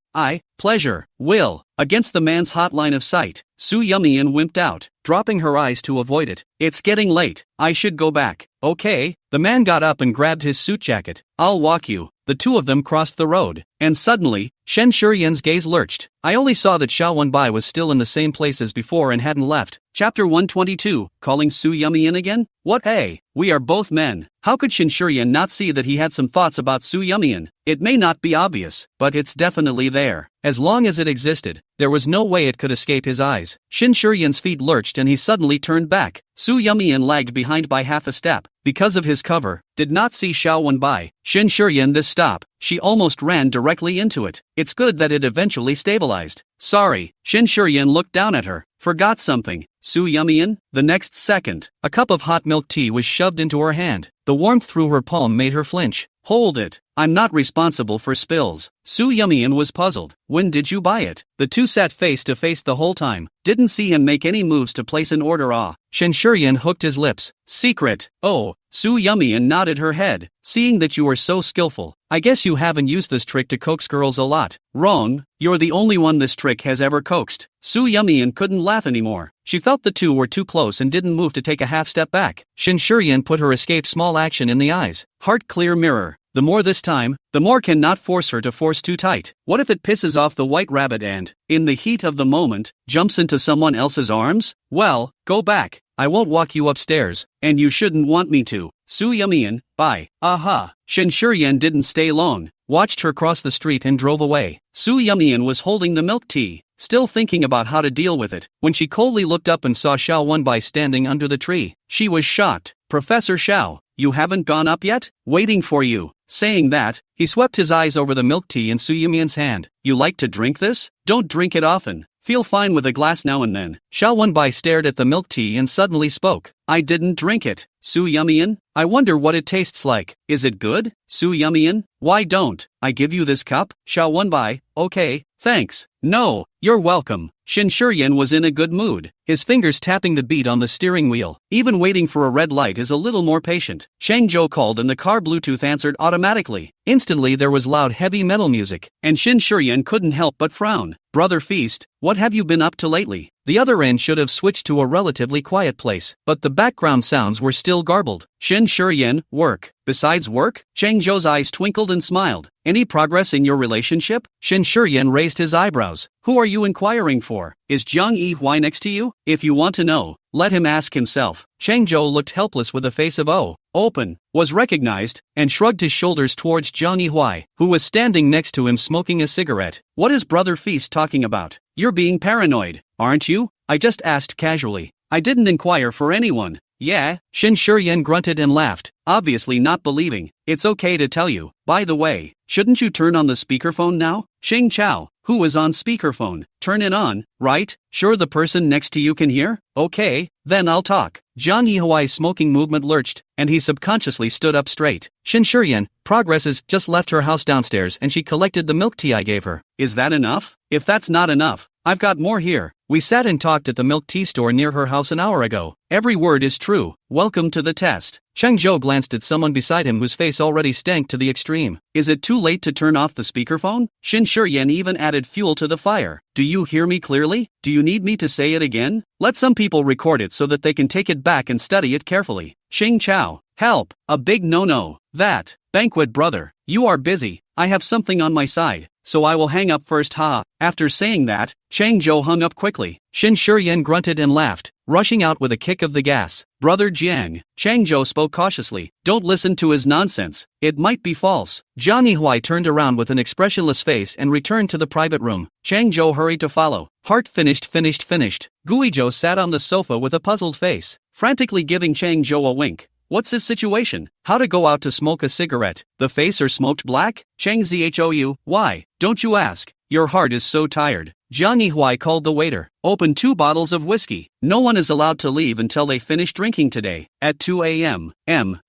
pleasure, will, against the man's hot line of sight. Su Yumian wimped out, dropping her eyes to avoid it. It's getting late. I should go back. Okay. The man got up and grabbed his suit jacket. I'll walk you. The two of them crossed the road, and suddenly, Shin Shurian's gaze lurched. I only saw that Xiao Wenbai was still in the same place as before and hadn't left. Chapter 122, calling Su Yumian again? What? Hey, we are both men. How could Shin Shurian not see that he had some thoughts about Su Yumian? It may not be obvious, but it's definitely there. As long as it existed, there was no way it could escape his eyes. Shin Shurian's feet lurched and he suddenly turned back. Su Yumian lagged behind by half a step. Because of his cover, did not see Xiao Wenbai. Shin Shurian this stop. She almost ran directly into it. It's good that it eventually stabilized. Sorry. Shin Shurian looked down at her. Forgot something. Su Yumian? The next second, a cup of hot milk tea was shoved into her hand. The warmth through her palm made her flinch. Hold it. I'm not responsible for spills. Su Yumian was puzzled. When did you buy it? The two sat face to face the whole time. Didn't see him make any moves to place an order. Shen Shuryan hooked his lips. Secret. Oh. Su Yumian nodded her head. Seeing that you are so skillful, I guess you haven't used this trick to coax girls a lot. Wrong. You're the only one this trick has ever coaxed. Su Yumian couldn't laugh anymore. She felt the two were too close and didn't move to take a half step back. Shen Shuryan put her escape small action in the eyes. Heart clear mirror. The more this time, the more can not force her to force too tight. What if it pisses off the white rabbit and, in the heat of the moment, jumps into someone else's arms? Well, go back. I won't walk you upstairs, and you shouldn't want me to. Su Yumian, bye. Aha. Shen Shuryan didn't stay long, watched her cross the street and drove away. Su Yumian was holding the milk tea, still thinking about how to deal with it, when she coldly looked up and saw Xiao Wenbai standing under the tree. She was shocked. Professor Xiao, you haven't gone up yet? Waiting for you. Saying that, he swept his eyes over the milk tea in Su Yumian's hand. You like to drink this? Don't drink it often. Feel fine with a glass now and then. Xiao Wenbai stared at the milk tea and suddenly spoke. I didn't drink it. Su Yumian, I wonder what it tastes like. Is it good? Su Yumian, why don't I give you this cup? Xiao Wenbai, okay, thanks. No, you're welcome. Shen Shuryan was in a good mood, his fingers tapping the beat on the steering wheel. Even waiting for a red light is a little more patient. Shang Zhou called and the car Bluetooth answered automatically. Instantly there was loud heavy metal music, and Shen Shuryan couldn't help but frown. Brother Feast, what have you been up to lately? The other end should have switched to a relatively quiet place, but the background sounds were still garbled. Shen Shuryan, work. Besides work? Chang Zhou's eyes twinkled and smiled. Any progress in your relationship? Shen Shuryan raised his eyebrows. Who are you inquiring for? Is Jiang Yihui next to you? If you want to know, let him ask himself. Chang Zhou looked helpless with a face of open, was recognized, and shrugged his shoulders towards Jiang Yihui, who was standing next to him smoking a cigarette. What is Brother Feast talking about? You're being paranoid, aren't you? I just asked casually. I didn't inquire for anyone. Yeah, Shen Shuryan grunted and laughed, obviously not believing. It's okay to tell you. By the way, shouldn't you turn on the speakerphone now? Xing Chao, who was on speakerphone, turn it on, right? Sure the person next to you can hear? Okay, then I'll talk. Jiang Yihui's smoking movement lurched, and he subconsciously stood up straight. Shen Shuryan, Progresses just left her house downstairs and she collected the milk tea I gave her. Is that enough? If that's not enough, I've got more here. We sat and talked at the milk tea store near her house an hour ago. Every word is true. Welcome to the test. Chang Zhou glanced at someone beside him whose face already stank to the extreme. Is it too late to turn off the speakerphone? Shin Shuryan even added fuel to the fire. Do you hear me clearly? Do you need me to say it again? Let some people record it so that they can take it back and study it carefully. Xing Chao, help, a big no-no. That, banquet brother, you are busy. I have something on my side, so I will hang up first. Ha. After saying that, Chang Zhou hung up quickly. Shin Shuryan grunted and laughed, rushing out with a kick of the gas. Brother Jiang, Chang Zhou spoke cautiously. Don't listen to his nonsense. It might be false. Jiang Yihui turned around with an expressionless face and returned to the private room. Chang Zhou hurried to follow. Heart finished. Guizhou sat on the sofa with a puzzled face, frantically giving Chang Zhou a wink. What's his situation? How to go out to smoke a cigarette? The face or smoked black? Chang Zhou, why? Don't you ask. Your heart is so tired. Jiang Yihui called the waiter. Open 2 bottles of whiskey. No one is allowed to leave until they finish drinking today. At 2 a.m.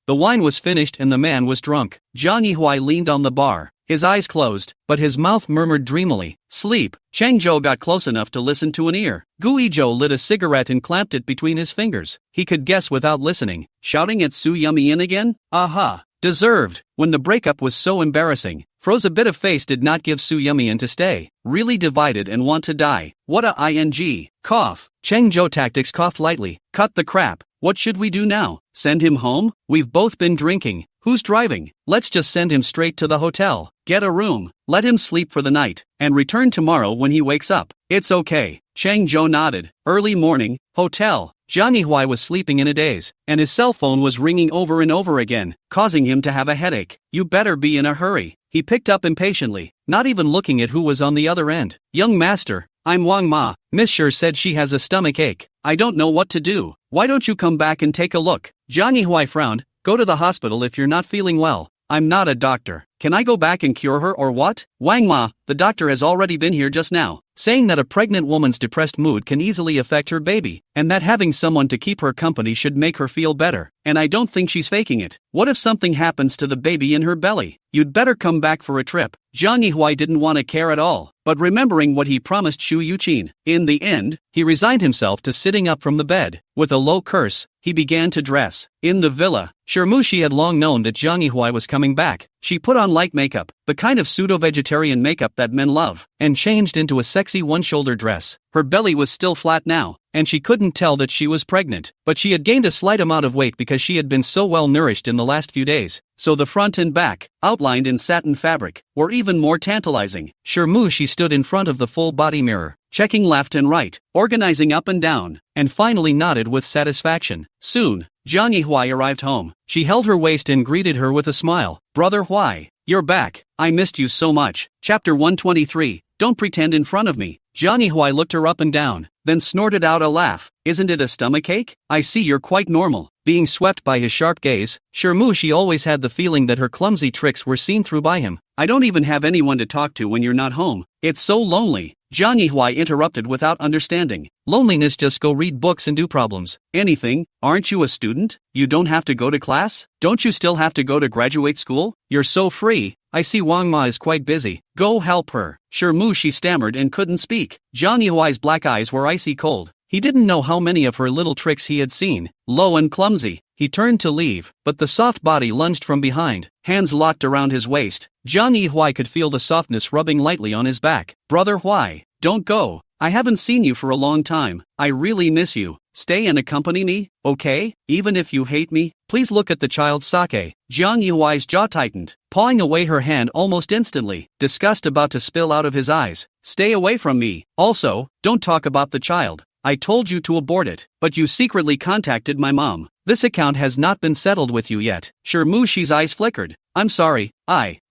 The wine was finished and the man was drunk. Jiang Yihui leaned on the bar, his eyes closed, but his mouth murmured dreamily, sleep. Chang Zhou got close enough to listen to an ear. Guizhou lit a cigarette and clamped it between his fingers. He could guess without listening. Shouting at Su Yumian again? Aha. Deserved. When the breakup was so embarrassing, froze a bit of face did not give Su Yumian to stay. Really divided and want to die. What a ing. Cough. Chang Zhou tactics coughed lightly. Cut the crap. What should we do now? Send him home? We've both been drinking. Who's driving? Let's just send him straight to the hotel. Get a room. Let him sleep for the night, and return tomorrow when he wakes up. It's okay. Chang Zhou nodded. Early morning, hotel. Jiang Yihui was sleeping in a daze, and his cell phone was ringing over and over again, causing him to have a headache. You better be in a hurry. He picked up impatiently, not even looking at who was on the other end. Young master, I'm Wang Ma. Miss Sher said she has a stomach ache. I don't know what to do. Why don't you come back and take a look? Jiang Yihui frowned. Go to the hospital if you're not feeling well. I'm not a doctor. Can I go back and cure her or what? Wang Ma, the doctor has already been here just now. saying that a pregnant woman's depressed mood can easily affect her baby, and that having someone to keep her company should make her feel better. And I don't think she's faking it. What if something happens to the baby in her belly? You'd better come back for a trip. Jiang Yihua didn't want to care at all, but remembering what he promised Shu Yuqin, in the end, he resigned himself to sitting up from the bed. With a low curse, he began to dress. In the villa, Shirmushi had long known that Jiang Yihua was coming back. She put on light makeup, the kind of pseudo-vegetarian makeup that men love, and changed into a sexy one-shoulder dress. Her belly was still flat now, and she couldn't tell that she was pregnant, but she had gained a slight amount of weight because she had been so well nourished in the last few days. So the front and back, outlined in satin fabric, were even more tantalizing. Shirmushi stood in front of the full-body mirror, checking left and right, organizing up and down, and finally nodded with satisfaction. Soon, Jiang Yihua arrived home. She held her waist and greeted her with a smile. "Brother Huai, you're back. I missed you so much." Chapter 123, Don't Pretend in Front of Me. Jiang Yihua looked her up and down, then snorted out a laugh. "Isn't it a stomachache? I see you're quite normal." Being swept by his sharp gaze, Shirmushi always had the feeling that her clumsy tricks were seen through by him. "I don't even have anyone to talk to when you're not home. It's so lonely." Jiang Yihua interrupted without understanding. "Loneliness, just go read books and do problems." "Anything? Aren't you a student? You don't have to go to class? Don't you still have to go to graduate school? You're so free." "I see Wang Ma is quite busy. Go help her." Shirmushi stammered and couldn't speak. Jiang Yihua's black eyes were icy cold. He didn't know how many of her little tricks he had seen. Low and clumsy. He turned to leave, but the soft body lunged from behind, hands locked around his waist. Jiang Yihua could feel the softness rubbing lightly on his back. "Brother Huai, don't go. I haven't seen you for a long time. I really miss you. Stay and accompany me, okay? Even if you hate me, please look at the child's sake." Jiang Yihua's jaw tightened, pawing away her hand almost instantly, disgust about to spill out of his eyes. "Stay away from me. Also, don't talk about the child. I told you to abort it, but you secretly contacted my mom. This account has not been settled with you yet." Shirmushi's eyes flickered. "I'm sorry,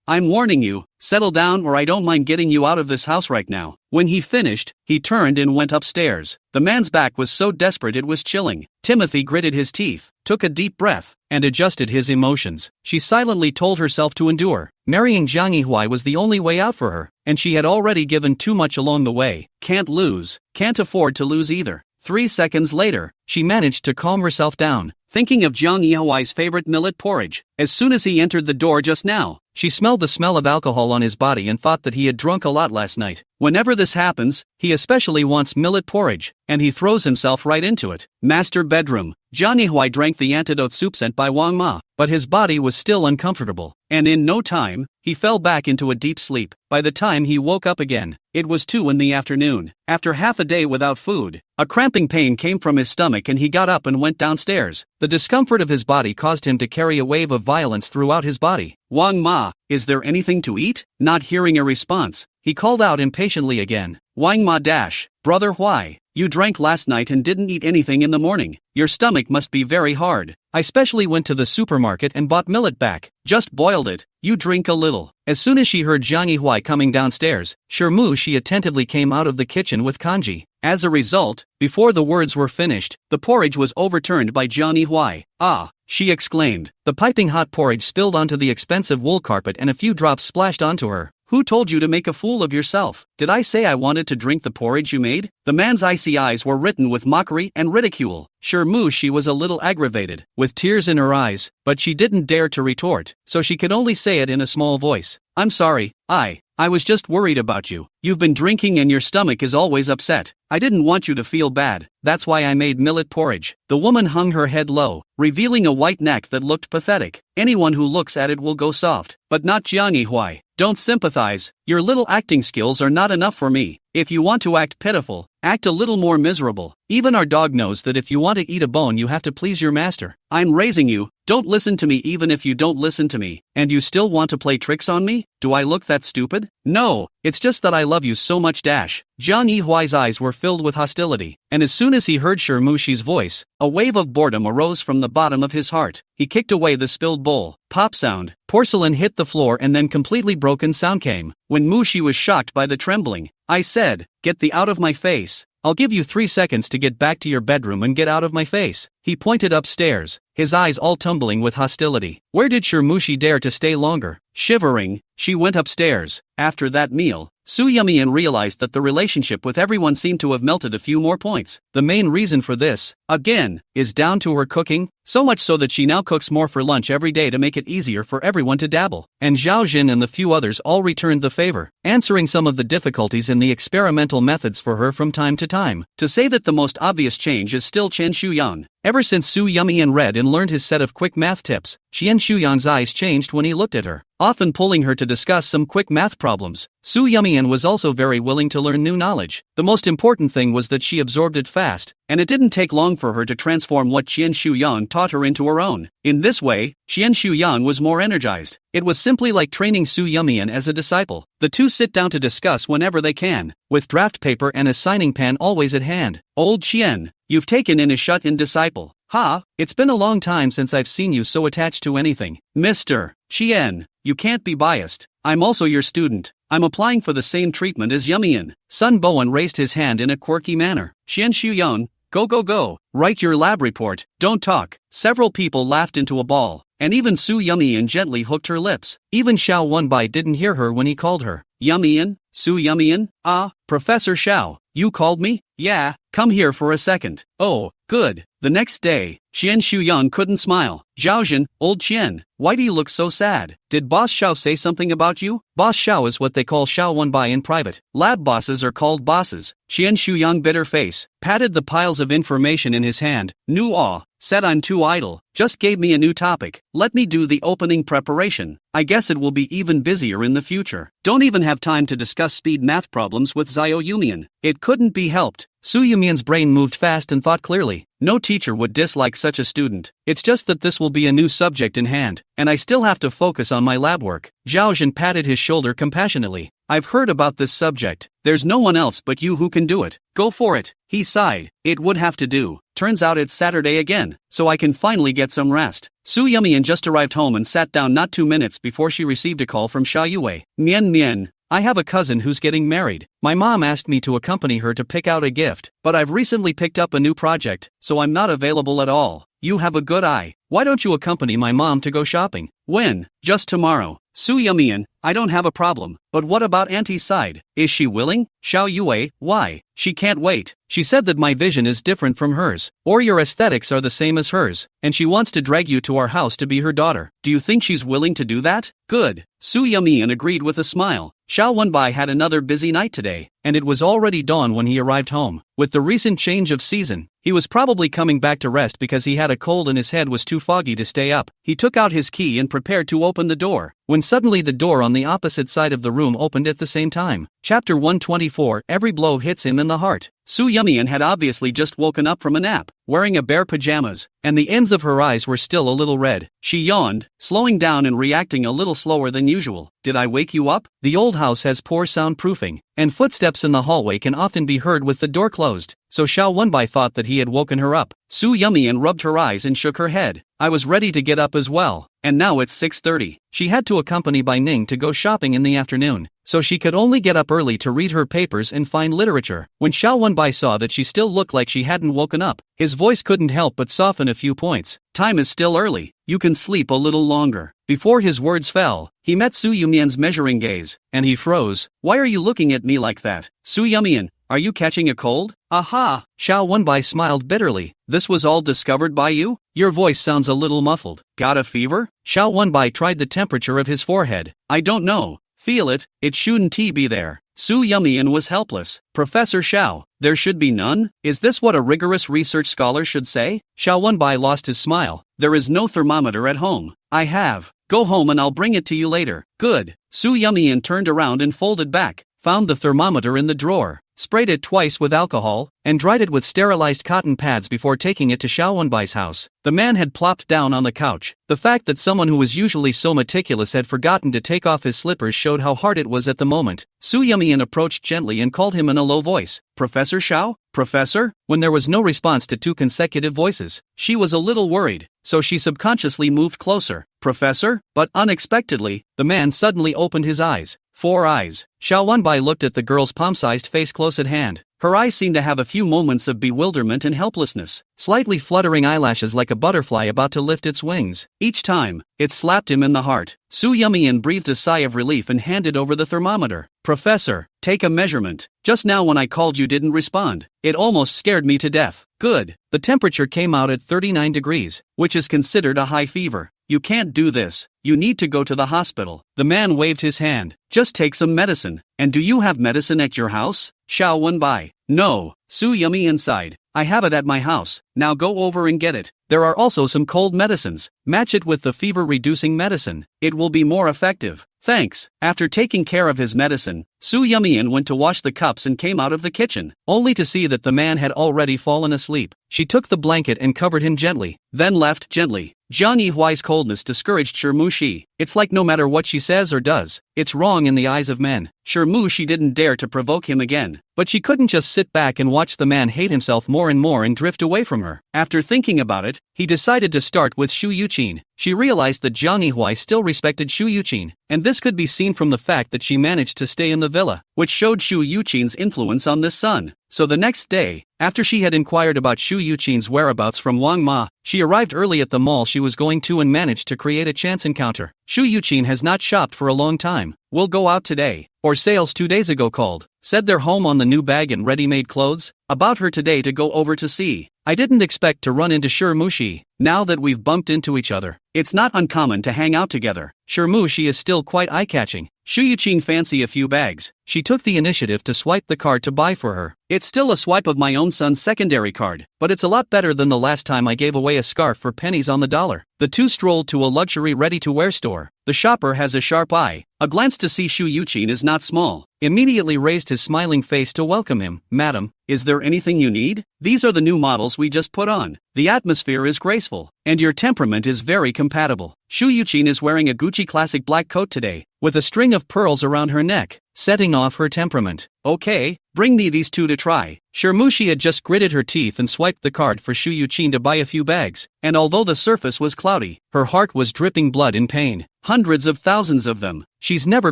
I'm warning you, settle down or I don't mind getting you out of this house right now." When he finished, he turned and went upstairs. The man's back was so desperate it was chilling. Timothy gritted his teeth, took a deep breath, and adjusted his emotions. She silently told herself to endure. Marrying Jiang Yihua was the only way out for her, and she had already given too much along the way. Can't lose, can't afford to lose either. 3 seconds later, she managed to calm herself down, thinking of Jiang Yihua's favorite millet porridge. As soon as he entered the door just now, she smelled the smell of alcohol on his body and thought that he had drunk a lot last night. Whenever this happens, he especially wants millet porridge, and he throws himself right into it. Master bedroom. Jiang Yihua drank the antidote soup sent by Wang Ma, but his body was still uncomfortable, and in no time, he fell back into a deep sleep. By the time he woke up again, it was 2 in the afternoon. After half a day without food, a cramping pain came from his stomach and he got up and went downstairs. The discomfort of his body caused him to carry a wave of violence throughout his body. "Wang Ma, is there anything to eat?" Not hearing a response, he called out impatiently again. "Wang Ma dash, brother Huai, you drank last night and didn't eat anything in the morning. Your stomach must be very hard. I specially went to the supermarket and bought millet back. Just boiled it. You drink a little." As soon as she heard Jiang Yihua coming downstairs, Shirmushi attentively came out of the kitchen with kanji. As a result, before the words were finished, the porridge was overturned by Jiang Yihua. "Ah!" she exclaimed. The piping hot porridge spilled onto the expensive wool carpet and a few drops splashed onto her. "Who told you to make a fool of yourself? Did I say I wanted to drink the porridge you made?" The man's icy eyes were written with mockery and ridicule. Shirmushi was a little aggravated, with tears in her eyes, but she didn't dare to retort, so she could only say it in a small voice. "I'm sorry, I was just worried about you. You've been drinking and your stomach is always upset. I didn't want you to feel bad, that's why I made millet porridge." The woman hung her head low, revealing a white neck that looked pathetic. Anyone who looks at it will go soft, but not Jiang Yihua. "Don't sympathize, your little acting skills are not enough for me. If you want to act pitiful, act a little more miserable. Even our dog knows that if you want to eat a bone you have to please your master. I'm raising you, don't listen to me even if you don't listen to me, and you still want to play tricks on me? Do I look that stupid? No, it's just that I love you so much dash." Jiang Yihua's eyes were filled with hostility, and as soon as he heard Shirmushi's voice, a wave of boredom arose from the bottom of his heart. He kicked away the spilled bowl. Pop sound. Porcelain hit the floor and then completely broken sound came. When Mushi was shocked by the trembling, "I said, get the out of my face. I'll give you 3 seconds to get back to your bedroom and get out of my face." He pointed upstairs, his eyes all tumbling with hostility. Where did Shirmushi dare to stay longer? Shivering, she went upstairs. After that meal, Su Yumian realized that the relationship with everyone seemed to have melted a few more points. The main reason for this, again, is down to her cooking, so much so that she now cooks more for lunch every day to make it easier for everyone to dabble. And Zhao Jin and the few others all returned the favor, answering some of the difficulties in the experimental methods for her from time to time. To say that the most obvious change is still Chen Shuyan. Ever since Su Yumian read and learned his set of quick math tips, Chen Shuyan's eyes changed when he looked at her, often pulling her to discuss some quick math problems. Su Yumian was also very willing to learn new knowledge. The most important thing was that she absorbed it fast, and it didn't take long for her to transform what Chen Shuyan taught her into her own. In this way, Chen Shuyan was more energized. It was simply like training Su Yumian as a disciple. The two sit down to discuss whenever they can, with draft paper and a signing pen always at hand. Old Chen, you've taken in a shut-in disciple. Ha, it's been a long time since I've seen you so attached to anything. Mr. Chen, you can't be biased. I'm also your student. I'm applying for the same treatment as Yumian. Sun Bowen raised his hand in a quirky manner. Chen Shuyan, go. Write your lab report, don't talk. Several people laughed into a ball, and even Su Yumian gently hooked her lips. Even Xiao Wenbai didn't hear her when he called her. Yumian? Su Yumian? Ah, Professor Xiao, you called me? Yeah, come here for a second. Oh, good. The next day, Chen Shuyan couldn't smile. Zhaojin, old Chen, why do you look so sad? Did Boss Xiao say something about you? Boss Xiao is what they call Xiao Wenbai in private. Lab bosses are called bosses. Chen Shuyan bitter face, patted the piles of information in his hand. New awe, said I'm too idle. Just gave me a new topic. Let me do the opening preparation. I guess it will be even busier in the future. Don't even have time to discuss speed math problems with Zhao Yumian. It couldn't be helped. Su Yumian's brain moved fast and thought clearly. No teacher would dislike such a student. It's just that this will be a new subject in hand, and I still have to focus on my lab work. Zhao Jin patted his shoulder compassionately. I've heard about this subject. There's no one else but you who can do it. Go for it. He sighed. It would have to do. Turns out it's Saturday again, so I can finally get some rest. Su Yumian just arrived home and sat down not 2 minutes before she received a call from Xia Yue. Mian. I have a cousin who's getting married. My mom asked me to accompany her to pick out a gift, but I've recently picked up a new project, so I'm not available at all. You have a good eye. Why don't you accompany my mom to go shopping? When? Just tomorrow. Su Yumian, I don't have a problem, but what about Auntie's side? Is she willing? Xiao Yue, why? She can't wait. She said that my vision is different from hers, or your aesthetics are the same as hers, and she wants to drag you to our house to be her daughter. Do you think she's willing to do that? Good. Su Yumian agreed with a smile. Xiao Wenbai had another busy night today, and it was already dawn when he arrived home. With the recent change of season, he was probably coming back to rest because he had a cold and his head was too foggy to stay up. He took out his key and prepared to open the door, when suddenly the door on the opposite side of the room opened at the same time. Chapter 124. Every blow hits him in the heart. Su Yumian had obviously just woken up from a nap, wearing a bare pajamas, and the ends of her eyes were still a little red. She yawned, slowing down and reacting a little slower than usual. Did I wake you up? The old house has poor soundproofing, and footsteps in the hallway can often be heard with the door closed, so Xiao Wenbai thought that he had woken her up. Su Yumian rubbed her eyes and shook her head. I was ready to get up as well, and now it's 6:30. She had to accompany Bai Ning to go shopping in the afternoon, so she could only get up early to read her papers and find literature. When Xiao Wenbai saw that she still looked like she hadn't woken up, his voice couldn't help but soften a few points. Time is still early. You can sleep a little longer. Before his words fell, he met Su Yumian's measuring gaze, and he froze. Why are you looking at me like that? Su Yumian, are you catching a cold? Aha! Xiao Wenbai smiled bitterly. This was all discovered by you? Your voice sounds a little muffled. Got a fever? Xiao Wenbai tried the temperature of his forehead. I don't know. Feel it, it shouldn't be there. Su Yumian was helpless. Professor Xiao, there should be none? Is this what a rigorous research scholar should say? Xiao Wenbai lost his smile. There is no thermometer at home. I have. Go home and I'll bring it to you later. Good. Su Yumian turned around and folded back, found the thermometer in the drawer, sprayed it twice with alcohol, and dried it with sterilized cotton pads before taking it to Xiao Wenbai's house. The man had plopped down on the couch. The fact that someone who was usually so meticulous had forgotten to take off his slippers showed how hard it was at the moment. Su Yumian approached gently and called him in a low voice. Professor Xiao? Professor? When there was no response to 2 consecutive voices, she was a little worried, so she subconsciously moved closer. Professor? But unexpectedly, the man suddenly opened his eyes. 4 eyes. Xiao Wenbai looked at the girl's palm-sized face close at hand. Her eyes seemed to have a few moments of bewilderment and helplessness, slightly fluttering eyelashes like a butterfly about to lift its wings. Each time, it slapped him in the heart. Su Yumian breathed a sigh of relief and handed over the thermometer. Professor, take a measurement. Just now when I called you didn't respond. It almost scared me to death. Good. The temperature came out at 39 degrees, which is considered a high fever. You can't do this. You need to go to the hospital. The man waved his hand. Just take some medicine. And do you have medicine at your house? Xiao Wenbai. No. Su Yumian sighed. I have it at my house. Now go over and get it. There are also some cold medicines. Match it with the fever-reducing medicine. It will be more effective. Thanks. After taking care of his medicine, Su Yumian went to wash the cups and came out of the kitchen, only to see that the man had already fallen asleep. She took the blanket and covered him gently, then left gently. Jiang Yihuai's coldness discouraged Shi Shi. It's like no matter what she says or does, it's wrong in the eyes of men. Shi didn't dare to provoke him again, but she couldn't just sit back and watch the man hate himself more and more and drift away from her. After thinking about it, he decided to start with Shu Yuqin. She realized that Jiang Yihuai still respected Shu Yuqin, and this could be seen from the fact that she managed to stay in the villa, which showed Shu Yuqin's influence on this son. So the next day, after she had inquired about Shu Yuqin's whereabouts from Wang Ma, she arrived early at the mall she was going to and managed to create a chance encounter. Shu Yuqin has not shopped for a long time. We'll go out today. Or sales 2 days ago called. Said they're home on the new bag and ready-made clothes. About her today to go over to see. I didn't expect to run into Shi. Now that we've bumped into each other, it's not uncommon to hang out together. Shi is still quite eye-catching. Shu Yuqin fancy a few bags. She took the initiative to swipe the card to buy for her. It's still a swipe of my own son's secondary card, but it's a lot better than the last time I gave away a scarf for pennies on the dollar. The two strolled to a luxury ready-to-wear store. The shopper has a sharp eye. A glance to see Shu Yuqin is not small. Immediately raised his smiling face to welcome him. Madam, is there anything you need? These are the new models we just put on. The atmosphere is graceful, and your temperament is very compatible. Shu Yuqin is wearing a Gucci classic black coat today, with a string of pearls around her neck, setting off her temperament. Okay, bring me these two to try. Shi had just gritted her teeth and swiped the card for Shu Yuqin to buy a few bags, and although the surface was cloudy, her heart was dripping blood in pain. Hundreds of thousands of them. She's never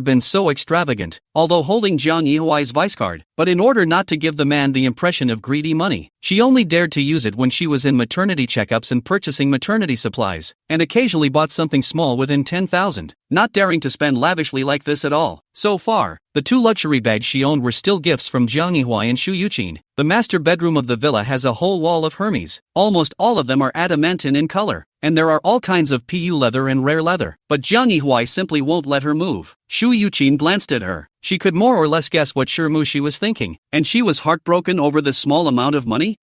been so extravagant, although holding Jiang Yihuai's vice card, but in order not to give the man the impression of greedy money, she only dared to use it when she was in maternity checkups and purchasing maternity supplies, and occasionally bought something small within 10,000, not daring to spend lavishly like this at all. So far, the 2 luxury bags she owned were still gifts from Jiang Yihuai and Shu Yuqin. The master bedroom of the villa has a whole wall of Hermes. Almost all of them are adamantine in color, and there are all kinds of PU leather and rare leather. But Jiang Yihuai simply won't let her move. Shu Yuqin glanced at her. She could more or less guess what Shi was thinking, and she was heartbroken over the small amount of money.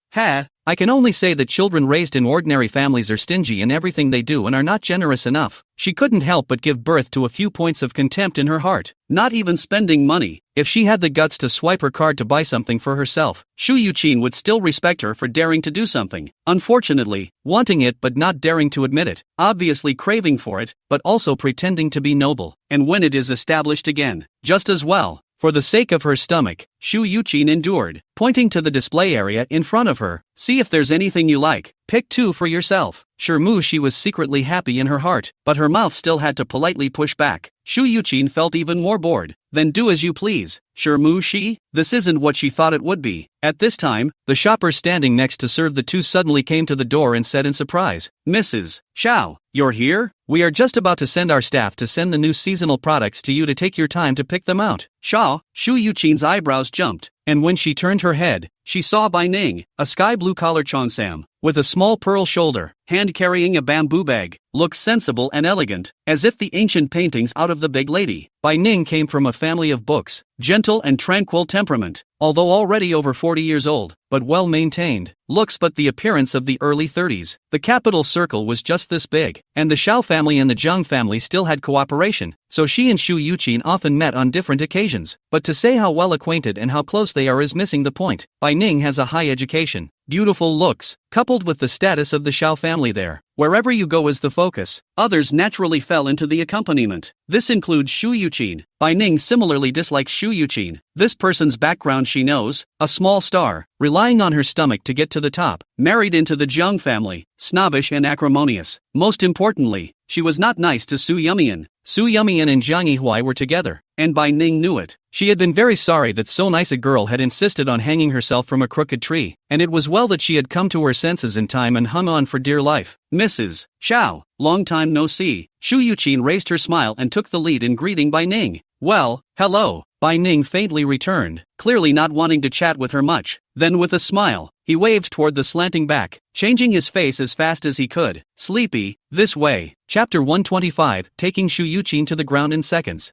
I can only say that children raised in ordinary families are stingy in everything they do and are not generous enough. She couldn't help but give birth to a few points of contempt in her heart. Not even spending money. If she had the guts to swipe her card to buy something for herself, Shu Yuqin would still respect her for daring to do something. Unfortunately, wanting it but not daring to admit it, obviously craving for it, but also pretending to be noble, and when it is established again, just as well. For the sake of her stomach, Shu Yuqin endured, pointing to the display area in front of her. See if there's anything you like. Pick 2 for yourself. She was secretly happy in her heart, but her mouth still had to politely push back. Shu Yuqin felt even more bored. Then do as you please. Shi? This isn't what she thought it would be. At this time, the shopper standing next to serve the 2 suddenly came to the door and said in surprise, Mrs. Xiao, you're here? We are just about to send our staff to send the new seasonal products to you to take your time to pick them out. Shu Yuqin's eyebrows jumped, and when she turned her head, she saw Bai Ning, a sky blue collar Cheongsam, with a small pearl shoulder, hand carrying a bamboo bag, looked sensible and elegant, as if the ancient paintings out of the big lady. Bai Ning came from a family of books, gentle and tranquil temperament, although already over 40 years old, but well maintained, looks but the appearance of the early 30s. The capital circle was just this big, and the Xiao family and the Zhang family still had cooperation, so she and Shu Yuqin often met on different occasions. But to say how well acquainted and how close they are is missing the point. Bai Ning has a high education, beautiful looks, coupled with the status of the Xiao family there. Wherever you go is the focus. Others naturally fell into the accompaniment. This includes Shu Yuqin. Bai Ning similarly dislikes Shu Yuqin. This person's background she knows, a small star, relying on her stomach to get to the top, married into the Zhang family, snobbish and acrimonious. Most importantly, she was not nice to Su Yumian. Su Yumian and Jiang Yihuai were together, and Bai Ning knew it. She had been very sorry that so nice a girl had insisted on hanging herself from a crooked tree, and it was well that she had come to her senses in time and hung on for dear life. Mrs. Xiao, long time no see. Shu Yuqin raised her smile and took the lead in greeting Bai Ning. Well, hello, Bai Ning faintly returned, clearly not wanting to chat with her much. Then with a smile, he waved toward the slanting back, changing his face as fast as he could. Sleepy, this way. Chapter 125, taking Shu Yuqin to the ground in seconds.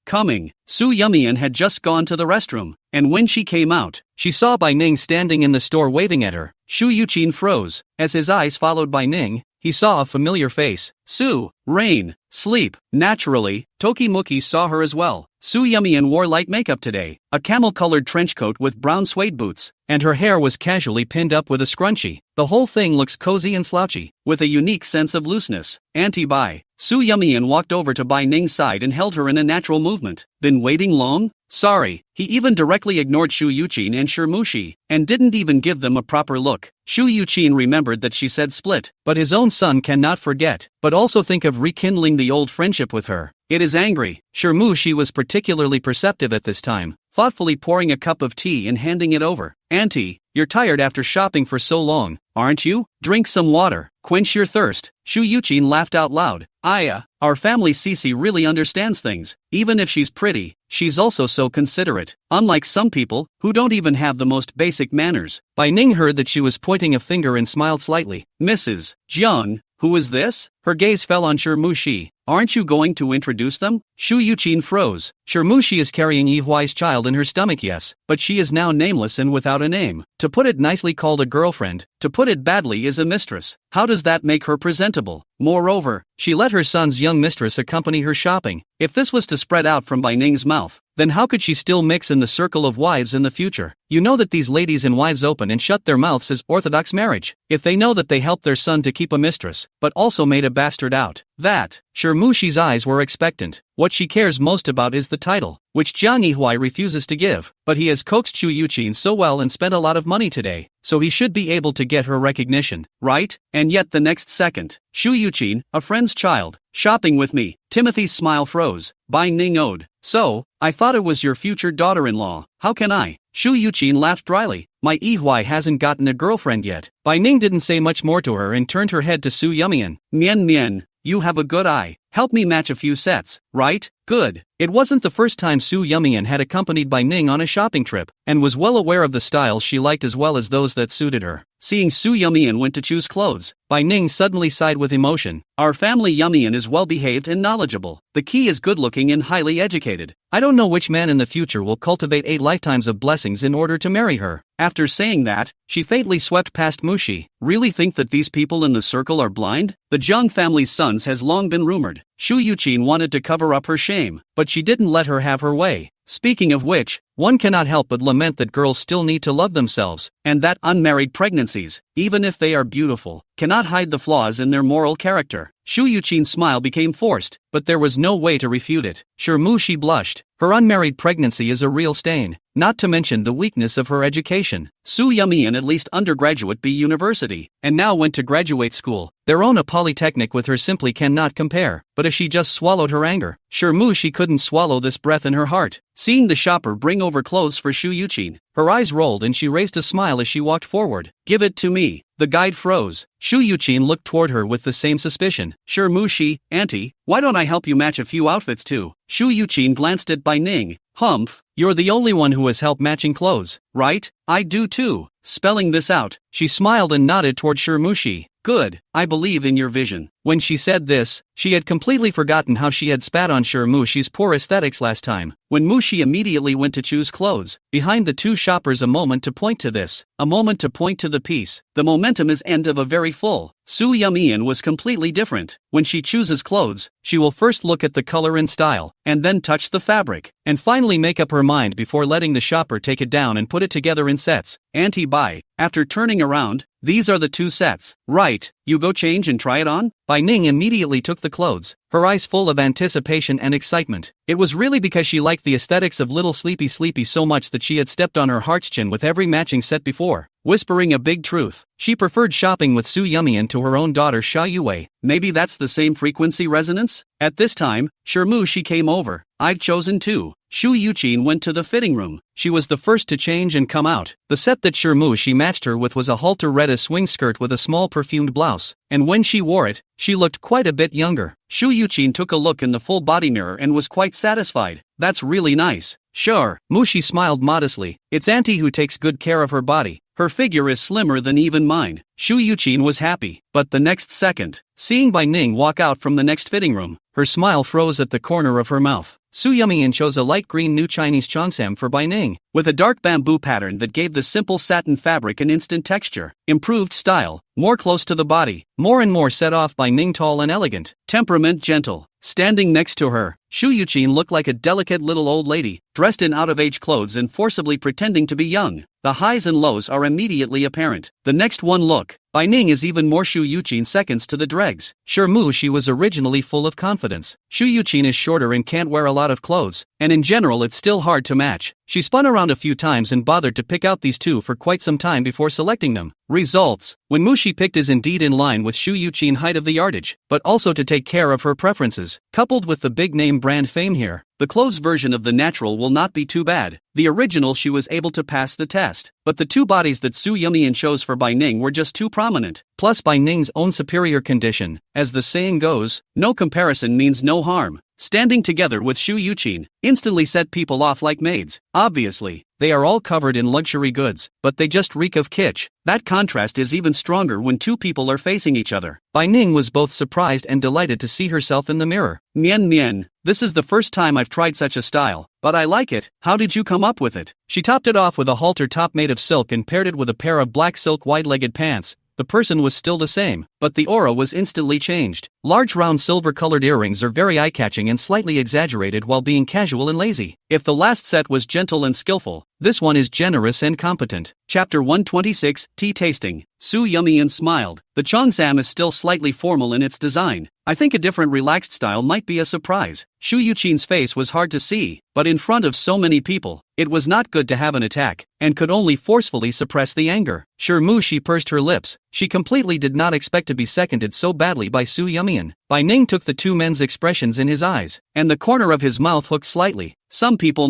Coming. Su Yumian had just gone to the restroom, and when she came out, she saw Bai Ning standing in the store waving at her. Shu Yuqin froze. As his eyes followed Bai Ning, he saw a familiar face. Su, Rain, Sleep. Naturally, Tokimuki saw her as well. Su Yumian wore light makeup today, a camel-colored trench coat with brown suede boots, and her hair was casually pinned up with a scrunchie. The whole thing looks cozy and slouchy, with a unique sense of looseness. Auntie Bai. Su Yumian walked over to Bai Ning's side and held her in a natural movement. Been waiting long? Sorry. He even directly ignored Shu Yuqin and Shirmushi, and didn't even give them a proper look. Shu Yuqin remembered that she said split, but his own son cannot forget, but also think of rekindling the old friendship with her. It is angry. Shirmushi was particularly perceptive at this time, thoughtfully pouring a cup of tea and handing it over. Auntie, you're tired after shopping for so long, aren't you? Drink some water, quench your thirst. Shu Yuqin laughed out loud. Aya, our family Cece really understands things. Even if she's pretty, she's also so considerate. Unlike some people, who don't even have the most basic manners. Bai Ning heard that she was pointing a finger and smiled slightly. Mrs. Jiang, who is this? Her gaze fell on Shirmushi. Aren't you going to introduce them? Shu Yuqin froze. Shirmushi is carrying Yihuai's child in her stomach, yes, but she is now nameless and without a name. To put it nicely, called a girlfriend. To put it badly, is a mistress. How does that make her presentable? Moreover, she let her son's young mistress accompany her shopping. If this was to spread out from Bai Ning's mouth, then how could she still mix in the circle of wives in the future? You know that these ladies and wives open and shut their mouths as orthodox marriage. If they know that they helped their son to keep a mistress, but also made a bastard out. That. Shirmushi's eyes were expectant. What she cares most about is the title, which Jiang Yihuai refuses to give, but he has coaxed Shu Yuqin so well and spent a lot of money today, so he should be able to get her recognition, right? And yet the next second, Shu Yuqin, a friend's child, shopping with me. Timothy's smile froze. Bai Ning owed. So, I thought it was your future daughter-in-law. How can I? Shu Yuqin laughed dryly. My Yihuai hasn't gotten a girlfriend yet. Bai Ning didn't say much more to her and turned her head to Su Yumian. Mian, you have a good eye. Help me match a few sets, right? Good. It wasn't the first time Su Yumian had accompanied Bai Ning on a shopping trip, and was well aware of the styles she liked as well as those that suited her. Seeing Su Yumian went to choose clothes, Bai Ning suddenly sighed with emotion. Our family Yumian is well-behaved and knowledgeable. The key is good-looking and highly educated. I don't know which man in the future will cultivate 8 lifetimes of blessings in order to marry her. After saying that, she faintly swept past Mushi. Really think that these people in the circle are blind? The Zhang family's sons has long been rumored. Shu Yuqin wanted to cover up her shame, but she didn't let her have her way. Speaking of which, one cannot help but lament that girls still need to love themselves, and that unmarried pregnancies, even if they are beautiful, cannot hide the flaws in their moral character. Shu Yuqin's smile became forced, but there was no way to refute it. Shirmushi blushed. Her unmarried pregnancy is a real stain, not to mention the weakness of her education. Su Yumian at least undergraduate B university, and now went to graduate school. Their own a polytechnic with her simply cannot compare, but as she just swallowed her anger, Shirmushi couldn't swallow this breath in her heart. Seeing the shopper bring over clothes for Shu Yuqin, her eyes rolled and she raised a smile as she walked forward. Give it to me. The guide froze. Shu Yuqin looked toward her with the same suspicion. Shirmushi, auntie, why don't I help you match a few outfits too? Shu Yuqin glanced at Bai Ning. Humph, you're the only one who has helped matching clothes, right? I do too. Spelling this out, she smiled and nodded toward Shirmushi. Good, I believe in your vision. When she said this, she had completely forgotten how she had spat on Shirmushi's poor aesthetics last time. When Mushi immediately went to choose clothes, behind the two shoppers a moment to point to this, a moment to point to the piece. The momentum is end of a very full. Su Yumian was completely different. When she chooses clothes, she will first look at the color and style, and then touch the fabric, and finally make up her mind before letting the shopper take it down and put it together in sets. Auntie Bai, after turning around, these are the 2 sets. Right, you go change and try it on? Bai Ning immediately took the clothes, her eyes full of anticipation and excitement. It was really because she liked the aesthetics of Little Sleepy so much that she had stepped on her heart's chin with every matching set before. whispering a big truth. She preferred shopping with Su Yumian to her own daughter Sha Yue. Maybe that's the same frequency resonance? At this time, she came over. I'd chosen too. Shu Yuqin went to the fitting room. She was the first to change and come out. The set that she matched her with was a halter red swing skirt with a small perfumed blouse, and when she wore it, she looked quite a bit younger. Shu Yuqin took a look in the full body mirror and was quite satisfied. That's really nice. Sure, Mushi smiled modestly. It's auntie who takes good care of her body. Her figure is slimmer than even mine. Shu Yuqin was happy, but the next second, seeing Bai Ning walk out from the next fitting room, her smile froze at the corner of her mouth. Su Yumian chose a light green new Chinese cheongsam for Bai Ning, with a dark bamboo pattern that gave the simple satin fabric an instant texture, improved style, more close to the body, more and more set off Bai Ning tall and elegant, temperament gentle. Standing next to her, Shu Yuqin looked like a delicate little old lady, dressed in out-of-age clothes and forcibly pretending to be young. The highs and lows are immediately apparent. The next one look, Bai Ning is even more Shu Yuqin seconds to the dregs. She was originally full of confidence. Shu Yuqin is shorter and can't wear a lot of clothes, and in general it's still hard to match. She spun around a few times and bothered to pick out these two for quite some time before selecting them. Results: when Mushi picked is indeed in line with Shu Yuqin height of the yardage, but also to take care of her preferences, coupled with the big name brand fame here. The clothes version of the natural will not be too bad. The original she was able to pass the test, but the two bodies that Su Yumian chose for Bai Ning were just too prominent. Plus Bai Ning's own superior condition. As the saying goes, no comparison means no harm. Standing together with Shu Yuqin instantly set people off like maids. Obviously, they are all covered in luxury goods, but they just reek of kitsch. That contrast is even stronger when two people are facing each other. Bai Ning was both surprised and delighted to see herself in the mirror. Nian, this is the first time I've tried such a style, but I like it. How did you come up with it? She topped it off with a halter top made of silk and paired it with a pair of black silk wide-legged pants. The person was still the same, but the aura was instantly changed. Large round silver-colored earrings are very eye-catching and slightly exaggerated while being casual and lazy. If the last set was gentle and skillful, this one is generous and competent. Chapter 126, Tea Tasting. Su Yumian smiled. The cheongsam is still slightly formal in its design. I think a different relaxed style might be a surprise. Shu Yuqin's face was hard to see, but in front of so many people, it was not good to have an attack, and could only forcefully suppress the anger. She pursed her lips. She completely did not expect to be seconded so badly by Su Yumian. Bai Ning took the two men's expressions in his eyes, and the corner of his mouth hooked slightly. Some people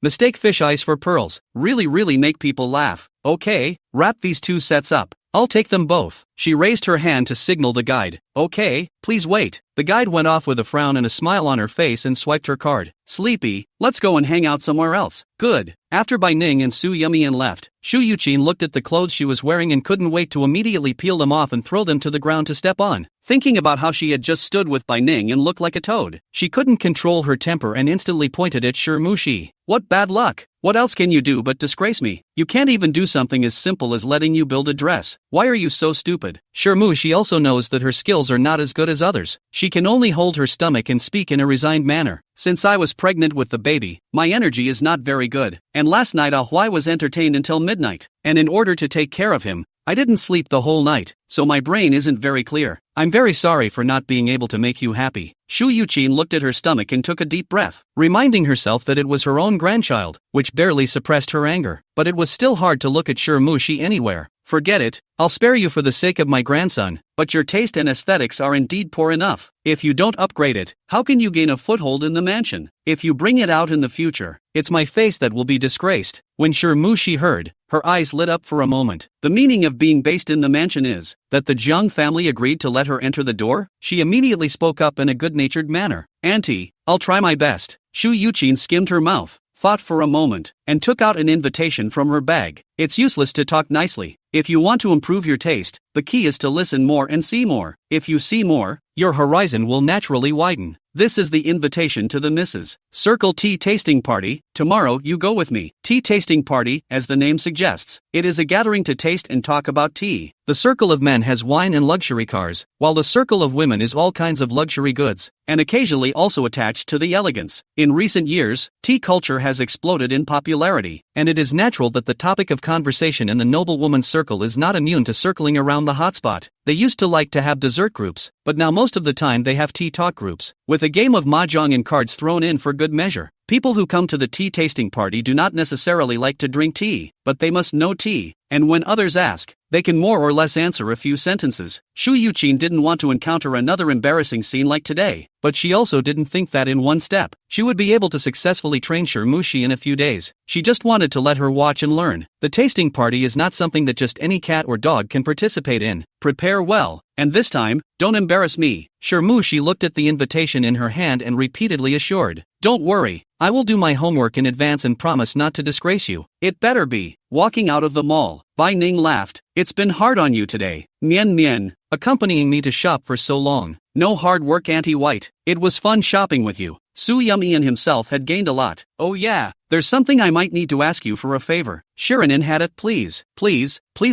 mistake fish eyes for pearls. Really make people laugh. Okay, wrap these two sets up. I'll take them both. She raised her hand to signal the guide. Okay, please wait. The guide went off with a frown and a smile on her face and swiped her card. Sleepy, let's go and hang out somewhere else. Good. After Bai Ning and Su Yumian left, Shu Yuqin looked at the clothes she was wearing and couldn't wait to immediately peel them off and throw them to the ground to step on. Thinking about how she had just stood with Bai Ning and looked like a toad, she couldn't control her temper and instantly pointed at Mushi. What bad luck! What else can you do but disgrace me? You can't even do something as simple as letting you build a dress. Why are you so stupid? Mushi also knows that her skills are not as good as others. She can only hold her stomach and speak in a resigned manner. Since I was pregnant with the baby, my energy is not very good, and last night Ahuai was entertained until midnight, and in order to take care of him, I didn't sleep the whole night, so my brain isn't very clear. I'm very sorry for not being able to make you happy. Shu Yuqin looked at her stomach and took a deep breath, reminding herself that it was her own grandchild, which barely suppressed her anger. But it was still hard to look at Mushi anywhere. Forget it, I'll spare you for the sake of my grandson, but your taste and aesthetics are indeed poor enough. If you don't upgrade it, how can you gain a foothold in the mansion? If you bring it out in the future, it's my face that will be disgraced. When Mushi heard, her eyes lit up for a moment. The meaning of being based in the mansion is that the Jiang family agreed to let her enter the door? She immediately spoke up in a good-natured manner. Auntie, I'll try my best. Shu Yuqin skimmed her mouth, thought for a moment, and took out an invitation from her bag. It's useless to talk nicely. If you want to improve your taste, the key is to listen more and see more. If you see more, your horizon will naturally widen. This is the invitation to the Mrs. Circle Tea Tasting Party. Tomorrow you go with me. Tea Tasting Party, as the name suggests, it is a gathering to taste and talk about tea. The circle of men has wine and luxury cars, while the circle of women is all kinds of luxury goods, and occasionally also attached to the elegance. In recent years, tea culture has exploded in popularity. and it is natural that the topic of conversation in the noblewoman's circle is not immune to circling around the hotspot. They used to like to have dessert groups, but now most of the time they have tea talk groups, with a game of mahjong and cards thrown in for good measure. People who come to the tea tasting party do not necessarily like to drink tea, but they must know tea, and when others ask, they can more or less answer a few sentences. Shu Yuqin didn't want to encounter another embarrassing scene like today, but she also didn't think that in one step, she would be able to successfully train Shirmushi in a few days. She just wanted to let her watch and learn. The tasting party is not something that just any cat or dog can participate in. Prepare well, and this time, don't embarrass me. Shirmushi looked at the invitation in her hand and repeatedly assured, "Don't worry, I will do my homework in advance and promise not to disgrace you." "It better be." Walking out of the mall, Bai Ning laughed. "It's been hard on you today, Mian Mian, accompanying me to shop for so long." "No hard work, Auntie White. It was fun shopping with you." Su Yumian himself had gained a lot. "Oh yeah, there's something I might need to ask you for a favor." Shiranin had it. Please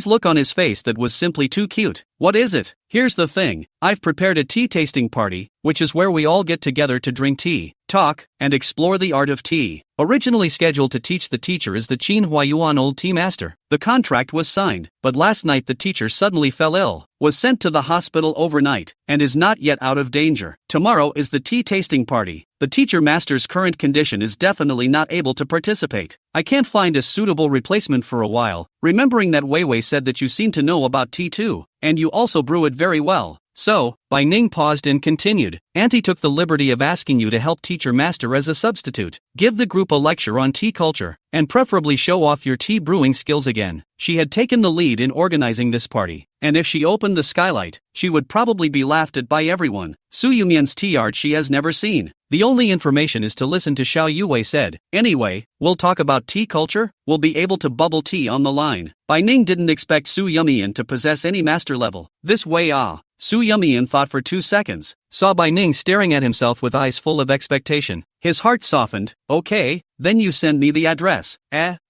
look on his face that was simply too cute. "What is it?" "Here's the thing, I've prepared a tea tasting party, which is where we all get together to drink tea, talk, and explore the art of tea. Originally scheduled to teach the teacher is the Qin Huayuan old tea master. The contract was signed, but last night the teacher suddenly fell ill, was sent to the hospital overnight, and is not yet out of danger. Tomorrow is the tea tasting party. The teacher master's current condition is definitely not able to participate. I can't find a suitable replacement for a while, remembering that Weiwei said that you seem to know about tea too, and you also brew it very well. So," Bai Ning paused and continued, "Auntie took the liberty of asking you to help teacher master as a substitute. Give the group a lecture on tea culture, and preferably show off your tea brewing skills again." She had taken the lead in organizing this party, and if she opened the skylight, she would probably be laughed at by everyone. Su Yumian's tea art she has never seen. The only information is to listen to Xiao Yuwei said. "Anyway, we'll talk about tea culture, we'll be able to bubble tea on the line." Bai Ning didn't expect Su Yumian to possess any master level. This way Su Yumian thought for 2 seconds, saw Bai Ning staring at himself with eyes full of expectation. His heart softened. "Okay, then you send me the address."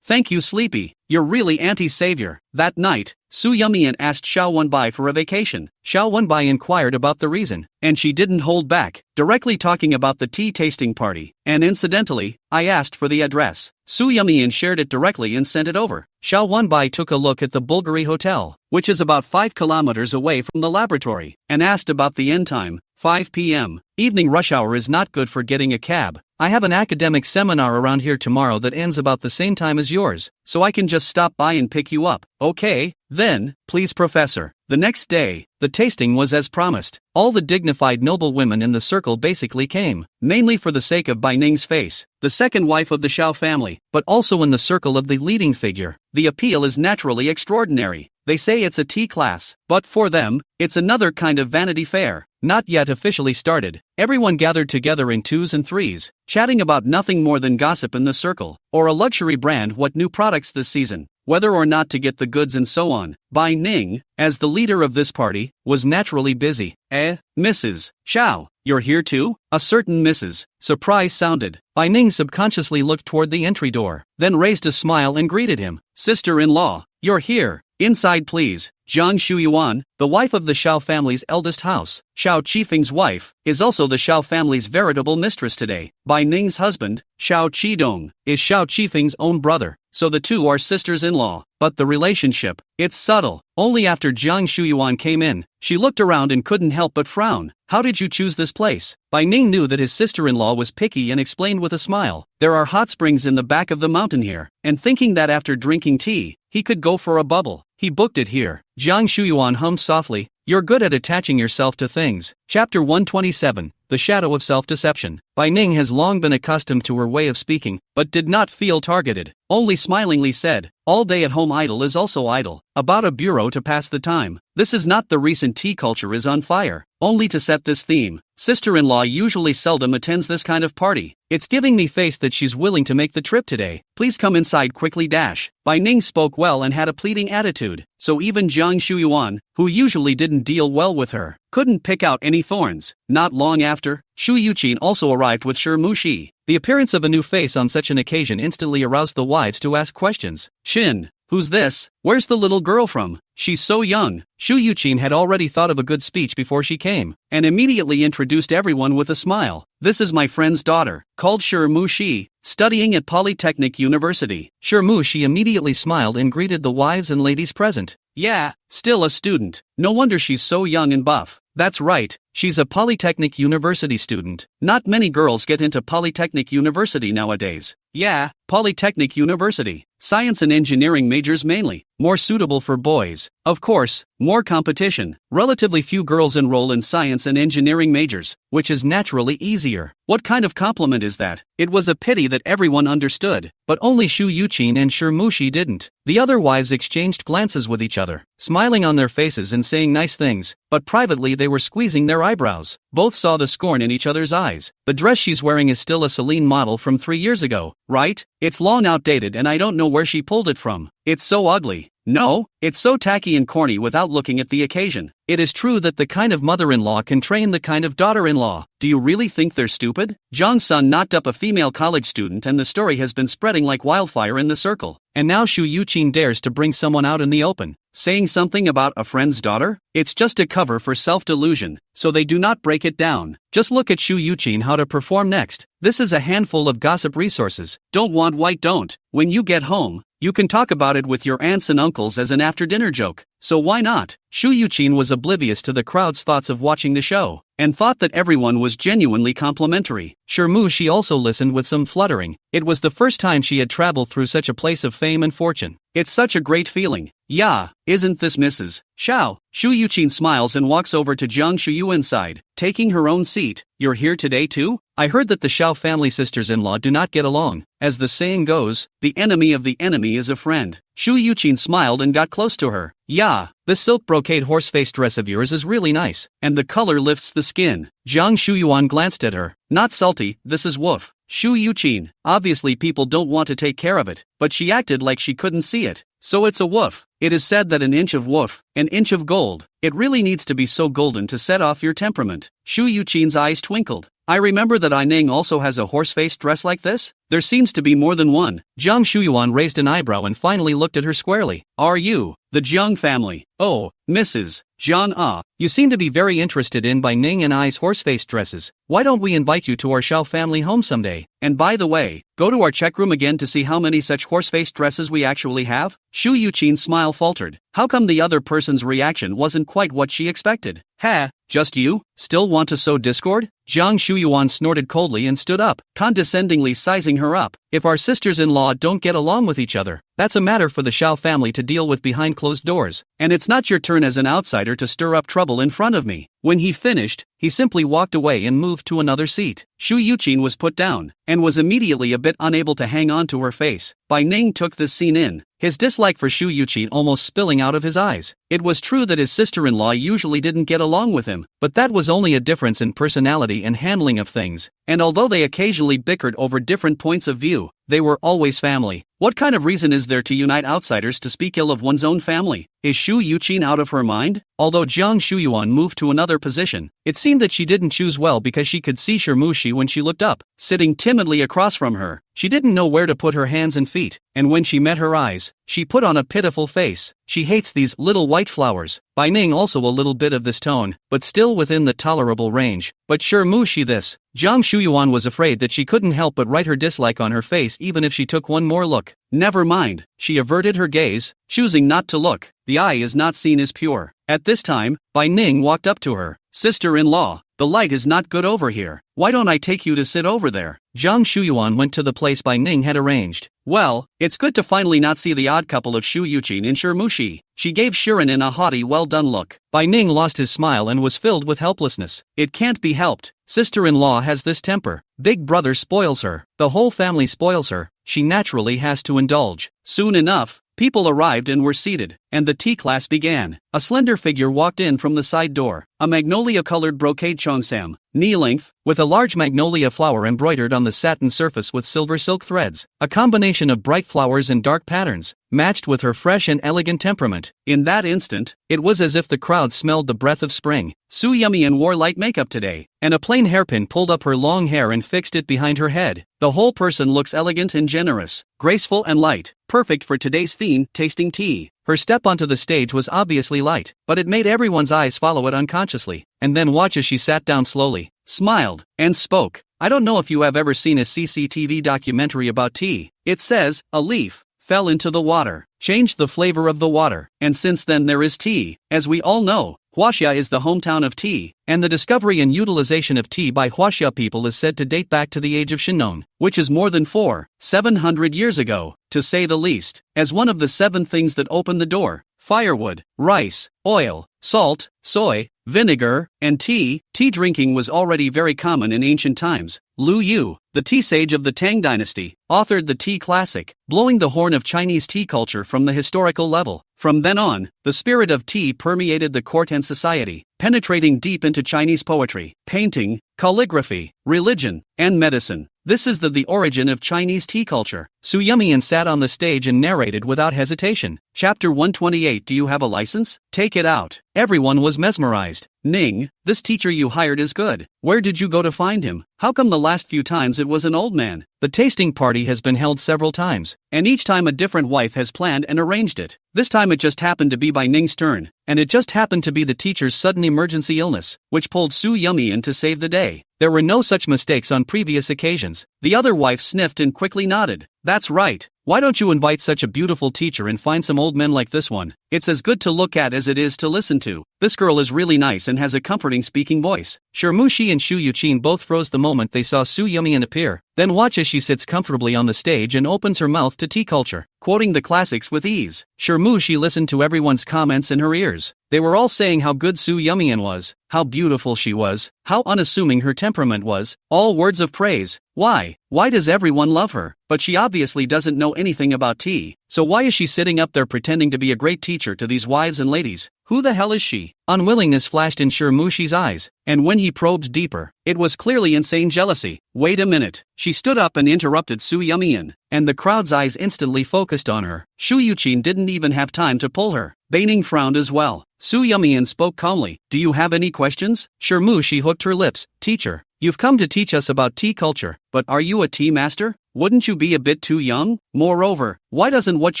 Thank you, Sleepy. You're really Auntie's savior." That night, Su Yumian asked Xiao Wenbai for a vacation. Xiao Wenbai inquired about the reason, and she didn't hold back, directly talking about the tea tasting party. "And incidentally, I asked for the address." Su Yumian shared it directly and sent it over. Xiao Wenbai took a look at the Bulgari Hotel, which is about 5 kilometers away from the laboratory, and asked about the end time, 5 p.m. "Evening rush hour is not good for getting a cab. I have an academic seminar around here tomorrow that ends about the same time as yours, so I can just stop by and pick you up." "Okay, then, please Professor." The next day, the tasting was as promised. All the dignified noble women in the circle basically came, mainly for the sake of Bai Ning's face, the second wife of the Xiao family, but also in the circle of the leading figure. The appeal is naturally extraordinary. They say it's a tea class, but for them, it's another kind of Vanity Fair, not yet officially started. Everyone gathered together in 2s and 3s, chatting about nothing more than gossip in the circle, or a luxury brand, what new products this season, whether or not to get the goods and so on. Bai Ning, as the leader of this party, was naturally busy. Mrs. Xiao, you're here too?" A certain Mrs. Surprise sounded. Bai Ning subconsciously looked toward the entry door, then raised a smile and greeted him. "Sister-in-law, you're here. Inside please." Zhang Shuyuan, the wife of the Xiao family's eldest house, Xiao Qifeng's wife, is also the Xiao family's veritable mistress today. Bai Ning's husband, Xiao Qidong, is Xiao Qifeng's own brother, so the two are sisters-in-law. But the relationship, it's subtle. Only after Zhang Shuyuan came in, she looked around and couldn't help but frown. "How did you choose this place?" Bai Ning knew that his sister-in-law was picky and explained with a smile. "There are hot springs in the back of the mountain here, and thinking that after drinking tea, he could go for a bubble, he booked it here." Zhang Shuyuan hummed softly. "You're good at attaching yourself to things." Chapter 127, The Shadow of Self-Deception. Bai Ning has long been accustomed to her way of speaking, but did not feel targeted, only smilingly said, "All day at home idle is also idle, about a bureau to pass the time. This is not the recent tea culture is on fire, only to set this theme. Sister-in-law usually seldom attends this kind of party. It's giving me face that she's willing to make the trip today. Please come inside quickly dash." Bai Ning spoke well and had a pleading attitude, so even Zhang Shuyuan, who usually didn't deal well with her, couldn't pick out any thorns. Not long after, Shu Yuqin also arrived with Shirmushi. The appearance of a new face on such an occasion instantly aroused the wives to ask questions. "Shin, who's this? Where's the little girl from? She's so young." Shu Yuqin had already thought of a good speech before she came, and immediately introduced everyone with a smile. this is my friend's daughter, called Shi, studying at Polytechnic University. Shi immediately smiled and greeted the wives and ladies present. Yeah, still a student. No wonder she's so young and buff. That's right, she's a Polytechnic University student. Not many girls get into Polytechnic University nowadays. Yeah, Polytechnic University. Science and engineering majors mainly. More suitable for boys. Of course, more competition. Relatively few girls enroll in science and engineering majors, which is naturally easier. What kind of compliment is that? It was a pity that everyone understood, but only Shu Yuqin and Shi didn't. The other wives exchanged glances with each other, smiling on their faces and saying nice things, but privately they were squeezing their eyebrows. Both saw the scorn in each other's eyes. The dress she's wearing is still a Celine model from 3 years ago, right? It's long outdated and I don't know where she pulled it from. It's so ugly. No, it's so tacky and corny without looking at the occasion. It is true that the kind of mother-in-law can train the kind of daughter-in-law. Do you really think they're stupid? Zhang's son knocked up a female college student and the story has been spreading like wildfire in the circle. And now Shu Yuqin dares to bring someone out in the open, saying something about a friend's daughter? It's just a cover for self-delusion, so they do not break it down. Just look at Shu Yuqin how to perform next. This is a handful of gossip resources. Don't want white don't. When you get home, you can talk about it with your aunts and uncles as an after-dinner joke. So why not? Shu Yuqin was oblivious to the crowd's thoughts of watching the show, and thought that everyone was genuinely complimentary. She also listened with some fluttering. It was the first time she had traveled through such a place of fame and fortune. It's such a great feeling. Yeah, isn't this Mrs. Xiao? Shu Yuqin smiles and walks over to Zhang Shuyu inside, taking her own seat. You're here today too? I heard that the Xiao family sisters-in-law do not get along. As the saying goes, the enemy of the enemy is a friend. Shu Yuqin smiled and got close to her. Yeah, this silk brocade horse-face dress of yours is really nice, and the color lifts the skin. Zhang Shuyuan glanced at her. Not salty, this is woof. Shu Yuqin, obviously people don't want to take care of it, but she acted like she couldn't see it. So it's a woof. It is said that an inch of woof, an inch of gold. It really needs to be so golden to set off your temperament. Shu Yuqin's eyes twinkled. I remember that Aining also has a horse-face dress like this? There seems to be more than one. Zhang Shuyuan raised an eyebrow and finally looked at her squarely. Are you the Zhang family? Oh, Mrs. Zhang you seem to be very interested in Bai Ning and I's horse-face dresses. Why don't we invite you to our Xiao family home someday? And by the way, go to our check room again to see how many such horse-face dresses we actually have? Shu Yuqin's smile faltered. How come the other person's reaction wasn't quite what she expected? Ha, just you? Still want to sow discord? Zhang Shuyuan snorted coldly and stood up, condescendingly sizing her up. If our sisters-in-law don't get along with each other, that's a matter for the Xiao family to deal with behind closed doors. And it's not your turn as an outsider to stir up trouble in front of me. When he finished, he simply walked away and moved to another seat. Shu Yuqin was put down, and was immediately a bit unable to hang on to her face. Bai Ning took this scene in, his dislike for Shu Yuqin almost spilling out of his eyes. It was true that his sister-in-law usually didn't get along with him, but that was only a difference in personality and handling of things. And although they occasionally bickered over different points of view, they were always family. What kind of reason is there to unite outsiders to speak ill of one's own family? Is Shu Yuqin out of her mind? Although Zhang Shuyuan moved to another position, it seemed that she didn't choose well because she could see Shi when she looked up, sitting timidly across from her. She didn't know where to put her hands and feet, and when she met her eyes, she put on a pitiful face. She hates these little white flowers. Bai Ning also a little bit of this tone, but still within the tolerable range. But Shi this. Zhang Shuyuan was afraid that she couldn't help but write her dislike on her face even if she took one more look. Never mind, she averted her gaze, choosing not to look. The eye is not seen as pure. At this time, Bai Ning walked up to her. Sister-in-law, the light is not good over here. Why don't I take you to sit over there? Zhang Shuyuan went to the place Bai Ning had arranged. Well, it's good to finally not see the odd couple of Shu Yuqin and Shi. She gave Shirin a haughty well-done look. Bai Ning lost his smile and was filled with helplessness. It can't be helped. Sister-in-law has this temper. Big brother spoils her. The whole family spoils her. She naturally has to indulge. Soon enough, people arrived and were seated, and the tea class began. A slender figure walked in from the side door, a magnolia-colored brocade cheongsam, knee-length, with a large magnolia flower embroidered on the satin surface with silver silk threads. A combination of bright flowers and dark patterns, matched with her fresh and elegant temperament. In that instant, it was as if the crowd smelled the breath of spring. Su Yumian wore light makeup today, and a plain hairpin pulled up her long hair and fixed it behind her head. The whole person looks elegant and generous, graceful and light, perfect for today's theme, tasting tea. Her step onto the stage was obviously light, but it made everyone's eyes follow it unconsciously, and then watch as she sat down slowly, smiled, and spoke. I don't know if you have ever seen a CCTV documentary about tea. It says, a leaf fell into the water, changed the flavor of the water, and since then there is tea. As we all know, Huaxia is the hometown of tea, and the discovery and utilization of tea by Huaxia people is said to date back to the age of Shennong, which is more than 700 years ago, to say the least. As one of the 7 things that opened the door, firewood, rice, oil, salt, soy, vinegar, and tea drinking was already very common in ancient times. Lu Yu, the tea sage of the Tang dynasty, authored the tea classic, blowing the horn of Chinese tea culture from the historical level. From then on, the spirit of tea permeated the court and society, penetrating deep into Chinese poetry, painting, calligraphy, religion, and medicine. This is the origin of Chinese tea culture. Su Yumian sat on the stage and narrated without hesitation. Chapter 128. Do you have a license? Take it out. Everyone was mesmerized. Ning, this teacher you hired is good. Where did you go to find him? How come the last few times it was an old man? The tasting party has been held several times, and each time a different wife has planned and arranged it. This time it just happened to be by Ning's turn, and it just happened to be the teacher's sudden emergency illness, which pulled Su Yumian to save the day. There were no such mistakes on previous occasions. The other wife sniffed and quickly nodded. That's right. Why don't you invite such a beautiful teacher and find some old men like this one? It's as good to look at as it is to listen to. This girl is really nice and has a comforting speaking voice. Shirmushi and Shu Yuqin both froze the moment they saw Su Yumian appear. Then watch as she sits comfortably on the stage and opens her mouth to tea culture, quoting the classics with ease. Shirmushi listened to everyone's comments in her ears. They were all saying how good Su Yumian was, how beautiful she was, how unassuming her temperament was, all words of praise. Why? Why does everyone love her? But she obviously doesn't know anything about tea, so why is she sitting up there pretending to be a great teacher to these wives and ladies? Who the hell is she? Unwillingness flashed in Shirmushi's eyes, and when he probed deeper, it was clearly insane jealousy. Wait a minute. She stood up and interrupted Su Yumian, and the crowd's eyes instantly focused on her. Shu Yuqin didn't even have time to pull her. Baining frowned as well. Su Yumian spoke calmly. Do you have any questions? Shirmushi hooked her lips. Teacher, you've come to teach us about tea culture, but are you a tea master? Wouldn't you be a bit too young? Moreover, why doesn't what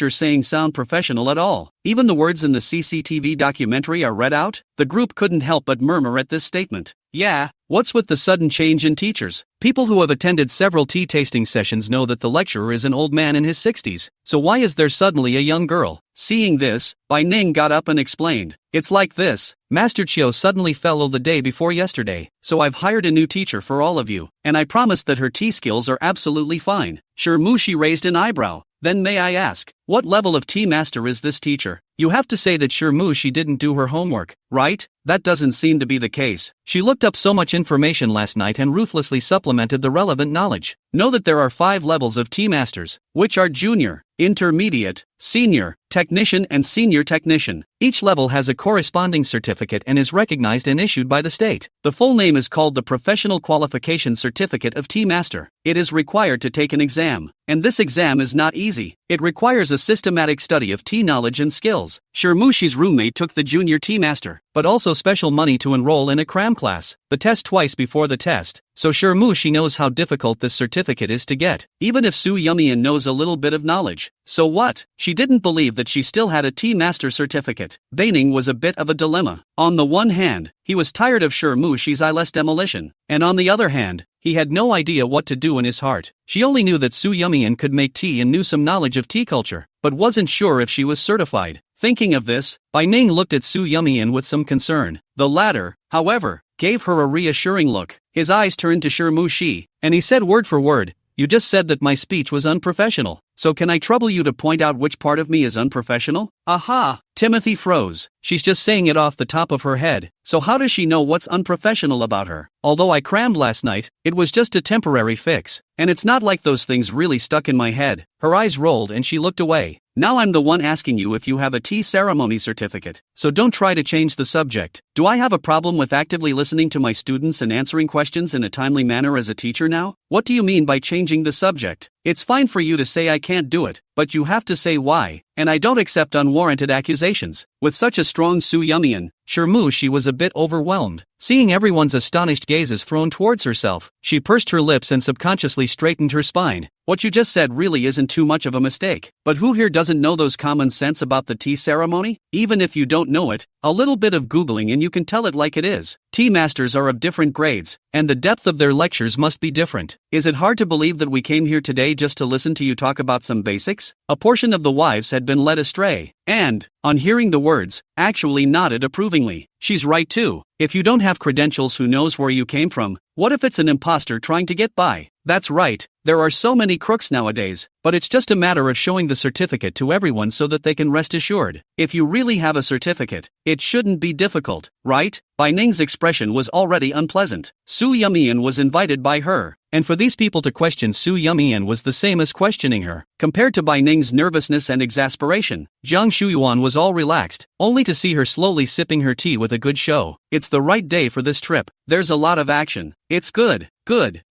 you're saying sound professional at all? Even the words in the CCTV documentary are read out? The group couldn't help but murmur at this statement. Yeah, what's with the sudden change in teachers? People who have attended several tea tasting sessions know that the lecturer is an old man in his 60s, so why is there suddenly a young girl? Seeing this, Bai Ning got up and explained. It's like this. Master Chiu suddenly fell ill the day before yesterday, so I've hired a new teacher for all of you, and I promised that her tea skills are absolutely fine. Shirmushi raised an eyebrow. Then may I ask, what level of tea master is this teacher? You have to say that Shirmushi didn't do her homework, right? That doesn't seem to be the case. She looked up so much information last night and ruthlessly supplemented the relevant knowledge. Know that there are 5 levels of tea masters, which are junior, intermediate, senior, technician and senior technician. Each level has a corresponding certificate and is recognized and issued by the state. The full name is called the Professional Qualification Certificate of Tea Master. It is required to take an exam, and this exam is not easy. It requires a systematic study of tea knowledge and skills. Shirmushi's roommate took the junior tea master, but also special money to enroll in a cram class. The test twice before the test, so Shirmushi knows how difficult this certificate is to get, even if Su Yumian knows a little bit of knowledge. So what? She didn't believe that she still had a tea master certificate. Baining was a bit of a dilemma. On the one hand, he was tired of Shirmushi's eyeless demolition, and on the other hand, he had no idea what to do in his heart. She only knew that Su Yumian could make tea and knew some knowledge of tea culture, but wasn't sure if she was certified. Thinking of this, Bai Ning looked at Su Yumian with some concern. The latter, however, gave her a reassuring look. His eyes turned to Shirmushi, and he said word for word, "You just said that my speech was unprofessional, so can I trouble you to point out which part of me is unprofessional?" Aha! Timothy froze. She's just saying it off the top of her head, so how does she know what's unprofessional about her? Although I crammed last night, it was just a temporary fix, and it's not like those things really stuck in my head. Her eyes rolled and she looked away. Now I'm the one asking you if you have a tea ceremony certificate, so don't try to change the subject. Do I have a problem with actively listening to my students and answering questions in a timely manner as a teacher now? What do you mean by changing the subject? It's fine for you to say I can't do it, but you have to say why, and I don't accept unwarranted accusations. With such a strong Su Yumian, She was a bit overwhelmed. Seeing everyone's astonished gazes thrown towards herself, she pursed her lips and subconsciously straightened her spine. What you just said really isn't too much of a mistake. But who here doesn't know those common sense about the tea ceremony? Even if you don't know it, a little bit of Googling and you can tell it like it is. Tea masters are of different grades, and the depth of their lectures must be different. Is it hard to believe that we came here today just to listen to you talk about some basics? A portion of the wives had been led astray, and, on hearing the words, actually nodded approvingly. She's right too. If you don't have credentials, who knows where you came from? What if it's an imposter trying to get by? That's right, there are so many crooks nowadays, but it's just a matter of showing the certificate to everyone so that they can rest assured. If you really have a certificate, it shouldn't be difficult, right? Bai Ning's expression was already unpleasant. Su Yumian was invited by her, and for these people to question Su Yumian was the same as questioning her. Compared to Bai Ning's nervousness and exasperation, Jiang Shuyuan was all relaxed, only to see her slowly sipping her tea with a good show. It's the right day for this trip. There's a lot of action. It's good.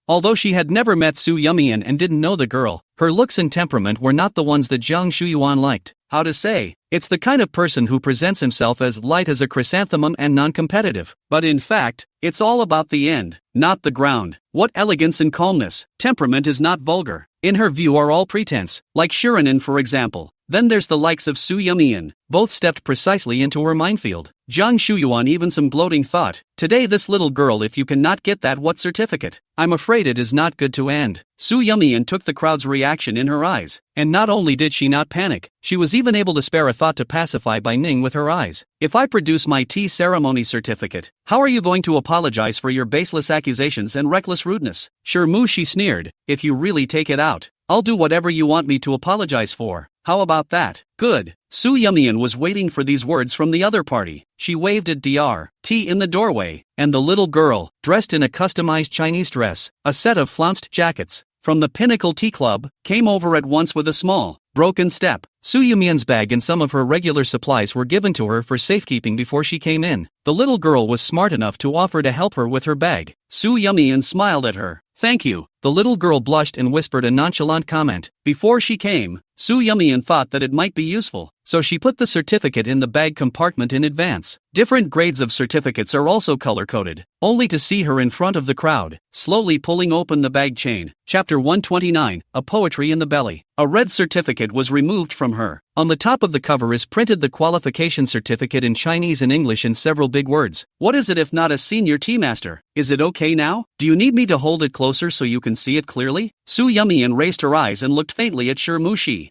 Although she had never met Su Yumian and didn't know the girl, her looks and temperament were not the ones that Jiang Shuyuan liked. How to say? It's the kind of person who presents himself as light as a chrysanthemum and non-competitive. But in fact, it's all about the end, not the ground. What elegance and calmness. Temperament is not vulgar. In her view are all pretense, like Shiranen for example. Then there's the likes of Su Yumian. Both stepped precisely into her minefield. Jiang Shuyuan even some gloating thought, today this little girl, if you cannot get that what certificate? I'm afraid it is not good to end. Su Yumian took the crowd's reaction in her eyes, and not only did she not panic, she was even able to spare a thought to pacify Bai Ning with her eyes. If I produce my tea ceremony certificate, how are you going to apologize for your baseless accusations and reckless rudeness? Sure, she sneered, if you really take it out, I'll do whatever you want me to apologize for. How about that? Good. Su Yumian was waiting for these words from the other party. She waved at Dr. T in the doorway, and the little girl, dressed in a customized Chinese dress, a set of flounced jackets, from the Pinnacle Tea Club, came over at once with a small, broken step. Su Yumian's bag and some of her regular supplies were given to her for safekeeping before she came in. The little girl was smart enough to offer to help her with her bag. Su Yumian smiled at her. Thank you. The little girl blushed and whispered a nonchalant comment. Before she came, Su Yumian thought that it might be useful, so she put the certificate in the bag compartment in advance. Different grades of certificates are also color-coded, only to see her in front of the crowd, slowly pulling open the bag chain. Chapter 129, A Poetry in the Belly. A red certificate was removed from her. On the top of the cover is printed the qualification certificate in Chinese and English in several big words. What is it if not a senior tea master? Is it okay now? Do you need me to hold it closer so you can see it clearly? Su Yumian raised her eyes and looked faintly at Shirmushi.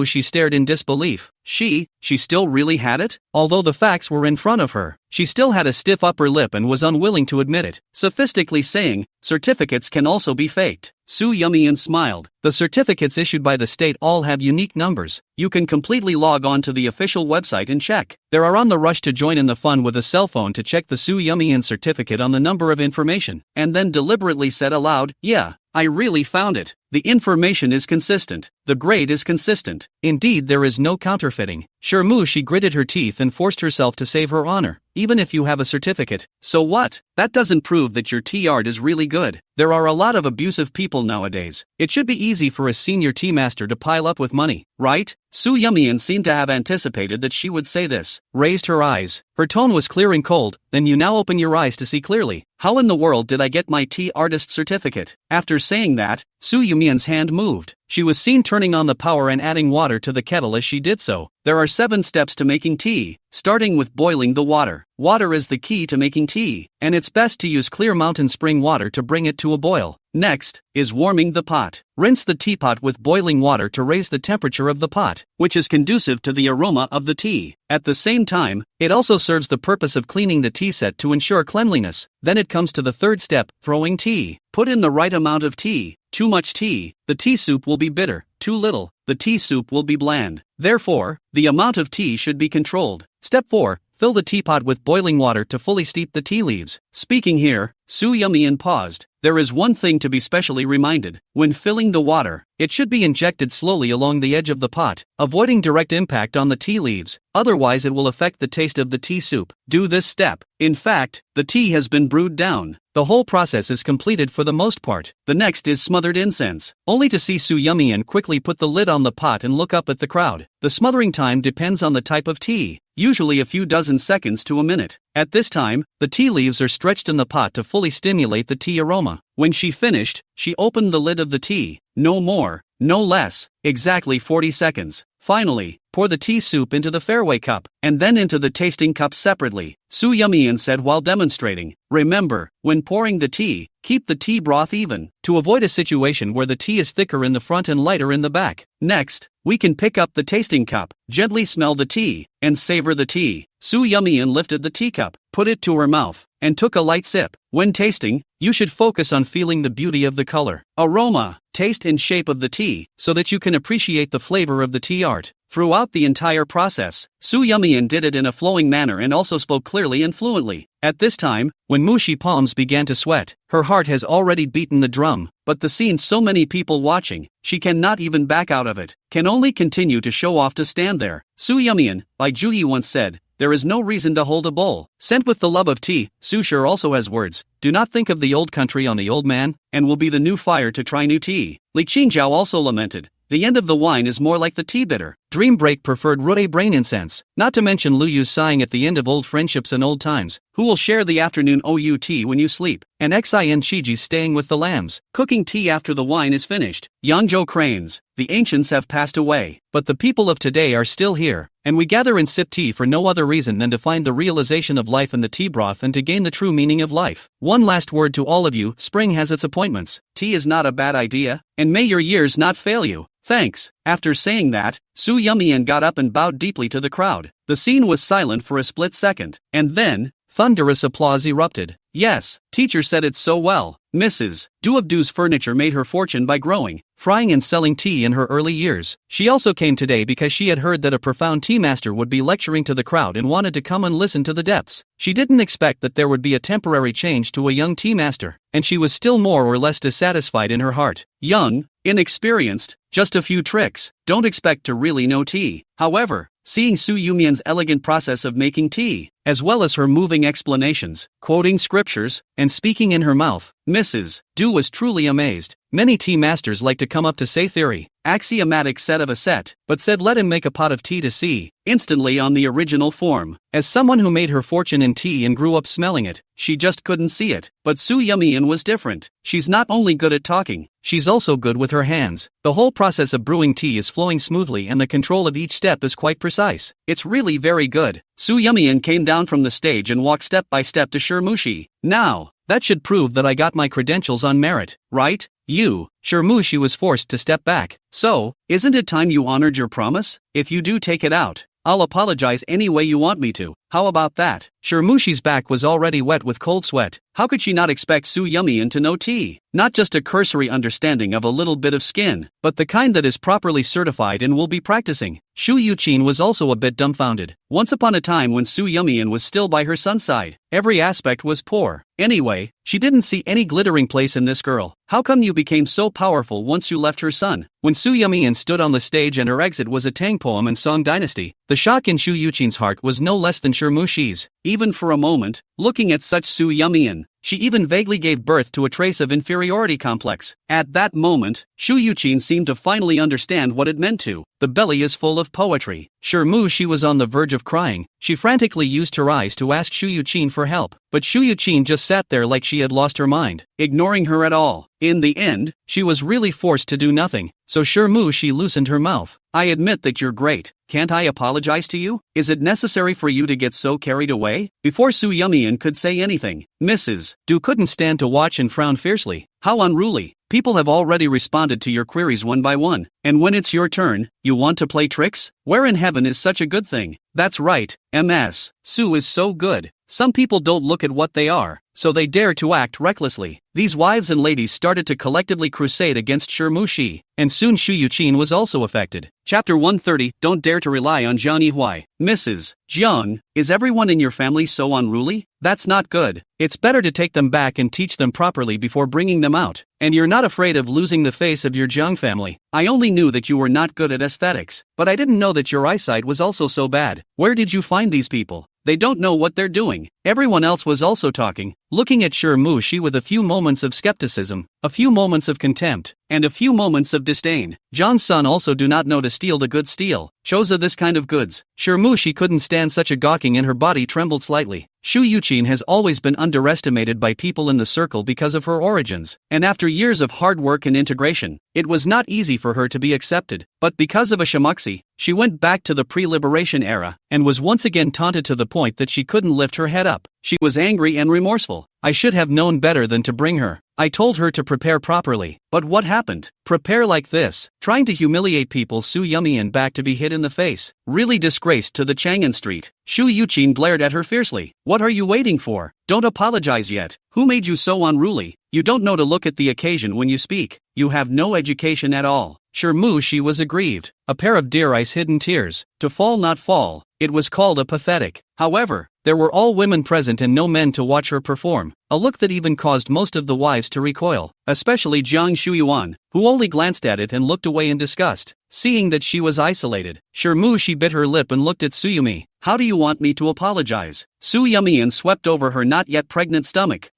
She stared in disbelief. She still really had it? Although the facts were in front of her, she still had a stiff upper lip and was unwilling to admit it, sophistically saying, certificates can also be faked. Su Yumian smiled. The certificates issued by the state all have unique numbers. You can completely log on to the official website and check. There are on the rush to join in the fun with a cell phone to check the Su Yumian certificate on the number of information, and then deliberately said aloud, yeah, I really found it. The information is consistent. The grade is consistent. Indeed, there is no counterfeiting. She gritted her teeth and forced herself to save her honor. Even if you have a certificate, so what? That doesn't prove that your tea art is really good. There are a lot of abusive people nowadays. It should be easy for a senior tea master to pile up with money, right? Su Yumian seemed to have anticipated that she would say this, raised her eyes. Her tone was clear and cold. Then you now open your eyes to see clearly. How in the world did I get my tea artist certificate? After saying that, Su Yumian's hand moved. She was seen turning on the power and adding water to the kettle as she did so. There are 7 steps to making tea, starting with boiling the water. Water is the key to making tea, and it's best to use clear mountain spring water to bring it to a boil. Next, is warming the pot. Rinse the teapot with boiling water to raise the temperature of the pot, which is conducive to the aroma of the tea. At the same time, it also serves the purpose of cleaning the tea set to ensure cleanliness. Then it comes to the 3rd step, throwing tea. Put in the right amount of tea. Too much tea, the tea soup will be bitter. Too little, the tea soup will be bland. Therefore, the amount of tea should be controlled. Step 4. Fill the teapot with boiling water to fully steep the tea leaves. Speaking here, Su Yumian paused. There is one thing to be specially reminded. When filling the water, it should be injected slowly along the edge of the pot, avoiding direct impact on the tea leaves, otherwise it will affect the taste of the tea soup. Do this step. In fact, the tea has been brewed down. The whole process is completed for the most part. The next is smothered incense, only to see Su Yumian quickly put the lid on the pot and look up at the crowd. The smothering time depends on the type of tea. usually a few dozen seconds to a minute. At this time, the tea leaves are stretched in the pot to fully stimulate the tea aroma. When she finished, she opened the lid of the tea. No more, no less, exactly 40 seconds. Finally, pour the tea soup into the fairway cup, and then into the tasting cup separately. Soo Yumyeon said while demonstrating, "Remember, when pouring the tea, keep the tea broth even, to avoid a situation where the tea is thicker in the front and lighter in the back. Next, we can pick up the tasting cup, gently smell the tea, and savor the tea." Soo Yumyeon lifted the teacup, put it to her mouth, and took a light sip. When tasting, you should focus on feeling the beauty of the color, aroma, taste and shape of the tea, so that you can appreciate the flavor of the tea art. Throughout the entire process, Soo Yumyeon did it in a flowing manner and also spoke clearly and fluently. At this time, when Mushi palms began to sweat, her heart has already beaten the drum, but the scene so many people watching, she cannot even back out of it, can only continue to show off to stand there. Soo Yumyeon, by Juhi once said, "There is no reason to hold a bowl sent with the love of tea." Sushir also has words, "Do not think of the old country on the old man, and will be the new fire to try new tea." Li Qingzhao also lamented, "The end of the wine is more like the tea bitter." Dream Break preferred Rude brain incense, not to mention Lu Yu's sighing at the end of old friendships and old times. Who will share the afternoon OUT when you sleep? And Xin Shiji's staying with the lambs. Cooking tea after the wine is finished. Yangzhou cranes. The ancients have passed away, but the people of today are still here, and we gather and sip tea for no other reason than to find the realization of life in the tea broth and to gain the true meaning of life. One last word to all of you, spring has its appointments. Tea is not a bad idea, and may your years not fail you. Thanks. After saying that, Soo Yumyeon got up and bowed deeply to the crowd. The scene was silent for a split second, and then, thunderous applause erupted. "Yes, teacher said it so well." Mrs. Du of Du's furniture made her fortune by growing, frying and selling tea in her early years. She also came today because she had heard that a profound tea master would be lecturing to the crowd and wanted to come and listen to the depths. She didn't expect that there would be a temporary change to a young tea master, and she was still more or less dissatisfied in her heart. Young, inexperienced, just a few tricks, don't expect to really know tea. However, seeing Soo Yumyeon's elegant process of making tea, as well as her moving explanations, quoting scriptures, and speaking in her mouth, Mrs. Du was truly amazed. Many tea masters like to come up to say theory, axiomatic set of a set, but said let him make a pot of tea to see, instantly on the original form. As someone who made her fortune in tea and grew up smelling it, she just couldn't see it. But Soo Yumyeon was different. She's not only good at talking, she's also good with her hands. The whole process of brewing tea is flowing smoothly and the control of each step is quite precise. It's really very good. Soo Yumyeon came down from the stage and walked step by step to Shirmushi. "Now, that should prove that I got my credentials on merit, right? You." Shirmushi was forced to step back. "So, isn't it time you honored your promise? If you do take it out, I'll apologize any way you want me to. How about that?" Shirmushi's back was already wet with cold sweat. How could she not expect Soo Yumyeon to know tea? Not just a cursory understanding of a little bit of skin, but the kind that is properly certified and will be practicing. Shu Yuqin was also a bit dumbfounded. Once upon a time when Soo Yumyeon was still by her son's side, every aspect was poor. Anyway, she didn't see any glittering place in this girl. How come you became so powerful once you left her son? When Soo Yumyeon stood on the stage and her exit was a Tang poem and song dynasty, the shock in Shu Yuqin's heart was no less than Shirmushi's. Even for a moment, looking at such Soo Yumyeon, she even vaguely gave birth to a trace of inferiority complex. At that moment, Shu Yuqin seemed to finally understand what it meant to. The belly is full of poetry. Shirmushi was on the verge of crying. She frantically used her eyes to ask Shu Yuqin for help, but Shu Yuqin just sat there like she had lost her mind, ignoring her at all. In the end, she was really forced to do nothing, so Shirmushi loosened her mouth. "I admit that you're great. Can't I apologize to you? Is it necessary for you to get so carried away?" Before Soo Yumyeon could say anything, Mrs. Du couldn't stand to watch and frowned fiercely. "How unruly. People have already responded to your queries one by one, and when it's your turn, you want to play tricks? Where in heaven is such a good thing?" "That's right, Ms. Sue is so good. Some people don't look at what they are, so they dare to act recklessly." These wives and ladies started to collectively crusade against Shirmushi, and soon Shu Yuqin was also affected. Chapter 130, Don't Dare to Rely on Jiang Yihui. "Mrs. Jiang, is everyone in your family so unruly? That's not good. It's better to take them back and teach them properly before bringing them out. And you're not afraid of losing the face of your Jiang family. I only knew that you were not good at aesthetics, but I didn't know that your eyesight was also so bad. Where did you find these people? They don't know what they're doing. Everyone else was also talking, looking at Shi with a few moments of skepticism, a few moments of contempt, and a few moments of disdain. John's son also do not know to steal the good steal. Chosa this kind of goods. Shi couldn't stand such a gawking and her body trembled slightly. Shu Yuqin has always been underestimated by people in the circle because of her origins, and after years of hard work and integration, it was not easy for her to be accepted. But because of a shamuxi, she went back to the pre-liberation era, and was once again taunted to the point that she couldn't lift her head up. She was angry and remorseful. I should have known better than to bring her. I told her to prepare properly, but what happened? Prepare like this, trying to humiliate people. Su Yumian back to be hit in the face. Really disgraced to the Chang'an Street. Shu Yuqin glared at her fiercely. What are you waiting for? Don't apologize yet. Who made you so unruly? You don't know to look at the occasion when you speak. You have no education at all. She was aggrieved. A pair of deer eyes hidden tears. To fall not fall. It was called a pathetic. However, there were all women present and no men to watch her perform. A look that even caused most of the wives to recoil, especially Jiang Shuyuan, who only glanced at it and looked away in disgust. Seeing that she was isolated, she bit her lip and looked at Suyumi. How do you want me to apologize? Su Yumian swept over her not yet pregnant stomach.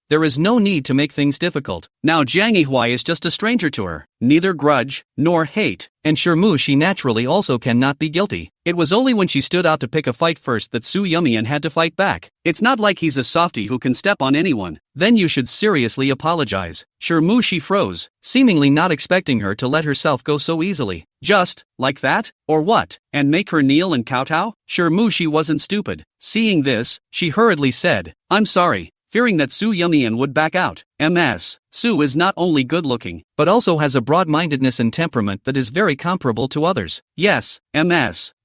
There is no need to make things difficult. Now Jiang Yihuai is just a stranger to her. Neither grudge, nor hate, and she naturally also cannot be guilty. It was only when she stood out to pick a fight first that Su Yumian had to fight back. It's not like he's a softie who can step on anyone. Then you should seriously apologize. She froze, seemingly not expecting her to let herself go so easily. Just, like that? Or what? And make her kneel and kowtow? She wasn't stupid. Seeing this, she hurriedly said, I'm sorry, fearing that Su Yumian would back out. Su is not only good-looking, but also has a broad-mindedness and temperament that is very comparable to others. Yes,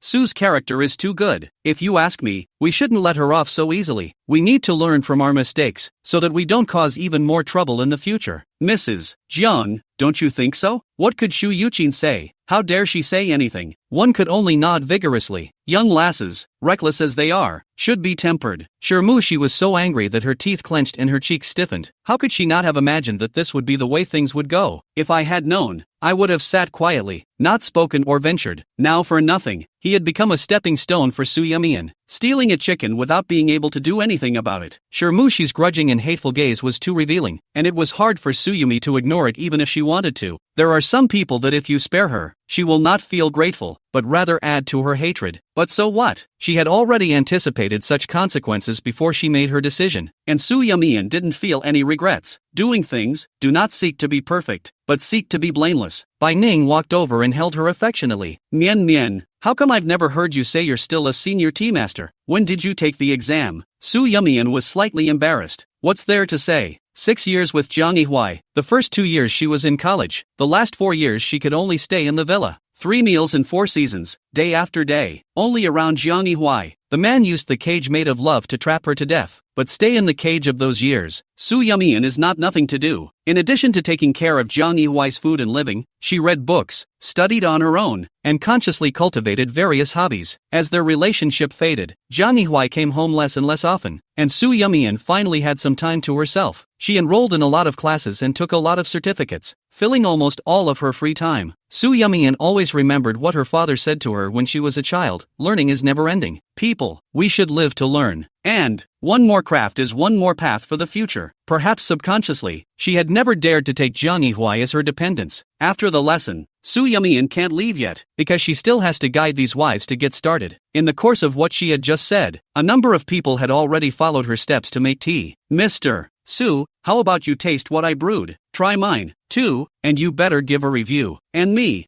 Su's character is too good. If you ask me, we shouldn't let her off so easily. We need to learn from our mistakes, so that we don't cause even more trouble in the future. Mrs. Jiang, don't you think so? What could Shu Yuqin say? How dare she say anything? One could only nod vigorously. Young lasses, reckless as they are, should be tempered. She was so angry that her teeth clenched and her cheeks stiffened. How could she not have imagined that this would be the way things would go? If I had known, I would have sat quietly, not spoken or ventured. Now for nothing, he had become a stepping stone for Su Yumian, stealing a chicken without being able to do anything about it. She's grudging and hateful gaze was too revealing, and it was hard for Suyumi to ignore it even if she wanted to. There are some people that if you spare her, she will not feel grateful, but rather add to her hatred. But so what? She had already anticipated such consequences before she made her decision, and Su Yumian didn't feel any regrets. Doing things, do not seek to be perfect, but seek to be blameless. Bai Ning walked over and held her affectionately. Mian, how come I've never heard you say you're still a senior tea master? When did you take the exam? Su Yumian was slightly embarrassed. What's there to say? 6 years with Jiang Yihuai. The first 2 years she was in college. The last 4 years she could only stay in the villa. 3 meals in 4 seasons, day after day, only around Jiang Yihuai. The man used the cage made of love to trap her to death. But stay in the cage of those years. Su Yumian is not nothing to do. In addition to taking care of Jiang Yihuai's food and living, she read books, studied on her own, and consciously cultivated various hobbies. As their relationship faded, Jiang Yihuai came home less and less often, and Su Yumian finally had some time to herself. She enrolled in a lot of classes and took a lot of certificates, filling almost all of her free time. Su Yumian always remembered what her father said to her when she was a child: learning is never ending. People, we should live to learn. And one more craft is one more path for the future. Perhaps subconsciously, she had never dared to take Jiang Yihuai as her dependents. After the lesson, Su Yumian can't leave yet, because she still has to guide these wives to get started. In the course of what she had just said, a number of people had already followed her steps to make tea. Mr. Su, how about you taste what I brewed? Try mine, too, and you better give a review. And me.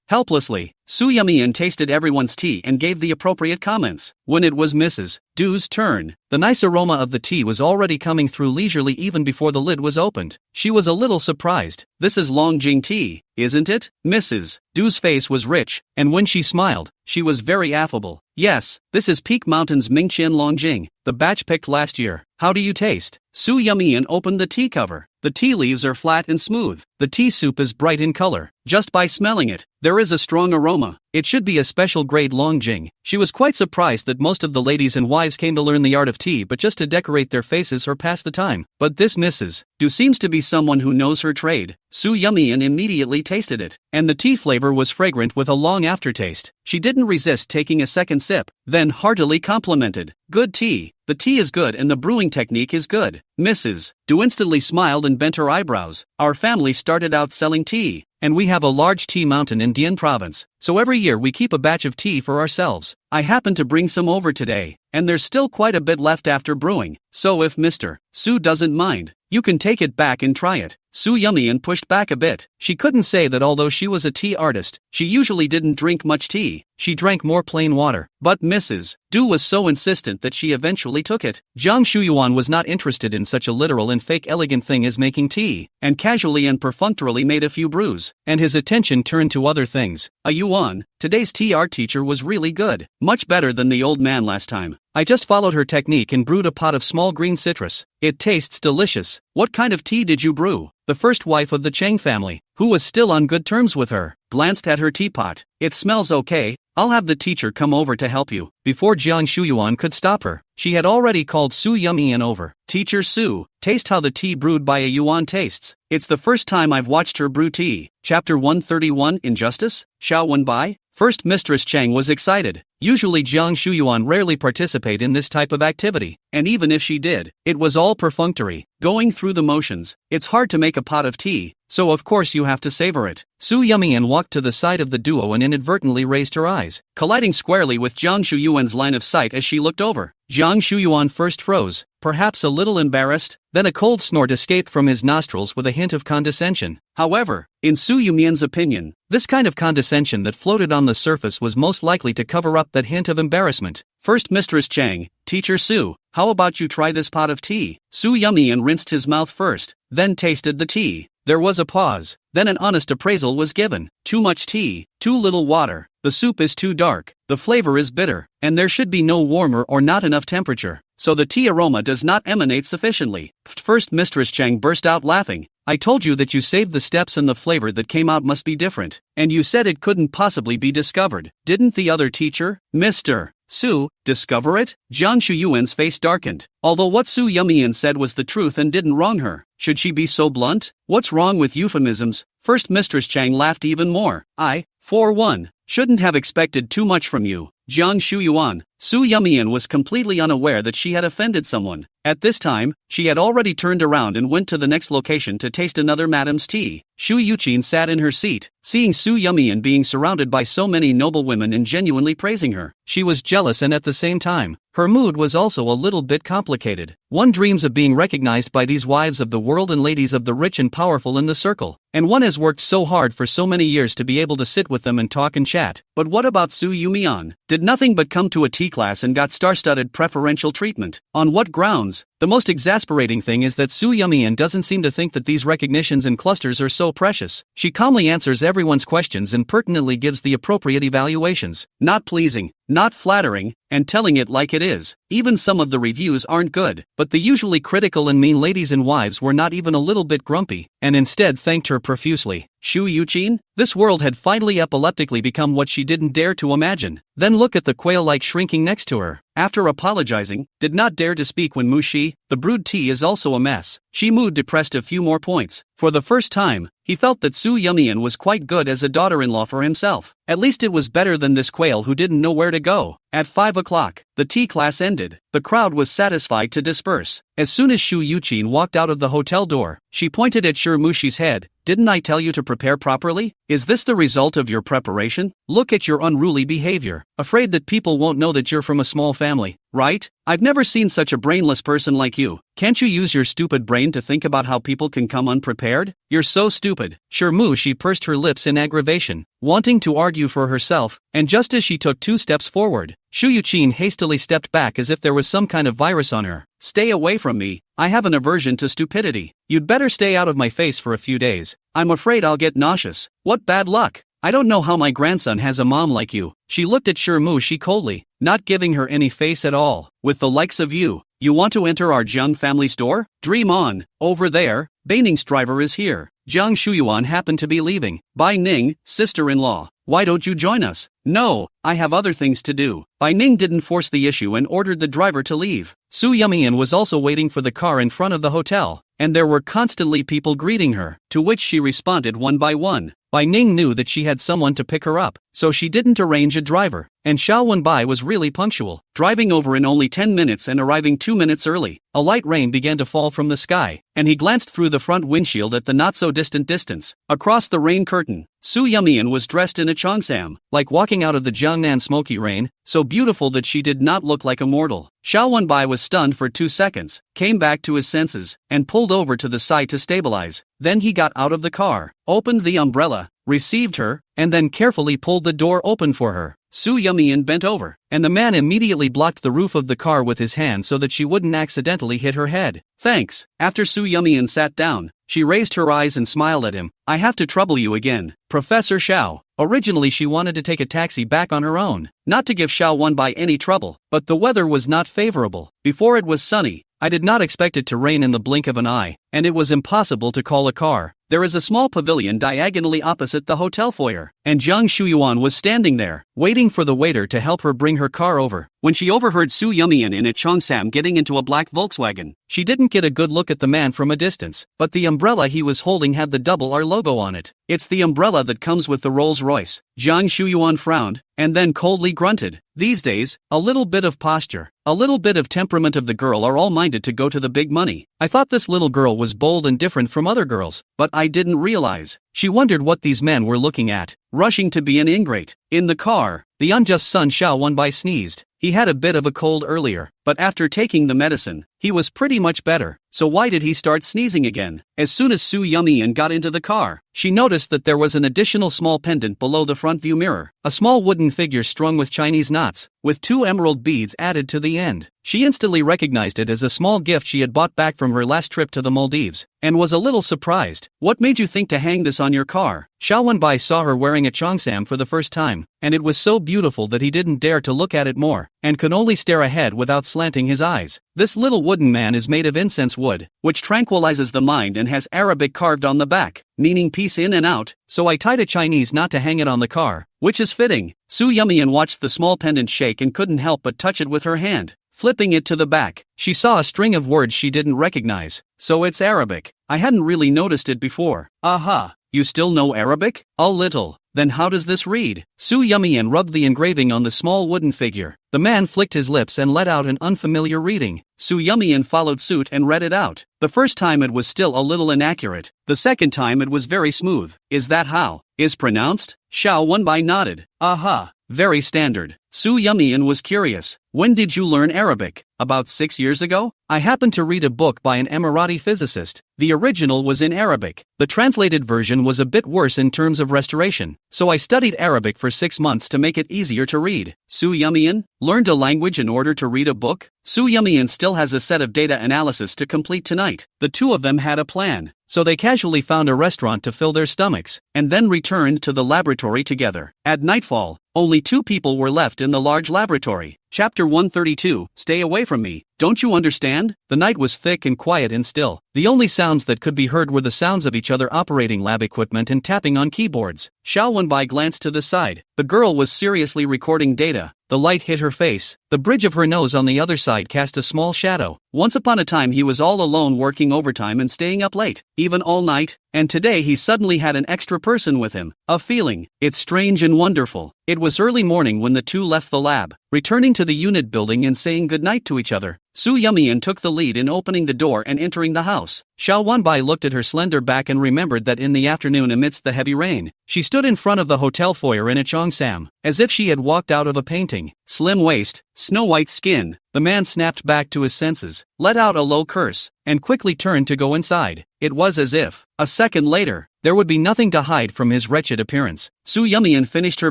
Helplessly, Su Yumian tasted everyone's tea and gave the appropriate comments. When it was Mrs. Du's turn, the nice aroma of the tea was already coming through leisurely even before the lid was opened. She was a little surprised. This is Longjing tea, isn't it? Mrs. Du's face was rich, and when she smiled, she was very affable. Yes, this is Peak Mountain's Mingqian Longjing, the batch picked last year. How do you taste? Su Yumian opened the tea cover. The tea leaves are flat and smooth. The tea soup is bright in color. Just by smelling it, there is a strong aroma. It should be a special grade Longjing. She was quite surprised that most of the ladies and wives came to learn the art of tea but just to decorate their faces or pass the time. But this Mrs. Du seems to be someone who knows her trade. Su Yumian immediately tasted it, and the tea flavor was fragrant with a long aftertaste. She didn't resist taking a second sip, then heartily complimented. Good tea. The tea is good and the brewing technique is good. Mrs. Du instantly smiled and bent her eyebrows. Our family started out selling tea, and we have a large tea mountain in Dian province, so every year we keep a batch of tea for ourselves. I happen to bring some over today, and there's still quite a bit left after brewing, so if Mr. Su doesn't mind, you can take it back and try it. Su Yumian pushed back a bit. She couldn't say that although she was a tea artist, she usually didn't drink much tea. She drank more plain water. But Mrs. Du was so insistent that she eventually took it. Jiang Shuyuan was not interested in such a literal and fake elegant thing as making tea, and casually and perfunctorily made a few brews, and his attention turned to other things. A Yuan, today's tea art teacher was really good. Much better than the old man last time. I just followed her technique and brewed a pot of small green citrus. It tastes delicious. What kind of tea did you brew? The first wife of the Cheng family, who was still on good terms with her, glanced at her teapot. It smells okay. I'll have the teacher come over to help you. Before Jiang Shuyuan could stop her, she had already called Su Yumian over. Teacher Su, taste how the tea brewed by a Yuan tastes. It's the first time I've watched her brew tea. Chapter 131 Injustice? Xiao Wenbai? First Mistress Cheng was excited. Usually Jiang Shuyuan rarely participate in this type of activity, and even if she did, it was all perfunctory, going through the motions. It's hard to make a pot of tea, so of course you have to savor it. Su Yumian walked to the side of the duo and inadvertently raised her eyes, colliding squarely with Jiang Shuyuan's line of sight as she looked over. Jiang Shuyuan first froze, perhaps a little embarrassed, then a cold snort escaped from his nostrils with a hint of condescension. However, in Su Yumian's opinion, this kind of condescension that floated on the surface was most likely to cover up that hint of embarrassment. First Mistress Cheng, Teacher Su, how about you try this pot of tea? Su Yumian rinsed his mouth first, then tasted the tea. There was a pause, then an honest appraisal was given. Too much tea, too little water, the soup is too dark, the flavor is bitter, and there should be no warmer or not enough temperature, so the tea aroma does not emanate sufficiently. First Mistress Cheng burst out laughing. I told you that you saved the steps and the flavor that came out must be different, and you said it couldn't possibly be discovered. Didn't the other teacher, Mr. Su, discover it? Jiang Shuyuan's face darkened. Although what Su Yumian said was the truth and didn't wrong her, should she be so blunt? What's wrong with euphemisms? First Mistress Cheng laughed even more. I, for one, shouldn't have expected too much from you, Jiang Shuyuan. Su Yumian was completely unaware that she had offended someone. At this time, she had already turned around and went to the next location to taste another madam's tea. Shu Yuqin sat in her seat, seeing Su Yumian being surrounded by so many noble women and genuinely praising her. She was jealous and at the same time, her mood was also a little bit complicated. One dreams of being recognized by these wives of the world and ladies of the rich and powerful in the circle, and one has worked so hard for so many years to be able to sit with them and talk and chat. But what about Su Yumian? Did nothing but come to a tea class and got star-studded preferential treatment. On what grounds? The most exasperating thing is that Su Yumian doesn't seem to think that these recognitions and clusters are so precious. She calmly answers everyone's questions and pertinently gives the appropriate evaluations. Not pleasing, not flattering, and telling it like it is. Even some of the reviews aren't good, but the usually critical and mean ladies and wives were not even a little bit grumpy, and instead thanked her profusely. Shu Yuqin? This world had finally epileptically become what she didn't dare to imagine. Then look at the quail-like shrinking next to her. After apologizing, did not dare to speak when Mushi, the brewed tea is also a mess. She mood depressed a few more points. For the first time, he felt that Su Yumian was quite good as a daughter-in-law for himself. At least it was better than this quail who didn't know where to go. At 5 o'clock, the tea class ended. The crowd was satisfied to disperse. As soon as Shu Yuqin walked out of the hotel door, she pointed at Sher Mushi's head. Didn't I tell you to prepare properly? Is this the result of your preparation? Look at your unruly behavior. Afraid that people won't know that you're from a small family, right? I've never seen such a brainless person like you. Can't you use your stupid brain to think about how people can come unprepared? You're so stupid. Sher Mushi pursed her lips in aggravation, wanting to argue for herself, and just as she took 2 steps forward, Shu Yuqin hastily stepped back as if there was some kind of virus on her. Stay away from me. I have an aversion to stupidity. You'd better stay out of my face for a few days. I'm afraid I'll get nauseous. What bad luck. I don't know how my grandson has a mom like you. She looked at Sher Mushi coldly, not giving her any face at all. With the likes of you, you want to enter our Jiang family store? Dream on. Over there, Beining's driver is here. Jiang Shuyuan happened to be leaving. Bai Ning, sister-in-law. why don't you join us? No, I have other things to do. Bai Ning didn't force the issue and ordered the driver to leave. Su Yumian was also waiting for the car in front of the hotel, and there were constantly people greeting her, to which she responded one by one. Bai Ning knew that she had someone to pick her up, so she didn't arrange a driver, and Xiao Wenbai was really punctual, driving over in only 10 minutes and arriving 2 minutes early. A light rain began to fall from the sky, and he glanced through the front windshield at the not-so-distant distance. Across the rain curtain, Su Yumian was dressed in a cheongsam, like walking out of the Jiangnan smoky rain, so beautiful that she did not look like a mortal. Xiao Wenbai was stunned for 2 seconds, came back to his senses, and pulled over to the side to stabilize. Then he got out of the car, opened the umbrella, received her, and then carefully pulled the door open for her. Su Yumian bent over, and the man immediately blocked the roof of the car with his hand so that she wouldn't accidentally hit her head. Thanks. After Su Yumian sat down, she raised her eyes and smiled at him. I have to trouble you again, Professor Xiao. Originally she wanted to take a taxi back on her own, not to give Xiao Wenbai any trouble, but the weather was not favorable. Before it was sunny, I did not expect it to rain in the blink of an eye, and it was impossible to call a car. There is a small pavilion diagonally opposite the hotel foyer, and Zhang Shuyuan was standing there, waiting for the waiter to help her bring her car over. When she overheard Su Yumian in a cheongsam getting into a black Volkswagen, she didn't get a good look at the man from a distance, but the umbrella he was holding had the double R logo on it. It's the umbrella that comes with the Rolls-Royce. Zhang Shuyuan frowned, and then coldly grunted. These days, a little bit of posture, a little bit of temperament of the girl are all minded to go to the big money. I thought this little girl was bold and different from other girls, but I didn't realize. She wondered what these men were looking at, rushing to be an ingrate. In the car, the unjust son Xiao Wenbai sneezed. He had a bit of a cold earlier, but after taking the medicine, he was pretty much better. So why did he start sneezing again? As soon as Su Yumian got into the car, she noticed that there was an additional small pendant below the front view mirror, a small wooden figure strung with Chinese knots, with 2 emerald beads added to the end. She instantly recognized it as a small gift she had bought back from her last trip to the Maldives, and was a little surprised. What made you think to hang this on your car? Xiao Wenbai saw her wearing a cheongsam for the first time, and it was so beautiful that he didn't dare to look at it more, and could only stare ahead without slanting his eyes. This little wooden man is made of incense wood, which tranquilizes the mind, and has Arabic carved on the back, meaning peace in and out, so I tied a Chinese knot to hang it on the car, which is fitting. Su Yumian watched the small pendant shake and couldn't help but touch it with her hand. Flipping it to the back, she saw a string of words she didn't recognize. So it's Arabic. I hadn't really noticed it before. Aha, you still know Arabic? A little. Then how does this read? Su Yumian rubbed the engraving on the small wooden figure. The man flicked his lips and let out an unfamiliar reading. Su Yumian followed suit and read it out. The first time it was still a little inaccurate. The second time it was very smooth. Is that how is pronounced? Xiao Wenbai nodded. Aha, very standard. Su Yumian was curious. When did you learn Arabic? About 6 years ago? I happened to read a book by an Emirati physicist. The original was in Arabic. The translated version was a bit worse in terms of restoration, so I studied Arabic for 6 months to make it easier to read. Su Yumian learned a language in order to read a book? Su Yumian still has a set of data analysis to complete tonight. The two of them had a plan, so they casually found a restaurant to fill their stomachs, and then returned to the laboratory together. At nightfall, only 2 people were left in the large laboratory. Chapter 132, Stay away from me. Don't you understand? The night was thick and quiet and still. The only sounds that could be heard were the sounds of each other operating lab equipment and tapping on keyboards. Xiao Wenbai glanced to the side. The girl was seriously recording data. The light hit her face. The bridge of her nose on the other side cast a small shadow. Once upon a time he was all alone working overtime and staying up late, even all night, and today he suddenly had an extra person with him. A feeling. It's strange and wonderful. It was early morning when the two left the lab, returning to the unit building and saying goodnight to each other. Su Yumian took the lead in opening the door and entering the house. Xiao Wenbai looked at her slender back and remembered that in the afternoon amidst the heavy rain, she stood in front of the hotel foyer in a cheongsam, as if she had walked out of a painting. Slim waist, snow-white skin. The man snapped back to his senses, let out a low curse, and quickly turned to go inside. It was as if, a second later, there would be nothing to hide from his wretched appearance. Su Yumian finished her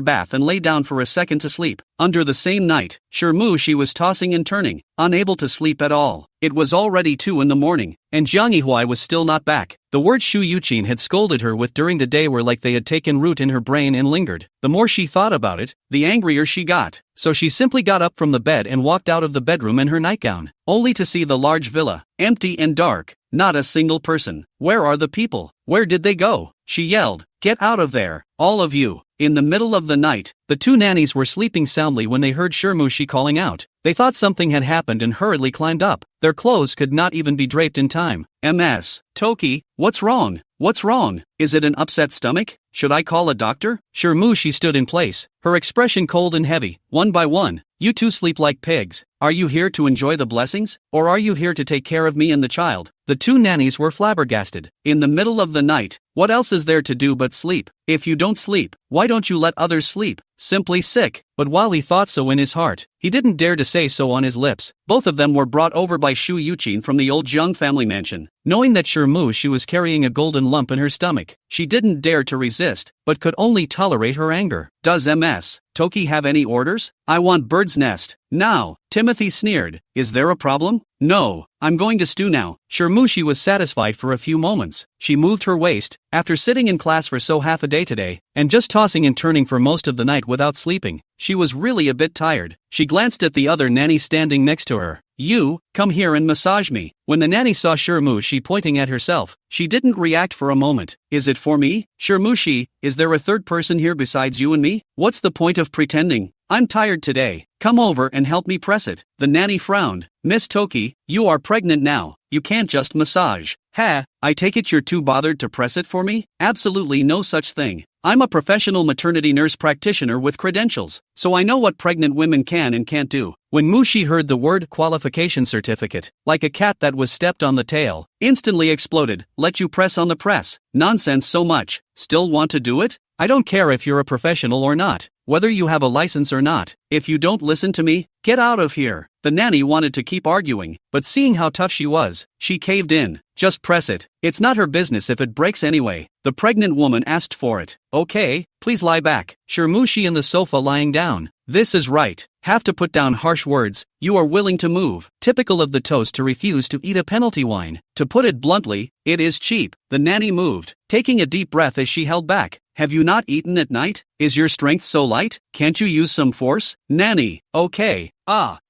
bath and lay down for a second to sleep. Under the same night, Shirmu she was tossing and turning, unable to sleep at all. It was already 2 in the morning, and Jiang Yihuai was still not back. The words Shu Yuqin had scolded her with during the day were like they had taken root in her brain and lingered. The more she thought about it, the angrier she got. So she simply got up from the bed and walked out of the bedroom in her nightgown, only to see the large villa, empty and dark, not a single person. Where are the people? Where did they go? She yelled. Get out of there, all of you. In the middle of the night, the two nannies were sleeping soundly when they heard Shirmushi calling out. They thought something had happened and hurriedly climbed up. Their clothes could not even be draped in time. MS. Toki, what's wrong? What's wrong? Is it an upset stomach? Should I call a doctor? Shirmushi stood in place, her expression cold and heavy. One by one, you two sleep like pigs. Are you here to enjoy the blessings, or are you here to take care of me and the child? The two nannies were flabbergasted. In the middle of the night, what else is there to do but sleep? If you don't sleep, why don't you let others sleep? Simply sick. But while he thought so in his heart, he didn't dare to say so on his lips. Both of them were brought over by Shu Yuqin from the old Jiang family mansion. Knowing that Shirmushi was carrying a golden lump in her stomach, she didn't dare to resist, but could only tolerate her anger. Does MS. Toki have any orders? I want bird's nest. Now. Timothy sneered. Is there a problem? No, I'm going to stew now. Shirmushi was satisfied for a few moments. She moved her waist, after sitting in class for so half a day today, and just tossing and turning for most of the night without sleeping. She was really a bit tired. She glanced at the other nanny standing next to her. You, come here and massage me. When the nanny saw Shirmushi pointing at herself, she didn't react for a moment. Is it for me? Shirmushi, is there a third person here besides you and me? What's the point of pretending? I'm tired today. Come over and help me press it. The nanny frowned. Miss Toki, you are pregnant now. You can't just massage. Ha, I take it you're too bothered to press it for me? Absolutely no such thing. I'm a professional maternity nurse practitioner with credentials, so I know what pregnant women can and can't do. When Mushi heard the word qualification certificate, like a cat that was stepped on the tail, instantly exploded. Let you press on the press. Nonsense so much. Still want to do it? I don't care if you're a professional or not, whether you have a license or not. If you don't listen to me, get out of here. The nanny wanted to keep arguing, but seeing how tough she was, she caved in. Just press it. It's not her business if it breaks anyway. The pregnant woman asked for it. Okay, please lie back. Shirmushi in the sofa lying down. This is right. Have to put down harsh words. You are willing to move. Typical of the toast to refuse to eat a penalty wine. To put it bluntly, it is cheap. The nanny moved, taking a deep breath as she held back. Have you not eaten at night? Is your strength so light? Can't you use some force? Nanny, okay.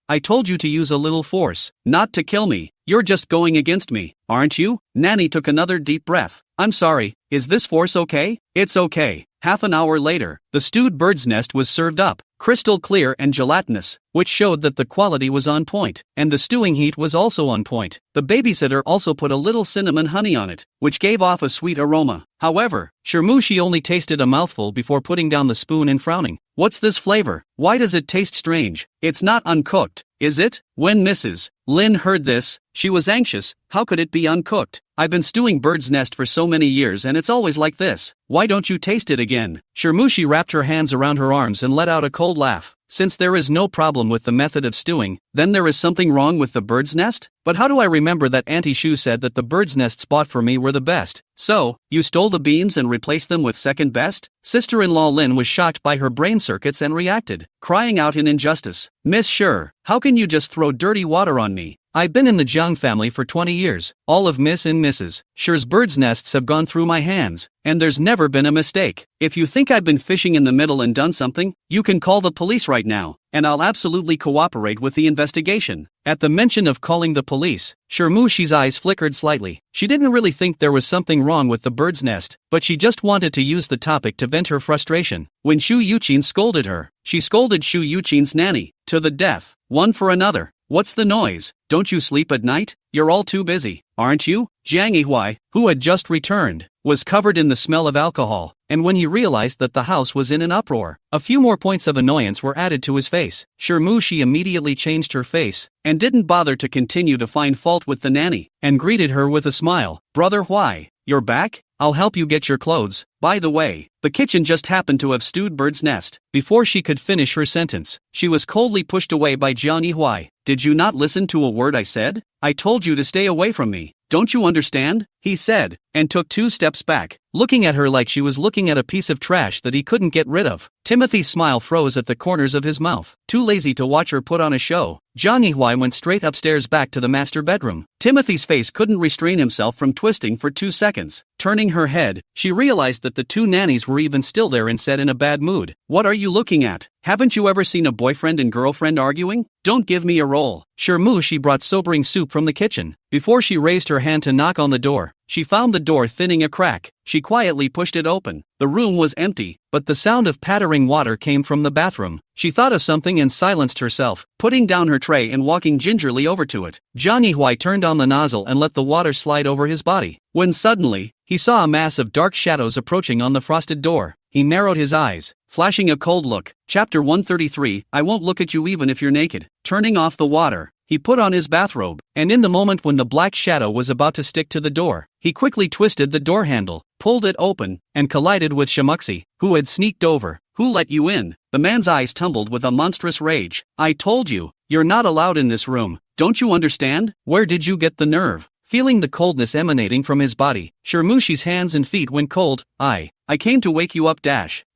I told you to use a little force, not to kill me. You're just going against me, aren't you? Nanny took another deep breath. I'm sorry, is this force okay? It's okay. Half an hour later, the stewed bird's nest was served up, crystal clear and gelatinous, which showed that the quality was on point, and the stewing heat was also on point. The babysitter also put a little cinnamon honey on it, which gave off a sweet aroma. However, Shirmushi only tasted a mouthful before putting down the spoon and frowning. What's this flavor? Why does it taste strange? It's not uncooked, is it? When Mrs. Lin heard this, she was anxious. How could it be uncooked? I've been stewing bird's nest for so many years and it's always like this. Why don't you taste it again? Shirmushi wrapped her hands around her arms and let out a cold laugh. Since there is no problem with the method of stewing, then there is something wrong with the bird's nest? But how do I remember that Auntie Shu said that the bird's nests bought for me were the best? So, you stole the beans and replaced them with second best? Sister-in-law Lin was shocked by her brain circuits and reacted, crying out in injustice. Miss Sure, how can you just throw dirty water on me? I've been in the Jiang family for 20 years. All of Miss and Mrs. Sure's bird's nests have gone through my hands, and there's never been a mistake. If you think I've been fishing in the middle and done something, you can call the police right now, and I'll absolutely cooperate with the investigation. At the mention of calling the police, Shirmushi's eyes flickered slightly. She didn't really think there was something wrong with the bird's nest, but she just wanted to use the topic to vent her frustration. When Shu Yuqin scolded her, she scolded Shu Yuqin's nanny to the death, one for another. What's the noise? Don't you sleep at night? You're all too busy, aren't you? Jiang Yihui, who had just returned, was covered in the smell of alcohol, and when he realized that the house was in an uproar, a few more points of annoyance were added to his face. Shirmushi immediately changed her face, and didn't bother to continue to find fault with the nanny, and greeted her with a smile. Brother Hui, you're back? I'll help you get your clothes. By the way, the kitchen just happened to have stewed bird's nest. Before she could finish her sentence, she was coldly pushed away by Jiang Yihui. Did you not listen to a word I said? I told you to stay away from me. Don't you understand? He said, and took 2 steps back, looking at her like she was looking at a piece of trash that he couldn't get rid of. Timothy's smile froze at the corners of his mouth. Too lazy to watch her put on a show, Jiang Yihui went straight upstairs back to the master bedroom. Timothy's face couldn't restrain himself from twisting for 2 seconds. Turning her head, she realized that the 2 nannies were even still there and said in a bad mood, "What are you looking at? Haven't you ever seen a boyfriend and girlfriend arguing? Don't give me a roll." Shirmushi brought sobering soup from the kitchen. Before she raised her hand to knock on the door, she found the door thinning a crack. She quietly pushed it open. The room was empty, but the sound of pattering water came from the bathroom. She thought of something and silenced herself, putting down her tray and walking gingerly over to it. Jiang Yihui turned on the nozzle and let the water slide over his body. When suddenly, he saw a mass of dark shadows approaching on the frosted door. He narrowed his eyes, flashing a cold look. Chapter 133, I won't look at you even if you're naked. Turning off the water, he put on his bathrobe, and in the moment when the black shadow was about to stick to the door, he quickly twisted the door handle, pulled it open, and collided with Shamuxi, who had sneaked over. Who let you in? The man's eyes tumbled with a monstrous rage. I told you, you're not allowed in this room. Don't you understand? Where did you get the nerve? Feeling the coldness emanating from his body, Shamushi's hands and feet went cold. I came to wake you up.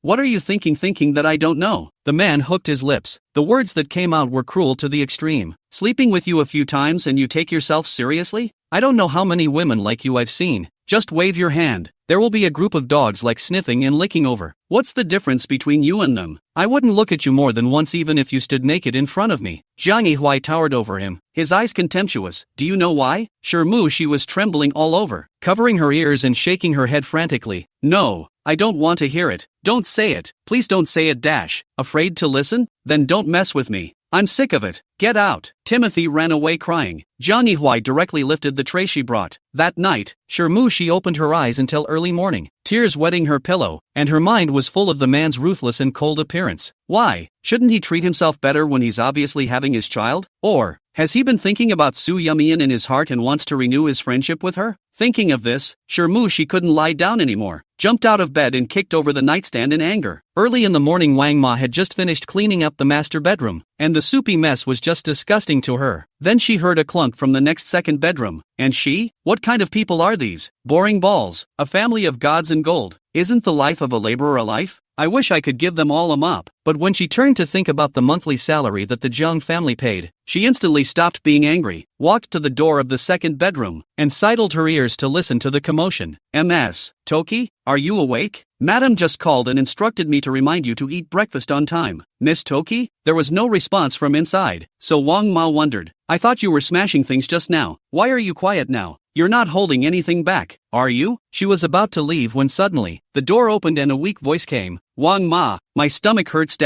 What are you thinking that I don't know? The man hooked his lips. The words that came out were cruel to the extreme. Sleeping with you a few times and you take yourself seriously? I don't know how many women like you I've seen. Just wave your hand. There will be a group of dogs like sniffing and licking over. What's the difference between you and them? I wouldn't look at you more than once even if you stood naked in front of me. Jiang Yihui towered over him, his eyes contemptuous. Do you know why? She was trembling all over, covering her ears and shaking her head frantically. No, I don't want to hear it. Don't say it. Please don't say it. Afraid to listen? Then don't mess with me. I'm sick of it. Get out. Timothy ran away crying. Jiang Yihui directly lifted the tray she brought. That night, she opened her eyes until early morning, tears wetting her pillow, and her mind was full of the man's ruthless and cold appearance. Why? Shouldn't he treat himself better when he's obviously having his child? Or has he been thinking about Su Yumian in his heart and wants to renew his friendship with her? Thinking of this, she couldn't lie down anymore, jumped out of bed and kicked over the nightstand in anger. Early in the morning, Wang Ma had just finished cleaning up the master bedroom, and the soupy mess was just disgusting to her. Then she heard a clunk from the next second bedroom, and what kind of people are these? Boring balls, a family of gods and gold. Isn't the life of a laborer a life? I wish I could give them all a mop. But when she turned to think about the monthly salary that the Jiang family paid, she instantly stopped being angry, walked to the door of the second bedroom, and sidled her ears to listen to the commotion. Ms. Toki, are you awake? Madam just called and instructed me to remind you to eat breakfast on time. Miss Toki? There was no response from inside, so Wang Ma wondered. I thought you were smashing things just now. Why are you quiet now? You're not holding anything back, are you? She was about to leave when suddenly, the door opened and a weak voice came. Wang Ma, my stomach hurts.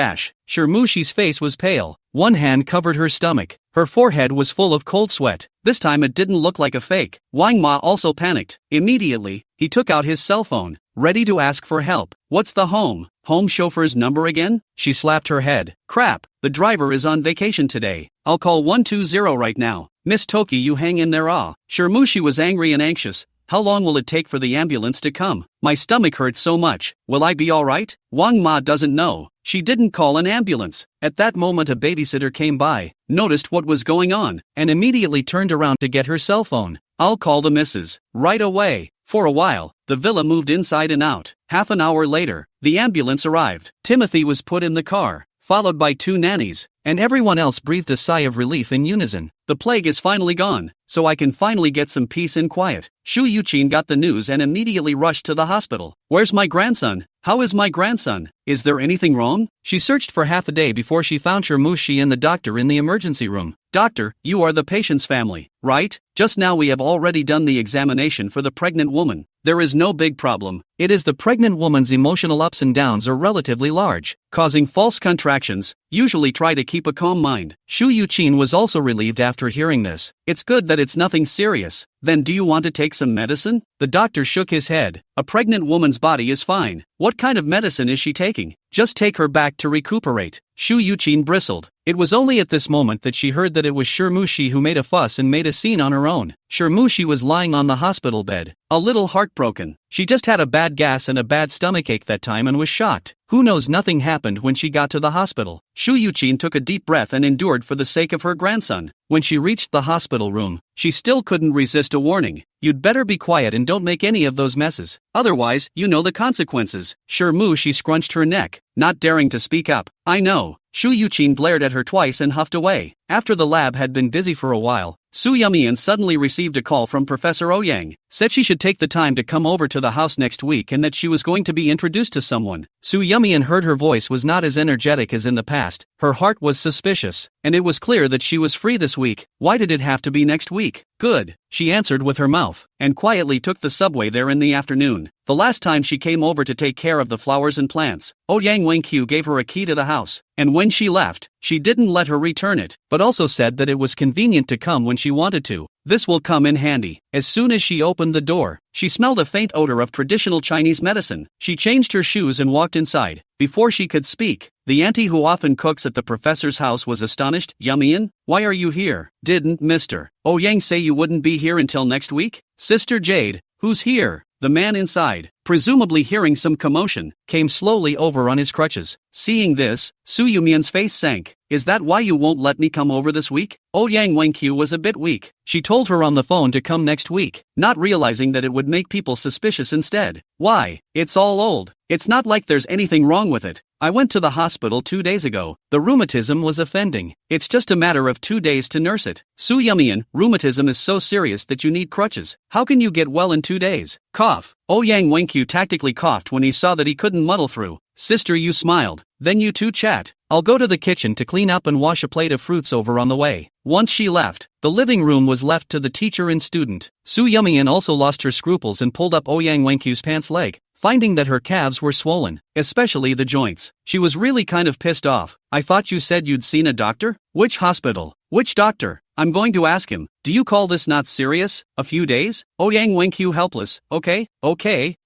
Shamushi's face was pale. One hand covered her stomach. Her forehead was full of cold sweat. This time it didn't look like a fake. Wang Ma also panicked. Immediately, he took out his cell phone, ready to ask for help. What's the home chauffeur's number again? She slapped her head. Crap, the driver is on vacation today. I'll call 120 right now. Miss Toki, you hang in there. Shamushi was angry and anxious. How long will it take for the ambulance to come? My stomach hurts so much. Will I be alright? Wang Ma doesn't know. She didn't call an ambulance. At that moment a babysitter came by, noticed what was going on, and immediately turned around to get her cell phone. I'll call the missus right away. For a while, the villa moved inside and out. Half an hour later, the ambulance arrived. Timothy was put in the car, followed by 2 nannies, and everyone else breathed a sigh of relief in unison. The plague is finally gone, so I can finally get some peace and quiet. Shu Yuqin got the news and immediately rushed to the hospital. Where's my grandson? How is my grandson? Is there anything wrong? She searched for half a day before she found Shamushi and the doctor in the emergency room. Doctor, you are the patient's family, right? Just now we have already done the examination for the pregnant woman. There is no big problem. It is the pregnant woman's emotional ups and downs are relatively large, causing false contractions. Usually try to keep a calm mind. Shu Yuqin was also relieved after hearing this. It's good that it's nothing serious. Then do you want to take some medicine? The doctor shook his head. A pregnant woman's body is fine. What kind of medicine is she taking? Just take her back to recuperate. Shu Yuqin bristled. It was only at this moment that she heard that it was Shamushi who made a fuss and made a scene on her own. Shamushi was lying on the hospital bed, a little heartbroken. She just had a bad gas and a bad stomachache that time and was shocked. Who knows, nothing happened when she got to the hospital. Shu Yuqin took a deep breath and endured for the sake of her grandson. When she reached the hospital room, she still couldn't resist a warning. You'd better be quiet and don't make any of those messes. Otherwise, you know the consequences. She scrunched her neck, not daring to speak up. I know. Shu Yuqin glared at her twice and huffed away. After the lab had been busy for a while, Su Yumian suddenly received a call from Professor Ouyang. Said she should take the time to come over to the house next week and that she was going to be introduced to someone. Su Yumian heard her voice was not as energetic as in the past. Her heart was suspicious, and it was clear that she was free this week. Why did it have to be next week? Good, she answered with her mouth, and quietly took the subway there in the afternoon. The last time she came over to take care of the flowers and plants, Ouyang Wenqiu gave her a key to the house, and when she left, she didn't let her return it, but also said that it was convenient to come when she wanted to. This will come in handy. As soon as she opened the door, she smelled a faint odor of traditional Chinese medicine. She changed her shoes and walked inside. Before she could speak, the auntie who often cooks at the professor's house was astonished. Yumian, why are you here? Didn't Mr. Ouyang say you wouldn't be here until next week? Sister Jade, who's here? The man inside, presumably hearing some commotion, came slowly over on his crutches. Seeing this, Su Yumian's face sank. Is that why you won't let me come over this week? Ouyang Wenqiu was a bit weak. She told her on the phone to come next week, not realizing that it would make people suspicious instead. Why? It's all old. It's not like there's anything wrong with it. I went to the hospital 2 days ago. The rheumatism was offending. It's just a matter of 2 days to nurse it. Su Yumian, rheumatism is so serious that you need crutches. How can you get well in 2 days? Cough. Ouyang Wenqiu tactically coughed when he saw that he couldn't muddle through. Sister, you smiled. Then you two chat. I'll go to the kitchen to clean up and wash a plate of fruits over on the way. Once she left, the living room was left to the teacher and student. Su Yumian also lost her scruples and pulled up Ouyang Wenqiu's pants leg, finding that her calves were swollen, especially the joints. She was really kind of pissed off. I thought you said you'd seen a doctor? Which hospital? Which doctor? I'm going to ask him. Do you call this not serious? A few days? Ouyang Wenqiu helpless. Okay.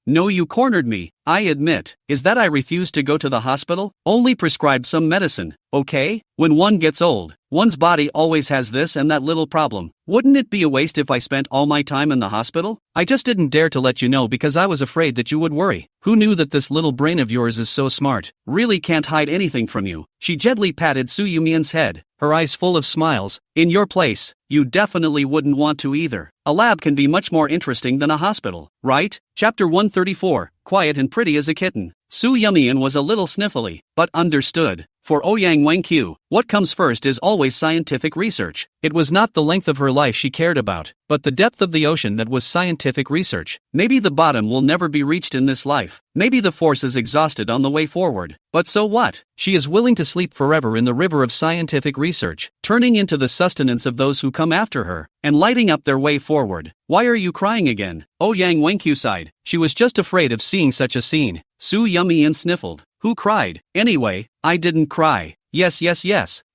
No, you cornered me. I admit. Is that I refused to go to the hospital? Only prescribed some medicine. Okay? When one gets old, one's body always has this and that little problem. Wouldn't it be a waste if I spent all my time in the hospital? I just didn't dare to let you know because I was afraid that you would worry. Who knew that this little brain of yours is so smart? Really can't hide anything from you. She gently patted Su Yumian's head, her eyes full of smiles. In your place, you definitely wouldn't want to either. A lab can be much more interesting than a hospital, right? Chapter 134, Quiet and Pretty as a Kitten. Su Yumian was a little sniffly, but understood. For Ouyang Wenqiu, what comes first is always scientific research. It was not the length of her life she cared about, but the depth of the ocean that was scientific research. Maybe the bottom will never be reached in this life. Maybe the force is exhausted on the way forward. But so what? She is willing to sleep forever in the river of scientific research, turning into the sustenance of those who come after her, and lighting up their way forward. Why are you crying again? Ouyang Wenqiu sighed. She was just afraid of seeing such a scene. Su Yumian sniffled. Who cried? Anyway, I didn't cry. Yes,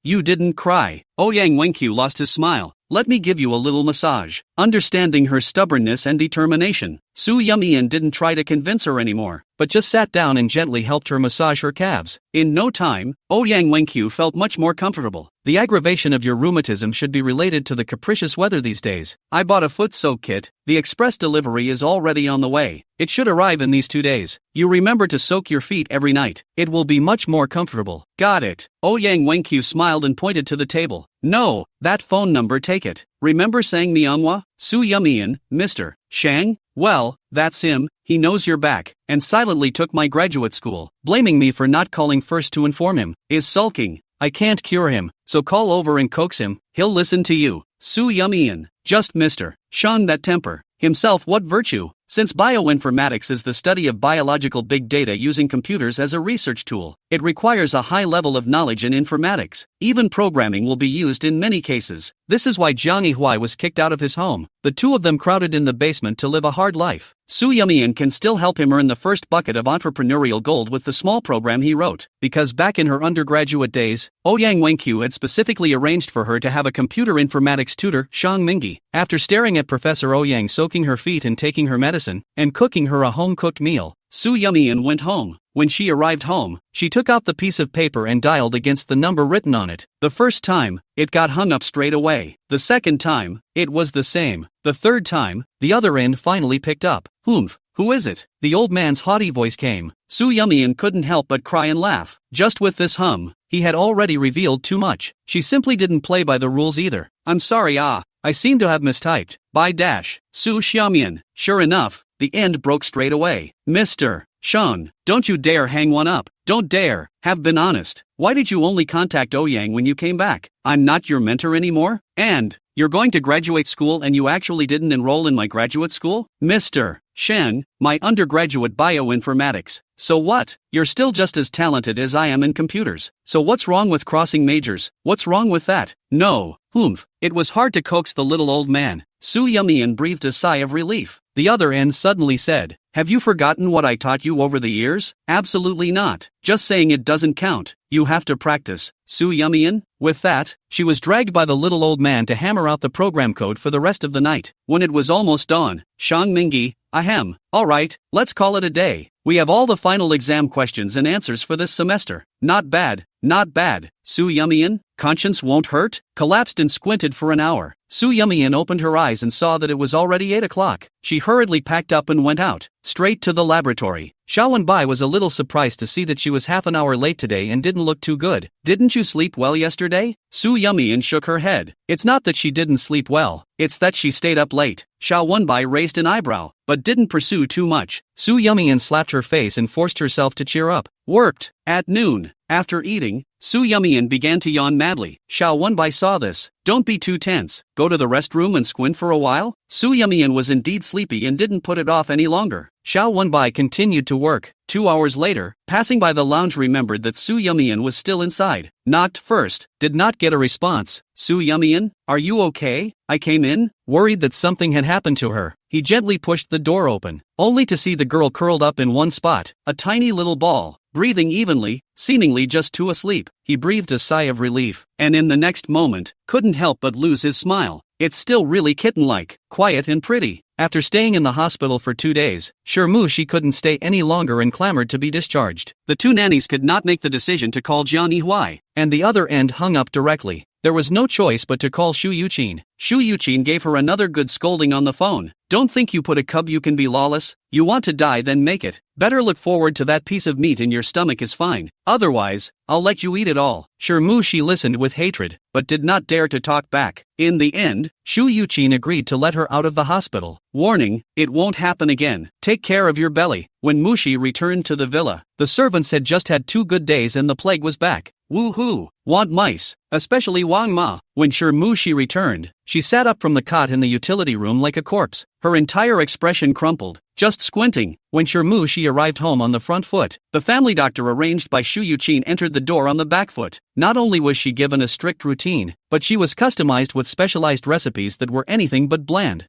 you didn't cry. Ouyang Wenqiu lost his smile. Let me give you a little massage. Understanding her stubbornness and determination, Su Yumian didn't try to convince her anymore, but just sat down and gently helped her massage her calves. In no time, Ouyang Wenqiu felt much more comfortable. The aggravation of your rheumatism should be related to the capricious weather these days. I bought a foot soak kit. The express delivery is already on the way. It should arrive in these 2 days. You remember to soak your feet every night. It will be much more comfortable. Got it. Ouyang Wenqiu smiled and pointed to the table. No, that phone number, take it. Remember saying Manhwa? Su Yumian, Mr. Shang? Well, that's him. He knows you're back, and silently took my graduate school, blaming me for not calling first to inform him. Is sulking. I can't cure him, so call over and coax him. He'll listen to you. Su Yumian, just Mr. Shang that temper. Himself what virtue? Since bioinformatics is the study of biological big data using computers as a research tool, it requires a high level of knowledge in informatics. Even programming will be used in many cases. This is why Jiang Yihui was kicked out of his home. The two of them crowded in the basement to live a hard life. Su Yumian can still help him earn the first bucket of entrepreneurial gold with the small program he wrote, because back in her undergraduate days, Ouyang Wenqiu had specifically arranged for her to have a computer informatics tutor, Shang Mingyi. After staring at Professor Ouyang soaking her feet and taking her medicine, and cooking her a home-cooked meal, Su Yumian went home. When she arrived home, she took out the piece of paper and dialed against the number written on it. The first time, it got hung up straight away. The second time, it was the same. The third time, the other end finally picked up. Humph, who is it? The old man's haughty voice came. Su Yumian couldn't help but cry and laugh. Just with this hum, he had already revealed too much. She simply didn't play by the rules either. I'm sorry, I seem to have mistyped. By dash. Su Xiaomian. Sure enough, the end broke straight away. Mr. Sean, don't you dare hang one up. Don't dare. Have been honest. Why did you only contact Ouyang when you came back? I'm not your mentor anymore? And you're going to graduate school and you actually didn't enroll in my graduate school? Mr. Shan, my undergraduate bioinformatics. So what? You're still just as talented as I am in computers. So what's wrong with crossing majors? What's wrong with that? No. Humph. It was hard to coax the little old man. Su Yumian breathed a sigh of relief. The other end suddenly said, have you forgotten what I taught you over the years? Absolutely not. Just saying it doesn't count. You have to practice. Su Yumian? With that, she was dragged by the little old man to hammer out the program code for the rest of the night. When it was almost dawn, Shang Mingi, ahem. Alright, let's call it a day. We have all the final exam questions and answers for this semester. Not bad, not bad. Su Yumian, conscience won't hurt? Collapsed and squinted for an hour. Su Yumian opened her eyes and saw that it was already 8 o'clock. She hurriedly packed up and went out, straight to the laboratory. Xiaowenbai was a little surprised to see that she was half an hour late today and didn't look too good. Didn't you sleep well yesterday? Su Yumian shook her head. It's not that she didn't sleep well, it's that she stayed up late. Xiaowenbai raised an eyebrow, but didn't pursue too much. Su Yumian slapped her face and forced herself to cheer up. Worked. At noon, after eating, Su Yumian began to yawn madly. Xiaowenbai saw this. Don't be too tense. Go to the restroom and squint for a while? Su Yumian was indeed sleepy and didn't put it off any longer. Xiaowenbai continued to work. 2 hours later, passing by the lounge, remembered that Su Yumian was still inside. Knocked first, did not get a response. Su Yumian, are you okay? I came in, worried that something had happened to her. He gently pushed the door open, only to see the girl curled up in one spot, a tiny little ball, breathing evenly, seemingly just too asleep. He breathed a sigh of relief, and in the next moment, couldn't help but lose his smile. It's still really kitten-like, quiet and pretty. After staying in the hospital for 2 days, Shermu she couldn't stay any longer and clamored to be discharged. The two nannies could not make the decision to call Jiang Yihuai, and the other end hung up directly. There was no choice but to call Shu Yuqin. Shu Yuqin gave her another good scolding on the phone. Don't think you put a cub you can be lawless. You want to die, then make it. Better look forward to that piece of meat in your stomach is fine. Otherwise, I'll let you eat it all. Shermu she listened with hatred, but did not dare to talk back. In the end, Shu Yuqin agreed to let her out of the hospital. Warning, it won't happen again. Take care of your belly. When Mushi returned to the villa, the servants had just had 2 good days and the plague was back. Woohoo! Want mice, especially Wang Ma. When Shermu she returned, she sat up from the cot in the utility room like a corpse. Her entire expression crumpled, just squinting. When Shermu she arrived home on the front foot, the family doctor arranged by Shu Yuqin entered the door on the back foot. Not only was she given a strict routine, but she was customized with specialized recipes that were anything but bland.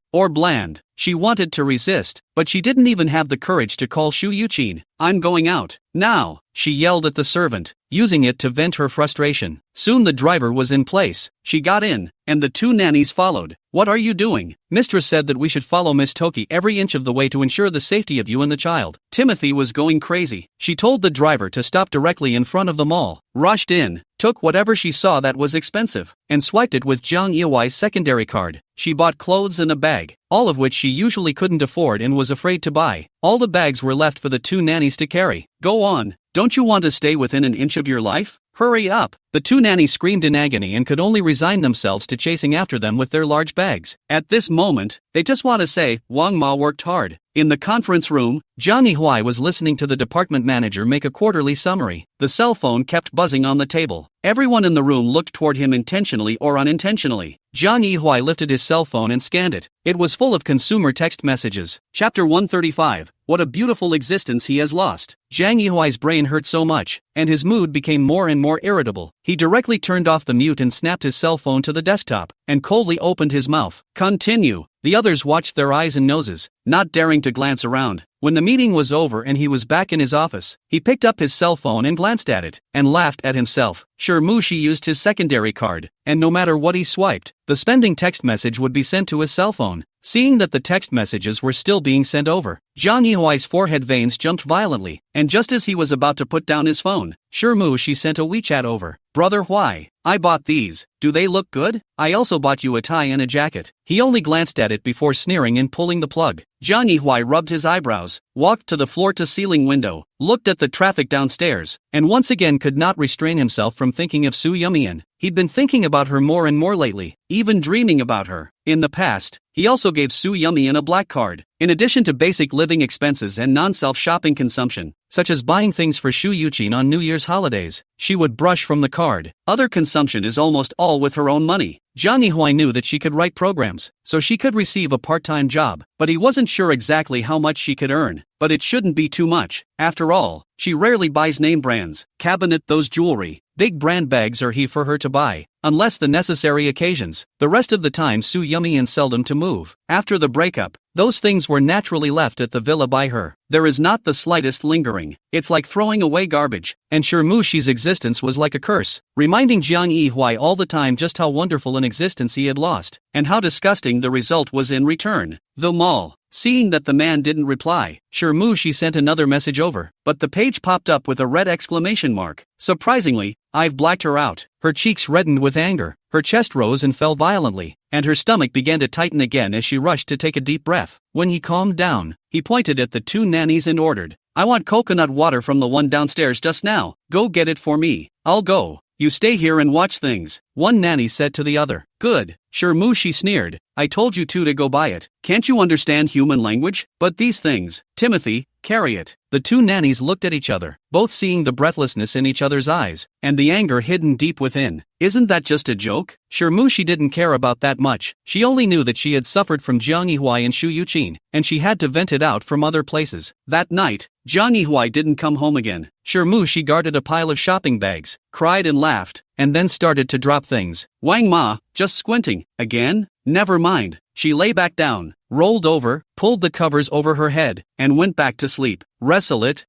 She wanted to resist, but she didn't even have the courage to call Shu Yuqin. I'm going out. Now, she yelled at the servant, using it to vent her frustration. Soon the driver was in place. She got in, and the 2 nannies followed. What are you doing? Mistress said that we should follow Miss Toki every inch of the way to ensure the safety of you and the child. Timothy was going crazy. She told the driver to stop directly in front of the mall, rushed in, took whatever she saw that was expensive, and swiped it with Jiang Yihuai's secondary card. She bought clothes and a bag, all of which she usually couldn't afford and was afraid to buy. All the bags were left for the 2 nannies to carry. Go on. Don't you want to stay within an inch of your life? Hurry up! The 2 nannies screamed in agony and could only resign themselves to chasing after them with their large bags. At this moment, they just want to say, Wang Ma worked hard. In the conference room, Jiang Yihuai was listening to the department manager make a quarterly summary. The cell phone kept buzzing on the table. Everyone in the room looked toward him intentionally or unintentionally. Jiang Yihuai lifted his cell phone and scanned it. It was full of consumer text messages. Chapter 135. What a beautiful existence he has lost. Jiang Yihuai's brain hurt so much, and his mood became more and more irritable. He directly turned off the mute and snapped his cell phone to the desktop, and coldly opened his mouth. Continue. The others watched their eyes and noses, not daring to glance around. When the meeting was over and he was back in his office, he picked up his cell phone and glanced at it, and laughed at himself. Shermu she used his secondary card, and no matter what he swiped, the spending text message would be sent to his cell phone. Seeing that the text messages were still being sent over, Jiang Yihuai's forehead veins jumped violently, and just as he was about to put down his phone, Shermu she sent a WeChat over. Brother Huai, I bought these. Do they look good? I also bought you a tie and a jacket. He only glanced at it before sneering and pulling the plug. Jiang Yihuai rubbed his eyebrows, walked to the floor-to-ceiling window, looked at the traffic downstairs, and once again could not restrain himself from thinking of Su Yumian. He'd been thinking about her more and more lately, even dreaming about her. In the past, he also gave Su Yumian a black card. In addition to basic living expenses and non-self-shopping consumption, such as buying things for Shu Yuqin on New Year's holidays, she would brush from the card. Other consumption is almost all with her own money. Jiang Yihui knew that she could write programs, so she could receive a part-time job, but he wasn't sure exactly how much she could earn. But it shouldn't be too much. After all, she rarely buys name brands, cabinet those jewelry. Big brand bags are he for her to buy, unless the necessary occasions. The rest of the time Su Yumian seldom to move. After the breakup, those things were naturally left at the villa by her. There is not the slightest lingering. It's like throwing away garbage, and Mushi's existence was like a curse, reminding Jiang Yihui all the time just how wonderful an existence he had lost, and how disgusting the result was in return. The mall. Seeing that the man didn't reply, Mushi sent another message over, but the page popped up with a red exclamation mark. Surprisingly, I've blacked her out. Her cheeks reddened with anger, her chest rose and fell violently, and her stomach began to tighten again as she rushed to take a deep breath. When he calmed down, he pointed at the two nannies and ordered, I want coconut water from the one downstairs just now. Go get it for me. I'll go. You stay here and watch things. One nanny said to the other. Good. Mushi sneered. I told you to go buy it. Can't you understand human language? But these things, Timothy, carry it. The two nannies looked at each other, both seeing the breathlessness in each other's eyes, and the anger hidden deep within. Isn't that just a joke? Mushi didn't care about that much. She only knew that she had suffered from Jiang Yihui and Shu Yuqin, and she had to vent it out from other places. That night, Jiang Yihui didn't come home again. Mushi guarded a pile of shopping bags, cried and laughed, and then started to drop things. Wang Ma, just squinting. Again? Never mind. She lay back down, rolled over, pulled the covers over her head, and went back to sleep. Wrestle it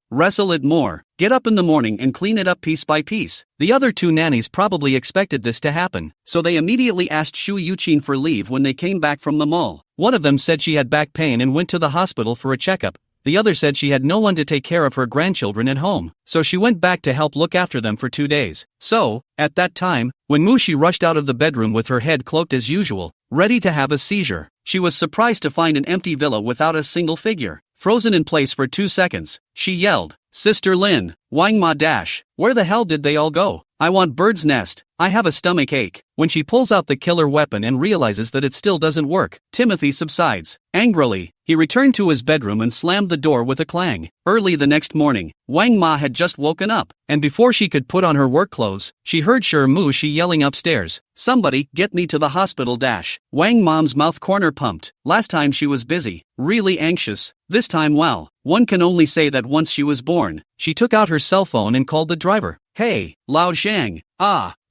more. Get up in the morning and clean it up piece by piece. The other two nannies probably expected this to happen, so they immediately asked Shu Yuqin for leave when they came back from the mall. One of them said she had back pain and went to the hospital for a checkup. The other said she had no one to take care of her grandchildren at home, so she went back to help look after them for 2 days. So, at that time, when Mushi rushed out of the bedroom with her head cloaked as usual, ready to have a seizure, she was surprised to find an empty villa without a single figure. Frozen in place for 2 seconds, she yelled, Sister Lin, Wang Ma dash, where the hell did they all go? I want bird's nest. I have a stomach ache. When she pulls out the killer weapon and realizes that it still doesn't work, Timothy subsides. Angrily, he returned to his bedroom and slammed the door with a clang. Early the next morning, Wang Ma had just woken up, and before she could put on her work clothes, she heard Mushi yelling upstairs, Somebody, get me to the hospital dash. Wang Mom's mouth corner pumped. Last time she was busy, really anxious. This time well, one can only say that once she was born, she took out her cell phone and called the driver. Hey, Lao Shang.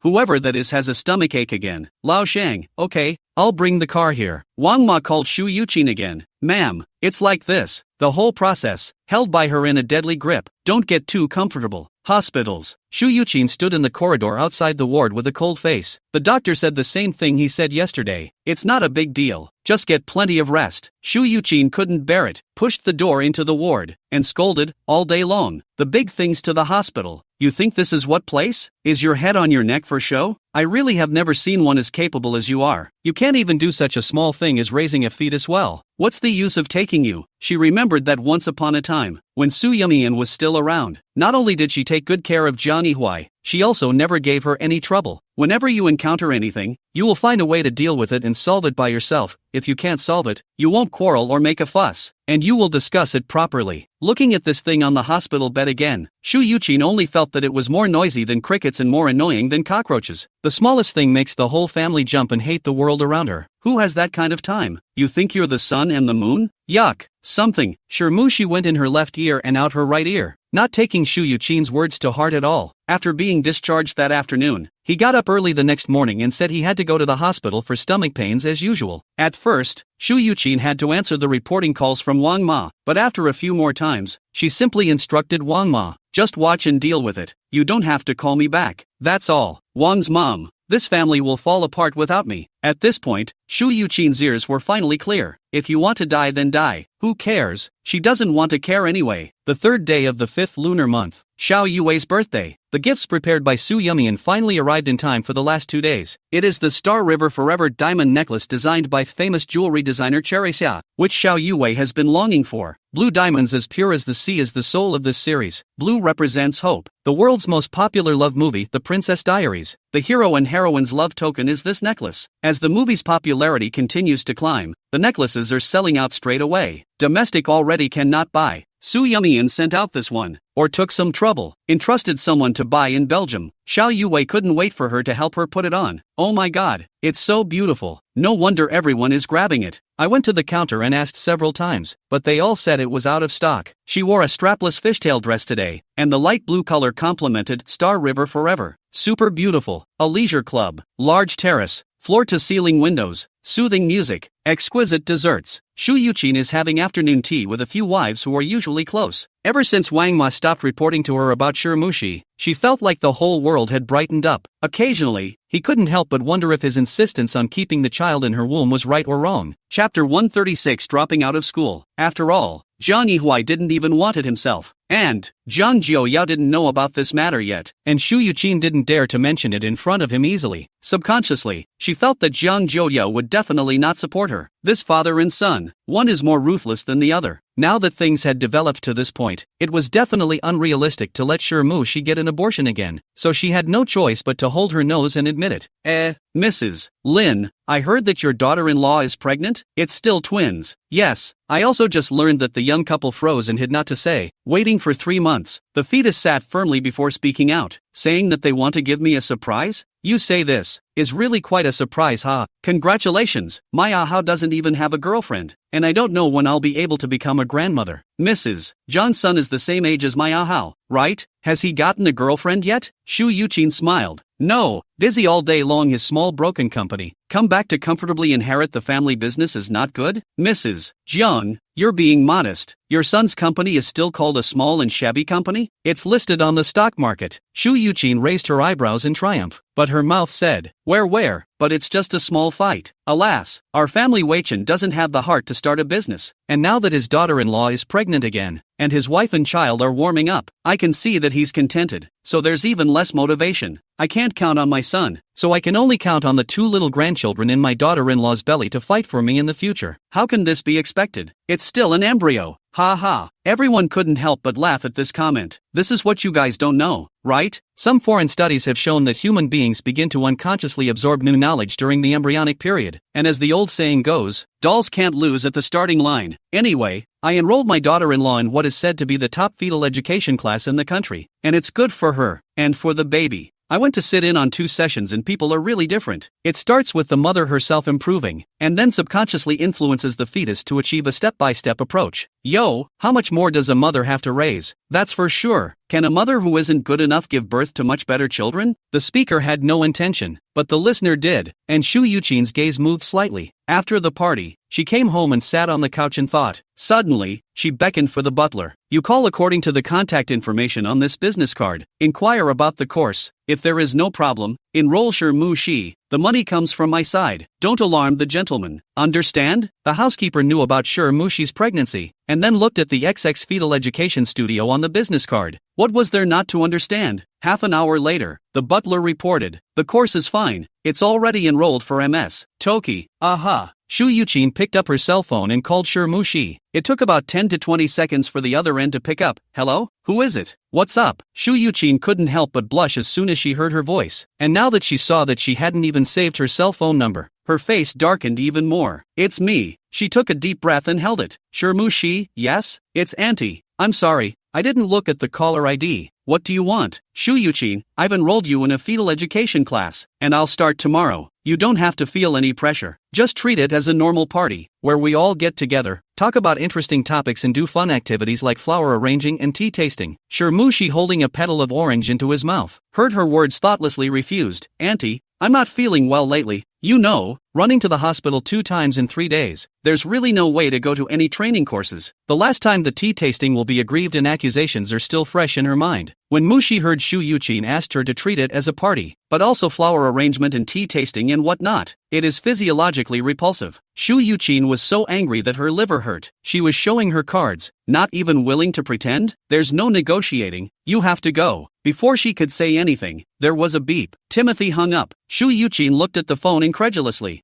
Whoever that is has a stomachache again. Lao Shang, okay, I'll bring the car here. Wang Ma called Shu Yuqin again. Ma'am, it's like this. The whole process, held by her in a deadly grip. Don't get too comfortable. Hospitals. Shu Yuqin stood in the corridor outside the ward with a cold face. The doctor said the same thing he said yesterday. It's not a big deal. Just get plenty of rest. Shu Yuqin couldn't bear it, pushed the door into the ward, and scolded, all day long. The big things to the hospital. You think this is what place? Is your head on your neck for show? I really have never seen one as capable as you are. You can't even do such a small thing as raising a fetus well. What's the use of taking you? She remembered that once upon a time, when Su Yumian was still around, not only did she take good care of Jiang Yihui, she also never gave her any trouble. Whenever you encounter anything, you will find a way to deal with it and solve it by yourself. If you can't solve it, you won't quarrel or make a fuss, and you will discuss it properly. Looking at this thing on the hospital bed again, Shu Yuqin only felt that it was more noisy than crickets and more annoying than cockroaches. The smallest thing makes the whole family jump and hate the world around her. Who has that kind of time? You think you're the sun and the moon? Yuck. Something. Mushi went in her left ear and out her right ear, not taking Shu Yuqin's words to heart at all. After being discharged that afternoon, he got up early the next morning and said he had to go to the hospital for stomach pains as usual. At first, Shu Yuqin had to answer the reporting calls from Wang Ma, but after a few more times, she simply instructed Wang Ma, just watch and deal with it. You don't have to call me back. That's all. Wang's mom. This family will fall apart without me. At this point, Shu Yuqin's ears were finally clear. If you want to die then die. Who cares? She doesn't want to care anyway. The third day of the 5th lunar month, Xiao Yui's birthday. The gifts prepared by Su Yumian finally arrived in time for the last 2 days. It is the Star River Forever diamond necklace designed by famous jewelry designer Cherry Xia, which Xiao Yui has been longing for. Blue diamonds as pure as the sea is the soul of this series. Blue represents hope. The world's most popular love movie, The Princess Diaries. The hero and heroine's love token is this necklace. As the movie's popularity continues to climb, the necklaces are selling out straight away. Domestic already cannot buy, Su Yumian sent out this one, or took some trouble, entrusted someone to buy in Belgium. Xiao Yuwei couldn't wait for her to help her put it on. Oh my god, it's so beautiful. No wonder everyone is grabbing it. I went to the counter and asked several times, but they all said it was out of stock. She wore a strapless fishtail dress today, and the light blue color complemented Star River Forever. Super beautiful. A leisure club, large terrace, floor-to-ceiling windows, soothing music, exquisite desserts. Shu Yuqin is having afternoon tea with a few wives who are usually close. Ever since Wang Ma stopped reporting to her about Shirmushi, she felt like the whole world had brightened up. Occasionally, he couldn't help but wonder if his insistence on keeping the child in her womb was right or wrong. Chapter 136, Dropping Out of School. After all, Zhang Yihua didn't even want it himself. And Zhang Jiuyao didn't know about this matter yet, and Shu Yuqin didn't dare to mention it in front of him easily. Subconsciously, she felt that Zhang Jiuyao would definitely not support her. This father and son, one is more ruthless than the other. Now that things had developed to this point, it was definitely unrealistic to let Shirmushi get an abortion again, so she had no choice but to hold her nose and admit it. Mrs. Lin, I heard that your daughter-in-law is pregnant? It's still twins. Yes, I also just learned that the young couple froze and had not to say, waiting for 3 months. The fetus sat firmly before speaking out, saying that they want to give me a surprise? You say this is really quite a surprise, huh? Congratulations, my Ahao doesn't even have a girlfriend, and I don't know when I'll be able to become a grandmother. Mrs. John's son is the same age as my Ahao, right? Has he gotten a girlfriend yet? Shu Yuqin smiled. No, busy all day long his small broken company. Come back to comfortably inherit the family business is not good? Mrs. Jiang, you're being modest. Your son's company is still called a small and shabby company? It's listed on the stock market. Shu Yuqin raised her eyebrows in triumph, but her mouth said, where, but it's just a small fight. Alas, our family Weichen doesn't have the heart to start a business, and now that his daughter-in-law is pregnant again, and his wife and child are warming up, I can see that he's contented, so there's even less motivation. I can't count on my son, so I can only count on the 2 little grandchildren in my daughter-in-law's belly to fight for me in the future. How can this be expected? It's still an embryo. Ha ha. Everyone couldn't help but laugh at this comment. This is what you guys don't know, right? Some foreign studies have shown that human beings begin to unconsciously absorb new knowledge during the embryonic period, and as the old saying goes, dolls can't lose at the starting line. Anyway, I enrolled my daughter-in-law in what is said to be the top fetal education class in the country, and it's good for her, and for the baby. I went to sit in on 2 sessions and people are really different. It starts with the mother herself improving, and then subconsciously influences the fetus to achieve a step-by-step approach. Yo, how much more does a mother have to raise? That's for sure. Can a mother who isn't good enough give birth to much better children? The speaker had no intention, but the listener did, and Shu Yuqin's gaze moved slightly. After the party, she came home and sat on the couch and thought. Suddenly, she beckoned for the butler. You call according to the contact information on this business card. Inquire about the course. If there is no problem, enroll Shirmushi. The money comes from my side. Don't alarm the gentleman. Understand? The housekeeper knew about Shirmushi's pregnancy, and then looked at the XX Fetal Education Studio on the business card. What was there not to understand? Half an hour later, the butler reported, the course is fine. It's already enrolled for MS. Toki. Aha. Shu Yuqin picked up her cell phone and called Shirmushi. It took about 10 to 20 seconds for the other end to pick up. Hello? Who is it? What's up? Shu Yuqin couldn't help but blush as soon as she heard her voice, and now that she saw that she hadn't even saved her cell phone number, her face darkened even more. It's me. She took a deep breath and held it. Shirmushi, yes? It's Auntie. I'm sorry, I didn't look at the caller ID. What do you want? Shu Yuqin, I've enrolled you in a fetal education class, and I'll start tomorrow. You don't have to feel any pressure. Just treat it as a normal party, where we all get together, talk about interesting topics and do fun activities like flower arranging and tea tasting. Shirmushi, holding a petal of orange into his mouth, heard her words, thoughtlessly refused. Auntie, I'm not feeling well lately. You know, running to the hospital 2 times in 3 days. There's really no way to go to any training courses. The last time the tea tasting will be aggrieved and accusations are still fresh in her mind. When Mushi heard Shu Yuqin asked her to treat it as a party, but also flower arrangement and tea tasting and whatnot, it is physiologically repulsive. Shu Yuqin was so angry that her liver hurt. She was showing her cards, not even willing to pretend. There's no negotiating, you have to go. Before she could say anything, there was a beep. Timothy hung up. Shu Yuqin looked at the phone incredulously.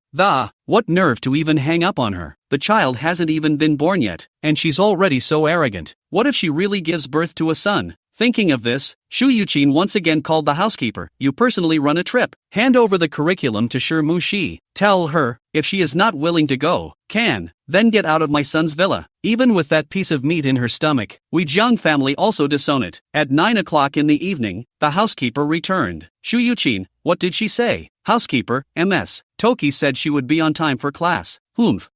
What nerve to even hang up on her? The child hasn't even been born yet, and she's already so arrogant. What if she really gives birth to a son? Thinking of this, Shu Yuqin once again called the housekeeper. You personally run a trip. Hand over the curriculum to Shi. Tell her, if she is not willing to go, then get out of my son's villa. Even with that piece of meat in her stomach, Wei Jiang family also disown it. At 9 o'clock in the evening, the housekeeper returned. Shu Yuqin, what did she say? Housekeeper, MS. Toki said she would be on time for class.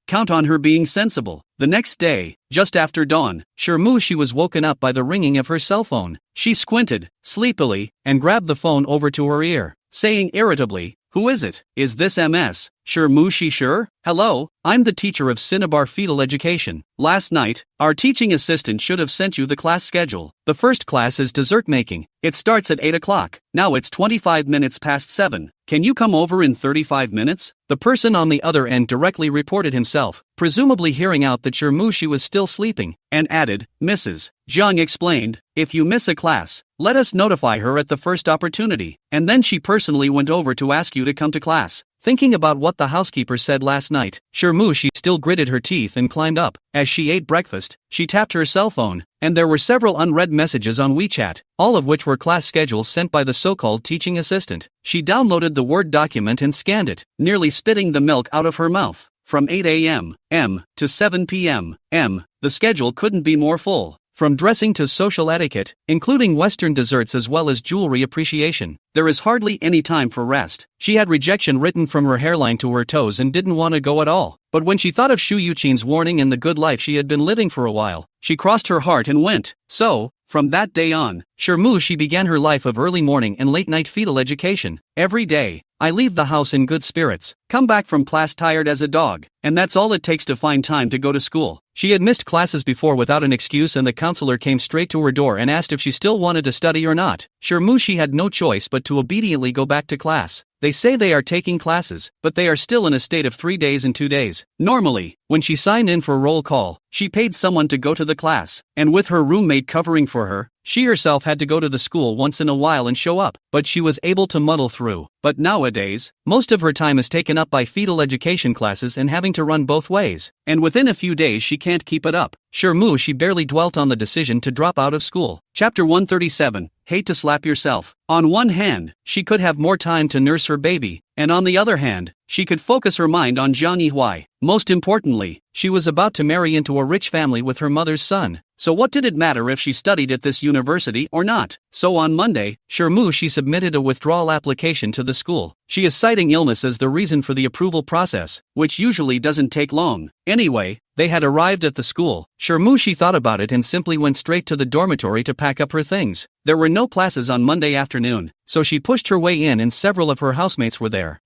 Count on her being sensible. The next day, just after dawn, Shi was woken up by the ringing of her cell phone. She squinted, sleepily, and grabbed the phone over to her ear, saying irritably, who is it? Is this MS? Shi sure? Hello, I'm the teacher of Cinnabar Fetal Education. Last night, our teaching assistant should have sent you the class schedule. The first class is dessert making. It starts at 8 o'clock. Now it's 25 minutes past 7. Can you come over in 35 minutes? The person on the other end directly reported himself, presumably hearing out that Shi was still sleeping, and added, Mrs. Jiang explained, if you miss a class, let us notify her at the first opportunity. And then she personally went over to ask you to come to class. Thinking about what the housekeeper said last night, she still gritted her teeth and climbed up. As she ate breakfast, she tapped her cell phone, and there were several unread messages on WeChat, all of which were class schedules sent by the so-called teaching assistant. She downloaded the Word document and scanned it, nearly spitting the milk out of her mouth. From 8 a.m. to 7 p.m. the schedule couldn't be more full. From dressing to social etiquette, including Western desserts as well as jewelry appreciation, there is hardly any time for rest. She had rejection written from her hairline to her toes and didn't want to go at all. But when she thought of Shu Yuqin's warning and the good life she had been living for a while, she crossed her heart and went. So, from that day on, she began her life of early morning and late night fetal education. Every day, I leave the house in good spirits, come back from class tired as a dog, and that's all it takes to find time to go to school. She had missed classes before without an excuse, and the counselor came straight to her door and asked if she still wanted to study or not. She had no choice but to obediently go back to class. They say they are taking classes, but they are still in a state of 3 days and 2 days. Normally, when she signed in for roll call, she paid someone to go to the class, and with her roommate covering for her, she herself had to go to the school once in a while and show up, but she was able to muddle through. But nowadays, most of her time is taken up by fetal education classes and having to run both ways, and within a few days she can't keep it up. She barely dwelt on the decision to drop out of school. Chapter 137, Hate to Slap Yourself. On one hand, she could have more time to nurse her baby, and on the other hand, she could focus her mind on Zhang Yihui. Most importantly, she was about to marry into a rich family with her mother's son. So what did it matter if she studied at this university or not? So on Monday, she submitted a withdrawal application to the school. She is citing illness as the reason for the approval process, which usually doesn't take long. Anyway, they had arrived at the school. She thought about it and simply went straight to the dormitory to pack up her things. There were no classes on Monday afternoon, so she pushed her way in and several of her housemates were there.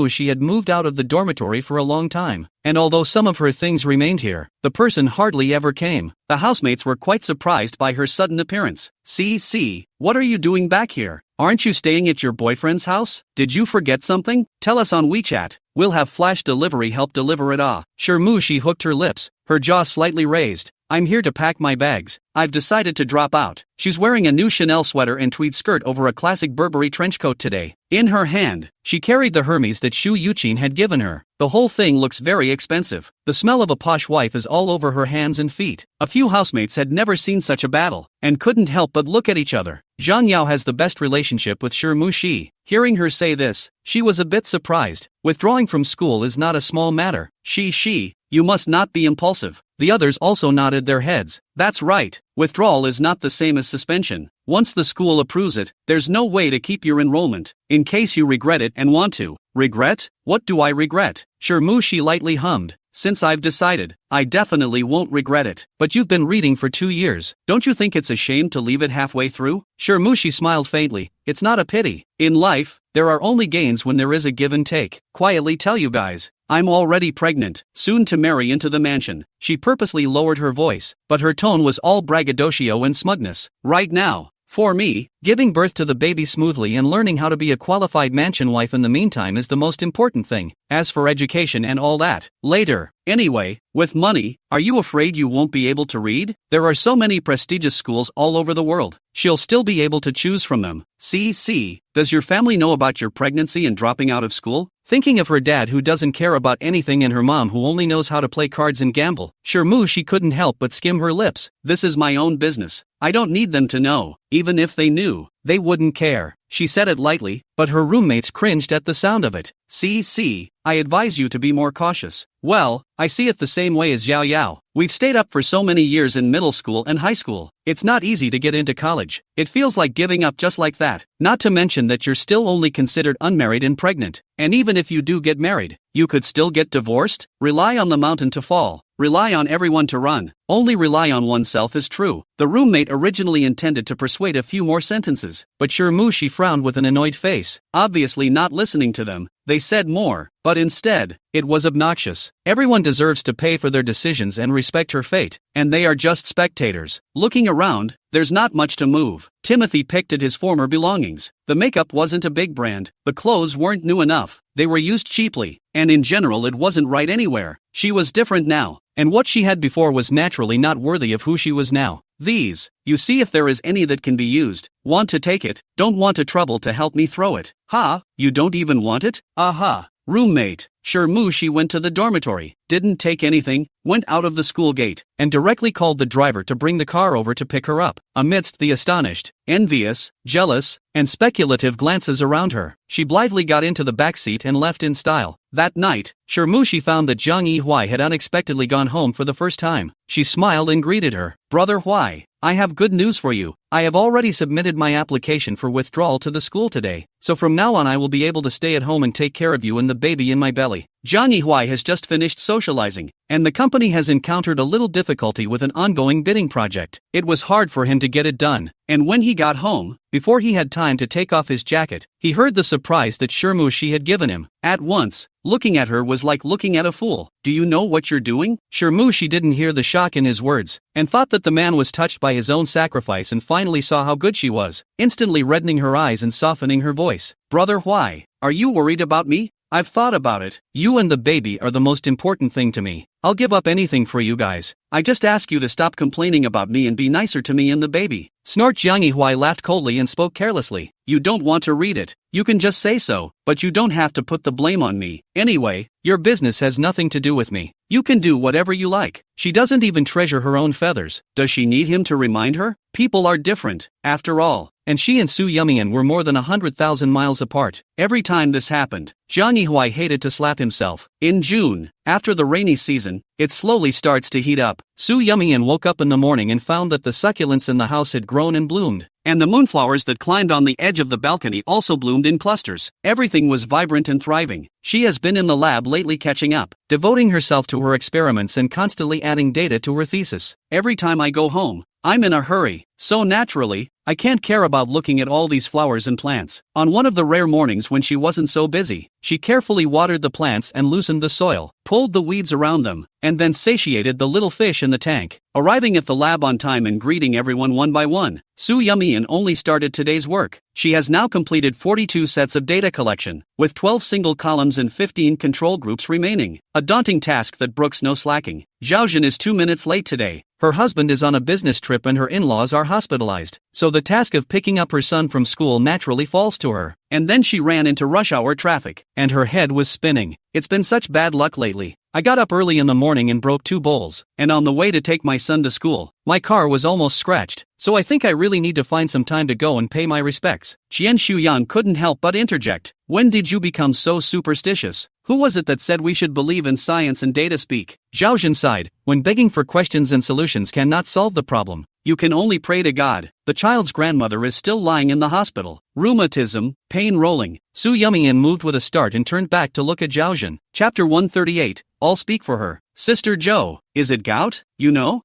She had moved out of the dormitory for a long time, and although some of her things remained here, the person hardly ever came. The housemates were quite surprised by her sudden appearance. See, what are you doing back here? Aren't you staying at your boyfriend's house? Did you forget something? Tell us on WeChat. We'll have flash delivery help deliver it. She hooked her lips, her jaw slightly raised. I'm here to pack my bags. I've decided to drop out. She's wearing a new Chanel sweater and tweed skirt over a classic Burberry trench coat today. In her hand, she carried the Hermes that Shu Yuqin had given her. The whole thing looks very expensive. The smell of a posh wife is all over her hands and feet. A few housemates had never seen such a battle, and couldn't help but look at each other. Zhang Yao has the best relationship with Shi. Hearing her say this, she was a bit surprised. Withdrawing from school is not a small matter. She, you must not be impulsive. The others also nodded their heads. That's right. Withdrawal is not the same as suspension. Once the school approves it, there's no way to keep your enrollment, in case you regret it and want to. Regret? What do I regret? Shi lightly hummed. Since I've decided, I definitely won't regret it. But you've been reading for 2 years. Don't you think it's a shame to leave it halfway through? She smiled faintly. It's not a pity. In life, there are only gains when there is a give and take. Quietly tell you guys, I'm already pregnant, soon to marry into the mansion. She purposely lowered her voice, but her tone was all braggadocio and smugness. Right now, for me, giving birth to the baby smoothly and learning how to be a qualified mansion wife in the meantime is the most important thing. As for education and all that, later. Anyway, With money, are you afraid you won't be able to read? There are so many prestigious schools all over the world. She'll still be able to choose from them. CC, does your family know about your pregnancy and dropping out of school? Thinking of her dad who doesn't care about anything and her mom who only knows how to play cards and gamble, she couldn't help but skim her lips. This is my own business. I don't need them to know. Even if they knew, they wouldn't care. She said it lightly, but her roommates cringed at the sound of it. CC, I advise you to be more cautious. Well, I see it the same way as Yao Yao. We've stayed up for so many years in middle school and high school. It's not easy to get into college. It feels like giving up just like that. Not to mention that you're still only considered unmarried and pregnant. And even if you do get married, you could still get divorced? Rely on the mountain to fall. Rely on everyone to run. Only rely on oneself is true. The roommate originally intended to persuade a few more sentences, but she frowned with an annoyed face, obviously not listening to them. They said more, but instead, it was obnoxious. Everyone deserves to pay for their decisions and respect her fate, and they are just spectators. Looking around, there's not much to move. Timothy picked at his former belongings. The makeup wasn't a big brand, the clothes weren't new enough, they were used cheaply, and in general it wasn't right anywhere. She was different now, and what she had before was naturally not worthy of who she was now. These, you see if there is any that can be used. Want to take it, don't want to trouble to help me throw it. Ha, you don't even want it? Aha. Roommate, she went to the dormitory, didn't take anything, went out of the school gate, and directly called the driver to bring the car over to pick her up. Amidst the astonished, envious, jealous, and speculative glances around her, she blithely got into the back seat and left in style. That night, she found that Zhang Yihui had unexpectedly gone home for the first time. She smiled and greeted her. Brother Huai, I have good news for you. I have already submitted my application for withdrawal to the school today, so from now on I will be able to stay at home and take care of you and the baby in my belly. Zhang Yihui has just finished socializing, and the company has encountered a little difficulty with an ongoing bidding project. It was hard for him to get it done, and when he got home, before he had time to take off his jacket, he heard the surprise that she had given him. At once, looking at her was like looking at a fool. Do you know what you're doing? She didn't hear the shock in his words, and thought that the man was touched by his own sacrifice and finally saw how good she was, instantly reddening her eyes and softening her voice. Brother Huai, are you worried about me? I've thought about it. You and the baby are the most important thing to me. I'll give up anything for you guys. I just ask you to stop complaining about me and be nicer to me and the baby. Snort. Zhang Yihui laughed coldly and spoke carelessly. You don't want to read it. You can just say so, but you don't have to put the blame on me. Anyway, your business has nothing to do with me. You can do whatever you like. She doesn't even treasure her own feathers. Does she need him to remind her? People are different, after all. And she and Su Yumian were more than 100,000 miles apart. Every time this happened, Zhang Yihui hated to slap himself. In June, after the rainy season, it slowly starts to heat up. Su Yumian woke up in the morning and found that the succulents in the house had grown and bloomed, and the moonflowers that climbed on the edge of the balcony also bloomed in clusters. Everything was vibrant and thriving. She has been in the lab lately catching up, devoting herself to her experiments and constantly adding data to her thesis. Every time I go home, I'm in a hurry, so naturally, I can't care about looking at all these flowers and plants. On one of the rare mornings when she wasn't so busy, she carefully watered the plants and loosened the soil, pulled the weeds around them, and then satiated the little fish in the tank. Arriving at the lab on time and greeting everyone one by one, Su Yumian only started today's work. She has now completed 42 sets of data collection, with 12 single columns and 15 control groups remaining. A daunting task that brooks no slacking. Zhaojin is 2 minutes late today. Her husband is on a business trip and her in-laws are hospitalized, so the task of picking up her son from school naturally falls to her. And then she ran into rush hour traffic, and her head was spinning. It's been such bad luck lately. I got up early in the morning and broke 2 bowls, and on the way to take my son to school, my car was almost scratched, so I think I really need to find some time to go and pay my respects. Qian Shuyan couldn't help but interject. When did you become so superstitious? Who was it that said we should believe in science and data speak? Zhaojin sighed. When begging for questions and solutions cannot solve the problem, you can only pray to God. The child's grandmother is still lying in the hospital. Rheumatism, pain rolling. Su Yumian moved with a start and turned back to look at Zhaojin. Chapter 138, I'll speak for her. Sister Zhou, is it gout? You know?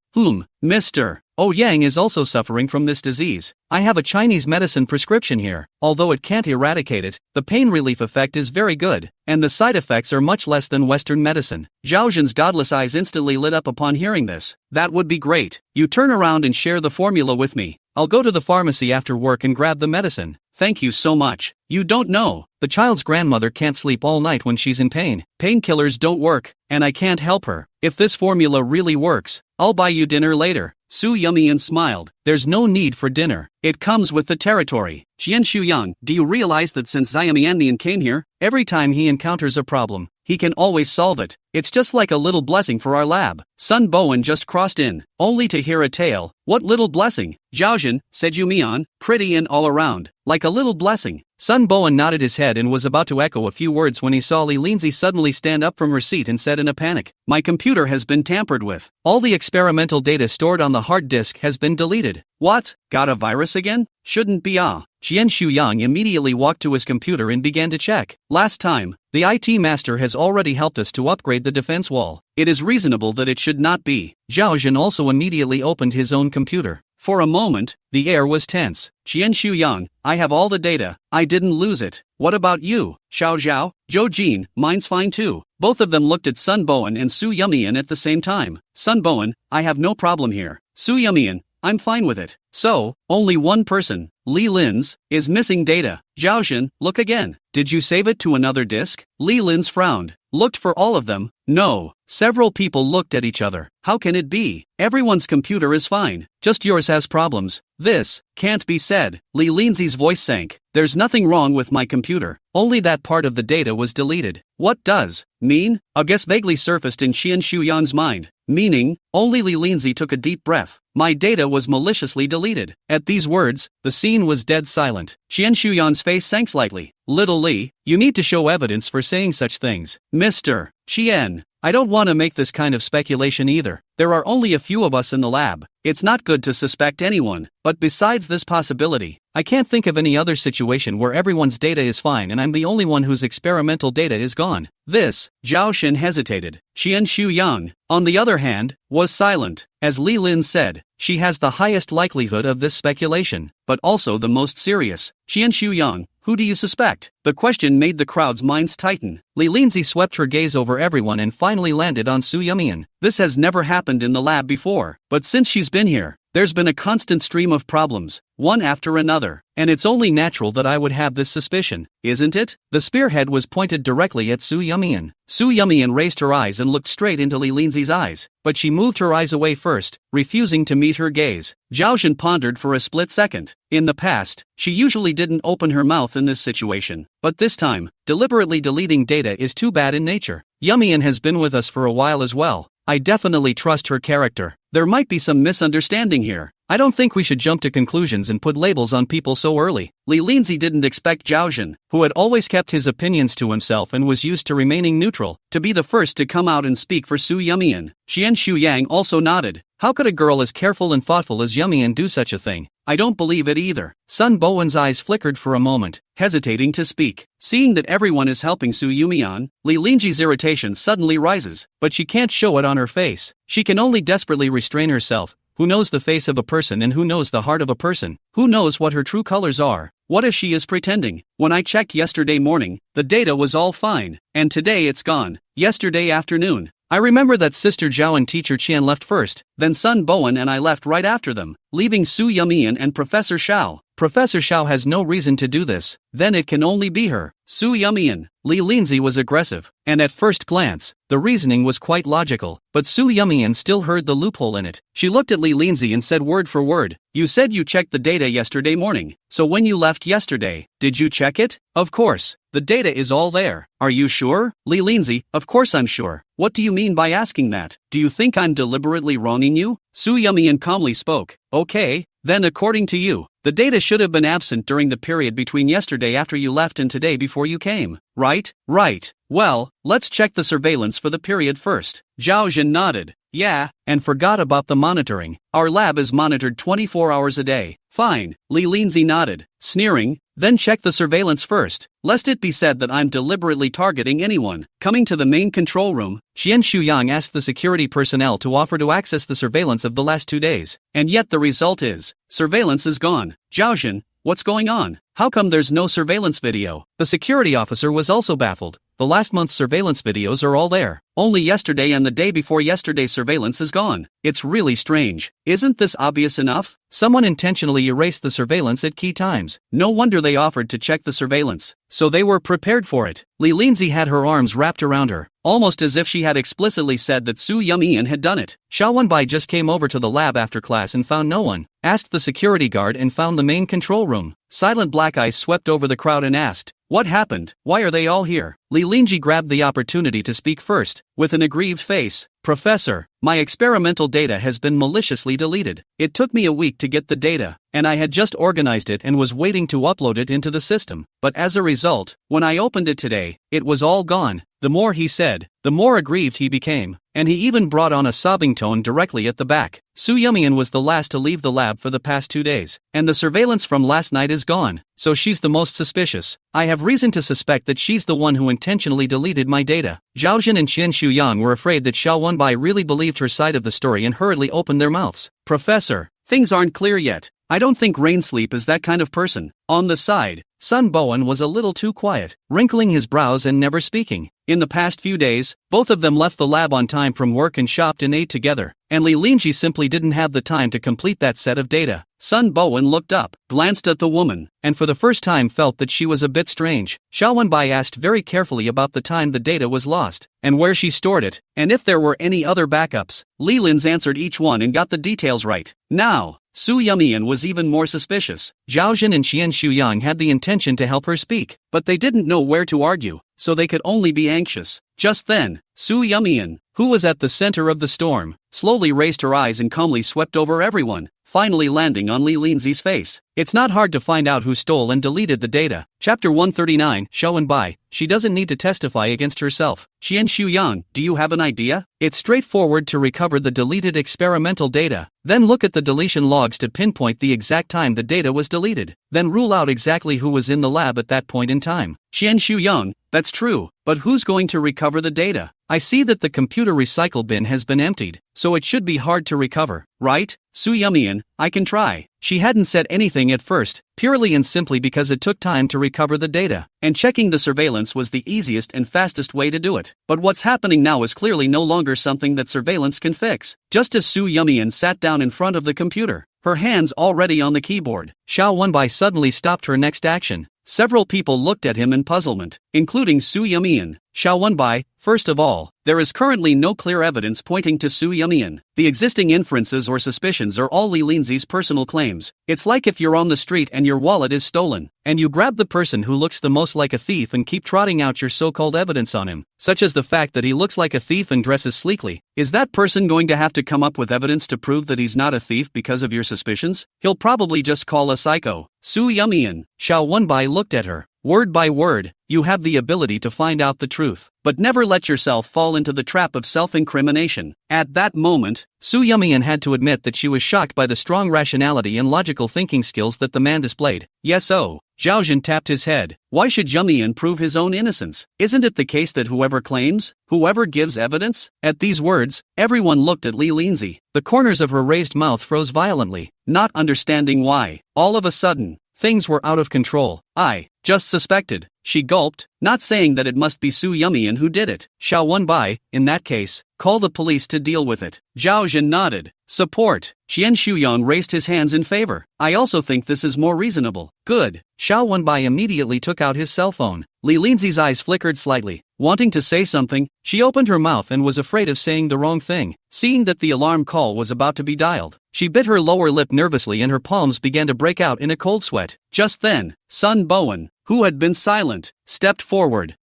Mr. Yang is also suffering from this disease. I have a Chinese medicine prescription here. Although it can't eradicate it, the pain relief effect is very good, and the side effects are much less than Western medicine. Zhaojin's godless eyes instantly lit up upon hearing this. That would be great. You turn around and share the formula with me. I'll go to the pharmacy after work and grab the medicine. thank you so much. You don't know. The child's grandmother can't sleep all night when she's in pain. Painkillers don't work, and I can't help her. If this formula really works, I'll buy you dinner later. Su Yumian smiled. There's no need for dinner. It comes with the territory. Qian Shuyang, do you realize that since Xiamianian came here, every time he encounters a problem, he can always solve it? It's just like a little blessing for our lab. Sun Bowen just crossed in, only to hear a tale. What little blessing? Zhaojin, said Yumian, pretty and all around. Like a little blessing. Sun Bowen nodded his head and was about to echo a few words when he saw Li Linzi suddenly stand up from her seat and said in a panic, my computer has been tampered with. All the experimental data stored on the hard disk has been deleted. What? Got a virus again? Shouldn't be Qian Shuyang immediately walked to his computer and began to check. Last time, the IT master has already helped us to upgrade the defense wall. It is reasonable that it should not be. Zhao Jin also immediately opened his own computer. For a moment, the air was tense. Qian Shuyang, I have all the data. I didn't lose it. What about you? Xiao Zhao, Zhou Jin, mine's fine too. Both of them looked at Sun Bowen and Su Yumian at the same time. Sun Bowen, I have no problem here. Su Yumian, I'm fine with it. So, only one person, Li Lin's, is missing data. Zhao Jin, look again. Did you save it to another disk? Li Lin's frowned. Looked for all of them? No. Several people looked at each other. How can it be? Everyone's computer is fine. Just yours has problems. This can't be said. Li Linzi's voice sank. There's nothing wrong with my computer. Only that part of the data was deleted. What does mean? A guess vaguely surfaced in Qian Shuyang's mind. Meaning, only Li Linzi took a deep breath. My data was maliciously deleted. At these words, the scene was dead silent. Qian Shuyang's face sank slightly. Little Li, you need to show evidence for saying such things. Mr. Qian, I don't want to make this kind of speculation either. There are only a few of us in the lab. It's not good to suspect anyone, but besides this possibility, I can't think of any other situation where everyone's data is fine and I'm the only one whose experimental data is gone. This, Zhao Xin hesitated. Qian Shuyang, on the other hand, was silent. As Li Lin said, she has the highest likelihood of this speculation, but also the most serious. Qian Shuyang, who do you suspect? The question made the crowd's minds tighten. Li Linzi swept her gaze over everyone and finally landed on Su Yumian. This has never happened in the lab before, but since she's been here, there's been a constant stream of problems, one after another, and it's only natural that I would have this suspicion, isn't it? The spearhead was pointed directly at Su Yumian. Su Yumian raised her eyes and looked straight into Li Linzi's eyes, but she moved her eyes away first, refusing to meet her gaze. Zhao Xin pondered for a split second. In the past, she usually didn't open her mouth in this situation, but this time, deliberately deleting data is too bad in nature. Yumian has been with us for a while as well. I definitely trust her character. There might be some misunderstanding here. I don't think we should jump to conclusions and put labels on people so early. Li Linzi didn't expect Zhao Jin, who had always kept his opinions to himself and was used to remaining neutral, to be the first to come out and speak for Su Yumian. Qian Shuyang also nodded. How could a girl as careful and thoughtful as Yumian do such a thing? I don't believe it either. Sun Bowen's eyes flickered for a moment, hesitating to speak. Seeing that everyone is helping Su Yumian, Li Linji's irritation suddenly rises, but she can't show it on her face. She can only desperately restrain herself. Who knows the face of a person and who knows the heart of a person? Who knows what her true colors are? What if she is pretending? When I checked yesterday morning, the data was all fine, and today it's gone. Yesterday afternoon, I remember that Sister Zhao and Teacher Qian left first, then Sun Bowen and I left right after them, leaving Su Yumian and Professor Xiao. Professor Xiao has no reason to do this, then it can only be her. Su Yumian. Li Linzi was aggressive, and at first glance, the reasoning was quite logical, but Su Yumian still heard the loophole in it. She looked at Li Linzi and said word for word, you said you checked the data yesterday morning, so when you left yesterday, did you check it? Of course. The data is all there. Are you sure? Li Linzi, of course I'm sure. What do you mean by asking that? Do you think I'm deliberately wronging you? Su Yumian calmly spoke. Okay, then according to you, the data should have been absent during the period between yesterday after you left and today before you came, right? Right. Well, let's check the surveillance for the period first. Zhao Jin nodded. Yeah, and forgot about the monitoring. Our lab is monitored 24 hours a day. Fine. Li Linzi nodded, sneering. Then check the surveillance first, lest it be said that I'm deliberately targeting anyone. Coming to the main control room, Qian Shuyang asked the security personnel to offer to access the surveillance of the last 2 days. And yet the result is, surveillance is gone. Zhao Jin, what's going on? How come there's no surveillance video? The security officer was also baffled. The last month's surveillance videos are all there. Only yesterday and the day before yesterday's surveillance is gone. It's really strange. Isn't this obvious enough? Someone intentionally erased the surveillance at key times. No wonder they offered to check the surveillance. So they were prepared for it. Lee Lindsay had her arms wrapped around her, almost as if she had explicitly said that Soo Yum-eun had done it. Xiao Wenbai just came over to the lab after class and found no one. Asked the security guard and found the main control room. Silent black eyes swept over the crowd and asked, "What happened? Why are they all here?" Lee Linji grabbed the opportunity to speak first, with an aggrieved face. "Professor, my experimental data has been maliciously deleted. It took me a week to get the data, and I had just organized it and was waiting to upload it into the system. But as a result, when I opened it today, it was all gone." The more he said, the more aggrieved he became, and he even brought on a sobbing tone directly at the back. Soo Yum-eun was the last to leave the lab for the past 2 days, and the surveillance from last night is gone, so she's the most suspicious. I have reason to suspect that she's the one who intentionally deleted my data. Zhao Jin and Qian Shuyang were afraid that Xiao Wenbai really believed her side of the story and hurriedly opened their mouths. "Professor, things aren't clear yet. I don't think Rain Sleep is that kind of person." On the side, Sun Bowen was a little too quiet, wrinkling his brows and never speaking. In the past few days, both of them left the lab on time from work and shopped and ate together, and Li Linji simply didn't have the time to complete that set of data. Sun Bowen looked up, glanced at the woman, and for the first time felt that she was a bit strange. Xiao Wenbai asked very carefully about the time the data was lost, and where she stored it, and if there were any other backups. Li Lin's answered each one and got the details right. Now, Soo Yum-eun was even more suspicious. Zhao Jin and Qian Shuyang had the intention to help her speak, but they didn't know where to argue, so they could only be anxious. Just then, Soo Yum-eun, who was at the center of the storm, slowly raised her eyes and calmly swept over everyone, finally landing on Li Linzi's face. It's not hard to find out who stole and deleted the data. Chapter 139, Xiao Wenbai, she doesn't need to testify against herself. Qian Shuyang, do you have an idea? It's straightforward to recover the deleted experimental data, then look at the deletion logs to pinpoint the exact time the data was deleted, then rule out exactly who was in the lab at that point in time. Qian Shuyang, that's true, but who's going to recover the data? I see that the computer recycle bin has been emptied, so it should be hard to recover, right? Soo Yum-eun, I can try. She hadn't said anything at first, purely and simply because it took time to recover the data, and checking the surveillance was the easiest and fastest way to do it. But what's happening now is clearly no longer something that surveillance can fix. Just as Soo Yum-eun sat down in front of the computer, her hands already on the keyboard, Xiao Wenbai suddenly stopped her next action. Several people looked at him in puzzlement, including Soo Yum-eun. Xiao Wenbai, first of all, there is currently no clear evidence pointing to Soo Yum-eun. The existing inferences or suspicions are all Li Linzi's personal claims. It's like if you're on the street and your wallet is stolen, and you grab the person who looks the most like a thief and keep trotting out your so-called evidence on him, such as the fact that he looks like a thief and dresses sleekly. Is that person going to have to come up with evidence to prove that he's not a thief because of your suspicions? He'll probably just call a psycho. Soo Yum-eun. Xiao Wenbai looked at her. Word by word, you have the ability to find out the truth, but never let yourself fall into the trap of self-incrimination. At that moment, Soo Yum-eun had to admit that she was shocked by the strong rationality and logical thinking skills that the man displayed. Yes, oh. Zhao Jin tapped his head. Why should Yum-eun prove his own innocence? Isn't it the case that whoever claims, whoever gives evidence? At these words, everyone looked at Li Linzi. The corners of her raised mouth froze violently, not understanding why. All of a sudden, things were out of control. I just suspected. She gulped, not saying that it must be Soo Yum-eun who did it. Xiao Wenbai, in that case, call the police to deal with it. Zhao Jin nodded. Support. Qian Shuyang raised his hands in favor. I also think this is more reasonable. Good. Xiao Wenbai immediately took out his cell phone. Li Linzi's eyes flickered slightly. Wanting to say something, she opened her mouth and was afraid of saying the wrong thing. Seeing that the alarm call was about to be dialed, she bit her lower lip nervously and her palms began to break out in a cold sweat. Just then, Sun Bowen, who had been silent, stepped forward.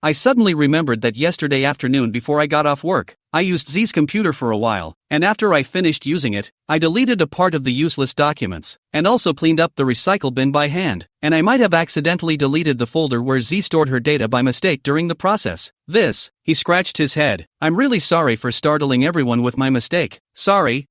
I suddenly remembered that yesterday afternoon before I got off work, I used Z's computer for a while, and after I finished using it, I deleted a part of the useless documents, and also cleaned up the recycle bin by hand, and I might have accidentally deleted the folder where Z stored her data by mistake during the process. He scratched his head. I'm really sorry for startling everyone with my mistake. Sorry.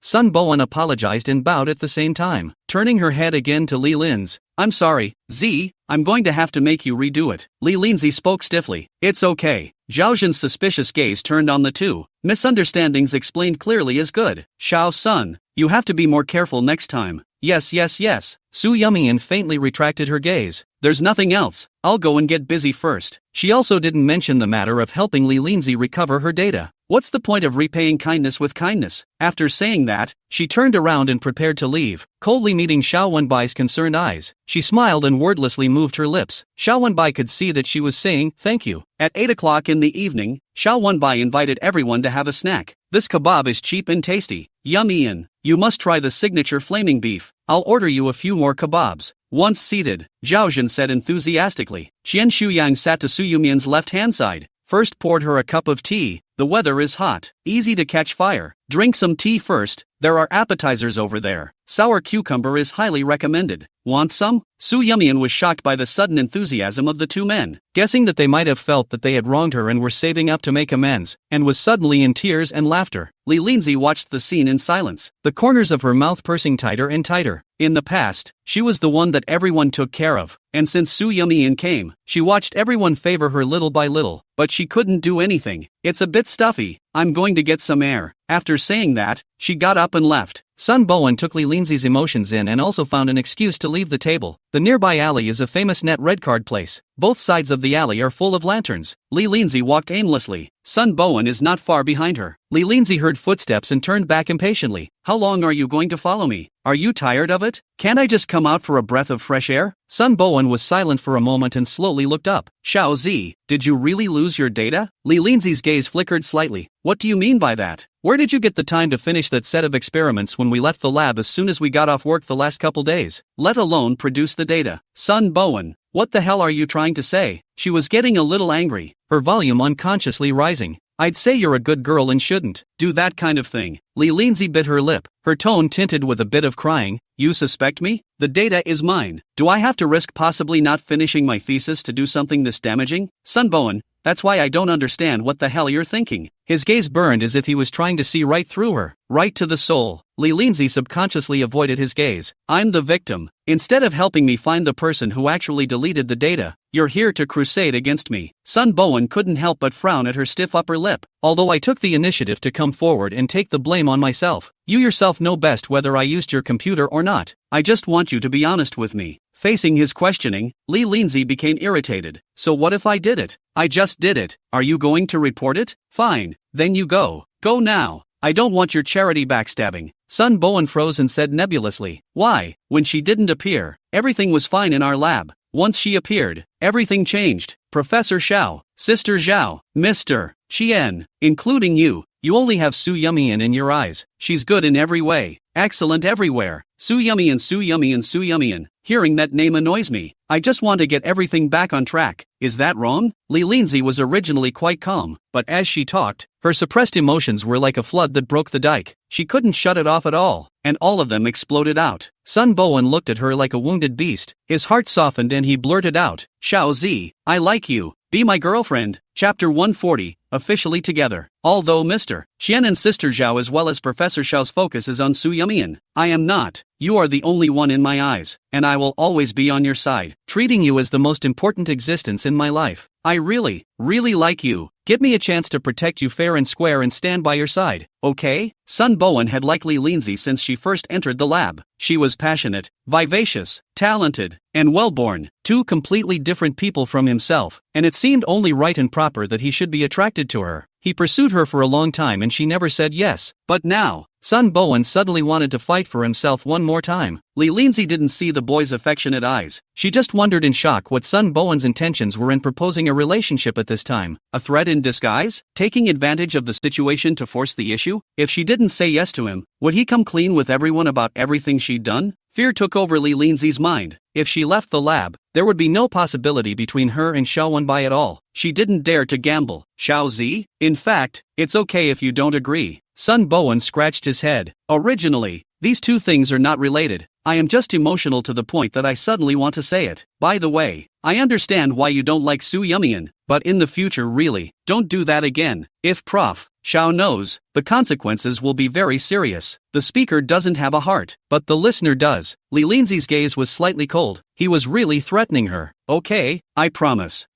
Sun Bowen apologized and bowed at the same time, turning her head again to Li Linz. I'm sorry, Z, I'm going to have to make you redo it. Li Linzi spoke stiffly. It's okay. Zhao Jin's suspicious gaze turned on the two. Misunderstandings explained clearly is good. Xiao Sun, you have to be more careful next time. Yes. Soo Yum-eun faintly retracted her gaze. There's nothing else. I'll go and get busy first. She also didn't mention the matter of helping Li Lindsay recover her data. What's the point of repaying kindness with kindness? After saying that, she turned around and prepared to leave, coldly meeting Xiao Wenbai's concerned eyes. She smiled and wordlessly moved her lips. Xiao Wenbai could see that she was saying thank you. At 8 o'clock in the evening, Xiao Wenbai invited everyone to have a snack. This kebab is cheap and tasty. Yummy and you must try the signature flaming beef. I'll order you a few more kebabs. Once seated, Zhao Jun said enthusiastically. Qian Shuyang sat to Su Yumian's left-hand side. First poured her a cup of tea. The weather is hot, easy to catch fire. Drink some tea first, there are appetizers over there. Sour cucumber is highly recommended. Want some? Su Yumian was shocked by the sudden enthusiasm of the two men, guessing that they might have felt that they had wronged her and were saving up to make amends, and was suddenly in tears and laughter. Li Lindsay watched the scene in silence, the corners of her mouth pursing tighter and tighter. In the past, she was the one that everyone took care of, and since Su Yumian came, she watched everyone favor her little by little, but she couldn't do anything. It's a bit stuffy, I'm going to get some air. After saying that, she got up and left. Sun Bowen took Li Lindsay's emotions in and also found an excuse to leave the table. The nearby alley is a famous net red card place. Both sides of the alley are full of lanterns. Li Lindsay walked aimlessly. Sun Bowen is not far behind her. Li Lindsay heard footsteps and turned back impatiently. How long are you going to follow me? Are you tired of it? Can't I just come out for a breath of fresh air? Sun Bowen was silent for a moment and slowly looked up. Xiao Z, did you really lose your data? Li Lindsay's gaze flickered slightly. What do you mean by that? Where did you get the time to finish that set of experiments when we left the lab as soon as we got off work the last couple days? Let alone produce the data. Sun Bowen, what the hell are you trying to say? She was getting a little angry, her volume unconsciously rising. I'd say you're a good girl and shouldn't do that kind of thing. Li Lindsay bit her lip, her tone tinted with a bit of crying. You suspect me? The data is mine. Do I have to risk possibly not finishing my thesis to do something this damaging? Sun Bowen, that's why I don't understand what the hell you're thinking. His gaze burned as if he was trying to see right through her, right to the soul. Li Lindsay subconsciously avoided his gaze. I'm the victim. Instead of helping me find the person who actually deleted the data, you're here to crusade against me. Sun Bowen couldn't help but frown at her stiff upper lip. Although I took the initiative to come forward and take the blame on myself, you yourself know best whether I used your computer or not. I just want you to be honest with me. Facing his questioning, Li Lindsay became irritated. So what if I did it? I just did it. Are you going to report it? Fine. Then you go. Go now. I don't want your charity backstabbing. Sun Bowen froze and said nebulously. Why? When she didn't appear, everything was fine in our lab. Once she appeared, everything changed. Professor Xiao, Sister Zhao, Mr. Qian, including you only have Su Yumian in your eyes. She's good in every way, excellent everywhere. Su Yumian, Su Yumian, Su Yumian. Hearing that name annoys me. I just want to get everything back on track. Is that wrong? Li Lindsay was originally quite calm, but as she talked, her suppressed emotions were like a flood that broke the dike. She couldn't shut it off at all, and all of them exploded out. Sun Bowen looked at her like a wounded beast. His heart softened and he blurted out, Xiao Z, I like you. Be my girlfriend. Chapter 140, officially together. Although Mr. Qian and Sister Zhao as well as Professor Xiao's focus is on Su Yumian, I am not. You are the only one in my eyes, and I will always be on your side, treating you as the most important existence in my life. I really, really like you. Give me a chance to protect you fair and square and stand by your side, okay? Sun Bowen had liked Li Lindsay since she first entered the lab. She was passionate, vivacious, talented, and well-born, two completely different people from himself, and it seemed only right and proper that he should be attracted to her. He pursued her for a long time and she never said yes, but now, Sun Bowen suddenly wanted to fight for himself one more time. Li Lindsay didn't see the boy's affectionate eyes. She just wondered in shock what Sun Bowen's intentions were in proposing a relationship at this time. A threat in disguise? Taking advantage of the situation to force the issue? If she didn't say yes to him, would he come clean with everyone about everything she'd done? Fear took over Li Lindsay's mind. If she left the lab, there would be no possibility between her and Xiao Wenbai at all. She didn't dare to gamble. Xiao Z? In fact, it's okay if you don't agree. Sun Bowen scratched his head. Originally, these two things are not related. I am just emotional to the point that I suddenly want to say it. By the way, I understand why you don't like Su Yumian, but in the future really, don't do that again. If Prof. Xiao knows, the consequences will be very serious. The speaker doesn't have a heart, but the listener does. Li Lindsay's gaze was slightly cold. He was really threatening her. Okay, I promise.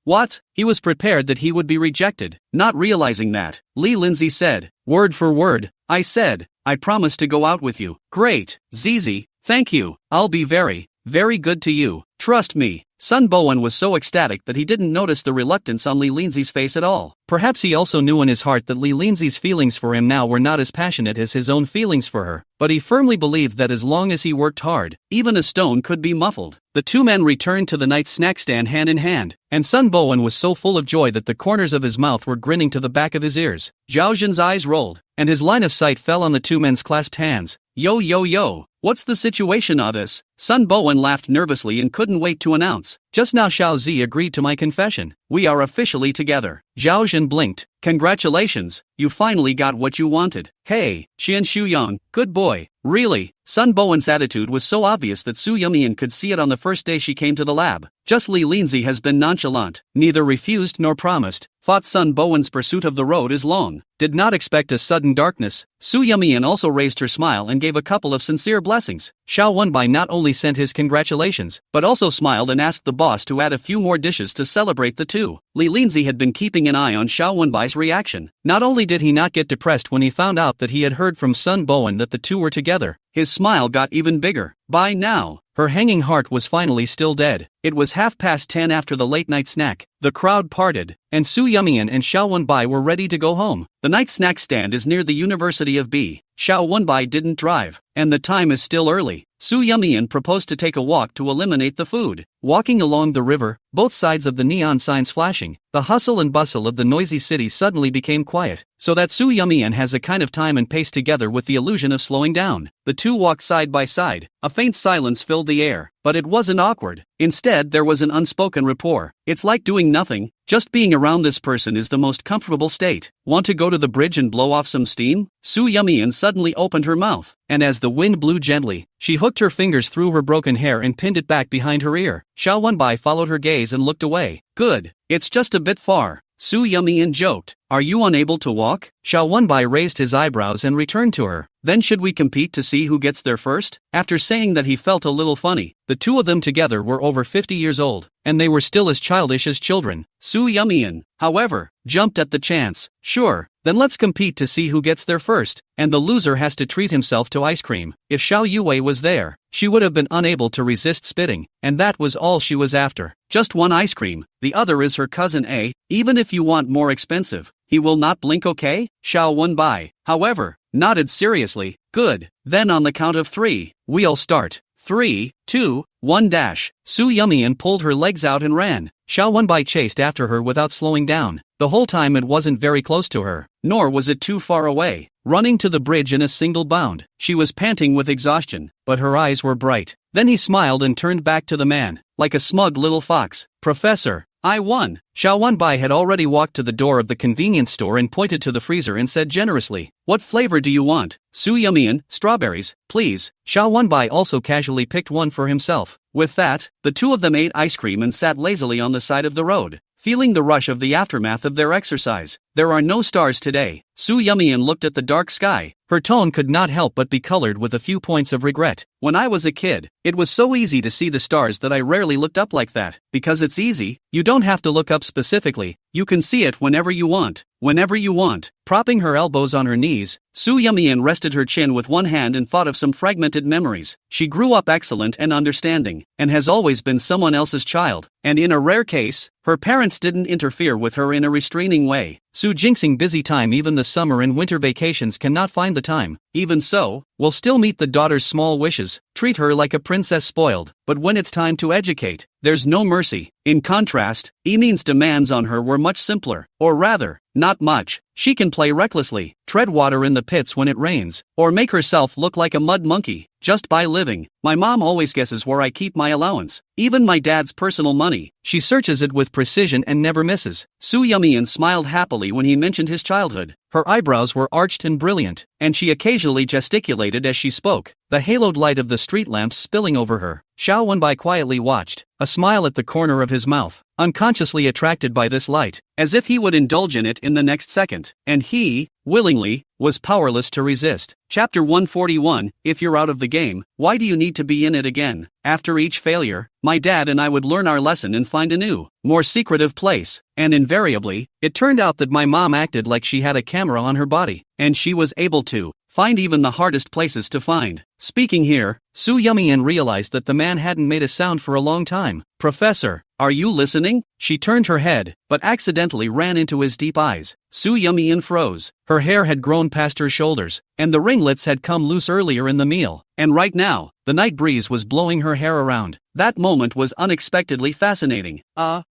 What? He was prepared that he would be rejected. Not realizing that, Li Lindsay said, word for word, I said, I promise to go out with you. Great, Zizi, thank you. I'll be very, very good to you. Trust me. Sun Bowen was so ecstatic that he didn't notice the reluctance on Li Linzi's face at all. Perhaps he also knew in his heart that Li Linzi's feelings for him now were not as passionate as his own feelings for her, but he firmly believed that as long as he worked hard, even a stone could be muffled. The two men returned to the night's snack stand hand in hand, and Sun Bowen was so full of joy that the corners of his mouth were grinning to the back of his ears. Zhao Zhen's eyes rolled, and his line of sight fell on the two men's clasped hands. Yo yo yo, what's the situation of this? Sun Bowen laughed nervously and couldn't wait to announce. Just now Xiao Zi agreed to my confession. We are officially together. Zhao Zhen blinked. Congratulations, you finally got what you wanted. Hey, Xian Shuyang, good boy. Really? Sun Bowen's attitude was so obvious that Su Yumian could see it on the first day she came to the lab. Just Li Linzi has been nonchalant, neither refused nor promised. Thought Sun Bowen's pursuit of the road is long. Did not expect a sudden darkness. Su Yumian also raised her smile and gave a couple of sincere blessings. Xiao Wenbai not only sent his congratulations, but also smiled and asked the boss to add a few more dishes to celebrate the two. Li Linzi had been keeping an eye on Xiao Wenbai's reaction. Not only did he not get depressed when he found out that he had heard from Sun Bowen that the two were together, his smile got even bigger. By now, her hanging heart was finally still dead. It was 10:30 after the late-night snack. The crowd parted, and Su Yumian and Xiao Wenbai were ready to go home. The night snack stand is near the University of B. Xiao Wenbai didn't drive, and the time is still early. Su Yumian proposed to take a walk to eliminate the food. Walking along the river, both sides of the neon signs flashing, the hustle and bustle of the noisy city suddenly became quiet, so that Su Yumian has a kind of time and pace together with the illusion of slowing down. The two walked side by side. A faint silence filled the air, but it wasn't awkward. Instead, there was an unspoken rapport. It's like doing nothing. Just being around this person is the most comfortable state. Want to go to the bridge and blow off some steam? Su Yumian suddenly opened her mouth, and as the wind blew gently, she hooked her fingers through her broken hair and pinned it back behind her ear. Xiao Wenbai followed her gaze and looked away. Good. It's just a bit far. Su Yumian joked. Are you unable to walk? Xiao Wenbai raised his eyebrows and returned to her. Then should we compete to see who gets there first? After saying that he felt a little funny, the two of them together were over 50 years old, and they were still as childish as children. Su Yumian, however, jumped at the chance. Sure, then let's compete to see who gets there first, and the loser has to treat himself to ice cream. If Xiao Yue was there, she would have been unable to resist spitting, and that was all she was after. Just one ice cream, the other is her cousin A, even if you want more expensive. He will not blink, okay? Xiao Wenbai, however, nodded seriously. Good, then on the count of 3, we'll start. 3, 2, 1 dash. Su Yumian pulled her legs out and ran. Xiao Wenbai chased after her without slowing down. The whole time it wasn't very close to her, nor was it too far away. Running to the bridge in a single bound, she was panting with exhaustion, but her eyes were bright. Then he smiled and turned back to the man, like a smug little fox. Professor, I won. Xiao Wenbai had already walked to the door of the convenience store and pointed to the freezer and said generously, what flavor do you want? Su Yumian, strawberries, please. Xiao Wenbai also casually picked one for himself. With that, the two of them ate ice cream and sat lazily on the side of the road, feeling the rush of the aftermath of their exercise. There are no stars today. Su Yumian looked at the dark sky. Her tone could not help but be colored with a few points of regret. When I was a kid, it was so easy to see the stars that I rarely looked up like that. Because it's easy, you don't have to look up specifically, you can see it whenever you want. Whenever you want. Propping her elbows on her knees, Su Yumian rested her chin with one hand and thought of some fragmented memories. She grew up excellent and understanding, and has always been someone else's child, and in a rare case, her parents didn't interfere with her in a restraining way. Su Jinxing busy time, even the summer and winter vacations cannot find the time. Even so, will still meet the daughter's small wishes, treat her like a princess spoiled, but when it's time to educate, there's no mercy. In contrast, Emin's demands on her were much simpler, or rather, not much. She can play recklessly, tread water in the pits when it rains, or make herself look like a mud monkey, just by living. My mom always guesses where I keep my allowance, even my dad's personal money. She searches it with precision and never misses. Su Yumian smiled happily when he mentioned his childhood. Her eyebrows were arched and brilliant, and she occasionally gesticulated as she spoke, the haloed light of the street lamps spilling over her. Xiao Wenbai quietly watched, a smile at the corner of his mouth, unconsciously attracted by this light, as if he would indulge in it in the next second, and he, willingly, was powerless to resist. Chapter 141, If you're out of the game, why do you need to be in it again? After each failure, my dad and I would learn our lesson and find a new, more secretive place, and invariably, it turned out that my mom acted like she had a camera on her body, and she was able to find even the hardest places to find. Speaking here, Su Yumian realized that the man hadn't made a sound for a long time. Professor, are you listening? She turned her head, but accidentally ran into his deep eyes. Su Yumian froze. Her hair had grown past her shoulders, and the ringlets had come loose earlier in the meal. And right now, the night breeze was blowing her hair around. That moment was unexpectedly fascinating.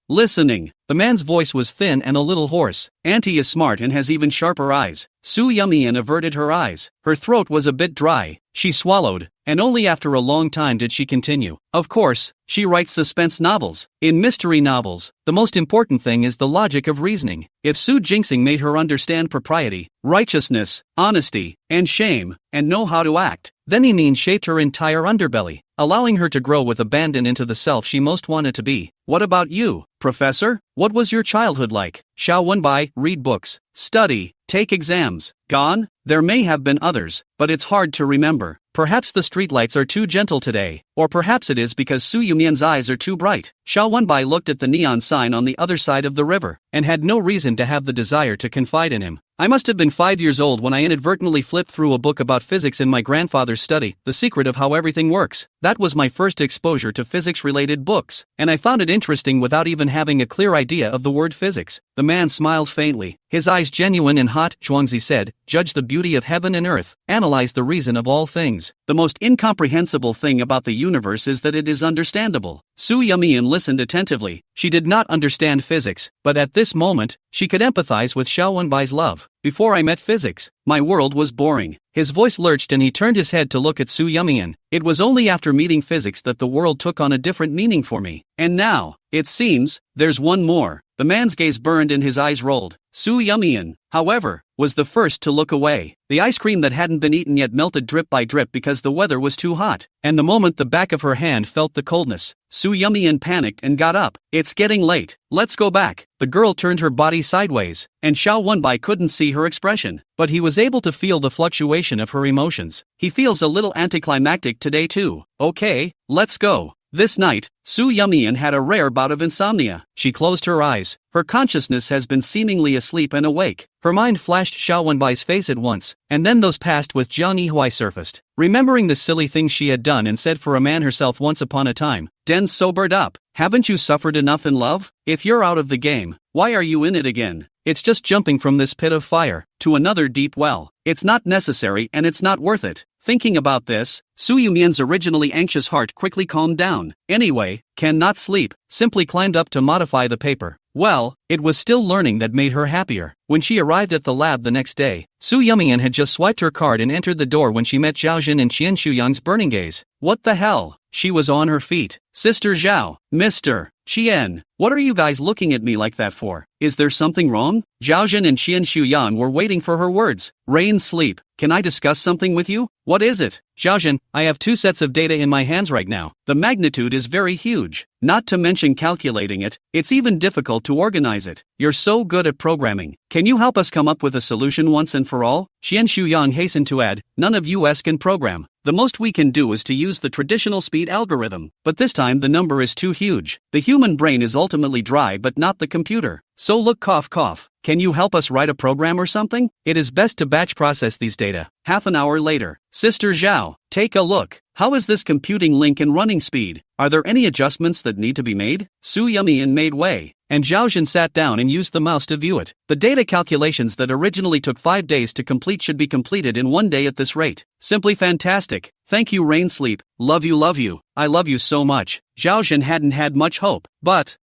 Listening. The man's voice was thin and a little hoarse. Auntie is smart and has even sharper eyes. Su Yumian averted her eyes. Her throat was a bit dry. She swallowed, and only after a long time did she continue. Of course, she writes suspense novels. In mystery novels, the most important thing is the logic of reasoning. If Su Jinxing made her understand propriety, righteousness, honesty, and shame, and know how to act, then Enin shaped her entire underbelly, allowing her to grow with abandon into the self she most wanted to be. What about you, Professor? What was your childhood like? Xiao Wenbai, read books, study, take exams. Gone? There may have been others, but it's hard to remember. Perhaps the streetlights are too gentle today, or perhaps it is because Su Yumian's eyes are too bright. Xiao Wenbai looked at the neon sign on the other side of the river, and had no reason to have the desire to confide in him. I must have been 5 years old when I inadvertently flipped through a book about physics in my grandfather's study, The Secret of How Everything Works. That was my first exposure to physics-related books, and I found it interesting without even having a clear idea of the word physics. The man smiled faintly, his eyes genuine and hot. Zhuangzi said, judge the beauty of heaven and earth, analyze the reason of all things. The most incomprehensible thing about the universe is that it is understandable. Su Yumian listened attentively. She did not understand physics, but at this moment, she could empathize with Xiao Wenbai's love. Before I met physics, my world was boring. His voice lurched and he turned his head to look at Su Yumian. It was only after meeting physics that the world took on a different meaning for me. And now, it seems, there's one more. The man's gaze burned and his eyes rolled. Su Yumian, however, was the first to look away. The ice cream that hadn't been eaten yet melted drip by drip because the weather was too hot, and the moment the back of her hand felt the coldness, Su Yumian panicked and got up. It's getting late. Let's go back. The girl turned her body sideways, and Xiao Wenbai couldn't see her expression, but he was able to feel the fluctuation of her emotions. He feels a little anticlimactic today too. Okay, let's go. This night, Su Yumian had a rare bout of insomnia. She closed her eyes. Her consciousness has been seemingly asleep and awake. Her mind flashed Xiao Wenbai's face at once, and then those past with Jiang Yihuai surfaced. Remembering the silly things she had done and said for a man herself once upon a time, Den sobered up. Haven't you suffered enough in love? If you're out of the game, why are you in it again? It's just jumping from this pit of fire to another deep well. It's not necessary and it's not worth it. Thinking about this, Su Yumian's originally anxious heart quickly calmed down. Anyway, cannot sleep, simply climbed up to modify the paper. Well, it was still learning that made her happier. When she arrived at the lab the next day, Su Yumian had just swiped her card and entered the door when she met Zhao Jin and Qian Shuyang's burning gaze. What the hell? She was on her feet. Sister Zhao, Mr. Qian, what are you guys looking at me like that for? Is there something wrong? Zhao Jin and Qian Shuyang were waiting for her words. Rain sleep. Can I discuss something with you? What is it? Zhao Jin, I have 2 sets of data in my hands right now. The magnitude is very huge. Not to mention calculating it, it's even difficult to organize it. You're so good at programming. Can you help us come up with a solution once and for all? Qian Shuyang hastened to add, none of us can program. The most we can do is to use the traditional speed algorithm, but this time the number is too huge. The human brain is ultimately dry but not the computer. So look, cough cough, can you help us write a program or something? It is best to batch process these data. Half an hour later, Sister Zhao, take a look. How is this computing link and running speed? Are there any adjustments that need to be made? Su Yumian made way, and Zhao Jin sat down and used the mouse to view it. The data calculations that originally took 5 days to complete should be completed in 1 day at this rate. Simply fantastic. Thank you, Rain Sleep. Love you. I love you so much. Zhao Jin hadn't had much hope, but,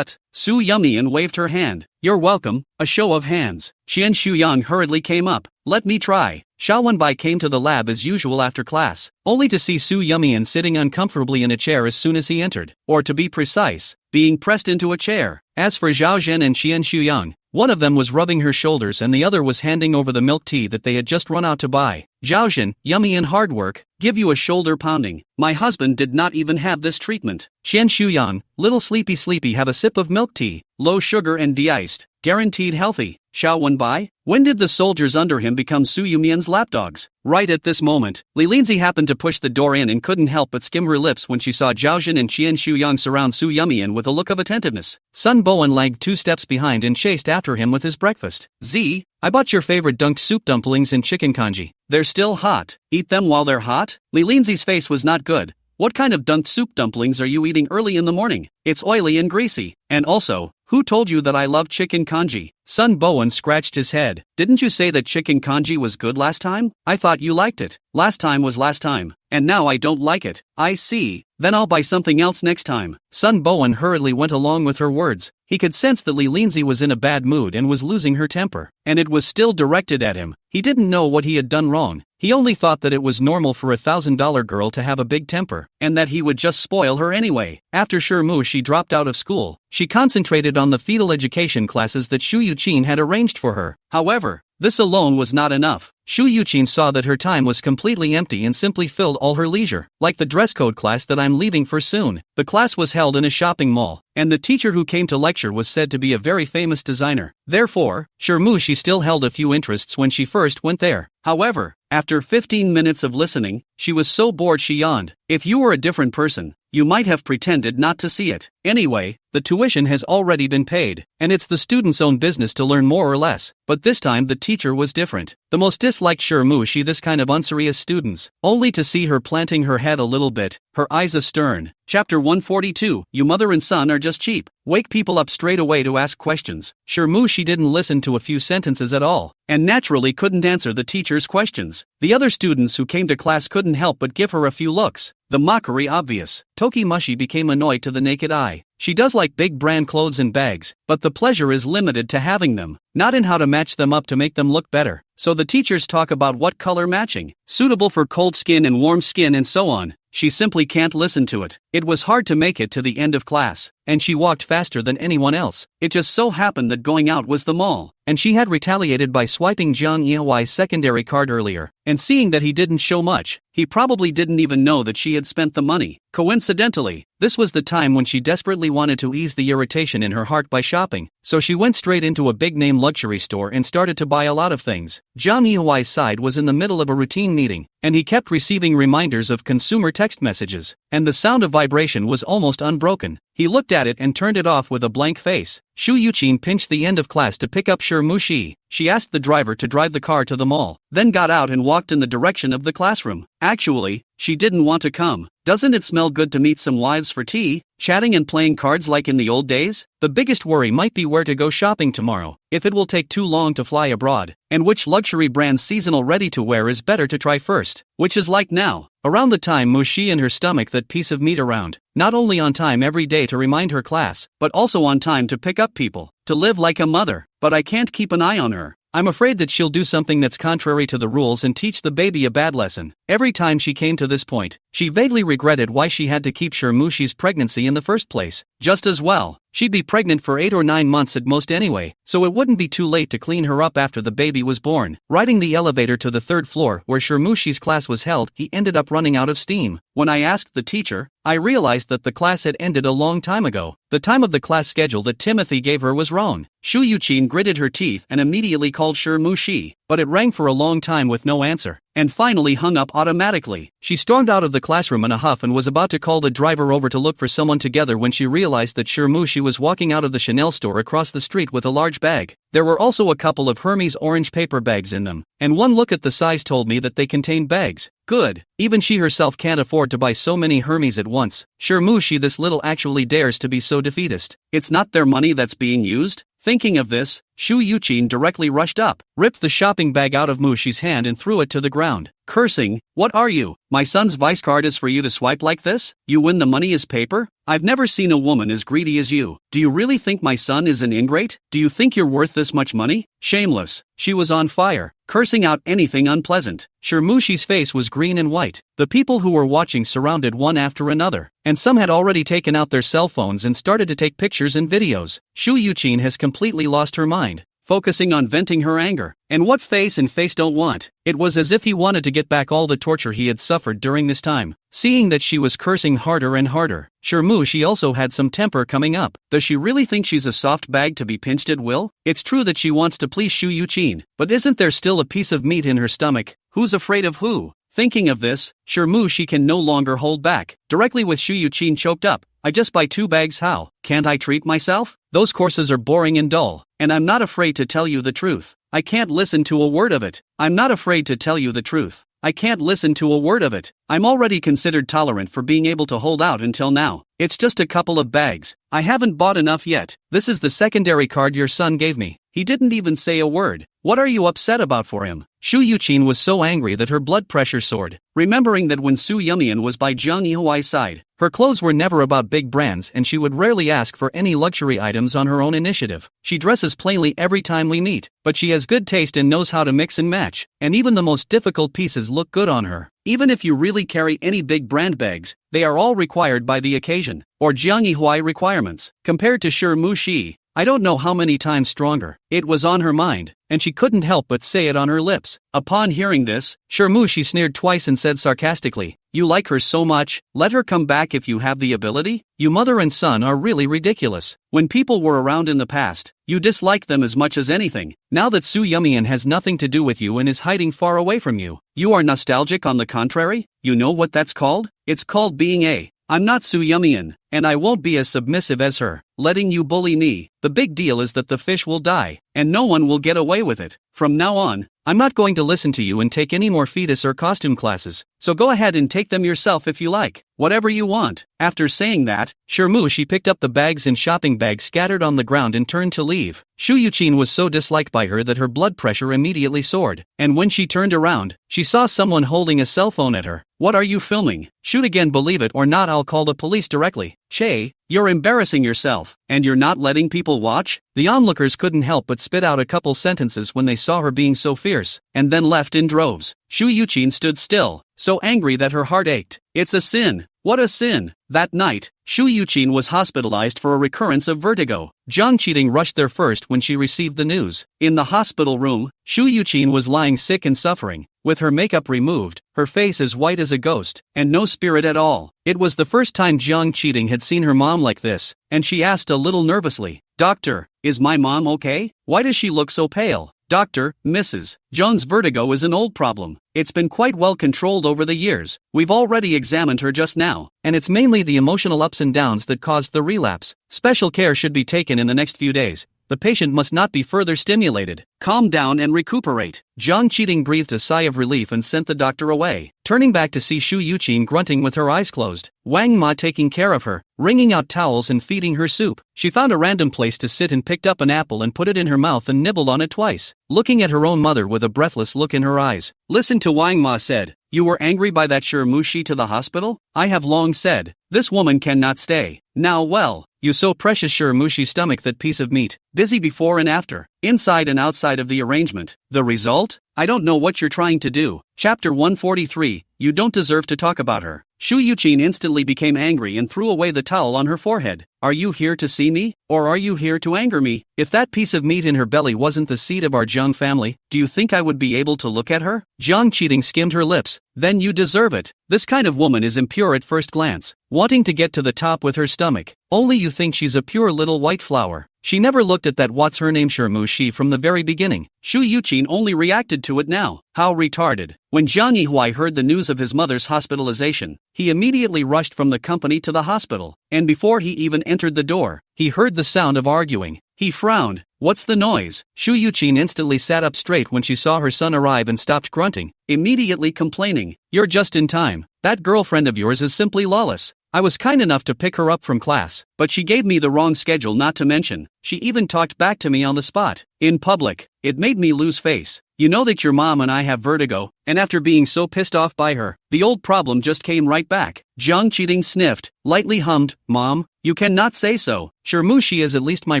Su Yumian waved her hand. You're welcome. A show of hands. Qian Shuyang hurriedly came up. Let me try. Xiao Wenbai came to the lab as usual after class, only to see Su Yumian sitting uncomfortably in a chair as soon as he entered, or to be precise, being pressed into a chair. As for Zhao Jin and Qian Shuyang, one of them was rubbing her shoulders and the other was handing over the milk tea that they had just run out to buy. Zhao Jin, yummy and hard work, give you a shoulder pounding. My husband did not even have this treatment. Xian Shuyang, little sleepy have a sip of milk tea, low sugar and de-iced, guaranteed healthy. Xiao Wenbai? When did the soldiers under him become Su Yumian's lapdogs? Right at this moment, Li Linzi happened to push the door in and couldn't help but skim her lips when she saw Zhao Jin and Qian Shuyang surround Su Yumian with a look of attentiveness. Sun Bowen lagged 2 steps behind and chased after him with his breakfast. Z, I bought your favorite dunked soup dumplings and chicken congee. They're still hot. Eat them while they're hot? Li Linzi's face was not good. What kind of dunked soup dumplings are you eating early in the morning? It's oily and greasy. And also, who told you that I love chicken congee? Sun Bowen scratched his head. Didn't you say that chicken congee was good last time? I thought you liked it. Last time was last time. And now I don't like it. I see. Then I'll buy something else next time. Sun Bowen hurriedly went along with her words. He could sense that Li Linzi was in a bad mood and was losing her temper. And it was still directed at him. He didn't know what he had done wrong. He only thought that it was normal for a $1,000 girl to have a big temper, and that he would just spoil her anyway. After Shirmu she dropped out of school. She concentrated on the fetal education classes that Shu Yuqin had arranged for her. However, this alone was not enough. Shu Yuqin saw that her time was completely empty and simply filled all her leisure. Like the dress code class that I'm leaving for soon. The class was held in a shopping mall, and the teacher who came to lecture was said to be a very famous designer. Therefore, Shirmu she still held a few interests when she first went there. However, after 15 minutes of listening, she was so bored she yawned. If you were a different person, you might have pretended not to see it. Anyway, the tuition has already been paid, and it's the student's own business to learn more or less. But this time the teacher was different. The most disliked Shirmu she this kind of unserious students, only to see her planting her head a little bit, her eyes astern. Chapter 142, You mother and son are just cheap. Wake people up straight away to ask questions. Shirmu she didn't listen to a few sentences at all, and naturally couldn't answer the teacher's questions. The other students who came to class couldn't help but give her a few looks. The mockery obvious. Toki Mushi became annoyed to the naked eye. She does like big brand clothes and bags, but the pleasure is limited to having them, not in how to match them up to make them look better. So the teachers talk about what color matching, suitable for cold skin and warm skin and so on. She simply can't listen to it. It was hard to make it to the end of class, and she walked faster than anyone else. It just so happened that going out was the mall, and she had retaliated by swiping Jiang Yihuai's secondary card earlier, and seeing that he didn't show much, he probably didn't even know that she had spent the money. Coincidentally, this was the time when she desperately wanted to ease the irritation in her heart by shopping, so she went straight into a big-name luxury store and started to buy a lot of things. Jiang Yihuai's side was in the middle of a routine meeting, and he kept receiving reminders of consumer text messages, and the sound of vibration was almost unbroken. He looked at it and turned it off with a blank face. Shu Yuqin pinched the end of class to pick up Shirmu Shi. She asked the driver to drive the car to the mall, then got out and walked in the direction of the classroom. Actually, she didn't want to come. Doesn't it smell good to meet some wives for tea, chatting and playing cards like in the old days? The biggest worry might be where to go shopping tomorrow, if it will take too long to fly abroad, and which luxury brand's seasonal ready-to-wear is better to try first, which is like now. Around the time Mushi in her stomach that piece of meat around, not only on time every day to remind her class, but also on time to pick up people, to live like a mother. But I can't keep an eye on her. I'm afraid that she'll do something that's contrary to the rules and teach the baby a bad lesson. Every time she came to this point, she vaguely regretted why she had to keep Shirmushi's pregnancy in the first place. Just as well, she'd be pregnant for 8 or 9 months at most anyway, so it wouldn't be too late to clean her up after the baby was born. Riding the elevator to the 3rd floor where Shirmushi's class was held, he ended up running out of steam. When I asked the teacher, I realized that the class had ended a long time ago. The time of the class schedule that Timothy gave her was wrong. Shu Yuqin gritted her teeth and immediately called Shirmu Shi, but it rang for a long time with no answer, and finally hung up automatically. She stormed out of the classroom in a huff and was about to call the driver over to look for someone together when she realized that Shirmu Shi was walking out of the Chanel store across the street with a large bag. There were also a couple of Hermes orange paper bags in them, and one look at the size told me that they contained bags. Good, even she herself can't afford to buy so many Hermes at once. Shirmu Shi this little actually dares to be so defeatist. It's not their money that's being used? Thinking of this, Shu Yuqin directly rushed up, ripped the shopping bag out of Mushi's hand and threw it to the ground, cursing, "What are you? My son's vice card is for you to swipe like this? You win the money as paper? I've never seen a woman as greedy as you. Do you really think my son is an ingrate? Do you think you're worth this much money? Shameless." She was on fire, cursing out anything unpleasant. Shirmushi's face was green and white. The people who were watching surrounded one after another, and some had already taken out their cell phones and started to take pictures and videos. Shu Yuqin has completely lost her mind. focusing on venting her anger. And what face and face don't want? It was as if he wanted to get back all the torture he had suffered during this time. Seeing that she was cursing harder and harder, sure she also had some temper coming up. Does she really think she's a soft bag to be pinched at will? It's true that she wants to please Shu Yuqin, but isn't there still a piece of meat in her stomach? Who's afraid of who? Thinking of this, sure she can no longer hold back. Directly with Shu Yuqin choked up. I just buy 2 bags, how? Can't I treat myself? Those courses are boring and dull, and I'm not afraid to tell you the truth. I can't listen to a word of it. I'm not afraid to tell you the truth. I can't listen to a word of it. I'm already considered tolerant for being able to hold out until now. It's just a couple of bags. I haven't bought enough yet. This is the secondary card your son gave me. He didn't even say a word. What are you upset about for him? Shu Yuqin was so angry that her blood pressure soared, remembering that when Su Yumian was by Jiang Yihuai's side, her clothes were never about big brands and she would rarely ask for any luxury items on her own initiative. She dresses plainly every time we meet, but she has good taste and knows how to mix and match, and even the most difficult pieces look good on her. Even if you really carry any big brand bags, they are all required by the occasion, or Jiang Yihuai requirements. Compared to Sure Shi, I don't know how many times stronger. It was on her mind, and she couldn't help but say it on her lips. Upon hearing this, Sure she sneered twice and said sarcastically, "You like her so much, let her come back if you have the ability? You mother and son are really ridiculous. When people were around in the past, you disliked them as much as anything. Now that Su Yumian has nothing to do with you and is hiding far away from you, you are nostalgic on the contrary? You know what that's called? It's called being a... I'm not Su Yumian, and I won't be as submissive as her, letting you bully me. The big deal is that the fish will die, and no one will get away with it. From now on, I'm not going to listen to you and take any more fetus or costume classes, so go ahead and take them yourself if you like, whatever you want." After saying that, Sure she picked up the bags and shopping bags scattered on the ground and turned to leave. Shu Yuqin was so disliked by her that her blood pressure immediately soared, and when she turned around, she saw someone holding a cell phone at her. "What are you filming? Shoot again, believe it or not I'll call the police directly." "Che, you're embarrassing yourself, and you're not letting people watch?" The onlookers couldn't help but spit out a couple sentences when they saw her being so fierce, and then left in droves. Shu Yuqin stood still, so angry that her heart ached. It's a sin. What a sin. That night, Shu Yuqin was hospitalized for a recurrence of vertigo. Zhang Qiting rushed there first when she received the news. In the hospital room, Shu Yuqin was lying sick and suffering, with her makeup removed, her face as white as a ghost, and no spirit at all. It was the first time Zhang Qiting had seen her mom like this, and she asked a little nervously, "Doctor, is my mom okay? Why does she look so pale?" "Doctor, Mrs. Jones' vertigo is an old problem. It's been quite well controlled over the years. We've already examined her just now, and it's mainly the emotional ups and downs that caused the relapse. Special care should be taken in the next few days. The patient must not be further stimulated. Calm down and recuperate." Zhang Qiting breathed a sigh of relief and sent the doctor away, turning back to see Shu Yuqin grunting with her eyes closed, Wang Ma taking care of her, wringing out towels and feeding her soup. She found a random place to sit and picked up an apple and put it in her mouth and nibbled on it twice, looking at her own mother with a breathless look in her eyes. "Listen to Wang Ma said. You were angry by that Shi to the hospital? I have long said, this woman cannot stay. Now well, you so precious Shi stomach that piece of meat. Busy before and after, inside and outside of the arrangement. The result? I don't know what you're trying to do." Chapter 143, You Don't Deserve to Talk About Her. Shu Yuqin instantly became angry and threw away the towel on her forehead. "Are you here to see me, or are you here to anger me? If that piece of meat in her belly wasn't the seed of our Zhang family, do you think I would be able to look at her?" Zhang Qiting skimmed her lips. "Then you deserve it. This kind of woman is impure at first glance, wanting to get to the top with her stomach. Only you think she's a pure little white flower. She never looked at that what's her name Shi from the very beginning." Shu Yuqin only reacted to it now. How retarded. When Jiang Yihuai heard the news of his mother's hospitalization, he immediately rushed from the company to the hospital, and before he even entered the door, he heard the sound of arguing. He frowned. "What's the noise?" Shu Yuqin instantly sat up straight when she saw her son arrive and stopped grunting, immediately complaining, "You're just in time. That girlfriend of yours is simply lawless. I was kind enough to pick her up from class, but she gave me the wrong schedule, not to mention, she even talked back to me on the spot, in public. It made me lose face. You know that your mom and I have vertigo, and after being so pissed off by her, the old problem just came right back." Zhang Qiting sniffed, lightly hummed, "Mom, you cannot say so. Shi is at least my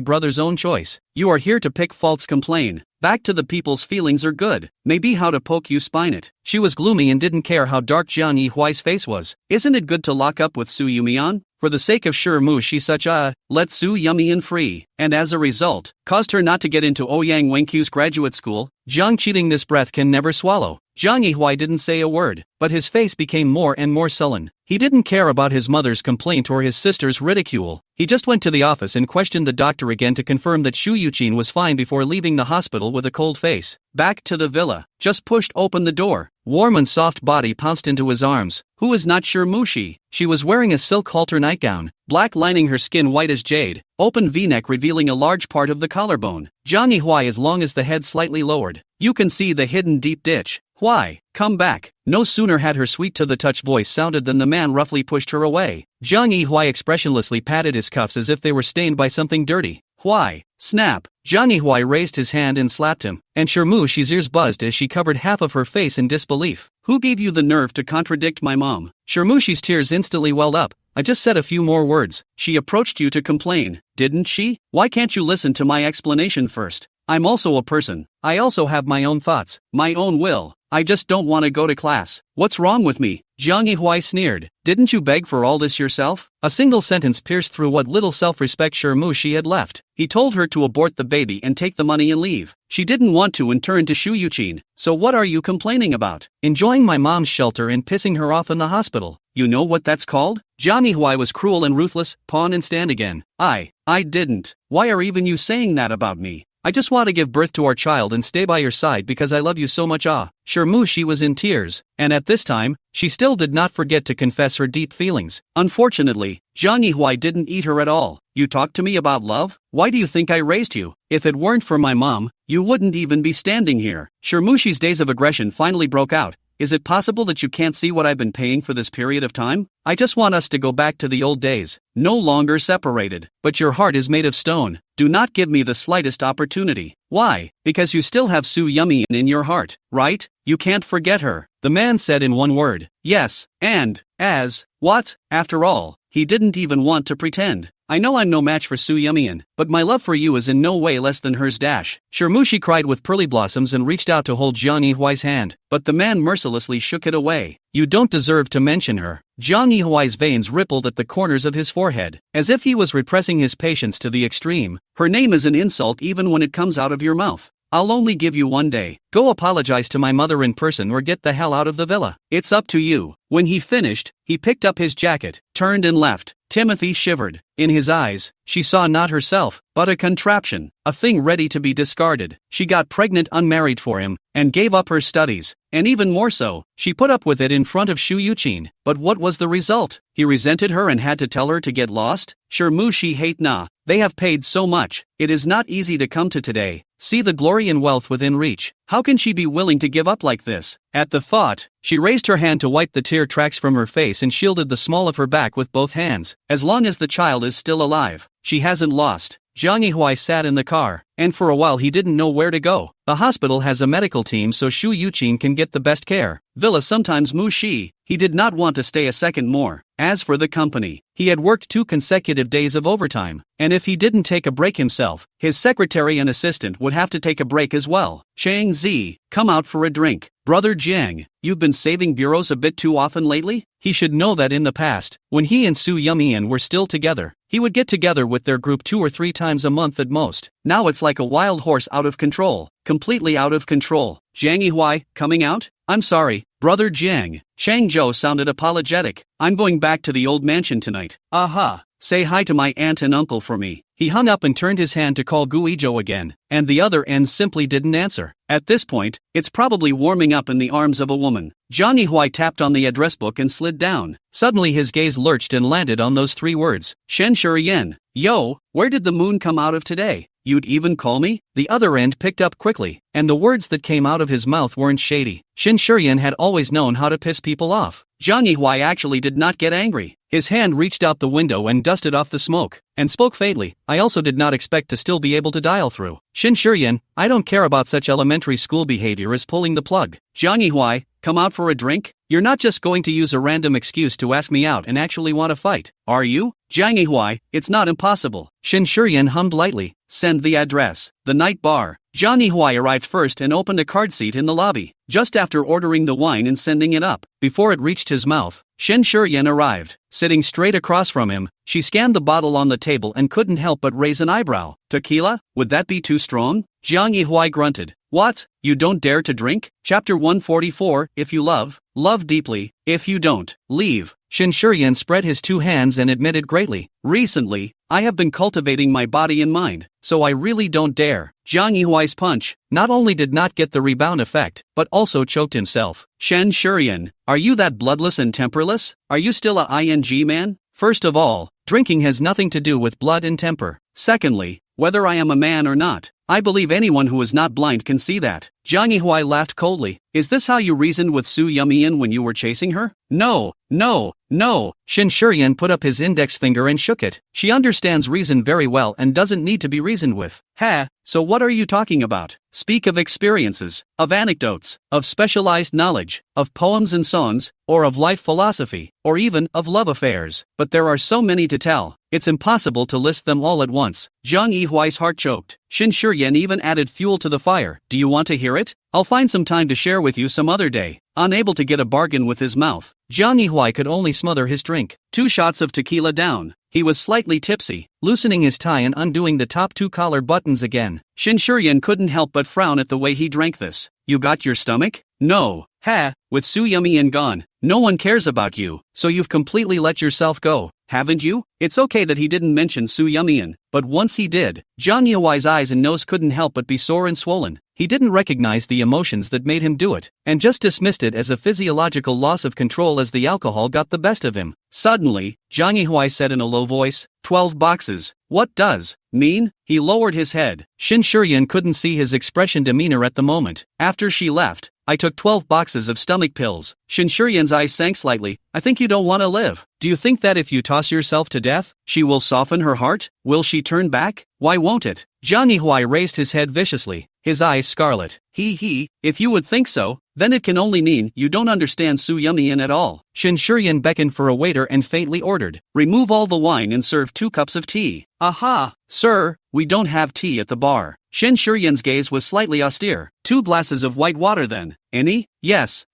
brother's own choice. You are here to pick faults, complain. Back to the people's feelings are good. Maybe how to poke you spine it." She was gloomy and didn't care how dark Jiang Yihuai's face was. "Isn't it good to lock up with Su Yumian? for the sake of Shirmu she such a, let Su Yumian free, and as a result, caused her not to get into Ouyang Wenkyu's graduate school. Jiang cheating this breath can never swallow. Jiang Yihui didn't say a word, but his face became more and more sullen. He didn't care about his mother's complaint or his sister's ridicule. He just went to the office and questioned the doctor again to confirm that Shu Yuqin was fine before leaving the hospital with a cold face. Back to the villa, just pushed open the door. Warm and soft body pounced into his arms. Who is not Shirmushi? She was wearing a silk halter nightgown, black lining her skin white as jade, open v-neck revealing a large part of the collarbone. Jiang Yihui as long as the head slightly lowered. You can see the hidden deep ditch. Why? Come back. No sooner had her sweet-to-the-touch voice sounded than the man roughly pushed her away. Jiang Yihui expressionlessly patted his cuffs as if they were stained by something dirty. Why? Snap. Jiang Yihui raised his hand and slapped him, and Shirmushi's ears buzzed as she covered half of her face in disbelief. Who gave you the nerve to contradict my mom? Shirmushi's tears instantly welled up. I just said a few more words. She approached you to complain, didn't she? Why can't you listen to my explanation first? I'm also a person. I also have my own thoughts, my own will. I just don't want to go to class. What's wrong with me? Jiang Yihui sneered. Didn't you beg for all this yourself? A single sentence pierced through what little self-respect Shirmushi had left. He told her to abort the baby and take the money and leave. She didn't want to and turned to Shu Yuqin. So what are you complaining about? Enjoying my mom's shelter and pissing her off in the hospital. You know what that's called? Jiang Yihui was cruel and ruthless. Pawn and stand again. I didn't. Why are even you saying that about me? I just want to give birth to our child and stay by your side because I love you so much. Shirmushi was in tears, and at this time, she still did not forget to confess her deep feelings. Unfortunately, Jiang Yihui didn't eat her at all. You talk to me about love? Why do you think I raised you? If it weren't for my mom, you wouldn't even be standing here. Shirmushi's days of aggression finally broke out. Is it possible that you can't see what I've been paying for this period of time? I just want us to go back to the old days, no longer separated. But your heart is made of stone. Do not give me the slightest opportunity. Why? Because you still have Su Yumian in your heart, right? You can't forget her. The man said in one word. Yes, and, as, what? After all, he didn't even want to pretend. I know I'm no match for Su Yumian, but my love for you is in no way less than hers. Shirmushi cried with pearly blossoms and reached out to hold Jiang Yihui's hand, but the man mercilessly shook it away. You don't deserve to mention her. Jiang Yihui's veins rippled at the corners of his forehead, as if he was repressing his patience to the extreme. Her name is an insult even when it comes out of your mouth. I'll only give you one day. Go apologize to my mother in person or get the hell out of the villa. It's up to you. When he finished, he picked up his jacket, turned and left. Timothy shivered. In his eyes, she saw not herself, but a contraption, a thing ready to be discarded. She got pregnant unmarried for him, and gave up her studies. And even more so, she put up with it in front of Shu Yuqin. But what was the result? He resented her and had to tell her to get lost? Shirmushi hate na. They have paid so much. It is not easy to come to today. See the glory and wealth within reach. How can she be willing to give up like this? At the thought, she raised her hand to wipe the tear tracks from her face and shielded the small of her back with both hands. As long as the child is still alive, she hasn't lost. Jiang Yihui sat in the car, and for a while he didn't know where to go. The hospital has a medical team so Shu Yuqin can get the best care. Villa sometimes Mushi. He did not want to stay a second more. As for the company, he had worked 2 consecutive days of overtime, and if he didn't take a break himself, his secretary and assistant would have to take a break as well. Chang Zi, come out for a drink. Brother Jiang, you've been saving bureaus a bit too often lately? He should know that in the past, when he and Su Yumian were still together, he would get together with their group 2 or 3 times a month at most. Now it's like a wild horse out of control, completely out of control. Jiang Yihui, coming out? I'm sorry, Brother Jiang. Shang Zhou sounded apologetic. I'm going back to the old mansion tonight. Aha. Say hi to my aunt and uncle for me. He hung up and turned his hand to call Guizhou again, and the other end simply didn't answer. At this point, it's probably warming up in the arms of a woman. Jiang Yihui tapped on the address book and slid down. Suddenly his gaze lurched and landed on those 3 words. Shen Shurian. Yo, where did the moon come out of today? You'd even call me? The other end picked up quickly, and the words that came out of his mouth weren't shady. Shin Shurian had always known how to piss people off. Jiang Yihui actually did not get angry. His hand reached out the window and dusted off the smoke, and spoke faintly. I also did not expect to still be able to dial through. Shin Shurian, I don't care about such elementary school behavior as pulling the plug. Jiang Yihui, come out for a drink? You're not just going to use a random excuse to ask me out and actually want to fight, are you? Jiang Yihui, it's not impossible. Shin Shurian hummed lightly. Send the address. The The night bar. Zhang Yihui arrived first and opened a card seat in the lobby. Just after ordering the wine and sending it up, before it reached his mouth, Shen Shiyan arrived. Sitting straight across from him, she scanned the bottle on the table and couldn't help but raise an eyebrow. Tequila? Would that be too strong? Zhang Yihui grunted. What? You don't dare to drink? Chapter 144. If you love, love deeply. If you don't, leave. Shen Shiyan spread his two hands and admitted greatly. Recently, I have been cultivating my body and mind, so I really don't dare. Zhang Yihui's punch not only did not get the rebound effect, but also choked himself. Shen Shiyan, are you that bloodless and temperless? Are you still a ING man? First of all, drinking has nothing to do with blood and temper. Secondly, whether I am a man or not, I believe anyone who is not blind can see that. Zhang Yihui laughed coldly. Is this how you reasoned with Su Yumian when you were chasing her? No, no, no. Shen Shiyan put up his index finger and shook it. She understands reason very well and doesn't need to be reasoned with. Ha, so what are you talking about? Speak of experiences, of anecdotes, of specialized knowledge, of poems and songs, or of life philosophy, or even of love affairs. But there are so many to tell, it's impossible to list them all at once. Zhang Yihui's heart choked. Shen Shiyan even added fuel to the fire. Do you want to hear it? I'll find some time to share with you some other day. Unable to get a bargain with his mouth, Zhang Yihui could only smother his drink. 2 shots of tequila down. He was slightly tipsy, loosening his tie and undoing the top 2 collar buttons again. Shen Shiyan couldn't help but frown at the way he drank this. You got your stomach? No. Ha, with Su Yumian gone, no one cares about you, so you've completely let yourself go, haven't you? It's okay that he didn't mention Su Yumian, but once he did, Zhang Yihui's eyes and nose couldn't help but be sore and swollen. He didn't recognize the emotions that made him do it, and just dismissed it as a physiological loss of control as the alcohol got the best of him. Suddenly, Zhang Yihui said in a low voice, 12 boxes. What does mean? He lowered his head. Shen Shiyan couldn't see his expression demeanor at the moment. After she left, I took 12 boxes of stomach pills. Shen Shiyan's eyes sank slightly. I think you don't want to live. Do you think that if you toss yourself to death, she will soften her heart? Will she turn back? Why won't it? Zhang Yihui raised his head viciously, his eyes scarlet. If you would think so, then it can only mean you don't understand Su Yumian at all. Shen Shiyan beckoned for a waiter and faintly ordered, remove all the wine and serve 2 cups of tea. Aha! Sir, we don't have tea at the bar. Shen Shiyan's gaze was slightly austere. 2 glasses of white water then. Any? Yes.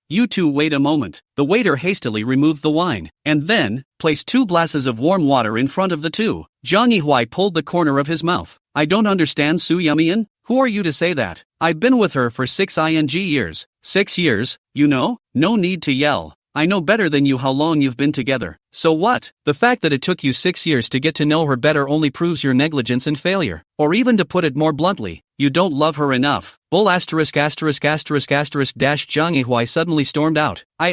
You two wait a moment. The waiter hastily removed the wine, and then, placed 2 glasses of warm water in front of the 2. Zhang Yihui pulled the corner of his mouth. I don't understand Su Yumian? Who are you to say that? I've been with her for 6 years. 6 years, you know? No need to yell. I know better than you how long you've been together. So what? The fact that it took you 6 years to get to know her better only proves your negligence and failure. Or even to put it more bluntly, you don't love her enough. Bull ******* Zhang Yihui suddenly stormed out. I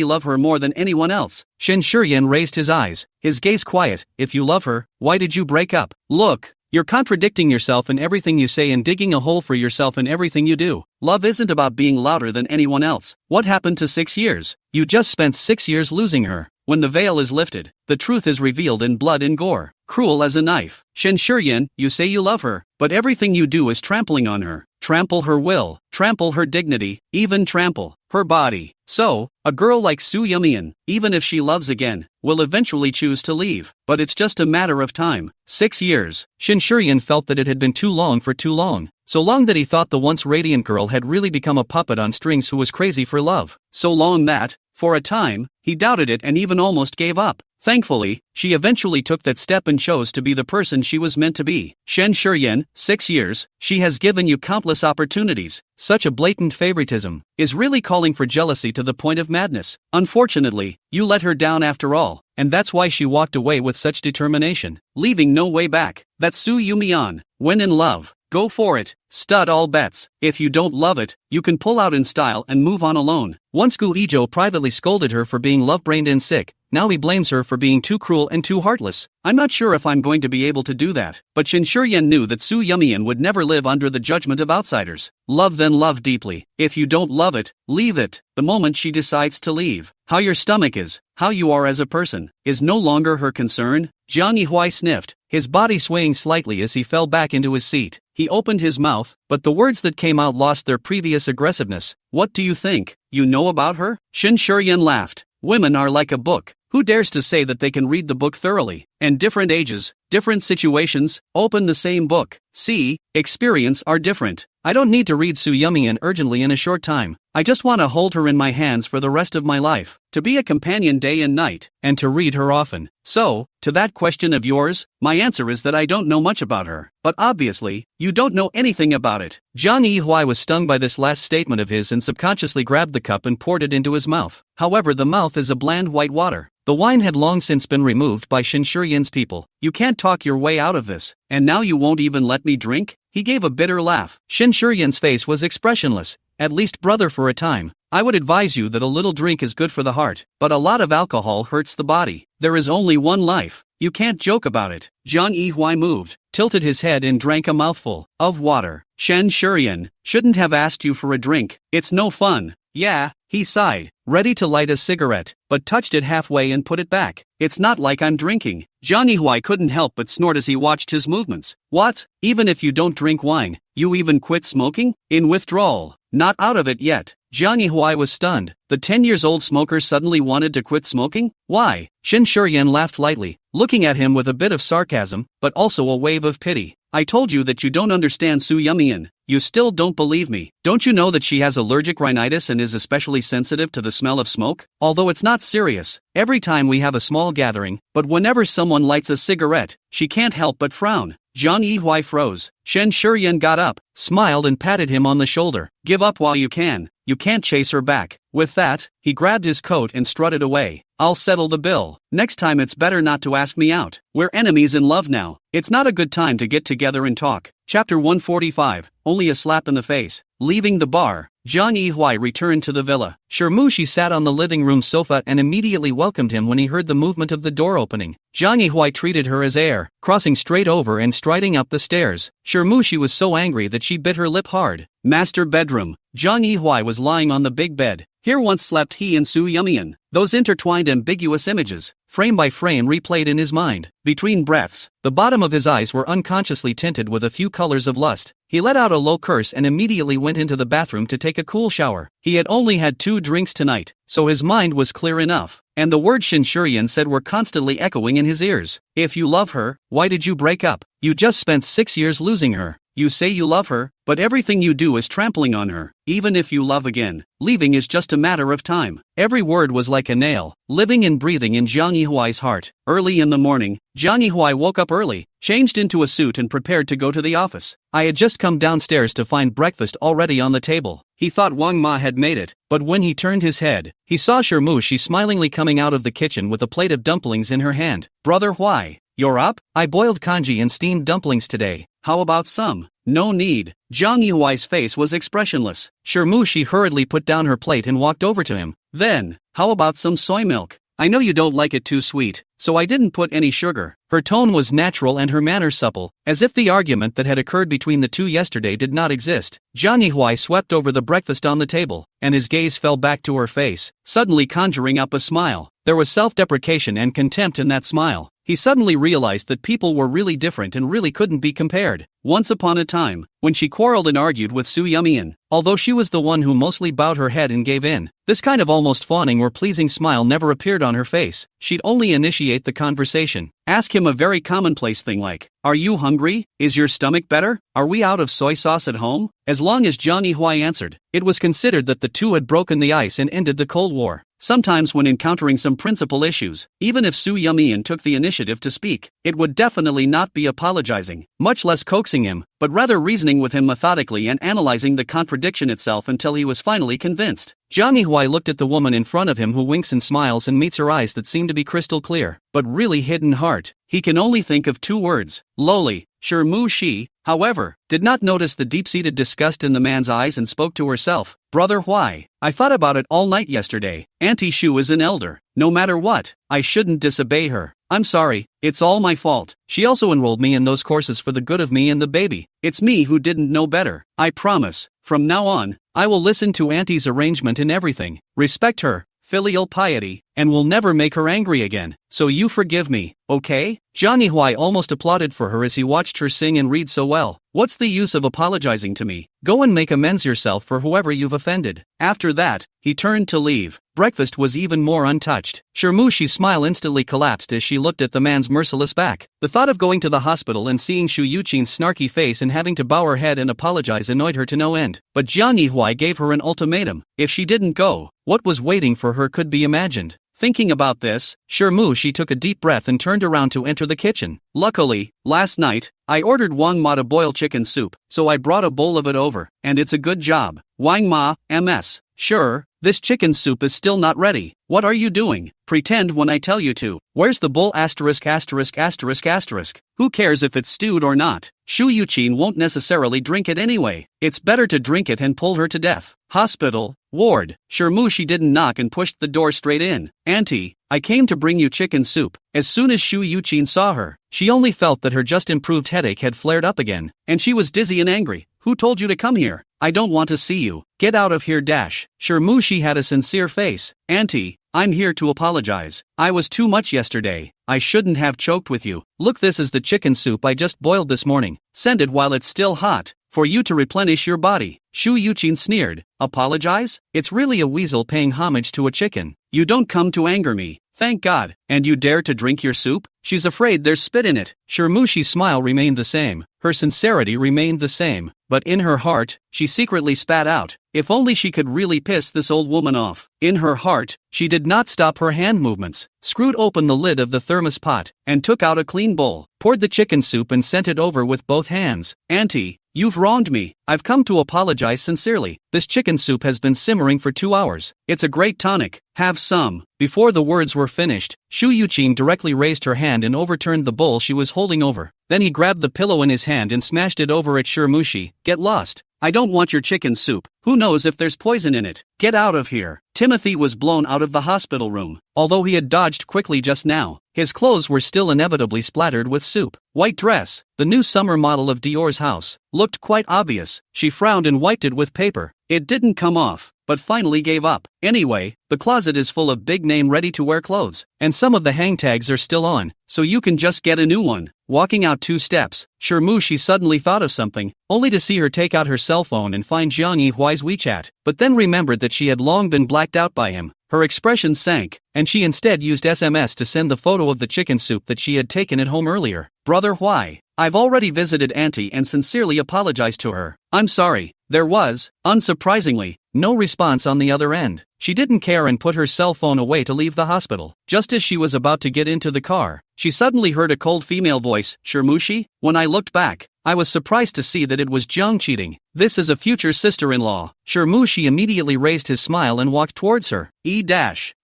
love her more than anyone else. Shen Shiyan raised his eyes, his gaze quiet. If you love her, why did you break up? Look, you're contradicting yourself in everything you say and digging a hole for yourself in everything you do. Love isn't about being louder than anyone else. What happened to 6 years? You just spent 6 years losing her. When the veil is lifted, the truth is revealed in blood and gore, cruel as a knife. Shen Shiyan, you say you love her, but everything you do is trampling on her. Trample her will, trample her dignity, even trample her body. So, a girl like Su Yumian, even if she loves again, will eventually choose to leave. But it's just a matter of time. 6 years. Shen Shiyan felt that it had been too long for too long. So long that he thought the once radiant girl had really become a puppet on strings who was crazy for love. So long that, for a time, he doubted it and even almost gave up. Thankfully, she eventually took that step and chose to be the person she was meant to be. Shen Shiyan, 6 years, she has given you countless opportunities. Such a blatant favoritism is really calling for jealousy to the point of madness. Unfortunately, you let her down after all, and that's why she walked away with such determination, leaving no way back. That's Su Yumian. When in love, go for it. Stud all bets. If you don't love it, you can pull out in style and move on alone. Once Gu Ijo privately scolded her for being love-brained and sick. Now he blames her for being too cruel and too heartless. I'm not sure if I'm going to be able to do that. But Shen Shiyan knew that Su Yumian would never live under the judgment of outsiders. Love then love deeply. If you don't love it, leave it. The moment she decides to leave, how your stomach is, how you are as a person, is no longer her concern. Zhang Yihui sniffed, his body swaying slightly as he fell back into his seat. He opened his mouth, but the words that came out lost their previous aggressiveness. What do you think? You know about her? Shen Shiyan laughed. Women are like a book. Who dares to say that they can read the book thoroughly, and different ages, different situations, open the same book, see, experience are different. I don't need to read Su Yumian urgently in a short time. I just want to hold her in my hands for the rest of my life, to be a companion day and night, and to read her often. So, to that question of yours, my answer is that I don't know much about her. But obviously, you don't know anything about it. Zhang Yihua was stung by this last statement of his and subconsciously grabbed the cup and poured it into his mouth. However, the mouth is a bland white water. The wine had long since been removed by Shin Shurian's people. You can't talk your way out of this, and now you won't even let me drink? He gave a bitter laugh. Shin Shurian's face was expressionless. At least, brother, for a time. I would advise you that a little drink is good for the heart, but a lot of alcohol hurts the body. There is only one life. You can't joke about it. Zhang Yihua moved, tilted his head and drank a mouthful of water. Shin Shurian, shouldn't have asked you for a drink. It's no fun. Yeah, he sighed, ready to light a cigarette, but touched it halfway and put it back. It's not like I'm drinking. Zhang Yihua couldn't help but snort as he watched his movements. What? Even if you don't drink wine, you even quit smoking? In withdrawal. Not out of it yet. Zhang Yihua was stunned. The 10-year-old smoker suddenly wanted to quit smoking? Why? Shin Shurian laughed lightly, looking at him with a bit of sarcasm, but also a wave of pity. I told you that you don't understand Su Yumian. You still don't believe me. Don't you know that she has allergic rhinitis and is especially sensitive to the smell of smoke? Although it's not serious, every time we have a small gathering, but whenever someone lights a cigarette, she can't help but frown. Zhang Yihua froze. Shen Shurian got up, smiled and patted him on the shoulder. Give up while you can. You can't chase her back. With that, he grabbed his coat and strutted away. I'll settle the bill. Next time it's better not to ask me out. We're enemies in love now. It's not a good time to get together and talk. Chapter 145, Only a Slap in the Face. Leaving the bar, Zhang Yihua returned to the villa. Shirmushi sat on the living room sofa and immediately welcomed him when he heard the movement of the door opening. Zhang Yihua treated her as air, crossing straight over and striding up the stairs. Shirmushi was so angry that she bit her lip hard. Master bedroom. Zhang Yihua was lying on the big bed. Here once slept he and Su Yumian. Those intertwined ambiguous images, frame by frame, replayed in his mind. Between breaths, the bottom of his eyes were unconsciously tinted with a few colors of lust. He let out a low curse and immediately went into the bathroom to take a cool shower. He had only had 2 drinks tonight, so his mind was clear enough, and the words Shin Shurian said were constantly echoing in his ears. If you love her, why did you break up? You just spent 6 years losing her. You say you love her, but everything you do is trampling on her. Even if you love again, leaving is just a matter of time. Every word was like a nail, living and breathing in Zhang Yihuai's heart. Early in the morning, Zhang Yihua woke up early, changed into a suit and prepared to go to the office. I had just come downstairs to find breakfast already on the table. He thought Wang Ma had made it, but when he turned his head, he saw Shirmushi smilingly coming out of the kitchen with a plate of dumplings in her hand. Brother, why? You're up? I boiled congee and steamed dumplings today. How about some? No need. Zhang Yihuai's face was expressionless. Shirmushi hurriedly put down her plate and walked over to him. Then, how about some soy milk? I know you don't like it too sweet, so I didn't put any sugar. Her tone was natural and her manner supple, as if the argument that had occurred between the two yesterday did not exist. Zhang Yihuai swept over the breakfast on the table, and his gaze fell back to her face, suddenly conjuring up a smile. There was self-deprecation and contempt in that smile. He suddenly realized that people were really different and really couldn't be compared. Once upon a time, when she quarreled and argued with Su Yumian, although she was the one who mostly bowed her head and gave in, this kind of almost fawning or pleasing smile never appeared on her face. She'd only initiate the conversation. Ask him a very commonplace thing like, "Are you hungry? Is your stomach better? Are we out of soy sauce at home?" As long as Zhang Yihuai answered, it was considered that the two had broken the ice and ended the Cold War. Sometimes when encountering some principal issues, even if Su Yumian took the initiative to speak, it would definitely not be apologizing, much less coaxing him, but rather reasoning with him methodically and analyzing the contradiction itself until he was finally convinced. Zhang Yihuai looked at the woman in front of him who winks and smiles and meets her eyes that seem to be crystal clear, but really hidden heart. He can only think of 2 words, lowly. Shirmushi, however, did not notice the deep-seated disgust in the man's eyes and spoke to herself. Brother, why? I thought about it all night yesterday. Auntie Shu is an elder. No matter what, I shouldn't disobey her. I'm sorry, it's all my fault. She also enrolled me in those courses for the good of me and the baby. It's me who didn't know better. I promise, from now on, I will listen to Auntie's arrangement in everything. Respect her. Filial piety. and will never make her angry again. So you forgive me, okay? Johnny Huai almost applauded for her as he watched her sing and read so well. What's the use of apologizing to me? Go and make amends yourself for whoever you've offended. After that, he turned to leave. Breakfast was even more untouched. Shermushi's smile instantly collapsed as she looked at the man's merciless back. The thought of going to the hospital and seeing Shu Yuqin's snarky face and having to bow her head and apologize annoyed her to no end. But Jiang Yihuai gave her an ultimatum. If she didn't go, what was waiting for her could be imagined. Thinking about this, Shermushi took a deep breath and turned around to enter the kitchen. Luckily, last night, I ordered Wang Ma to boil chicken soup, so I brought a bowl of it over, and it's a good job. Wang Ma, MS. Sure, this chicken soup is still not ready. What are you doing? Pretend when I tell you to. Where's the bowl asterisk asterisk asterisk asterisk? Who cares if it's stewed or not? Shu Yuqin won't necessarily drink it anyway. It's better to drink it and pull her to death. Hospital, ward. Shermushi didn't knock and pushed the door straight in. Auntie, I came to bring you chicken soup. As soon as Shu Yuqin saw her, she only felt that her just improved headache had flared up again, and she was dizzy and angry. Who told you to come here? I don't want to see you. Get out of here dash. Shermushi had a sincere face. Auntie, I'm here to apologize. I was too much yesterday. I shouldn't have choked with you. Look, this is the chicken soup I just boiled this morning. Send it while it's still hot, for you to replenish your body. Shu Yuqin sneered. Apologize? It's really a weasel paying homage to a chicken. You don't come to anger me. Thank God. And you dare to drink your soup? She's afraid there's spit in it. Shermushi's smile remained the same. Her sincerity remained the same. But in her heart, she secretly spat out. If only she could really piss this old woman off. In her heart, she did not stop her hand movements, screwed open the lid of the thermos pot, and took out a clean bowl, poured the chicken soup and sent it over with both hands. Auntie, you've wronged me. I've come to apologize sincerely. This chicken soup has been simmering for 2 hours. It's a great tonic. Have some. Before the words were finished, Shu Yuqin directly raised her hand and overturned the bowl she was holding over. Then he grabbed the pillow in his hand and smashed it over at Shermushi. Get lost. I don't want your chicken soup. Who knows if there's poison in it? Get out of here. Timothy was blown out of the hospital room. Although he had dodged quickly just now, his clothes were still inevitably splattered with soup. White dress, the new summer model of Dior's house, looked quite obvious. She frowned and wiped it with paper. It didn't come off, but finally gave up. Anyway, the closet is full of big-name ready-to-wear clothes, and some of the hang tags are still on, so you can just get a new one. Walking out 2 steps, Shermushi suddenly thought of something, only to see her take out her cell phone and find Jiang Yihuai's WeChat, but then remembered that she had long been blacked out by him. Her expression sank, and she instead used SMS to send the photo of the chicken soup that she had taken at home earlier. Brother Huai, I've already visited Auntie and sincerely apologized to her. I'm sorry. There was, unsurprisingly, no response on the other end. She didn't care and put her cell phone away to leave the hospital. Just as she was about to get into the car, she suddenly heard a cold female voice. Shermushi? When I looked back, I was surprised to see that it was Jiang cheating. This is a future sister-in-law. Shermushi immediately raised his smile and walked towards her.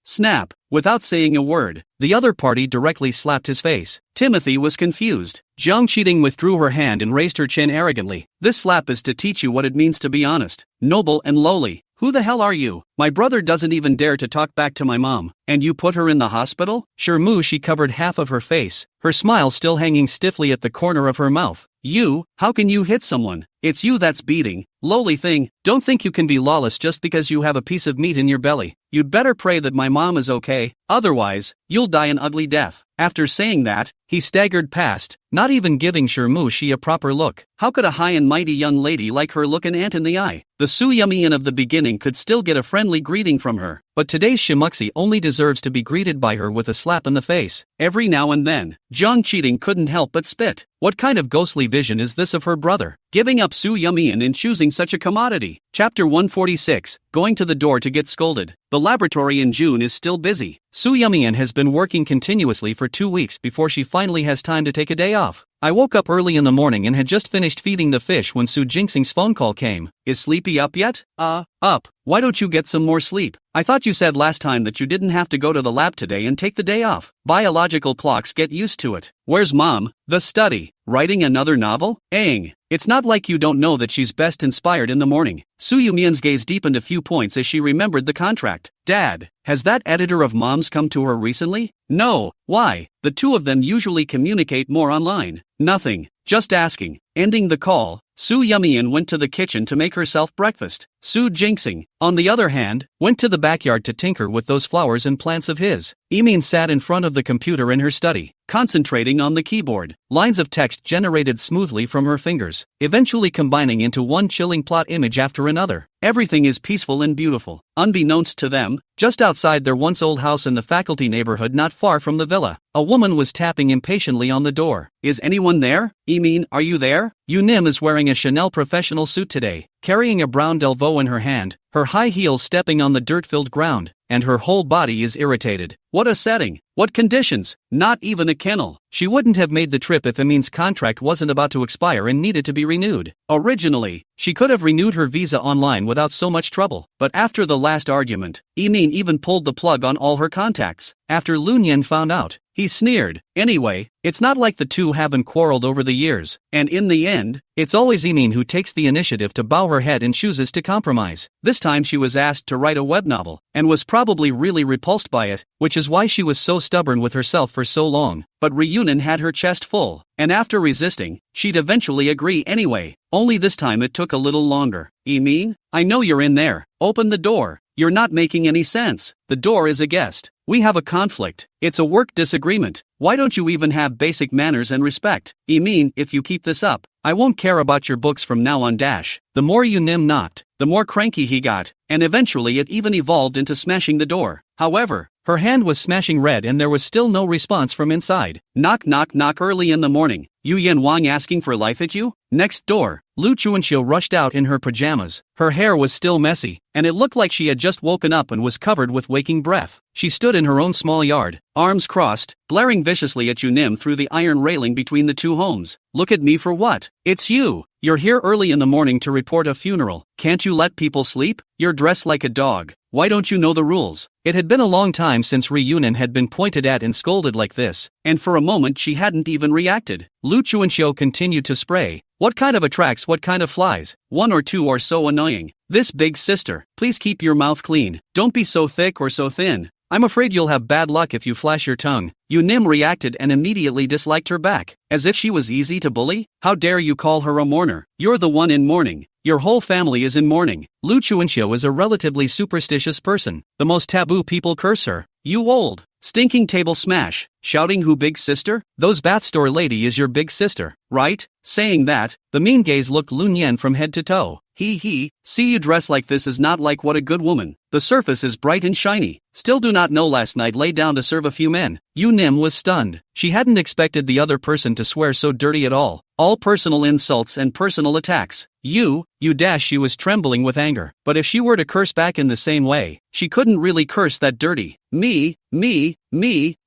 Snap. Without saying a word, the other party directly slapped his face. Timothy was confused. Jiang cheating withdrew her hand and raised her chin arrogantly. This slap is to teach you what it means to be honest, noble and lowly. Who the hell are you? My brother doesn't even dare to talk back to my mom. And you put her in the hospital? Shermushi covered half of her face, her smile still hanging stiffly at the corner of her mouth. You? How can you hit someone? It's you that's beating. Lowly thing, don't think you can be lawless just because you have a piece of meat in your belly. You'd better pray that my mom is okay, otherwise, you'll die an ugly death. After saying that, he staggered past, not even giving Shermushi a proper look. How could a high and mighty young lady like her look an ant in the eye? The Suyamian of the beginning could still get a friendly greeting from her, but today's Shimuxi only deserves to be greeted by her with a slap in the face. Every now and then, Jiang cheating couldn't help but spit. What kind of ghostly vision is this of her brother, giving up Suyamian and choosing such a commodity? Chapter 146, Going to the door to get scolded. The laboratory in June is still busy. Suyamian has been working continuously for 2 weeks before she finally has time to take a day off. I woke up early in the morning and had just finished feeding the fish when Su Jinxing's phone call came. Is Sleepy up yet? Up. Why don't you get some more sleep? I thought you said last time that you didn't have to go to the lab today and take the day off. Biological clocks get used to it. Where's Mom? The study. Writing another novel? Aang. It's not like you don't know that she's best inspired in the morning. Suyumian's gaze deepened a few points as she remembered the contract. Dad, has that editor of Mom's come to her recently? No. Why? The two of them usually communicate more online. Nothing. Just asking. Ending the call, Suyumian went to the kitchen to make herself breakfast. Su Jinxing, on the other hand, went to the backyard to tinker with those flowers and plants of his. Emin sat in front of the computer in her study, concentrating on the keyboard. Lines of text generated smoothly from her fingers, eventually combining into one chilling plot image after another. Everything is peaceful and beautiful. Unbeknownst to them, just outside their once old house in the faculty neighborhood not far from the villa, a woman was tapping impatiently on the door. Is anyone there? Emin, are you there? Yunim is wearing a Chanel professional suit today, carrying a brown Delvaux in her hand, her high heels stepping on the dirt-filled ground, and her whole body is irritated. What a setting! What conditions! Not even a kennel. She wouldn't have made the trip if Emin's contract wasn't about to expire and needed to be renewed. Originally, she could have renewed her visa online without so much trouble, but after the last argument, Emin even pulled the plug on all her contacts. After Lunyan found out, he sneered. Anyway, it's not like the two haven't quarreled over the years, and in the end, it's always Emin who takes the initiative to bow her head and chooses to compromise. This time she was asked to write a web novel, and was probably really repulsed by it, which is why she was so stubborn with herself for so long. But Ryunin had her chest full, and after resisting, she'd eventually agree anyway. Only this time it took a little longer. Emin, I know you're in there. Open the door. You're not making any sense. The door is a guest. We have a conflict. It's a work disagreement. Why don't you even have basic manners and respect? Emin, if you keep this up, I won't care about your books from now on. The more Yunim knocked, the more cranky he got, and eventually it even evolved into smashing the door. However, her hand was smashing red and there was still no response from inside. Knock knock knock early in the morning. Yu Yen Wang asking for life at you? Next door, Lu Chuanxiu rushed out in her pajamas. Her hair was still messy, and it looked like she had just woken up and was covered with waking breath. She stood in her own small yard, arms crossed, glaring viciously at Yunim through the iron railing between the two homes. Look at me for what? It's you! You're here early in the morning to report a funeral. Can't you let people sleep? You're dressed like a dog. Why don't you know the rules? It had been a long time since Ryunin had been pointed at and scolded like this, and for a moment she hadn't even reacted. Lu Chuanxiu continued to spray. What kind of attracts what kind of flies? One or two are so annoying. This big sister, please keep your mouth clean. Don't be so thick or so thin. I'm afraid you'll have bad luck if you flash your tongue. Yunim reacted and immediately disliked her back, as if she was easy to bully. How dare you call her a mourner? You're the one in mourning. Your whole family is in mourning. Lu Chuanxiu is a relatively superstitious person. The most taboo people curse her. You old, stinking table smash. Shouting who big sister? Those bath store lady is your big sister, right? Saying that, the mean gaze looked Lunyan from head to toe. He, see you dress like this is not like what a good woman. The surface is bright and shiny. Still do not know last night lay down to serve a few men. Yunim was stunned. She hadn't expected the other person to swear so dirty at all. All personal insults and personal attacks. She was trembling with anger. But if she were to curse back in the same way, she couldn't really curse that dirty. Me,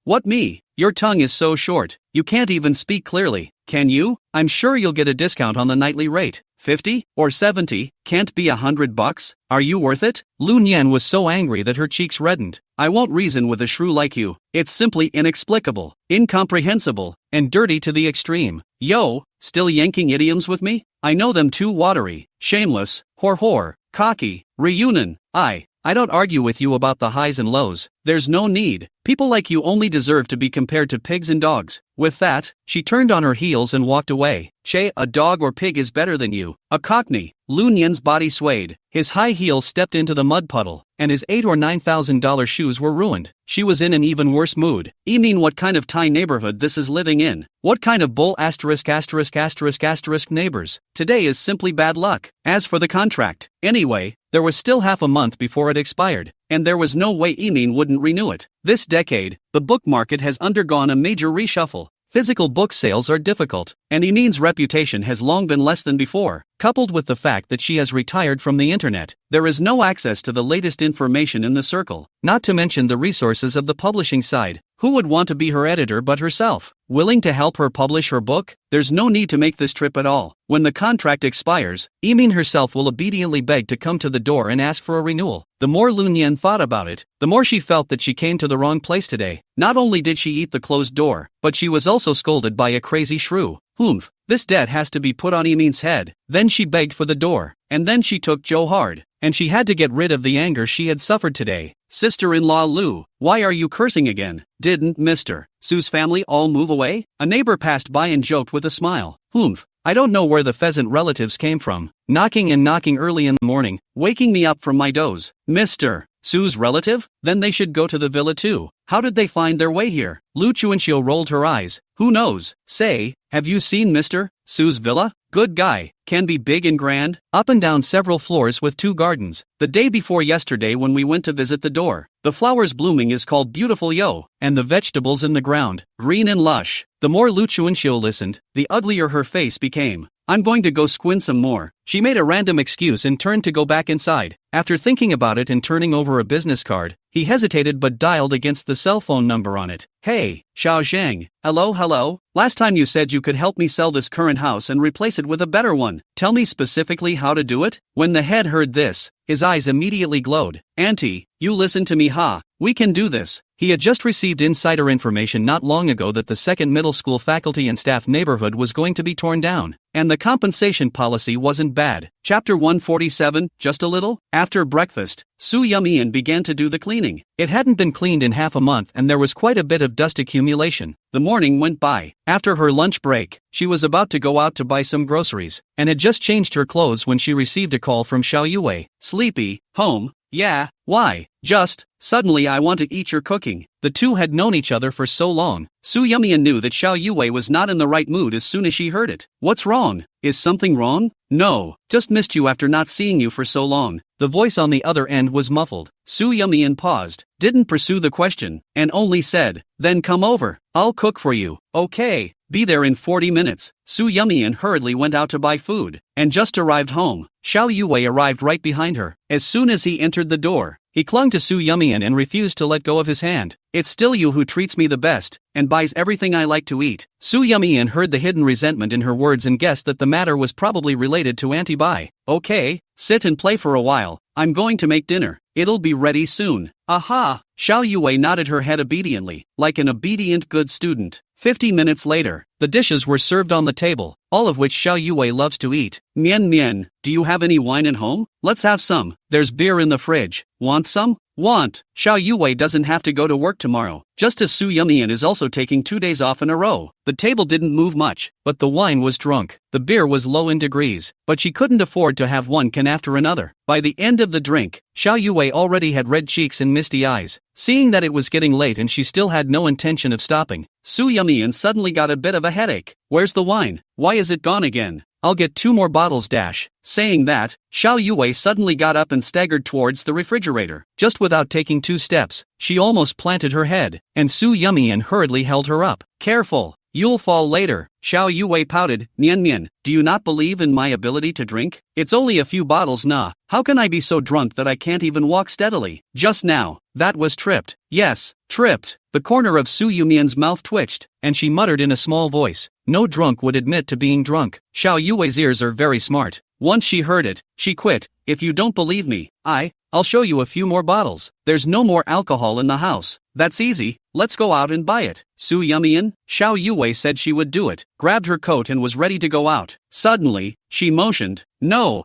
what me? Your tongue is so short. You can't even speak clearly. Can you? I'm sure you'll get a discount on the nightly rate. 50? Or 70? Can't be $100? Are you worth it? Lunyan was so angry that her cheeks reddened. I won't reason with a shrew like you. It's simply inexplicable, incomprehensible, and dirty to the extreme. Yo, still yanking idioms with me? I know them too watery, shameless, whore, cocky, reunion. I don't argue with you about the highs and lows. There's no need. People like you only deserve to be compared to pigs and dogs. With that, she turned on her heels and walked away. Che, a dog or pig is better than you. A cockney. Lunyan's body swayed. His high heels stepped into the mud puddle, and his $8,000 or $9,000 shoes were ruined. She was in an even worse mood. Mean what kind of Thai neighborhood this is living in? What kind of bull ***** neighbors? Today is simply bad luck. As for the contract, anyway, there was still half a month before it expired, and there was no way Emin wouldn't renew it. This decade, the book market has undergone a major reshuffle. Physical book sales are difficult, and Emin's reputation has long been less than before. Coupled with the fact that she has retired from the internet, there is no access to the latest information in the circle, not to mention the resources of the publishing side. Who would want to be her editor but herself? Willing to help her publish her book? There's no need to make this trip at all. When the contract expires, Emin herself will obediently beg to come to the door and ask for a renewal. The more Lunyan thought about it, the more she felt that she came to the wrong place today. Not only did she eat the closed door, but she was also scolded by a crazy shrew. This debt has to be put on Emin's head. Then she begged for the door, and then she took Joe hard, and she had to get rid of the anger she had suffered today. Sister-in-law Lu, why are you cursing again? Didn't Mr. Su's family all move away? A neighbor passed by and joked with a smile. I don't know where the pheasant relatives came from, knocking and knocking early in the morning, waking me up from my doze. Mr. Sue's relative? Then they should go to the villa too. How did they find their way here? Lu Chuanxiu rolled her eyes. Who knows? Say, have you seen Mr. Sue's villa? Good guy, can be big and grand, up and down several floors with 2 gardens. The day before yesterday when we went to visit the door, the flowers blooming is called Beautiful Yo, and the vegetables in the ground, green and lush. The more Lu Chuanxiu listened, the uglier her face became. I'm going to go squint some more. She made a random excuse and turned to go back inside. After thinking about it and turning over a business card, he hesitated but dialed against the cell phone number on it. Hey, Xiao Zhang. Hello? Last time you said you could help me sell this current house and replace it with a better one. Tell me specifically how to do it? When the head heard this, his eyes immediately glowed. Auntie, you listen to me we can do this. He had just received insider information not long ago that the second middle school faculty and staff neighborhood was going to be torn down, and the compensation policy wasn't bad. Chapter 147, just a little? After breakfast, Su Yumian began to do the cleaning. It hadn't been cleaned in half a month and there was quite a bit of dust accumulation. The morning went by. After her lunch break, she was about to go out to buy some groceries, and had just changed her clothes when she received a call from Xiao Yue. Sleepy, home? Yeah, why? Just, suddenly I want to eat your cooking. The two had known each other for so long. Su Yumian knew that Xiao Yue was not in the right mood as soon as she heard it. What's wrong? Is something wrong? No, just missed you after not seeing you for so long. The voice on the other end was muffled. Su Yumian paused, didn't pursue the question, and only said, then come over. I'll cook for you. Okay, be there in 40 minutes. Su Yumian hurriedly went out to buy food, and just arrived home. Xiao Yue arrived right behind her. As soon as he entered the door, he clung to Su Yumian and refused to let go of his hand. It's still you who treats me the best, and buys everything I like to eat. Su Yumian heard the hidden resentment in her words and guessed that the matter was probably related to Auntie Bai. Okay, sit and play for a while. I'm going to make dinner. It'll be ready soon. Aha! Xiao Yue nodded her head obediently, like an obedient good student. 50 minutes later, the dishes were served on the table, all of which Xiao Yue loves to eat. Mian, do you have any wine at home? Let's have some. There's beer in the fridge. Want some? Want. Xiao Yue doesn't have to go to work tomorrow, just as Su Yumian is also taking 2 days off in a row. The table didn't move much, but the wine was drunk. The beer was low in degrees, but she couldn't afford to have one can after another. By the end of the drink, Xiao Yue already had red cheeks and misty eyes. Seeing that it was getting late and she still had no intention of stopping, Su Yumian suddenly got a bit of a headache. Where's the wine? Why is it gone again? I'll get 2 more bottles. Saying that, Xiao Yue suddenly got up and staggered towards the refrigerator. Just without taking 2 steps, she almost planted her head, and Su Yumian hurriedly held her up. Careful, you'll fall later. Xiao Yue pouted. Mian, do you not believe in my ability to drink? It's only a few bottles How can I be so drunk that I can't even walk steadily? Just now, that was tripped. Yes, tripped. The corner of Su Yumian's mouth twitched, and she muttered in a small voice. No drunk would admit to being drunk. Xiao Yue's ears are very smart. Once she heard it, she quit. If you don't believe me, I'll show you a few more bottles. There's no more alcohol in the house. That's easy. Let's go out and buy it. Su Yumian? Xiao Yue said she would do it, grabbed her coat and was ready to go out. Suddenly, she motioned. No,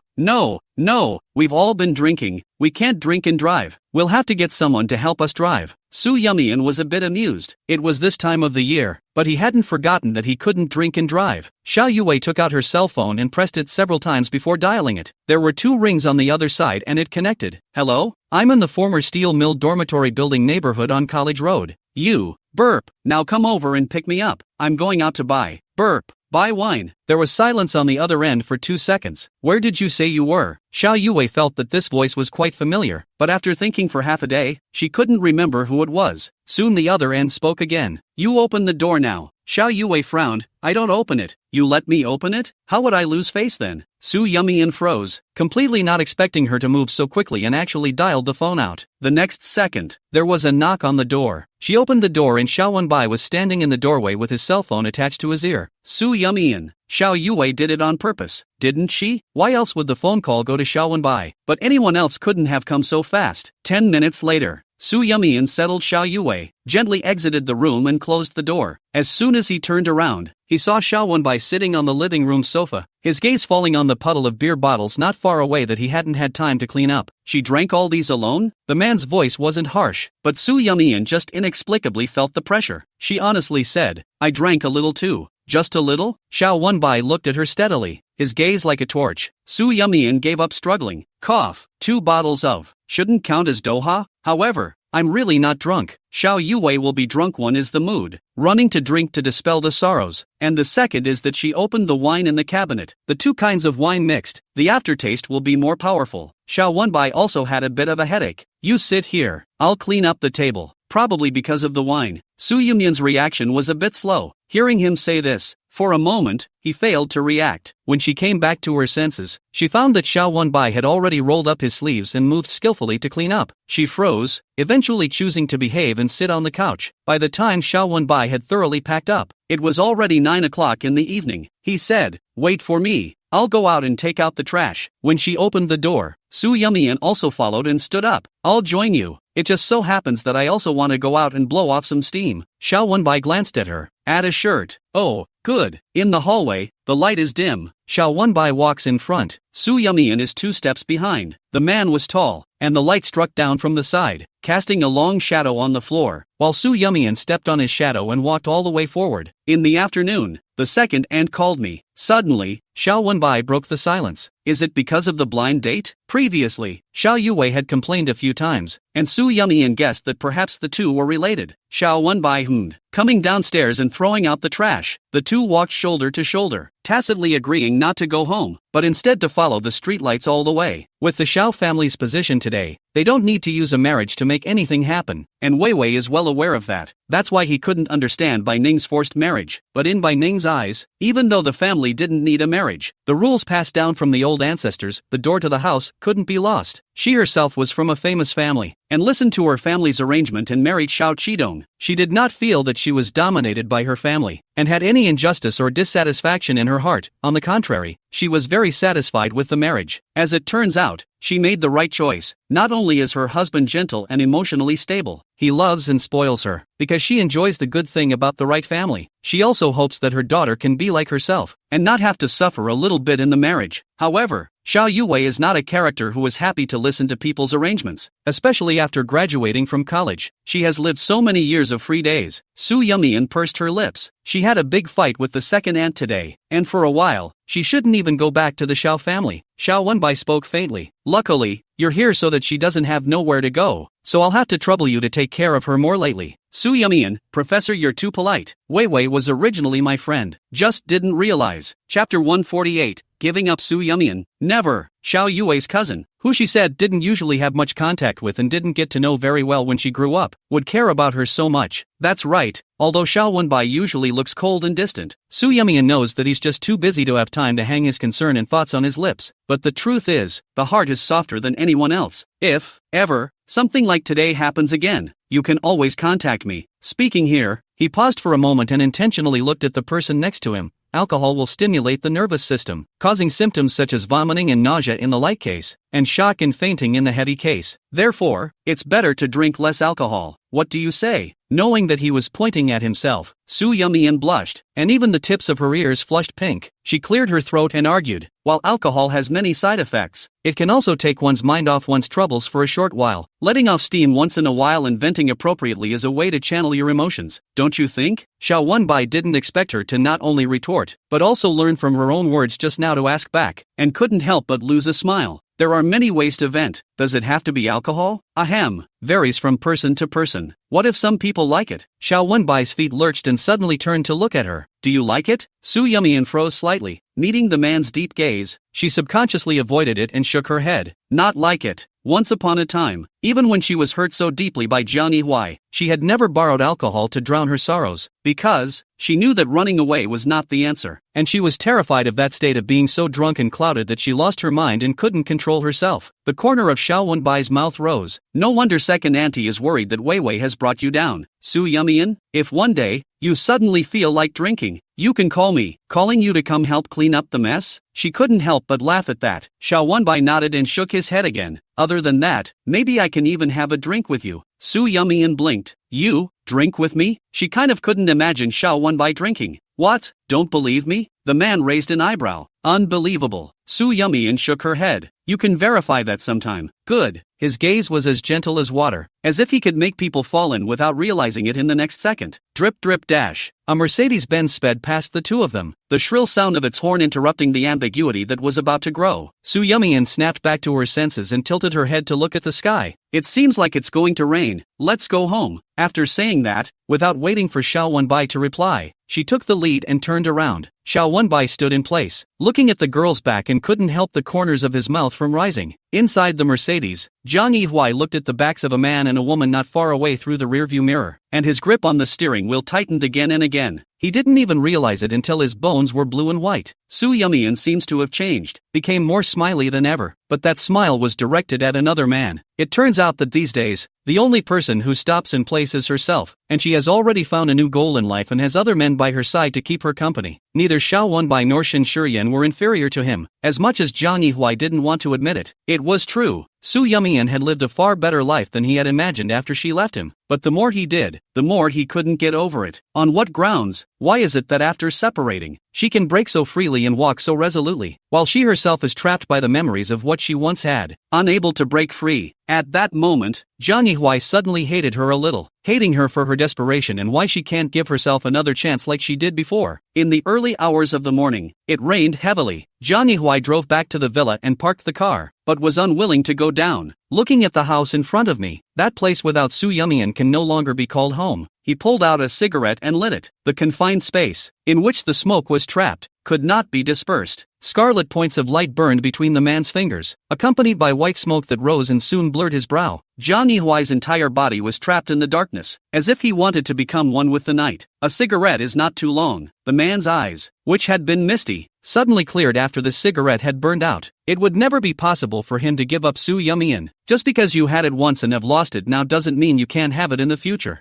we've all been drinking. We can't drink and drive. We'll have to get someone to help us drive. Su Yumian was a bit amused. It was this time of the year, but he hadn't forgotten that he couldn't drink and drive. Xiao Yue took out her cell phone and pressed it several times before dialing it. There were 2 rings on the other side and it connected. Hello? I'm in the former steel mill dormitory building neighborhood on College Road. You, burp, now come over and pick me up. I'm going out to buy, burp, buy wine. There was silence on the other end for 2 seconds. Where did you say you were? Xiao Yue felt that this voice was quite familiar, but after thinking for half a day, she couldn't remember who it was. Soon the other end spoke again. You open the door now. Xiao Yue frowned. I don't open it. You let me open it? How would I lose face then? Su Yumian froze, completely not expecting her to move so quickly, and actually dialed the phone out. The next second, there was a knock on the door. She opened the door and Xiao Wenbai was standing in the doorway with his cell phone attached to his ear. Su Yumian. Xiao Yue did it on purpose, didn't she? Why else would the phone call go to Xiao Wenbai? But anyone else couldn't have come so fast. 10 minutes later, Su Yumian settled Xiao Yue, gently exited the room and closed the door. As soon as he turned around, he saw Xiao Wenbai sitting on the living room sofa, his gaze falling on the puddle of beer bottles not far away that he hadn't had time to clean up. She drank all these alone? The man's voice wasn't harsh, but Su Yumian just inexplicably felt the pressure. She honestly said, I drank a little too. Just a little? Xiao Wenbai looked at her steadily, his gaze like a torch. Su Yumian gave up struggling. Cough. 2 bottles of. Shouldn't count as doha? However, I'm really not drunk. Xiao Yuwei will be drunk. One is the mood, running to drink to dispel the sorrows, and the second is that she opened the wine in the cabinet. The 2 kinds of wine mixed, the aftertaste will be more powerful. Xiao Wenbai also had a bit of a headache. You sit here, I'll clean up the table. Probably because of the wine. Su Yumian's reaction was a bit slow. Hearing him say this, for a moment, he failed to react. When she came back to her senses, she found that Xiao Wenbai had already rolled up his sleeves and moved skillfully to clean up. She froze, eventually choosing to behave and sit on the couch. By the time Xiao Wenbai had thoroughly packed up, it was already 9 o'clock in the evening. He said, wait for me. I'll go out and take out the trash. When she opened the door, Su Yumian also followed and stood up. I'll join you. It just so happens that I also want to go out and blow off some steam. Xiao Wenbai glanced at her. Add a shirt. Oh, good. In the hallway, the light is dim. Xiao Wenbai walks in front. Su Yumian is 2 steps behind. The man was tall, and the light struck down from the side, casting a long shadow on the floor, while Su Yumian stepped on his shadow and walked all the way forward. In the afternoon, the second aunt called me. Suddenly, Xiao Wenbai broke the silence. Is it because of the blind date? Previously, Xiao Yuwei had complained a few times, and Su Yumian guessed that perhaps the 2 were related. Xiao Wenbai hummed, coming downstairs and throwing out the trash. The 2 walked shoulder to shoulder, tacitly agreeing not to go home, but instead to follow the streetlights all the way. With the Xiao family's position today, they don't need to use a marriage to make anything happen, and Wei Wei is well aware of that. That's why he couldn't understand Bai Ning's forced marriage. But in Bai Ning's eyes, even though the family didn't need a marriage, the rules passed down from the old ancestors, the door to the house couldn't be lost. She herself was from a famous family, and listened to her family's arrangement and married Xiao Qidong. She did not feel that she was dominated by her family, and had any injustice or dissatisfaction in her heart. On the contrary, she was very satisfied with the marriage. As it turns out, she made the right choice. Not only is her husband gentle and emotionally stable, he loves and spoils her, because she enjoys the good thing about the right family. She also hopes that her daughter can be like herself, and not have to suffer a little bit in the marriage. However, Xiao Yuwei is not a character who is happy to listen to people's arrangements, especially after graduating from college. She has lived so many years of free days. Su Yumian pursed her lips. She had a big fight with the second aunt today, and for a while, she shouldn't even go back to the Xiao family. Xiao Wenbai spoke faintly. Luckily, you're here so that she doesn't have nowhere to go, so I'll have to trouble you to take care of her more lately. Su Yumian, Professor, you're too polite. Wei Wei was originally my friend. Just didn't realize. Chapter 148, Giving Up Su Yumian. Never. Xiao Yuwei's cousin, who she said didn't usually have much contact with and didn't get to know very well when she grew up, would care about her so much. That's right. Although Xiao Wenbai usually looks cold and distant, Su Yumian knows that he's just too busy to have time to hang his concern and thoughts on his lips. But the truth is, the heart is softer than anyone else. If, ever, something like today happens again, you can always contact me. Speaking here, he paused for a moment and intentionally looked at the person next to him. Alcohol will stimulate the nervous system, causing symptoms such as vomiting and nausea in the light case, and shock and fainting in the heavy case. Therefore, it's better to drink less alcohol. What do you say? Knowing that he was pointing at himself, Su Yumian blushed, and even the tips of her ears flushed pink. She cleared her throat and argued, while alcohol has many side effects, it can also take one's mind off one's troubles for a short while. Letting off steam once in a while and venting appropriately is a way to channel your emotions, don't you think? Xiao Wenbai didn't expect her to not only retort, but also learn from her own words just now to ask back, and couldn't help but lose a smile. There are many ways to vent. Does it have to be alcohol? Ahem. Varies from person to person. What if some people like it? Xiao Wenbai's feet lurched and suddenly turned to look at her. Do you like it? Su Yumian froze slightly. Meeting the man's deep gaze, she subconsciously avoided it and shook her head. Not like it. Once upon a time, even when she was hurt so deeply by Jiang Yihui, she had never borrowed alcohol to drown her sorrows, because she knew that running away was not the answer, and she was terrified of that state of being so drunk and clouded that she lost her mind and couldn't control herself. The corner of Xiao Wenbai's mouth rose. No wonder second auntie is worried that Wei Wei has brought you down. Su Yumian, if one day you suddenly feel like drinking, you can call me. Calling you to come help clean up the mess? She couldn't help but laugh at that. Xiao Wenbai nodded and shook his head again. Other than that, maybe I can even have a drink with you. Su Yumian blinked. You, drink with me? She kind of couldn't imagine Xiao Wenbai drinking. What? Don't believe me? The man raised an eyebrow. Unbelievable. Su Yumian shook her head. You can verify that sometime. Good. His gaze was as gentle as water, as if he could make people fall in without realizing it in the next second. Drip drip dash. A Mercedes-Benz sped past the two of them, the shrill sound of its horn interrupting the ambiguity that was about to grow. Su Yumian snapped back to her senses and tilted her head to look at the sky. It seems like it's going to rain. Let's go home. After saying that, without waiting for Xiao Wenbai to reply, she took the lead and turned around. Xiao Wenbai stood in place, looking at the girl's back and couldn't help the corners of his mouth from rising. Inside the Mercedes, Zhang Yihui looked at the backs of a man and a woman not far away through the rearview mirror, and his grip on the steering wheel tightened again and again. He didn't even realize it until his bones were blue and white. Su Yumian seems to have changed, became more smiley than ever, but that smile was directed at another man. It turns out that these days, the only person who stops in place is herself, and she has already found a new goal in life and has other men by her side to keep her company. Neither Xiao Wenbai nor Shen Shiyan were inferior to him, as much as Zhang Yihui didn't want to admit it. It was true. Su Yumian had lived a far better life than he had imagined after she left him, but the more he did, the more he couldn't get over it. On what grounds? Why is it that after separating, she can break so freely and walk so resolutely, while she herself is trapped by the memories of what she once had, unable to break free? At that moment, Zhang Yihui suddenly hated her a little, hating her for her desperation and why she can't give herself another chance like she did before. In the early hours of the morning, it rained heavily. Zhang Yihui drove back to the villa and parked the car, but was unwilling to go down. Looking at the house in front of me, that place without Su Yumian can no longer be called home. He pulled out a cigarette and lit it. The confined space, in which the smoke was trapped, could not be dispersed. Scarlet points of light burned between the man's fingers, accompanied by white smoke that rose and soon blurred his brow. Zhang Yihui's entire body was trapped in the darkness, as if he wanted to become one with the night. A cigarette is not too long. The man's eyes, which had been misty, suddenly cleared after the cigarette had burned out. It would never be possible for him to give up Su Yumian. Just because you had it once and have lost it now doesn't mean you can't have it in the future.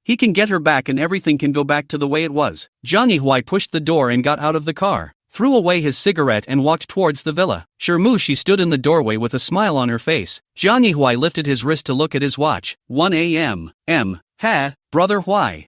He can get her back and everything can go back to the way it was. Zhang Yihui pushed the door and got out of the car, threw away his cigarette and walked towards the villa. She stood in the doorway with a smile on her face. Zhang Yihui lifted his wrist to look at his watch. 1 a.m. Brother Hui.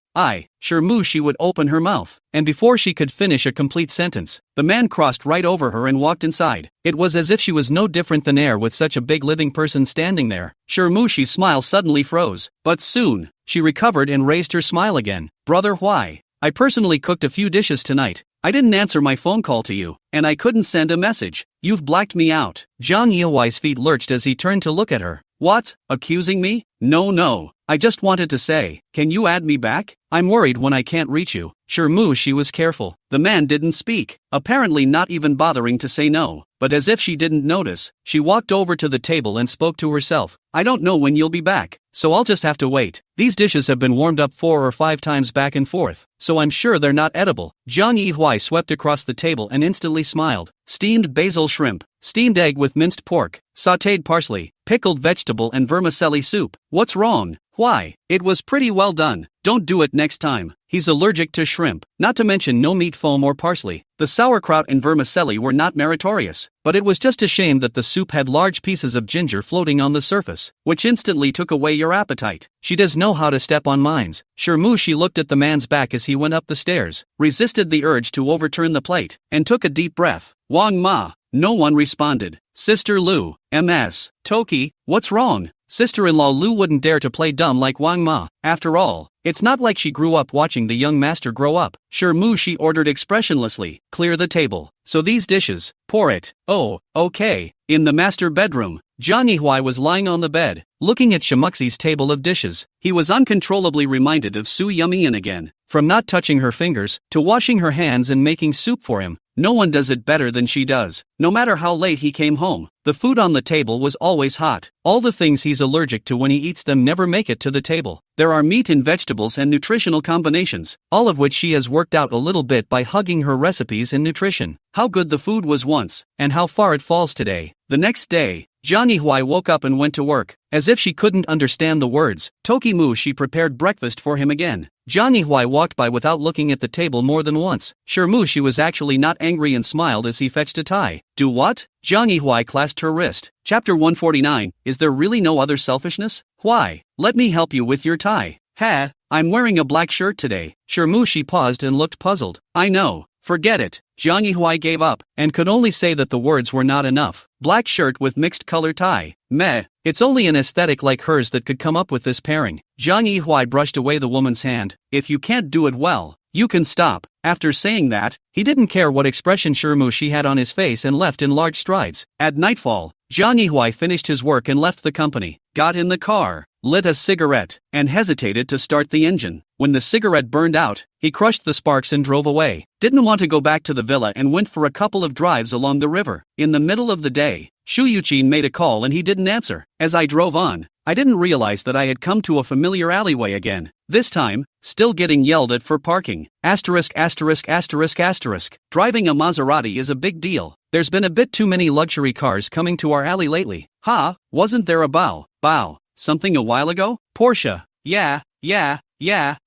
She would open her mouth, and before she could finish a complete sentence, the man crossed right over her and walked inside. It was as if she was no different than air with such a big living person standing there. Shi's smile suddenly froze, but soon, she recovered and raised her smile again. Brother Hui, I personally cooked a few dishes tonight. I didn't answer my phone call to you, and I couldn't send a message. You've blacked me out. Zhang Yihui's feet lurched as he turned to look at her. What? Accusing me? No. I just wanted to say, can you add me back? I'm worried when I can't reach you. She was careful. The man didn't speak, apparently not even bothering to say no, but as if she didn't notice, she walked over to the table and spoke to herself. I don't know when you'll be back, so I'll just have to wait. These dishes have been warmed up 4 or 5 times back and forth, so I'm sure they're not edible. Zhang Yihui swept across the table and instantly smiled. Steamed basil shrimp, steamed egg with minced pork, sautéed parsley, pickled vegetable and vermicelli soup. What's wrong? Why? It was pretty well done. Don't do it next time. He's allergic to shrimp, not to mention no meat foam or parsley. The sauerkraut and vermicelli were not meritorious, but it was just a shame that the soup had large pieces of ginger floating on the surface, which instantly took away your appetite. She does know how to step on mines. She looked at the man's back as he went up the stairs, resisted the urge to overturn the plate, and took a deep breath. Wang Ma. No one responded. Sister Lu. MS. Toki, what's wrong? Sister-in-law Lu wouldn't dare to play dumb like Wang Ma. After all, it's not like she grew up watching the young master grow up. She ordered expressionlessly, clear the table. So these dishes, pour it. Oh, okay. In the master bedroom, Zhang Yihui was lying on the bed, looking at Shimuxi's table of dishes. He was uncontrollably reminded of Su Yumian again. From not touching her fingers, to washing her hands and making soup for him. No one does it better than she does. No matter how late he came home, the food on the table was always hot. All the things he's allergic to when he eats them never make it to the table. There are meat and vegetables and nutritional combinations, all of which she has worked out a little bit by hugging her recipes and nutrition. How good the food was once, and how far it falls today. The next day, Zhang Yihui woke up and went to work. As if she couldn't understand the words, she prepared breakfast for him again. Zhang Yihui walked by without looking at the table more than once. She was actually not angry and smiled as he fetched a tie. Do what? Zhang Yihui clasped her wrist. Chapter 149, Is there really no other selfishness? Why? Let me help you with your tie. I'm wearing a black shirt today. She paused and looked puzzled. I know. Forget it. Jiang Yihui gave up, and could only say that the words were not enough. Black shirt with mixed color tie. Meh. It's only an aesthetic like hers that could come up with this pairing. Jiang Yihui brushed away the woman's hand. If you can't do it well, you can stop. After saying that, he didn't care what expression she had on his face and left in large strides. At nightfall, Jiang Yihui finished his work and left the company, got in the car, lit a cigarette, and hesitated to start the engine. When the cigarette burned out, he crushed the sparks and drove away. Didn't want to go back to the villa and went for a couple of drives along the river. In the middle of the day, Shu Yuqin made a call and he didn't answer. As I drove on, I didn't realize that I had come to a familiar alleyway again. This time, still getting yelled at for parking. Asterisk. Driving a Maserati is a big deal. There's been a bit too many luxury cars coming to our alley lately. Wasn't there a bow, something a while ago? Porsche. Yeah.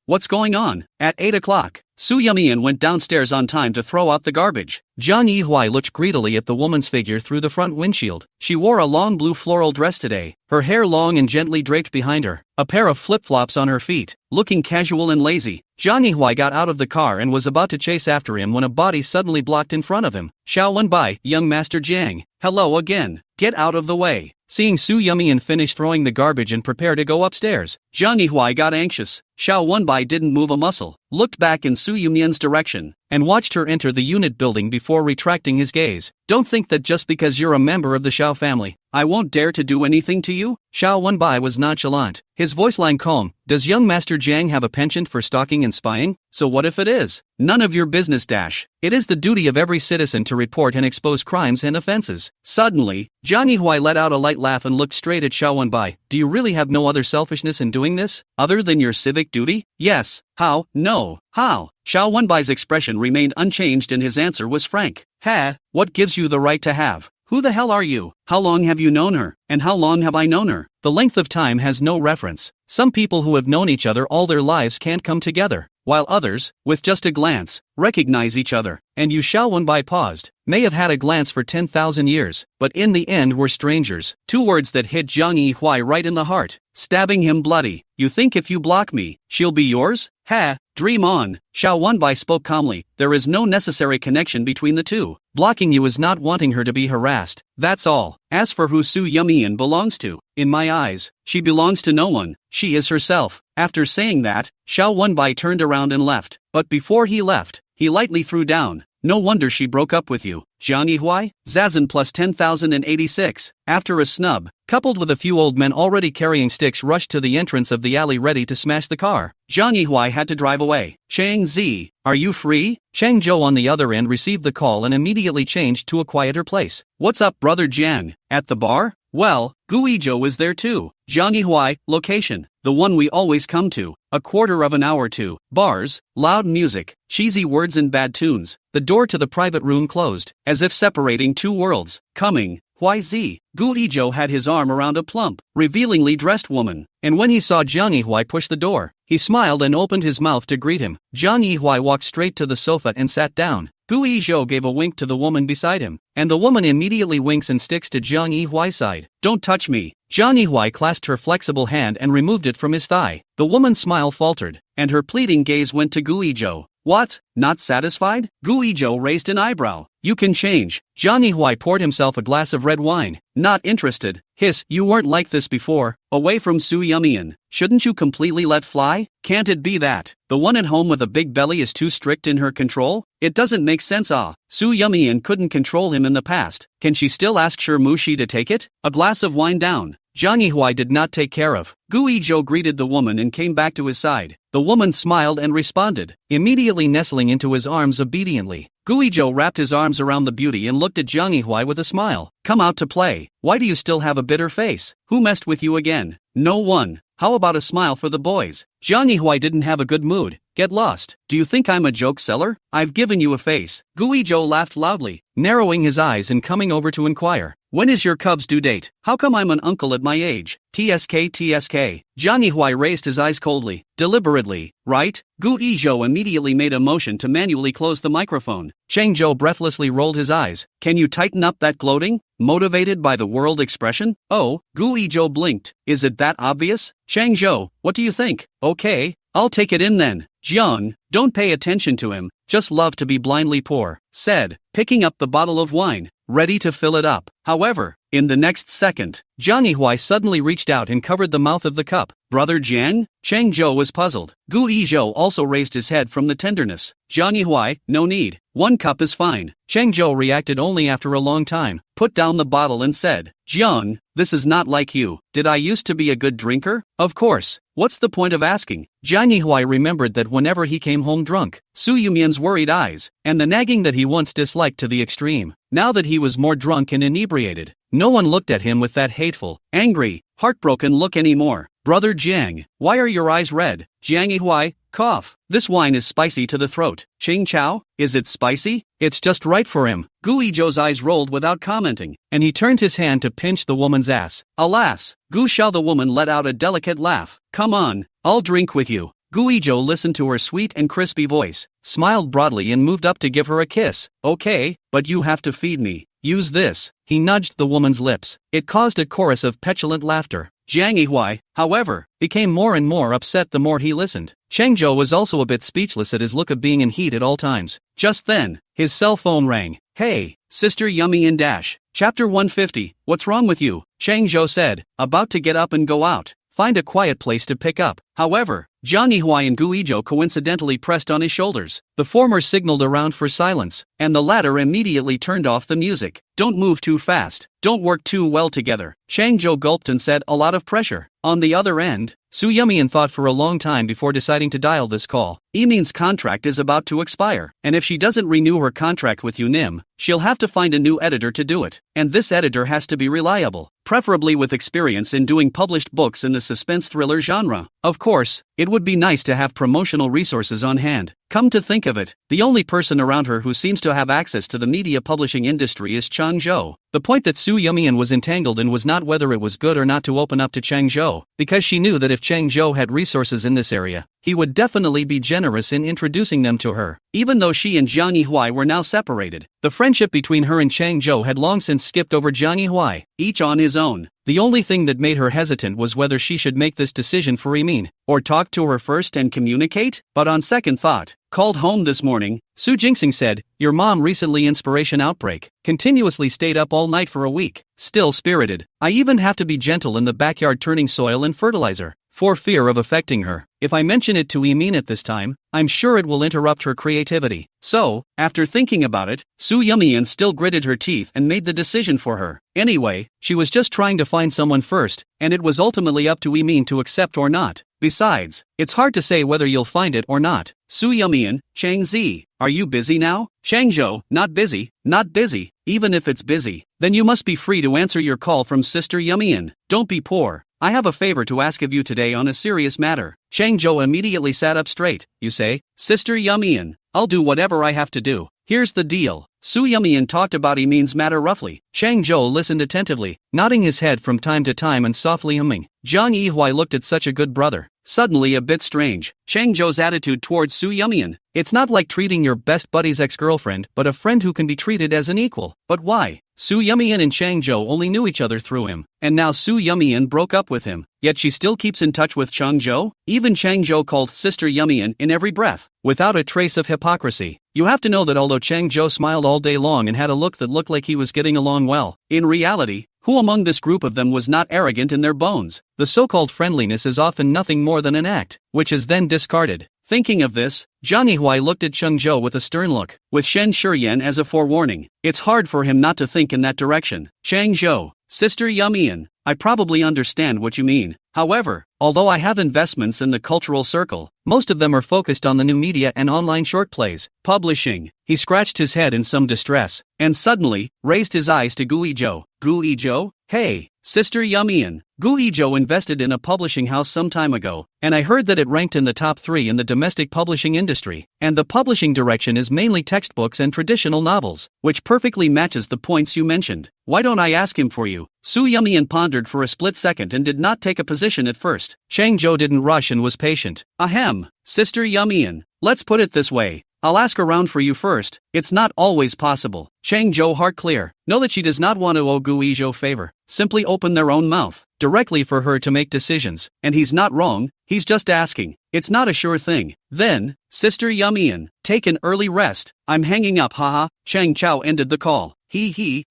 What's going on? At 8 o'clock, Su Yumian went downstairs on time to throw out the garbage. Jiang Yihui looked greedily at the woman's figure through the front windshield. She wore a long blue floral dress today, her hair long and gently draped behind her, a pair of flip-flops on her feet, looking casual and lazy. Jiang Yihui got out of the car and was about to chase after him when a body suddenly blocked in front of him. Xiao Wenbai, young Master Jiang. Hello again. Get out of the way. Seeing Su Yumian finish throwing the garbage and prepare to go upstairs, Jiang Yihui got anxious. Xiao Wenbai didn't move a muscle, looked back in Su Yumian's direction, and watched her enter the unit building before retracting his gaze. Don't think that just because you're a member of the Xiao family, I won't dare to do anything to you? Xiao Wenbai was nonchalant, his voice line calm. Does young Master Jiang have a penchant for stalking and spying? So what if it is? None of your business. It is the duty of every citizen to report and expose crimes and offenses. Suddenly, Jiang Yihui let out a light laugh and looked straight at Xiao Wenbai. Do you really have no other selfishness in doing this, other than your civic duty? Yes. How? No. How? Xiao Wenbai's expression remained unchanged and his answer was frank. What gives you the right to have? Who the hell are you? How long have you known her? And how long have I known her? The length of time has no reference. Some people who have known each other all their lives can't come together, while others, with just a glance, recognize each other. And you, Xiao Wenbai paused, may have had a glance for 10,000 years, but in the end were strangers. Two words that hit Jiang Yihui right in the heart, stabbing him bloody. You think if you block me, she'll be yours? Dream on. Xiao Wenbai spoke calmly. There is no necessary connection between the two. Blocking you is not wanting her to be harassed. That's all. As for who Su Yumian belongs to, in my eyes, she belongs to no one. She is herself. After saying that, Xiao Wenbai turned around and left. But before he left, he lightly threw down. No wonder she broke up with you. Jiang Yihui? Zazen plus 10,086. After a snub, coupled with a few old men already carrying sticks rushed to the entrance of the alley ready to smash the car, Jiang Yihui had to drive away. Chang Zi, are you free? Chang Zhou on the other end received the call and immediately changed to a quieter place. What's up, brother Jiang? At the bar? Well, Guizhou is there too. Jiang Yihui, location, the one we always come to, a quarter of an hour to. Bars, loud music, cheesy words and bad tunes. The door to the private room closed, as if separating two worlds. Coming, YZ. Guizhou had his arm around a plump, revealingly dressed woman, and when he saw Jiang Yihui push the door, he smiled and opened his mouth to greet him. Jiang Yihui walked straight to the sofa and sat down. Guizhou gave a wink to the woman beside him, and the woman immediately winks and sticks to Jiang Yihui's side. Don't touch me. Jiang Yihui clasped her flexible hand and removed it from his thigh. The woman's smile faltered, and her pleading gaze went to Guizhou. What? Not satisfied? Guizhou raised an eyebrow. You can change. Jiang Yihui poured himself a glass of red wine. Not interested. Hiss, you weren't like this before. Away from Su Yumian. Shouldn't you completely let fly? Can't it be that the one at home with a big belly is too strict in her control? It doesn't make sense. Su Yumian couldn't control him in the past. Can she still ask Shi to take it? A glass of wine down. Jiang Yihui did not take care of. Guizhou greeted the woman and came back to his side. The woman smiled and responded, immediately nestling into his arms obediently. Guizhou wrapped his arms around the beauty and looked at Jiang Yihui with a smile. Come out to play. Why do you still have a bitter face? Who messed with you again? No one. How about a smile for the boys? Jiang Yihui didn't have a good mood. Get lost. Do you think I'm a joke seller? I've given you a face. Guizhou laughed loudly, narrowing his eyes and coming over to inquire. When is your cub's due date? How come I'm an uncle at my age? TSK. Jiang Yihui raised his eyes coldly, deliberately. Right? Guizhou immediately made a motion to manually close the microphone. Chang Zhou breathlessly rolled his eyes. Can you tighten up that gloating? Motivated by the world expression? Oh, Guizhou blinked. Is it that obvious? Chang Zhou, what do you think? Okay, I'll take it in then. Jiang, don't pay attention to him, just love to be blindly poor, said, picking up the bottle of wine, ready to fill it up. However, in the next second, Jiang Yihui suddenly reached out and covered the mouth of the cup. Brother Jiang? Chang Zhou was puzzled. Gu Yizhou also raised his head from the tenderness. Jiang Yihui, no need. One cup is fine. Chang Zhou reacted only after a long time, put down the bottle and said, Jiang, this is not like you. Did I used to be a good drinker? Of course. What's the point of asking? Jiang Yihui remembered that whenever he came home drunk, Su Yumian's worried eyes, and the nagging that he once disliked to the extreme. Now that he was more drunk and inebriated, no one looked at him with that hateful, angry, heartbroken look anymore. Brother Jiang, why are your eyes red? Jiang Yihui, cough. This wine is spicy to the throat. Ching Chao, is it spicy? It's just right for him. Gu Yizhou's eyes rolled without commenting, and he turned his hand to pinch the woman's ass. Alas, Gu Xiao the woman let out a delicate laugh. Come on, I'll drink with you. Gu Yizhou listened to her sweet and crispy voice, smiled broadly and moved up to give her a kiss. Okay, but you have to feed me. Use this. He nudged the woman's lips. It caused a chorus of petulant laughter. Jiang Yihui, however, became more and more upset the more he listened. Chang Zhou was also a bit speechless at his look of being in heat at all times. Just then, his cell phone rang. Hey, Sister Yummy in Dash. Chapter 150, what's wrong with you? Chang Zhou said, about to get up and go out. Find a quiet place to pick up. However, Jiang Yihui and Gu Yizhou coincidentally pressed on his shoulders. The former signaled around for silence, and the latter immediately turned off the music. Don't move too fast. Don't work too well together. Chang Zhou gulped and said, a lot of pressure. On the other end, Su Yumian thought for a long time before deciding to dial this call. Yimin's contract is about to expire, and if she doesn't renew her contract with Yunim, she'll have to find a new editor to do it. And this editor has to be reliable, preferably with experience in doing published books in the suspense thriller genre. Of course, it would be nice to have promotional resources on hand. Come to think of it, the only person around her who seems to have access to the media publishing industry is Chang Zhou. The point that Su Yumian was entangled in was not whether it was good or not to open up to Chang Zhou, because she knew that if Chang Zhou had resources in this area, he would definitely be generous in introducing them to her. Even though she and Jiang Yihui were now separated, the friendship between her and Chang Zhou had long since skipped over Jiang Yihui, each on his own. The only thing that made her hesitant was whether she should make this decision for Yimin, or talk to her first and communicate. But on second thought, called home this morning, Su Jingxing said, your mom recently inspiration outbreak, continuously stayed up all night for a week, still spirited. I even have to be gentle in the backyard turning soil and fertilizer, for fear of affecting her. If I mention it to Yimin at this time, I'm sure it will interrupt her creativity. So, after thinking about it, Su Yumian still gritted her teeth and made the decision for her. Anyway, she was just trying to find someone first, and it was ultimately up to Yimin to accept or not. Besides, it's hard to say whether you'll find it or not. Su Yumian, Chang Zi, are you busy now? Chang Zhou, not busy, not busy. Even if it's busy, then you must be free to answer your call from Sister Yumian. Don't be poor. I have a favor to ask of you today on a serious matter. Chang Zhou immediately sat up straight. You say, Sister Yumian, I'll do whatever I have to do. Here's the deal. Su Yumian talked about Yimin's matter roughly. Chang Zhou listened attentively, nodding his head from time to time and softly humming. Jiang Yihui looked at such a good brother. Suddenly a bit strange. Chang Zhou's attitude towards Su Yumian. It's not like treating your best buddy's ex-girlfriend, but a friend who can be treated as an equal. But why? Su Yumian and Chang Zhou only knew each other through him, and now Su Yumian broke up with him. Yet she still keeps in touch with Chang Zhou? Even Chang Zhou called Sister Yumian in every breath, without a trace of hypocrisy. You have to know that although Chang Zhou smiled all day long and had a look that looked like he was getting along well, in reality, who among this group of them was not arrogant in their bones? The so-called friendliness is often nothing more than an act, which is then discarded. Thinking of this, Jiang Yihui looked at Chang Zhou with a stern look, with Shen Shiyan as a forewarning. It's hard for him not to think in that direction. Chang Zhou, Sister Yumian, I probably understand what you mean. However, although I have investments in the cultural circle, most of them are focused on the new media and online short plays, publishing. He scratched his head in some distress, and suddenly, raised his eyes to Gu Yizhou. Gu Yizhou? Hey, Sister Yumian. Gu Yizhou invested in a publishing house some time ago, and I heard that it ranked in the top 3 in the domestic publishing industry, and the publishing direction is mainly textbooks and traditional novels, which perfectly matches the points you mentioned. Why don't I ask him for you? Su Yumian pondered for a split second and did not take a position at first. Chang Zhou didn't rush and was patient. Ahem, Sister Yumian, let's put it this way. I'll ask around for you first. It's not always possible. Chang Zhou heart clear. Know that she does not want to owe Gu Yizhou favor. Simply open their own mouth. directly for her to make decisions, and he's not wrong, he's just asking. It's not a sure thing. Then, Sister Yumian, take an early rest. I'm hanging up, haha. Chang Chao ended the call.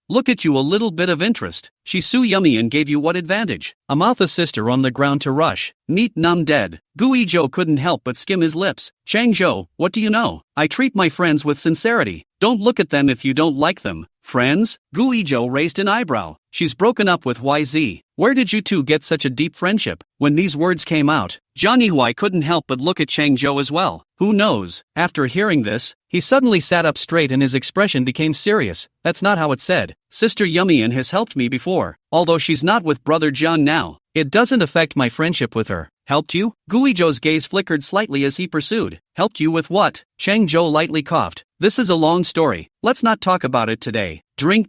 Look at you, a little bit of interest. She Su Yumian gave you what advantage? Amatha sister on the ground to rush. Neat num dead. Gui Zhou couldn't help but skim his lips. Chang Zhou, what do you know? I treat my friends with sincerity. Don't look at them if you don't like them. Friends? Gui Zhou raised an eyebrow. She's broken up with YZ. Where did you two get such a deep friendship? When these words came out, Zhang Yihui couldn't help but look at Chang Zhou as well. Who knows? After hearing this, he suddenly sat up straight and his expression became serious. That's not how it said. Sister Yumian has helped me before. Although she's not with brother John now, it doesn't affect my friendship with her. Helped you? Gui Zhou's gaze flickered slightly as he pursued. Helped you with what? Chang Zhou lightly coughed. This is a long story. Let's not talk about it today. Drink.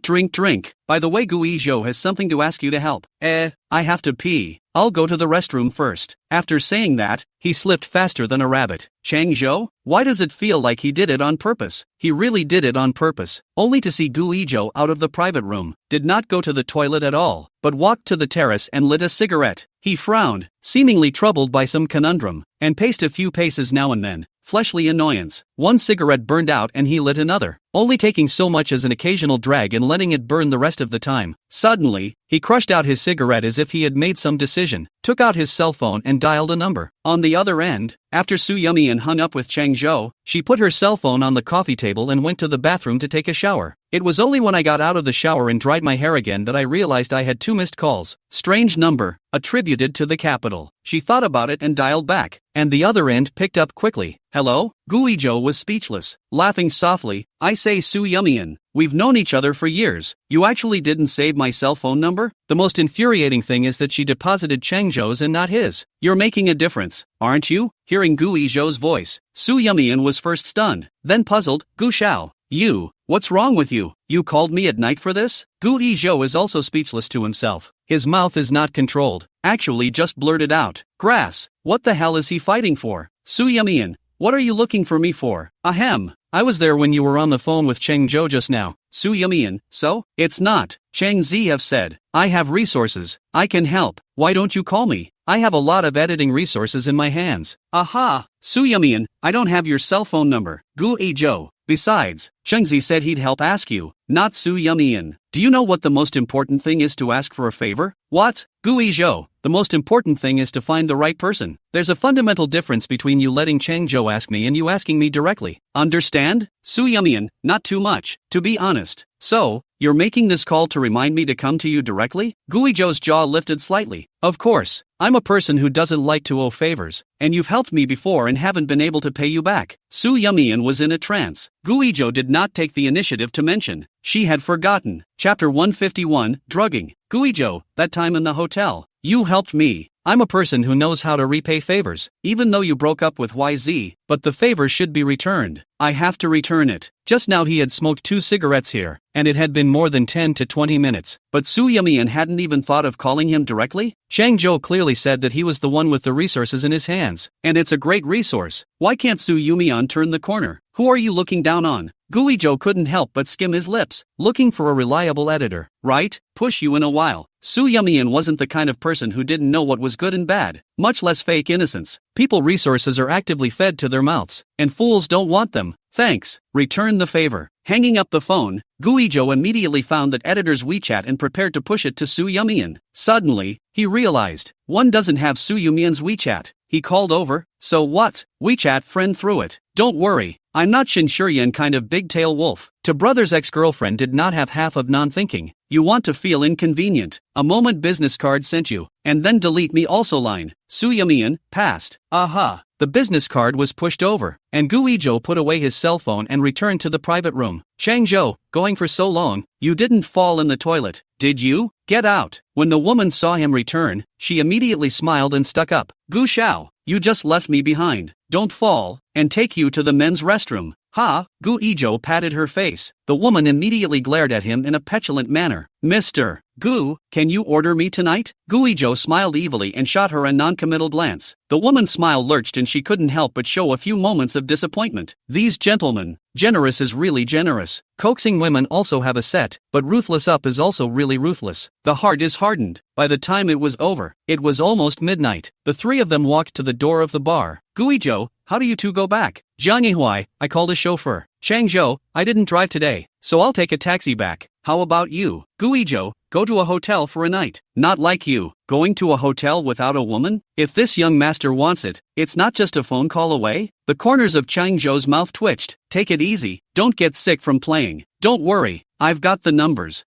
By the way, Gui Zhou has something to ask you to help. I have to pee. I'll go to the restroom first. After saying that, he slipped faster than a rabbit. Chang Zhou? Why does it feel like he did it on purpose? He really did it on purpose, only to see Gui Zhou out of the private room. Did not go to the toilet at all, but walked to the terrace and lit a cigarette. He frowned, seemingly troubled by some conundrum, and paced a few paces now and then. Fleshly annoyance. One cigarette burned out and he lit another, only taking so much as an occasional drag and letting it burn the rest of the time. Suddenly, he crushed out his cigarette as if he had made some decision, took out his cell phone and dialed a number. On the other end, after Su Yumian hung up with Chang Zhou, she put her cell phone on the coffee table and went to the bathroom to take a shower. It was only when I got out of the shower and dried my hair again that I realized I had 2 missed calls. Strange number, attributed to the capital. She thought about it and dialed back, and the other end picked up quickly. Hello? Gui Zhou was speechless, laughing softly. I say, Su Yumian, we've known each other for years. You actually didn't save my cell phone number? The most infuriating thing is that she deposited Chang Zhou's and not his. You're making a difference, aren't you? Hearing Gui Zhou's voice, Su Yumian was first stunned, then puzzled. Gu Xiao, you, what's wrong with you? You called me at night for this? Gui Zhou is also speechless to himself. His mouth is not controlled, actually just blurted out. Grass, what the hell is he fighting for? Su Yumian, what are you looking for me for? Ahem. I was there when you were on the phone with Chang Zhou just now. Su Yumian, so? It's not. Chang Zhou said. I have resources. I can help. Why don't you call me? I have a lot of editing resources in my hands. Aha! Su Yumian, I don't have your cell phone number. Gui Zhou. Besides, Cheng Zi said he'd help ask you, not Su Yumian. Do you know what the most important thing is to ask for a favor? What? Gui Zhou, the most important thing is to find the right person. There's a fundamental difference between you letting Chang Zhou ask me and you asking me directly. Understand? Su Yumian, not too much, to be honest. So, you're making this call to remind me to come to you directly? Gui Zhou's jaw lifted slightly. Of course, I'm a person who doesn't like to owe favors, and you've helped me before and haven't been able to pay you back. Su Yumian was in a trance. Gui Zhou did not take the initiative to mention. She had forgotten. Chapter 151, Drugging. Gui Zhou, that time in the hotel. You helped me. I'm a person who knows how to repay favors, even though you broke up with YZ, but the favor should be returned. I have to return it. Just now he had smoked 2 cigarettes here, and it had been more than 10 to 20 minutes, but Su Yumian hadn't even thought of calling him directly? Chang Zhou clearly said that he was the one with the resources in his hands, and it's a great resource. Why can't Su Yumian turn the corner? Who are you looking down on? Gui Zhou couldn't help but skim his lips, looking for a reliable editor, right? Push you in a while. Su Yumian wasn't the kind of person who didn't know what was good and bad, much less fake innocence. People resources are actively fed to their mouths, and fools don't want them. Thanks, return the favor. Hanging up the phone, Gui Zhou immediately found that editor's WeChat and prepared to push it to Su Yumian. Suddenly, he realized, one doesn't have Su Yumian's WeChat. He called over, so what? WeChat friend through it. Don't worry, I'm not Shin Shurian kind of big-tail wolf. To brother's ex-girlfriend did not have half of non-thinking. You want to feel inconvenient. A moment business card sent you, and then delete me also line. Su Yumian, passed. Aha. The business card was pushed over, and Gui Zhou put away his cell phone and returned to the private room. Chang Zhou, going for so long, you didn't fall in the toilet, did you? Get out. When the woman saw him return, she immediately smiled and stuck up. Gu Xiao, you just left me behind. Don't fall, and take you to the men's restroom. Ha! Gui Zhou patted her face. The woman immediately glared at him in a petulant manner. Mr. Gu, can you order me tonight? Gui Zhou smiled evilly and shot her a non-committal glance. The woman's smile lurched and she couldn't help but show a few moments of disappointment. These gentlemen. Generous is really generous. Coaxing women also have a set, but ruthless up is also really ruthless. The heart is hardened. By the time it was over, it was almost midnight. The three of them walked to the door of the bar. Guizhou, how do you two go back? Jiang Yihui, I called a chauffeur. Changzhou, I didn't drive today, so I'll take a taxi back. How about you? Guizhou, go to a hotel for a night. Not like you, going to a hotel without a woman? If this young master wants it, it's not just a phone call away? The corners of Changzhou's mouth twitched. Take it easy, don't get sick from playing. Don't worry, I've got the numbers.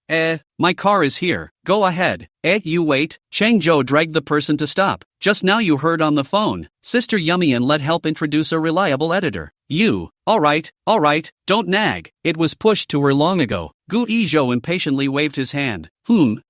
My car is here. Go ahead. You wait. Changzhou dragged the person to stop. Just now you heard on the phone. Sister Yummy and let help introduce a reliable editor. You. Alright, don't nag. It was pushed to her long ago. Guizhou impatiently waved his hand.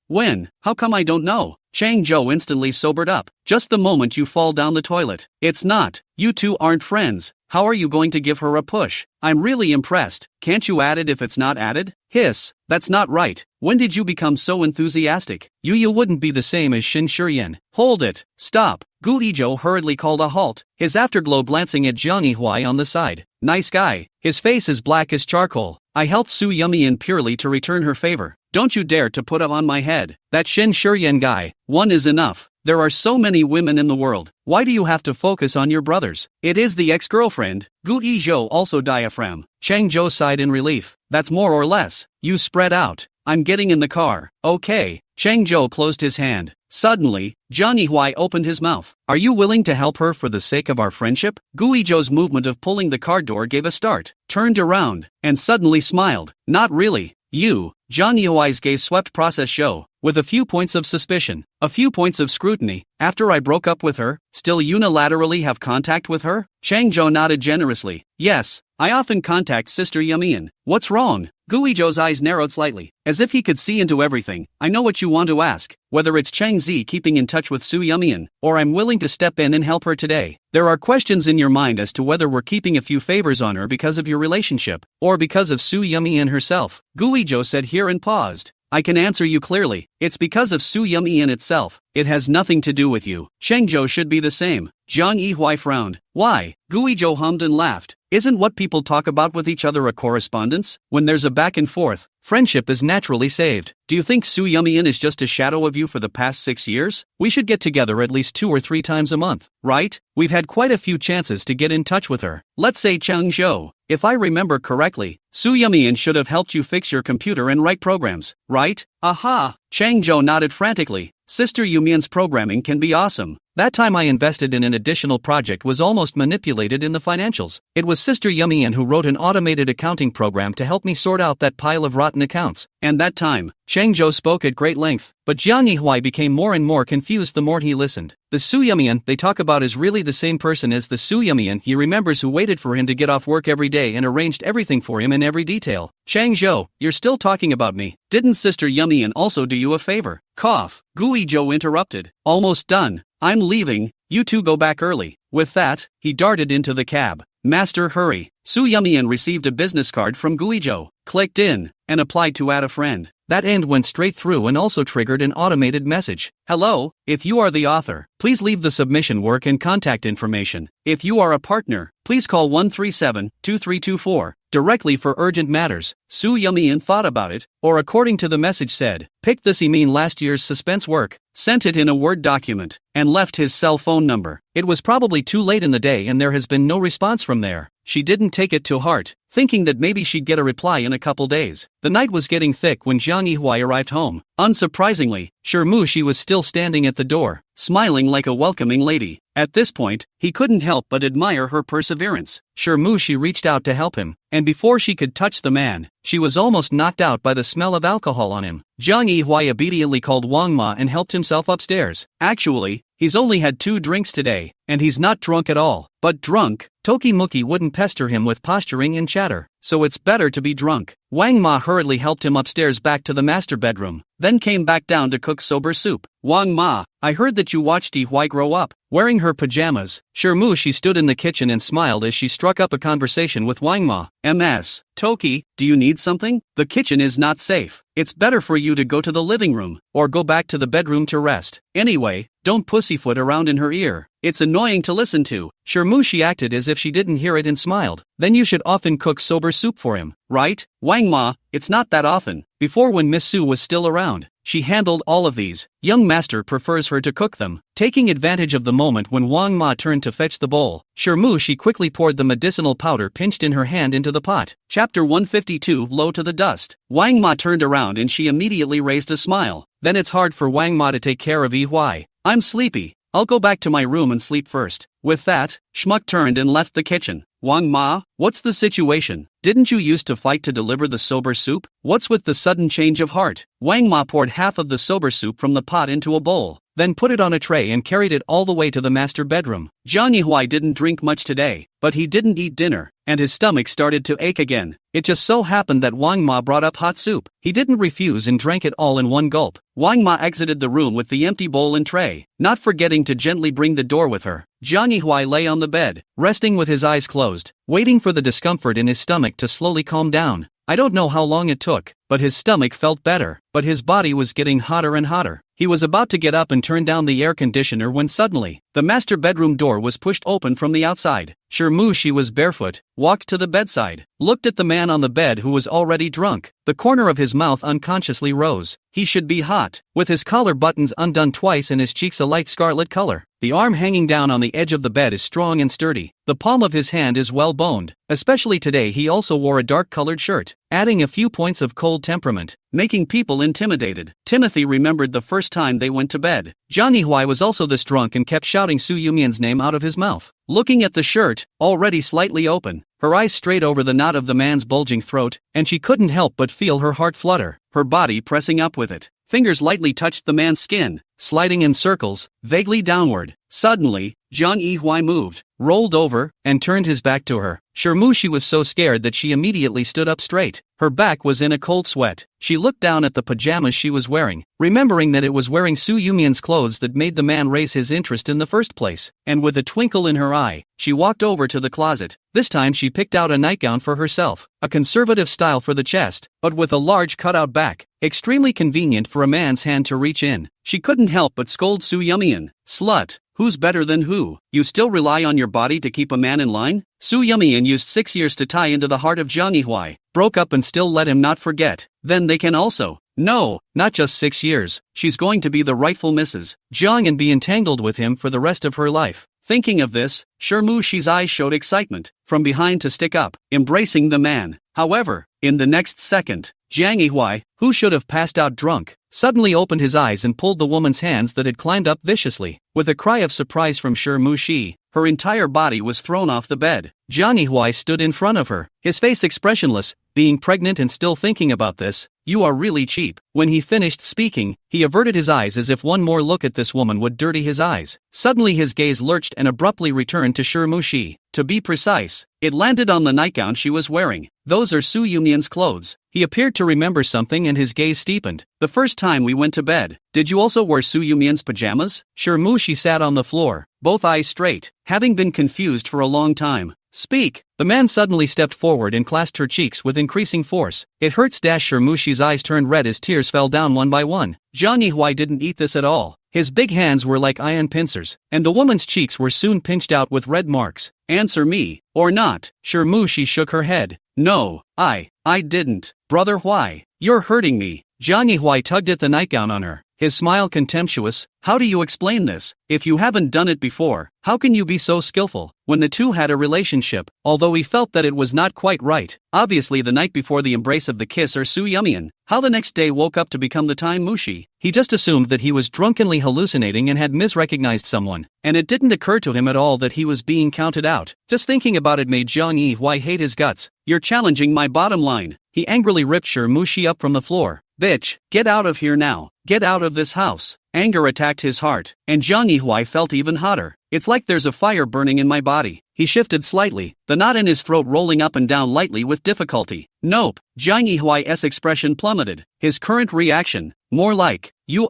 When? How come I don't know? Changzhou instantly sobered up. Just the moment you fall down the toilet. It's not. You two aren't friends. How are you going to give her a push? I'm really impressed. Can't you add it if it's not added? Hiss. That's not right. When did you become so enthusiastic? You wouldn't be the same as Shin Shuryen. Hold it. Stop. Guizhou hurriedly called a halt, his afterglow glancing at Jiang Yihui on the side. Nice guy. His face is black as charcoal. I helped Su Yummy in purely to return her favor. Don't you dare to put it on my head. That Shin Shuryen guy. One is enough. There are so many women in the world. Why do you have to focus on your brothers? It is the ex-girlfriend. Guizhou also diaphragm. Changzhou sighed in relief. That's more or less. You spread out. I'm getting in the car. Okay. Changzhou closed his hand. Suddenly, Jiang Yihui opened his mouth. Are you willing to help her for the sake of our friendship? Guizhou's movement of pulling the car door gave a start, turned around, and suddenly smiled. Not really. You. Jiang Yihui's gaze swept process show, with a few points of suspicion, a few points of scrutiny. After I broke up with her, still unilaterally have contact with her? Changzhou nodded generously. Yes, I often contact Sister Yamian. What's wrong? Guizhou's eyes narrowed slightly, as if he could see into everything. I know what you want to ask, whether it's Changzi keeping in touch with Su Yamian, or I'm willing to step in and help her today. There are questions in your mind as to whether we're keeping a few favors on her because of your relationship, or because of Su Yamian herself. Guizhou said here and paused. I can answer you clearly. It's because of Su Yamian itself. It has nothing to do with you. Changzhou should be the same. Jiang Yihui frowned. Why? Guizhou hummed and laughed. Isn't what people talk about with each other a correspondence? When there's a back and forth, friendship is naturally saved. Do you think Su Yamian is just a shadow of you for the past 6 years? We should get together at least 2 or 3 times a month, right? We've had quite a few chances to get in touch with her. Let's say Changzhou. If I remember correctly, Su Yamian should have helped you fix your computer and write programs, right? Aha! Changzhou nodded frantically. Sister Yumian's programming can be awesome. That time I invested in an additional project was almost manipulated in the financials. It was Sister Yumian who wrote an automated accounting program to help me sort out that pile of rotten accounts. And that time, Changzhou spoke at great length, but Jiang Yihui became more and more confused the more he listened. The Su Yamian they talk about is really the same person as the Su Yamian he remembers who waited for him to get off work every day and arranged everything for him in every detail. Changzhou, you're still talking about me. Didn't Sister Yamian also do you a favor? Cough. Guizhou interrupted. Almost done. I'm leaving. You two go back early. With that, he darted into the cab. Master, hurry. Su Yamian received a business card from Guizhou, clicked in, and applied to add a friend. That end went straight through and also triggered an automated message. Hello, if you are the author, please leave the submission work and contact information. If you are a partner, please call 137-2324, directly for urgent matters. Su Yamian thought about it, or according to the message said, picked this mean last year's suspense work, sent it in a Word document, and left his cell phone number. It was probably too late in the day and there has been no response from there. She didn't take it to heart, thinking that maybe she'd get a reply in a couple days. The night was getting thick when Jiang Yihui arrived home. Unsurprisingly, Shi was still standing at the door, smiling like a welcoming lady. At this point, he couldn't help but admire her perseverance. She reached out to help him, and before she could touch the man, she was almost knocked out by the smell of alcohol on him. Jiang Yihui obediently called Wang Ma and helped himself upstairs. Actually, he's only had 2 drinks today, and he's not drunk at all. But drunk, Tokimuki wouldn't pester him with posturing and chatter, so it's better to be drunk. Wang Ma hurriedly helped him upstairs back to the master bedroom, then came back down to cook sober soup. Wang Ma, I heard that you watched Yihui grow up. Wearing her pajamas, she stood in the kitchen and smiled as she struck up a conversation with Wang Ma. Ms. Toki, do you need something? The kitchen is not safe. It's better for you to go to the living room, or go back to the bedroom to rest. Anyway, don't pussyfoot around in her ear. It's annoying to listen to. Shirmushi acted as if she didn't hear it and smiled. Then you should often cook sober soup for him, right? Wang Ma, it's not that often. Before, when Miss Su was still around, she handled all of these. Young master prefers her to cook them. Taking advantage of the moment when Wang Ma turned to fetch the bowl, Shirmushi quickly poured the medicinal powder pinched in her hand into the pot. Chapter 152, Low to the Dust. Wang Ma turned around and she immediately raised a smile. Then it's hard for Wang Ma to take care of Yi. I'm sleepy. I'll go back to my room and sleep first. With that, Schmuck turned and left the kitchen. Wang Ma, what's the situation? Didn't you used to fight to deliver the sober soup? What's with the sudden change of heart? Wang Ma poured half of the sober soup from the pot into a bowl, then put it on a tray and carried it all the way to the master bedroom. Jiang Yihui didn't drink much today, but he didn't eat dinner, and his stomach started to ache again. It just so happened that Wang Ma brought up hot soup. He didn't refuse and drank it all in one gulp. Wang Ma exited the room with the empty bowl and tray, not forgetting to gently bring the door with her. Jiang Yihui lay on the bed, resting with his eyes closed, waiting for the discomfort in his stomach to slowly calm down. I don't know how long it took, but his stomach felt better, but his body was getting hotter and hotter. He was about to get up and turn down the air conditioner when suddenly, the master bedroom door was pushed open from the outside. Shirmushi was barefoot, walked to the bedside, looked at the man on the bed who was already drunk. The corner of his mouth unconsciously rose. He should be hot, with his collar buttons undone twice and his cheeks a light scarlet color. The arm hanging down on the edge of the bed is strong and sturdy. The palm of his hand is well boned. Especially today, he also wore a dark-colored shirt, adding a few points of cold temperament, making people intimidated. Timothy remembered the first time they went to bed. Jiang Yihui was also this drunk and kept shouting Su Yumian's name out of his mouth. Looking at the shirt, already slightly open, her eyes strayed over the knot of the man's bulging throat, and she couldn't help but feel her heart flutter, her body pressing up with it. Fingers lightly touched the man's skin, sliding in circles, vaguely downward. Suddenly, Jiang Yihui moved, rolled over, and turned his back to her. Shirmushi was so scared that she immediately stood up straight. Her back was in a cold sweat. She looked down at the pajamas she was wearing, remembering that it was wearing Su Yumian's clothes that made the man raise his interest in the first place. And with a twinkle in her eye, she walked over to the closet. This time she picked out a nightgown for herself, a conservative style for the chest, but with a large cutout back, extremely convenient for a man's hand to reach in. She couldn't help but scold Su Yumian. Slut, who's better than who? You still rely on your body to keep a man in line? Su Yumian used 6 years to tie into the heart of Jiang Yihui, broke up and still let him not forget. Then they can also. No, not just 6 years. She's going to be the rightful Mrs. Jiang and be entangled with him for the rest of her life. Thinking of this, Shirmushi's eyes showed excitement, from behind to stick up, embracing the man. However, in the next second, Jiang Yihui, who should have passed out drunk, suddenly opened his eyes and pulled the woman's hands that had climbed up viciously. With a cry of surprise from Shirmushi, her entire body was thrown off the bed. Jiang Yihui stood in front of her, his face expressionless, being pregnant and still thinking about this. You are really cheap. When he finished speaking, he averted his eyes as if one more look at this woman would dirty his eyes. Suddenly his gaze lurched and abruptly returned to Shirmushi. To be precise, it landed on the nightgown she was wearing. Those are Su Yumian's clothes. He appeared to remember something and his gaze steepened. The first time we went to bed, did you also wear Su Yumian's pajamas? Shirmushi sat on the floor, both eyes straight, having been confused for a long time. Speak. The man suddenly stepped forward and clasped her cheeks with increasing force. It hurts. Shirmushi's eyes turned red as tears fell down one by one. Jiang Yihui didn't eat this at all. His big hands were like iron pincers, and the woman's cheeks were soon pinched out with red marks. Answer me, or not. Shirmushi shook her head. No, I didn't. Brother, why? You're hurting me. Jiang Yihui tugged at the nightgown on her, his smile contemptuous. How do you explain this? If you haven't done it before, how can you be so skillful? When the two had a relationship, although he felt that it was not quite right, obviously the night before the embrace of the kiss or Su Yumian, how the next day woke up to become the time Mushi, he just assumed that he was drunkenly hallucinating and had misrecognized someone, and it didn't occur to him at all that he was being counted out. Just thinking about it made Jiang Yihui hate his guts. You're challenging my bottom line. He angrily ripped Shirmushi up from the floor. Bitch, get out of here now. Get out of this house. Anger attacked his heart, and Jiang Yihui felt even hotter. It's like there's a fire burning in my body. He shifted slightly, the knot in his throat rolling up and down lightly with difficulty. Nope. Jiang Yihui's expression plummeted. His current reaction, more like, you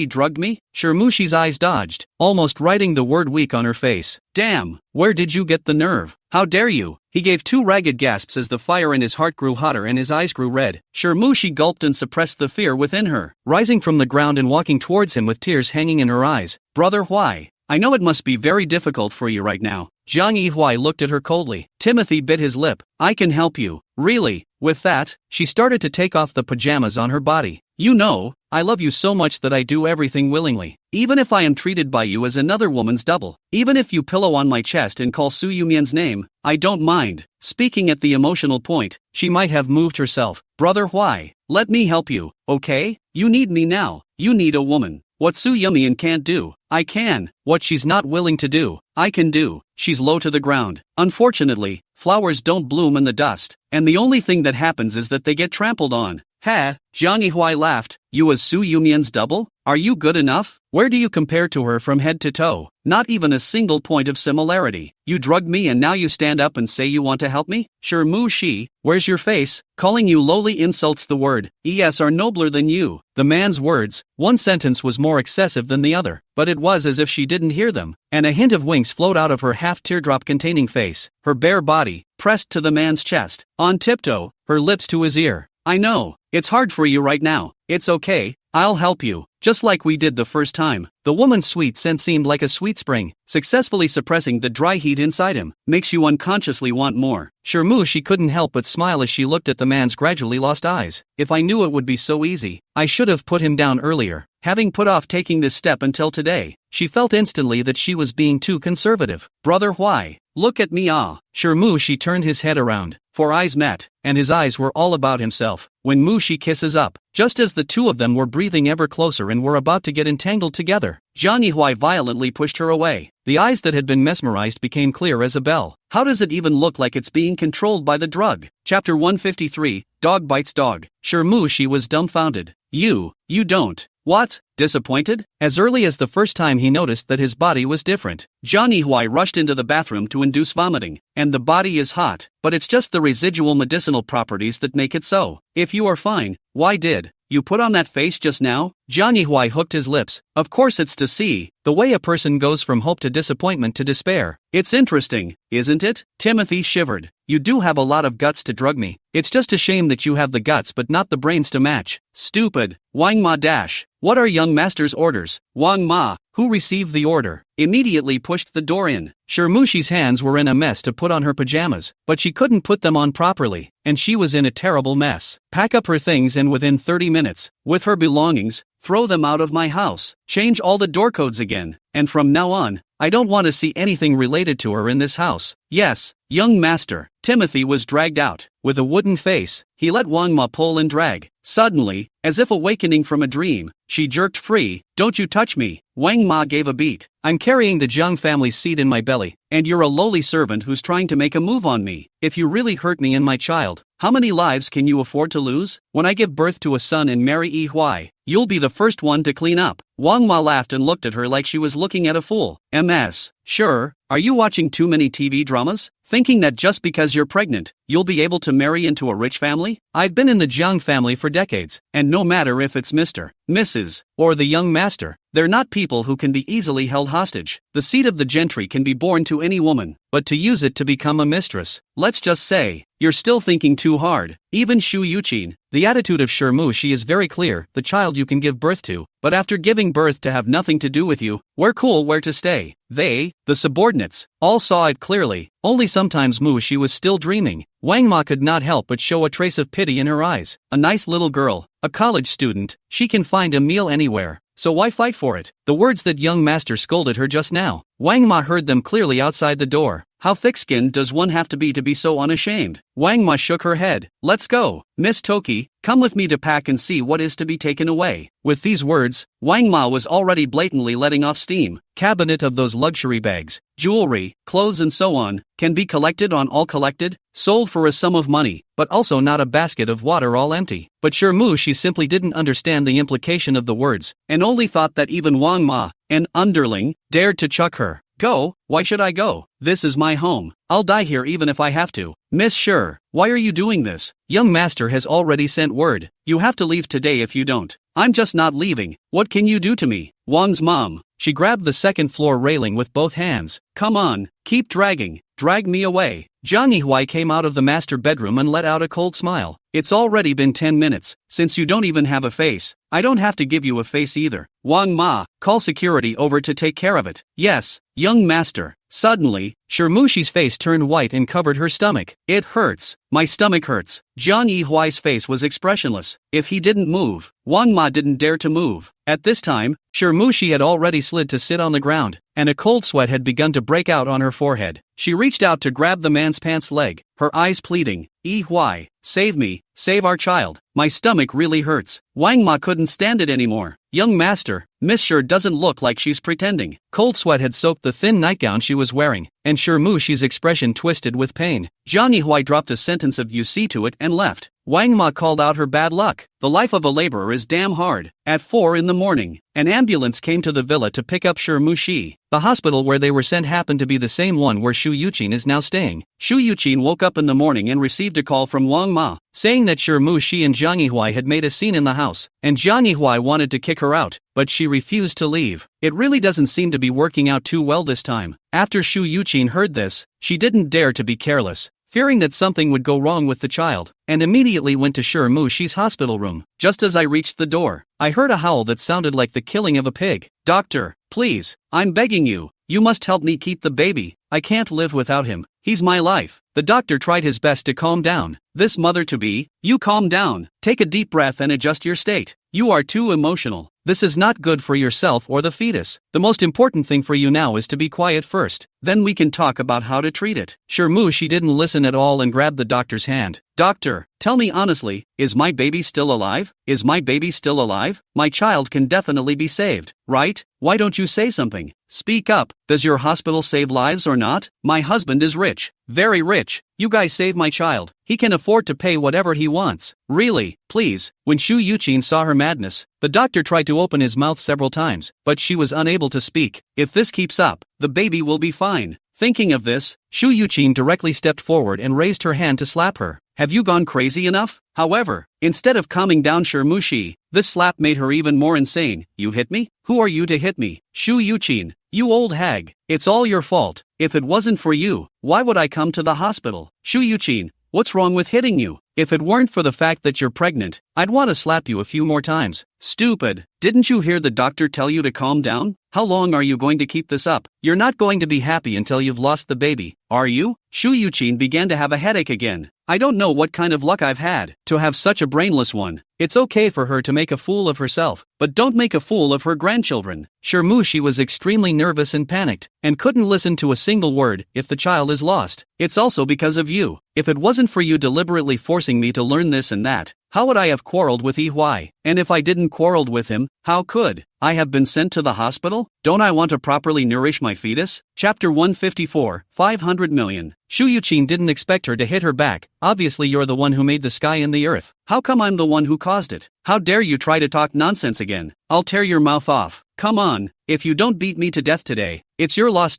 drugged me? Shirmushi's eyes dodged, almost writing the word weak on her face. Damn, where did you get the nerve? How dare you? He gave two ragged gasps as the fire in his heart grew hotter and his eyes grew red. Shirmushi gulped and suppressed the fear within her, rising from the ground and walking towards him with tears hanging in her eyes. Brother, why? I know it must be very difficult for you right now. Zhang Yihui looked at her coldly. Timothy bit his lip. I can help you. Really? With that, she started to take off the pajamas on her body. You know, I love you so much that I do everything willingly. Even if I am treated by you as another woman's double. Even if you pillow on my chest and call Su Yumian's name, I don't mind. Speaking at the emotional point, she might have moved herself. Brother Huai, let me help you, okay? You need me now. You need a woman. What Su Yumian can't do, I can. What she's not willing to do, I can do. She's low to the ground. Unfortunately, flowers don't bloom in the dust, and the only thing that happens is that they get trampled on. Ha! Zhang Yihui laughed. You as Su Yumian's double? Are you good enough? Where do you compare to her from head to toe? Not even a single point of similarity. You drugged me and now you stand up and say you want to help me? Sure Mu Shi, where's your face? Calling you lowly insults the word es are nobler than you. The man's words, one sentence was more excessive than the other, but it was as if she didn't hear them, and a hint of winks flowed out of her half-teardrop-containing face, her bare body, pressed to the man's chest, on tiptoe, her lips to his ear. I know, it's hard for you right now. It's okay, I'll help you, just like we did the first time. The woman's sweet scent seemed like a sweet spring, successfully suppressing the dry heat inside him. Makes you unconsciously want more. Sure she couldn't help but smile as she looked at the man's gradually lost eyes. If I knew it would be so easy, I should have put him down earlier. Having put off taking this step until today, she felt instantly that she was being too conservative. Brother Huai, look at me Sure she turned his head around. For eyes met, and his eyes were all about himself. When Mu Shi kisses up, just as the two of them were breathing ever closer and were about to get entangled together, Zhang Yihui violently pushed her away. The eyes that had been mesmerized became clear as a bell. How does it even look like it's being controlled by the drug? Chapter 153, Dog Bites Dog. Sure Mu Shi was dumbfounded. You don't. What? Disappointed? As early as the first time he noticed that his body was different, Zhang Yihui rushed into the bathroom to induce vomiting. And the body is hot, but it's just the residual medicinal properties that make it so. If you are fine, why did you put on that face just now? Zhang Yihui hooked his lips. Of course it's to see the way a person goes from hope to disappointment to despair. It's interesting, isn't it? Timothy shivered. You do have a lot of guts to drug me. It's just a shame that you have the guts but not the brains to match. Stupid. Wang Ma dash. What are young master's orders? Wang Ma, who received the order, immediately pushed the door in. Sure Mu Shi's hands were in a mess to put on her pajamas, but she couldn't put them on properly, and she was in a terrible mess. Pack up her things and within 30 minutes, with her belongings, throw them out of my house. Change all the door codes again, and from now on, I don't want to see anything related to her in this house. Yes, young master. Timothy was dragged out. With a wooden face, he let Wang Ma pull and drag. Suddenly, as if awakening from a dream, she jerked free. Don't you touch me. Wang Ma gave a beat. I'm carrying the Zhang family's seed in my belly, and you're a lowly servant who's trying to make a move on me. If you really hurt me and my child, how many lives can you afford to lose? When I give birth to a son and marry Yi Huai, you'll be the first one to clean up. Wang Ma laughed and looked at her like she was looking at a fool. MS. Sure, are you watching too many TV dramas? Thinking that just because you're pregnant, you'll be able to marry into a rich family? I've been in the Zhang family for decades, and no matter if it's Mr., Mrs., or the young master, they're not people who can be easily held hostage. The seed of the gentry can be born to any woman, but to use it to become a mistress, let's just say, you're still thinking too hard. Even Shu Yuqin, the attitude of Sure Mu Shi is very clear, the child you can give birth to, but after giving birth to have nothing to do with you, we're cool where to stay. They, the subordinates, all saw it clearly, only sometimes Mu Shi was still dreaming. Wang Ma could not help but show a trace of pity in her eyes. A nice little girl, a college student, she can find a meal anywhere, so why fight for it? The words that young master scolded her just now, Wang Ma heard them clearly outside the door. How thick-skinned does one have to be so unashamed? Wang Ma shook her head. Let's go. Miss Toki, come with me to pack and see what is to be taken away. With these words, Wang Ma was already blatantly letting off steam. Cabinet of those luxury bags, jewelry, clothes and so on, can be collected on all collected, sold for a sum of money, but also not a basket of water all empty. But Sure Mu Shi simply didn't understand the implication of the words, and only thought that even Wang Ma, an underling, dared to chuck her. Go? Why should I go? This is my home. I'll die here even if I have to. Miss Sure, why are you doing this? Young master has already sent word. You have to leave today if you don't. I'm just not leaving. What can you do to me? Wang's mom. She grabbed the second floor railing with both hands. Come on, keep dragging. Drag me away. Zhang Yihui came out of the master bedroom and let out a cold smile. It's already been 10 minutes, since you don't even have a face. I don't have to give you a face either. Wang Ma, call security over to take care of it. Yes, young master. Suddenly, Shirmushi's face turned white and covered her stomach. It hurts. My stomach hurts. Jiang Yihuai's face was expressionless. If he didn't move, Wang Ma didn't dare to move. At this time, Shirmushi had already slid to sit on the ground, and a cold sweat had begun to break out on her forehead. She reached out to grab the man's pants leg, her eyes pleading, Yihuai, save me, save our child. My stomach really hurts. Wang Ma couldn't stand it anymore. Young master, Miss Sure doesn't look like she's pretending. Cold sweat had soaked the thin nightgown she was wearing, and Shirmushi's expression twisted with pain. Jiang Yihuai dropped a sentence of "you see" to it and left. Wang Ma called out her bad luck. The life of a laborer is damn hard. At 4 in the morning, an ambulance came to the villa to pick up Shirmushi. The hospital where they were sent happened to be the same one where Shu Yuqin is now staying. Shu Yuqin woke up in the morning and received a call from Wang Ma, saying that Shirmushi and Jiang Yihuai had made a scene in the house, and Jiang Yihuai wanted to kick her out, but she refused to leave. It really doesn't seem to be working out too well this time. After Shu Yuqin heard this, she didn't dare to be careless, fearing that something would go wrong with the child, and immediately went to Shirmushi's hospital room. Just as I reached the door, I heard a howl that sounded like the killing of a pig. Doctor, please, I'm begging you, you must help me keep the baby. I can't live without him. He's my life. The doctor tried his best to calm down this mother-to-be. You calm down, take a deep breath and adjust your state. You are too emotional. This is not good for yourself or the fetus. The most important thing for you now is to be quiet first. Then we can talk about how to treat it. Shirmushi didn't listen at all and grabbed the doctor's hand. Doctor, tell me honestly, is my baby still alive? Is my baby still alive? My child can definitely be saved, right? Why don't you say something? Speak up. Does your hospital save lives or not? My husband is rich. Very rich. You guys save my child. He can afford to pay whatever he wants. Really, please. When Shu Yuqin saw her madness, the doctor tried to open his mouth several times, but she was unable to speak. If this keeps up, the baby will be fine. Thinking of this, Shu Yuqin directly stepped forward and raised her hand to slap her. Have you gone crazy enough? However, instead of calming down Shirmushi, this slap made her even more insane. You hit me? Who are you to hit me? Shu Yuqin, you old hag. It's all your fault. If it wasn't for you, why would I come to the hospital? Shu Yuqin, what's wrong with hitting you? If it weren't for the fact that you're pregnant, I'd want to slap you a few more times. Stupid. Didn't you hear the doctor tell you to calm down? How long are you going to keep this up? You're not going to be happy until you've lost the baby, are you? Shu Yuqin began to have a headache again. I don't know what kind of luck I've had to have such a brainless one. It's okay for her to make a fool of herself, but don't make a fool of her grandchildren. Shirmushi was extremely nervous and panicked, and couldn't listen to a single word. If the child is lost, it's also because of you. If it wasn't for you deliberately forcing me to learn this and that, how would I have quarreled with Yihuai? And if I didn't quarreled with him, how could I have been sent to the hospital? Don't I want to properly nourish my fetus? Chapter 154, 500 million. Shu Yuqin didn't expect her to hit her back. Obviously you're the one who made the sky and the earth. How come I'm the one who caused it? How dare you try to talk nonsense again? I'll tear your mouth off. Come on, if you don't beat me to death today, it's your loss.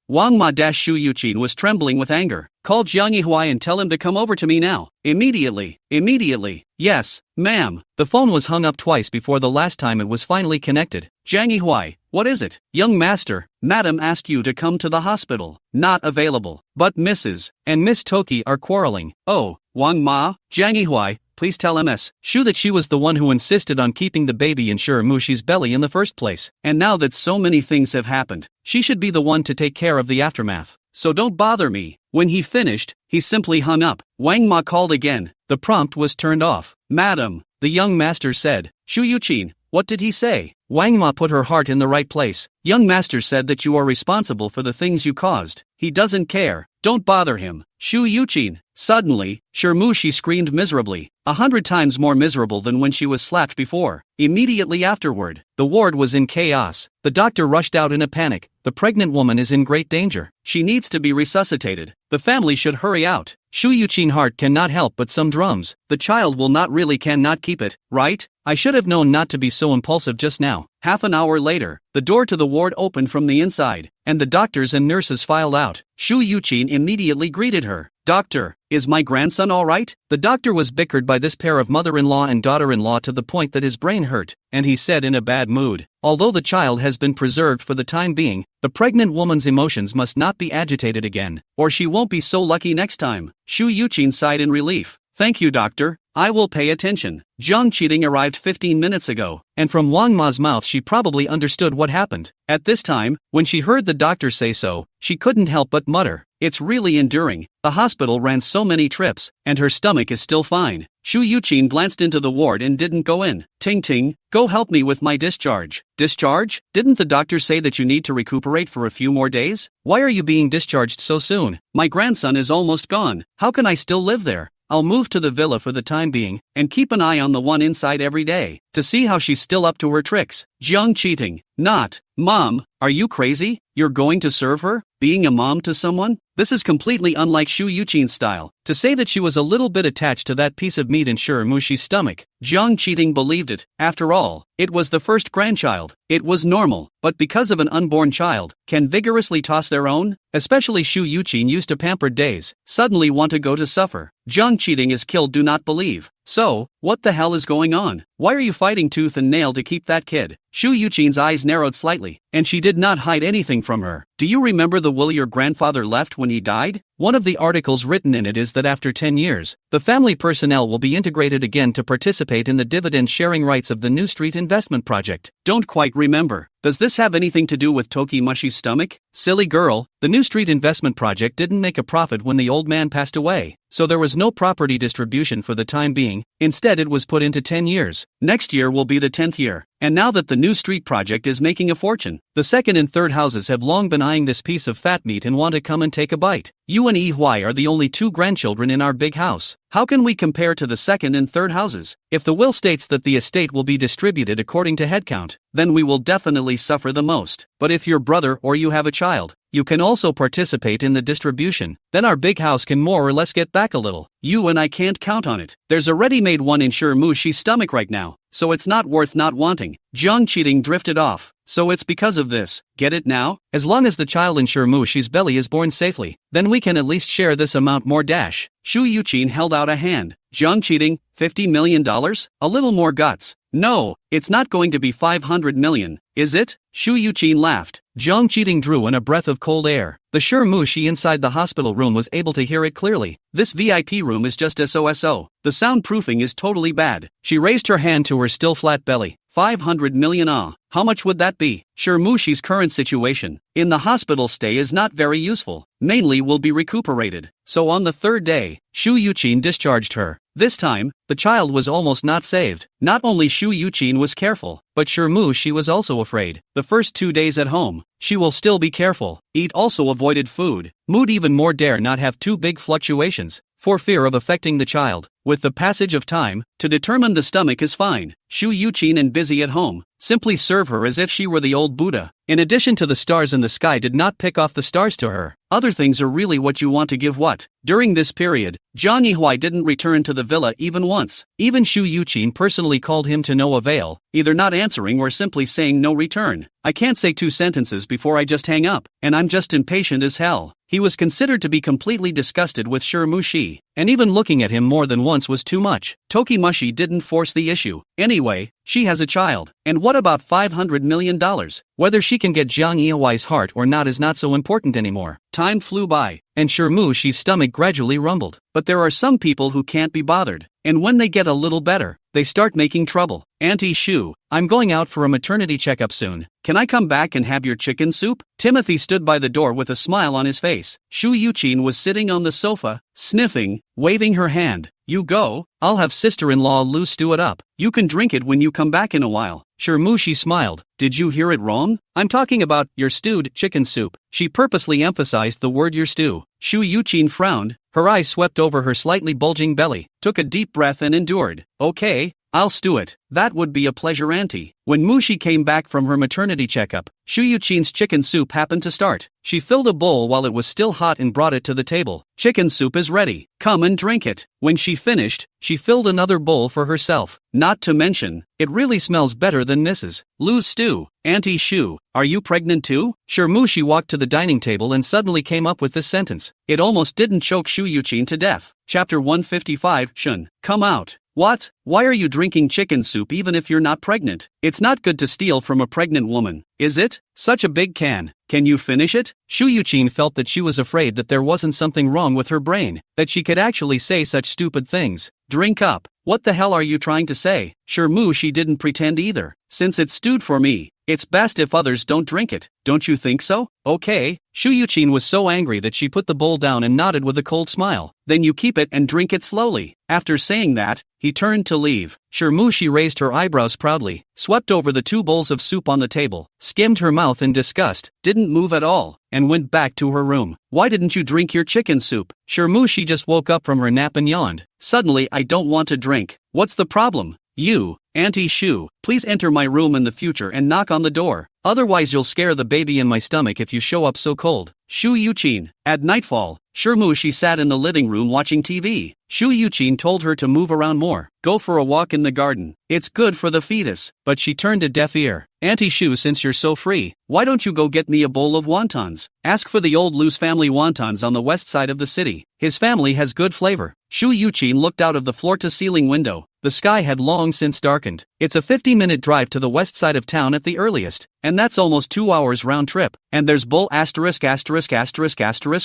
Wang Ma Shu Yuqin was trembling with anger. Call Jiang Yihuai and tell him to come over to me now. Immediately. Yes, ma'am. The phone was hung up twice before the last time it was finally connected. Jiang Yihuai, what is it? Young master, madam asked you to come to the hospital. Not available. But Mrs. and Miss Toki are quarreling. Oh, Wang Ma, Jiang Yihuai, please tell Ms. Shu that she was the one who insisted on keeping the baby in Shirmushi's belly in the first place. And now that so many things have happened, she should be the one to take care of the aftermath. So don't bother me. When he finished, he simply hung up. Wang Ma called again. The prompt was turned off. Madam, the young master said. Shu Yuqin, what did he say? Wang Ma put her heart in the right place. Young master said that you are responsible for the things you caused. He doesn't care. Don't bother him. Shu Yuqin. Suddenly, Shirmushi screamed miserably, 100 times more miserable than when she was slapped before. Immediately afterward, the ward was in chaos. The doctor rushed out in a panic. The pregnant woman is in great danger. She needs to be resuscitated. The family should hurry out. Shu Yuqin heart cannot help but some drums. The child will not really cannot keep it, right? I should have known not to be so impulsive just now. Half an hour later, the door to the ward opened from the inside, and the doctors and nurses filed out. Shu Yuqin immediately greeted her. Doctor, is my grandson all right? The doctor was bickered by this pair of mother-in-law and daughter-in-law to the point that his brain hurt, and he said in a bad mood, although the child has been preserved for the time being, the pregnant woman's emotions must not be agitated again, or she won't be so lucky next time. Shu Yuqin sighed in relief. Thank you, doctor. I will pay attention. Jiang Cheating arrived 15 minutes ago, and from Wang Ma's mouth she probably understood what happened. At this time, when she heard the doctor say so, she couldn't help but mutter, "It's really enduring. The hospital ran so many trips, and her stomach is still fine." Shu Yuqin glanced into the ward and didn't go in. "Ting Ting, go help me with my discharge." "Discharge? Didn't the doctor say that you need to recuperate for a few more days? Why are you being discharged so soon? My grandson is almost gone. How can I still live there? I'll move to the villa for the time being, and keep an eye on the one inside every day, to see how she's still up to her tricks." Jiang Cheating, not, "Mom, are you crazy? You're going to serve her? Being a mom to someone? This is completely unlike Shu Yuqin's style. To say that she was a little bit attached to that piece of meat in Mushi's stomach, Jiang Cheating believed it. After all, it was the first grandchild. It was normal, but because of an unborn child, can vigorously toss their own? Especially Shu Yuqin used to pampered days, suddenly want to go to suffer. Jiang Cheating is killed, do not believe. So, what the hell is going on? Why are you fighting tooth and nail to keep that kid? Shu Yuqin's eyes narrowed slightly, and she did not hide anything from her. Do you remember the will your grandfather left when he died? One of the articles written in it is that after 10 years, the family personnel will be integrated again to participate in the dividend sharing rights of the New Street investment project. Don't quite remember. Does this have anything to do with Toki Mushi's stomach? Silly girl, the New Street investment project didn't make a profit when the old man passed away, so there was no property distribution for the time being. Instead, it was put into 10 years. Next year will be the 10th year. And now that the New Street project is making a fortune, the second and third houses have long been eyeing this piece of fat meat and want to come and take a bite. You and Yi are the only two grandchildren in our big house. How can we compare to the second and third houses? If the will states that the estate will be distributed according to headcount, then we will definitely suffer the most. But if your brother or you have a child, you can also participate in the distribution, then our big house can more or less get back a little. You and I can't count on it. There's a ready-made one in Mushi's stomach right now, so it's not worth not wanting. Jiang Cheating drifted off. So it's because of this. Get it now? As long as the child in Mushi's belly is born safely, then we can at least share this amount more dash. Shu Yuqin held out a hand. Jiang Cheating, $50 million? A little more guts. No, it's not going to be 500 million, is it? Shu Yuqin laughed. Jiang Cheating drew in a breath of cold air. The Mushi inside the hospital room was able to hear it clearly. This VIP room is just SOSO. The soundproofing is totally bad. She raised her hand to her still flat belly. 500 million how much would that be? Mushi's current situation in the hospital stay is not very useful. Mainly will be recuperated. So on the third day, Shu Yuqin discharged her. This time, the child was almost not saved. Not only Shu Yuqin was careful, but Mushi was also afraid. The first 2 days at home, she will still be careful. Eat also avoided food. Mood even more dare not have too big fluctuations, for fear of affecting the child. With the passage of time, to determine the stomach is fine. Shu Yuqin and busy at home, simply serve her as if she were the old Buddha. In addition to the stars in the sky did not pick off the stars to her. Other things are really what you want to give what. During this period, Jiang Yihua didn't return to the villa even once. Even Shu Yuqin personally called him to no avail, either not answering or simply saying no return. I can't say 2 sentences before I just hang up, and I'm just impatient as hell. He was considered to be completely disgusted with Mushi, and even looking at him more than once was too much. Toki Mushi didn't force the issue. Anyway, she has a child. And what about $500 million? Whether she can get Jiang Yihuai's heart or not is not so important anymore. Time flew by, and Mushi's stomach gradually rumbled. But there are some people who can't be bothered, and when they get a little better, they start making trouble. Auntie Shu, I'm going out for a maternity checkup soon. Can I come back and have your chicken soup? Timothy stood by the door with a smile on his face. Shu Yuqin was sitting on the sofa, sniffing, waving her hand. You go, I'll have sister-in-law Lu stew it up. You can drink it when you come back in a while. Mushi smiled. Did you hear it wrong? I'm talking about your stewed chicken soup. She purposely emphasized the word your stew. Shu Yuqin frowned. Her eyes swept over her slightly bulging belly, took a deep breath and endured. Okay, I'll stew it. That would be a pleasure, auntie. When Mushi came back from her maternity checkup, Shu Yuqin's chicken soup happened to start. She filled a bowl while it was still hot and brought it to the table. Chicken soup is ready. Come and drink it. When she finished, she filled another bowl for herself. Not to mention, it really smells better than Mrs. Lu's stew. Auntie Shu, are you pregnant too? Mushi walked to the dining table and suddenly came up with this sentence. It almost didn't choke Shu Yuqin to death. Chapter 155, Shun. Come out. What? Why are you drinking chicken soup even if you're not pregnant? It's not good to steal from a pregnant woman, is it? Such a big can. Can you finish it? Shu Yuqin felt that she was afraid that there wasn't something wrong with her brain, that she could actually say such stupid things. Drink up. What the hell are you trying to say? Sure, she didn't pretend either. Since it's stewed for me, it's best if others don't drink it. Don't you think so? Okay. Shu Yuqin was so angry that she put the bowl down and nodded with a cold smile. Then you keep it and drink it slowly. After saying that, he turned to leave. Sure, she raised her eyebrows proudly, swept over the 2 bowls of soup on the table, skimmed her mouth in disgust, didn't move at all, and went back to her room. Why didn't you drink your chicken soup? Sure, she just woke up from her nap and yawned. Suddenly I don't want to drink. What's the problem? You, Auntie Shu, please enter my room in the future and knock on the door. Otherwise you'll scare the baby in my stomach if you show up so cold. Shu Yuqin. At nightfall, she sat in the living room watching TV. Shu Yuqin told her to move around more, go for a walk in the garden. It's good for the fetus. But she turned a deaf ear. Auntie Shu, since you're so free, why don't you go get me a bowl of wontons? Ask for the old Lu's family wontons on the west side of the city. His family has good flavor. Shu Yuqin looked out of the floor-to-ceiling window. The sky had long since darkened. It's a 50-minute drive to the west side of town at the earliest, and that's almost 2 hours round trip. And there's bull *****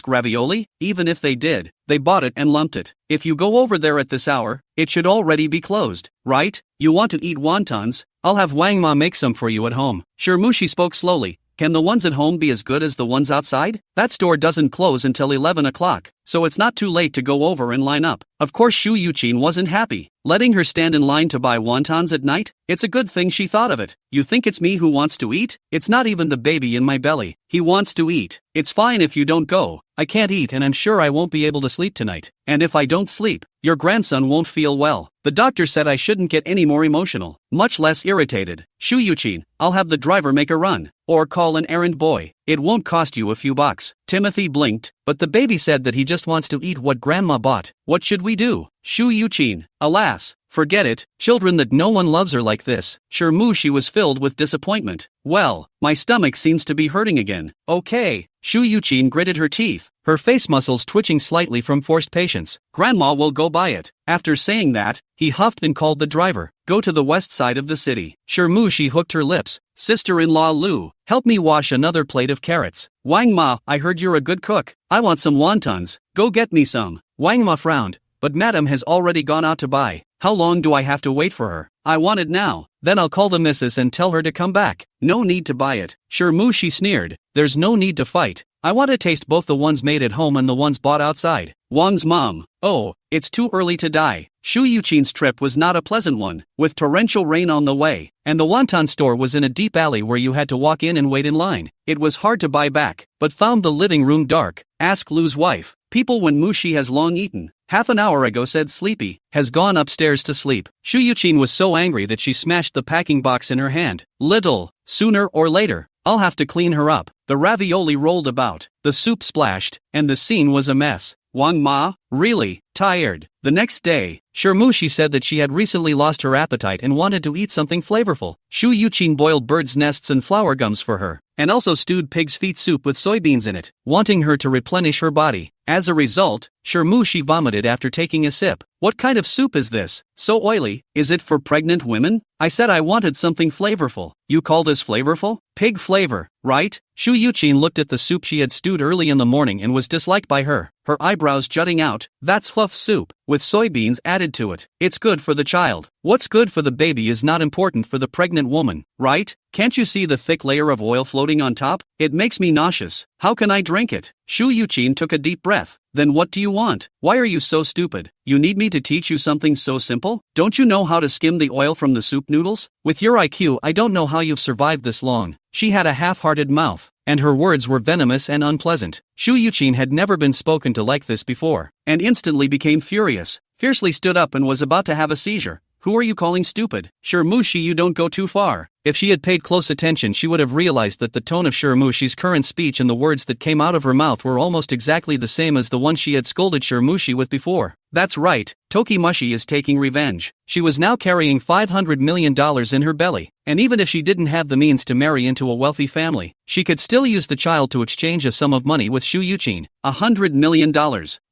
ravioli? Even if they did, they bought it and lumped it. If you go over there at this hour, it should already be closed, right? You want to eat wontons? I'll have Wang Ma make some for you at home. Sure, she spoke slowly. Can the ones at home be as good as the ones outside? That store doesn't close until 11 o'clock, so it's not too late to go over and line up. Of course Shu Yuqin wasn't happy. Letting her stand in line to buy wontons at night? It's a good thing she thought of it. You think it's me who wants to eat? It's not even the baby in my belly. He wants to eat. It's fine if you don't go. I can't eat and I'm sure I won't be able to sleep tonight. And if I don't sleep, your grandson won't feel well. The doctor said I shouldn't get any more emotional, much less irritated. Shu Yuqin, I'll have the driver make a run. Or call an errand boy. It won't cost you a few bucks. Timothy blinked, but the baby said that he just wants to eat what grandma bought. What should we do? Shu Yuqin, alas, forget it. Children, that no one loves her like this. Sure, she was filled with disappointment. Well, my stomach seems to be hurting again. Okay. Shu Yuqin gritted her teeth, her face muscles twitching slightly from forced patience. Grandma will go buy it. After saying that, he huffed and called the driver. Go to the west side of the city. Sure, she hooked her lips. Sister-in-law Lu, help me wash another plate of carrots. Wang Ma, I heard you're a good cook. I want some wontons. Go get me some. Wang Ma frowned, but madam has already gone out to buy. How long do I have to wait for her? I want it now. Then I'll call the missus and tell her to come back. No need to buy it. Sure, she sneered. There's no need to fight. I want to taste both the ones made at home and the ones bought outside. Wang's mom. Oh, it's too early to die. Shu Yuqin's trip was not a pleasant one, with torrential rain on the way, and the wonton store was in a deep alley where you had to walk in and wait in line. It was hard to buy back, but found the living room dark. Ask Lu's wife. People when Mushi has long eaten. Half an hour ago said sleepy, has gone upstairs to sleep. Shu Yuqin was so angry that she smashed the packing box in her hand. Little, sooner or later, I'll have to clean her up. The ravioli rolled about, the soup splashed, and the scene was a mess. Wang Ma, really, tired. The next day, she said that she had recently lost her appetite and wanted to eat something flavorful. Shu Yuqin boiled bird's nests and flower gums for her, and also stewed pig's feet soup with soybeans in it, wanting her to replenish her body. As a result, she vomited after taking a sip. What kind of soup is this? So oily, is it for pregnant women? I said I wanted something flavorful. You call this flavorful? Pig flavor, right? Shu Yuqin looked at the soup she had stewed early in the morning and was disliked by her eyebrows jutting out. That's fluff soup, with soybeans added to it. It's good for the child. What's good for the baby is not important for the pregnant woman, right? Can't you see the thick layer of oil floating on top? It makes me nauseous. How can I drink it? Shu Yuqin took a deep breath. Then what do you want? Why are you so stupid? You need me to teach you something so simple? Don't you know how to skim the oil from the soup noodles? With your IQ, I don't know how you've survived this long. She had a half-hearted mouth, and her words were venomous and unpleasant. Shu Yuqin had never been spoken to like this before, and instantly became furious, fiercely stood up and was about to have a seizure. Who are you calling stupid? Sure, Mushi, you don't go too far. If she had paid close attention, she would have realized that the tone of Shiramushi's current speech and the words that came out of her mouth were almost exactly the same as the one she had scolded Shiramushi with before. That's right, Tokimushi is taking revenge. She was now carrying $500 million in her belly, and even if she didn't have the means to marry into a wealthy family, she could still use the child to exchange a sum of money with Shu Yuchin. $100 million.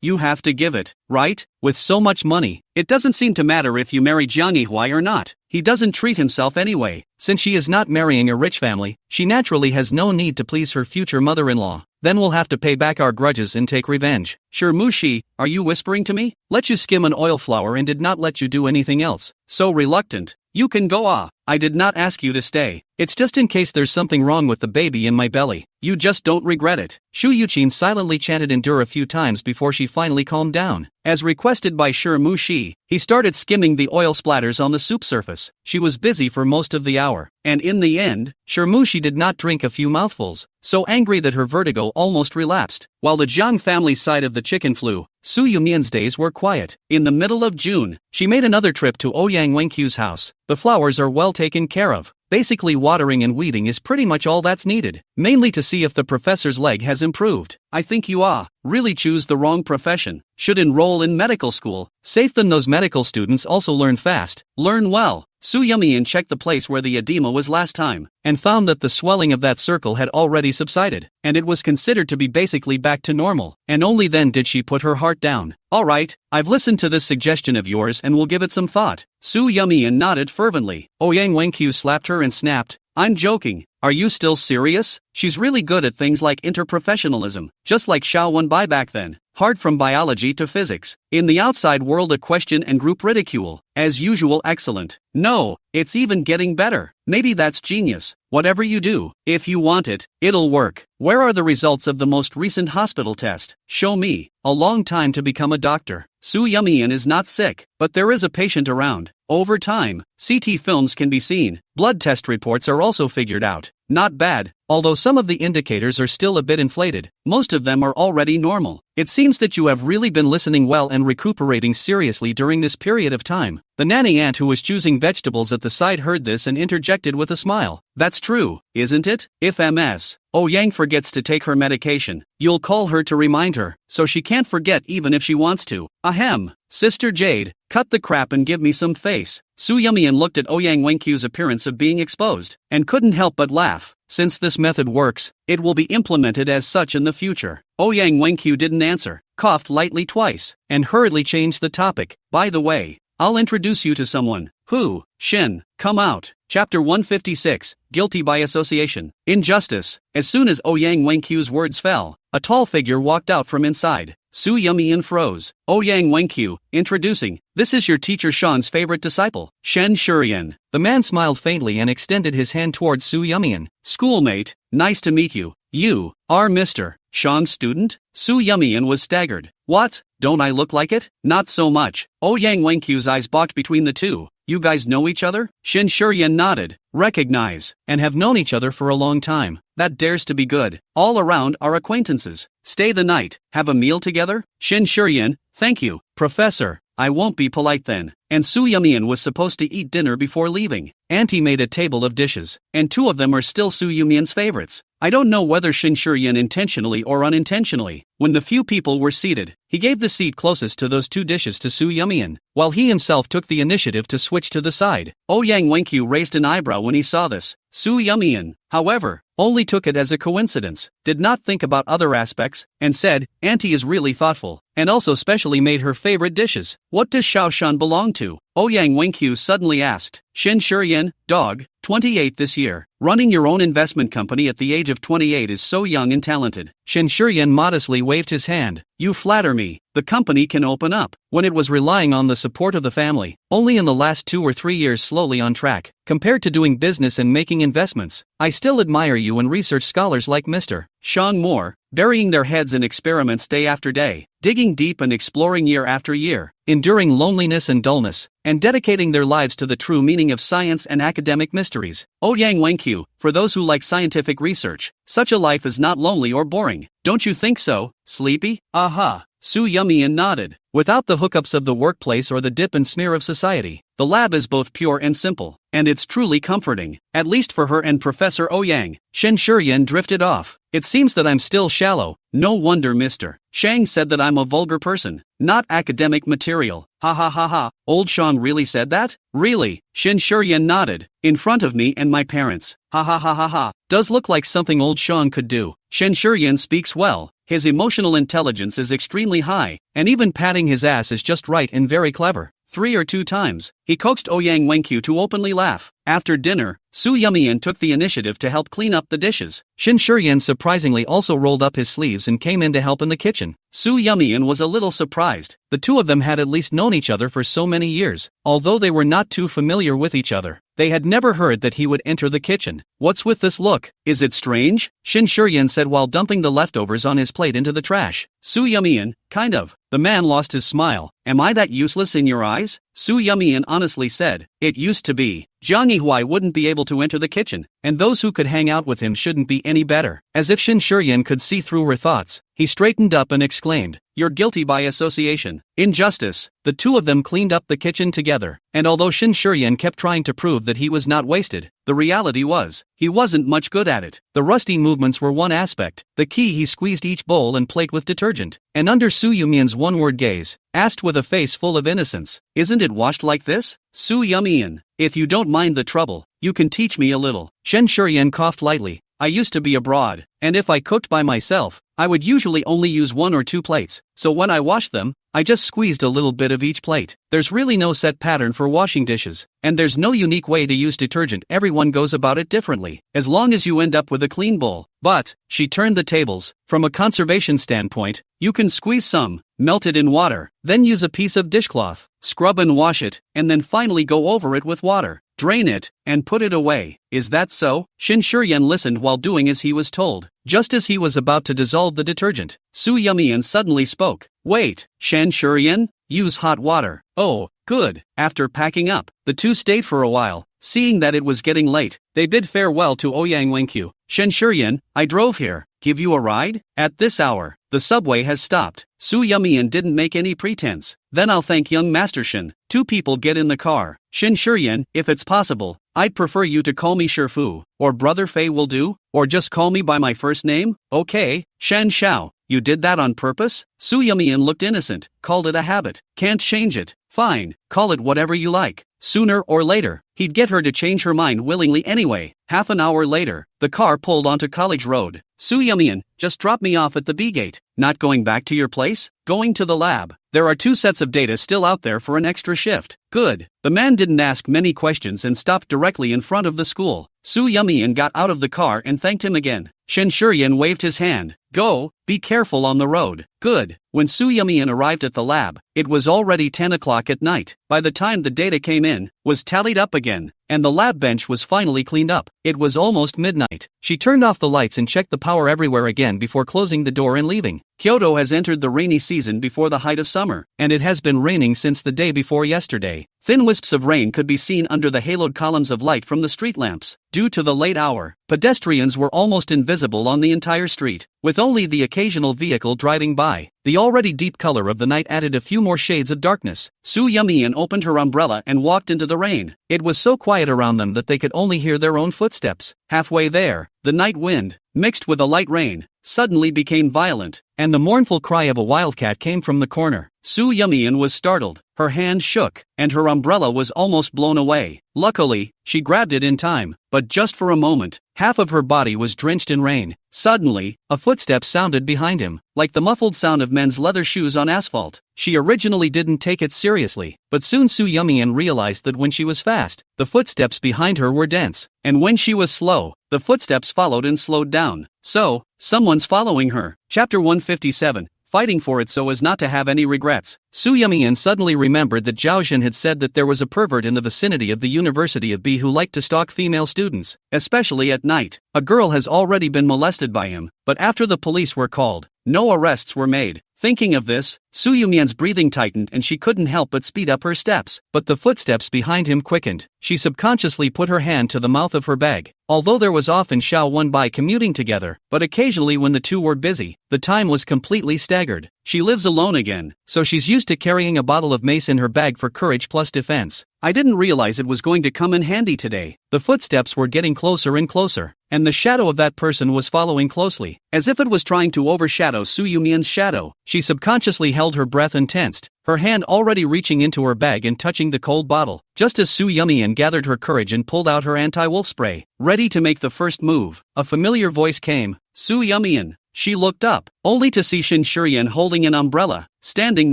You have to give it, right? With so much money, it doesn't seem to matter if you marry Jiang Yihui or not. He doesn't treat himself anyway. Since she is not marrying a rich family, she naturally has no need to please her future mother-in-law. Then we'll have to pay back our grudges and take revenge. Shiramushi, are you whispering to me? Let you skim an oil flower and did not let you do anything else. So reluctant. You can go. I did not ask you to stay. It's just in case there's something wrong with the baby in my belly. You just don't regret it. Shu Yuchin silently chanted endure a few times before she finally calmed down. As requested by Shiramushi, he started skimming the oil splatters on the soup surface. She was busy for most of the hour, and in the end, Shiramushi did not drink a few mouthfuls, so angry that her vertigo almost relapsed. While the Jiang family's side of the chicken flew, Su Yumian's days were quiet. In the middle of June, she made another trip to Ouyang Wenqiu's house. The flowers are well taken care of. Basically, watering and weeding is pretty much all that's needed, mainly to see if the professor's leg has improved. I think you really choose the wrong profession. Should enroll in medical school. Safe than those medical students also learn fast, learn well. Su Yumian checked the place where the edema was last time, and found that the swelling of that circle had already subsided, and it was considered to be basically back to normal, and only then did she put her heart down. Alright, I've listened to this suggestion of yours and will give it some thought. Su Yumian nodded fervently. Ouyang Wenqiu slapped her and snapped, I'm joking. Are you still serious? She's really good at things like interprofessionalism, just like Xiao Wenbai back then. Hard from biology to physics. In the outside world, a question and group ridicule. As usual, excellent. No, it's even getting better. Maybe that's genius. Whatever you do, if you want it, it'll work. Where are the results of the most recent hospital test? Show me. A long time to become a doctor. Su Yumian is not sick, but there is a patient around. Over time, CT films can be seen. Blood test reports are also figured out. Not bad, although some of the indicators are still a bit inflated. Most of them are already normal. It seems that you have really been listening well and recuperating seriously during this period of time. The nanny aunt who was choosing vegetables at the side heard this and interjected with a smile. That's true, isn't it? If Ms. Ouyang forgets to take her medication, you'll call her to remind her, so she can't forget even if she wants to. Ahem. Sister Jade, cut the crap and give me some face. Su Yumian looked at Ouyang Wenqiu's appearance of being exposed, and couldn't help but laugh. Since this method works, it will be implemented as such in the future. Ouyang Wenqiu didn't answer, coughed lightly twice, and hurriedly changed the topic. By the way, I'll introduce you to someone. Who? Shin, come out. Chapter 156, Guilty by Association. Injustice. As soon as Ouyang Wenqiu's words fell, a tall figure walked out from inside. Su Yumian froze. Ouyang Wenqiu, introducing, this is your teacher Shan's favorite disciple, Shen Shurian. The man smiled faintly and extended his hand towards Su Yumian. Schoolmate, nice to meet you. You are Mr. Shan's student? Su Yumian was staggered. What? Don't I look like it? Not so much. Ouyang Wenqiu's eyes balked between the two. You guys know each other? Shin Shurian nodded. Recognize, and have known each other for a long time. That dares to be good. All around are acquaintances. Stay the night, have a meal together? Shin Shurian, thank you, Professor. I won't be polite then. And Su Yumian was supposed to eat dinner before leaving. Auntie made a table of dishes, and two of them are still Su Yumian's favorites. I don't know whether Shin Shurian intentionally or unintentionally. When the few people were seated, he gave the seat closest to those two dishes to Su Yumian, while he himself took the initiative to switch to the side. Ouyang Wenqiu raised an eyebrow when he saw this. Su Yumian, however, only took it as a coincidence, did not think about other aspects, and said, Auntie is really thoughtful, and also specially made her favorite dishes. What does Xiao Shan belong to? Ouyang Wenqiu suddenly asked. Shin Shurian, dog, 28 this year. Running your own investment company at the age of 28 is so young and talented. Shin Shurian modestly waved his hand. You flatter me. The company can open up. When it was relying on the support of the family, only in the last 2 or 3 years slowly on track, compared to doing business and making investments. I still admire you and research scholars like Mr. Shang Moore, burying their heads in experiments day after day, digging deep and exploring year after year, enduring loneliness and dullness, and dedicating their lives to the true meaning of science and academic mysteries. Ouyang Wenqiu, for those who like scientific research, such a life is not lonely or boring. Don't you think so, Sleepy? Aha. Su Yumian nodded. Without the hookups of the workplace or the dip and smear of society, the lab is both pure and simple, and it's truly comforting, at least for her and Professor Ouyang. Shen Shuryan drifted off. It seems that I'm still shallow. No wonder Mr. Shang said that I'm a vulgar person, not academic material. Ha ha ha ha. Old Shang really said that? Really? Shen Shuryan nodded. In front of me and my parents. Ha ha ha ha ha. Does look like something old Shang could do. Shen Shuryan speaks well. His emotional intelligence is extremely high, and even patting his ass is just right and very clever. 3 or 2 times, he coaxed Ouyang Wenqiu to openly laugh. After dinner, Su Yumian took the initiative to help clean up the dishes. Shen Shuryan surprisingly also rolled up his sleeves and came in to help in the kitchen. Su Yumian was a little surprised. The two of them had at least known each other for so many years, although they were not too familiar with each other. They had never heard that he would enter the kitchen. What's with this look? Is it strange? Shen Shuryan said while dumping the leftovers on his plate into the trash. Su Yumian, kind of. The man lost his smile. Am I that useless in your eyes? Su Yumian honestly said. It used to be. Jiang Yihui wouldn't be able to enter the kitchen, and those who could hang out with him shouldn't be any better. As if Shen Shuryan could see through her thoughts, he straightened up and exclaimed, "You're guilty by association." Injustice. The two of them cleaned up the kitchen together, and although Shen Shuryan kept trying to prove that he was not wasted, the reality was, he wasn't much good at it. The rusty movements were one aspect. The key he squeezed each bowl and plate with detergent, and under Su Yumian's one-word gaze, asked with a face full of innocence, "Isn't it washed like this?" Su Yumian, if you don't mind the trouble, you can teach me a little. Shen Shuryan coughed lightly. I used to be abroad, and if I cooked by myself, I would usually only use 1 or 2 plates, so when I washed them, I just squeezed a little bit of each plate. There's really no set pattern for washing dishes, and there's no unique way to use detergent. Everyone goes about it differently, as long as you end up with a clean bowl. But, she turned the tables, from a conservation standpoint, you can squeeze some, melt it in water, then use a piece of dishcloth, scrub and wash it, and then finally go over it with water. Drain it, and put it away. Is that so? Shen Shuryan listened while doing as he was told. Just as he was about to dissolve the detergent, Su Yumian suddenly spoke. Wait, Shen Shuryan? Use hot water. Oh, good. After packing up, the two stayed for a while. Seeing that it was getting late, they bid farewell to Ouyang Wenqiu. Shen Shuryan, I drove here. Give you a ride? At this hour, the subway has stopped. Su Yumian didn't make any pretense. Then I'll thank young Master Shen. 2 people get in the car. Shen Shuryan, if it's possible, I'd prefer you to call me Shifu, or Brother Fei will do, or just call me by my first name. Okay, Shen Xiao. You did that on purpose? Su Yumian looked innocent, called it a habit. Can't change it. Fine, call it whatever you like. Sooner or later, he'd get her to change her mind willingly anyway. Half an hour later, the car pulled onto College Road. Su Yumian, just drop me off at the B gate. Not going back to your place? Going to the lab. There are 2 sets of data still out there for an extra shift. Good. The man didn't ask many questions and stopped directly in front of the school. Su Yumian got out of the car and thanked him again. Shen Shuryan waved his hand. Go, be careful on the road. Good. When Su Yumian arrived at the lab, it was already 10 o'clock at night. By the time the data came in, was tallied up again, and the lab bench was finally cleaned up. It was almost midnight. She turned off the lights and checked the power everywhere again before closing the door and leaving. Kyoto has entered the rainy season before the height of summer, and it has been raining since the day before yesterday. Thin wisps of rain could be seen under the haloed columns of light from the street lamps. Due to the late hour, pedestrians were almost invisible on the entire street, with only the occasional vehicle driving by. The already deep color of the night added a few more shades of darkness. Su Yumian opened her umbrella and walked into the rain. It was so quiet around them that they could only hear their own footsteps. Halfway there, the night wind, mixed with a light rain, suddenly became violent, and the mournful cry of a wildcat came from the corner. Su Yumian was startled, her hand shook, and her umbrella was almost blown away. Luckily, she grabbed it in time, but just for a moment, half of her body was drenched in rain. Suddenly, a footstep sounded behind him, like the muffled sound of men's leather shoes on asphalt. She originally didn't take it seriously, but soon Su Yumian realized that when she was fast, the footsteps behind her were dense, and when she was slow, the footsteps followed and slowed down. So, someone's following her. Chapter 157. Fighting for it so as not to have any regrets. Su Yumian suddenly remembered that Zhao Zhen had said that there was a pervert in the vicinity of the University of B who liked to stalk female students, especially at night. A girl has already been molested by him, but after the police were called, no arrests were made. Thinking of this, Su Yumian's breathing tightened and she couldn't help but speed up her steps, but the footsteps behind him quickened. She subconsciously put her hand to the mouth of her bag. Although there was often Xiao Wenbai commuting together, but occasionally when the two were busy, the time was completely staggered. She lives alone again, so she's used to carrying a bottle of mace in her bag for courage plus defense. I didn't realize it was going to come in handy today. The footsteps were getting closer and closer, and the shadow of that person was following closely, as if it was trying to overshadow Su Yumian's shadow. She subconsciously held her breath and tensed, her hand already reaching into her bag and touching the cold bottle, just as Su Yumian gathered her courage and pulled out her anti-wolf spray, ready to make the first move. A familiar voice came, Su Yumian. She looked up, only to see Shin Shurian holding an umbrella, standing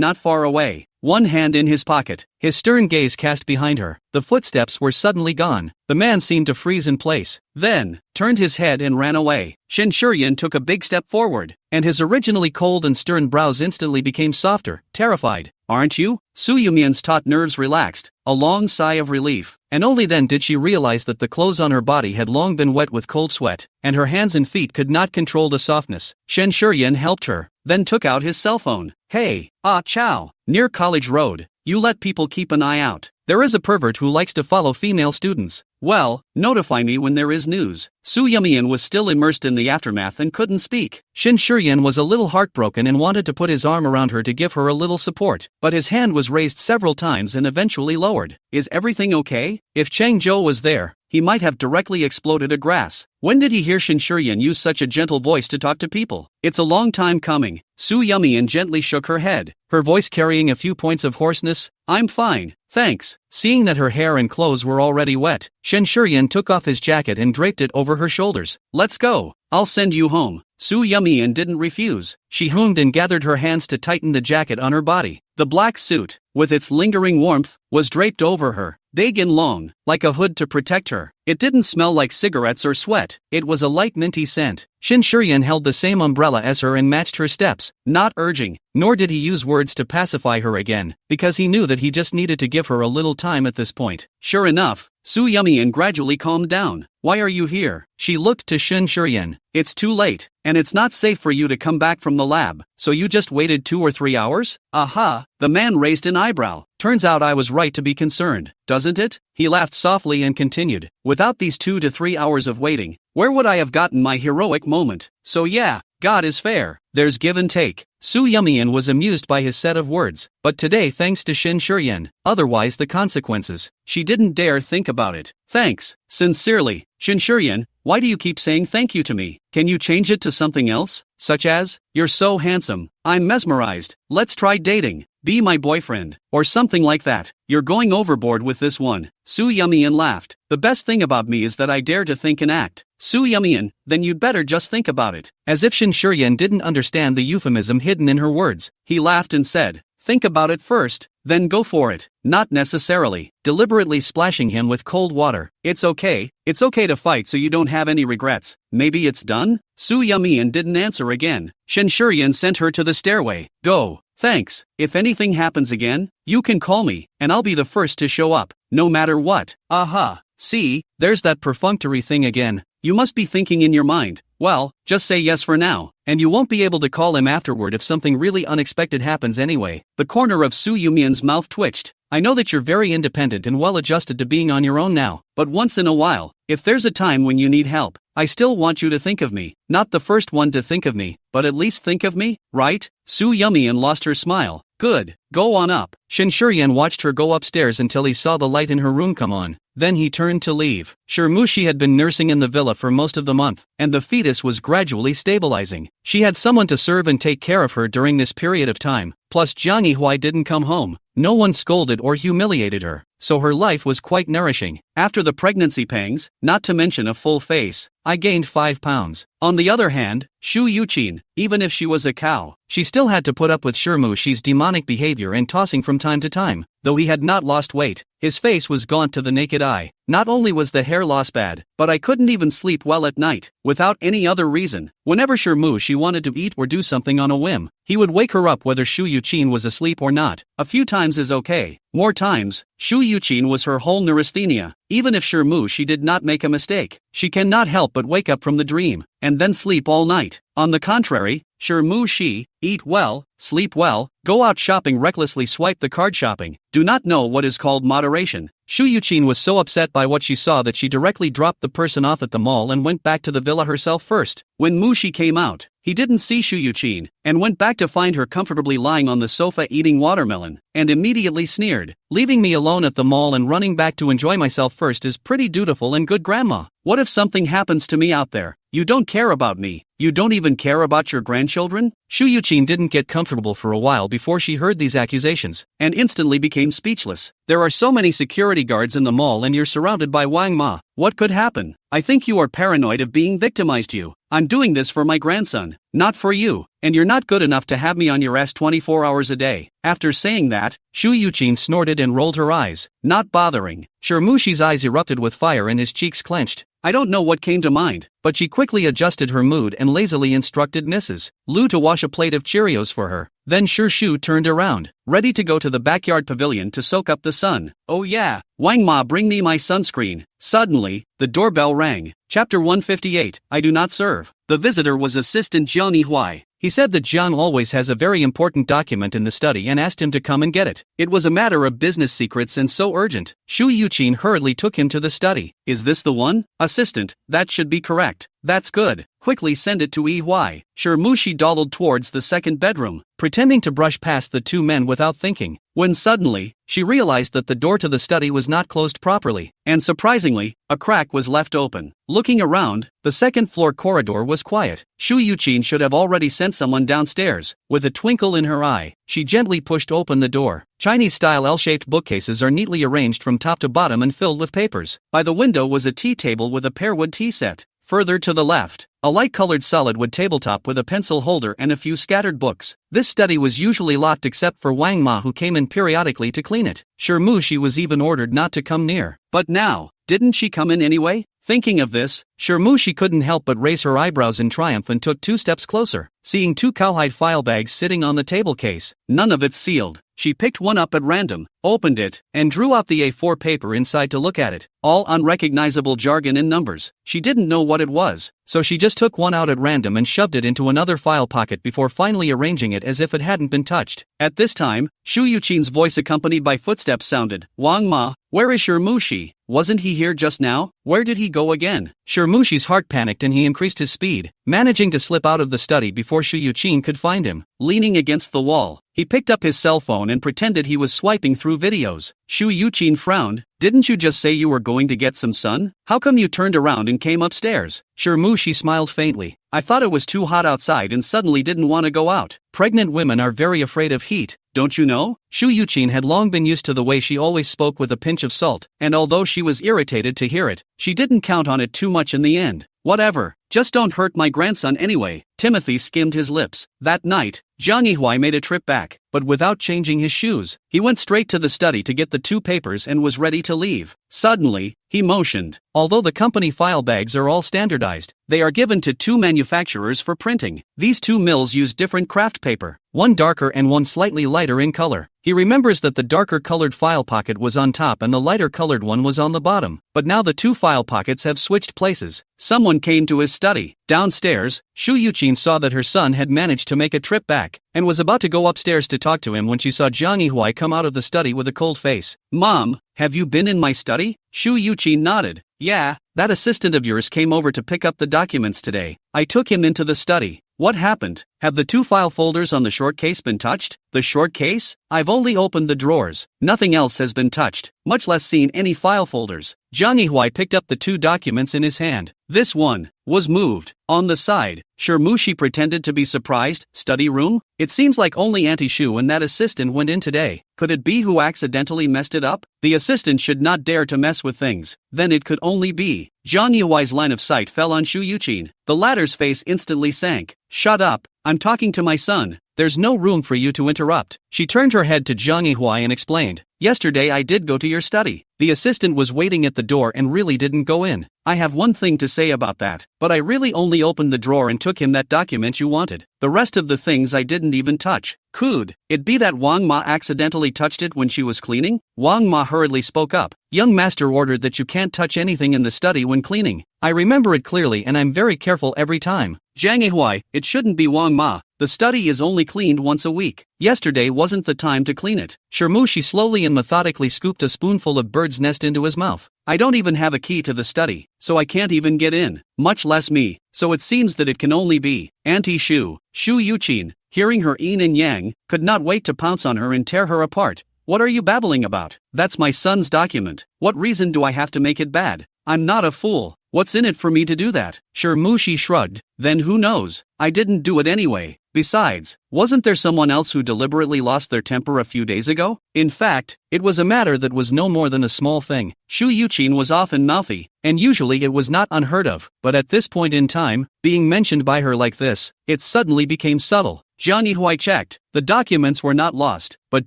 not far away, one hand in his pocket, his stern gaze cast behind her. The footsteps were suddenly gone. The man seemed to freeze in place, then turned his head and ran away. Shin Shurian took a big step forward, and his originally cold and stern brows instantly became softer, terrified. Aren't you? Su Yumian's taut nerves relaxed, a long sigh of relief, and only then did she realize that the clothes on her body had long been wet with cold sweat, and her hands and feet could not control the softness. Shin Shurian helped her, then took out his cell phone. Hey, Chow, near College Road, you let people keep an eye out. There is a pervert who likes to follow female students. Well, notify me when there is news. Su Yumian was still immersed in the aftermath and couldn't speak. Shin Shurian was a little heartbroken and wanted to put his arm around her to give her a little support, but his hand was raised several times and eventually lowered. Is everything okay? If Chang Zhou was there, he might have directly exploded a grass. When did he hear Shin Shurian use such a gentle voice to talk to people? It's a long time coming. Su Yumian gently shook her head, her voice carrying a few points of hoarseness. I'm fine, thanks. Seeing that her hair and clothes were already wet, Shin Shurian took off his jacket and draped it over her shoulders. Let's go. I'll send you home. Su Yumian didn't refuse. She hummed and gathered her hands to tighten the jacket on her body. The black suit, with its lingering warmth, was draped over her, big and long, like a hood to protect her. It didn't smell like cigarettes or sweat, it was a light minty scent. Shin Shurian held the same umbrella as her and matched her steps, not urging, nor did he use words to pacify her again, because he knew that he just needed to give her a little time at this point. Sure enough, Su Yumian gradually calmed down. Why are you here? She looked to Shin Shurian. It's too late, and it's not safe for you to come back from the lab, so you just waited 2 or 3 hours? Aha, the man raised an eyebrow. Turns out I was right to be concerned, doesn't it? He laughed softly and continued, without these 2 to 3 hours of waiting, where would I have gotten my heroic moment? So yeah, God is fair, there's give and take. Su Yumian was amused by his set of words, but today thanks to Shin Shurian, otherwise the consequences. She didn't dare think about it. Thanks, sincerely, Shin Shurian, why do you keep saying thank you to me? Can you change it to something else? Such as, you're so handsome, I'm mesmerized, let's try dating, be my boyfriend, or something like that. You're going overboard with this one. Su Yumian laughed. The best thing about me is that I dare to think and act. Su Yumian, then you'd better just think about it. As if Shin Shurian didn't understand the euphemism hidden in her words, he laughed and said, think about it first, then go for it. Not necessarily, deliberately splashing him with cold water. It's okay to fight so you don't have any regrets. Maybe it's done? Su Yumian didn't answer again. Shin Shurian sent her to the stairway. Go. Thanks. If anything happens again, you can call me, and I'll be the first to show up, no matter what. Aha. See, there's that perfunctory thing again. You must be thinking in your mind, well, just say yes for now, and you won't be able to call him afterward if something really unexpected happens anyway. The corner of Su Yumian's mouth twitched. I know that you're very independent and well adjusted to being on your own now, but once in a while, if there's a time when you need help, I still want you to think of me. Not the first one to think of me, but at least think of me, right? Su Yumian lost her smile. Good, go on up. Shin Shurian watched her go upstairs until he saw the light in her room come on. Then he turned to leave. Shirmushi had been nursing in the villa for most of the month, and the fetus was gradually stabilizing. She had someone to serve and take care of her during this period of time, plus Jiang Yihui didn't come home. No one scolded or humiliated her, so her life was quite nourishing. After the pregnancy pangs, not to mention a full face, I gained 5 pounds. On the other hand, Shu Yuqin, even if she was a cow, she still had to put up with Shirmushi's demonic behavior and tossing from time to time. Though he had not lost weight, his face was gaunt to the naked eye. Not only was the hair loss bad, but I couldn't even sleep well at night, without any other reason. Whenever Shirmushi wanted to eat or do something on a whim, he would wake her up whether Shu Yuqin was asleep or not. A few times is okay. more times. Shu Yuqin was her whole neurasthenia. Even if she did not make a mistake, she cannot help but wake up from the dream, and then sleep all night. On the contrary, she, eat well, sleep well, go out shopping recklessly, swipe the card shopping, do not know what is called moderation. Shu Yuqin was so upset by what she saw that she directly dropped the person off at the mall and went back to the villa herself first. When Mushi came out, he didn't see Shu Yuqin, and went back to find her comfortably lying on the sofa eating watermelon, and immediately sneered, "Leaving me alone at the mall and running back to enjoy myself first is pretty dutiful and good, grandma. What if something happens to me out there? You don't care about me. You don't even care about your grandchildren?" Shu Yuqin didn't get comfortable for a while before she heard these accusations, and instantly became speechless. There are so many security guards in the mall and you're surrounded by Wang Ma. What could happen? I think you are paranoid of being victimized. I'm doing this for my grandson, not for you, and you're not good enough to have me on your ass 24 hours a day. After saying that, Shu Yuqin snorted and rolled her eyes, not bothering. Mushi's eyes erupted with fire and his cheeks clenched. I don't know what came to mind, but she quickly adjusted her mood and lazily instructed Mrs. Lu to wash a plate of Cheerios for her. Then Shu turned around, ready to go to the backyard pavilion to soak up the sun. Oh yeah, Wang Ma, bring me my sunscreen. Suddenly, the doorbell rang. Chapter 158, I do not serve. The visitor was assistant Jiang Yihui. He said that Jiang always has a very important document in the study and asked him to come and get it. It was a matter of business secrets and so urgent. Shu Yuqin hurriedly took him to the study. Is this the one? Assistant, that should be correct. That's good. Quickly send it to Yihui. Mushi dawdled towards the second bedroom, pretending to brush past the two men without thinking, when suddenly, she realized that the door to the study was not closed properly, and surprisingly, a crack was left open. Looking around, the second-floor corridor was quiet. Shu Yuqin should have already sent someone downstairs. With a twinkle in her eye, she gently pushed open the door. Chinese-style L-shaped bookcases are neatly arranged from top to bottom and filled with papers. By the window was a tea table with a pearwood tea set. Further to the left, a light-colored solid wood tabletop with a pencil holder and a few scattered books. This study was usually locked except for Wang Ma, who came in periodically to clean it. Mushi was even ordered not to come near. But now, didn't she come in anyway? Thinking of this, Mushi couldn't help but raise her eyebrows in triumph and took 2 steps closer. Seeing 2 cowhide file bags sitting on the table case, none of it sealed, she picked one up at random, opened it, and drew out the A4 paper inside to look at it. All unrecognizable jargon and numbers. She didn't know what it was, so she just took one out at random and shoved it into another file pocket before finally arranging it as if it hadn't been touched. At this time, Shu Yuqin's voice accompanied by footsteps sounded. Wang Ma, where is Mushi? Wasn't he here just now? Where did he go again? Mushi's heart panicked and he increased his speed, managing to slip out of the study before Shu Yuqin could find him. Leaning against the wall, he picked up his cell phone and pretended he was swiping through videos. Shu Yuqin frowned. Didn't you just say you were going to get some sun? How come you turned around and came upstairs? Mushi smiled faintly. I thought it was too hot outside and suddenly didn't want to go out. Pregnant women are very afraid of heat, don't you know? Shu Yuqin had long been used to the way she always spoke with a pinch of salt, and although she was irritated to hear it, she didn't count on it too much in the end. Whatever, just don't hurt my grandson anyway. Timothy skimmed his lips. That night, Jiang Yihui made a trip back, but without changing his shoes. He went straight to the study to get the 2 papers and was ready to leave. Suddenly, he motioned. Although the company file bags are all standardized, they are given to 2 manufacturers for printing. These 2 mills use different craft paper, one darker and one slightly lighter in color. He remembers that the darker colored file pocket was on top and the lighter colored one was on the bottom, but now the 2 file pockets have switched places. Someone came to his study. Downstairs, Shu Yuqin saw that her son had managed to make a trip back, and was about to go upstairs to talk to him when she saw Jiang Yihui come out of the study with a cold face. Mom, have you been in my study? Shu Yuqin nodded. Yeah, that assistant of yours came over to pick up the documents today. I took him into the study. What happened? Have the 2 file folders on the short case been touched? The short case? I've only opened the drawers. Nothing else has been touched, much less seen any file folders. Jiang Yihui picked up the 2 documents in his hand. This one was moved. On the side, Mushi pretended to be surprised. Study room? It seems like only Auntie Shu and that assistant went in today. Could it be who accidentally messed it up? The assistant should not dare to mess with things. Then it could only be. Jiang Yihui's line of sight fell on Shu Yuqin. The latter's face instantly sank. Shut up, I'm talking to my son. There's no room for you to interrupt. She turned her head to Jiang Yihui and explained. Yesterday I did go to your study. The assistant was waiting at the door and really didn't go in. I have one thing to say about that, but I really only opened the drawer and took him that document you wanted. The rest of the things I didn't even touch. Could it be that Wang Ma accidentally touched it when she was cleaning? Wang Ma hurriedly spoke up. Young master ordered that you can't touch anything in the study when cleaning. I remember it clearly and I'm very careful every time. Zhang Yihui, it shouldn't be Wang Ma. The study is only cleaned once a week. Yesterday wasn't the time to clean it. Shirmushi slowly and methodically scooped a spoonful of bird's nest into his mouth. I don't even have a key to the study, so I can't even get in, much less me, so it seems that it can only be Auntie Shu. Shu Yuqin, hearing her yin and yang, could not wait to pounce on her and tear her apart. What are you babbling about? That's my son's document. What reason do I have to make it bad? I'm not a fool. What's in it for me to do that? Shirmushi shrugged. Then who knows? I didn't do it anyway. Besides, wasn't there someone else who deliberately lost their temper a few days ago? In fact, it was a matter that was no more than a small thing. Shu Yuqin was often mouthy, and usually it was not unheard of, but at this point in time, being mentioned by her like this, it suddenly became subtle. Zhang Yihui checked. The documents were not lost, but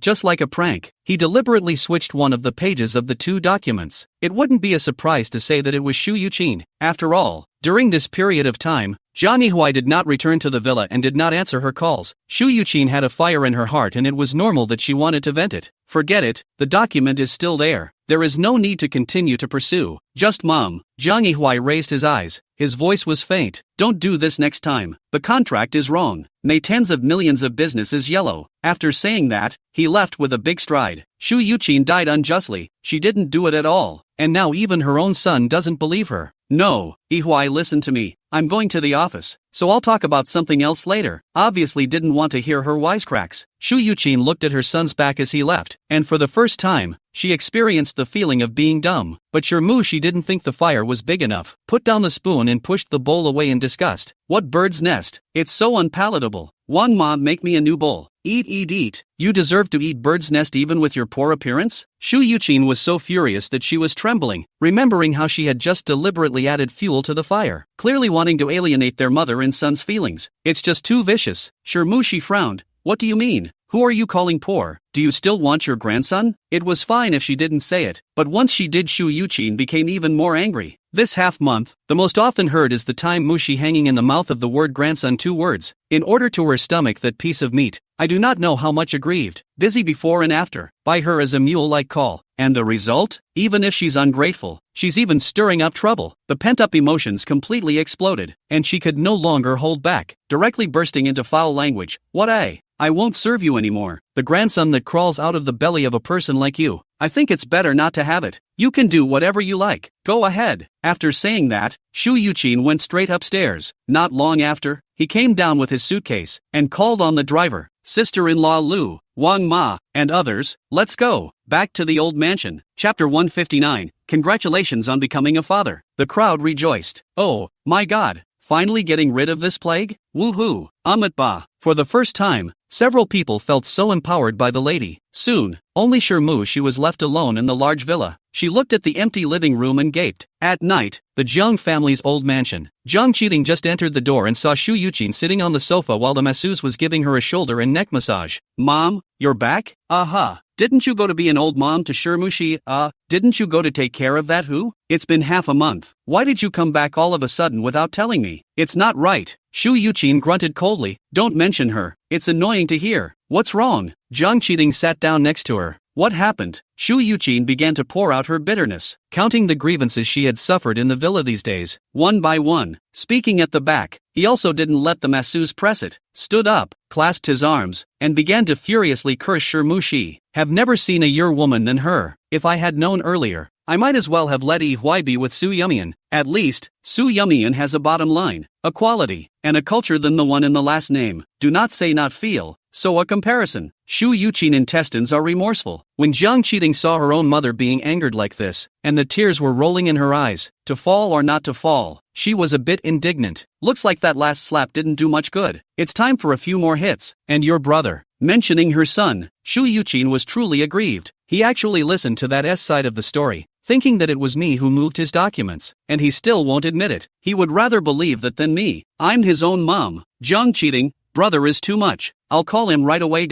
just like a prank, he deliberately switched one of the pages of the two documents. It wouldn't be a surprise to say that it was Shu Yuqin. After all, during this period of time, Zhang Yihui did not return to the villa and did not answer her calls. Shu Yuqin had a fire in her heart and it was normal that she wanted to vent it. Forget it, the document is still there. There is no need to continue to pursue. Just mom. Zhang Yihui raised his eyes. His voice was faint. Don't do this next time. The contract is wrong. May tens of millions of business is yellow. After saying that, he left with a big stride. Shu Yuqin died unjustly. She didn't do it at all. And now even her own son doesn't believe her. No, Yihui, listen to me. I'm going to the office, so I'll talk about something else later. Obviously didn't want to hear her wisecracks. Shu Yuqin looked at her son's back as he left, and for the first time, she experienced the feeling of being dumb. But Shirmushi didn't think the fire was big enough. Put down the spoon and pushed the bowl away in disgust. What bird's nest? It's so unpalatable. Wang Ma, make me a new bowl. Eat, eat, eat. You deserve to eat bird's nest even with your poor appearance? Shu Yuqin was so furious that she was trembling, remembering how she had just deliberately added fuel to the fire, clearly wanting to alienate their mother and son's feelings. It's just too vicious. Shirmushi frowned. What do you mean? Who are you calling poor? Do you still want your grandson? It was fine if she didn't say it, but once she did, Shu Yuqin became even more angry. This half-month, the most often heard is the time mushi hanging in the mouth of the word grandson, 2 words. In order to her stomach that piece of meat, I do not know how much aggrieved, busy before and after, by her as a mule-like call. And the result? Even if she's ungrateful, she's even stirring up trouble. The pent-up emotions completely exploded, and she could no longer hold back, directly bursting into foul language. What I won't serve you anymore. The grandson that crawls out of the belly of a person like you. I think it's better not to have it. You can do whatever you like. Go ahead. After saying that, Shu Yuqin went straight upstairs. Not long after, he came down with his suitcase and called on the driver, sister-in-law Lu, Wang Ma, and others. Let's go. Back to the old mansion. Chapter 159. Congratulations on becoming a father. The crowd rejoiced. Oh, my God. Finally getting rid of this plague? Woohoo! Amit Ba. For the first time, several people felt so empowered by the lady. Soon, only Shirmushi was left alone in the large villa. She looked at the empty living room and gaped. At night, the Jiang family's old mansion. Jiang Cheating just entered the door and saw Shu Yuqin sitting on the sofa while the masseuse was giving her a shoulder and neck massage. Mom, you're back? Aha. Didn't you go to be an old mom to Shirmushi? Didn't you go to take care of that who? It's been half a month. Why did you come back all of a sudden without telling me? It's not right. Shu Yuqin grunted coldly. Don't mention her. It's annoying to hear. What's wrong? Jiang Cheating sat down next to her. What happened? Shu Yuqin began to pour out her bitterness, counting the grievances she had suffered in the villa these days, one by one. Speaking at the back, he also didn't let the masseuse press it, stood up, clasped his arms, and began to furiously curse Shirmushi. Have never seen a year woman than her. If I had known earlier, I might as well have let Yihui be with Su Yumian. At least, Su Yumian has a bottom line, a quality, and a culture than the one in the last name. Do not say not feel. So a comparison. Shu Yuqin intestines are remorseful. When Jiang Cheating saw her own mother being angered like this, and the tears were rolling in her eyes, to fall or not to fall, she was a bit indignant. Looks like that last slap didn't do much good. It's time for a few more hits. And your brother. Mentioning her son, Shu Yuqin was truly aggrieved. He actually listened to that side of the story, thinking that it was me who moved his documents, and he still won't admit it. He would rather believe that than me. I'm his own mom. Jiang Cheating, Brother is too much. I'll call him right away.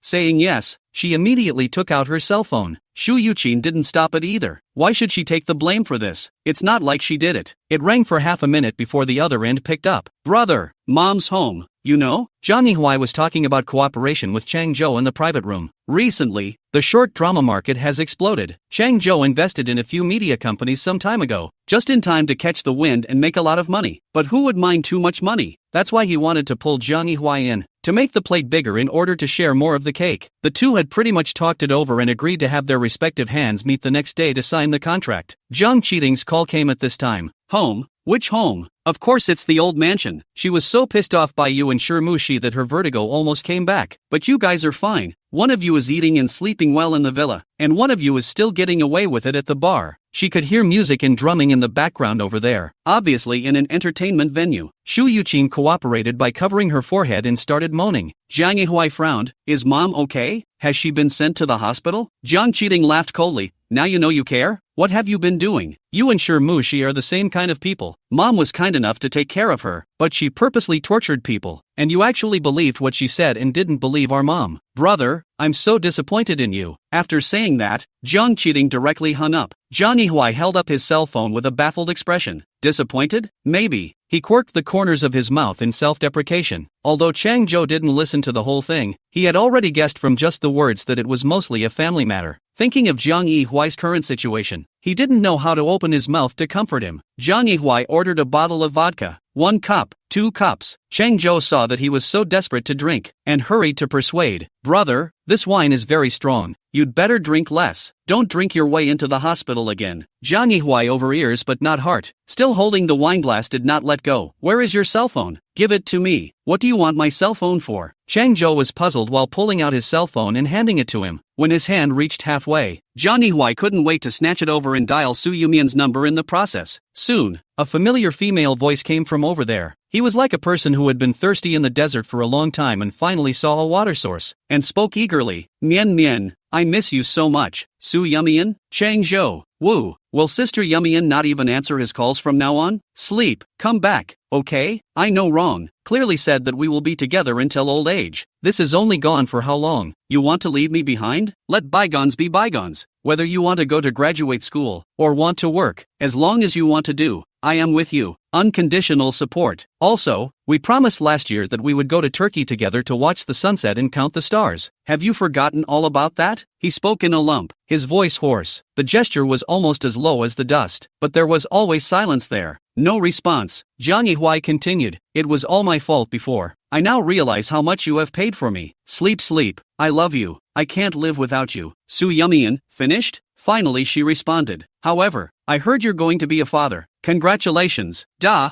Saying yes, she immediately took out her cell phone. Shu Yuqin didn't stop it either. Why should she take the blame for this? It's not like she did it. It rang for half a minute before the other end picked up. Brother, mom's home. You know? Zhang Yihui was talking about cooperation with Chang Zhou in the private room. Recently, the short drama market has exploded. Chang Zhou invested in a few media companies some time ago, just in time to catch the wind and make a lot of money. But who would mind too much money? That's why he wanted to pull Zhang Yihui in, to make the plate bigger in order to share more of the cake. The two had pretty much talked it over and agreed to have their respective hands meet the next day to sign the contract. Zhang Cheating's call came at this time. Home? Which home? Of course it's the old mansion. She was so pissed off by you and Shirmushi that her vertigo almost came back. But you guys are fine. One of you is eating and sleeping well in the villa, and one of you is still getting away with it at the bar. She could hear music and drumming in the background over there, obviously in an entertainment venue. Shu Yuqin cooperated by covering her forehead and started moaning. Zhang Yihui frowned. Is mom okay? Has she been sent to the hospital? Zhang Cheating laughed coldly. Now you know you care? What have you been doing? You and Shirmushi are the same kind of people. Mom was kind enough to take care of her, but she purposely tortured people, and you actually believed what she said and didn't believe our mom. Brother, I'm so disappointed in you. After saying that, Zhang Cheating directly hung up. Zhang Yihui held up his cell phone with a baffled expression. Disappointed? Maybe. He quirked the corners of his mouth in self-deprecation. Although Chang Zhou didn't listen to the whole thing, he had already guessed from just the words that it was mostly a family matter. Thinking of Zhang Yihui's current situation, he didn't know how to open his mouth to comfort him. Zhang Yihui ordered a bottle of vodka. 1 cup, 2 cups. Chang Zhou saw that he was so desperate to drink, and hurried to persuade. Brother, this wine is very strong. You'd better drink less. Don't drink your way into the hospital again. Zhang Yihui over ears but not heart, still holding the wineglass, did not let go. Where is your cell phone? Give it to me. What do you want my cell phone for? Chang Zhou was puzzled while pulling out his cell phone and handing it to him. When his hand reached halfway, Zhang Yihui couldn't wait to snatch it over and dial Su Yumian's number in the process. Soon, a familiar female voice came from over there. He was like a person who had been thirsty in the desert for a long time and finally saw a water source, and spoke eagerly. Mian Mian, I miss you so much. Su Yumian? Chang Zhou. Woo. Will Sister Yumian not even answer his calls from now on? Sleep. Come back. Okay? I know wrong. Clearly said that we will be together until old age. This is only gone for how long? You want to leave me behind? Let bygones be bygones. Whether you want to go to graduate school, or want to work, as long as you want to do, I am with you. Unconditional support. Also, we promised last year that we would go to Turkey together to watch the sunset and count the stars. Have you forgotten all about that? He spoke in a lump, his voice hoarse. The gesture was almost as low as the dust, but there was always silence there. No response. Zhang Yihui continued. It was all my fault before. I now realize how much you have paid for me. Sleep, sleep. I love you. I can't live without you. Su Yumian, finished? Finally she responded. However, I heard you're going to be a father. Congratulations. Da.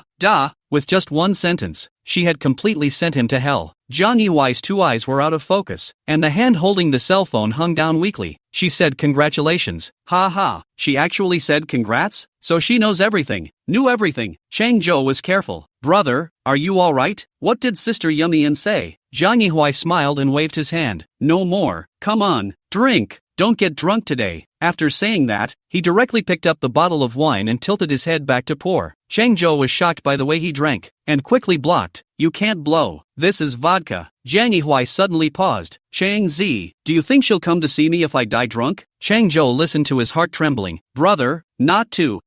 With just one sentence, she had completely sent him to hell. Zhang Yihui's 2 eyes were out of focus, and the hand holding the cell phone hung down weakly. She said congratulations. Ha ha. She actually said congrats? So she knows everything. Knew everything. Chang Zhou was careful. Brother, are you alright? What did Sister Yumian say? Zhang Yihui smiled and waved his hand. No more. Come on. Drink. Don't get drunk today. After saying that, he directly picked up the bottle of wine and tilted his head back to pour. Chang Zhou was shocked by the way he drank, and quickly blocked. You can't blow. This is vodka. Zhang Yihui suddenly paused. Chang Zi, do you think she'll come to see me if I die drunk? Chang Zhou listened to his heart trembling. Brother, not to.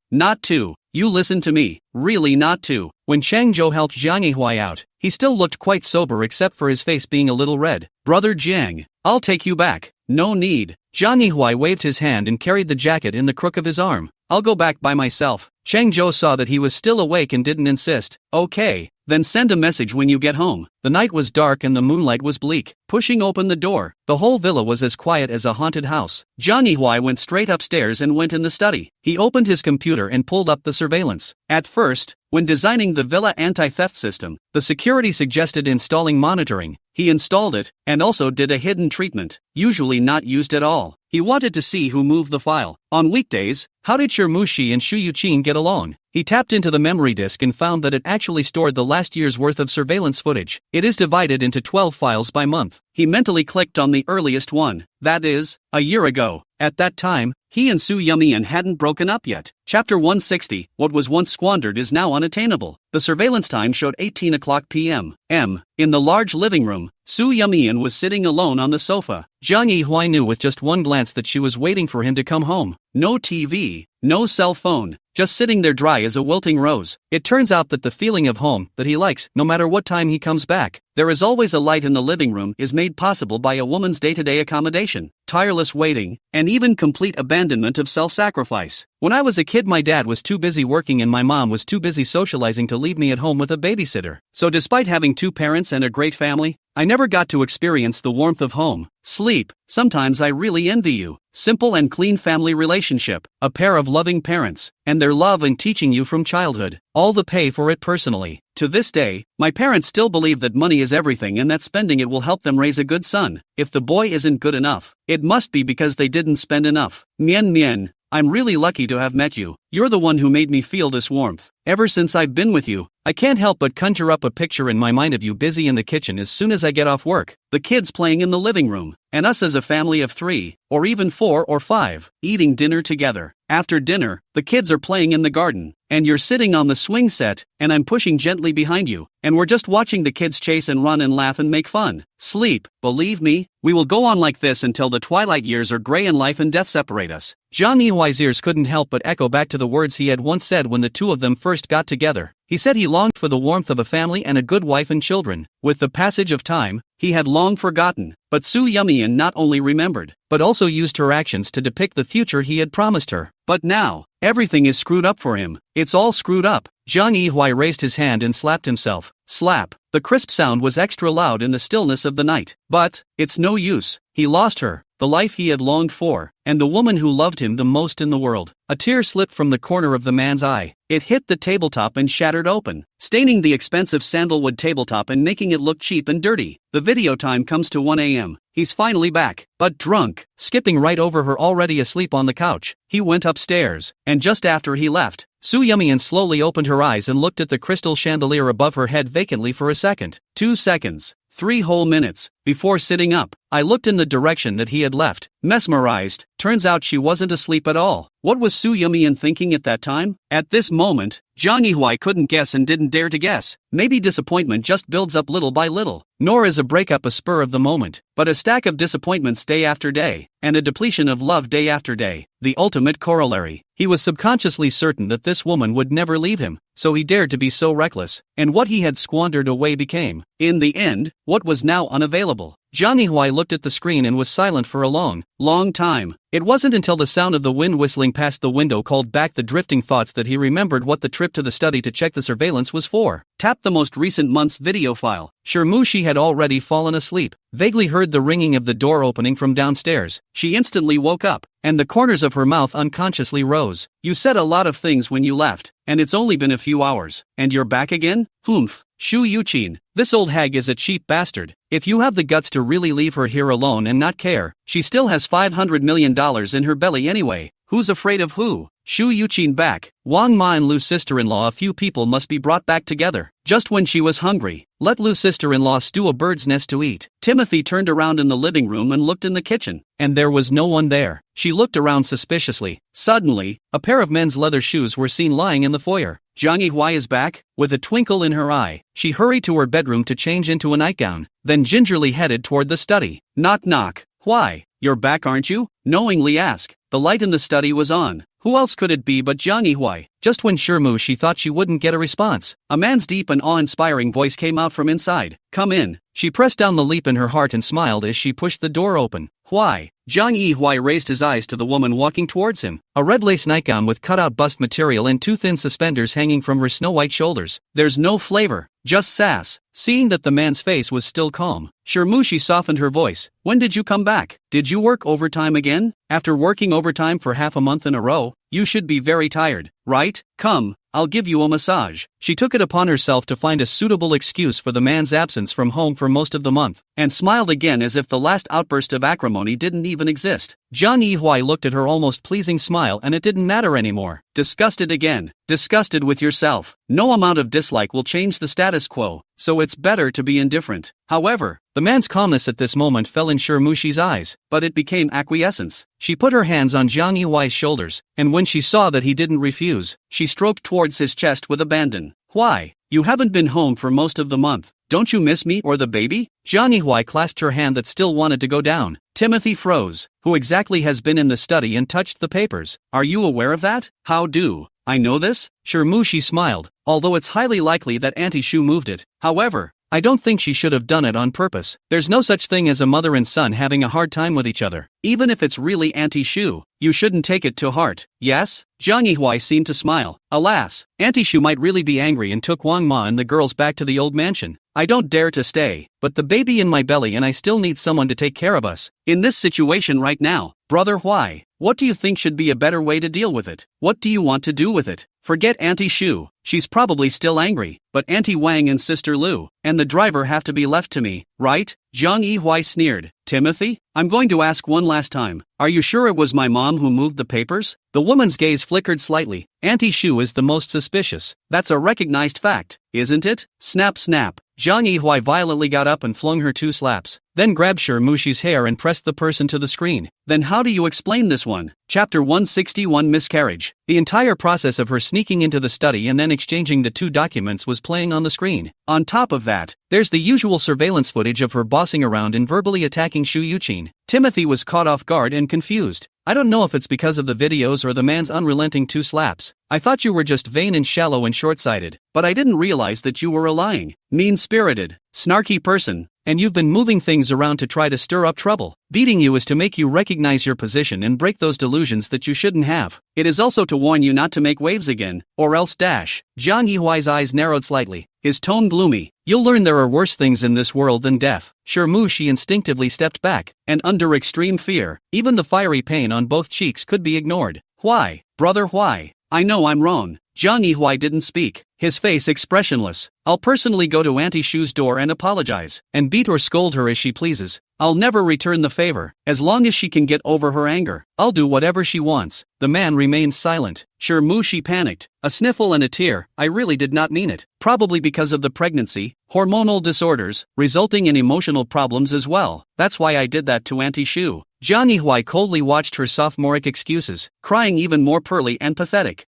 You listen to me, really not to. When Chang Zhou helped Zhang Yihui out, he still looked quite sober except for his face being a little red. Brother Jiang, I'll take you back. No need. Zhang Yihui waved his hand and carried the jacket in the crook of his arm. I'll go back by myself. Chang Zhou saw that he was still awake and didn't insist. Okay, then send a message when you get home. The night was dark and the moonlight was bleak. Pushing open the door, the whole villa was as quiet as a haunted house. Zhang Yihui went straight upstairs and went in the study. He opened his computer and pulled up the surveillance. At first, when designing the villa anti-theft system, the security suggested installing monitoring. He installed it, and also did a hidden treatment, usually not used at all. He wanted to see who moved the file. On weekdays, how did Shirmushi and Shuyuchin get along? He tapped into the memory disk and found that it actually stored the last year's worth of surveillance footage. It is divided into 12 files by month. He mentally clicked on the earliest one, that is, a year ago. At that time, he and Soo Yumi-in hadn't broken up yet. Chapter 160, what was once squandered is now unattainable. The surveillance time showed 18 o'clock p.m. In the large living room, Soo Yumi-in was sitting alone on the sofa. Zhang Yihua knew with just one glance that she was waiting for him to come home. No TV, no cell phone, just sitting there dry as a wilting rose. It turns out that the feeling of home that he likes, no matter what time he comes back, there is always a light in the living room, is made possible by a woman's day-to-day accommodation, tireless waiting, and even complete abandonment of self-sacrifice. When I was a kid, my dad was too busy working and my mom was too busy socializing to leave me at home with a babysitter. So despite having two parents and a great family, I never got to experience the warmth of home. Sleep. Sometimes I really envy you. Simple and clean family relationship, a pair of loving parents, and their love and teaching you from childhood. All the pay for it personally. To this day, my parents still believe that money is everything and that spending it will help them raise a good son. If the boy isn't good enough, it must be because they didn't spend enough. Mien. I'm really lucky to have met you. You're the one who made me feel this warmth. Ever since I've been with you, I can't help but conjure up a picture in my mind of you busy in the kitchen as soon as I get off work, the kids playing in the living room, and us as a family of 3, or even 4 or 5, eating dinner together. After dinner, the kids are playing in the garden, and you're sitting on the swing set, and I'm pushing gently behind you, and we're just watching the kids chase and run and laugh and make fun. Sleep. Believe me, we will go on like this until the twilight years are gray and life and death separate us. Zhang Yihuai's ears couldn't help but echo back to the words he had once said when the two of them first got together. He said he longed for the warmth of a family and a good wife and children. With the passage of time, he had long forgotten, but Soo Yumi-in not only remembered, but also used her actions to depict the future he had promised her. But now, everything is screwed up for him. It's all screwed up. Zhang Yihuai raised his hand and slapped himself. Slap. The crisp sound was extra loud in the stillness of the night. But, it's no use. He lost her, the life he had longed for, and the woman who loved him the most in the world. A tear slipped from the corner of the man's eye. It hit the tabletop and shattered open, staining the expensive sandalwood tabletop and making it look cheap and dirty. The video time comes to 1 a.m. He's finally back, but drunk, skipping right over her already asleep on the couch. He went upstairs, and just after he left, Soo Yumi-in slowly opened her eyes and looked at the crystal chandelier above her head vacantly for a second. 2 seconds. 3 whole minutes. Before sitting up, I looked in the direction that he had left, mesmerized. Turns out she wasn't asleep at all. What was Soo Yumi-in thinking at that time? At this moment, Zhang Yihuai couldn't guess and didn't dare to guess. Maybe disappointment just builds up little by little. Nor is a breakup a spur of the moment, but a stack of disappointments day after day, and a depletion of love day after day. The ultimate corollary. He was subconsciously certain that this woman would never leave him, so he dared to be so reckless, and what he had squandered away became, in the end, what was now unavailable. Zhang Yihuai looked at the screen and was silent for a long time. It wasn't until the sound of the wind whistling past the window called back the drifting thoughts that he remembered what the trip to the study to check the surveillance was for. Tapped the most recent month's video file. Shirmushi had already fallen asleep. Vaguely heard the ringing of the door opening from downstairs. She instantly woke up, and the corners of her mouth unconsciously rose. You said a lot of things when you left, and it's only been a few hours. And you're back again? Humph. Shu Yuchin, this old hag is a cheap bastard. If you have the guts to really leave her here alone and not care, she still has $500 million in her belly anyway. Who's afraid of who? Shu Yuchin back. Wang Ma and Lu's sister-in-law. A few people must be brought back together. Just when she was hungry, let Lu's sister-in-law stew a bird's nest to eat. Timothy turned around in the living room and looked in the kitchen, and there was no one there. She looked around suspiciously. Suddenly, a pair of men's leather shoes were seen lying in the foyer. Zhang Yihuai is back? With a twinkle in her eye, she hurried to her bedroom to change into a nightgown, then gingerly headed toward the study. Knock knock. Why, you're back aren't you? Knowingly asked. The light in the study was on. Who else could it be but Zhang Yihuai? Just when she thought she wouldn't get a response, a man's deep and awe-inspiring voice came out from inside. Come in. She pressed down the leap in her heart and smiled as she pushed the door open. Why? Zhang Yihuai raised his eyes to the woman walking towards him. A red lace nightgown with cutout bust material and 2 thin suspenders hanging from her snow-white shoulders. There's no flavor, just sass. Seeing that the man's face was still calm, Shirmushi softened her voice. When did you come back? Did you work overtime again? After working overtime for half a month in a row, you should be very tired. right? Come, I'll give you a massage. She took it upon herself to find a suitable excuse for the man's absence from home for most of the month, and smiled again as if the last outburst of acrimony didn't even exist. Zhang Yihuai looked at her almost pleasing smile and it didn't matter anymore. Disgusted again. Disgusted with yourself. No amount of dislike will change the status quo, so it's better to be indifferent. However, the man's calmness at this moment fell in Shirmushi's eyes, but it became acquiescence. She put her hands on Zhang Yihuai's shoulders, and when she saw that he didn't refuse, she stroked towards his chest with abandon. Why? You haven't been home for most of the month. Don't you miss me or the baby? Zhang Yihuai clasped her hand that still wanted to go down. Timothy froze. Who exactly has been in the study and touched the papers? Are you aware of that? How do I know this? Shirmushi smiled, although it's highly likely that Auntie Shu moved it. However, I don't think she should have done it on purpose. There's no such thing as a mother and son having a hard time with each other. Even if it's really Auntie Shu, you shouldn't take it to heart. Yes? Zhang Yihuai seemed to smile. Alas, Auntie Shu might really be angry and took Wang Ma and the girls back to the old mansion. I don't dare to stay, but the baby in my belly and I still need someone to take care of us. In this situation right now, brother Huai, what do you think should be a better way to deal with it? What do you want to do with it? Forget Auntie Shu, she's probably still angry, but Auntie Wang and Sister Lu, and the driver have to be left to me, right? Zhang Yihuai sneered. Timothy, I'm going to ask one last time. Are you sure it was my mom who moved the papers? The woman's gaze flickered slightly. Auntie Shu is the most suspicious. That's a recognized fact, isn't it? Snap snap. Zhang Yihuai violently got up and flung her 2 slaps, then grabbed Shirmushi's hair and pressed the person to the screen. Then how do you explain this one? Chapter 161 Miscarriage. The entire process of her sneaking into the study and then exchanging the 2 documents was playing on the screen. On top of that, there's the usual surveillance footage of her bossing around and verbally attacking Shu Yuqin. Timothy was caught off guard and confused. I don't know if it's because of the videos or the man's unrelenting 2 slaps. I thought you were just vain and shallow and short-sighted, but I didn't realize that you were a lying, mean-spirited, snarky person, and you've been moving things around to try to stir up trouble. Beating you is to make you recognize your position and break those delusions that you shouldn't have. It is also to warn you not to make waves again, or else dash. Zhang Yihuai's eyes narrowed slightly, his tone gloomy. You'll learn there are worse things in this world than death. Shirmushi instinctively stepped back, and under extreme fear, even the fiery pain on both cheeks could be ignored. Why, brother, why? I know I'm wrong. Zhang Yihuai didn't speak, his face expressionless. I'll personally go to Auntie Shu's door and apologize, and beat or scold her as she pleases. I'll never return the favor, as long as she can get over her anger. I'll do whatever she wants. The man remained silent. Shirmushi panicked. A sniffle and a tear. I really did not mean it. Probably because of the pregnancy, hormonal disorders, resulting in emotional problems as well. That's why I did that to Auntie Shu. Zhang Yihuai coldly watched her sophomoric excuses, crying even more pearly and pathetic.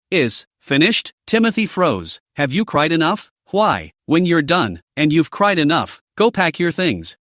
Finished? Timothy froze. Have you cried enough? Why? When you're done, and you've cried enough, go pack your things.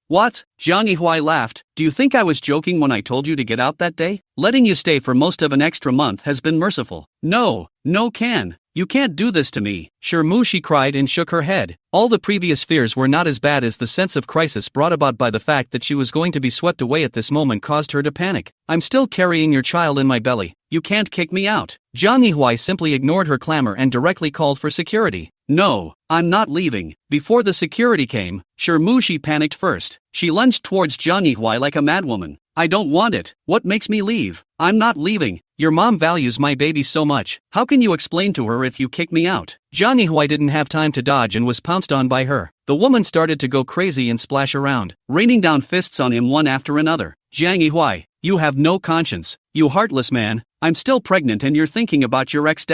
What? Zhang Yihuai laughed. Do you think I was joking when I told you to get out that day? Letting you stay for most of an extra month has been merciful. No, you can't do this to me. Shirmushi cried and shook her head. All the previous fears were not as bad as the sense of crisis brought about by the fact that she was going to be swept away at this moment caused her to panic. I'm still carrying your child in my belly. You can't kick me out. Zhang Yihuai simply ignored her clamor and directly called for security. No, I'm not leaving. Before the security came, Shirmushi panicked first. She lunged towards Zhang Yihuai like a madwoman. I don't want it. What makes me leave? I'm not leaving. Your mom values my baby so much. How can you explain to her if you kick me out? Zhang Yihuai didn't have time to dodge and was pounced on by her. The woman started to go crazy and splash around, raining down fists on him one after another. Zhang Yihuai, you have no conscience. You heartless man. I'm still pregnant and you're thinking about your ex.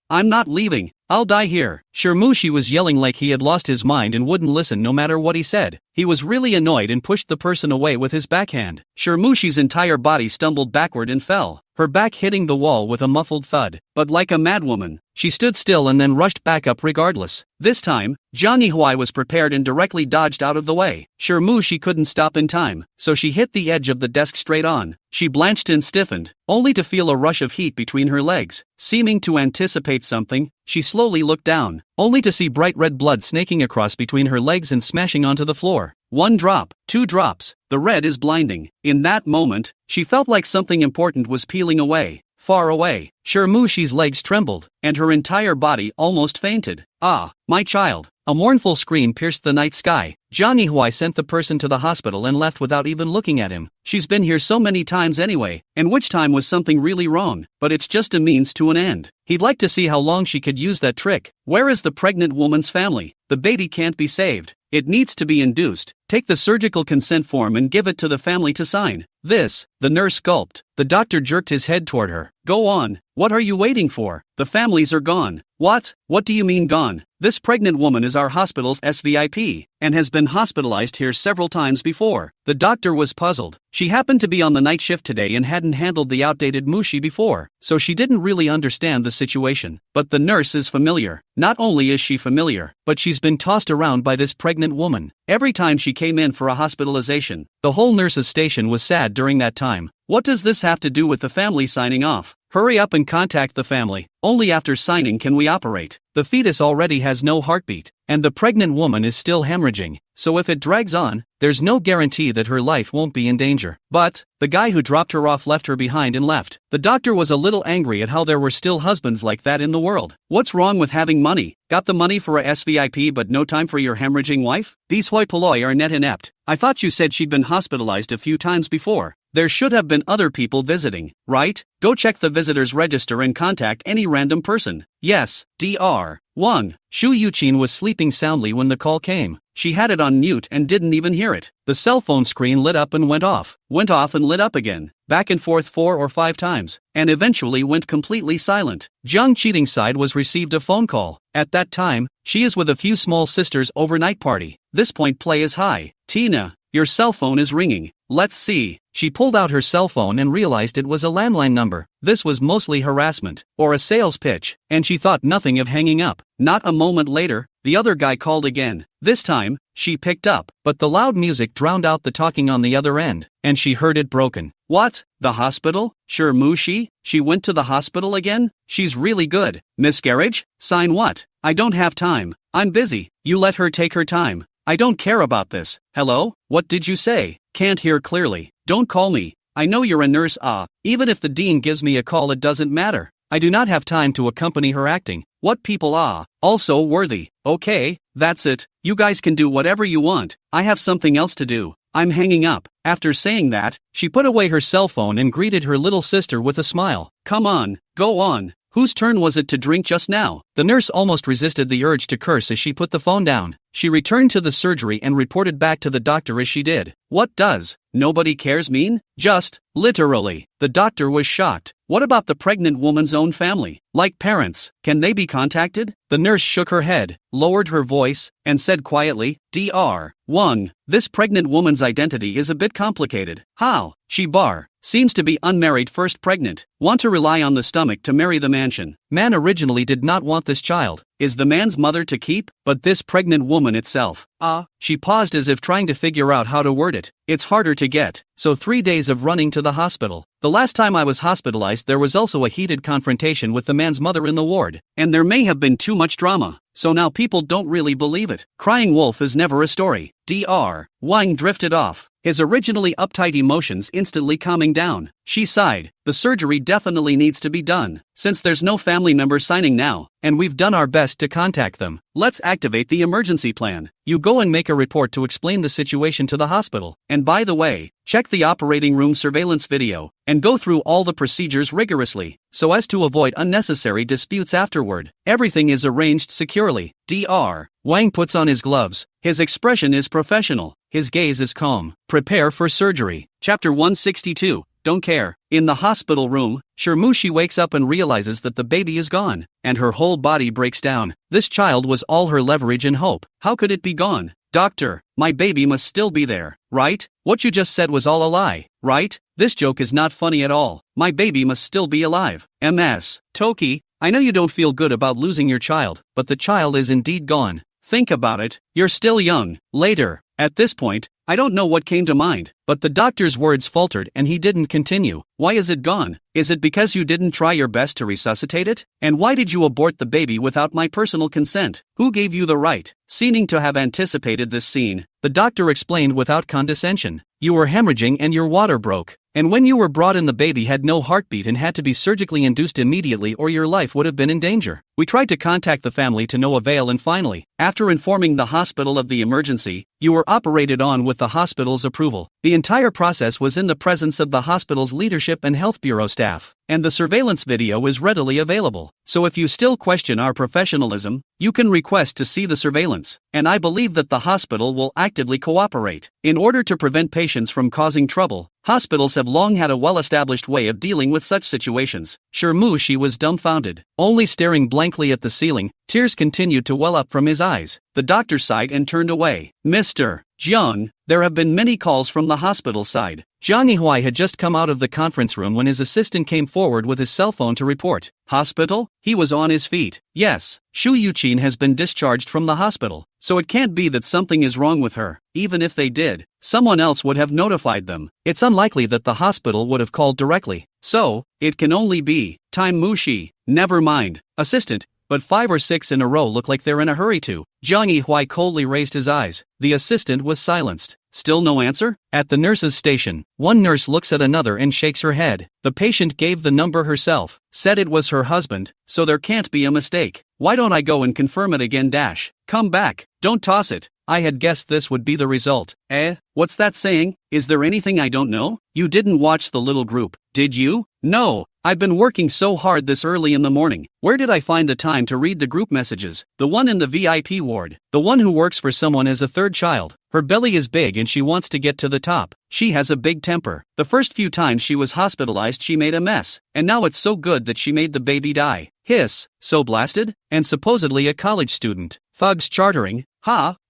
I'm not leaving. I'll die here. Shirmushi was yelling like he had lost his mind and wouldn't listen no matter what he said. He was really annoyed and pushed the person away with his backhand. Shirmushi's entire body stumbled backward and fell, her back hitting the wall with a muffled thud. But like a madwoman, she stood still and then rushed back up regardless. This time, Zhang Yihuai was prepared and directly dodged out of the way. Shirmushi couldn't stop in time, so she hit the edge of the desk straight on. She blanched and stiffened, only to feel a rush of heat between her legs. Seeming to anticipate something, she slowly looked down, only to see bright red blood snaking across between her legs and smashing onto the floor. 1 drop, 2 drops, the red is blinding. In that moment, she felt like something important was peeling away, far away. Shirmushi's legs trembled, and her entire body almost fainted. Ah, my child. A mournful scream pierced the night sky. Johnny Huai sent the person to the hospital and left without even looking at him. She's been here so many times anyway, and which time was something really wrong, but it's just a means to an end. He'd like to see how long she could use that trick. Where is the pregnant woman's family? The baby can't be saved. It needs to be induced. Take the surgical consent form and give it to the family to sign. This, the nurse gulped. The doctor jerked his head toward her. Go on. What are you waiting for? The families are gone. What? What do you mean gone? This pregnant woman is our hospital's SVIP, and has been hospitalized here several times before. The doctor was puzzled. She happened to be on the night shift today and hadn't handled the outdated mushi before, so she didn't really understand the situation. But the nurse is familiar. Not only is she familiar, but she's been tossed around by this pregnant woman. Every time she came in for a hospitalization, the whole nurse's station was sad during that time. What does this have to do with the family signing off? Hurry up and contact the family. Only after signing can we operate. The fetus already has no heartbeat, and the pregnant woman is still hemorrhaging, so if it drags on, there's no guarantee that her life won't be in danger. But the guy who dropped her off left her behind and left. The doctor was a little angry at how there were still husbands like that in the world. What's wrong with having money? Got the money for a SVIP but no time for your hemorrhaging wife? These hoi polloi are net inept. I thought you said she'd been hospitalized a few times before. There should have been other people visiting, right? Go check the visitors register and contact any random person. Yes, Dr. Wang. Shu Yuqin was sleeping soundly when the call came. She had it on mute and didn't even hear it. The cell phone screen lit up and went off and lit up again, back and forth 4 or 5 times, and eventually went completely silent. Jiang Cheating's side was received a phone call. At that time, she is with a few small sisters overnight party. This point play is high. Tina, your cell phone is ringing. Let's see. She pulled out her cell phone and realized it was a landline number. This was mostly harassment, or a sales pitch, and she thought nothing of hanging up. Not a moment later, the other guy called again. This time, she picked up, but the loud music drowned out the talking on the other end, and she heard it broken. What? The hospital? Sure Mushi? She went to the hospital again? She's really good. Miscarriage? Sign what? I don't have time. I'm busy. You let her take her time. I don't care about this. Hello? What did you say? Can't hear clearly. Don't call me. I know you're a nurse. Even if the dean gives me a call, it doesn't matter. I do not have time to accompany her acting. What people are also worthy. Okay, that's it. You guys can do whatever you want. I have something else to do. I'm hanging up. After saying that, she put away her cell phone and greeted her little sister with a smile. Come on, go on. Whose turn was it to drink just now? The nurse almost resisted the urge to curse as she put the phone down. She returned to the surgery and reported back to the doctor as she did. What does nobody cares mean? Just, literally. The doctor was shocked. What about the pregnant woman's own family? Like parents, can they be contacted? The nurse shook her head, lowered her voice, and said quietly, Dr. Wang, this pregnant woman's identity is a bit complicated. How? She seems to be unmarried first pregnant. Want to rely on the stomach to marry the mansion. Man originally did not want this child. Is the man's mother to keep? But this pregnant woman itself. She paused as if trying to figure out how to word it. It's harder to get. So 3 days of running to the hospital. The last time I was hospitalized there was also a heated confrontation with the man's mother in the ward. And there may have been too much drama. So now people don't really believe it. Crying wolf is never a story. Dr. Wang drifted off, his originally uptight emotions instantly calming down. She sighed. The surgery definitely needs to be done. Since there's no family member signing now, and we've done our best to contact them, let's activate the emergency plan. You go and make a report to explain the situation to the hospital. And by the way, check the operating room surveillance video, and go through all the procedures rigorously, so as to avoid unnecessary disputes afterward. Everything is arranged securely. Dr. Wang puts on his gloves. His expression is professional. His gaze is calm. Prepare for surgery. Chapter 162. Don't care. In the hospital room, Shirmushi wakes up and realizes that the baby is gone, and her whole body breaks down. This child was all her leverage and hope. How could it be gone? Doctor, my baby must still be there, right? What you just said was all a lie, right? This joke is not funny at all. My baby must still be alive. MS. Toki, I know you don't feel good about losing your child, but the child is indeed gone. Think about it. You're still young. Later. At this point, I don't know what came to mind, but the doctor's words faltered and he didn't continue. Why is it gone? Is it because you didn't try your best to resuscitate it? And why did you abort the baby without my personal consent? Who gave you the right? Seeming to have anticipated this scene, the doctor explained without condescension. You were hemorrhaging and your water broke. And when you were brought in, the baby had no heartbeat and had to be surgically induced immediately or your life would have been in danger. We tried to contact the family to no avail, and finally, after informing the hospital of the emergency, you were operated on with the hospital's approval. The entire process was in the presence of the hospital's leadership and health bureau staff, and the surveillance video is readily available. So if you still question our professionalism, you can request to see the surveillance, and I believe that the hospital will actively cooperate. In order to prevent patients from causing trouble, hospitals have long had a well-established way of dealing with such situations. Shirmushi was dumbfounded, only staring blankly at the ceiling. Tears continued to well up from his eyes. The doctor sighed and turned away. Mr. Jiang, there have been many calls from the hospital side. Jiang Yihui had just come out of the conference room when his assistant came forward with his cell phone to report. Hospital? He was on his feet. Yes, Shu Yuqin has been discharged from the hospital, so it can't be that something is wrong with her. Even if they did, someone else would have notified them. It's unlikely that the hospital would have called directly. So, it can only be Time Mushi. Never mind, assistant. But 5 or 6 in a row look like they're in a hurry to. Jiang Yihui coldly raised his eyes. The assistant was silenced. Still no answer? At the nurse's station, one nurse looks at another and shakes her head. The patient gave the number herself, said it was her husband, so there can't be a mistake. Why don't I go and confirm it again? Come back, don't toss it. I had guessed this would be the result. What's that saying? Is there anything I don't know? You didn't watch the little group, did you? No, I've been working so hard this early in the morning. Where did I find the time to read the group messages? The one in the VIP ward, the one who works for someone as a third child. Her belly is big and she wants to get to the top. She has a big temper. The first few times she was hospitalized she made a mess, and now it's so good that she made the baby die. Hiss, so blasted? And supposedly a college student. Thugs chartering.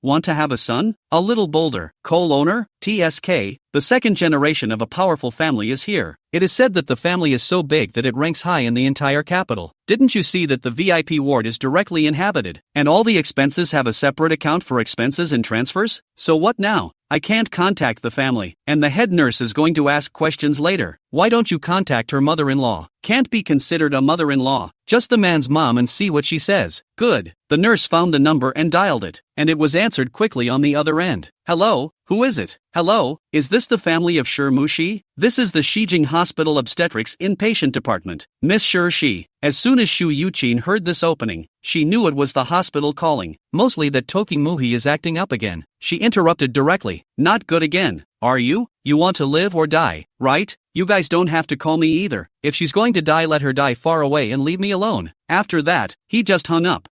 Want to have a son? A little bolder. Co-owner? TSK. The second generation of a powerful family is here. It is said that the family is so big that it ranks high in the entire capital. Didn't you see that the VIP ward is directly inhabited, and all the expenses have a separate account for expenses and transfers? So what now? I can't contact the family, and the head nurse is going to ask questions later. Why don't you contact her mother-in-law? Can't be considered a mother-in-law, just the man's mom, and see what she says. Good. The nurse found the number and dialed it, and it was answered quickly on the other end. Hello, who is it? Hello, is this the family of Shirmushi? This is the Shijing Hospital Obstetrics Inpatient Department. Miss Shirshi. As soon as Shu Yuqin heard this opening, she knew it was the hospital calling, mostly that Toki Muhi is acting up again. She interrupted directly. Not good again. Are you? You want to live or die, right? You guys don't have to call me either. If she's going to die, let her die far away and leave me alone. After that, he just hung up.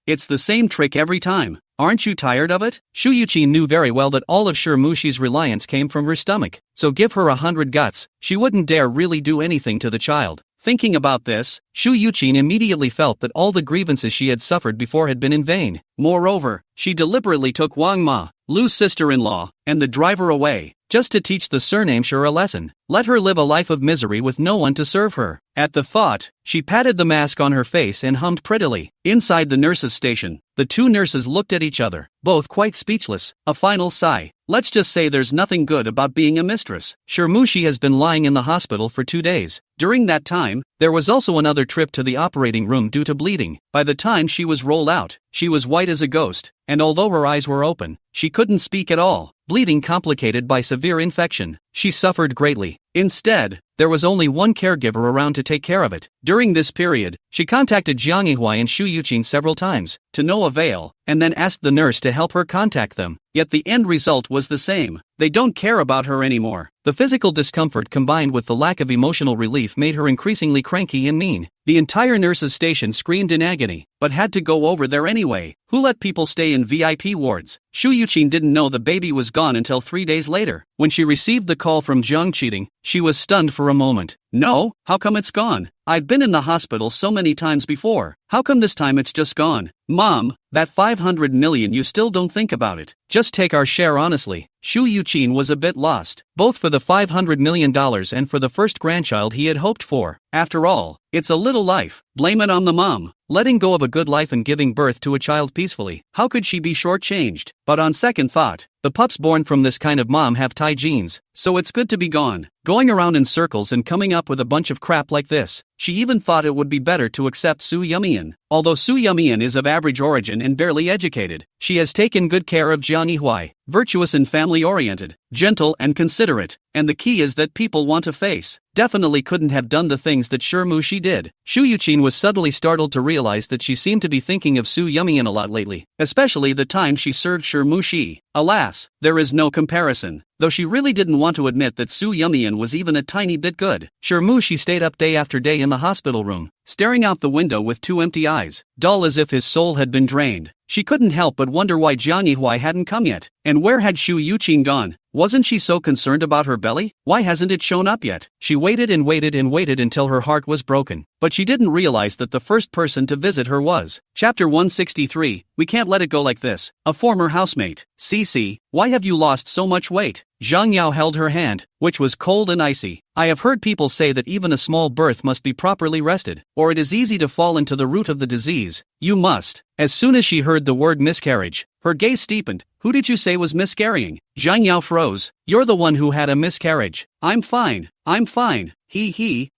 It's the same trick every time. Aren't you tired of it? Shu Yuqin knew very well that all of Shirmushi's reliance came from her stomach, so give her 100 guts, she wouldn't dare really do anything to the child. Thinking about this, Shu Yuqin immediately felt that all the grievances she had suffered before had been in vain. Moreover, she deliberately took Wang Ma, Lu's sister-in-law, and the driver away, just to teach the surname Shur a lesson. Let her live a life of misery with no one to serve her. At the thought, she patted the mask on her face and hummed prettily. Inside the nurse's station, the two nurses looked at each other, both quite speechless. A final sigh. Let's just say there's nothing good about being a mistress. Shirmushi has been lying in the hospital for 2 days. During that time, there was also another trip to the operating room due to bleeding. By the time she was rolled out, she was white as a ghost, and although her eyes were open, she couldn't speak at all. Bleeding complicated by severe infection. She suffered greatly. Instead, there was only one caregiver around to take care of it. During this period, she contacted Jiang Yihui and Shu Yuqin several times, to no avail, and then asked the nurse to help her contact them. Yet the end result was the same. They don't care about her anymore. The physical discomfort combined with the lack of emotional relief made her increasingly cranky and mean. The entire nurse's station screamed in agony, but had to go over there anyway. Who let people stay in VIP wards? Shu Yuqin didn't know the baby was gone until 3 days later. When she received the call from Jiang Cheating, she was stunned for a moment. No, how come it's gone? I've been in the hospital so many times before. How come this time it's just gone? Mom, that 500 million, you still don't think about it. Just take our share honestly. Shu Yuqin was a bit lost, both for the $500 million and for the first grandchild he had hoped for. After all, it's a little life. Blame it on the mom. Letting go of a good life and giving birth to a child peacefully. How could she be shortchanged? But on second thought, the pups born from this kind of mom have Thai genes, so it's good to be gone. going around in circles and coming up with a bunch of crap like this. She even thought it would be better to accept Soo Yumian. Although Soo Yumian is of average origin and barely educated, she has taken good care of Jiang Yihui, virtuous and family-oriented, gentle and considerate, and the key is that people want to face. Definitely couldn't have done the things that Shi did. Shu Yuqin was suddenly startled to realize that she seemed to be thinking of Soo Yumian a lot lately, especially the time she served Shi. Alas, there is no comparison. Though she really didn't want to admit that Soo Yumian was even a tiny bit good. Shi stayed up day after day in the hospital room, staring out the window with two empty eyes, dull as if his soul had been drained. She couldn't help but wonder why Jiang Yihui hadn't come yet, and where had Shu Yuqin gone? Wasn't she so concerned about her belly? Why hasn't it shown up yet? She waited and waited and waited until her heart was broken, but she didn't realize that the first person to visit her was. Chapter 163, We Can't Let It Go Like This, a former housemate. Cece, why have you lost so much weight? Zhang Yao held her hand, which was cold and icy. I have heard people say that even a small birth must be properly rested, or it is easy to fall into the root of the disease. You must. As soon as she heard the word miscarriage, her gaze steepened. Who did you say was miscarrying? Zhang Yao froze. You're the one who had a miscarriage. I'm fine.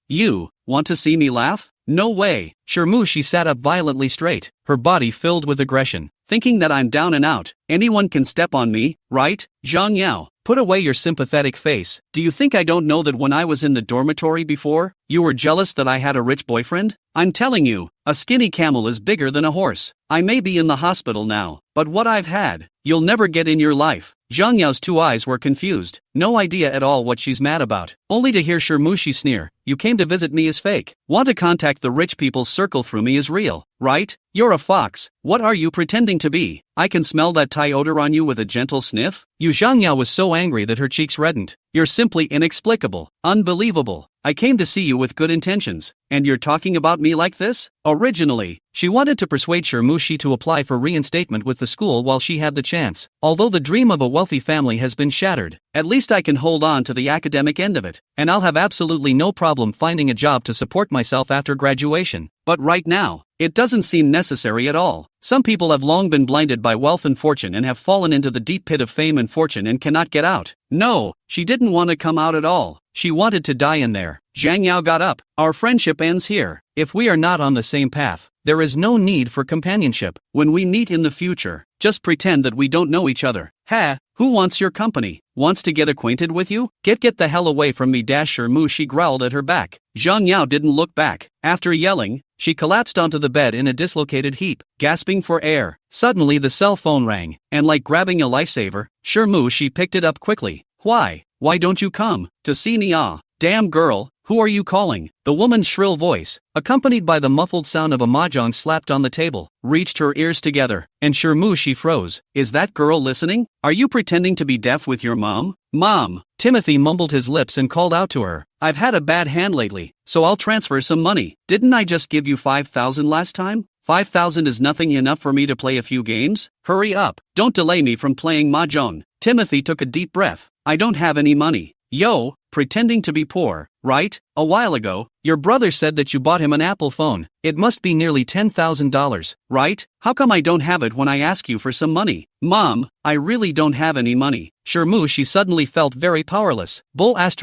You want to see me laugh? No way. She sat up violently straight, her body filled with aggression. Thinking that I'm down and out, anyone can step on me, right? Zhang Yao, put away your sympathetic face. Do you think I don't know that when I was in the dormitory before, you were jealous that I had a rich boyfriend? I'm telling you, a skinny camel is bigger than a horse. I may be in the hospital now, but what I've had, you'll never get in your life. Zhang Yao's two eyes were confused, no idea at all what she's mad about, only to hear Shi sneer. You came to visit me is fake. Want to contact the rich people's circle through me is real, right? You're a fox. What are you pretending to be? I can smell that Thai odor on you with a gentle sniff? Zhang Yao was so angry that her cheeks reddened. You're simply inexplicable, unbelievable. I came to see you with good intentions, and you're talking about me like this? Originally, she wanted to persuade Shi to apply for reinstatement with the school while she had the chance. Although the dream of a wealthy family has been shattered, at least I can hold on to the academic end of it, and I'll have absolutely no problem finding a job to support myself after graduation. But right now, it doesn't seem necessary at all. Some people have long been blinded by wealth and fortune and have fallen into the deep pit of fame and fortune and cannot get out. No, she didn't want to come out at all. She wanted to die in there. Zhang Yao got up. Our friendship ends here. If we are not on the same path, there is no need for companionship. When we meet in the future, just pretend that we don't know each other. Who wants your company? Wants to get acquainted with you? Get the hell away from me. She growled at her back. Zhang Yao didn't look back. After yelling, she collapsed onto the bed in a dislocated heap, gasping for air. Suddenly the cell phone rang, and like grabbing a lifesaver, she picked it up quickly. Why don't you come to see me? Damn girl, who are you calling? The woman's shrill voice, accompanied by the muffled sound of a mahjong slapped on the table, reached her ears together, and she froze. Is that girl listening? Are you pretending to be deaf with your mom? Mom! Timothy mumbled his lips and called out to her. I've had a bad hand lately, so I'll transfer some money. Didn't I just give you 5,000 last time? 5,000 is nothing enough for me to play a few games? Hurry up, don't delay me from playing mahjong. Timothy took a deep breath. I don't have any money. Yo, pretending to be poor, right? A while ago, your brother said that you bought him an Apple phone. It must be nearly $10,000, right? How come I don't have it when I ask you for some money? Mom, I really don't have any money. She suddenly felt very powerless. Bull ********.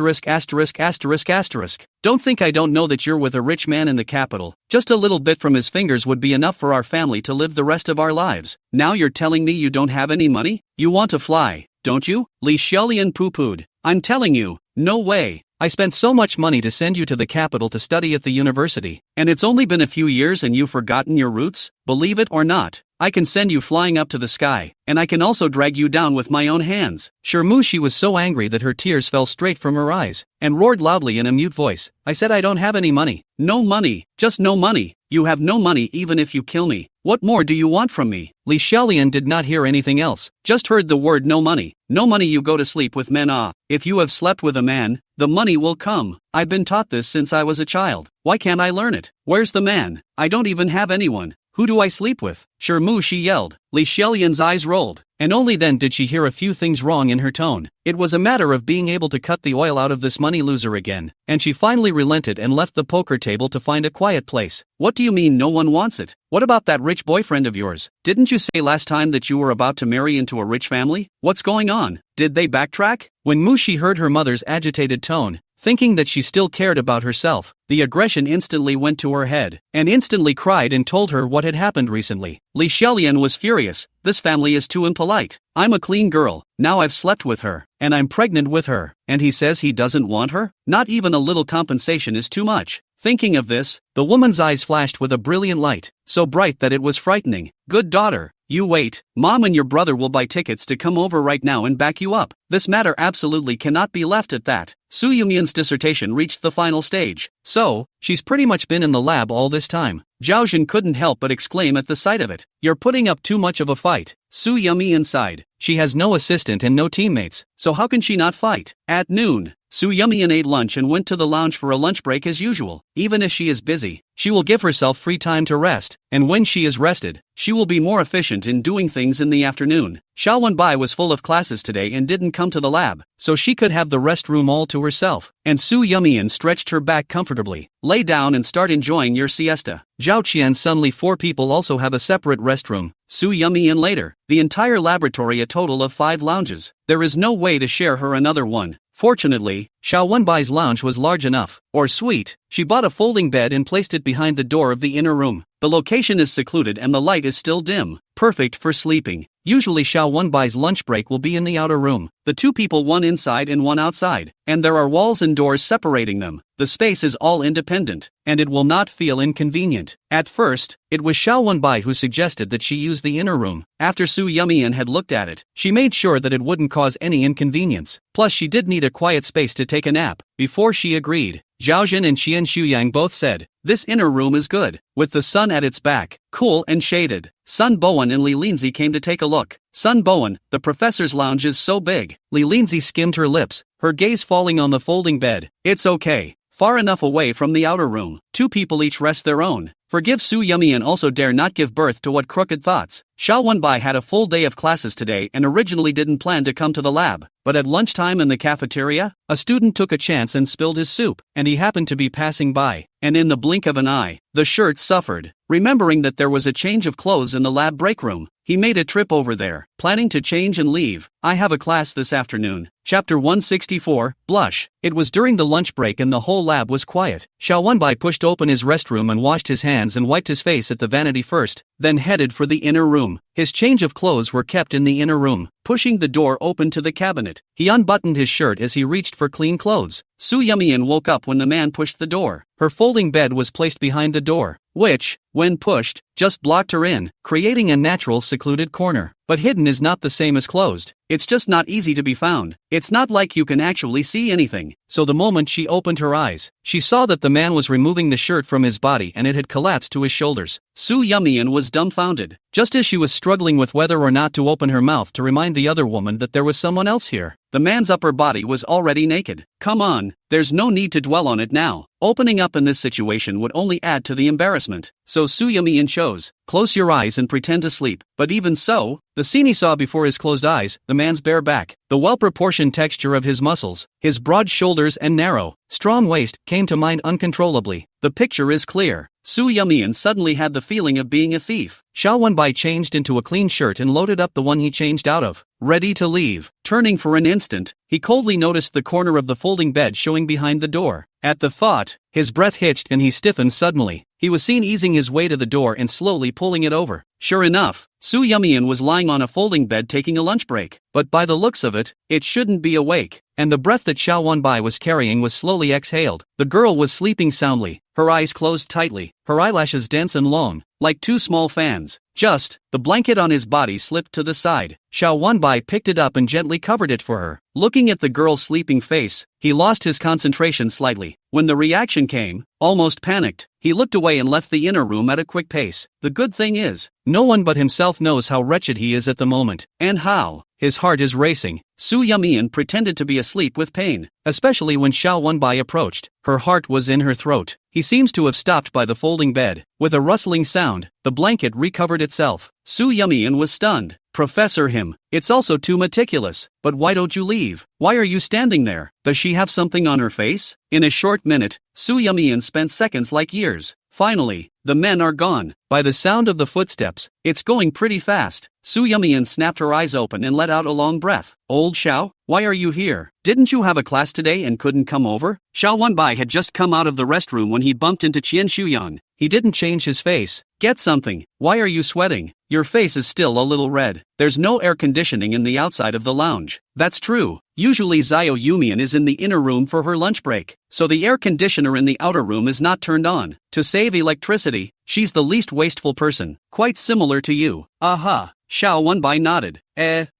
Don't think I don't know that you're with a rich man in the capital. Just a little bit from his fingers would be enough for our family to live the rest of our lives. Now you're telling me you don't have any money? You want to fly, don't you? Leashrly poo-pooed. I'm telling you, no way. I spent so much money to send you to the capital to study at the university, and it's only been a few years and you've forgotten your roots? Believe it or not, I can send you flying up to the sky, and I can also drag you down with my own hands. She was so angry that her tears fell straight from her eyes, and roared loudly in a mute voice. I said I don't have any money. No money, just no money. You have no money even if you kill me. What more do you want from me? Li Xiaolian did not hear anything else, just heard the word no money. No money. You go to sleep with men. If you have slept with a man, the money will come. I've been taught this since I was a child. Why can't I learn it? Where's the man? I don't even have anyone. Who do I sleep with? She yelled. Li Xiaolian's eyes rolled, and only then did she hear a few things wrong in her tone. It was a matter of being able to cut the oil out of this money loser again, and she finally relented and left the poker table to find a quiet place. What do you mean no one wants it? What about that rich boyfriend of yours? Didn't you say last time that you were about to marry into a rich family? What's going on? Did they backtrack? When Mushi heard her mother's agitated tone, thinking that she still cared about herself. The aggression instantly went to her head, and instantly cried and told her what had happened recently. Leashrly was furious. This family is too impolite. I'm a clean girl, now I've slept with her, and I'm pregnant with her, and he says he doesn't want her? Not even a little compensation is too much. Thinking of this, the woman's eyes flashed with a brilliant light, so bright that it was frightening. Good daughter, you wait, Mom and your brother will buy tickets to come over right now and back you up. This matter absolutely cannot be left at that. Soo Yumian's dissertation reached the final stage, so, she's pretty much been in the lab all this time. Zhao Jun couldn't help but exclaim at the sight of it. You're putting up too much of a fight. Soo Yumian sighed. She has no assistant and no teammates, so how can she not fight? At noon, Soo Yumian ate lunch and went to the lounge for a lunch break as usual. Even if she is busy, she will give herself free time to rest, and when she is rested, she will be more efficient in doing things in the afternoon. Xiao Wenbai was full of classes today and didn't come to the lab, so she could have the restroom all to herself, and Soo Yumian stretched her back comfortably. Lay down and start enjoying your siesta. Zhao Qian suddenly 4 people also have a separate restroom. Soo Yumian later. The entire laboratory a total of 5 lounges. There is no way to share her another one. Fortunately, Xiao Wenbai's lounge was large enough, or suite. She bought a folding bed and placed it behind the door of the inner room. The location is secluded and the light is still dim, perfect for sleeping. Usually Xiao Wenbai's lunch break will be in the outer room. The 2 people, one inside and one outside, and there are walls and doors separating them. The space is all independent, and it will not feel inconvenient. At first, it was Xiao Wenbai who suggested that she use the inner room. After Soo Yumian had looked at it, she made sure that it wouldn't cause any inconvenience. Plus she did need a quiet space to take a nap. Before she agreed, Zhao Jin and Xian Shuyang both said, this inner room is good, with the sun at its back, cool and shaded. Sun Bowen and Li Linzi came to take a look. Sun Bowen, the professor's lounge is so big. Li Linzi skimmed her lips, her gaze falling on the folding bed. It's okay. Far enough away from the outer room. 2 people each rest their own. Forgive Soo Yumian also dare not give birth to what crooked thoughts. Xiao Wenbai had a full day of classes today and originally didn't plan to come to the lab. But at lunchtime in the cafeteria, a student took a chance and spilled his soup, and he happened to be passing by. And in the blink of an eye, the shirt suffered. Remembering that there was a change of clothes in the lab break room, he made a trip over there, planning to change and leave. I have a class this afternoon. Chapter 164, Blush. It was during the lunch break and the whole lab was quiet. Xiao Wenbai pushed open his restroom and washed his hands and wiped his face at the vanity first, then headed for the inner room. His change of clothes were kept in the inner room. Pushing the door open to the cabinet, he unbuttoned his shirt as he reached for clean clothes. Soo Yumian woke up when the man pushed the door. Her folding bed was placed behind the door, which, when pushed, just blocked her in, creating a natural secluded corner. But hidden is not the same as closed. It's just not easy to be found. It's not like you can actually see anything. So the moment she opened her eyes, she saw that the man was removing the shirt from his body and it had collapsed to his shoulders. Soo Yumian was dumbfounded. Just as she was struggling with whether or not to open her mouth to remind the other woman that there was someone else here, the man's upper body was already naked. Come on, there's no need to dwell on it now. Opening up in this situation would only add to the embarrassment. So Soo Yumian chose, close your eyes and pretend to sleep. But even so, the scene he saw before his closed eyes, the man's bare back, the well-proportioned texture of his muscles, his broad shoulders and narrow, strong waist, came to mind uncontrollably. The picture is clear. Soo Yumian suddenly had the feeling of being a thief. Xiao Wenbai changed into a clean shirt and loaded up the one he changed out of, ready to leave. Turning for an instant, he coldly noticed the corner of the folding bed showing behind the door. At the thought, his breath hitched and he stiffened suddenly. He was seen easing his way to the door and slowly pulling it over. Sure enough, Soo Yumian was lying on a folding bed taking a lunch break. But by the looks of it, it shouldn't be awake. And the breath that Xiao Wenbai was carrying was slowly exhaled. The girl was sleeping soundly, her eyes closed tightly, her eyelashes dense and long, like 2 small fans. Just, the blanket on his body slipped to the side. Xiao Wenbai picked it up and gently covered it for her. Looking at the girl's sleeping face, he lost his concentration slightly. When the reaction came, almost panicked, he looked away and left the inner room at a quick pace. The good thing is, no one but himself knows how wretched he is at the moment, and how his heart is racing. Soo Yumian pretended to be asleep with pain, especially when Xiao Wenbai approached. Her heart was in her throat. He seems to have stopped by the folding bed. With a rustling sound, the blanket recovered itself. Soo Yumian was stunned. Professor him, it's also too meticulous. But why don't you leave? Why are you standing there? Does she have something on her face? In a short minute, Soo Yumian spent seconds like years. Finally, the men are gone. By the sound of the footsteps, it's going pretty fast. Su Yumian snapped her eyes open and let out a long breath. Old Xiao, why are you here? Didn't you have a class today and couldn't come over? Xiao Wenbai had just come out of the restroom when he bumped into Qian Shuyang. He didn't change his face. Get something. Why are you sweating? Your face is still a little red. There's no air conditioning in the outside of the lounge. That's true. Usually Xiao Yumian is in the inner room for her lunch break, so the air conditioner in the outer room is not turned on. To save electricity, she's the least wasteful person. Quite similar to you. Aha. Xiao Wenbai nodded.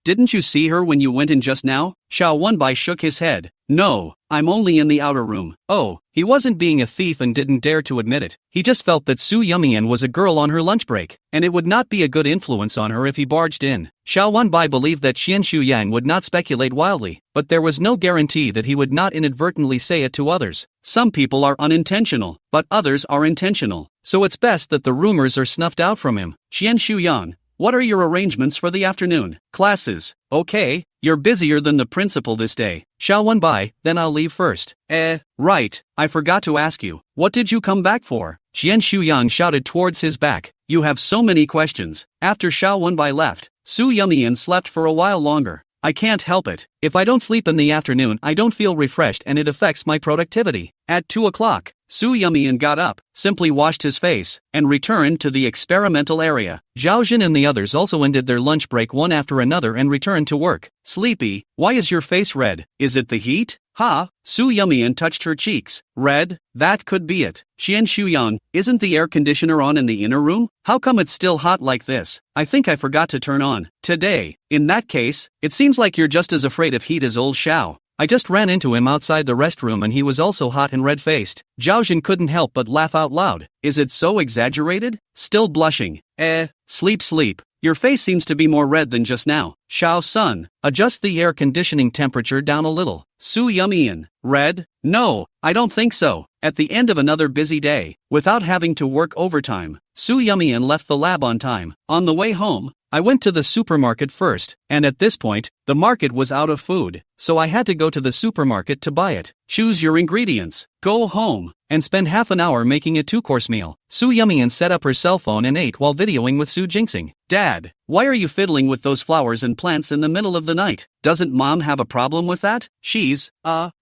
Didn't you see her when you went in just now? Xiao Wenbai shook his head. No, I'm only in the outer room. Oh, he wasn't being a thief and didn't dare to admit it. He just felt that Su Yumian was a girl on her lunch break, and it would not be a good influence on her if he barged in. Xiao Wenbai believed that Qian Shuyang would not speculate wildly, but there was no guarantee that he would not inadvertently say it to others. Some people are unintentional, but others are intentional, so it's best that the rumors are snuffed out from him. Qian Shuyang, what are your arrangements for the afternoon? Classes. Okay, you're busier than the principal this day. Xiao Wenbai, then I'll leave first. Right, I forgot to ask you, what did you come back for? Qian Shuyang shouted towards his back. You have so many questions. After Xiao Wenbai left, Su Yumian slept for a while longer. I can't help it. If I don't sleep in the afternoon, I don't feel refreshed and it affects my productivity. At 2 o'clock, Su Yumian got up, simply washed his face, and returned to the experimental area. Zhao Jin and the others also ended their lunch break one after another and returned to work. Sleepy, why is your face red? Is it the heat? Ha! Su Yumian touched her cheeks. Red? That could be it. Qian Shuyang, isn't the air conditioner on in the inner room? How come it's still hot like this? I think I forgot to turn on. Today. In that case, it seems like you're just as afraid of heat as old Xiao. I just ran into him outside the restroom and he was also hot and red-faced. Zhao Jin couldn't help but laugh out loud. Is it so exaggerated? Still blushing. Sleep. Your face seems to be more red than just now. Xiao Sun, adjust the air conditioning temperature down a little. Su Yumian, red? No, I don't think so. At the end of another busy day, without having to work overtime, Su Yumian left the lab on time. On the way home, I went to the supermarket first, and at this point, the market was out of food, so I had to go to the supermarket to buy it. Choose your ingredients, go home, and spend half an hour making a 2-course meal. Su Yumian set up her cell phone and ate while videoing with Su Jinxing. Dad, why are you fiddling with those flowers and plants in the middle of the night? Doesn't Mom have a problem with that? She's,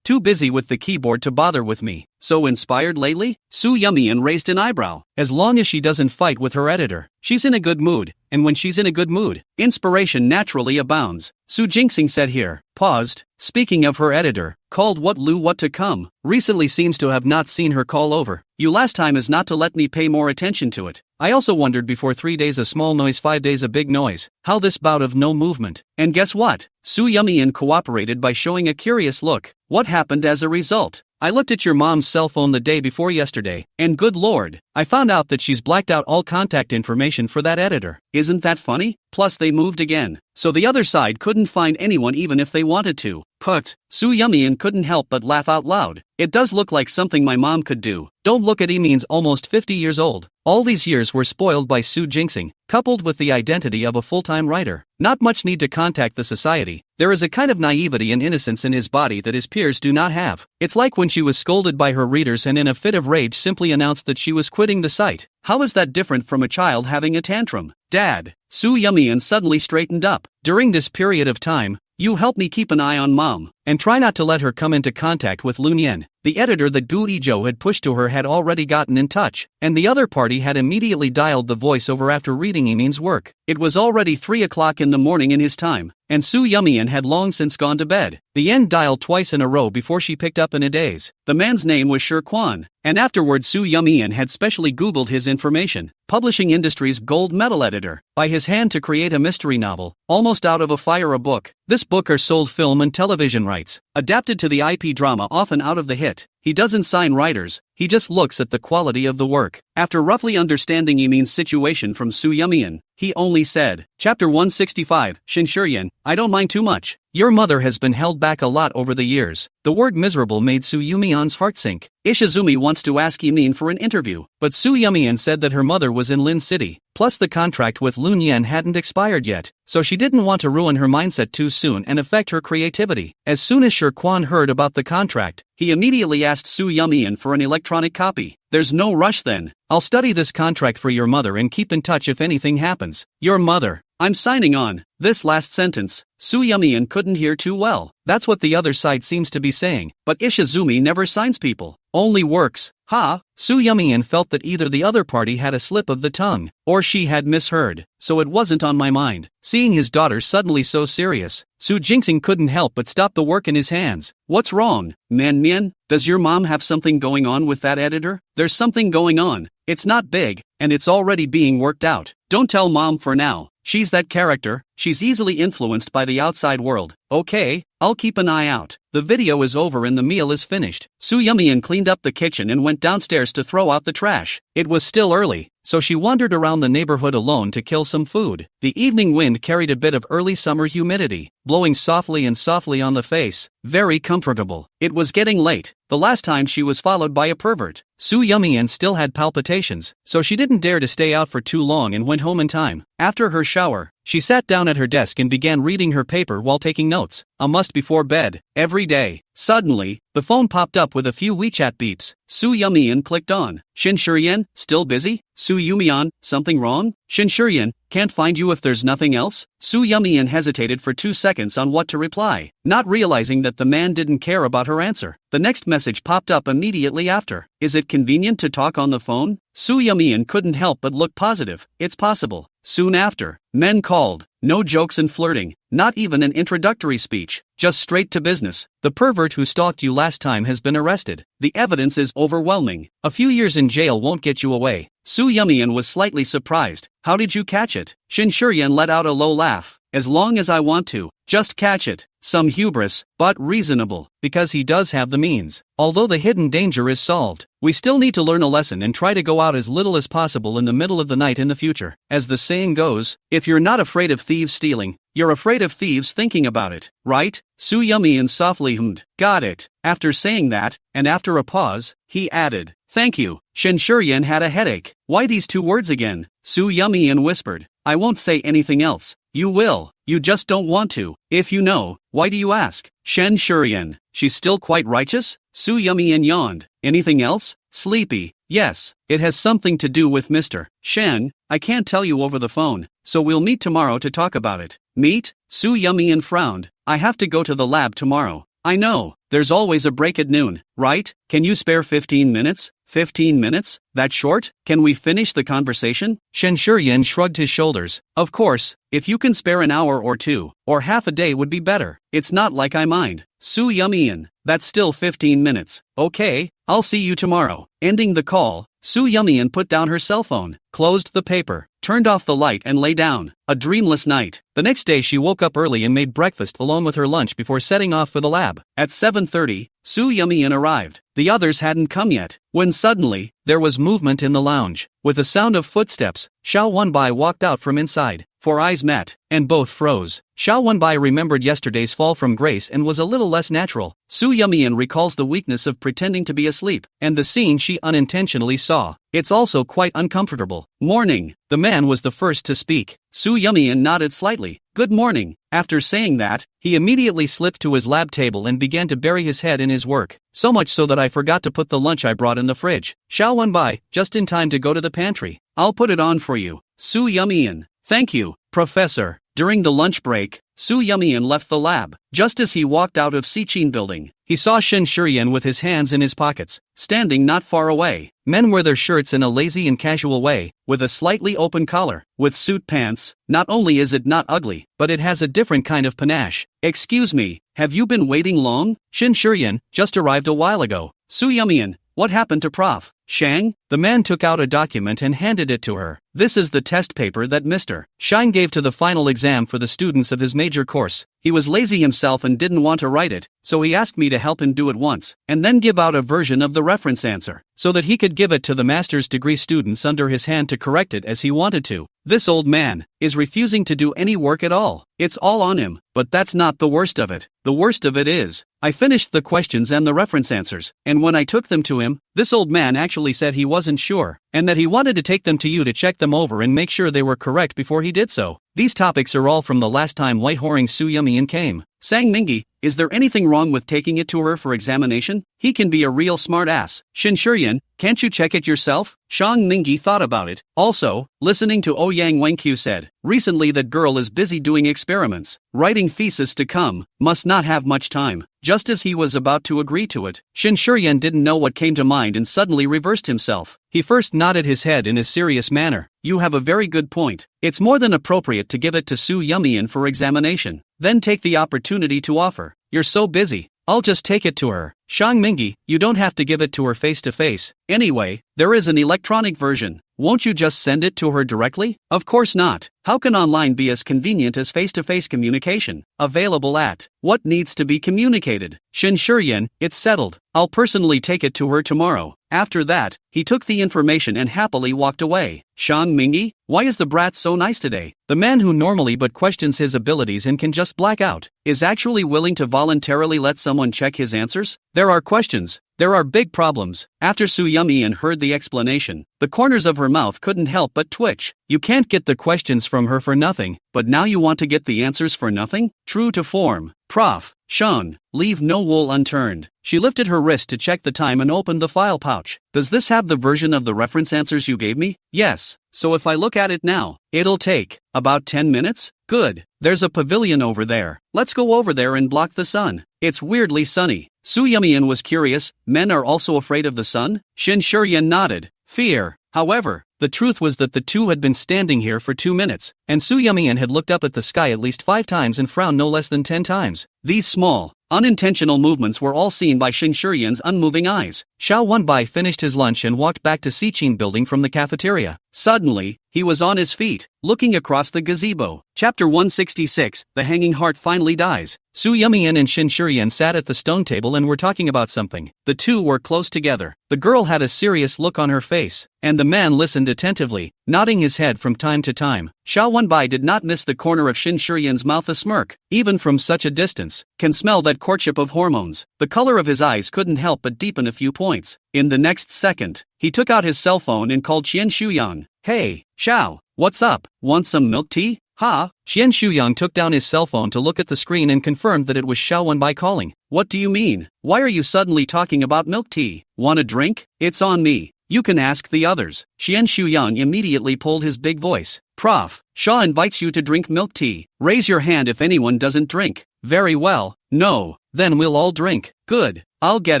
too busy with the keyboard to bother with me. So inspired lately? Su Yumian raised an eyebrow. As long as she doesn't fight with her editor, she's in a good mood, and when she's in a good mood, inspiration naturally abounds. Su Jinxing said here, paused. Speaking of her editor, called what Lu what to come, recently seems to have not seen her call over. You last time is not to let me pay more attention to it. I also wondered before 3 days a small noise 5 days a big noise, how this bout of no movement. And guess what? Su Yumian cooperated by showing a curious look. What happened as a result? I looked at your mom's cell phone the day before yesterday, and good lord, I found out that she's blacked out all contact information for that editor. Isn't that funny? Plus they moved again, so the other side couldn't find anyone even if they wanted to. Put. Su Yumian couldn't help but laugh out loud. It does look like something my mom could do. Don't look at Emin's almost 50 years old. All these years were spoiled by Su Jinxing, coupled with the identity of a full-time writer. Not much need to contact the society. There is a kind of naivety and innocence in his body that his peers do not have. It's like when she was scolded by her readers and in a fit of rage simply announced that she was quitting the site. How is that different from a child having a tantrum? Dad. Su Yumian suddenly straightened up. During this period of time, you help me keep an eye on Mom, and try not to let her come into contact with Lun Yen. The editor that Gu Yizhou had pushed to her had already gotten in touch, and the other party had immediately dialed the voiceover after reading Emin's work. It was already 3 o'clock in the morning in his time, and Su Yumian had long since gone to bed. The Yen dialed twice in a row before she picked up in a daze. The man's name was Shi Quan, and afterwards Su Yumian had specially Googled his information. Publishing industry's gold medal editor, by his hand to create a mystery novel, almost out of a fire a book. This book are sold film and television rights, adapted to the IP drama often out of the hit. He doesn't sign writers, he just looks at the quality of the work. After roughly understanding Emin's situation from Su Yumian, he only said, Chapter 165, Shinshuryan, I don't mind too much. Your mother has been held back a lot over the years. The word miserable made Soo Yumyeon's heart sink. Ishizumi wants to ask Yemin for an interview, but Soo Yumyeon said that her mother was in Lin City. Plus the contract with Lun Yen hadn't expired yet, so she didn't want to ruin her mindset too soon and affect her creativity. As soon as Sher Kwan heard about the contract, he immediately asked Soo Yumyeon for an electronic copy. There's no rush then. I'll study this contract for your mother and keep in touch if anything happens. Your mother. I'm signing on. This last sentence, Soo Yumyeon couldn't hear too well. That's what the other side seems to be saying, but Ishizumi never signs people. Only works. Ha! Soo Yumyeon felt that either the other party had a slip of the tongue, or she had misheard, so it wasn't on my mind. Seeing his daughter suddenly so serious, Soo Jinxing couldn't help but stop the work in his hands. What's wrong, Mian? Does your mom have something going on with that editor? There's something going on. It's not big, and it's already being worked out. Don't tell mom for now. She's that character, she's easily influenced by the outside world. Okay, I'll keep an eye out. The video is over and the meal is finished. Soo Yumyeon cleaned up the kitchen and went downstairs to throw out the trash. It was still early, so she wandered around the neighborhood alone to kill some food. The evening wind carried a bit of early summer humidity, blowing softly on the face. Very comfortable. It was getting late. The last time she was followed by a pervert. Soo Yumyeon still had palpitations, so she didn't dare to stay out for too long and went home in time. After her shower, she sat down at her desk and began reading her paper while taking notes. A must before bed, every day. Suddenly, the phone popped up with a few WeChat beeps. Soo Yumyeon clicked on. Shin Shuryen, still busy? Soo Yumyeon, something wrong? Shin Shuryen, can't find you if there's nothing else? Soo Yumyeon hesitated for 2 seconds on what to reply, not realizing that the man didn't care about her answer. The next message popped up immediately after. Is it convenient to talk on the phone? Soo Yumyeon couldn't help but look positive. It's possible. Soon after, men called. No jokes and flirting, not even an introductory speech, just straight to business. The pervert who stalked you last time has been arrested. The evidence is overwhelming. A few years in jail won't get you away. Soo Yumyeon was slightly surprised. How did you catch it? Shin Shuryen let out a low laugh. As long as I want to, just catch it. Some hubris, but reasonable, because he does have the means. Although the hidden danger is solved, we still need to learn a lesson and try to go out as little as possible in the middle of the night in the future. As the saying goes, if you're not afraid of thieves stealing, you're afraid of thieves thinking about it, right? Soo Yumyeon softly hummed. Got it. After saying that, and after a pause, he added, thank you. Shin Shuryen had a headache. Why these 2 words again? Soo Yumyeon whispered. I won't say anything else. You will. You just don't want to. If you know, why do you ask? Shen Shuryen. She's still quite righteous? Soo Yumyeon yawned. Anything else? Sleepy. Yes, it has something to do with Mr. Shen. I can't tell you over the phone, so we'll meet tomorrow to talk about it. Meet? Soo Yumyeon frowned. I have to go to the lab tomorrow. I know, there's always a break at noon, right? Can you spare 15 minutes? 15 minutes? That short? Can we finish the conversation? Shen Shuryen shrugged his shoulders. Of course, if you can spare an hour or 2, or half a day would be better. It's not like I mind. Soo Yumyeon, that's still 15 minutes. Okay, I'll see you tomorrow. Ending the call, Soo Yumyeon put down her cell phone, closed the paper, turned off the light and lay down. A dreamless night. The next day she woke up early and made breakfast along with her lunch before setting off for the lab. At 7:30, Soo Yumyeon arrived. The others hadn't come yet, when suddenly, there was movement in the lounge. With the sound of footsteps, Xiao Wenbai walked out from inside. 4 eyes met, and both froze. Xiao Wenbai remembered yesterday's fall from grace and was a little less natural. Soo Yumyeon recalls the weakness of pretending to be asleep, and the scene she unintentionally saw. It's also quite uncomfortable. Morning. The man was the first to speak. Soo Yumyeon nodded slightly. Good morning. After saying that, he immediately slipped to his lab table and began to bury his head in his work. So much so that I forgot to put the lunch I brought in the fridge. Xiao Wenbai, just in time to go to the pantry. I'll put it on for you. Soo Yumyeon. Thank you, Professor. During the lunch break, Soo Yumyeon left the lab. Just as he walked out of Sichin building, he saw Shin Shuryen with his hands in his pockets, standing not far away. Men wear their shirts in a lazy and casual way, with a slightly open collar. With suit pants, not only is it not ugly, but it has a different kind of panache. Excuse me, have you been waiting long? Shin Shuryen just arrived a while ago. Soo Yumyeon, what happened to Prof? Shang? The man took out a document and handed it to her. This is the test paper that Mr. Shang gave to the final exam for the students of his major course. He was lazy himself and didn't want to write it, so he asked me to help him do it once, and then give out a version of the reference answer, so that he could give it to the master's degree students under his hand to correct it as he wanted to. This old man is refusing to do any work at all. It's all on him, but that's not the worst of it. The worst of it is, I finished the questions and the reference answers, and when I took them to him, this old man actually said he wasn't sure, and that he wanted to take them to you to check them over and make sure they were correct before he did so. These topics are all from the last time white-whoring Su Yumian came. Sang Mingi, is there anything wrong with taking it to her for examination? He can be a real smart ass. Shin Shuryan, can't you check it yourself? Shang Mingi thought about it. Also, listening to Ouyang Wengqiu said, recently that girl is busy doing experiments, writing thesis to come, must not have much time. Just as he was about to agree to it, Shin Shuryan didn't know what came to mind and suddenly reversed himself. He first nodded his head in a serious manner. You have a very good point. It's more than appropriate to give it to Su Yumian for examination. Then take the opportunity to offer. You're so busy. I'll just take it to her. Shang Mingi, you don't have to give it to her face to face. Anyway, there is an electronic version. Won't you just send it to her directly? Of course not. How can online be as convenient as face-to-face communication? Available at what needs to be communicated. Shin Shuryan, it's settled. I'll personally take it to her tomorrow. After that, he took the information and happily walked away. Shang Mingi, why is the brat so nice today? The man who normally but questions his abilities and can just black out, is actually willing to voluntarily let someone check his answers? There are questions. There are big problems. After Su Yumian heard the explanation, the corners of her mouth couldn't help but twitch. You can't get the questions from her for nothing, but now you want to get the answers for nothing? True to form. Prof. Sean, leave no wool unturned. She lifted her wrist to check the time and opened the file pouch. Does this have the version of the reference answers you gave me? Yes. So if I look at it now, it'll take about 10 minutes? Good. There's a pavilion over there. Let's go over there and block the sun. It's weirdly sunny. Su Yumian was curious. Men are also afraid of the sun? Shin Shuryan nodded. Fear. However, the truth was that the two had been standing here for 2 minutes, and Su Yumian had looked up at the sky at least 5 times and frowned no less than 10 times. These small, unintentional movements were all seen by Shin Shuryan's unmoving eyes. Xiao Wenbai finished his lunch and walked back to Sichin building from the cafeteria. Suddenly, he was on his feet, looking across the gazebo. Chapter 166, The Hanging Heart Finally Dies. Su Yumian and Shin Shuryan sat at the stone table and were talking about something. The two were close together. The girl had a serious look on her face, and the man listened attentively, nodding his head from time to time. Xiao Wenbai did not miss the corner of Shin Shuryan's mouth a smirk, even from such a distance. Can smell that courtship of hormones. The color of his eyes couldn't help but deepen a few points. In the next second, he took out his cell phone and called Qian Shuyang. Hey, Xiao, what's up? Want some milk tea? Ha? Qian Shuyang took down his cell phone to look at the screen and confirmed that it was Xiao Wenbai calling. What do you mean? Why are you suddenly talking about milk tea? Want a drink? It's on me. You can ask the others. Qian Shuyang immediately pulled his big voice. Prof. Shaw invites you to drink milk tea. Raise your hand if anyone doesn't drink. Very well. No. Then we'll all drink. Good. I'll get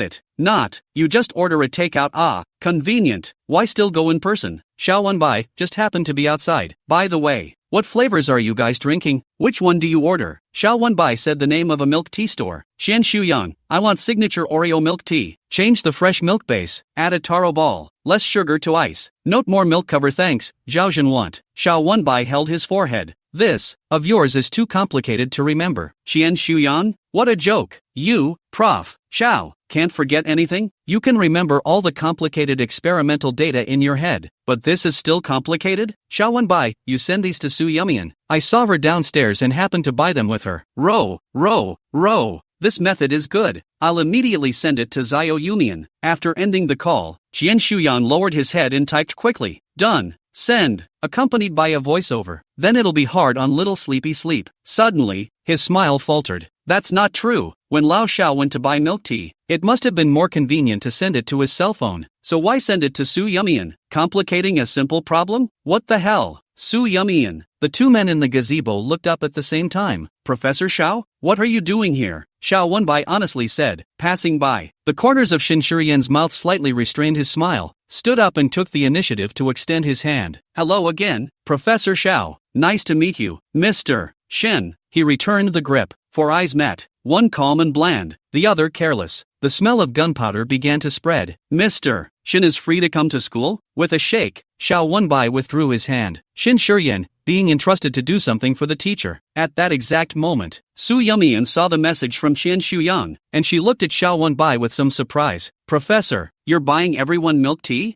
it. Not. You just order a takeout. Ah, convenient. Why still go in person? Xiao Wenbai just happened to be outside. By the way, what flavors are you guys drinking? Which one do you order? Xiao Wenbai said the name of a milk tea store. Xian Shuyang, I want signature Oreo milk tea. Change the fresh milk base. Add a taro ball. Less sugar to ice. Note more milk cover thanks. Zhaozhen want. Xiao Wenbai held his forehead. This, of yours is too complicated to remember. Qian Shuyang? What a joke. You, Prof. Xiao, can't forget anything? You can remember all the complicated experimental data in your head, but this is still complicated? Xiao Wenbai, you send these to Su Yumian. I saw her downstairs and happened to buy them with her. Row. This method is good. I'll immediately send it to Zio Yumian. After ending the call, Qian Shuyang lowered his head and typed quickly. Done. Send, accompanied by a voiceover. Then it'll be hard on little sleepy sleep. Suddenly, his smile faltered. That's not true. When Lao Xiao went to buy milk tea, it must have been more convenient to send it to his cell phone. So why send it to Su Yumian? Complicating a simple problem? What the hell? Su Yumian. The two men in the gazebo looked up at the same time. Professor Xiao? What are you doing here? Xiao Wenbai honestly said, passing by. The corners of Shin Shuryan's mouth slightly restrained his smile, stood up and took the initiative to extend his hand. Hello again, Professor Xiao. Nice to meet you, Mr. Shin. He returned the grip. 4 eyes met, one calm and bland, the other careless. The smell of gunpowder began to spread. Mr. Shin is free to come to school? With a shake, Xiao Wenbai withdrew his hand. Shin Shuryan, being entrusted to do something for the teacher. At that exact moment, Su Yumian saw the message from Qian Shuyang, and she looked at Xiao Wenbai with some surprise. Professor, you're buying everyone milk tea?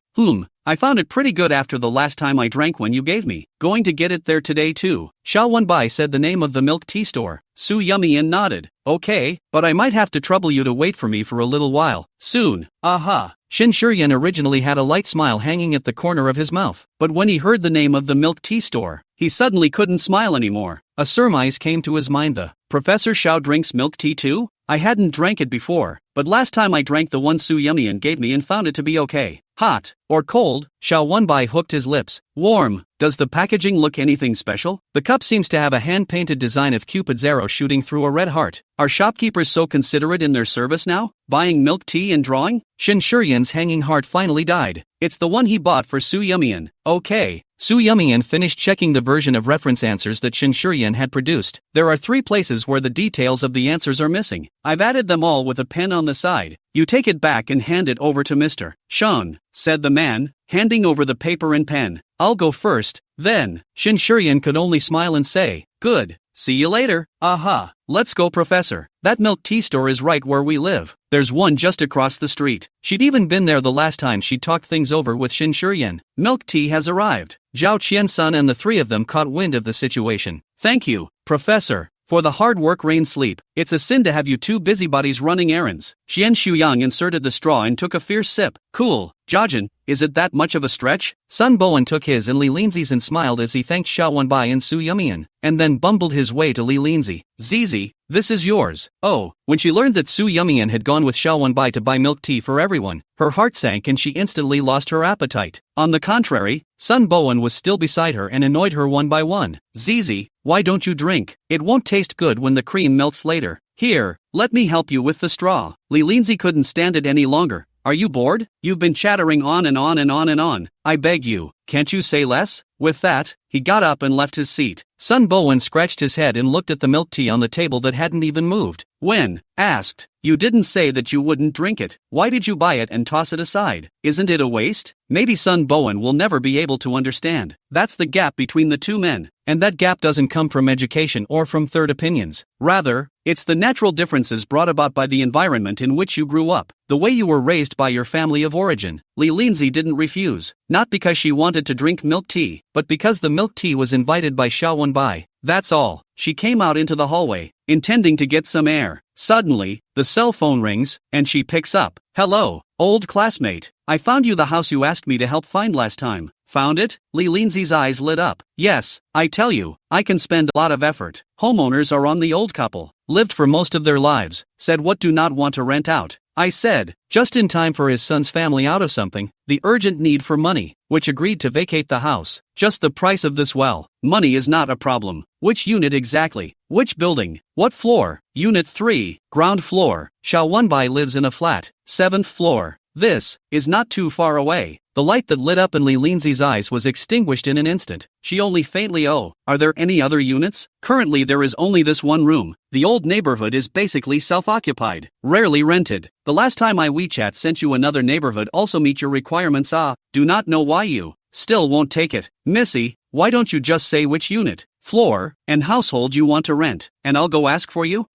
I found it pretty good after the last time I drank one you gave me. Going to get it there today too. Xiao Wenbai said the name of the milk tea store. Su Yumian nodded. Okay, but I might have to trouble you to wait for me for a little while. Soon. Aha. Shin Shuryan originally had a light smile hanging at the corner of his mouth, but when he heard the name of the milk tea store, he suddenly couldn't smile anymore. A surmise came to his mind. The Professor Xiao drinks milk tea too? I hadn't drank it before, but last time I drank the one Su Yumian gave me and found it to be okay. Hot or cold? Xiao Wenbai hooked his lips. Warm. Does the packaging look anything special? The cup seems to have a hand-painted design of Cupid's arrow shooting through a red heart. Are shopkeepers so considerate in their service now? Buying milk tea and drawing? Shin Shuryan's hanging heart finally died. It's the one he bought for Su Yumian. Okay. Su Yumian finished checking the version of reference answers that Shin Shuryan had produced. There are 3 places where the details of the answers are missing. I've added them all with a pen on the side. You take it back and hand it over to Mr. Shun, said the man, handing over the paper and pen. I'll go first, then. Shin Shuryan could only smile and say, good. See you later. Aha. Let's go, Professor. That milk tea store is right where we live. There's one just across the street. She'd even been there the last time she talked things over with Shin Shuryan. Milk tea has arrived. Zhao Qiansun and the 3 of them caught wind of the situation. Thank you, Professor. For the hard work rain sleep, it's a sin to have you 2 busybodies running errands. Qian Shuyang inserted the straw and took a fierce sip. Cool, Jiajin, is it that much of a stretch? Sun Bowen took his and Li Linzi's and smiled as he thanked Xiao Wenbai and Su Yumian, and then bumbled his way to Li Linzi. Zizi, this is yours. Oh, when she learned that Su Yumian had gone with Xiao Wenbai to buy milk tea for everyone, her heart sank and she instantly lost her appetite. On the contrary, Sun Bowen was still beside her and annoyed her one by one. Zizi, why don't you drink? It won't taste good when the cream melts later. Here, let me help you with the straw. Li Linzi couldn't stand it any longer. Are you bored? You've been chattering on and on and on and on. I beg you, can't you say less? With that, he got up and left his seat. Sun Bowen scratched his head and looked at the milk tea on the table that hadn't even moved. When asked, you didn't say that you wouldn't drink it. Why did you buy it and toss it aside? Isn't it a waste? Maybe Sun Bowen will never be able to understand. That's the gap between the 2 men. And that gap doesn't come from education or from third opinions. Rather, it's the natural differences brought about by the environment in which you grew up, the way you were raised by your family of origin. Li Linzi didn't refuse, not because she wanted to drink milk tea, but because the milk tea was invited by Xiao Wenbai. That's all. She came out into the hallway, intending to get some air. Suddenly, the cell phone rings, and she picks up. Hello, old classmate. I found you the house you asked me to help find last time. Found it? Li Linzi's eyes lit up. Yes, I tell you, I can spend a lot of effort. Homeowners are on the old couple. Lived for most of their lives. Said what do not want to rent out. I said, just in time for his son's family out of something, the urgent need for money, which agreed to vacate the house. Just the price of this well. Money is not a problem. Which unit exactly? Which building? What floor? Unit 3, ground floor. Xiao Wenbai lives in a flat, 7th floor. This is not too far away. The light that lit up in Li Linzi's eyes was extinguished in an instant. She only faintly are there any other units? Currently there is only this one room. The old neighborhood is basically self-occupied, rarely rented. The last time my WeChat sent you another neighborhood also meet your requirements. Do not know why you still won't take it. Missy, why don't you just say which unit, floor, and household you want to rent, and I'll go ask for you?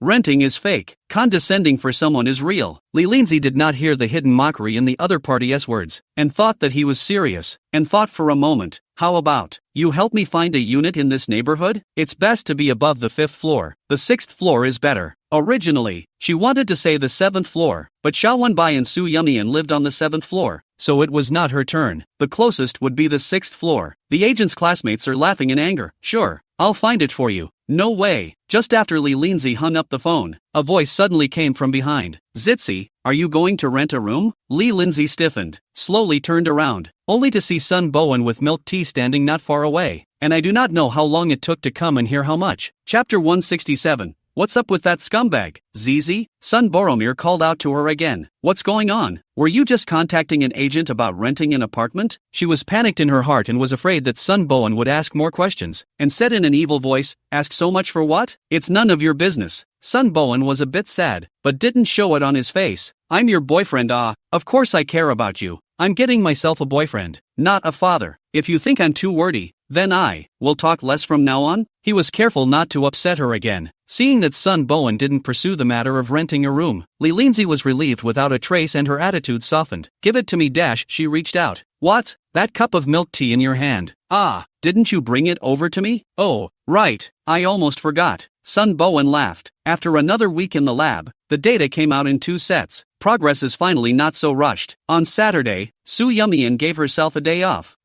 Renting is fake. Condescending for someone is real. Li Linzi did not hear the hidden mockery in the other party's words, and thought that he was serious, and thought for a moment, how about, you help me find a unit in this neighborhood? It's best to be above the 5th floor. The 6th floor is better. Originally, she wanted to say the 7th floor, but Xiao Wenbai and Su Yumian lived on the 7th floor, so it was not her turn. The closest would be the 6th floor. The agent's classmates are laughing in anger. Sure, I'll find it for you. No way. Just after Li Linzi hung up the phone, a voice suddenly came from behind. Zitzi, are you going to rent a room? Li Linzi stiffened, slowly turned around, only to see Sun Bowen with milk tea standing not far away. And I do not know how long it took to come and hear how much. Chapter 167. what's up with that scumbag? ZZ? Son Boromir called out to her again. What's going on? Were you just contacting an agent about renting an apartment? She was panicked in her heart and was afraid that Sun Bowen would ask more questions, and said in an evil voice, ask so much for what? It's none of your business. Sun Bowen was a bit sad, but didn't show it on his face. I'm your boyfriend. Of course I care about you. I'm getting myself a boyfriend, not a father. If you think I'm too wordy, then I will talk less from now on. He was careful not to upset her again. Seeing that Sun Bowen didn't pursue the matter of renting a room, Li Lindsay was relieved without a trace and her attitude softened. Give it to me. She reached out. What? That cup of milk tea in your hand. Didn't you bring it over to me? Oh, right, I almost forgot. Sun Bowen laughed. After another week in the lab, the data came out in 2 sets. Progress is finally not so rushed. On Saturday, Su Yumian gave herself a day off.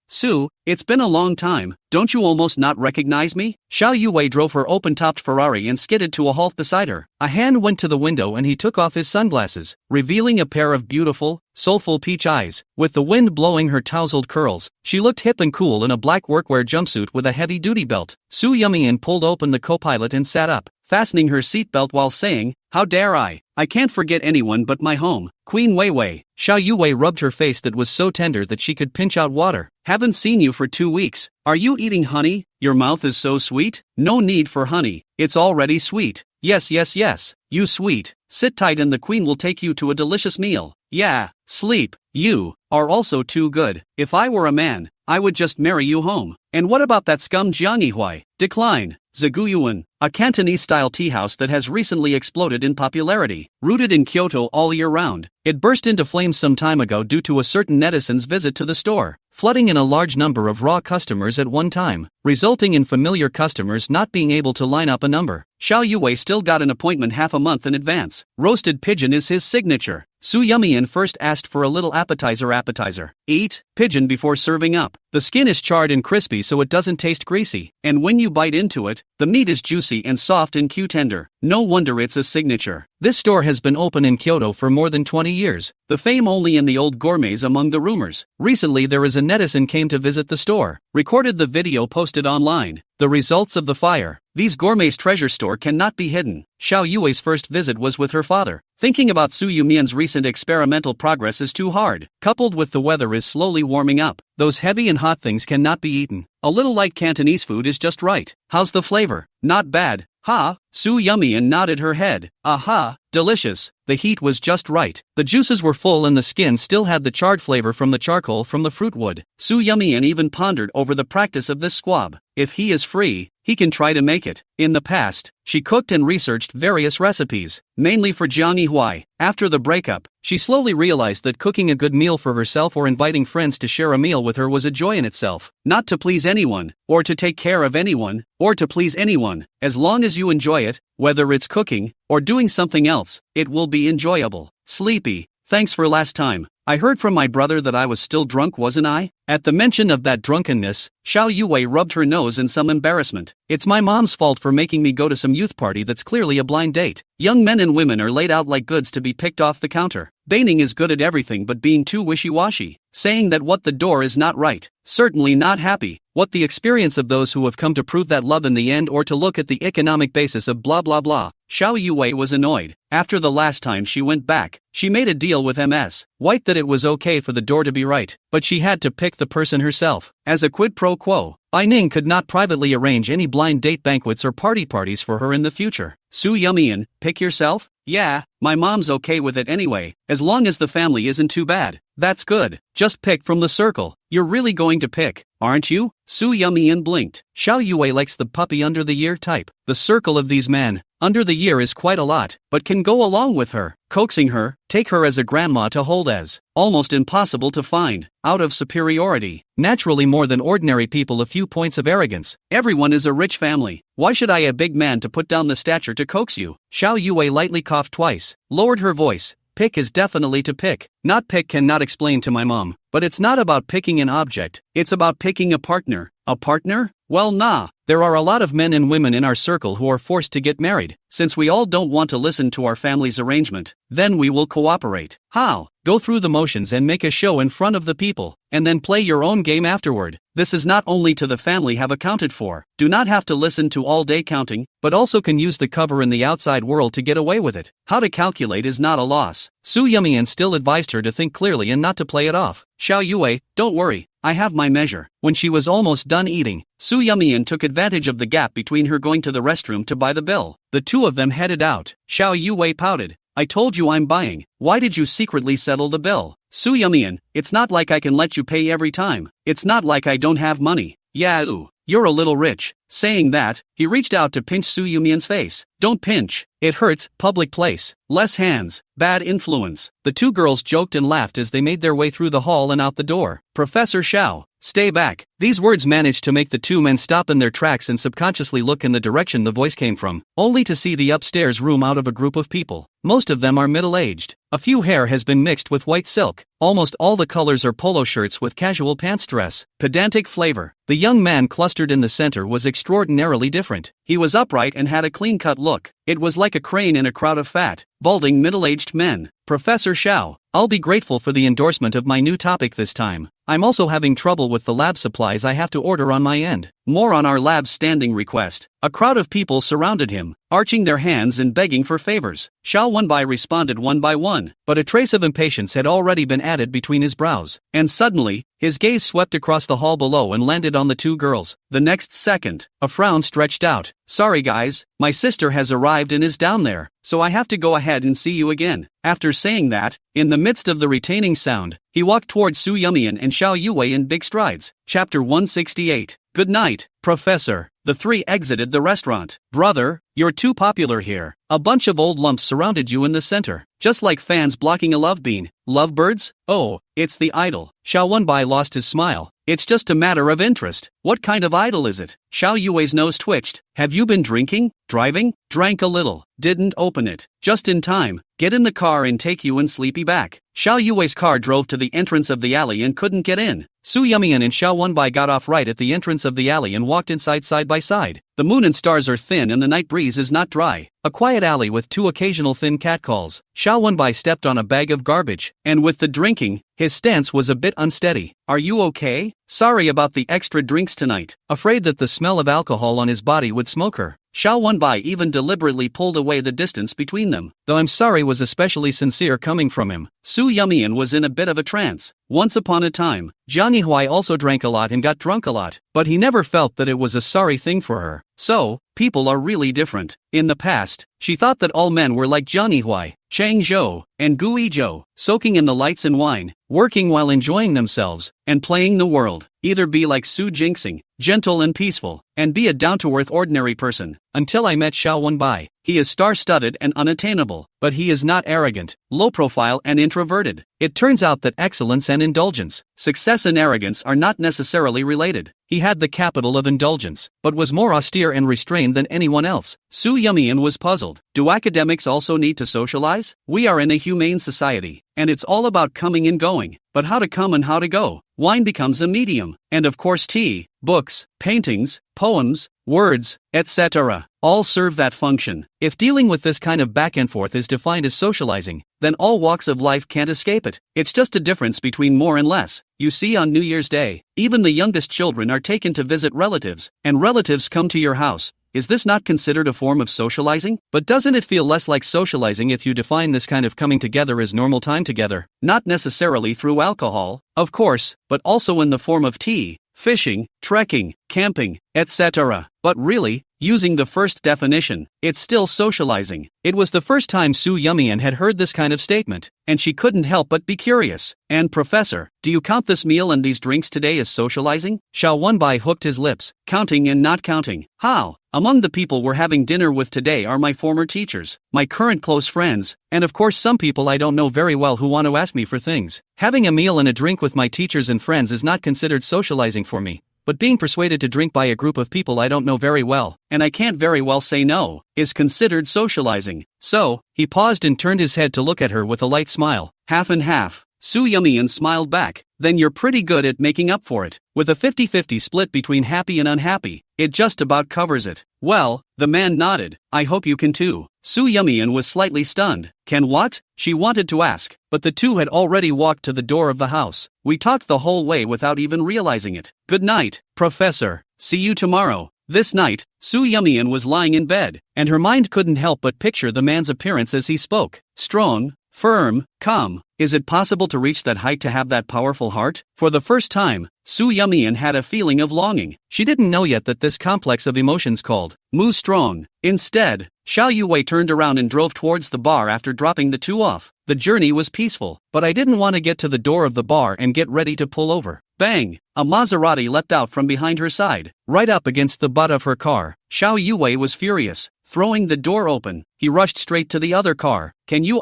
Su, it's been a long time, don't you almost not recognize me? Xiao Yue drove her open-topped Ferrari and skidded to a halt beside her. A hand went to the window and he took off his sunglasses, revealing a pair of beautiful, soulful peach eyes. With the wind blowing her tousled curls, she looked hip and cool in a black workwear jumpsuit with a heavy-duty belt. Su Yumian pulled open the co-pilot and sat up, fastening her seatbelt while saying, how dare I? I can't forget anyone but my home, Queen Weiwei. Xiao Yue rubbed her face that was so tender that she could pinch out water. Haven't seen you for 2 weeks. Are you eating honey? Your mouth is so sweet. No need for honey. It's already sweet. Yes. You sweet. Sit tight and the queen will take you to a delicious meal. Yeah, sleep. You are also too good. If I were a man, I would just marry you home. And what about that scum Jiang Yihui? Decline. Zaguyuan, a Cantonese-style tea house that has recently exploded in popularity. Rooted in Kyoto all year round, it burst into flames some time ago due to a certain netizen's visit to the store, flooding in a large number of raw customers at one time, resulting in familiar customers not being able to line up a number. Xiao Yue still got an appointment half a month in advance. Roasted pigeon is his signature. Su Yumian first asked for a little appetizer. Eat pigeon before serving up. The skin is charred and crispy so it doesn't taste greasy, and when you bite into it, the meat is juicy and soft and Q-tender. No wonder it's a signature. This store has been open in Kyoto for more than 20 years. The fame only in the old gourmets among the rumors. Recently there is a netizen came to visit the store, recorded the video posted online. The results of the fire. These gourmets' treasure store cannot be hidden. Xiao Yue's first visit was with her father. Thinking about Su Yumian's recent experimental progress is too hard, coupled with the weather is slowly warming up. Those heavy and hot things cannot be eaten. A little light Cantonese food is just right. How's the flavor? Not bad. Ha? Su Yumian nodded her head. Aha, delicious. The heat was just right. The juices were full and the skin still had the charred flavor from the charcoal from the fruit wood. Su Yumian even pondered over the practice of this squab. If he is free, he can try to make it. In the past, she cooked and researched various recipes, mainly for Jiang Yihui. After the breakup, she slowly realized that cooking a good meal for herself or inviting friends to share a meal with her was a joy in itself. Not to please anyone, or to take care of anyone, or to please anyone. As long as you enjoy it, whether it's cooking, or doing something else, it will be enjoyable. Sleepy. Thanks for last time. I heard from my brother that I was still drunk, wasn't I? At the mention of that drunkenness, Xiao Yue rubbed her nose in some embarrassment. It's my mom's fault for making me go to some youth party that's clearly a blind date. Young men and women are laid out like goods to be picked off the counter. Baining is good at everything but being too wishy-washy. Saying that what the door is not right. Certainly not happy. What the experience of those who have come to prove that love in the end or to look at the economic basis of blah blah blah. Xiao Yue was annoyed. After the last time she went back, she made a deal with MS White that it was okay for the door to be right, but she had to pick the person herself. As a quid pro quo, Ning could not privately arrange any blind date banquets or parties for her in the future. Su Yumian, pick yourself? Yeah, my mom's okay with it anyway, as long as the family isn't too bad. That's good. Just pick from the circle. You're really going to pick, aren't you? Su Yumian blinked. Xiao Yue likes the puppy under the ear type. The circle of these men, under the ear is quite a lot, but can go along with her. Coaxing her, take her as a grandma to hold as, almost impossible to find, out of superiority. Naturally more than ordinary people a few points of arrogance. Everyone is a rich family. Why should I a big man to put down the stature to coax you? Xiao Yue lightly coughed twice, lowered her voice. Pick is definitely to pick. Not pick cannot explain to my mom. But it's not about picking an object, it's about picking a partner. A partner? Well nah. There are a lot of men and women in our circle who are forced to get married. Since we all don't want to listen to our family's arrangement, then we will cooperate. How? go through the motions and make a show in front of the people, and then play your own game afterward. This is not only to the family have accounted for, do not have to listen to all day counting, but also can use the cover in the outside world to get away with it. How to calculate is not a loss. Su Yumian still advised her to think clearly and not to play it off. Xiao Yue, don't worry, I have my measure. When she was almost done eating, Su Yumian took advantage of the gap between her going to the restroom to buy the bill. The two of them headed out. Xiao Yue pouted. I told you I'm buying, why did you secretly settle the bill? Su Yumian, it's not like I can let you pay every time. It's not like I don't have money. Yeah, you're a little rich. Saying that, he reached out to pinch Su Yumian's face. Don't pinch. It hurts. Public place. Less hands. Bad influence. The two girls joked and laughed as they made their way through the hall and out the door. Professor Xiao, stay back. These words managed to make the two men stop in their tracks and subconsciously look in the direction the voice came from, only to see the upstairs room out of a group of people. Most of them are middle-aged. A few hair has been mixed with white silk. Almost all the colors are polo shirts with casual pants dress. Pedantic flavor. The young man clustered in the center was extraordinarily different. He was upright and had a clean-cut look. It was like a crane in a crowd of fat, balding middle-aged men. Professor Xiao, I'll be grateful for the endorsement of my new topic this time. I'm also having trouble with the lab supplies I have to order on my end. More on our lab's standing request. A crowd of people surrounded him, arching their hands and begging for favors. Xiao Wenbai responded one by one, but a trace of impatience had already been added between his brows. And suddenly, his gaze swept across the hall below and landed on the two girls. The next second, a frown stretched out. Sorry guys, my sister has arrived and is down there, so I have to go ahead and see you again. After saying that, in the midst of the retaining sound, he walked towards Su Yumian and Xiao Yue in big strides. Chapter 168. Good night, Professor. The three exited the restaurant. Brother, you're too popular here. A bunch of old lumps surrounded you in the center, just like fans blocking a love bean. Lovebirds? Oh, it's the idol. Xiao Wenbai lost his smile. It's just a matter of interest. What kind of idol is it? Xiao Yue's nose twitched. Have you been drinking? Driving? Drank a little. Didn't open it. Just in time. Get in the car and take you and Sleepy back. Xiao Yue's car drove to the entrance of the alley and couldn't get in. Su Yumian and Xiao Wenbai got off right at the entrance of the alley and walked inside side by side. The moon and stars are thin and the night breeze is not dry. A quiet alley with two occasional thin catcalls. Xiao Wenbai stepped on a bag of garbage, and with the drinking, his stance was a bit unsteady. Are you okay? Sorry about the extra drinks tonight. Afraid that the smell of alcohol on his body would smoke her. Xiao Wenbai even deliberately pulled away the distance between them, though I'm sorry was especially sincere coming from him. Su Yumian was in a bit of a trance. Once upon a time, Jiang Yihui also drank a lot and got drunk a lot, but he never felt that it was a sorry thing for her. So, people are really different. In the past, she thought that all men were like Jiang Yihui, Chang Zhou, and Gu Yizhou, soaking in the lights and wine, working while enjoying themselves, and playing the world. Either be like Su Jinxing, gentle and peaceful, and be a down-to-earth ordinary person. Until I met Xiao Wenbai. He is star-studded and unattainable, but he is not arrogant, low-profile and introverted. It turns out that excellence and indulgence, success and arrogance are not necessarily related. He had the capital of indulgence, but was more austere and restrained than anyone else. Su Yumian was puzzled. Do academics also need to socialize? We are in a humane society, and it's all about coming and going. But how to come and how to go? Wine becomes a medium, and of course tea, books, paintings, poems, words, etc. all serve that function. If dealing with this kind of back and forth is defined as socializing, then all walks of life can't escape it. It's just a difference between more and less. You see, on New Year's Day, even the youngest children are taken to visit relatives, and relatives come to your house. Is this not considered a form of socializing? But doesn't it feel less like socializing if you define this kind of coming together as normal time together? Not necessarily through alcohol, of course, but also in the form of tea, fishing, trekking, camping, etc. But really, using the first definition, it's still socializing. It was the first time Su Yumian had heard this kind of statement, and she couldn't help but be curious. And Professor, do you count this meal and these drinks today as socializing? Xiao Wenbai hooked his lips, counting and not counting. How? Among the people we're having dinner with today are my former teachers, my current close friends, and of course some people I don't know very well who want to ask me for things. Having a meal and a drink with my teachers and friends is not considered socializing for me. But being persuaded to drink by a group of people I don't know very well, and I can't very well say no, is considered socializing. So, he paused and turned his head to look at her with a light smile. Half and half. Su Yumian smiled back. Then you're pretty good at making up for it. With a 50-50 split between happy and unhappy, it just about covers it. Well, the man nodded. I hope you can too. Su Yumian was slightly stunned. Can what? She wanted to ask, but the two had already walked to the door of the house. We talked the whole way without even realizing it. Good night, Professor. See you tomorrow. This night, Su Yumian was lying in bed, and her mind couldn't help but picture the man's appearance as he spoke. Strong, firm, calm. Is it possible to reach that height to have that powerful heart? For the first time, Su Yumian had a feeling of longing. She didn't know yet that this complex of emotions called Mu Strong. Instead, Xiao Yuwei turned around and drove towards the bar after dropping the two off. The journey was peaceful, but I didn't want to get to the door of the bar and get ready to pull over. Bang! A Maserati leapt out from behind her side, right up against the butt of her car. Xiao Yuwei was furious. Throwing the door open, he rushed straight to the other car. Can you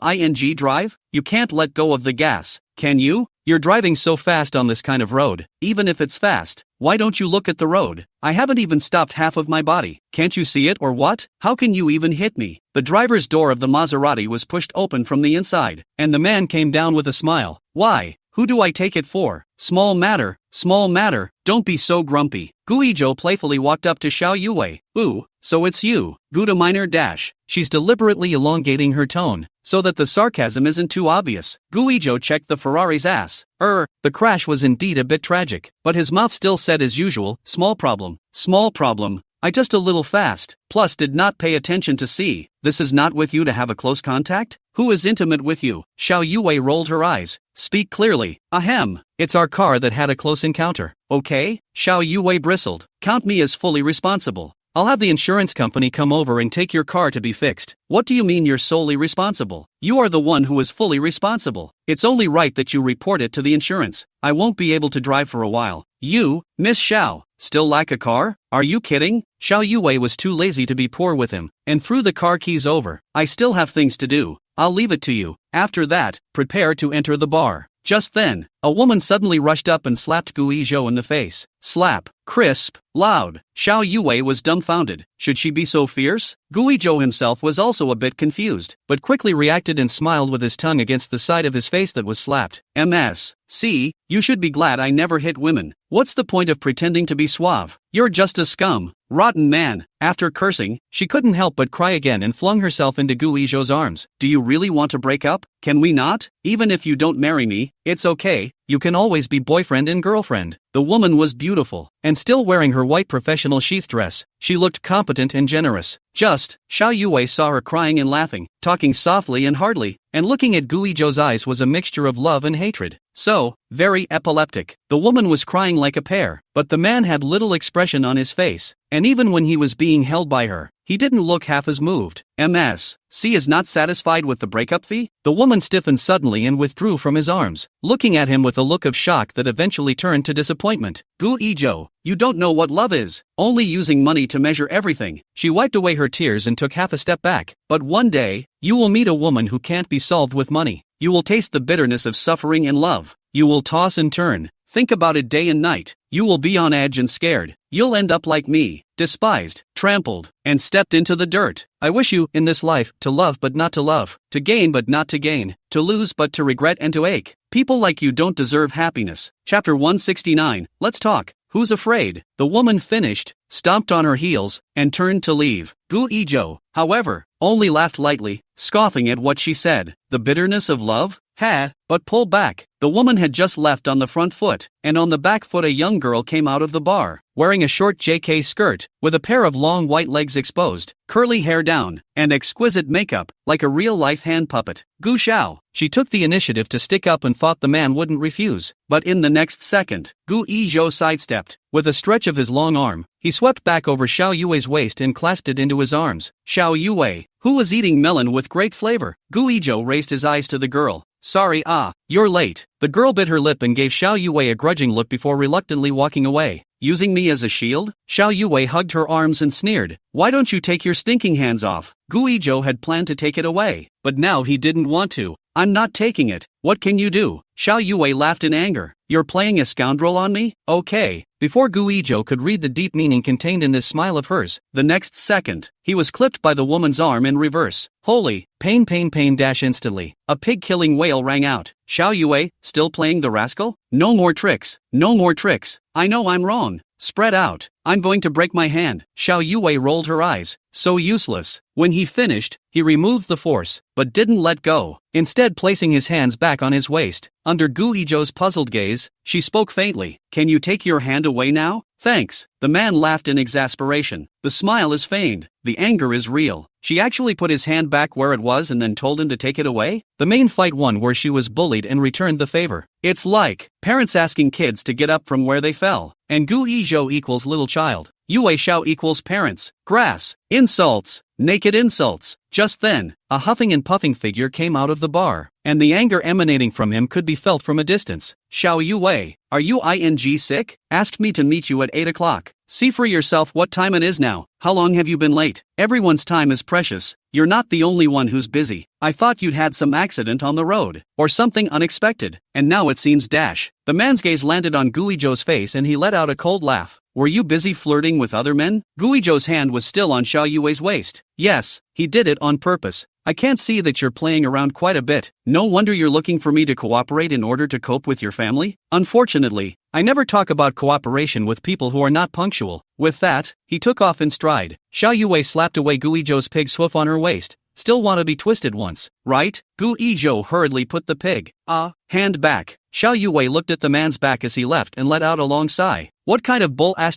drive? You can't let go of the gas, can you? You're driving so fast on this kind of road. Even if it's fast, why don't you look at the road? I haven't even stopped half of my body. Can't you see it or what? How can you even hit me? The driver's door of the Maserati was pushed open from the inside, and the man came down with a smile. Why? Who do I take it for? Small matter, don't be so grumpy. Guizhou playfully walked up to Xiao Yuwei. Ooh, so it's you, Guda minor dash. She's deliberately elongating her tone, so that the sarcasm isn't too obvious. Guizhou checked the Ferrari's ass. The crash was indeed a bit tragic, but his mouth still said as usual, small problem. I just a little fast, plus did not pay attention to see. This is not with you to have a close contact? Who is intimate with you? Xiao Yuwei rolled her eyes. Speak clearly. Ahem. It's our car that had a close encounter. Okay? Xiao Yuwei bristled. Count me as fully responsible. I'll have the insurance company come over and take your car to be fixed. What do you mean you're solely responsible? You are the one who is fully responsible. It's only right that you report it to the insurance. I won't be able to drive for a while. You, Miss Xiao, still lack a car? Are you kidding? Xiao Yuwei was too lazy to be poor with him, and threw the car keys over. I still have things to do. I'll leave it to you. After that, prepare to enter the bar. Just then, a woman suddenly rushed up and slapped Guizhou in the face. Slap, crisp, loud. Xiao Yuwei was dumbfounded. Should she be so fierce? Guizhou himself was also a bit confused, but quickly reacted and smiled with his tongue against the side of his face that was slapped. See, you should be glad I never hit women. What's the point of pretending to be suave? You're just a scum, rotten man. After cursing, she couldn't help but cry again and flung herself into Guizhou's arms. Do you really want to break up? Can we not? Even if you don't marry me, it's okay. You can always be boyfriend and girlfriend. The woman was beautiful, and still wearing her white professional sheath dress, she looked competent and generous. Xiao Yuwei saw her crying and laughing, talking softly and hardly, and looking at Guizhou's eyes was a mixture of love and hatred. So, very epileptic. The woman was crying like a pear, but the man had little expression on his face, and even when he was being held by her, he didn't look half as moved. C is not satisfied with the breakup fee? The woman stiffened suddenly and withdrew from his arms, looking at him with a look of shock that eventually turned to disappointment. Guizhou, you don't know what love is, only using money to measure everything. She wiped away her tears and took half a step back. But one day, you will meet a woman who can't be solved with money. You will taste the bitterness of suffering and love. You will toss and turn, think about it day and night. You will be on edge and scared. You'll end up like me, despised, trampled, and stepped into the dirt. I wish you, in this life, to love but not to love, to gain but not to gain, to lose but to regret and to ache. People like you don't deserve happiness. Chapter 169, Let's Talk. Who's afraid? The woman finished, stomped on her heels, and turned to leave. Guizhou, however, only laughed lightly, scoffing at what she said. The bitterness of love? But pull back. The woman had just left on the front foot, and on the back foot a young girl came out of the bar, wearing a short JK skirt, with a pair of long white legs exposed, curly hair down, and exquisite makeup, like a real-life hand puppet. Gu Xiao. She took the initiative to stick up and thought the man wouldn't refuse, but in the next second, Guizhou sidestepped. With a stretch of his long arm, he swept back over Xiao Yuwei's waist and clasped it into his arms. Xiao Yuwei, who was eating melon with great flavor. Guizhou raised his eyes to the girl. Sorry, you're late. The girl bit her lip and gave Xiao Yuwei a grudging look before reluctantly walking away. Using me as a shield? Xiao Yuwei hugged her arms and sneered. Why don't you take your stinking hands off? Guizhou had planned to take it away, but now he didn't want to. I'm not taking it. What can you do? Xiao Yuwei laughed in anger. You're playing a scoundrel on me? Okay. Before Guizhou could read the deep meaning contained in this smile of hers, the next second, he was clipped by the woman's arm in reverse. Holy, pain instantly. A pig-killing wail rang out. Xiao Yuwei, still playing the rascal? No more tricks. I know I'm wrong. spread out. I'm going to break my hand. Xiao Yue rolled her eyes. So useless. When he finished, he removed the force, but didn't let go, instead placing his hands back on his waist. Under Gu Yizhou's puzzled gaze, she spoke faintly. Can you take your hand away now? Thanks. The man laughed in exasperation. The smile is feigned. The anger is real. She actually put his hand back where it was and then told him to take it away? The main fight won where she was bullied and returned the favor. It's like parents asking kids to get up from where they fell. And Gu Yizhou equals little child. Yue Xiao equals parents. Grass. Insults. Naked insults. Just then, a huffing and puffing figure came out of the bar, and the anger emanating from him could be felt from a distance. Xiao Yue, are you sick? Asked me to meet you at 8 o'clock. See for yourself what time it is now. How long have you been late? Everyone's time is precious. You're not the only one who's busy. I thought you'd had some accident on the road, or something unexpected, and now it seems dash. The man's gaze landed on Guizhou's face and he let out a cold laugh. Were you busy flirting with other men? Guizhou's hand was still on Xiao Yue's waist. Yes, he did it on purpose. I can't see that you're playing around quite a bit. No wonder you're looking for me to cooperate in order to cope with your family. Unfortunately, I never talk about cooperation with people who are not punctual. With that, he took off in stride. Xiao Yue slapped away Guizhou's pig's hoof on her waist. Still want to be twisted once, right? Gu Yizhou hurriedly put the pig hand back. Xiao Yue looked at the man's back as he left and let out a long sigh. What kind of bull is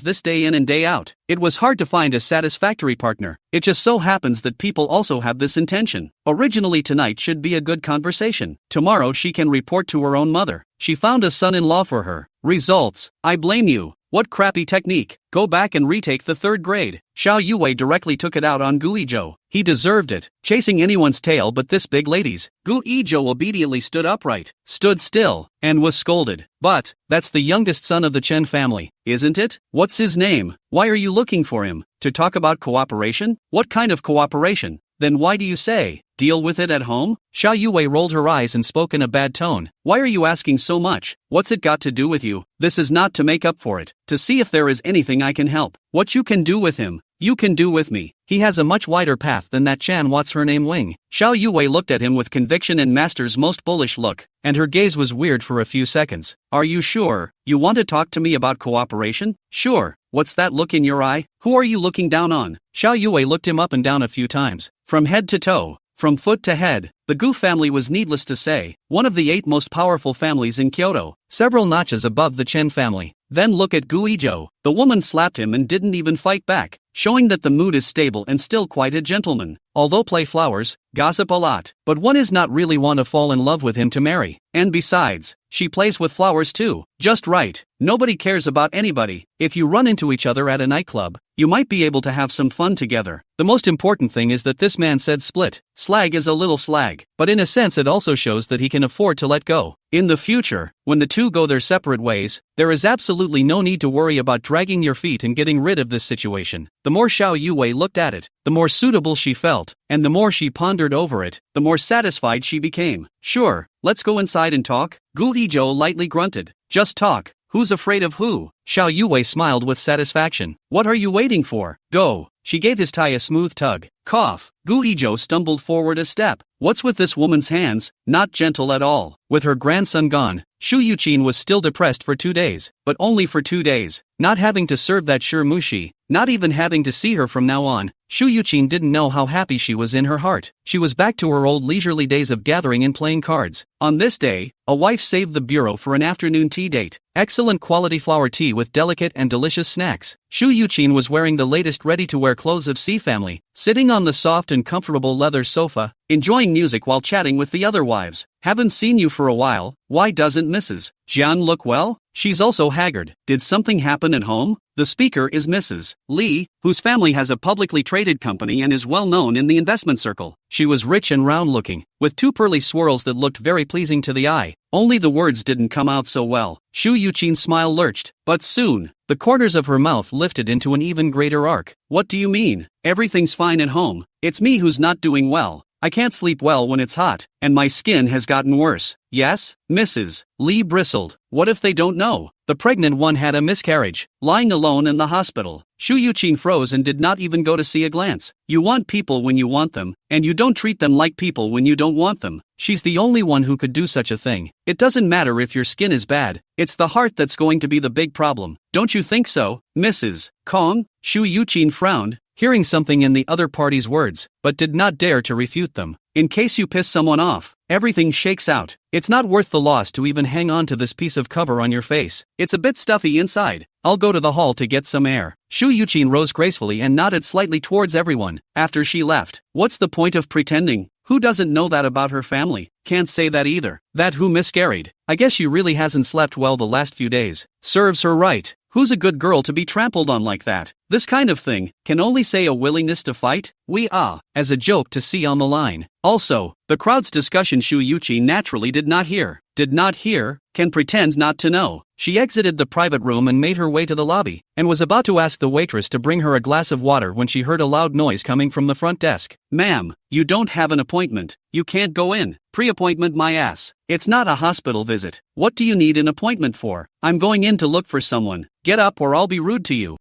this day in and day out? It was hard to find a satisfactory partner. It just so happens that people also have this intention. Originally tonight should be a good conversation. Tomorrow she can report to her own mother. She found a son-in-law for her. Results, I blame you. What crappy technique. Go back and retake the 3rd grade. Xiao Yue directly took it out on Gu Yizhou. He deserved it. Chasing anyone's tail but this big lady's. Gu Yizhou obediently stood upright, stood still, and was scolded. But, that's the youngest son of the Chen family, isn't it? What's his name? Why are you looking for him? To talk about cooperation? What kind of cooperation? Then why do you say, deal with it at home? Xiao Yue rolled her eyes and spoke in a bad tone. Why are you asking so much? What's it got to do with you? This is not to make up for it. To see if there is anything I can help. What you can do with him, you can do with me. He has a much wider path than that Chan what's her name Wing. Xiao Yue looked at him with conviction and master's most bullish look, and her gaze was weird for a few seconds. Are you sure? You want to talk to me about cooperation? Sure. What's that look in your eye? Who are you looking down on? Xiao Yue looked him up and down a few times, from head to toe, from foot to head. The Gu family was, needless to say, one of the 8 most powerful families in Kyoto, several notches above the Chen family. Then look at Gu Yizhou. The woman slapped him and didn't even fight back, showing that the mood is stable and still quite a gentleman. Although play flowers, gossip a lot, but one is not really want to fall in love with him to marry. And besides, she plays with flowers too. Just right. Nobody cares about anybody. If you run into each other at a nightclub, you might be able to have some fun together. The most important thing is that this man said split. Slag is a little slag, but in a sense it also shows that he can afford to let go. In the future, when the two go their separate ways, there is absolutely no need to worry about dragging your feet and getting rid of this situation. The more Xiao Yue looked at it, the more suitable she felt, and the more she pondered over it, the more satisfied she became. Sure, let's go inside and talk. Gu Yizhou lightly grunted. Just talk. Who's afraid of who? Xiao Yue smiled with satisfaction. What are you waiting for? Go. She gave his tie a smooth tug. Cough. Gu Yizhou stumbled forward a step. What's with this woman's hands? Not gentle at all. With her grandson gone, Shu Yuqin was still depressed for 2 days, but only for 2 days. Not having to serve that Shi Mushi, not even having to see her from now on, Shu Yuqin didn't know how happy she was in her heart. She was back to her old leisurely days of gathering and playing cards. On this day, a wife saved the bureau for an afternoon tea date. Excellent quality flower tea with delicate and delicious snacks. Shu Yuqin was wearing the latest ready-to-wear clothes of C family, sitting on the soft and comfortable leather sofa, enjoying music while chatting with the other wives. Haven't seen you for a while. Why doesn't Mrs. Jian look well? She's also haggard. Did something happen at home? The speaker is Mrs. Li, whose family has a publicly traded company and is well known in the investment circle. She was rich and round-looking, with 2 pearly swirls that looked very pleasing to the eye. Only the words didn't come out so well. Shu Yuqin's smile lurched, but soon, the corners of her mouth lifted into an even greater arc. What do you mean? Everything's fine at home. It's me who's not doing well. I can't sleep well when it's hot, and my skin has gotten worse. Yes? Mrs. Li bristled. What if they don't know? The pregnant one had a miscarriage, lying alone in the hospital. Shu Yuqin froze and did not even go to see a glance. You want people when you want them, and you don't treat them like people when you don't want them. She's the only one who could do such a thing. It doesn't matter if your skin is bad, it's the heart that's going to be the big problem. Don't you think so, Mrs. Kong? Shu Yuqin frowned, hearing something in the other party's words, but did not dare to refute them. In case you piss someone off, everything shakes out. It's not worth the loss to even hang on to this piece of cover on your face. It's a bit stuffy inside. I'll go to the hall to get some air. Shu Yuqin rose gracefully and nodded slightly towards everyone. After she left, what's the point of pretending? Who doesn't know that about her family? Can't say that either. That who miscarried. I guess she really hasn't slept well the last few days. Serves her right. Who's a good girl to be trampled on like that? This kind of thing can only say a willingness to fight. As a joke to see on the line. Also, the crowd's discussion Shu Yuqin naturally did not hear. Can pretend not to know. She exited the private room and made her way to the lobby, and was about to ask the waitress to bring her a glass of water when she heard a loud noise coming from the front desk. Ma'am, you don't have an appointment. You can't go in. Pre-appointment my ass. It's not a hospital visit. What do you need an appointment for? I'm going in to look for someone. Get up or I'll be rude to you.